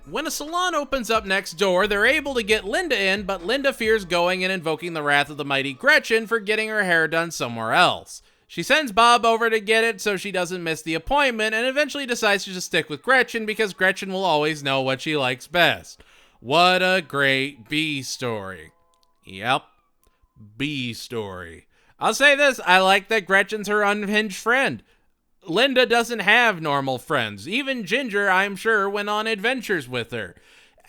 When a salon opens up next door, they're able to get Linda in, but Linda fears going and invoking the wrath of the mighty Gretchen for getting her hair done somewhere else. She sends Bob over to get it so she doesn't miss the appointment, and eventually decides to just stick with Gretchen because Gretchen will always know what she likes best. What a great B story. Yep, B story. I'll say this, I like that Gretchen's her unhinged friend. Linda doesn't have normal friends. Even Ginger, I'm sure, went on adventures with her.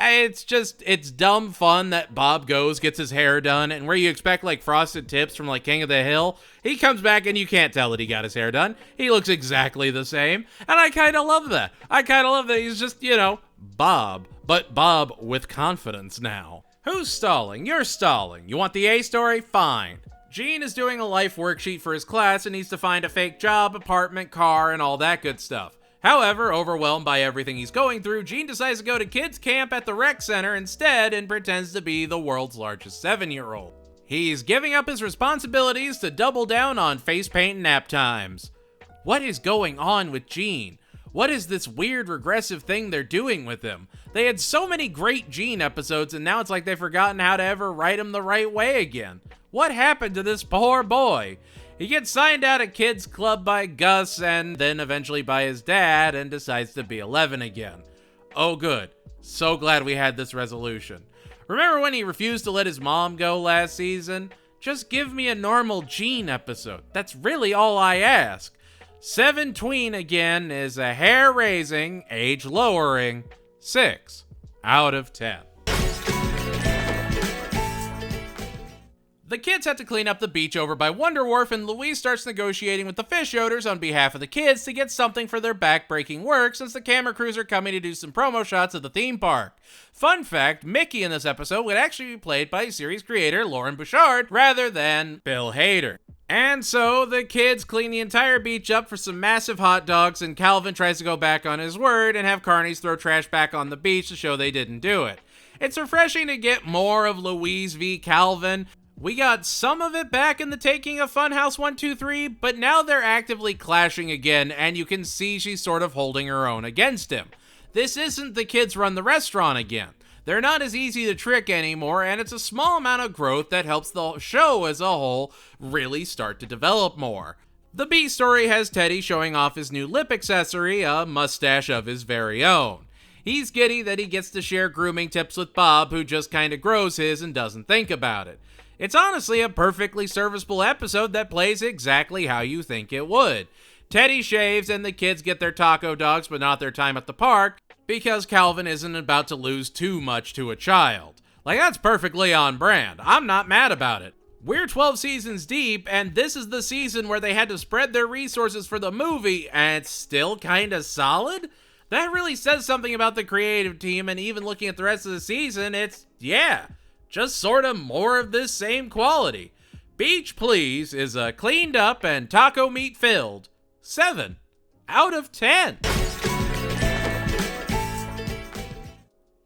It's dumb fun that Bob goes, gets his hair done, and where you expect like Frosted Tips from like King of the Hill, he comes back and you can't tell that he got his hair done. He looks exactly the same, and I kind of love that. He's just, Bob, but Bob with confidence now. Who's stalling? You're stalling. You want the A story? Fine. Gene is doing a life worksheet for his class and needs to find a fake job, apartment, car, and all that good stuff. However, overwhelmed by everything he's going through, Gene decides to go to kids camp at the rec center instead and pretends to be the world's largest 7-year-old. He's giving up his responsibilities to double down on face paint and nap times. What is going on with Gene? What is this weird regressive thing they're doing with him? They had so many great Gene episodes and now it's like they've forgotten how to ever write him the right way again. What happened to this poor boy? He gets signed out of kids club by Gus and then eventually by his dad and decides to be 11 again. Oh good. So glad we had this resolution. Remember when he refused to let his mom go last season? Just give me a normal Gene episode. That's really all I ask. 7 tween again is a hair-raising, age-lowering 6 out of 10. The kids have to clean up the beach over by Wonder Wharf, and Louise starts negotiating with the fish owners on behalf of the kids to get something for their back-breaking work since the camera crews are coming to do some promo shots of the theme park. Fun fact, Mickey in this episode would actually be played by series creator Lauren Bouchard rather than Bill Hader. And so, the kids clean the entire beach up for some massive hot dogs, and Calvin tries to go back on his word and have carnies throw trash back on the beach to show they didn't do it. It's refreshing to get more of Louise v. Calvin. We got some of it back in the taking of Funhouse 123, but now they're actively clashing again, and you can see she's sort of holding her own against him. This isn't the kids run the restaurant again. They're not as easy to trick anymore, and it's a small amount of growth that helps the show as a whole really start to develop more. The B story has Teddy showing off his new lip accessory, a mustache of his very own. He's giddy that he gets to share grooming tips with Bob, who just kinda grows his and doesn't think about it. It's honestly a perfectly serviceable episode that plays exactly how you think it would. Teddy shaves and the kids get their taco dogs but not their time at the park because Calvin isn't about to lose too much to a child. Like, that's perfectly on brand. I'm not mad about it. We're 12 seasons deep and this is the season where they had to spread their resources for the movie and it's still kinda solid? That really says something about the creative team, and even looking at the rest of the season, just sort of more of this same quality. Beach Please is a cleaned up and taco meat filled 7 out of 10.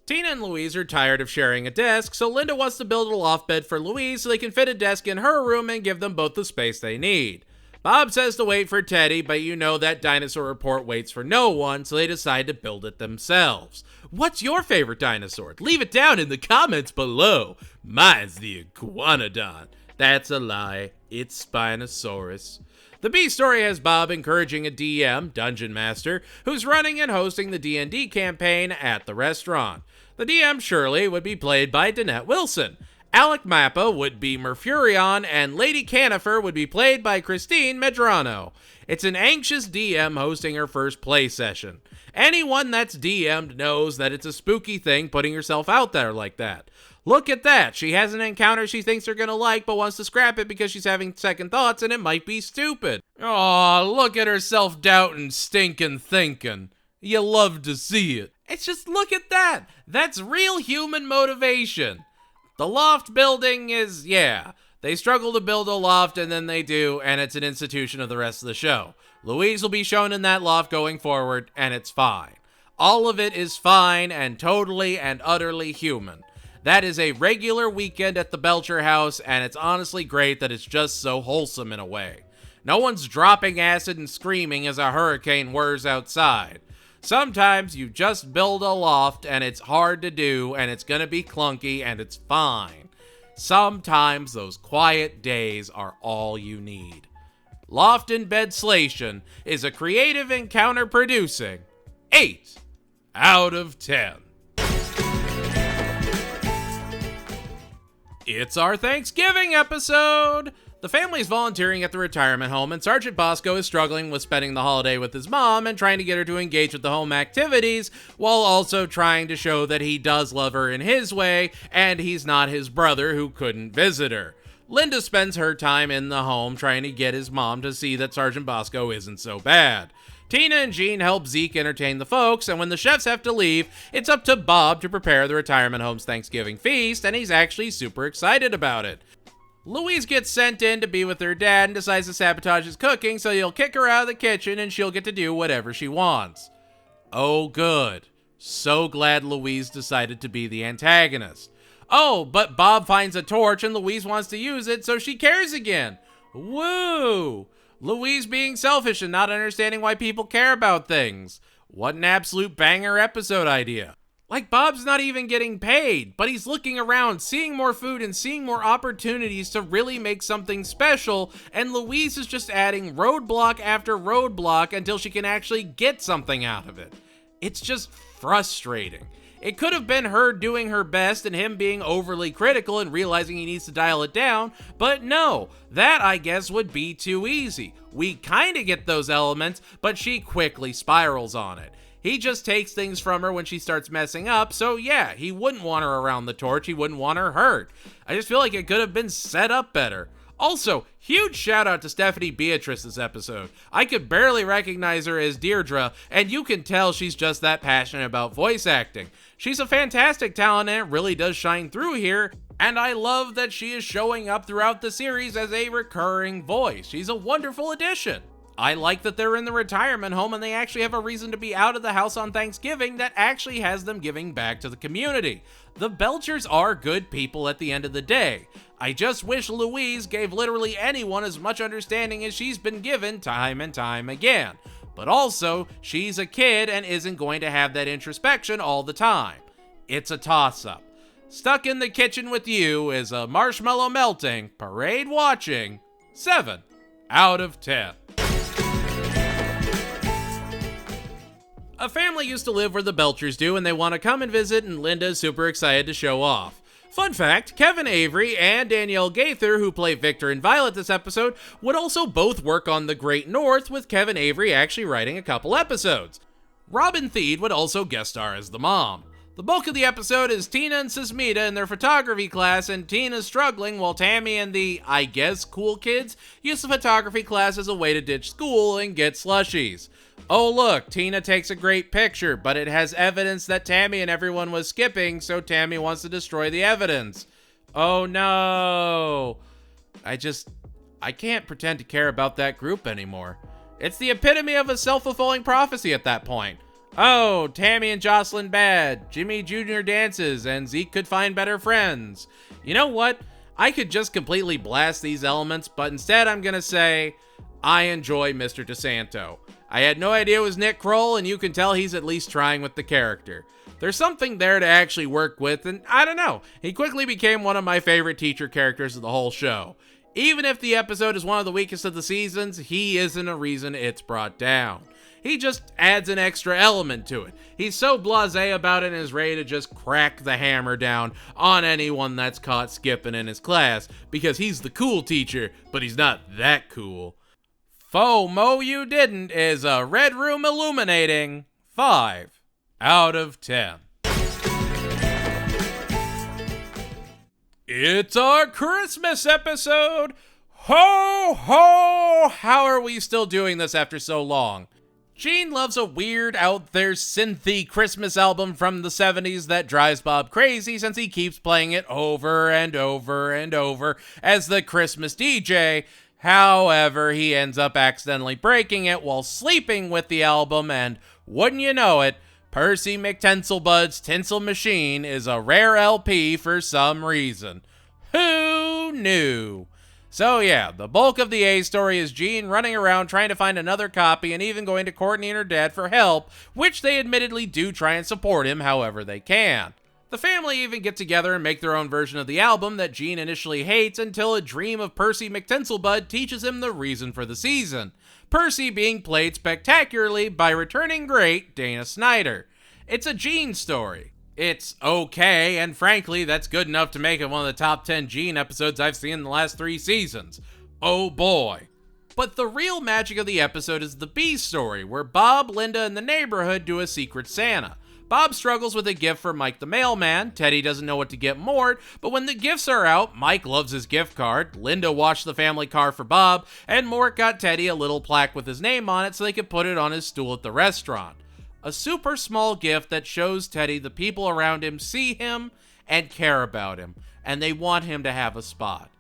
Tina and Louise are tired of sharing a desk, so Linda wants to build a loft bed for Louise so they can fit a desk in her room and give them both the space they need. Bob says to wait for Teddy, but you know that dinosaur report waits for no one, so they decide to build it themselves. What's your favorite dinosaur? Leave it down in the comments below. Mine's the iguanodon. That's a lie. It's Spinosaurus. The B story has Bob encouraging a DM, Dungeon Master, who's running and hosting the D&D campaign at the restaurant. The DM, Shirley, would be played by Danette Wilson. Alec Mappa would be Merfurion, and Lady Canifer would be played by Christine Medrano. It's an anxious DM hosting her first play session. Anyone that's DM'd knows that it's a spooky thing putting yourself out there like that. Look at that, she has an encounter she thinks they're gonna like but wants to scrap it because she's having second thoughts and it might be stupid. Aw, look at her self-doubting, stinking thinking. You love to see it. It's just look at that. That's real human motivation. The loft building is, they struggle to build a loft and then they do, and it's an institution of the rest of the show. Louise will be shown in that loft going forward, and it's fine. All of it is fine and totally and utterly human. That is a regular weekend at the Belcher house, and it's honestly great that it's just so wholesome in a way. No one's dropping acid and screaming as a hurricane whirs outside. Sometimes you just build a loft and it's hard to do and it's gonna be clunky and it's fine. Sometimes those quiet days are all you need. Loft in Bedslation is a creative encounter producing 8 out of 10. It's our Thanksgiving episode! The family's volunteering at the retirement home, and Sergeant Bosco is struggling with spending the holiday with his mom and trying to get her to engage with the home activities, while also trying to show that he does love her in his way, and he's not his brother who couldn't visit her. Linda spends her time in the home trying to get his mom to see that Sergeant Bosco isn't so bad. Tina and Jean help Zeke entertain the folks, and when the chefs have to leave, it's up to Bob to prepare the retirement home's Thanksgiving feast, and he's actually super excited about it. Louise gets sent in to be with her dad and decides to sabotage his cooking, so he'll kick her out of the kitchen and she'll get to do whatever she wants. Oh, good. So glad Louise decided to be the antagonist. Oh, but Bob finds a torch and Louise wants to use it, so she cares again. Woo! Louise being selfish and not understanding why people care about things. What an absolute banger episode idea. Like, Bob's not even getting paid, but he's looking around, seeing more food and seeing more opportunities to really make something special, and Louise is just adding roadblock after roadblock until she can actually get something out of it. It's just frustrating. It could have been her doing her best and him being overly critical and realizing he needs to dial it down, but no, that I guess would be too easy. We kinda get those elements, but she quickly spirals on it. He just takes things from her when she starts messing up, so yeah, he wouldn't want her around the torch, he wouldn't want her hurt. I just feel like it could have been set up better. Also, huge shout out to Stephanie Beatrice this episode. I could barely recognize her as Deirdre, and you can tell she's just that passionate about voice acting. She's a fantastic talent and it really does shine through here, and I love that she is showing up throughout the series as a recurring voice. She's a wonderful addition. I like that they're in the retirement home and they actually have a reason to be out of the house on Thanksgiving that actually has them giving back to the community. The Belchers are good people at the end of the day. I just wish Louise gave literally anyone as much understanding as she's been given time and time again. But also, she's a kid and isn't going to have that introspection all the time. It's a toss-up. Stuck in the Kitchen with You is a marshmallow melting, parade watching 7 out of 10. A family used to live where the Belchers do, and they want to come and visit, and Linda's super excited to show off. Fun fact, Kevin Avery and Danielle Gaither, who play Victor and Violet this episode, would also both work on The Great North, with Kevin Avery actually writing a couple episodes. Robin Thede would also guest star as the mom. The bulk of the episode is Tina and Sismita in their photography class, and Tina's struggling while Tammy and the, I guess, cool kids use the photography class as a way to ditch school and get slushies. Oh look, Tina takes a great picture, but it has evidence that Tammy and everyone was skipping, so Tammy wants to destroy the evidence. Oh no. I can't pretend to care about that group anymore. It's the epitome of a self-fulfilling prophecy at that point. Oh, Tammy and Jocelyn bad, Jimmy Jr. dances, and Zeke could find better friends. You know what? I could just completely blast these elements, but instead I'm gonna say, I enjoy Mr. DeSanto. I had no idea it was Nick Kroll, and you can tell he's at least trying with the character. There's something there to actually work with, and I don't know, he quickly became one of my favorite teacher characters of the whole show. Even if the episode is one of the weakest of the seasons, he isn't a reason it's brought down. He just adds an extra element to it. He's so blasé about it and is ready to just crack the hammer down on anyone that's caught skipping in his class, because he's the cool teacher, but he's not that cool. FOMO you didn't is a Red Room illuminating 5 out of 10. It's our Christmas episode! Ho ho! How are we still doing this after so long? Gene loves a weird, out there, synthy Christmas album from the 70s that drives Bob crazy since he keeps playing it over and over and over as the Christmas DJ. However, he ends up accidentally breaking it while sleeping with the album, and wouldn't you know it, Percy McTinselbud's Tinsel Machine is a rare LP for some reason. Who knew? So yeah, the bulk of the A story is Gene running around trying to find another copy and even going to Courtney and her dad for help, which they admittedly do try and support him however they can. The family even get together and make their own version of the album that Gene initially hates until a dream of Percy McTinselbud teaches him the reason for the season. Percy being played spectacularly by returning great Dana Snyder. It's a Gene story. It's okay, and frankly, that's good enough to make it one of the top 10 Gene episodes I've seen in the last 3 seasons. Oh boy. But the real magic of the episode is the B story, where Bob, Linda, and the neighborhood do a Secret Santa. Bob struggles with a gift for Mike the mailman, Teddy doesn't know what to get Mort, but when the gifts are out, Mike loves his gift card, Linda washed the family car for Bob, and Mort got Teddy a little plaque with his name on it so they could put it on his stool at the restaurant. A super small gift that shows Teddy the people around him see him and care about him, and they want him to have a spot.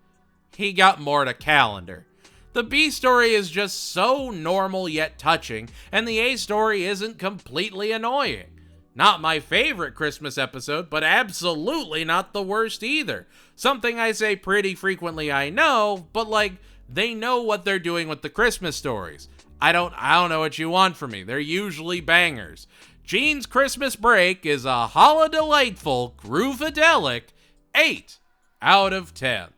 He got Mort a calendar. The B story is just so normal yet touching, and the A story isn't completely annoying. Not my favorite Christmas episode, but absolutely not the worst either. Something I say pretty frequently, I know, but they know what they're doing with the Christmas stories. I don't know what you want from me. They're usually bangers. Gene's Christmas Break is a holiday-delightful, groove-adelic 8 out of 10.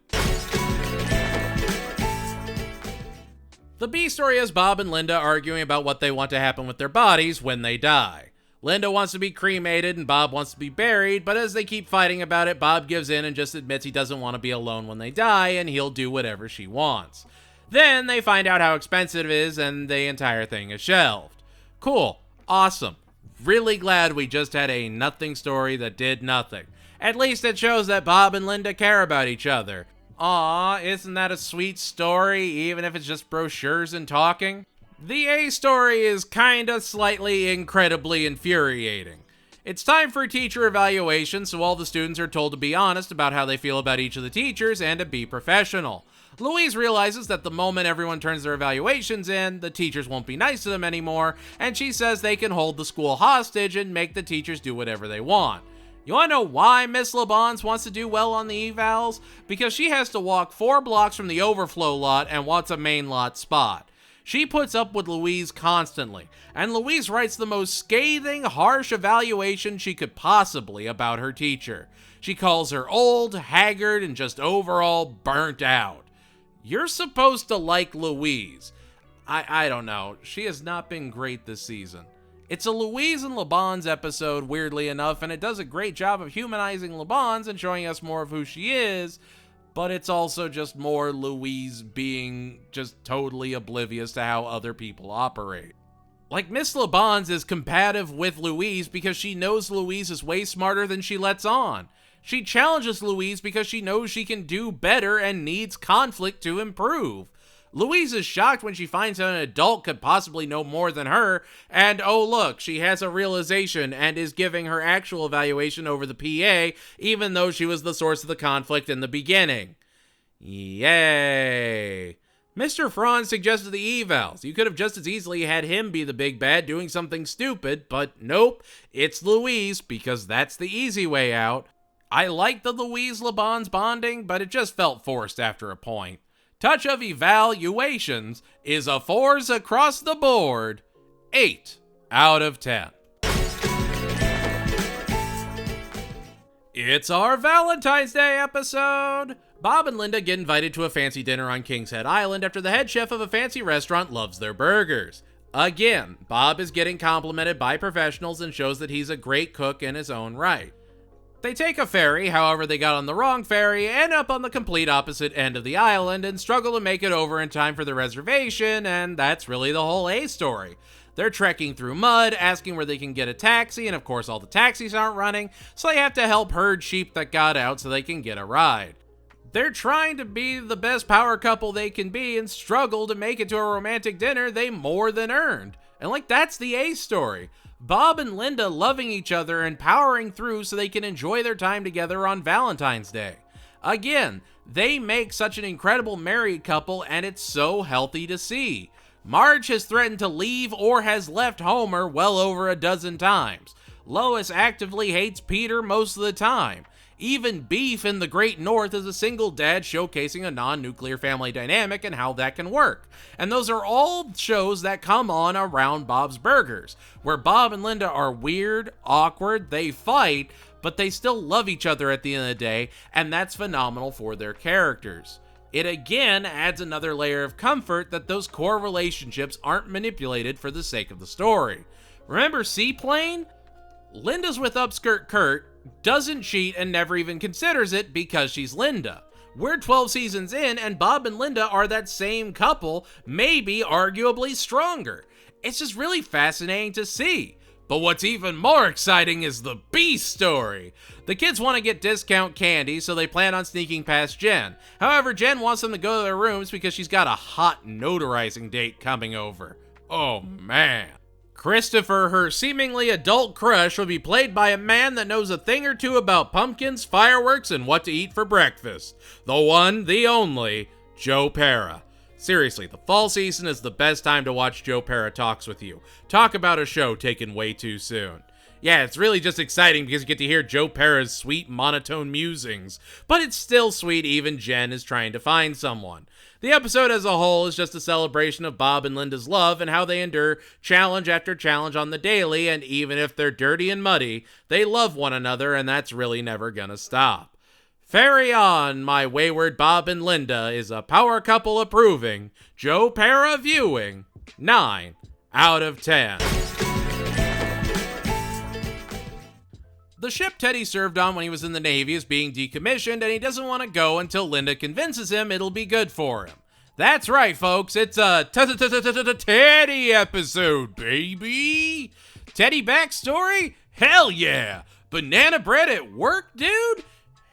The B story has Bob and Linda arguing about what they want to happen with their bodies when they die. Linda wants to be cremated and Bob wants to be buried, but as they keep fighting about it, Bob gives in and just admits he doesn't want to be alone when they die and he'll do whatever she wants. Then they find out how expensive it is and the entire thing is shelved. Cool. Awesome. Really glad we just had a nothing story that did nothing. At least it shows that Bob and Linda care about each other. Aw, isn't that a sweet story, even if it's just brochures and talking? The A story is kinda slightly incredibly infuriating. It's time for teacher evaluation, so all the students are told to be honest about how they feel about each of the teachers and to be professional. Louise realizes that the moment everyone turns their evaluations in, the teachers won't be nice to them anymore, and she says they can hold the school hostage and make the teachers do whatever they want. You wanna know why Miss LeBons wants to do well on the evals? Because she has to walk 4 blocks from the overflow lot and wants a main lot spot. She puts up with Louise constantly, and Louise writes the most scathing, harsh evaluation she could possibly about her teacher. She calls her old, haggard, and just overall burnt out. You're supposed to like Louise. I don't know. She has not been great this season. It's a Louise and LeBons episode, weirdly enough, and it does a great job of humanizing LeBons and showing us more of who she is, but it's also just more Louise being just totally oblivious to how other people operate. Like, Miss LeBons is combative with Louise because she knows Louise is way smarter than she lets on. She challenges Louise because she knows she can do better and needs conflict to improve. Louise is shocked when she finds out an adult could possibly know more than her, and oh look, she has a realization and is giving her actual evaluation over the PA, even though she was the source of the conflict in the beginning. Yay! Mr. Franz suggested the evals. You could have just as easily had him be the big bad doing something stupid, but nope, it's Louise, because that's the easy way out. I liked the Louise-LeBons bonding, but it just felt forced after a point. touch of evaluations is a 4s across the board, 8 out of 10. It's our Valentine's Day episode! Bob and Linda get invited to a fancy dinner on King's Head Island after the head chef of a fancy restaurant loves their burgers. Again, Bob is getting complimented by professionals and shows that he's a great cook in his own right. They take a ferry, however they got on the wrong ferry, end up on the complete opposite end of the island, and struggle to make it over in time for the reservation, and that's really the whole A story. They're trekking through mud, asking where they can get a taxi, and of course all the taxis aren't running, so they have to help herd sheep that got out so they can get a ride. They're trying to be the best power couple they can be and struggle to make it to a romantic dinner they more than earned. And that's the A story. Bob and Linda loving each other and powering through so they can enjoy their time together on Valentine's Day. Again, they make such an incredible married couple, and it's so healthy to see. Marge has threatened to leave or has left Homer well over a dozen times. Lois actively hates Peter most of the time. Even Beef in the Great North is a single dad showcasing a non-nuclear family dynamic and how that can work. And those are all shows that come on around Bob's Burgers, where Bob and Linda are weird, awkward, they fight, but they still love each other at the end of the day, and that's phenomenal for their characters. It again adds another layer of comfort that those core relationships aren't manipulated for the sake of the story. Remember Seaplane? Linda's with Upskirt Kurt, doesn't cheat and never even considers it because she's Linda. We're 12 seasons in and Bob and Linda are that same couple, maybe arguably stronger. It's just really fascinating to see. But what's even more exciting is the B story. The kids want to get discount candy, so they plan on sneaking past Jen. However, Jen wants them to go to their rooms because she's got a hot notarizing date coming over. Oh man. Christopher, her seemingly adult crush, will be played by a man that knows a thing or two about pumpkins, fireworks, and what to eat for breakfast. The one, the only, Joe Pera. Seriously, the fall season is the best time to watch Joe Pera Talks with You. Talk about a show taken way too soon. Yeah, it's really just exciting because you get to hear Joe Pera's sweet monotone musings, but it's still sweet even Jen is trying to find someone. The episode as a whole is just a celebration of Bob and Linda's love and how they endure challenge after challenge on the daily, and even if they're dirty and muddy, they love one another, and that's really never gonna stop. Ferry on, my wayward Bob and Linda is a power couple approving, Joe Pera viewing, 9 out of 10. The ship Teddy served on when he was in the Navy is being decommissioned, and he doesn't want to go until Linda convinces him it'll be good for him. That's right, folks, it's a Teddy episode, baby! Teddy backstory? Hell yeah! Banana bread at work, dude?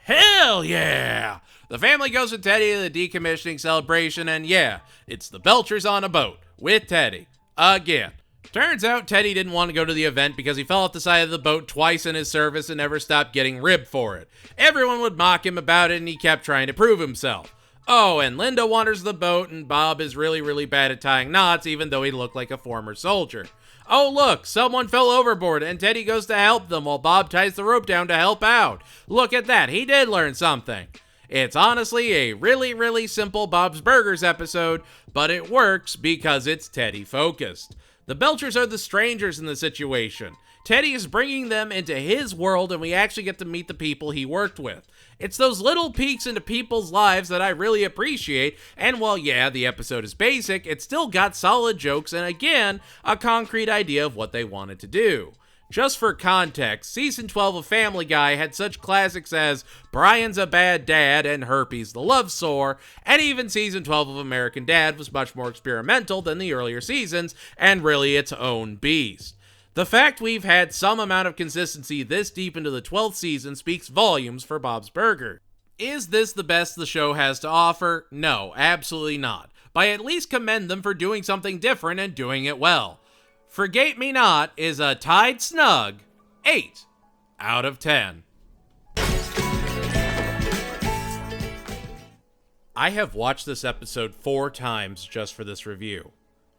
Hell yeah! The family goes with Teddy to the decommissioning celebration, and yeah, it's the Belchers on a boat with Teddy. Again. Turns out Teddy didn't want to go to the event because he fell off the side of the boat twice in his service and never stopped getting ribbed for it. Everyone would mock him about it, and he kept trying to prove himself. Oh, and Linda wanders the boat, and Bob is really bad at tying knots, even though he looked like a former soldier. Oh look, someone fell overboard, and Teddy goes to help them while Bob ties the rope down to help out. Look at that, he did learn something. It's honestly a really simple Bob's Burgers episode, but it works because it's Teddy focused. The Belchers are the strangers in the situation. Teddy is bringing them into his world, and we actually get to meet the people he worked with. It's those little peeks into people's lives that I really appreciate, and while yeah, the episode is basic, it still got solid jokes and again, a concrete idea of what they wanted to do. Just for context, season 12 of Family Guy had such classics as Brian's a Bad Dad and Herpes the Love Sore, and even season 12 of American Dad was much more experimental than the earlier seasons, and really its own beast. The fact we've had some amount of consistency this deep into the 12th season speaks volumes for Bob's Burgers. Is this the best the show has to offer? No, absolutely not. But I at least commend them for doing something different and doing it well. Forget Me Not is a tied snug 8 out of 10. I have watched this episode 4 times just for this review.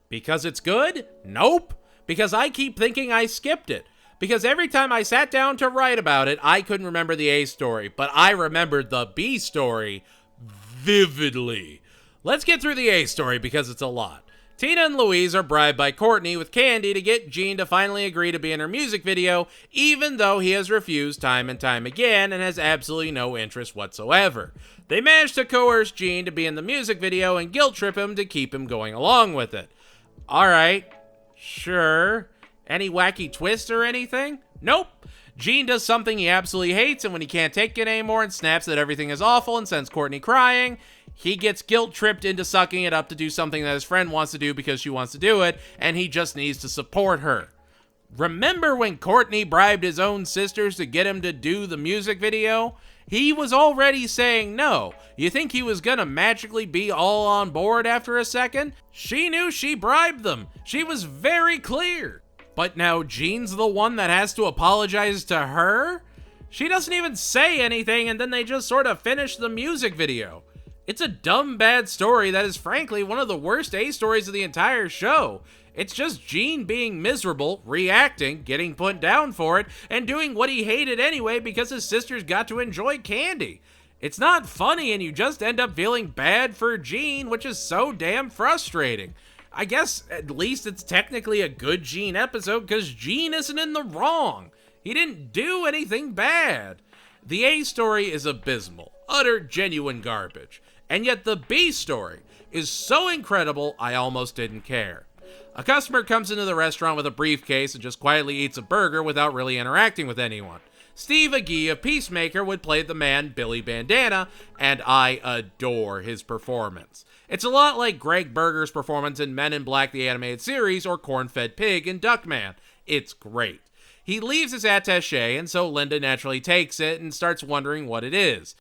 Because it's good? Nope. Because I keep thinking I skipped it. Because every time I sat down to write about it, I couldn't remember the A story, but I remembered the B story vividly. Let's get through the A story because it's a lot. Tina and Louise are bribed by Courtney with candy to get Gene to finally agree to be in her music video, even though he has refused time and time again and has absolutely no interest whatsoever. They manage to coerce Gene to be in the music video and guilt trip him to keep him going along with it. Alright, sure. Any wacky twist or anything? Nope. Gene does something he absolutely hates, and when he can't take it anymore and snaps that everything is awful and sends Courtney crying, he gets guilt-tripped into sucking it up to do something that his friend wants to do because she wants to do it, and he just needs to support her. Remember when Courtney bribed his own sisters to get him to do the music video? He was already saying no. You think he was gonna magically be all on board after a second? She knew she bribed them. She was very clear. But now Gene's the one that has to apologize to her? She doesn't even say anything, and then they just sort of finish the music video. It's a dumb, bad story that is frankly one of the worst A stories of the entire show. It's just Gene being miserable, reacting, getting put down for it, and doing what he hated anyway because his sisters got to enjoy candy. It's not funny, and you just end up feeling bad for Gene, which is so damn frustrating. I guess at least it's technically a good Gene episode because Gene isn't in the wrong. He didn't do anything bad. The A story is abysmal, utter genuine garbage. And yet the B story is so incredible, I almost didn't care. A customer comes into the restaurant with a briefcase and just quietly eats a burger without really interacting with anyone. Steve Agee of Peacemaker would play the man Billy Bandana, and I adore his performance. It's a lot like Greg Berger's performance in Men in Black the Animated Series or Corn-Fed Pig in Duckman. It's great. He leaves his attaché, and so Linda naturally takes it and starts wondering what it is.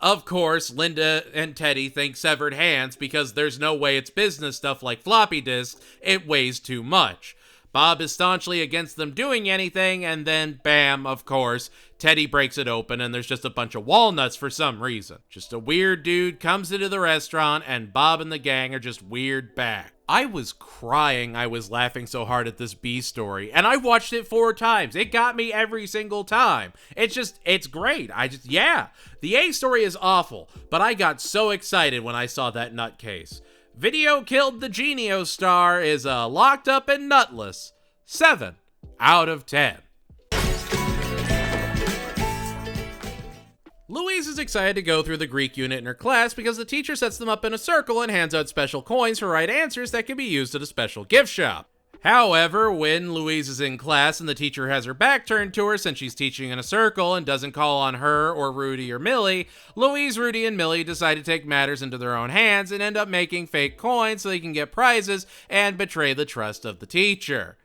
Of course, Linda and Teddy think severed hands because there's no way it's business stuff like floppy disks, it weighs too much. Bob is staunchly against them doing anything, and then, bam, of course, Teddy breaks it open and there's just a bunch of walnuts for some reason. Just a weird dude comes into the restaurant and Bob and the gang are just weird back. I was crying. I was laughing so hard at this B story, and I watched it 4 times. It got me every single time. It's great. Yeah. The A story is awful, but I got so excited when I saw that nutcase. Video Killed the Genio star is locked up and nutless. 7 out of 10. Louise is excited to go through the Greek unit in her class because the teacher sets them up in a circle and hands out special coins for right answers that can be used at a special gift shop. However, when Louise is in class and the teacher has her back turned to her since she's teaching in a circle and doesn't call on her or Rudy or Millie, Louise, Rudy, and Millie decide to take matters into their own hands and end up making fake coins so they can get prizes and betray the trust of the teacher.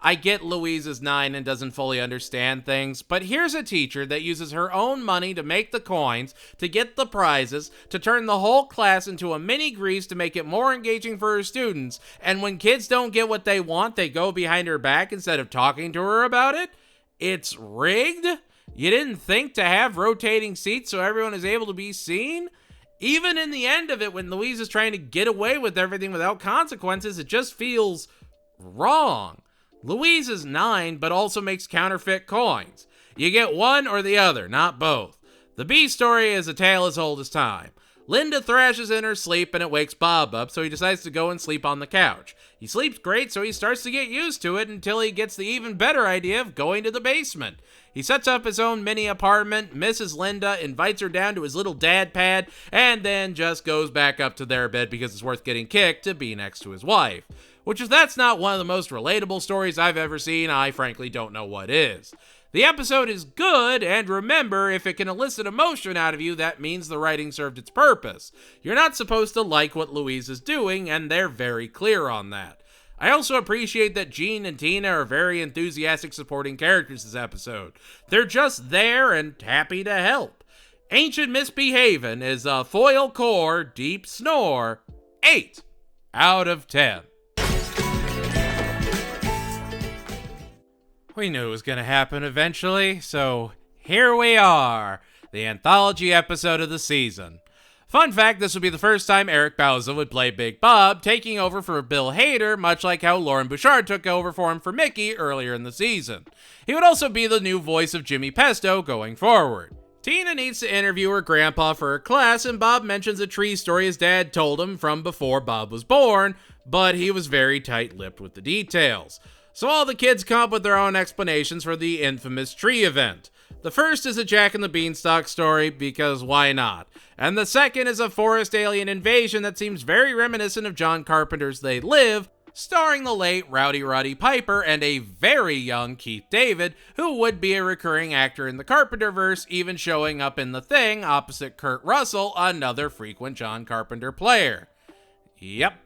I get Louise is 9 and doesn't fully understand things, but here's a teacher that uses her own money to make the coins, to get the prizes, to turn the whole class into a mini Grease to make it more engaging for her students, and when kids don't get what they want, they go behind her back instead of talking to her about it? It's rigged? You didn't think to have rotating seats so everyone is able to be seen? Even in the end of it, when Louise is trying to get away with everything without consequences, it just feels wrong. Louise is 9, but also makes counterfeit coins. You get one or the other, not both. The B story is a tale as old as time. Linda thrashes in her sleep and it wakes Bob up, so he decides to go and sleep on the couch. He sleeps great, so he starts to get used to it until he gets the even better idea of going to the basement. He sets up his own mini apartment, misses Linda, invites her down to his little dad pad, and then just goes back up to their bed because it's worth getting kicked to be next to his wife. Which, if that's not one of the most relatable stories I've ever seen, I frankly don't know what is. The episode is good, and remember, if it can elicit emotion out of you, that means the writing served its purpose. You're not supposed to like what Louise is doing, and they're very clear on that. I also appreciate that Gene and Tina are very enthusiastic supporting characters this episode. They're just there and happy to help. Ancient Misbehavin' is a foil core, deep snore, 8 out of 10. We knew it was going to happen eventually, so here we are, the anthology episode of the season. Fun fact, this would be the first time Eric Bauza would play Big Bob, taking over for Bill Hader, much like how Lauren Bouchard took over for him for Mickey earlier in the season. He would also be the new voice of Jimmy Pesto going forward. Tina needs to interview her grandpa for her class, and Bob mentions a tree story his dad told him from before Bob was born, but he was very tight-lipped with the details. So all the kids come up with their own explanations for the infamous tree event. The first is a Jack and the Beanstalk story, because why not? And the second is a forest alien invasion that seems very reminiscent of John Carpenter's They Live, starring the late Rowdy Roddy Piper and a very young Keith David, who would be a recurring actor in the Carpenterverse, even showing up in The Thing opposite Kurt Russell, another frequent John Carpenter player. Yep,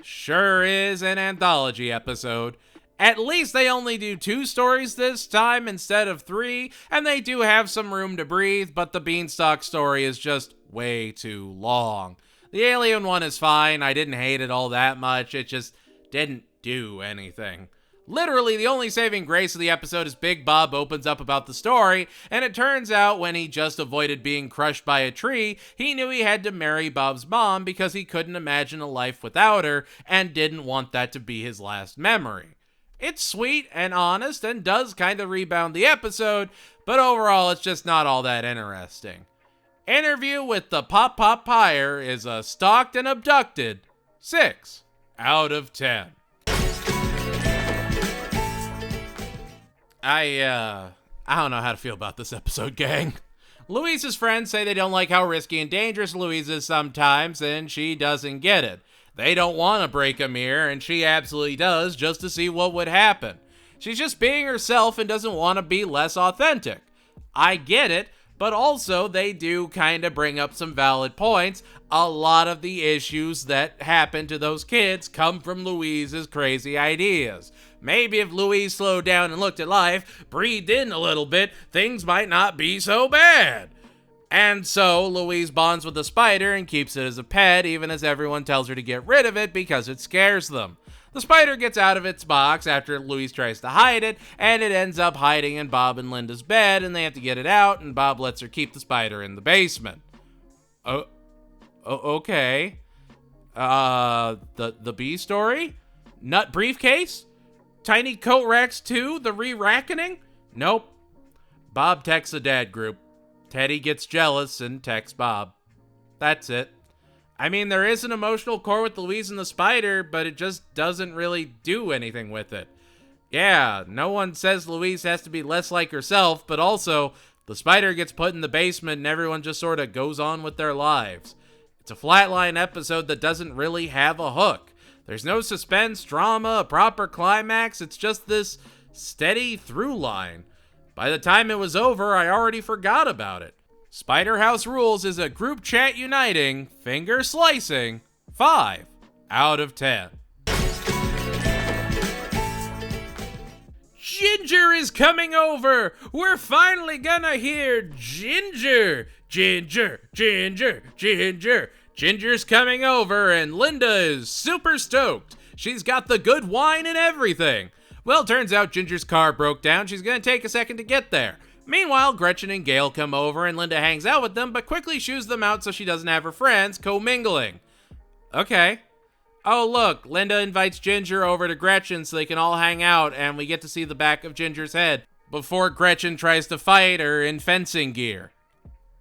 sure is an anthology episode. At least they only do 2 stories this time instead of 3, and they do have some room to breathe, but the Beanstalk story is just way too long. The alien one is fine, I didn't hate it all that much, it just didn't do anything. Literally, the only saving grace of the episode is Big Bob opens up about the story, and it turns out when he just avoided being crushed by a tree, he knew he had to marry Bob's mom because he couldn't imagine a life without her, and didn't want that to be his last memory. It's sweet and honest and does kind of rebound the episode, but overall it's just not all that interesting. Interview with the Pop Pop Pyre is a stalked and abducted 6 out of 10. I don't know how to feel about this episode, gang. Louise's friends say they don't like how risky and dangerous Louise is sometimes, and she doesn't get it. They don't want to break a mirror, and she absolutely does, just to see what would happen. She's just being herself and doesn't want to be less authentic. I get it, but also they do kind of bring up some valid points. A lot of the issues that happen to those kids come from Louise's crazy ideas. Maybe if Louise slowed down and looked at life, breathed in a little bit, things might not be so bad. And so, Louise bonds with the spider and keeps it as a pet, even as everyone tells her to get rid of it because it scares them. The spider gets out of its box after Louise tries to hide it, and it ends up hiding in Bob and Linda's bed, and they have to get it out, and Bob lets her keep the spider in the basement. Okay. The bee story? Nut briefcase? Tiny Coat Rex 2, the re-rackening? Nope. Bob texts the dad group. Teddy gets jealous and texts Bob. That's it. I mean, there is an emotional core with Louise and the spider, but it just doesn't really do anything with it. Yeah, no one says Louise has to be less like herself, but also, the spider gets put in the basement and everyone just sort of goes on with their lives. It's a flatline episode that doesn't really have a hook. There's no suspense, drama, a proper climax, it's just this steady through line. By the time it was over, I already forgot about it. Spider House Rules is a group chat uniting, finger slicing, 5 out of 10. Ginger is coming over! We're finally gonna hear Ginger! Ginger, Ginger, Ginger. Ginger's coming over and Linda is super stoked. She's got the good wine and everything. Well, turns out Ginger's car broke down. She's gonna take a second to get there. Meanwhile, Gretchen and Gail come over and Linda hangs out with them, but quickly shoos them out so she doesn't have her friends co-mingling. Okay. Oh, look, Linda invites Ginger over to Gretchen so they can all hang out, and we get to see the back of Ginger's head before Gretchen tries to fight her in fencing gear.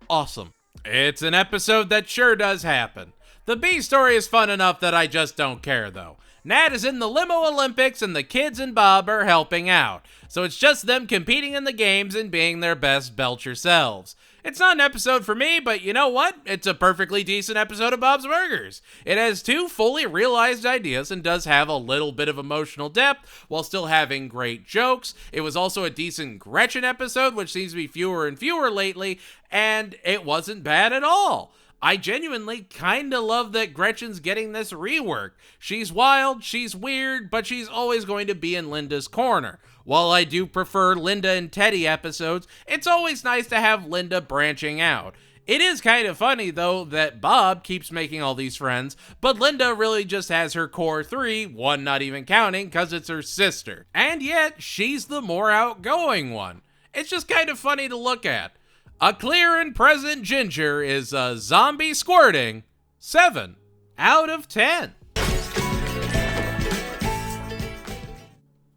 Awesome. It's an episode that sure does happen. The B story is fun enough that I just don't care, though. Nat is in the Limo Olympics and the kids and Bob are helping out. So it's just them competing in the games and being their best Belcher selves. It's not an episode for me, but you know what? It's a perfectly decent episode of Bob's Burgers. It has 2 fully realized ideas and does have a little bit of emotional depth while still having great jokes. It was also a decent Gretchen episode, which seems to be fewer and fewer lately, and it wasn't bad at all. I genuinely kinda love that Gretchen's getting this rework. She's wild, she's weird, but she's always going to be in Linda's corner. While I do prefer Linda and Teddy episodes, it's always nice to have Linda branching out. It is kind of funny, though, that Bob keeps making all these friends, but Linda really just has her core 3, one not even counting, cause it's her sister. And yet, she's the more outgoing one. It's just kind of funny to look at. A clear and present Ginger is a zombie squirting 7 out of 10.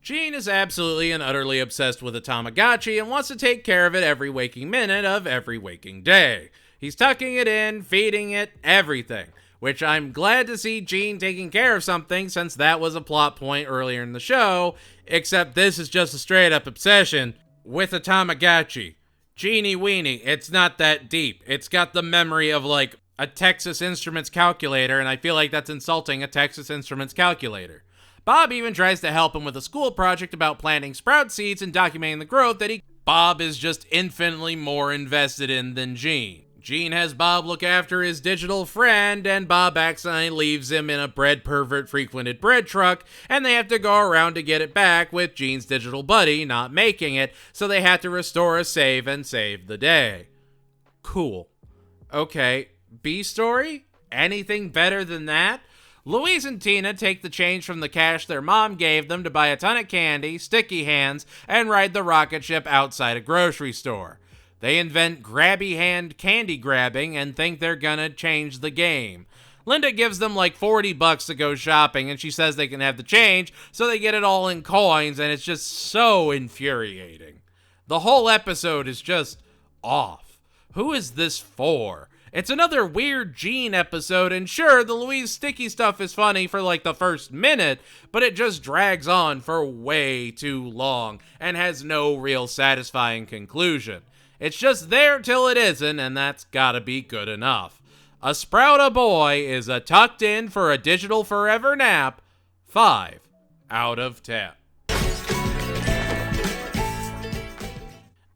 Gene is absolutely and utterly obsessed with a Tamagotchi and wants to take care of it every waking minute of every waking day. He's tucking it in, feeding it, everything. Which I'm glad to see Gene taking care of something, since that was a plot point earlier in the show, except this is just a straight up obsession with a Tamagotchi. Genie weenie, it's not that deep. It's got the memory of like a Texas Instruments calculator, and I feel like that's insulting a Texas Instruments calculator. Bob even tries to help him with a school project about planting sprout seeds and documenting the growth that Bob is just infinitely more invested in than Gene. Gene has Bob look after his digital friend, and Bob accidentally leaves him in a bread pervert frequented bread truck, and they have to go around to get it back with Gene's digital buddy not making it, so they have to restore a save and save the day. Cool. Okay, B story? Anything better than that? Louise and Tina take the change from the cash their mom gave them to buy a ton of candy, sticky hands, and ride the rocket ship outside a grocery store. They invent grabby hand candy grabbing and think they're gonna change the game. Linda gives them like $40 to go shopping, and she says they can have the change, so they get it all in coins, and it's just so infuriating. The whole episode is just off. Who is this for? It's another weird Gene episode, and sure, the Louise sticky stuff is funny for like the first minute, but it just drags on for way too long and has no real satisfying conclusion. It's just there till it isn't, and that's gotta be good enough. A Sprout a Boy is a tucked in for a digital forever nap. 5 out of 10.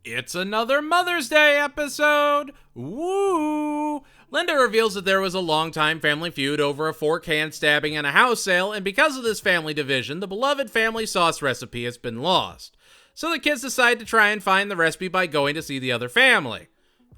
It's another Mother's Day episode! Woo! Linda reveals that there was a long-time family feud over a fork-hand stabbing and a house sale, and because of this family division, the beloved family sauce recipe has been lost. So the kids decide to try and find the recipe by going to see the other family.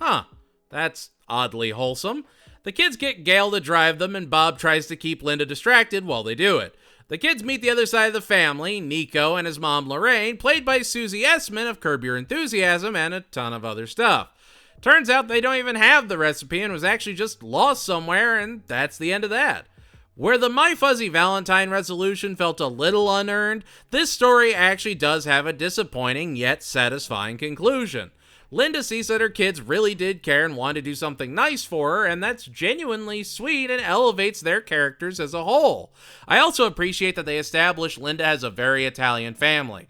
Huh, that's oddly wholesome. The kids get Gail to drive them, and Bob tries to keep Linda distracted while they do it. The kids meet the other side of the family, Nico and his mom Lorraine, played by Susie Essman of Curb Your Enthusiasm and a ton of other stuff. Turns out they don't even have the recipe and was actually just lost somewhere, and that's the end of that. Where the My Fuzzy Valentine resolution felt a little unearned, this story actually does have a disappointing yet satisfying conclusion. Linda sees that her kids really did care and wanted to do something nice for her, and that's genuinely sweet and elevates their characters as a whole. I also appreciate that they established Linda has a very Italian family.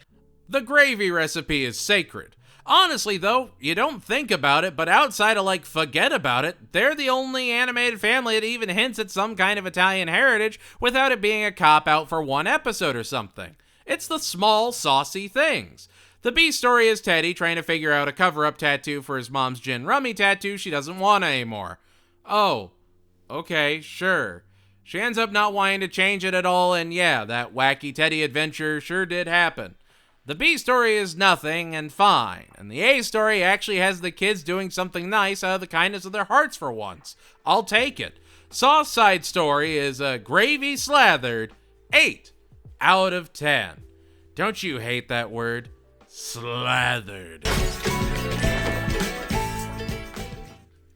The gravy recipe is sacred. Honestly though, you don't think about it, but outside of like Forget About It, they're the only animated family that even hints at some kind of Italian heritage without it being a cop-out for one episode or something. It's the small, saucy things. The B story is Teddy trying to figure out a cover-up tattoo for his mom's gin rummy tattoo she doesn't want anymore. Oh, okay, sure. She ends up not wanting to change it at all, and yeah, that wacky Teddy adventure sure did happen. The B story is nothing and fine, and the A story actually has the kids doing something nice out of the kindness of their hearts for once. I'll take it. Sauce Side Story is a gravy slathered 8 out of 10. Don't you hate that word? Slathered.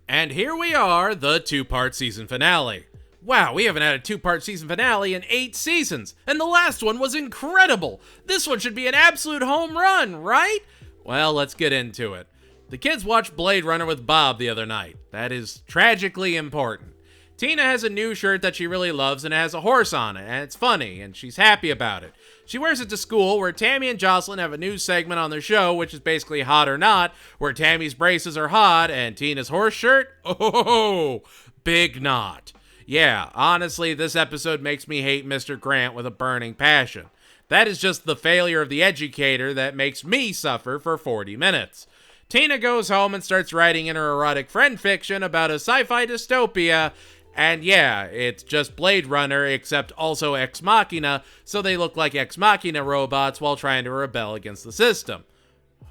And here we are, the 2-part season finale. Wow, we haven't had a 2-part season finale in 8 seasons, and the last one was incredible. This one should be an absolute home run, right? Well, let's get into it. The kids watched Blade Runner with Bob the other night. That is tragically important. Tina has a new shirt that she really loves, and it has a horse on it, and it's funny, and she's happy about it. She wears it to school, where Tammy and Jocelyn have a new segment on their show, which is basically Hot or Not, where Tammy's braces are hot, and Tina's horse shirt? Oh, big not. Yeah, honestly, this episode makes me hate Mr. Grant with a burning passion. That is just the failure of the educator that makes me suffer for 40 minutes. Tina goes home and starts writing in her erotic friend fiction about a sci-fi dystopia, and yeah, it's just Blade Runner, except also Ex Machina, so they look like Ex Machina robots while trying to rebel against the system.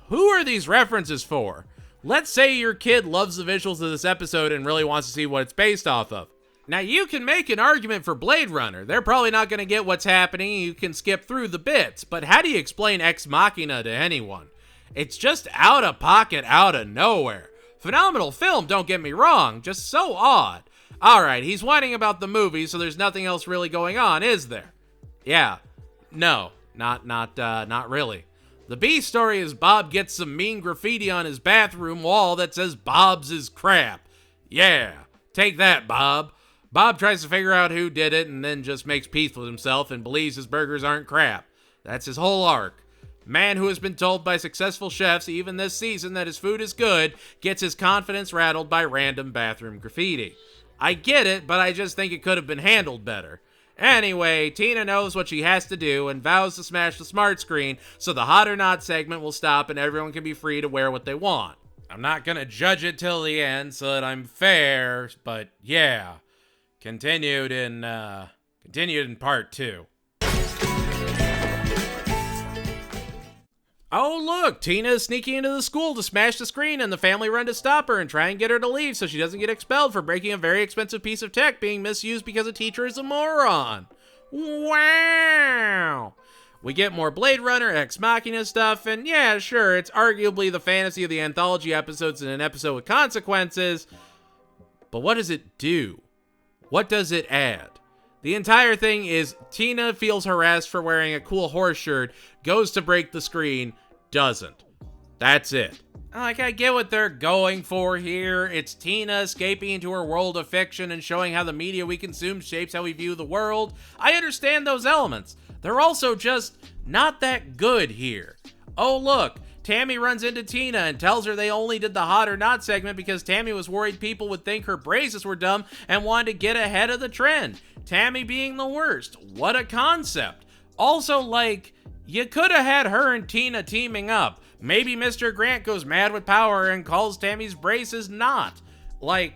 Who are these references for? Let's say your kid loves the visuals of this episode and really wants to see what it's based off of. Now, you can make an argument for Blade Runner. They're probably not going to get what's happening, you can skip through the bits, but how do you explain Ex Machina to anyone? It's just out of pocket, out of nowhere. Phenomenal film, don't get me wrong, just so odd. Alright, he's whining about the movie, so there's nothing else really going on, is there? Yeah. No. Not really. The B story is Bob gets some mean graffiti on his bathroom wall that says Bob's is crap. Yeah, take that, Bob. Bob tries to figure out who did it and then just makes peace with himself and believes his burgers aren't crap. That's his whole arc. Man who has been told by successful chefs even this season that his food is good gets his confidence rattled by random bathroom graffiti. I get it, but I just think it could have been handled better. Anyway, Tina knows what she has to do and vows to smash the smart screen so the hot or not segment will stop and everyone can be free to wear what they want. I'm not gonna judge it till the end so that I'm fair, but yeah. Continued in part 2. Oh look, Tina is sneaking into the school to smash the screen and the family run to stop her and try and get her to leave so she doesn't get expelled for breaking a very expensive piece of tech being misused because a teacher is a moron. Wow! We get more Blade Runner Ex Machina stuff, and yeah, sure, it's arguably the fantasy of the anthology episodes in an episode with consequences, but what does it do? What does it add? The entire thing is Tina feels harassed for wearing a cool horse shirt, goes to break the screen, doesn't. That's it. Like, I get what they're going for here. It's Tina escaping into her world of fiction and showing how the media we consume shapes how we view the world. I understand those elements. They're also just not that good here. Oh, look. Tammy runs into Tina and tells her they only did the hot or not segment because Tammy was worried people would think her braces were dumb and wanted to get ahead of the trend. Tammy being the worst. What a concept. Also, like, you could have had her and Tina teaming up. Maybe Mr. Grant goes mad with power and calls Tammy's braces not. Like,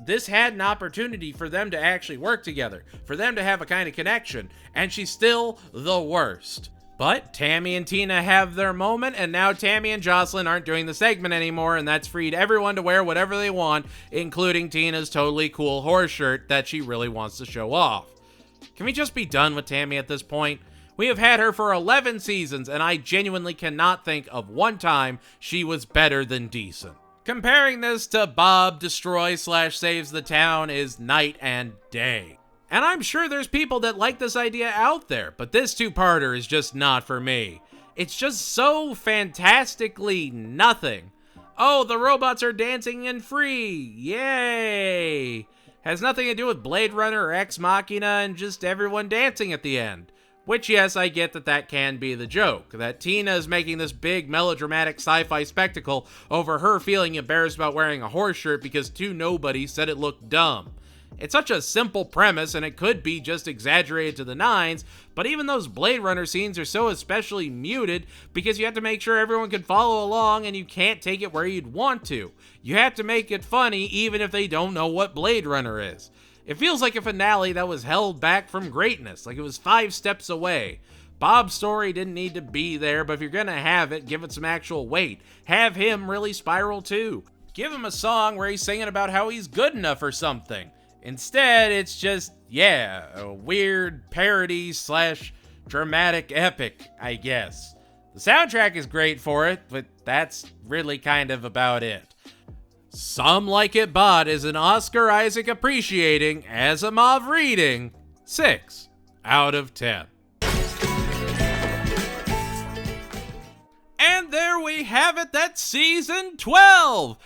this had an opportunity for them to actually work together, for them to have a kind of connection, and she's still the worst. But Tammy and Tina have their moment, and now Tammy and Jocelyn aren't doing the segment anymore, and that's freed everyone to wear whatever they want, including Tina's totally cool horse shirt that she really wants to show off. Can we just be done with Tammy at this point? We have had her for 11 seasons, and I genuinely cannot think of one time she was better than decent. Comparing this to Bob destroys/saves the town is night and day. And I'm sure there's people that like this idea out there, but this two-parter is just not for me. It's just so fantastically nothing. Oh, the robots are dancing and free. Yay! Has nothing to do with Blade Runner or Ex Machina and just everyone dancing at the end. Which, yes, I get that can be the joke. That Tina is making this big melodramatic sci-fi spectacle over her feeling embarrassed about wearing a horse shirt because two nobodies said it looked dumb. It's such a simple premise, and it could be just exaggerated to the nines, but even those Blade Runner scenes are so especially muted because you have to make sure everyone can follow along and you can't take it where you'd want to. You have to make it funny even if they don't know what Blade Runner is. It feels like a finale that was held back from greatness, like it was 5 steps away. Bob's story didn't need to be there, but if you're gonna have it, give it some actual weight. Have him really spiral too. Give him a song where he's singing about how he's good enough or something. Instead, it's just, yeah, a weird parody/dramatic epic, I guess. The soundtrack is great for it, but that's really kind of about it. Some Like It Bot is an Oscar Isaac appreciating, Asimov reading, 6 out of 10. And there we have it, that's season 12!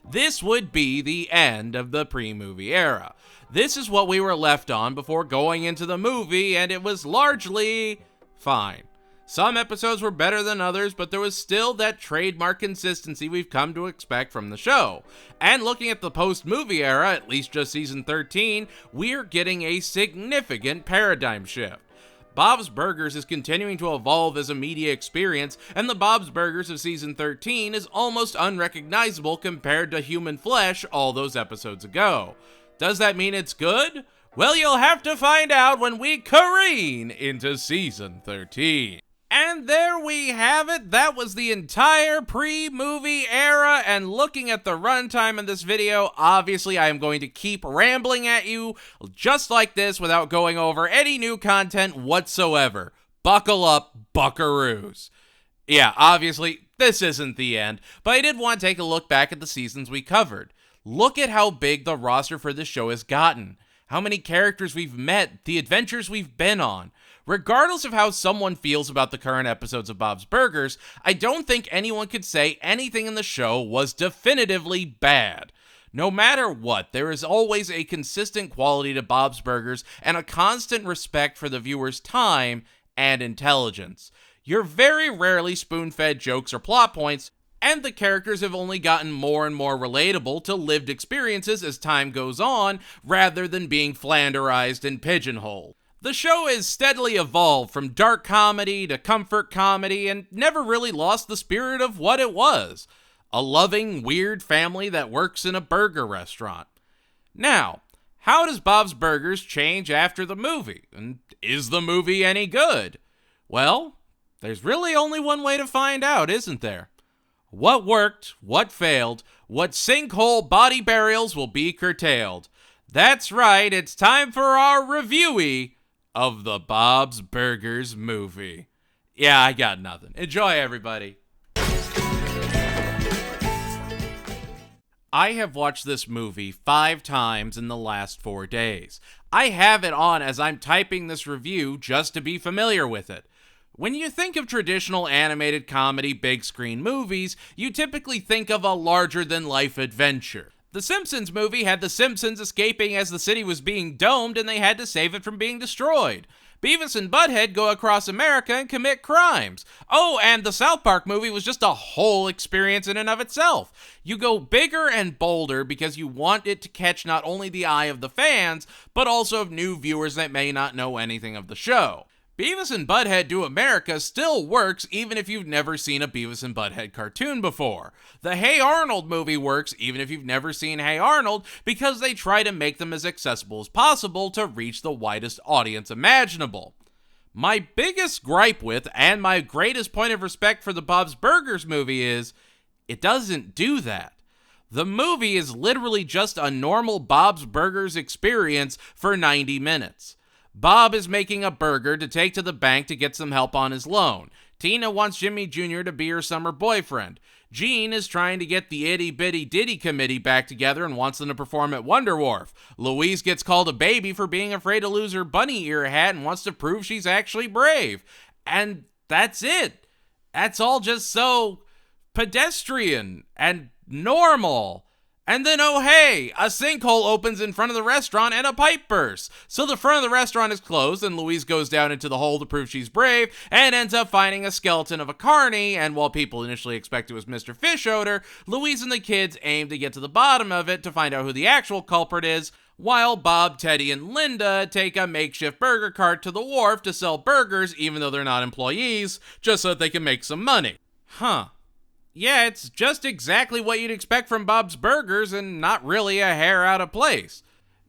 This would be the end of the pre-movie era. This is what we were left on before going into the movie, and it was largely fine. Some episodes were better than others, but there was still that trademark consistency we've come to expect from the show. And looking at the post-movie era, at least just season 13, we're getting a significant paradigm shift. Bob's Burgers is continuing to evolve as a media experience, and the Bob's Burgers of season 13 is almost unrecognizable compared to Human Flesh all those episodes ago. Does that mean it's good? Well, you'll have to find out when we careen into season 13. And there we have it. That was the entire pre-movie era, and looking at the runtime in this video, obviously I am going to keep rambling at you just like this without going over any new content whatsoever. Buckle up, buckaroos. Yeah, obviously, this isn't the end, but I did want to take a look back at the seasons we covered. Look at how big the roster for this show has gotten. how many characters we've met, the adventures we've been on. Regardless of how someone feels about the current episodes of Bob's Burgers, I don't think anyone could say anything in the show was definitively bad. No matter what, there is always a consistent quality to Bob's Burgers and a constant respect for the viewer's time and intelligence. You're very rarely spoon-fed jokes or plot points, and the characters have only gotten more and more relatable to lived experiences as time goes on, rather than being flanderized and pigeonholed. The show has steadily evolved from dark comedy to comfort comedy and never really lost the spirit of what it was. A loving, weird family that works in a burger restaurant. Now, how does Bob's Burgers change after the movie? And is the movie any good? Well, there's really only one way to find out, isn't there? What worked, what failed, what sinkhole body burials will be curtailed. That's right, it's time for our reviewee of the Bob's Burgers movie. Yeah, I got nothing. Enjoy, everybody. I have watched this movie 5 times in the last 4 days. I have it on as I'm typing this review just to be familiar with it. When you think of traditional animated comedy big screen movies, you typically think of a larger-than-life adventure. The Simpsons movie had the Simpsons escaping as the city was being domed and they had to save it from being destroyed. Beavis and Butthead go across America and commit crimes. Oh, and the South Park movie was just a whole experience in and of itself. You go bigger and bolder because you want it to catch not only the eye of the fans, but also of new viewers that may not know anything of the show. Beavis and Butthead Do America still works even if you've never seen a Beavis and Butthead cartoon before. The Hey Arnold movie works even if you've never seen Hey Arnold because they try to make them as accessible as possible to reach the widest audience imaginable. My biggest gripe with and my greatest point of respect for the Bob's Burgers movie is it doesn't do that. The movie is literally just a normal Bob's Burgers experience for 90 minutes. Bob is making a burger to take to the bank to get some help on his loan. Tina wants Jimmy Jr. to be her summer boyfriend. Gene is trying to get the Itty Bitty Ditty Committee back together and wants them to perform at Wonder Wharf. Louise gets called a baby for being afraid to lose her bunny ear hat and wants to prove she's actually brave. And that's it. That's all just so pedestrian and normal. And then, oh hey, a sinkhole opens in front of the restaurant and a pipe bursts. So the front of the restaurant is closed and Louise goes down into the hole to prove she's brave and ends up finding a skeleton of a carny. And while people initially expect it was Mr. Fish Odor, Louise and the kids aim to get to the bottom of it to find out who the actual culprit is, while Bob, Teddy, and Linda take a makeshift burger cart to the wharf to sell burgers even though they're not employees, just so that they can make some money. Huh. Yeah, it's just exactly what you'd expect from Bob's Burgers and not really a hair out of place.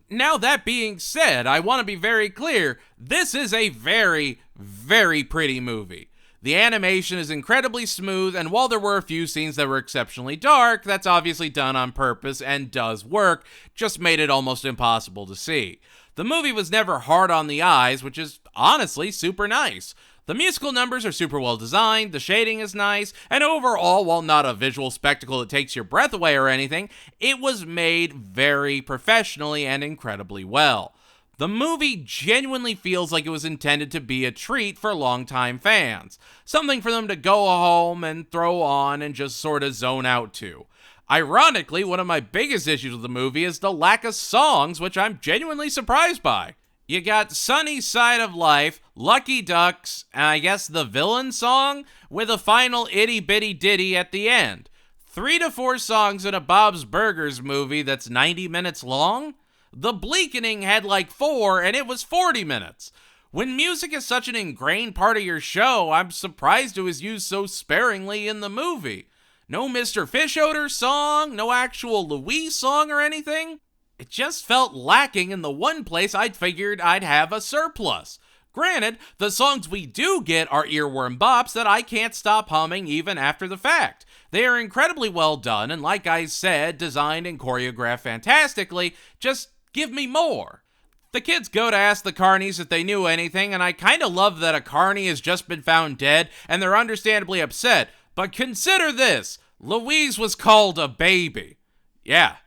Now that being said, I want to be very clear, this is a very, very pretty movie. The animation is incredibly smooth, and while there were a few scenes that were exceptionally dark, that's obviously done on purpose and does work, just made it almost impossible to see. The movie was never hard on the eyes, which is honestly super nice. The musical numbers are super well designed, the shading is nice, and overall, while not a visual spectacle that takes your breath away or anything, it was made very professionally and incredibly well. The movie genuinely feels like it was intended to be a treat for longtime fans, something for them to go home and throw on and just sort of zone out to. Ironically, one of my biggest issues with the movie is the lack of songs, which I'm genuinely surprised by. You got Sunny Side of Life, Lucky Ducks, and I guess the villain song, with a final itty bitty ditty at the end. 3 to 4 songs in a Bob's Burgers movie that's 90 minutes long? The Bleakening had like 4 and it was 40 minutes. When music is such an ingrained part of your show, I'm surprised it was used so sparingly in the movie. No Mr. Fish Odor song, no actual Louise song or anything. It just felt lacking in the one place I'd figured I'd have a surplus. Granted, the songs we do get are earworm bops that I can't stop humming even after the fact. They are incredibly well done and, like I said, designed and choreographed fantastically. Just give me more. The kids go to ask the carnies if they knew anything, and I kinda love that a carny has just been found dead and they're understandably upset. But consider this, Louise was called a baby. Yeah.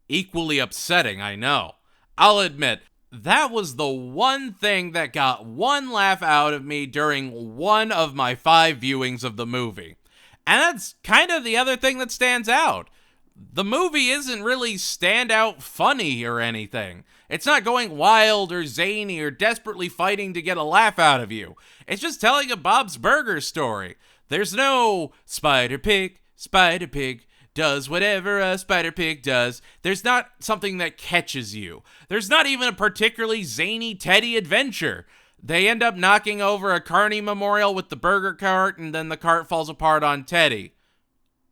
Equally upsetting, I know. I'll admit, that was the one thing that got one laugh out of me during one of my 5 viewings of the movie. And that's kind of the other thing that stands out. The movie isn't really standout funny or anything. It's not going wild or zany or desperately fighting to get a laugh out of you. It's just telling a Bob's Burgers story. There's no Spider Pig, does whatever a Spider Pig does. There's not something that catches you. There's not even a particularly zany Teddy adventure. They end up knocking over a Carney memorial with the burger cart, and then the cart falls apart on Teddy.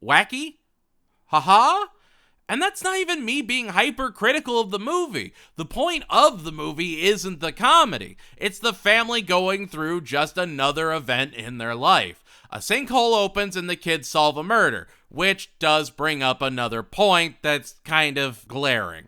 Wacky? Haha? And that's not even me being hypercritical of the movie. The point of the movie isn't the comedy. It's the family going through just another event in their life. A sinkhole opens and the kids solve a murder, which does bring up another point that's kind of glaring.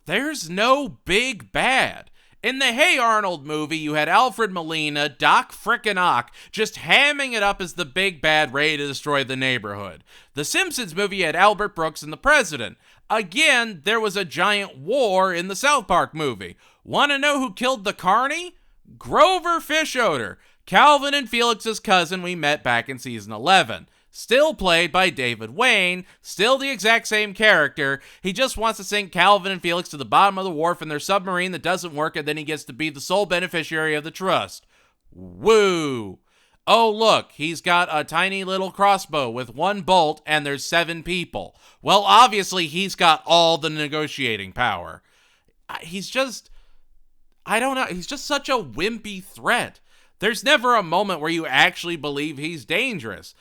There's no big bad. In the Hey Arnold movie, you had Alfred Molina, Doc Frickin' Ock, just hamming it up as the big bad ready to destroy the neighborhood. The Simpsons movie, you had Albert Brooks and the President. Again, there was a giant war in the South Park movie. Want to know who killed the Carney? Grover Fishoder, Calvin and Felix's cousin we met back in season 11. Still played by David Wayne, still the exact same character. He just wants to sink Calvin and Felix to the bottom of the wharf in their submarine that doesn't work, and then he gets to be the sole beneficiary of the trust. Woo! Oh, look, he's got a tiny little crossbow with 1 bolt, and there's 7 people. Well, obviously, he's got all the negotiating power. He's just... I don't know, he's just such a wimpy threat. There's never a moment where you actually believe he's dangerous.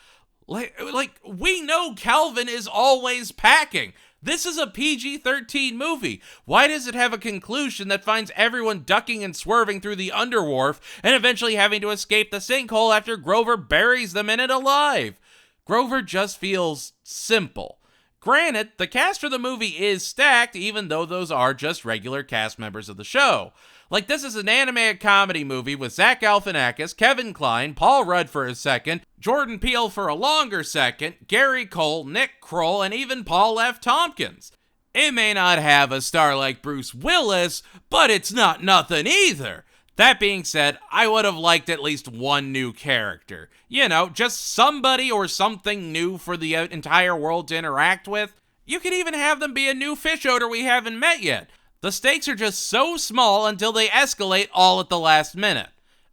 Like, we know Calvin is always packing. This is a PG-13 movie. Why does it have a conclusion that finds everyone ducking and swerving through the underwharf and eventually having to escape the sinkhole after Grover buries them in it alive? Grover just feels simple. Granted, the cast for the movie is stacked, even though those are just regular cast members of the show. Like, this is an animated comedy movie with Zach Galifianakis, Kevin Kline, Paul Rudd for a second, Jordan Peele for a longer second, Gary Cole, Nick Kroll, and even Paul F. Tompkins. It may not have a star like Bruce Willis, but it's not nothing either. That being said, I would have liked at least one new character. You know, just somebody or something new for the entire world to interact with. You could even have them be a new fish odor we haven't met yet. The stakes are just so small until they escalate all at the last minute.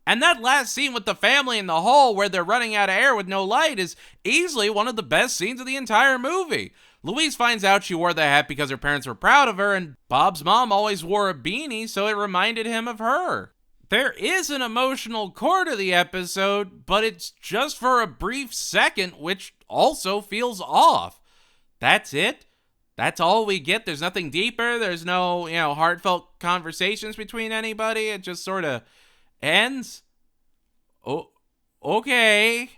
And that last scene with the family in the hall where they're running out of air with no light is easily one of the best scenes of the entire movie. Louise finds out she wore the hat because her parents were proud of her, and Bob's mom always wore a beanie, so it reminded him of her. There is an emotional core to the episode, but it's just for a brief second, which also feels off. That's it. That's all we get. There's nothing deeper. There's no, heartfelt conversations between anybody. It just sort of ends. Oh, okay.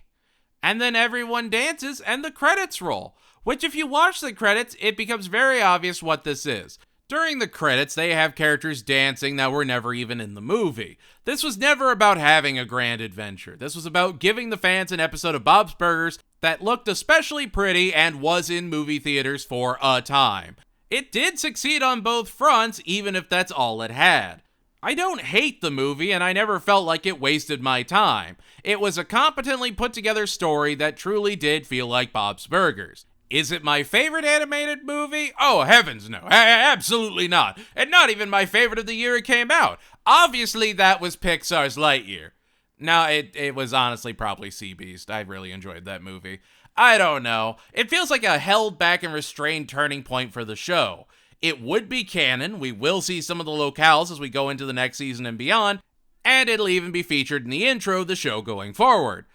And then everyone dances and the credits roll. Which, if you watch the credits, it becomes very obvious what this is. During the credits, they have characters dancing that were never even in the movie. This was never about having a grand adventure. This was about giving the fans an episode of Bob's Burgers that looked especially pretty and was in movie theaters for a time. It did succeed on both fronts, even if that's all it had. I don't hate the movie, and I never felt like it wasted my time. It was a competently put together story that truly did feel like Bob's Burgers. Is it my favorite animated movie? Oh, heavens no. Absolutely not. And not even my favorite of the year it came out. Obviously, that was Pixar's Lightyear. No, it was honestly probably Sea Beast. I really enjoyed that movie. I don't know. It feels like a held back and restrained turning point for the show. It would be canon. We will see some of the locales as we go into the next season and beyond. And it'll even be featured in the intro of the show going forward.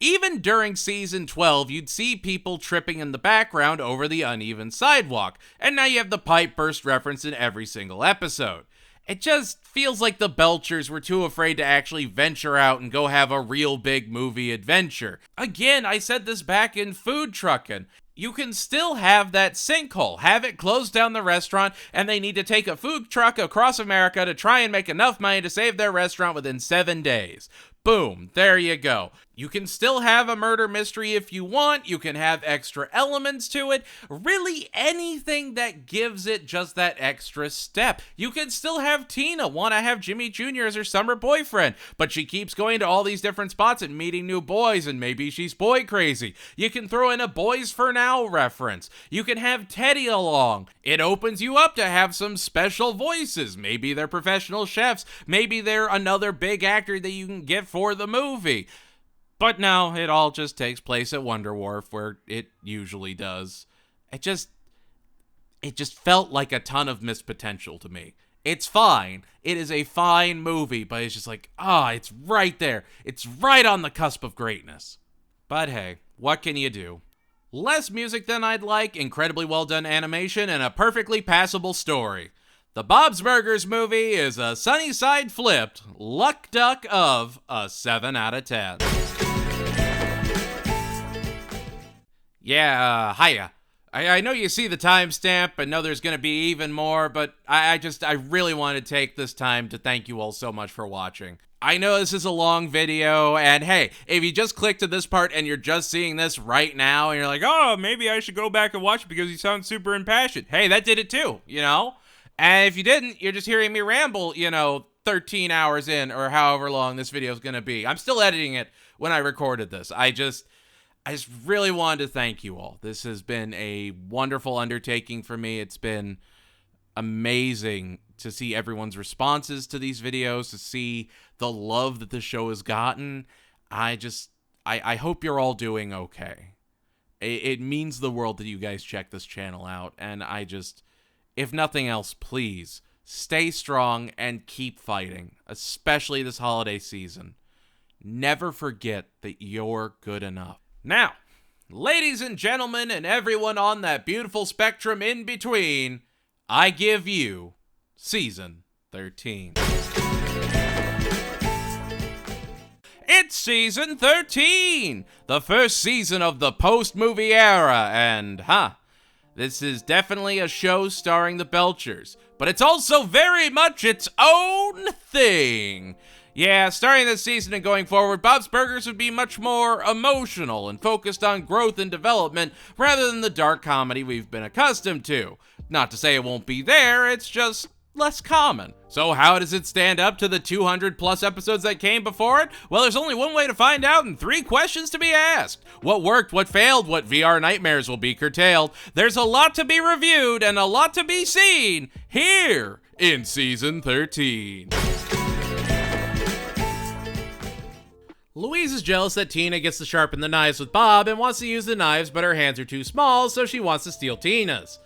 Even during season 12, you'd see people tripping in the background over the uneven sidewalk, and now you have the pipe burst reference in every single episode. It just feels like the Belchers were too afraid to actually venture out and go have a real big movie adventure. Again, I said this back in Food Truckin'. You can still have that sinkhole, have it close down the restaurant, and they need to take a food truck across America to try and make enough money to save their restaurant within 7 days. Boom, there you go. You can still have a murder mystery if you want. You can have extra elements to it. Really anything that gives it just that extra step. You can still have Tina want to have Jimmy Jr. as her summer boyfriend, but she keeps going to all these different spots and meeting new boys, and maybe she's boy crazy. You can throw in a Boys for Now reference. You can have Teddy along. It opens you up to have some special voices. Maybe they're professional chefs. Maybe they're another big actor that you can get for the movie. But no, it all just takes place at Wonder Wharf, where it usually does. It just felt like a ton of missed potential to me. It's fine. It is a fine movie, but it's just like, it's right there. It's right on the cusp of greatness. But hey, what can you do? Less music than I'd like, incredibly well done animation, and a perfectly passable story. The Bob's Burgers movie is a sunny side flipped luck duck of a 7 out of 10. Yeah, hiya. I know you see the timestamp and know there's going to be even more, but I really want to take this time to thank you all so much for watching. I know this is a long video, and hey, if you just clicked to this part and you're just seeing this right now, and you're like, oh, maybe I should go back and watch it because you sound super impassioned. Hey, that did it too, you know? And if you didn't, you're just hearing me ramble, 13 hours in, or however long this video is going to be. I'm still editing it when I recorded this. I just really wanted to thank you all. This has been a wonderful undertaking for me. It's been amazing to see everyone's responses to these videos, to see the love that the show has gotten. I hope you're all doing okay. It means the world that you guys check this channel out, and if nothing else, please stay strong and keep fighting, especially this holiday season. Never forget that you're good enough. Now, ladies and gentlemen, and everyone on that beautiful spectrum in between, I give you Season 13. It's Season 13! The first season of the post-movie era, and, this is definitely a show starring the Belchers, but it's also very much its own thing. Yeah, starting this season and going forward, Bob's Burgers would be much more emotional and focused on growth and development rather than the dark comedy we've been accustomed to. Not to say it won't be there, it's just less common. So how does it stand up to the 200 plus episodes that came before it? Well, there's only one way to find out and 3 questions to be asked. What worked, what failed, what VR nightmares will be curtailed. There's a lot to be reviewed and a lot to be seen here in Season 13. Louise is jealous that Tina gets to sharpen the knives with Bob and wants to use the knives, but her hands are too small, so she wants to steal Tina's.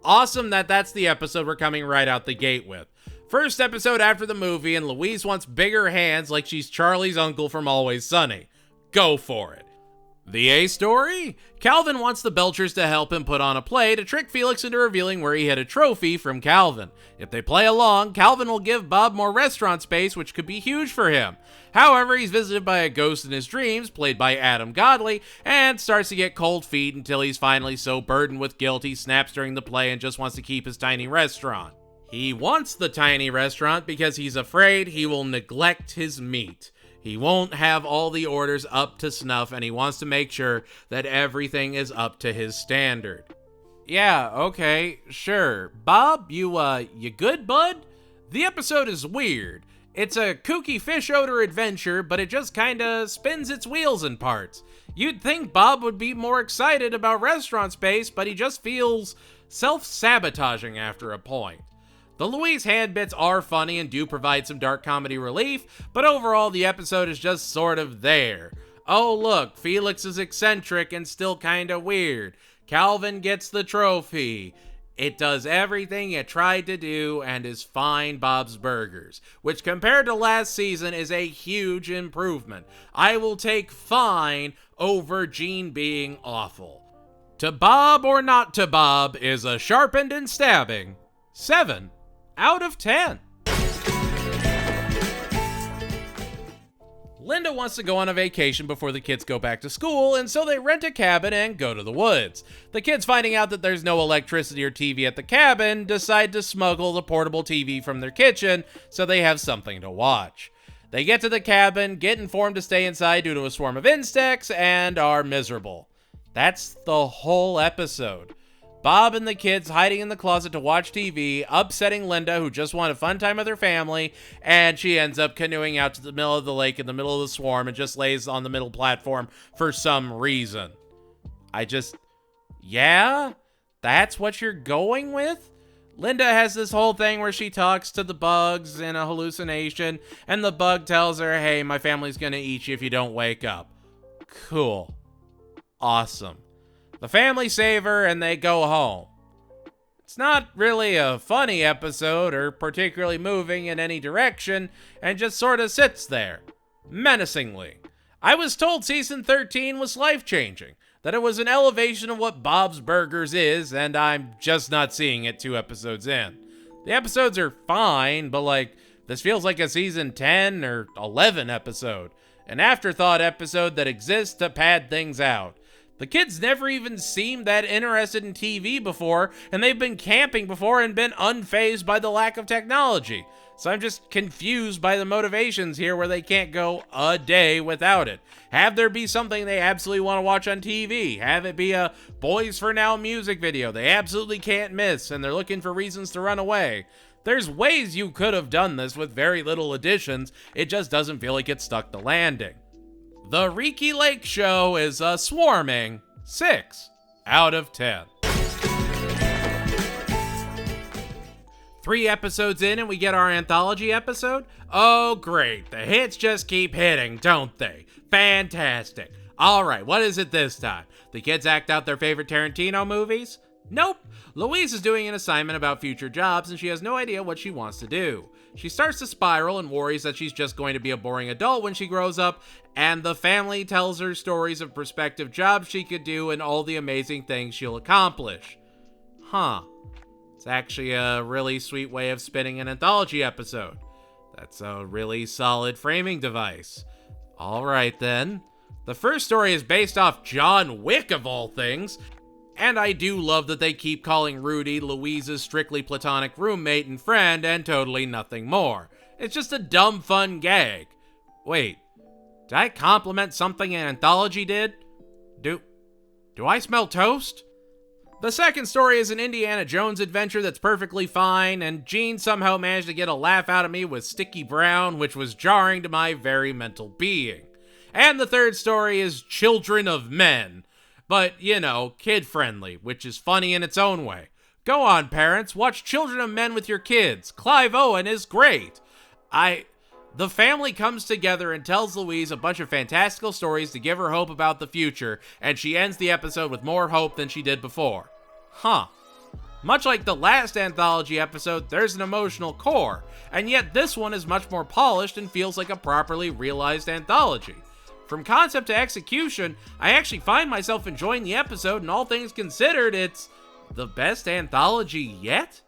Awesome that that's the episode we're coming right out the gate with. First episode after the movie, and Louise wants bigger hands like she's Charlie's uncle from Always Sunny. Go for it. The A story? Calvin wants the Belchers to help him put on a play to trick Felix into revealing where he hid a trophy from Calvin. If they play along, Calvin will give Bob more restaurant space, which could be huge for him. However, he's visited by a ghost in his dreams, played by Adam Godley, and starts to get cold feet until he's finally so burdened with guilt he snaps during the play and just wants to keep his tiny restaurant. He wants the tiny restaurant because he's afraid he will neglect his meat. He won't have all the orders up to snuff, and he wants to make sure that everything is up to his standard. Yeah, okay, sure. Bob, you good, bud? The episode is weird. It's a kooky fish odor adventure, but it just kinda spins its wheels in parts. You'd think Bob would be more excited about restaurant space, but he just feels self-sabotaging after a point. The Louise hand bits are funny and do provide some dark comedy relief, but overall the episode is just sort of there. Oh look, Felix is eccentric and still kinda weird. Calvin gets the trophy. It does everything it tried to do and is fine Bob's Burgers, which compared to last season is a huge improvement. I will take fine over Gene being awful. To Bob or not to Bob is a sharpened and stabbing 7 out of 10. Linda wants to go on a vacation before the kids go back to school, and so they rent a cabin and go to the woods. The kids, finding out that there's no electricity or TV at the cabin, decide to smuggle the portable TV from their kitchen so they have something to watch. They get to the cabin, get informed to stay inside due to a swarm of insects, and are miserable. That's the whole episode. Bob and the kids hiding in the closet to watch TV, upsetting Linda, who just wanted fun time with her family, and she ends up canoeing out to the middle of the lake in the middle of the swarm and just lays on the middle platform for some reason. Yeah? That's what you're going with? Linda has this whole thing where she talks to the bugs in a hallucination, and the bug tells her, hey, my family's gonna eat you if you don't wake up. Cool. Awesome. The family save her and they go home. It's not really a funny episode or particularly moving in any direction, and just sort of sits there, menacingly. I was told season 13 was life-changing, that it was an elevation of what Bob's Burgers is, and I'm just not seeing it 2 episodes in. The episodes are fine, but this feels like a season 10 or 11 episode, an afterthought episode that exists to pad things out. The kids never even seemed that interested in TV before, and they've been camping before and been unfazed by the lack of technology. So I'm just confused by the motivations here where they can't go a day without it. Have there be something they absolutely want to watch on TV. Have it be a Boys for Now music video they absolutely can't miss, and they're looking for reasons to run away. There's ways you could have done this with very little additions, it just doesn't feel like it stuck the landing. The Reeky Lake Show is a swarming 6 out of 10. 3 episodes in and we get our anthology episode? Oh great, the hits just keep hitting, don't they? Fantastic. Alright, what is it this time? The kids act out their favorite Tarantino movies? Nope. Louise is doing an assignment about future jobs and she has no idea what she wants to do. She starts to spiral and worries that she's just going to be a boring adult when she grows up, and the family tells her stories of prospective jobs she could do and all the amazing things she'll accomplish. Huh. It's actually a really sweet way of spinning an anthology episode. That's a really solid framing device. Alright then. The first story is based off John Wick of all things, and I do love that they keep calling Rudy Louise's strictly platonic roommate and friend and totally nothing more. It's just a dumb fun gag. Wait, did I compliment something an anthology did? Do I smell toast? The second story is an Indiana Jones adventure that's perfectly fine, and Gene somehow managed to get a laugh out of me with Sticky Brown, which was jarring to my very mental being. And the third story is Children of Men. But, kid-friendly, which is funny in its own way. Go on, parents, watch Children of Men with your kids. Clive Owen is great. The family comes together and tells Louise a bunch of fantastical stories to give her hope about the future, and she ends the episode with more hope than she did before. Huh. Much like the last anthology episode, there's an emotional core, and yet this one is much more polished and feels like a properly realized anthology. From concept to execution, I actually find myself enjoying the episode, and all things considered, it's the best anthology yet?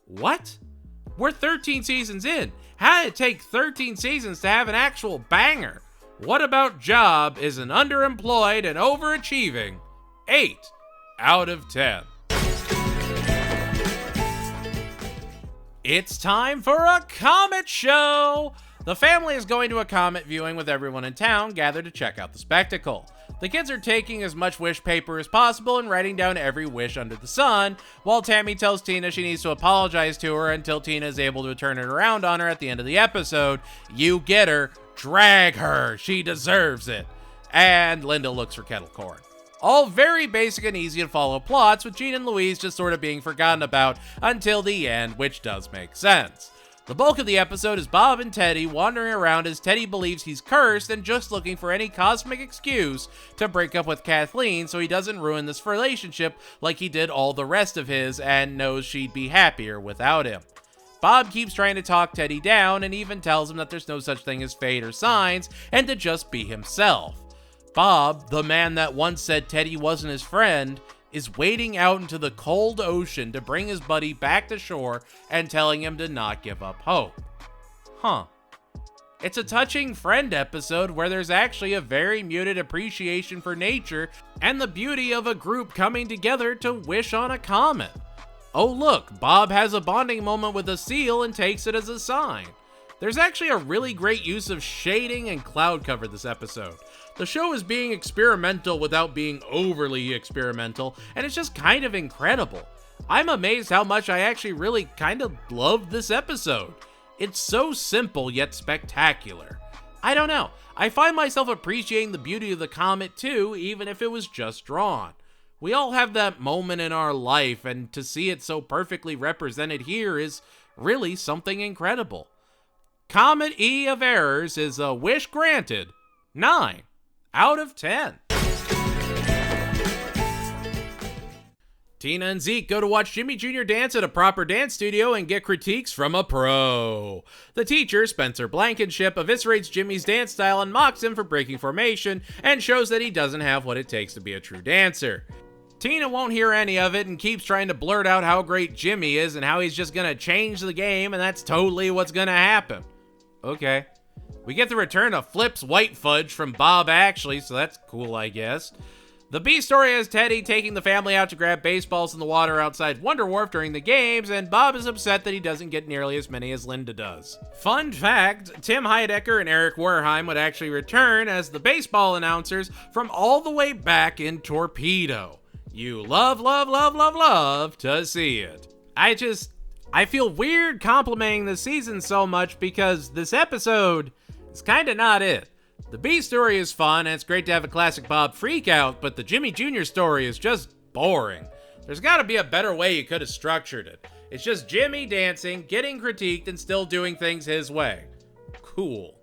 What? We're 13 seasons in. How did it take 13 seasons to have an actual banger? What About Job is an underemployed and overachieving 8 out of 10. It's time for a comet show! The family is going to a comet viewing with everyone in town gathered to check out the spectacle. The kids are taking as much wish paper as possible and writing down every wish under the sun, while Tammy tells Tina she needs to apologize to her until Tina is able to turn it around on her at the end of the episode. You get her, drag her, she deserves it. And Linda looks for kettle corn. All very basic and easy to follow plots, with Gene and Louise just sort of being forgotten about until the end, which does make sense. The bulk of the episode is Bob and Teddy wandering around as Teddy believes he's cursed and just looking for any cosmic excuse to break up with Kathleen so he doesn't ruin this relationship like he did all the rest of his and knows she'd be happier without him. Bob keeps trying to talk Teddy down and even tells him that there's no such thing as fate or signs and to just be himself. Bob, the man that once said Teddy wasn't his friend, is wading out into the cold ocean to bring his buddy back to shore and telling him to not give up hope. Huh. It's a touching friend episode where there's actually a very muted appreciation for nature and the beauty of a group coming together to wish on a comet. Oh look, Bob has a bonding moment with a seal and takes it as a sign. There's actually a really great use of shading and cloud cover this episode. The show is being experimental without being overly experimental, and it's just kind of incredible. I'm amazed how much I actually really kind of loved this episode. It's so simple yet spectacular. I don't know, I find myself appreciating the beauty of the comet too, even if it was just drawn. We all have that moment in our life, and to see it so perfectly represented here is really something incredible. Comet E of Errors is a wish granted. 9 out of 10. Tina and Zeke go to watch Jimmy Jr. dance at a proper dance studio and get critiques from a pro. The teacher, Spencer Blankenship, eviscerates Jimmy's dance style and mocks him for breaking formation and shows that he doesn't have what it takes to be a true dancer. Tina won't hear any of it and keeps trying to blurt out how great Jimmy is and how he's just gonna change the game, and that's totally what's gonna happen. Okay. We get the return of Flip's white fudge from Bob Ashley, so that's cool, I guess. The B story has Teddy taking the family out to grab baseballs in the water outside Wonder Wharf during the games, and Bob is upset that he doesn't get nearly as many as Linda does. Fun fact, Tim Heidecker and Eric Werheim would actually return as the baseball announcers from all the way back in Torpedo. You love, love, love, love, love to see it. I feel weird complimenting the season so much because this episode is kind of not it. The B story is fun, and it's great to have a classic Bob freakout, but the Jimmy Jr. story is just boring. There's gotta be a better way you could have structured it. It's just Jimmy dancing, getting critiqued, and still doing things his way. Cool.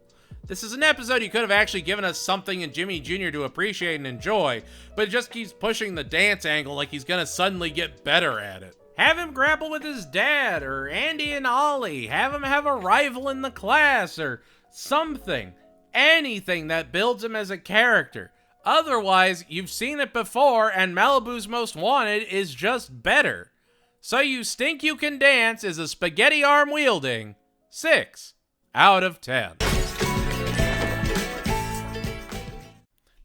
This is an episode you could have actually given us something in Jimmy Jr. to appreciate and enjoy, but it just keeps pushing the dance angle like he's gonna suddenly get better at it. Have him grapple with his dad, or Andy and Ollie. Have him have a rival in the class, or something. Anything that builds him as a character. Otherwise, you've seen it before, and Malibu's Most Wanted is just better. So You Stink You Can Dance is a spaghetti arm wielding 6 out of 10.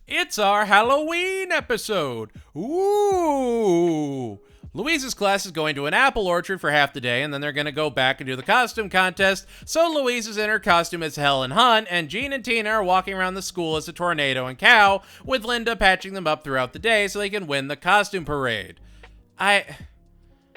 It's our Halloween episode. Ooh! Louise's class is going to an apple orchard for half the day, and then they're going to go back and do the costume contest, so Louise is in her costume as Helen Hunt, and Jean and Tina are walking around the school as a tornado and cow, with Linda patching them up throughout the day so they can win the costume parade.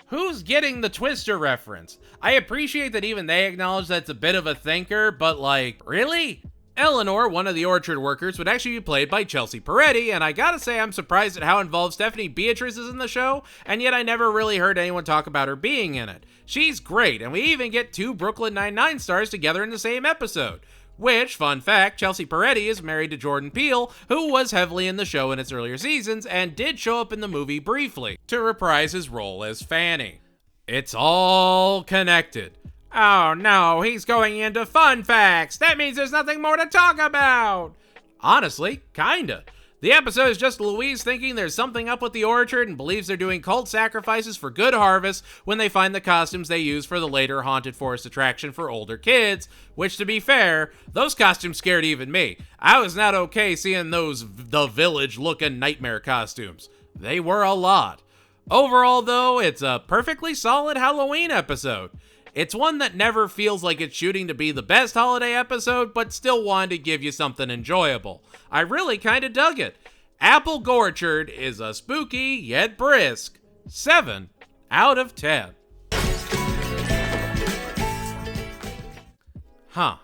Who's getting the Twister reference? I appreciate that even they acknowledge that it's a bit of a thinker, but really? Eleanor, one of the orchard workers, would actually be played by Chelsea Peretti, and I gotta say I'm surprised at how involved Stephanie Beatrice is in the show, and yet I never really heard anyone talk about her being in it. She's great, and we even get 2 Brooklyn Nine-Nine stars together in the same episode. Which, fun fact, Chelsea Peretti is married to Jordan Peele, who was heavily in the show in its earlier seasons, and did show up in the movie briefly, to reprise his role as Fanny. It's all connected. Oh no, he's going into fun facts. That means there's nothing more to talk about. Honestly, kinda. The episode is just Louise thinking there's something up with the orchard and believes they're doing cult sacrifices for good harvest when they find the costumes they use for the later haunted forest attraction for older kids, which, to be fair, those costumes scared even me. I was not okay seeing those The Village looking nightmare costumes. They were a lot. Overall though, it's a perfectly solid Halloween episode. It's one that never feels like it's shooting to be the best holiday episode, but still wanted to give you something enjoyable. I really kinda dug it. Apple Gorchard is a spooky yet brisk 7 out of 10. Not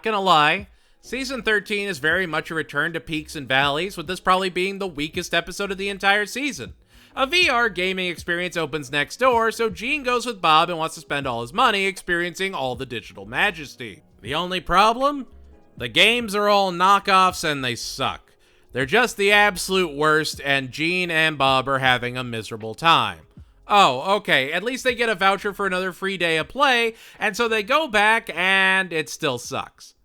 gonna lie, Season 13 is very much a return to peaks and valleys, with this probably being the weakest episode of the entire season. A VR gaming experience opens next door, so Gene goes with Bob and wants to spend all his money experiencing all the digital majesty. The only problem? The games are all knockoffs and they suck. They're just the absolute worst, and Gene and Bob are having a miserable time. Oh, okay, at least they get a voucher for another free day of play, and so they go back and it still sucks.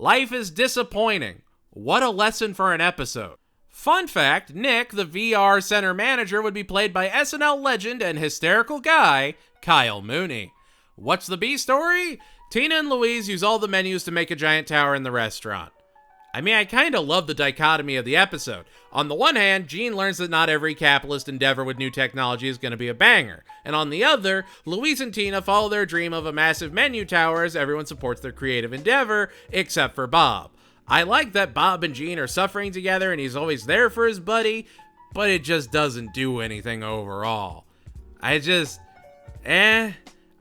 Life is disappointing. What a lesson for an episode. Fun fact, Nick, the VR center manager, would be played by SNL legend and hysterical guy, Kyle Mooney. What's the B story? Tina and Louise use all the menus to make a giant tower in the restaurant. I mean, I kind of love the dichotomy of the episode. On the one hand, Gene learns that not every capitalist endeavor with new technology is going to be a banger. And on the other, Louise and Tina follow their dream of a massive menu tower as everyone supports their creative endeavor, except for Bob. I like that Bob and Gene are suffering together and he's always there for his buddy, but it just doesn't do anything overall. I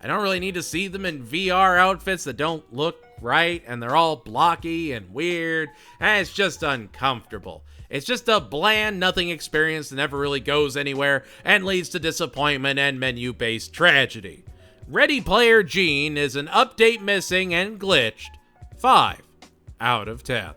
don't really need to see them in VR outfits that don't look right, and they're all blocky and weird, and it's just uncomfortable. It's just a bland, nothing experience that never really goes anywhere and leads to disappointment and menu-based tragedy. Ready Player Gene is an update missing and glitched 5 out of 10.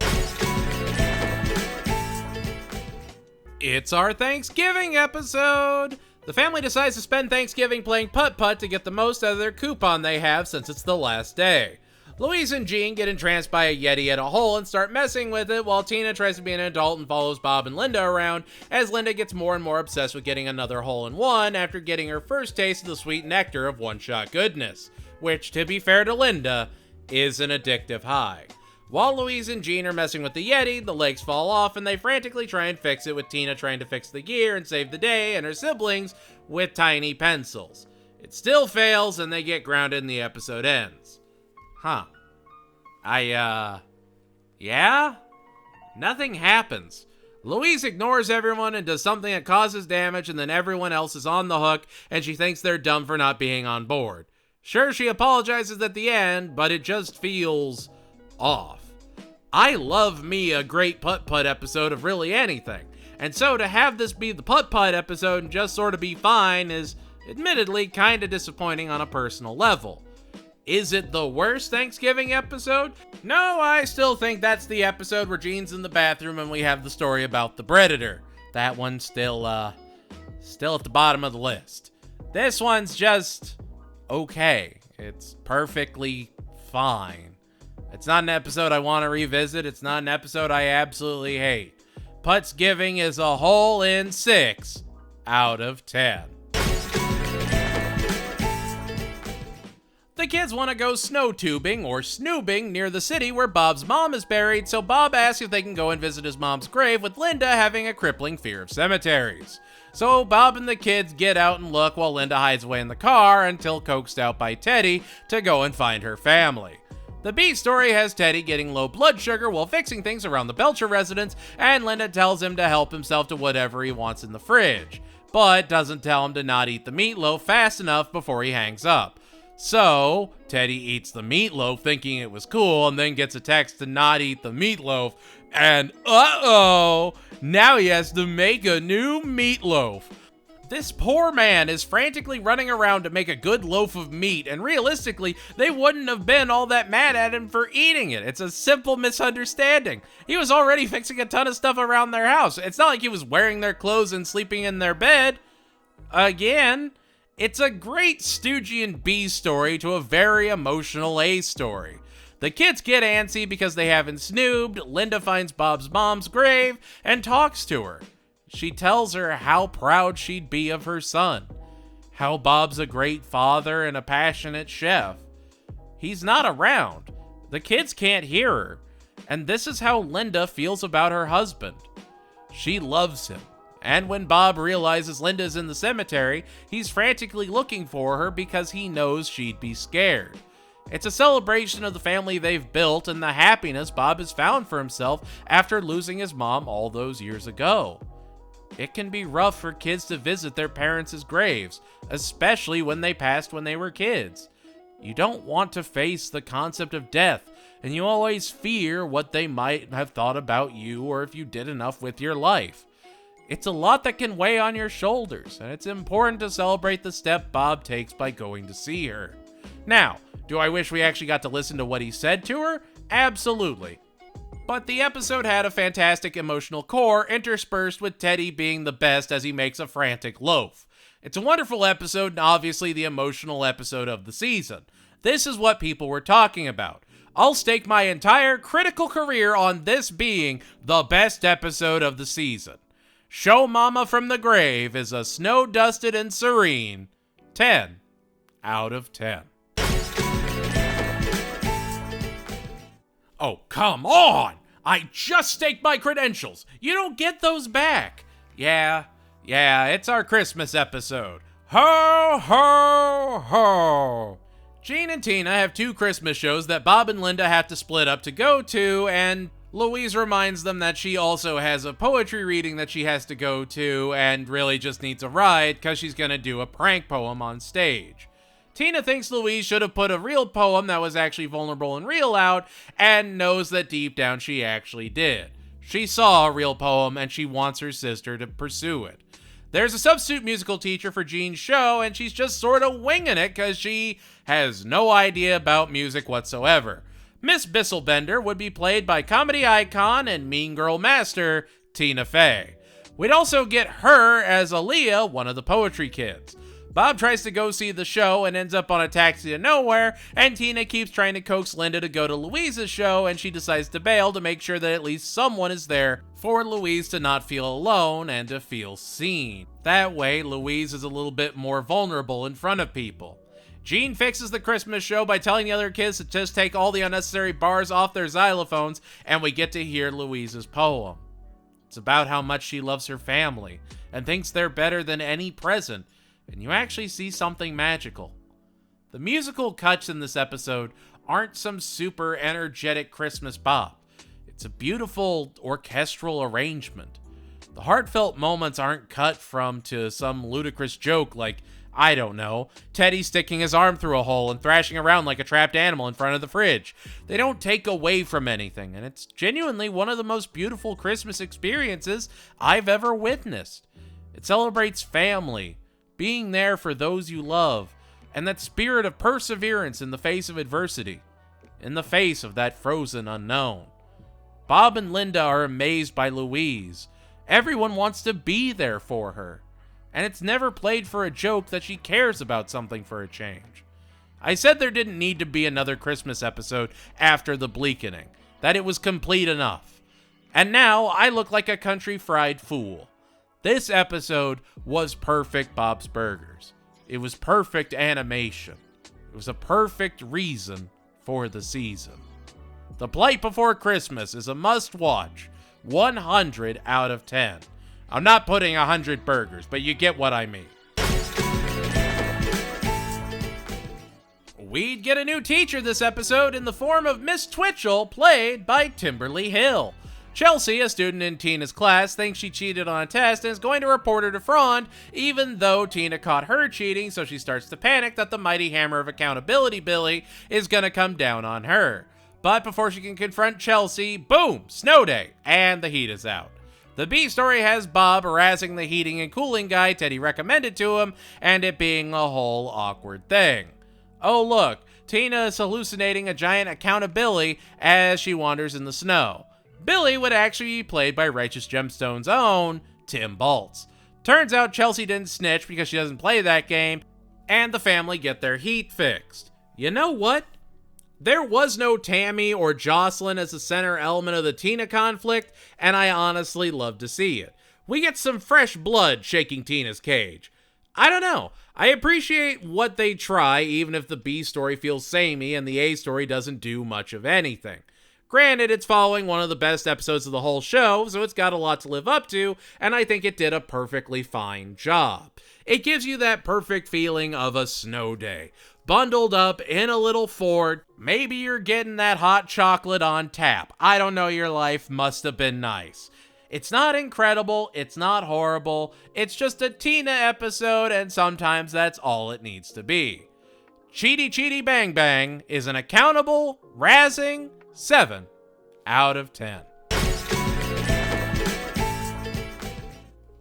It's our Thanksgiving episode! The family decides to spend Thanksgiving playing putt-putt to get the most out of their coupon they have since it's the last day. Louise and Gene get entranced by a Yeti at a hole and start messing with it, while Tina tries to be an adult and follows Bob and Linda around, as Linda gets more and more obsessed with getting another hole-in-one after getting her first taste of the sweet nectar of one-shot goodness, which, to be fair to Linda, is an addictive high. While Louise and Gene are messing with the Yeti, the legs fall off and they frantically try and fix it, with Tina trying to fix the gear and save the day, and her siblings with tiny pencils. It still fails and they get grounded and the episode ends. Yeah? Nothing happens. Louise ignores everyone and does something that causes damage, and then everyone else is on the hook and she thinks they're dumb for not being on board. Sure, she apologizes at the end, but it just feels off. I love me a great putt-putt episode of really anything, and so to have this be the putt-putt episode and just sort of be fine is admittedly kind of disappointing on a personal level. Is it the worst Thanksgiving episode? No, I still think that's the episode where Gene's in the bathroom and we have the story about the Predator. That one's still at the bottom of the list. This one's just okay. It's perfectly fine. It's not an episode I want to revisit. It's not an episode I absolutely hate. Puttsgiving is a hole in 6 out of 10. The kids want to go snow tubing or snoobing near the city where Bob's mom is buried, so Bob asks if they can go and visit his mom's grave, with Linda having a crippling fear of cemeteries. So Bob and the kids get out and look while Linda hides away in the car until coaxed out by Teddy to go and find her family. The B story has Teddy getting low blood sugar while fixing things around the Belcher residence, and Linda tells him to help himself to whatever he wants in the fridge, but doesn't tell him to not eat the meatloaf fast enough before he hangs up. So, Teddy eats the meatloaf thinking it was cool, and then gets a text to not eat the meatloaf, and uh-oh, now he has to make a new meatloaf. This poor man is frantically running around to make a good loaf of meat, and realistically, they wouldn't have been all that mad at him for eating it. It's a simple misunderstanding. He was already fixing a ton of stuff around their house. It's not like he was wearing their clothes and sleeping in their bed. Again, it's a great Stoogian B story to a very emotional A story. The kids get antsy because they haven't snoobed. Linda finds Bob's mom's grave and talks to her. She tells her how proud she'd be of her son, how Bob's a great father and a passionate chef. He's not around. The kids can't hear her, and this is how Linda feels about her husband. She loves him, and when Bob realizes Linda's in the cemetery, he's frantically looking for her because he knows she'd be scared. It's a celebration of the family they've built and the happiness Bob has found for himself after losing his mom all those years ago. It can be rough for kids to visit their parents' graves, especially when they passed when they were kids. You don't want to face the concept of death, and you always fear what they might have thought about you or if you did enough with your life. It's a lot that can weigh on your shoulders, and it's important to celebrate the step Bob takes by going to see her. Now, do I wish we actually got to listen to what he said to her? Absolutely. But the episode had a fantastic emotional core interspersed with Teddy being the best as he makes a frantic loaf. It's a wonderful episode and obviously the emotional episode of the season. This is what people were talking about. I'll stake my entire critical career on this being the best episode of the season. Show Mama from the Grave is a snow-dusted and serene 10 out of 10. Oh, come on! I just staked my credentials. You don't get those back. Yeah, it's our Christmas episode. Ho, ho, ho. Gene and Tina have 2 Christmas shows that Bob and Linda have to split up to go to, and Louise reminds them that she also has a poetry reading that she has to go to and really just needs a ride because she's going to do a prank poem on stage. Tina thinks Louise should have put a real poem that was actually vulnerable and real out, and knows that deep down she actually did. She saw a real poem and she wants her sister to pursue it. There's a substitute musical teacher for Gene's show, and she's just sort of winging it because she has no idea about music whatsoever. Miss Bisselbender would be played by comedy icon and mean girl master Tina Fey. We'd also get her as Aaliyah, one of the poetry kids. Bob tries to go see the show and ends up on a taxi to nowhere, and Tina keeps trying to coax Linda to go to Louise's show, and she decides to bail to make sure that at least someone is there for Louise to not feel alone and to feel seen. That way, Louise is a little bit more vulnerable in front of people. Gene fixes the Christmas show by telling the other kids to just take all the unnecessary bars off their xylophones, and we get to hear Louise's poem. It's about how much she loves her family and thinks they're better than any present, and you actually see something magical. The musical cuts in this episode aren't some super energetic Christmas bop. It's a beautiful orchestral arrangement. The heartfelt moments aren't cut from to some ludicrous joke like, I don't know, Teddy sticking his arm through a hole and thrashing around like a trapped animal in front of the fridge. They don't take away from anything, and it's genuinely one of the most beautiful Christmas experiences I've ever witnessed. It celebrates family, being there for those you love, and that spirit of perseverance in the face of adversity, in the face of that frozen unknown. Bob and Linda are amazed by Louise. Everyone wants to be there for her, and it's never played for a joke that she cares about something for a change. I said there didn't need to be another Christmas episode after the bleakening, that it was complete enough. And now I look like a country fried fool. This episode was perfect Bob's Burgers. It was perfect animation. It was a perfect reason for the season. The Blight Before Christmas is a must-watch. 100 out of 10. I'm not putting 100 burgers, but you get what I mean. We'd get a new teacher this episode in the form of Miss Twitchell, played by Timberly Hill. Chelsea, a student in Tina's class, thinks she cheated on a test and is going to report her to Frond, even though Tina caught her cheating, so she starts to panic that the mighty hammer of accountability Billy is going to come down on her. But before she can confront Chelsea, boom, snow day, and the heat is out. The B story has Bob harassing the heating and cooling guy Teddy recommended to him, and it being a whole awkward thing. Oh look, Tina is hallucinating a giant accountability as she wanders in the snow. Billy would actually be played by Righteous Gemstone's own Tim Baltz. Turns out Chelsea didn't snitch because she doesn't play that game, and the family get their heat fixed. You know what? There was no Tammy or Jocelyn as the center element of the Tina conflict, and I honestly love to see it. We get some fresh blood shaking Tina's cage. I don't know. I appreciate what they try, even if the B story feels samey and the A story doesn't do much of anything. Granted, it's following one of the best episodes of the whole show, so it's got a lot to live up to, and I think it did a perfectly fine job. It gives you that perfect feeling of a snow day. Bundled up in a little Ford, maybe you're getting that hot chocolate on tap. I don't know, your life must have been nice. It's not incredible, it's not horrible, it's just a Tina episode, and sometimes that's all it needs to be. Cheaty Cheaty Bang Bang is an accountable, razzing 7 out of 10.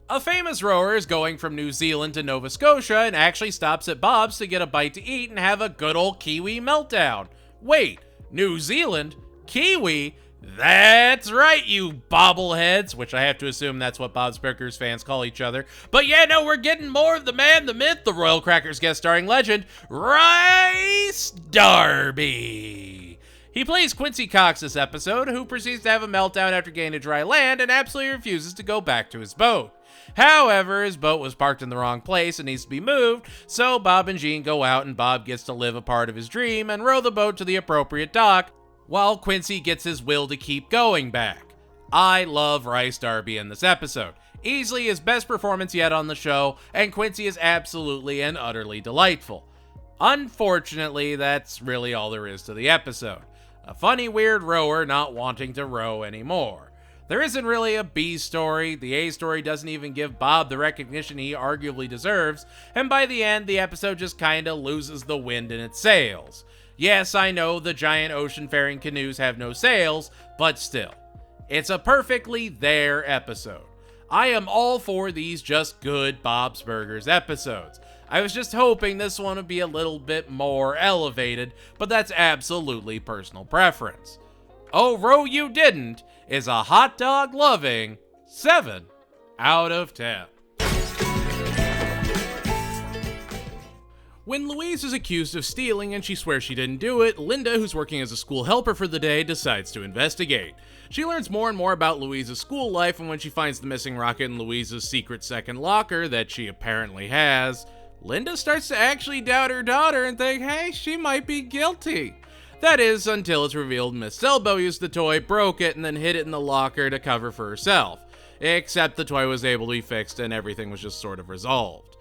A famous rower is going from New Zealand to Nova Scotia and actually stops at Bob's to get a bite to eat and have a good old Kiwi meltdown. Wait, New Zealand? Kiwi? That's right, you bobbleheads, which I have to assume that's what Bob's Burgers fans call each other. But yeah, no, we're getting more of the man, the myth, the Royal Crackers guest starring legend, Rice Darby. He plays Quincy Cox this episode, who proceeds to have a meltdown after getting to dry land and absolutely refuses to go back to his boat. However, his boat was parked in the wrong place and needs to be moved, so Bob and Gene go out and Bob gets to live a part of his dream and row the boat to the appropriate dock, while Quincy gets his will to keep going back. I love Rice Darby in this episode. Easily his best performance yet on the show, and Quincy is absolutely and utterly delightful. Unfortunately, that's really all there is to the episode. A funny, weird rower not wanting to row anymore. There isn't really a B story, the A story doesn't even give Bob the recognition he arguably deserves, and by the end, the episode just kinda loses the wind in its sails. Yes, I know the giant ocean-faring canoes have no sails, but still. It's a perfectly there episode. I am all for these just good Bob's Burgers episodes. I was just hoping this one would be a little bit more elevated, but that's absolutely personal preference. Oh, Row You Didn't is a hot dog loving 7 out of 10. When Louise is accused of stealing and she swears she didn't do it, Linda, who's working as a school helper for the day, decides to investigate. She learns more and more about Louise's school life, and when she finds the missing rocket in Louise's secret second locker that she apparently has, Linda starts to actually doubt her daughter and think, hey, she might be guilty. That is, until it's revealed Miss Selbo used the toy, broke it, and then hid it in the locker to cover for herself. Except the toy was able to be fixed and everything was just sort of resolved.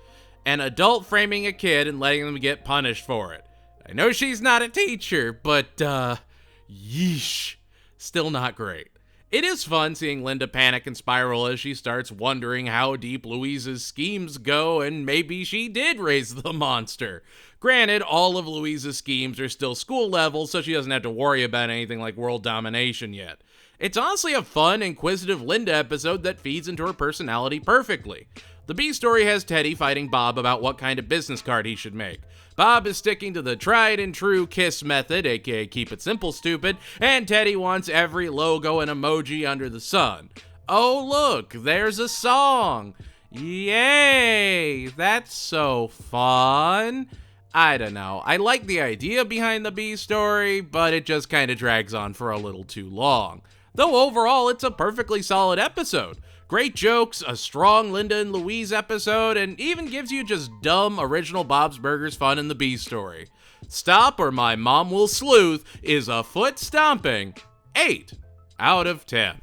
An adult framing a kid and letting them get punished for it. I know she's not a teacher, but, yeesh. Still not great. It is fun seeing Linda panic and spiral as she starts wondering how deep Louise's schemes go, and maybe she did raise the monster. Granted, all of Louise's schemes are still school level, so she doesn't have to worry about anything like world domination yet. It's honestly a fun, inquisitive Linda episode that feeds into her personality perfectly. The B story has Teddy fighting Bob about what kind of business card he should make. Bob is sticking to the tried and true KISS method, aka keep it simple stupid, and Teddy wants every logo and emoji under the sun. Oh look, there's a song! Yay! That's so fun! I don't know, I like the idea behind the B story, but it just kinda drags on for a little too long. Though overall, it's a perfectly solid episode. Great jokes, a strong Linda and Louise episode, and even gives you just dumb original Bob's Burgers fun in the B story. Stop or My Mom Will Sleuth is a foot stomping 8 out of 10.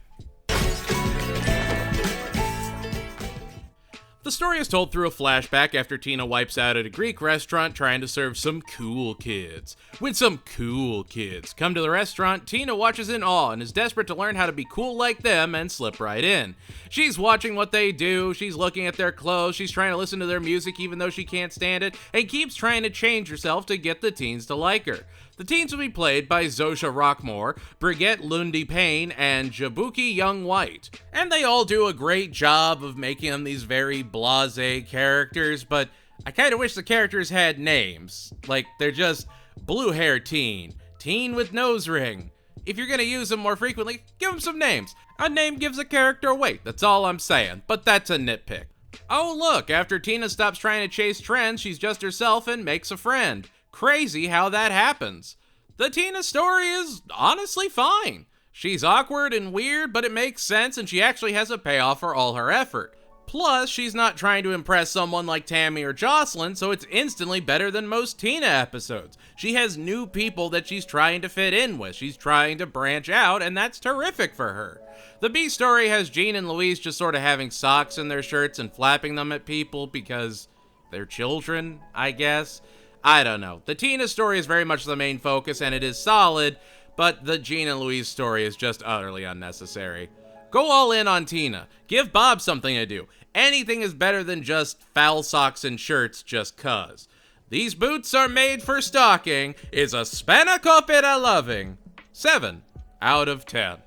The story is told through a flashback after Tina wipes out at a Greek restaurant trying to serve some cool kids. When some cool kids come to the restaurant, Tina watches in awe and is desperate to learn how to be cool like them and slip right in. She's watching what they do, she's looking at their clothes, she's trying to listen to their music even though she can't stand it, and keeps trying to change herself to get the teens to like her. The teens will be played by Zosha Rockmore, Brigitte Lundy Payne, and Jabuki Young White. And they all do a great job of making them these very blasé characters, but I kinda wish the characters had names. Like, they're just blue hair teen, teen with nose ring. If you're gonna use them more frequently, give them some names. A name gives a character weight, that's all I'm saying, but that's a nitpick. Oh look, after Tina stops trying to chase trends, she's just herself and makes a friend. Crazy how that happens. The Tina story is honestly fine. She's awkward and weird, but it makes sense and she actually has a payoff for all her effort. Plus, she's not trying to impress someone like Tammy or Jocelyn, so it's instantly better than most Tina episodes. She has new people that she's trying to fit in with. She's trying to branch out, and that's terrific for her. The B story has Jean and Louise just sort of having socks in their shirts and flapping them at people because they're children, I guess. I don't know. The Tina story is very much the main focus, and it is solid, but the Jean and Louise story is just utterly unnecessary. Go all in on Tina. Give Bob something to do. Anything is better than just foul socks and shirts just cuz. These boots are made for stalking is a spanakopita loving 7 out of 10.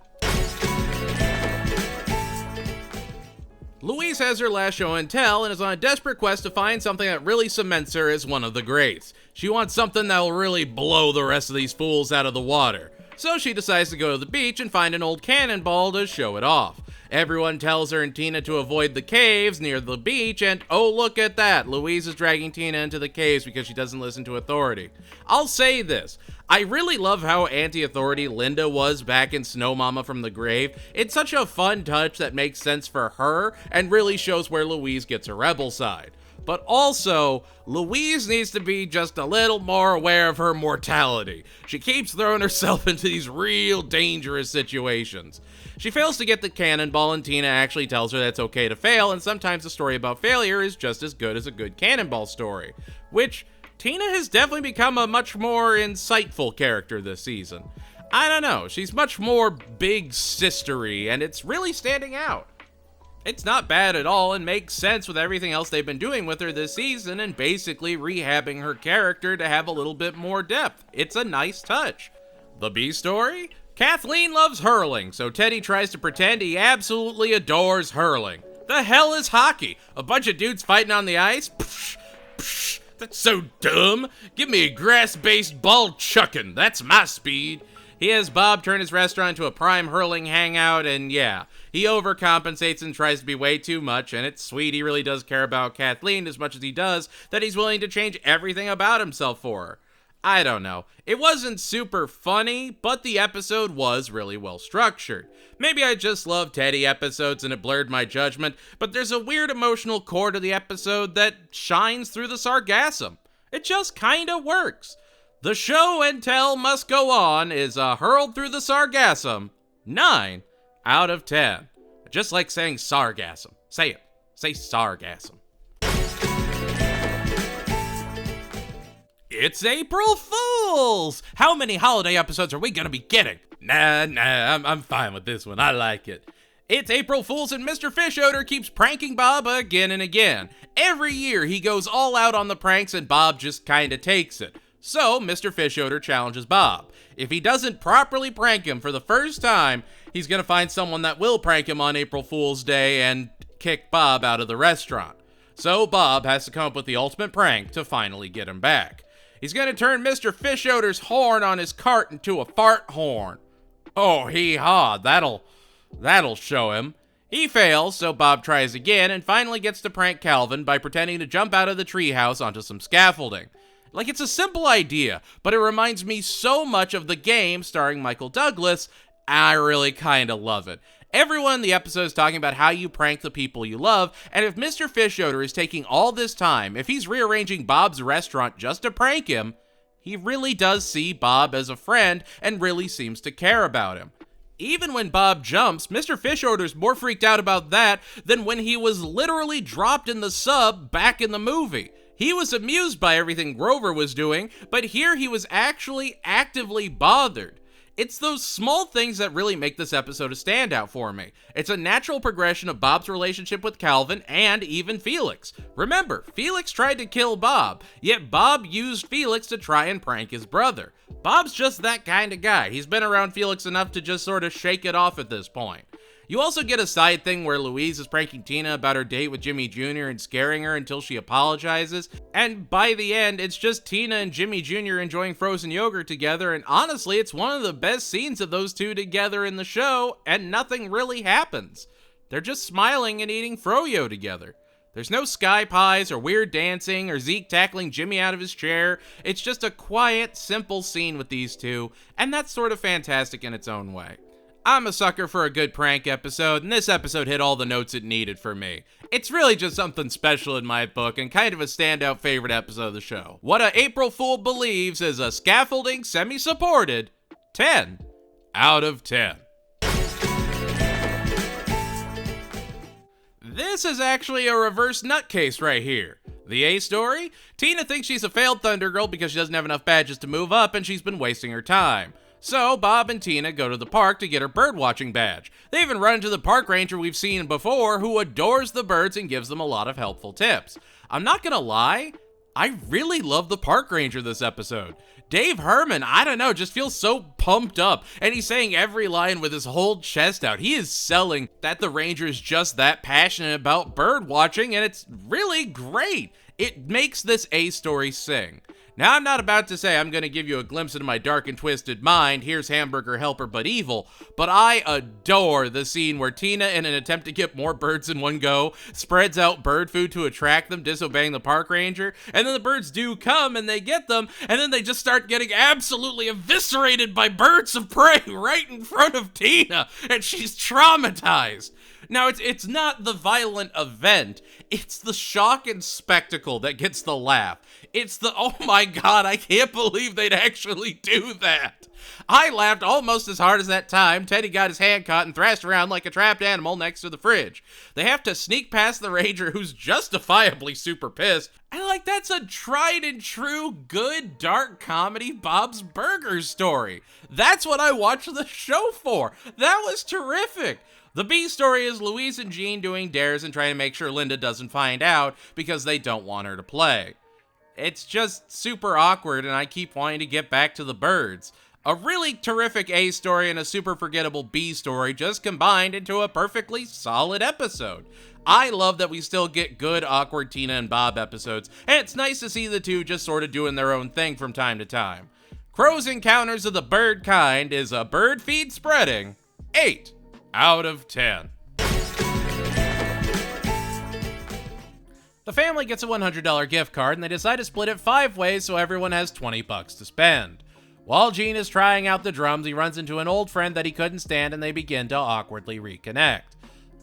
Louise has her last show and tell and is on a desperate quest to find something that really cements her as one of the greats. She wants something that will really blow the rest of these fools out of the water. So she decides to go to the beach and find an old cannonball to show it off. Everyone tells her and Tina to avoid the caves near the beach, and oh look at that, Louise is dragging Tina into the caves because she doesn't listen to authority. I'll say this, I really love how anti-authority Linda was back in Snow Mama from the Grave. It's such a fun touch that makes sense for her and really shows where Louise gets her rebel side. but also, Louise needs to be just a little more aware of her mortality. She keeps throwing herself into these real dangerous situations. She fails to get the cannonball, and Tina actually tells her that it's okay to fail, and sometimes a story about failure is just as good as a good cannonball story. Which, Tina has definitely become a much more insightful character this season. I don't know, she's much more big sistery, and it's really standing out. It's not bad at all and makes sense with everything else they've been doing with her this season and basically rehabbing her character to have a little bit more depth. It's a nice touch. The B story? Kathleen loves hurling, so Teddy tries to pretend he absolutely adores hurling. The hell is hockey? A bunch of dudes fighting on the ice? Psh, psh, that's so dumb. Give me a grass-based ball chucking. That's my speed. He has Bob turn his restaurant into a prime hurling hangout, and yeah, he overcompensates and tries to be way too much, and it's sweet he really does care about Kathleen as much as he does that he's willing to change everything about himself for her. I don't know. It wasn't super funny, but the episode was really well structured. Maybe I just love Teddy episodes and it blurred my judgment, but there's a weird emotional core to the episode that shines through the sargassum. It just kinda works. The show and tell must go on is hurled through the sargassum. 9 out of 10. Just like saying sargassum. Say it. Say sargassum. It's April Fools! How many holiday episodes are we gonna be getting? Nah, I'm fine with this one. I like it. It's April Fools and Mr. Fishodor keeps pranking Bob again and again. Every year he goes all out on the pranks and Bob just kinda takes it. So, Mr. Fishodor challenges Bob. If he doesn't properly prank him for the first time, he's gonna find someone that will prank him on April Fool's Day and kick Bob out of the restaurant. So, Bob has to come up with the ultimate prank to finally get him back. He's gonna turn Mr. Fishodor's horn on his cart into a fart horn. Oh, hee-haw, that'll show him. He fails, so Bob tries again and finally gets to prank Calvin by pretending to jump out of the treehouse onto some scaffolding. Like, it's a simple idea, but it reminds me so much of The Game starring Michael Douglas, and I really kinda love it. Everyone in the episode is talking about how you prank the people you love, and if Mr. Fishodor is taking all this time, if he's rearranging Bob's restaurant just to prank him, he really does see Bob as a friend and really seems to care about him. Even when Bob jumps, Mr. Fishodor's more freaked out about that than when he was literally dropped in the sub back in the movie. He was amused by everything Grover was doing, but here he was actually actively bothered. It's those small things that really make this episode a standout for me. It's a natural progression of Bob's relationship with Calvin and even Felix. Remember, Felix tried to kill Bob, yet Bob used Felix to try and prank his brother. Bob's just that kind of guy. He's been around Felix enough to just sort of shake it off at this point. You also get a side thing where Louise is pranking Tina about her date with Jimmy Jr. and scaring her until she apologizes, and by the end, it's just Tina and Jimmy Jr. enjoying frozen yogurt together, and honestly, it's one of the best scenes of those two together in the show, and nothing really happens. They're just smiling and eating froyo together. There's no sky pies or weird dancing or Zeke tackling Jimmy out of his chair. It's just a quiet, simple scene with these two, and that's sort of fantastic in its own way. I'm a sucker for a good prank episode, and this episode hit all the notes it needed for me. It's really just something special in my book, and kind of a standout favorite episode of the show. What a April Fool believes is a scaffolding semi-supported 10 out of 10. This is actually a reverse nutcase right here. The A story? Tina thinks she's a failed Thunder Girl because she doesn't have enough badges to move up, and she's been wasting her time. So, Bob and Tina go to the park to get her birdwatching badge. They even run into the park ranger we've seen before, who adores the birds and gives them a lot of helpful tips. I'm not gonna lie, I really love the park ranger this episode. Dave Herman, I don't know, just feels so pumped up, and he's saying every line with his whole chest out. He is selling that the ranger is just that passionate about bird watching, and it's really great. It makes this A story sing. Now, I'm not about to say I'm going to give you a glimpse into my dark and twisted mind, here's hamburger helper but evil, but I adore the scene where Tina, in an attempt to get more birds in one go, spreads out bird food to attract them, disobeying the park ranger, and then the birds do come and they get them, and then they just start getting absolutely eviscerated by birds of prey right in front of Tina, and she's traumatized. Now, it's not the violent event. It's the shock and spectacle that gets the laugh. It's the, oh my god, I can't believe they'd actually do that. I laughed almost as hard as that time Teddy got his hand caught and thrashed around like a trapped animal next to the fridge. They have to sneak past the Ranger, who's justifiably super pissed. And like, that's a tried and true good dark comedy Bob's Burgers story. That's what I watched the show for. That was terrific. The B story is Louise and Jean doing dares and trying to make sure Linda doesn't find out because they don't want her to play. It's just super awkward, and I keep wanting to get back to the birds. A really terrific A story and a super forgettable B story just combined into a perfectly solid episode. I love that we still get good awkward Tina and Bob episodes, and it's nice to see the two just sort of doing their own thing from time to time. Crow's Encounters of the Bird Kind is a bird feed spreading 8 out of 10. The family gets a $100 gift card and they decide to split it 5 ways so everyone has $20 to spend. While Gene is trying out the drums, he runs into an old friend that he couldn't stand and they begin to awkwardly reconnect.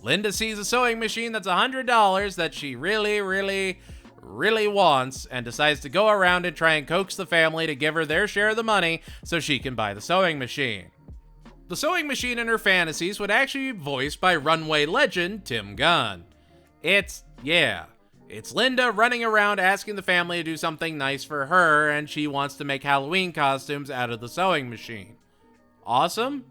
Linda sees a sewing machine that's $100 that she really wants and decides to go around and try and coax the family to give her their share of the money so she can buy the sewing machine. The sewing machine in her fantasies would actually be voiced by runway legend Tim Gunn. It's Linda running around asking the family to do something nice for her, and she wants to make Halloween costumes out of the sewing machine. Awesome?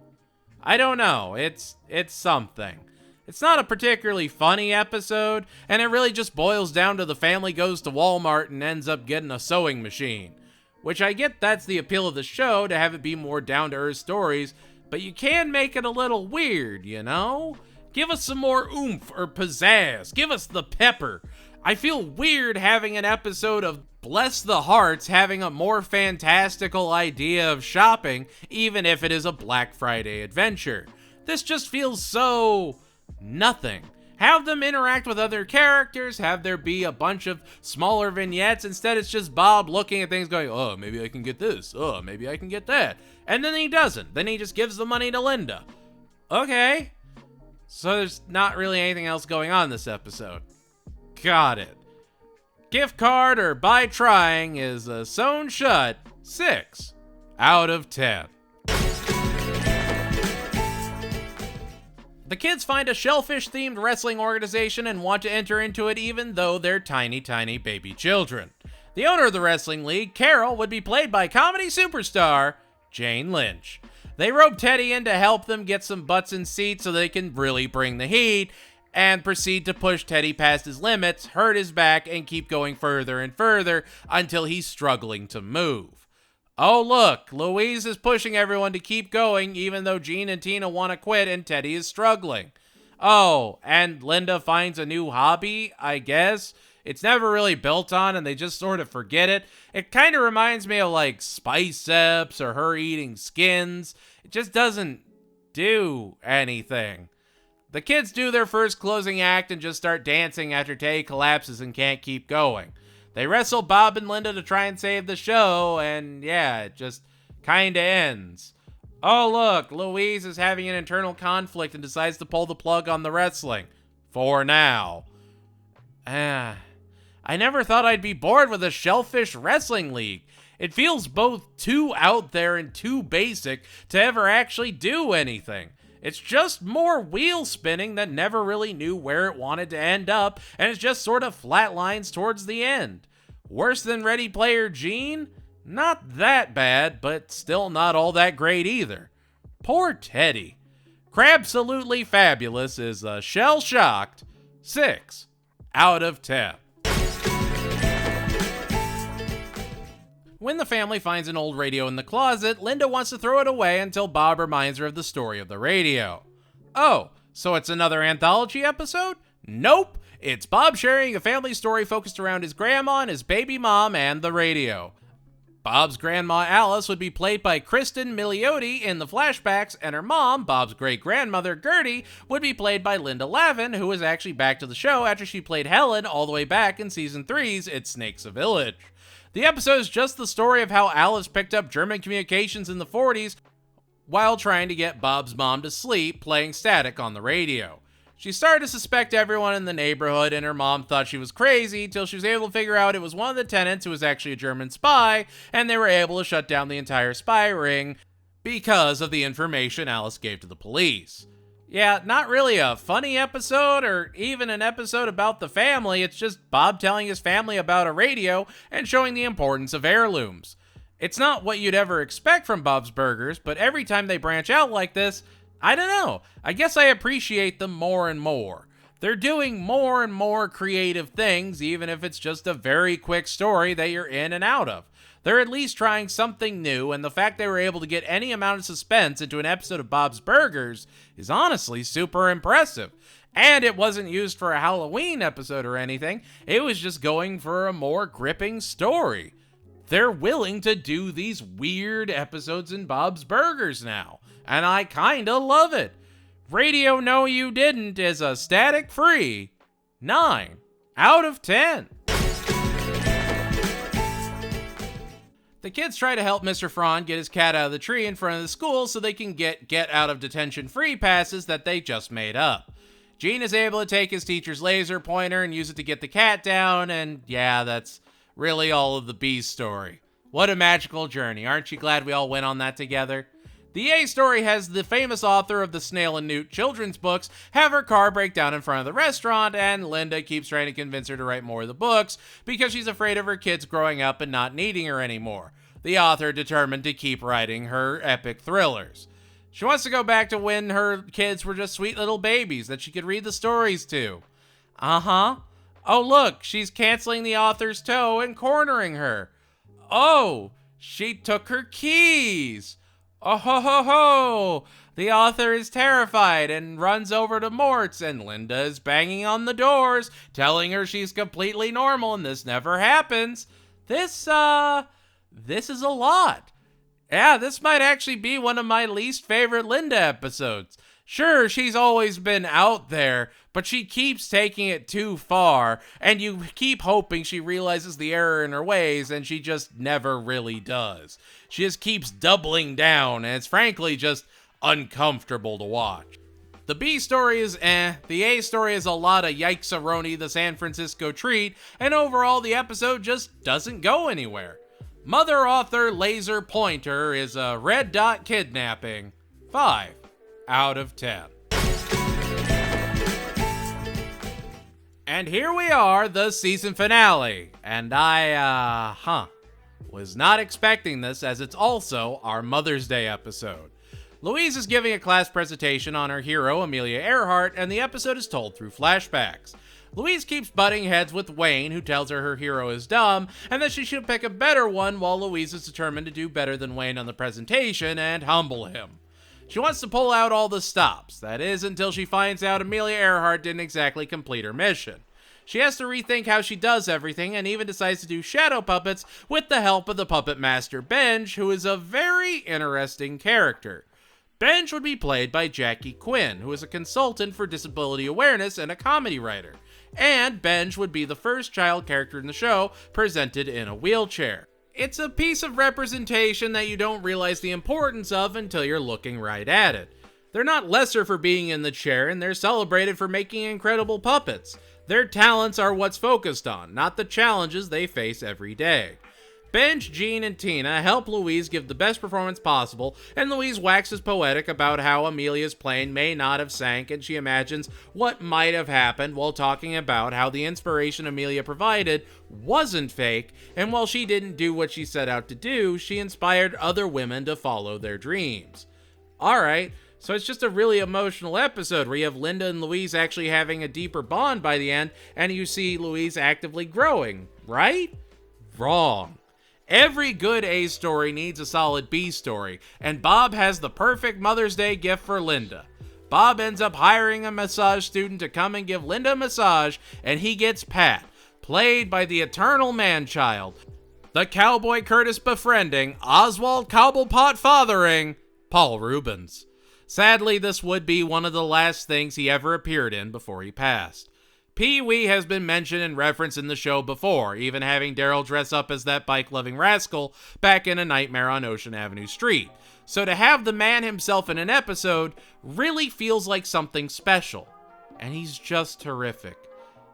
I don't know. It's something. It's not a particularly funny episode, and it really just boils down to the family goes to Walmart and ends up getting a sewing machine. Which I get that's the appeal of the show, to have it be more down-to-earth stories, but you can make it a little weird, you know? Give us some more oomph or pizzazz. Give us the pepper. I feel weird having an episode of Bless the Hearts having a more fantastical idea of shopping, even if it is a Black Friday adventure. This just feels so nothing. Have them interact with other characters, have there be a bunch of smaller vignettes. Instead, it's just Bob looking at things going, oh, maybe I can get this. Oh, maybe I can get that. And then he doesn't. Then he just gives the money to Linda. Okay. So there's not really anything else going on this episode. Got it. Gift card or by trying is a sewn shut 6 out of 10. The kids find a shellfish-themed wrestling organization and want to enter into it even though they're tiny baby children. The owner of the wrestling league, Carol, would be played by comedy superstar Jane Lynch. They rope Teddy in to help them get some butts in seats so they can really bring the heat, and proceed to push Teddy past his limits, hurt his back, and keep going further and further until he's struggling to move. Oh look, Louise is pushing everyone to keep going even though Gene and Tina want to quit and Teddy is struggling. Oh, and Linda finds a new hobby, I guess. It's never really built on and they just sort of forget it. It kind of reminds me of like Spiceps or her eating skins. It just doesn't do anything. The kids do their first closing act and just start dancing after Teddy collapses and can't keep going. They wrestle Bob and Linda to try and save the show, and yeah, it just kinda ends. Oh look, Louise is having an internal conflict and decides to pull the plug on the wrestling. For now. I never thought I'd be bored with a shellfish wrestling league. It feels both too out there and too basic to ever actually do anything. It's just more wheel spinning that never really knew where it wanted to end up, and it just sort of flatlines towards the end. Worse than Ready Player Gene? Not that bad, but still not all that great either. Poor Teddy. Crabsolutely Fabulous is a shell-shocked 6 out of 10. When the family finds an old radio in the closet, Linda wants to throw it away until Bob reminds her of the story of the radio. Oh, so it's another anthology episode? Nope, it's Bob sharing a family story focused around his grandma and his baby mom and the radio. Bob's grandma Alice would be played by Kristen Milioti in the flashbacks, and her mom, Bob's great-grandmother Gertie, would be played by Linda Lavin, who was actually back to the show after she played Helen all the way back in Season 3's It Snakes a Village. The episode is just the story of how Alice picked up German communications in the 40s while trying to get Bob's mom to sleep playing static on the radio. She started to suspect everyone in the neighborhood, and her mom thought she was crazy till she was able to figure out it was one of the tenants who was actually a German spy, and they were able to shut down the entire spy ring because of the information Alice gave to the police. Yeah, not really a funny episode or even an episode about the family. It's just Bob telling his family about a radio and showing the importance of heirlooms. It's not what you'd ever expect from Bob's Burgers, but every time they branch out like this, I don't know. I guess I appreciate them more and more. They're doing more and more creative things, even if it's just a very quick story that you're in and out of. They're at least trying something new, and the fact they were able to get any amount of suspense into an episode of Bob's Burgers is honestly super impressive. And it wasn't used for a Halloween episode or anything. It was just going for a more gripping story. They're willing to do these weird episodes in Bob's Burgers now, and I kinda love it. Radio No You Didn't is a static-free 9 out of 10. The kids try to help Mr. Franz get his cat out of the tree in front of the school so they can get out of detention free passes that they just made up. Gene is able to take his teacher's laser pointer and use it to get the cat down, and yeah, that's really all of the B's story. What a magical journey. Aren't you glad we all went on that together? The A story has the famous author of the Snail and Newt children's books have her car break down in front of the restaurant, and Linda keeps trying to convince her to write more of the books because she's afraid of her kids growing up and not needing her anymore. The author determined to keep writing her epic thrillers. She wants to go back to when her kids were just sweet little babies that she could read the stories to. Oh look, she's canceling the author's toe and cornering her. Oh, she took her keys. Oh ho ho ho! The author is terrified and runs over to Mort's, and Linda is banging on the doors, telling her she's completely normal and this never happens. This is a lot. Yeah, this might actually be one of my least favorite Linda episodes. Sure, she's always been out there, but she keeps taking it too far, and you keep hoping she realizes the error in her ways, and she just never really does. She just keeps doubling down, and it's frankly just uncomfortable to watch. The B story is the A story is a lot of yikes-a-roni the San Francisco treat, and overall the episode just doesn't go anywhere. Mother Author Laser Pointer is a red dot kidnapping. 5 out of 10. And here we are, the season finale. And I was not expecting this, as it's also our Mother's Day episode. Louise is giving a class presentation on her hero, Amelia Earhart, and the episode is told through flashbacks. Louise keeps butting heads with Wayne, who tells her hero is dumb, and that she should pick a better one, while Louise is determined to do better than Wayne on the presentation and humble him. She wants to pull out all the stops, that is, until she finds out Amelia Earhart didn't exactly complete her mission. She has to rethink how she does everything, and even decides to do shadow puppets with the help of the puppet master Benj, who is a very interesting character. Benj would be played by Jackie Quinn, who is a consultant for disability awareness and a comedy writer. And Benj would be the first child character in the show presented in a wheelchair. It's a piece of representation that you don't realize the importance of until you're looking right at it. They're not lesser for being in the chair, and they're celebrated for making incredible puppets. Their talents are what's focused on, not the challenges they face every day. Benj, Gene, and Tina help Louise give the best performance possible, and Louise waxes poetic about how Amelia's plane may not have sank, and she imagines what might have happened while talking about how the inspiration Amelia provided wasn't fake, and while she didn't do what she set out to do, she inspired other women to follow their dreams. Alright, so it's just a really emotional episode where you have Linda and Louise actually having a deeper bond by the end, and you see Louise actively growing, right? Wrong. Every good A story needs a solid B story, and Bob has the perfect Mother's Day gift for Linda. Bob ends up hiring a massage student to come and give Linda a massage, and he gets Pat, played by the eternal man-child, the Cowboy Curtis befriending, Oswald Cobblepot fathering, Paul Reubens. Sadly, this would be one of the last things he ever appeared in before he passed. Pee-wee has been mentioned and referenced in the show before, even having Daryl dress up as that bike-loving rascal back in A Nightmare on Ocean Avenue Street. So to have the man himself in an episode really feels like something special. and he's just terrific.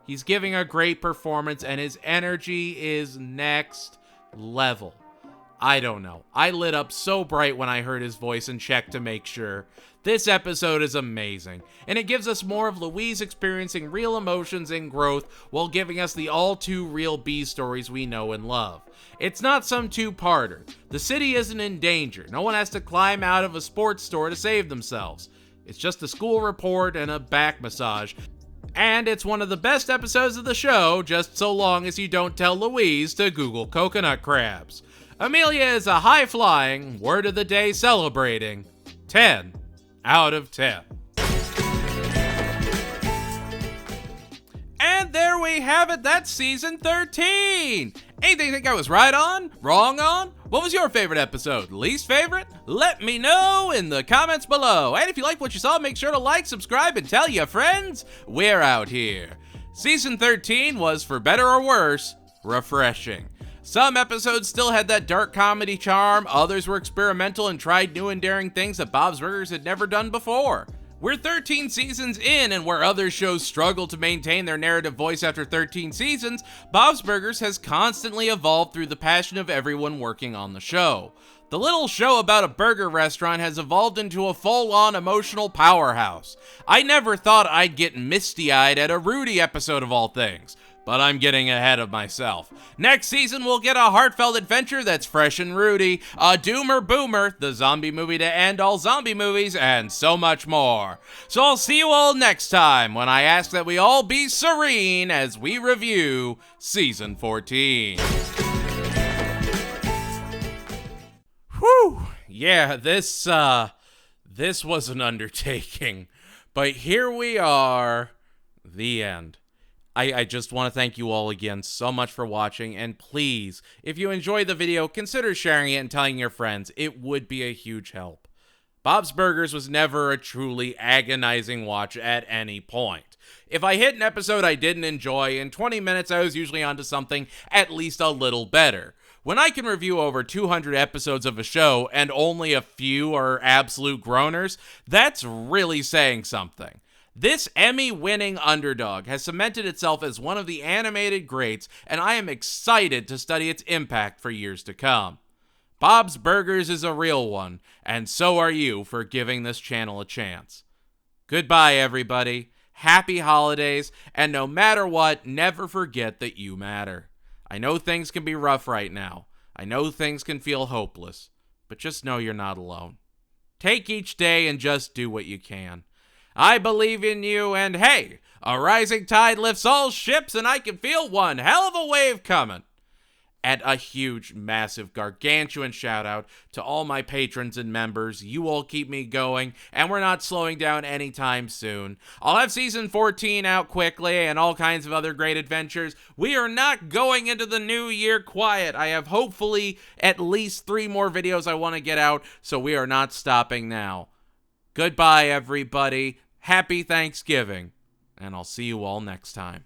He's giving a great performance, and his energy is next level. I don't know. I lit up so bright when I heard his voice and checked to make sure. This episode is amazing, and it gives us more of Louise experiencing real emotions and growth while giving us the all-too-real B stories we know and love. It's not some two-parter. The city isn't in danger. No one has to climb out of a sports store to save themselves. It's just a school report and a back massage. And it's one of the best episodes of the show, just so long as you don't tell Louise to Google coconut crabs. Amelia is a high-flying, word of the day celebrating 10 out of 10. And there we have it, that's season 13! Anything you think I was right on? Wrong on? What was your favorite episode? Least favorite? Let me know in the comments below. And if you like what you saw, make sure to like, subscribe, and tell your friends we're out here. Season 13 was, for better or worse, refreshing. Some episodes still had that dark comedy charm, others were experimental and tried new and daring things that Bob's Burgers had never done before. We're 13 seasons in, and where other shows struggle to maintain their narrative voice after 13 seasons, Bob's Burgers has constantly evolved through the passion of everyone working on the show. The little show about a burger restaurant has evolved into a full-on emotional powerhouse. I never thought I'd get misty-eyed at a Rudy episode of all things. But I'm getting ahead of myself. Next season, we'll get a heartfelt adventure that's fresh and Rudy, a Doomer Boomer, the zombie movie to end all zombie movies, and so much more. So I'll see you all next time when I ask that we all be serene as we review Season 14. Whew! Yeah, this was an undertaking. But here we are, the end. I just want to thank you all again so much for watching, and please, if you enjoyed the video, consider sharing it and telling your friends. It would be a huge help. Bob's Burgers was never a truly agonizing watch at any point. If I hit an episode I didn't enjoy, in 20 minutes I was usually onto something at least a little better. When I can review over 200 episodes of a show and only a few are absolute groaners, that's really saying something. This Emmy-winning underdog has cemented itself as one of the animated greats, and I am excited to study its impact for years to come. Bob's Burgers is a real one, and so are you for giving this channel a chance. Goodbye, everybody. Happy holidays, and no matter what, never forget that you matter. I know things can be rough right now. I know things can feel hopeless, but just know you're not alone. Take each day and just do what you can. I believe in you, and hey, a rising tide lifts all ships, and I can feel one hell of a wave coming. And a huge, massive, gargantuan shout out to all my patrons and members. You all keep me going, and we're not slowing down anytime soon. I'll have season 14 out quickly and all kinds of other great adventures. We are not going into the new year quiet. I have hopefully at least 3 more videos I want to get out, so we are not stopping now. Goodbye, everybody. Happy Thanksgiving, and I'll see you all next time.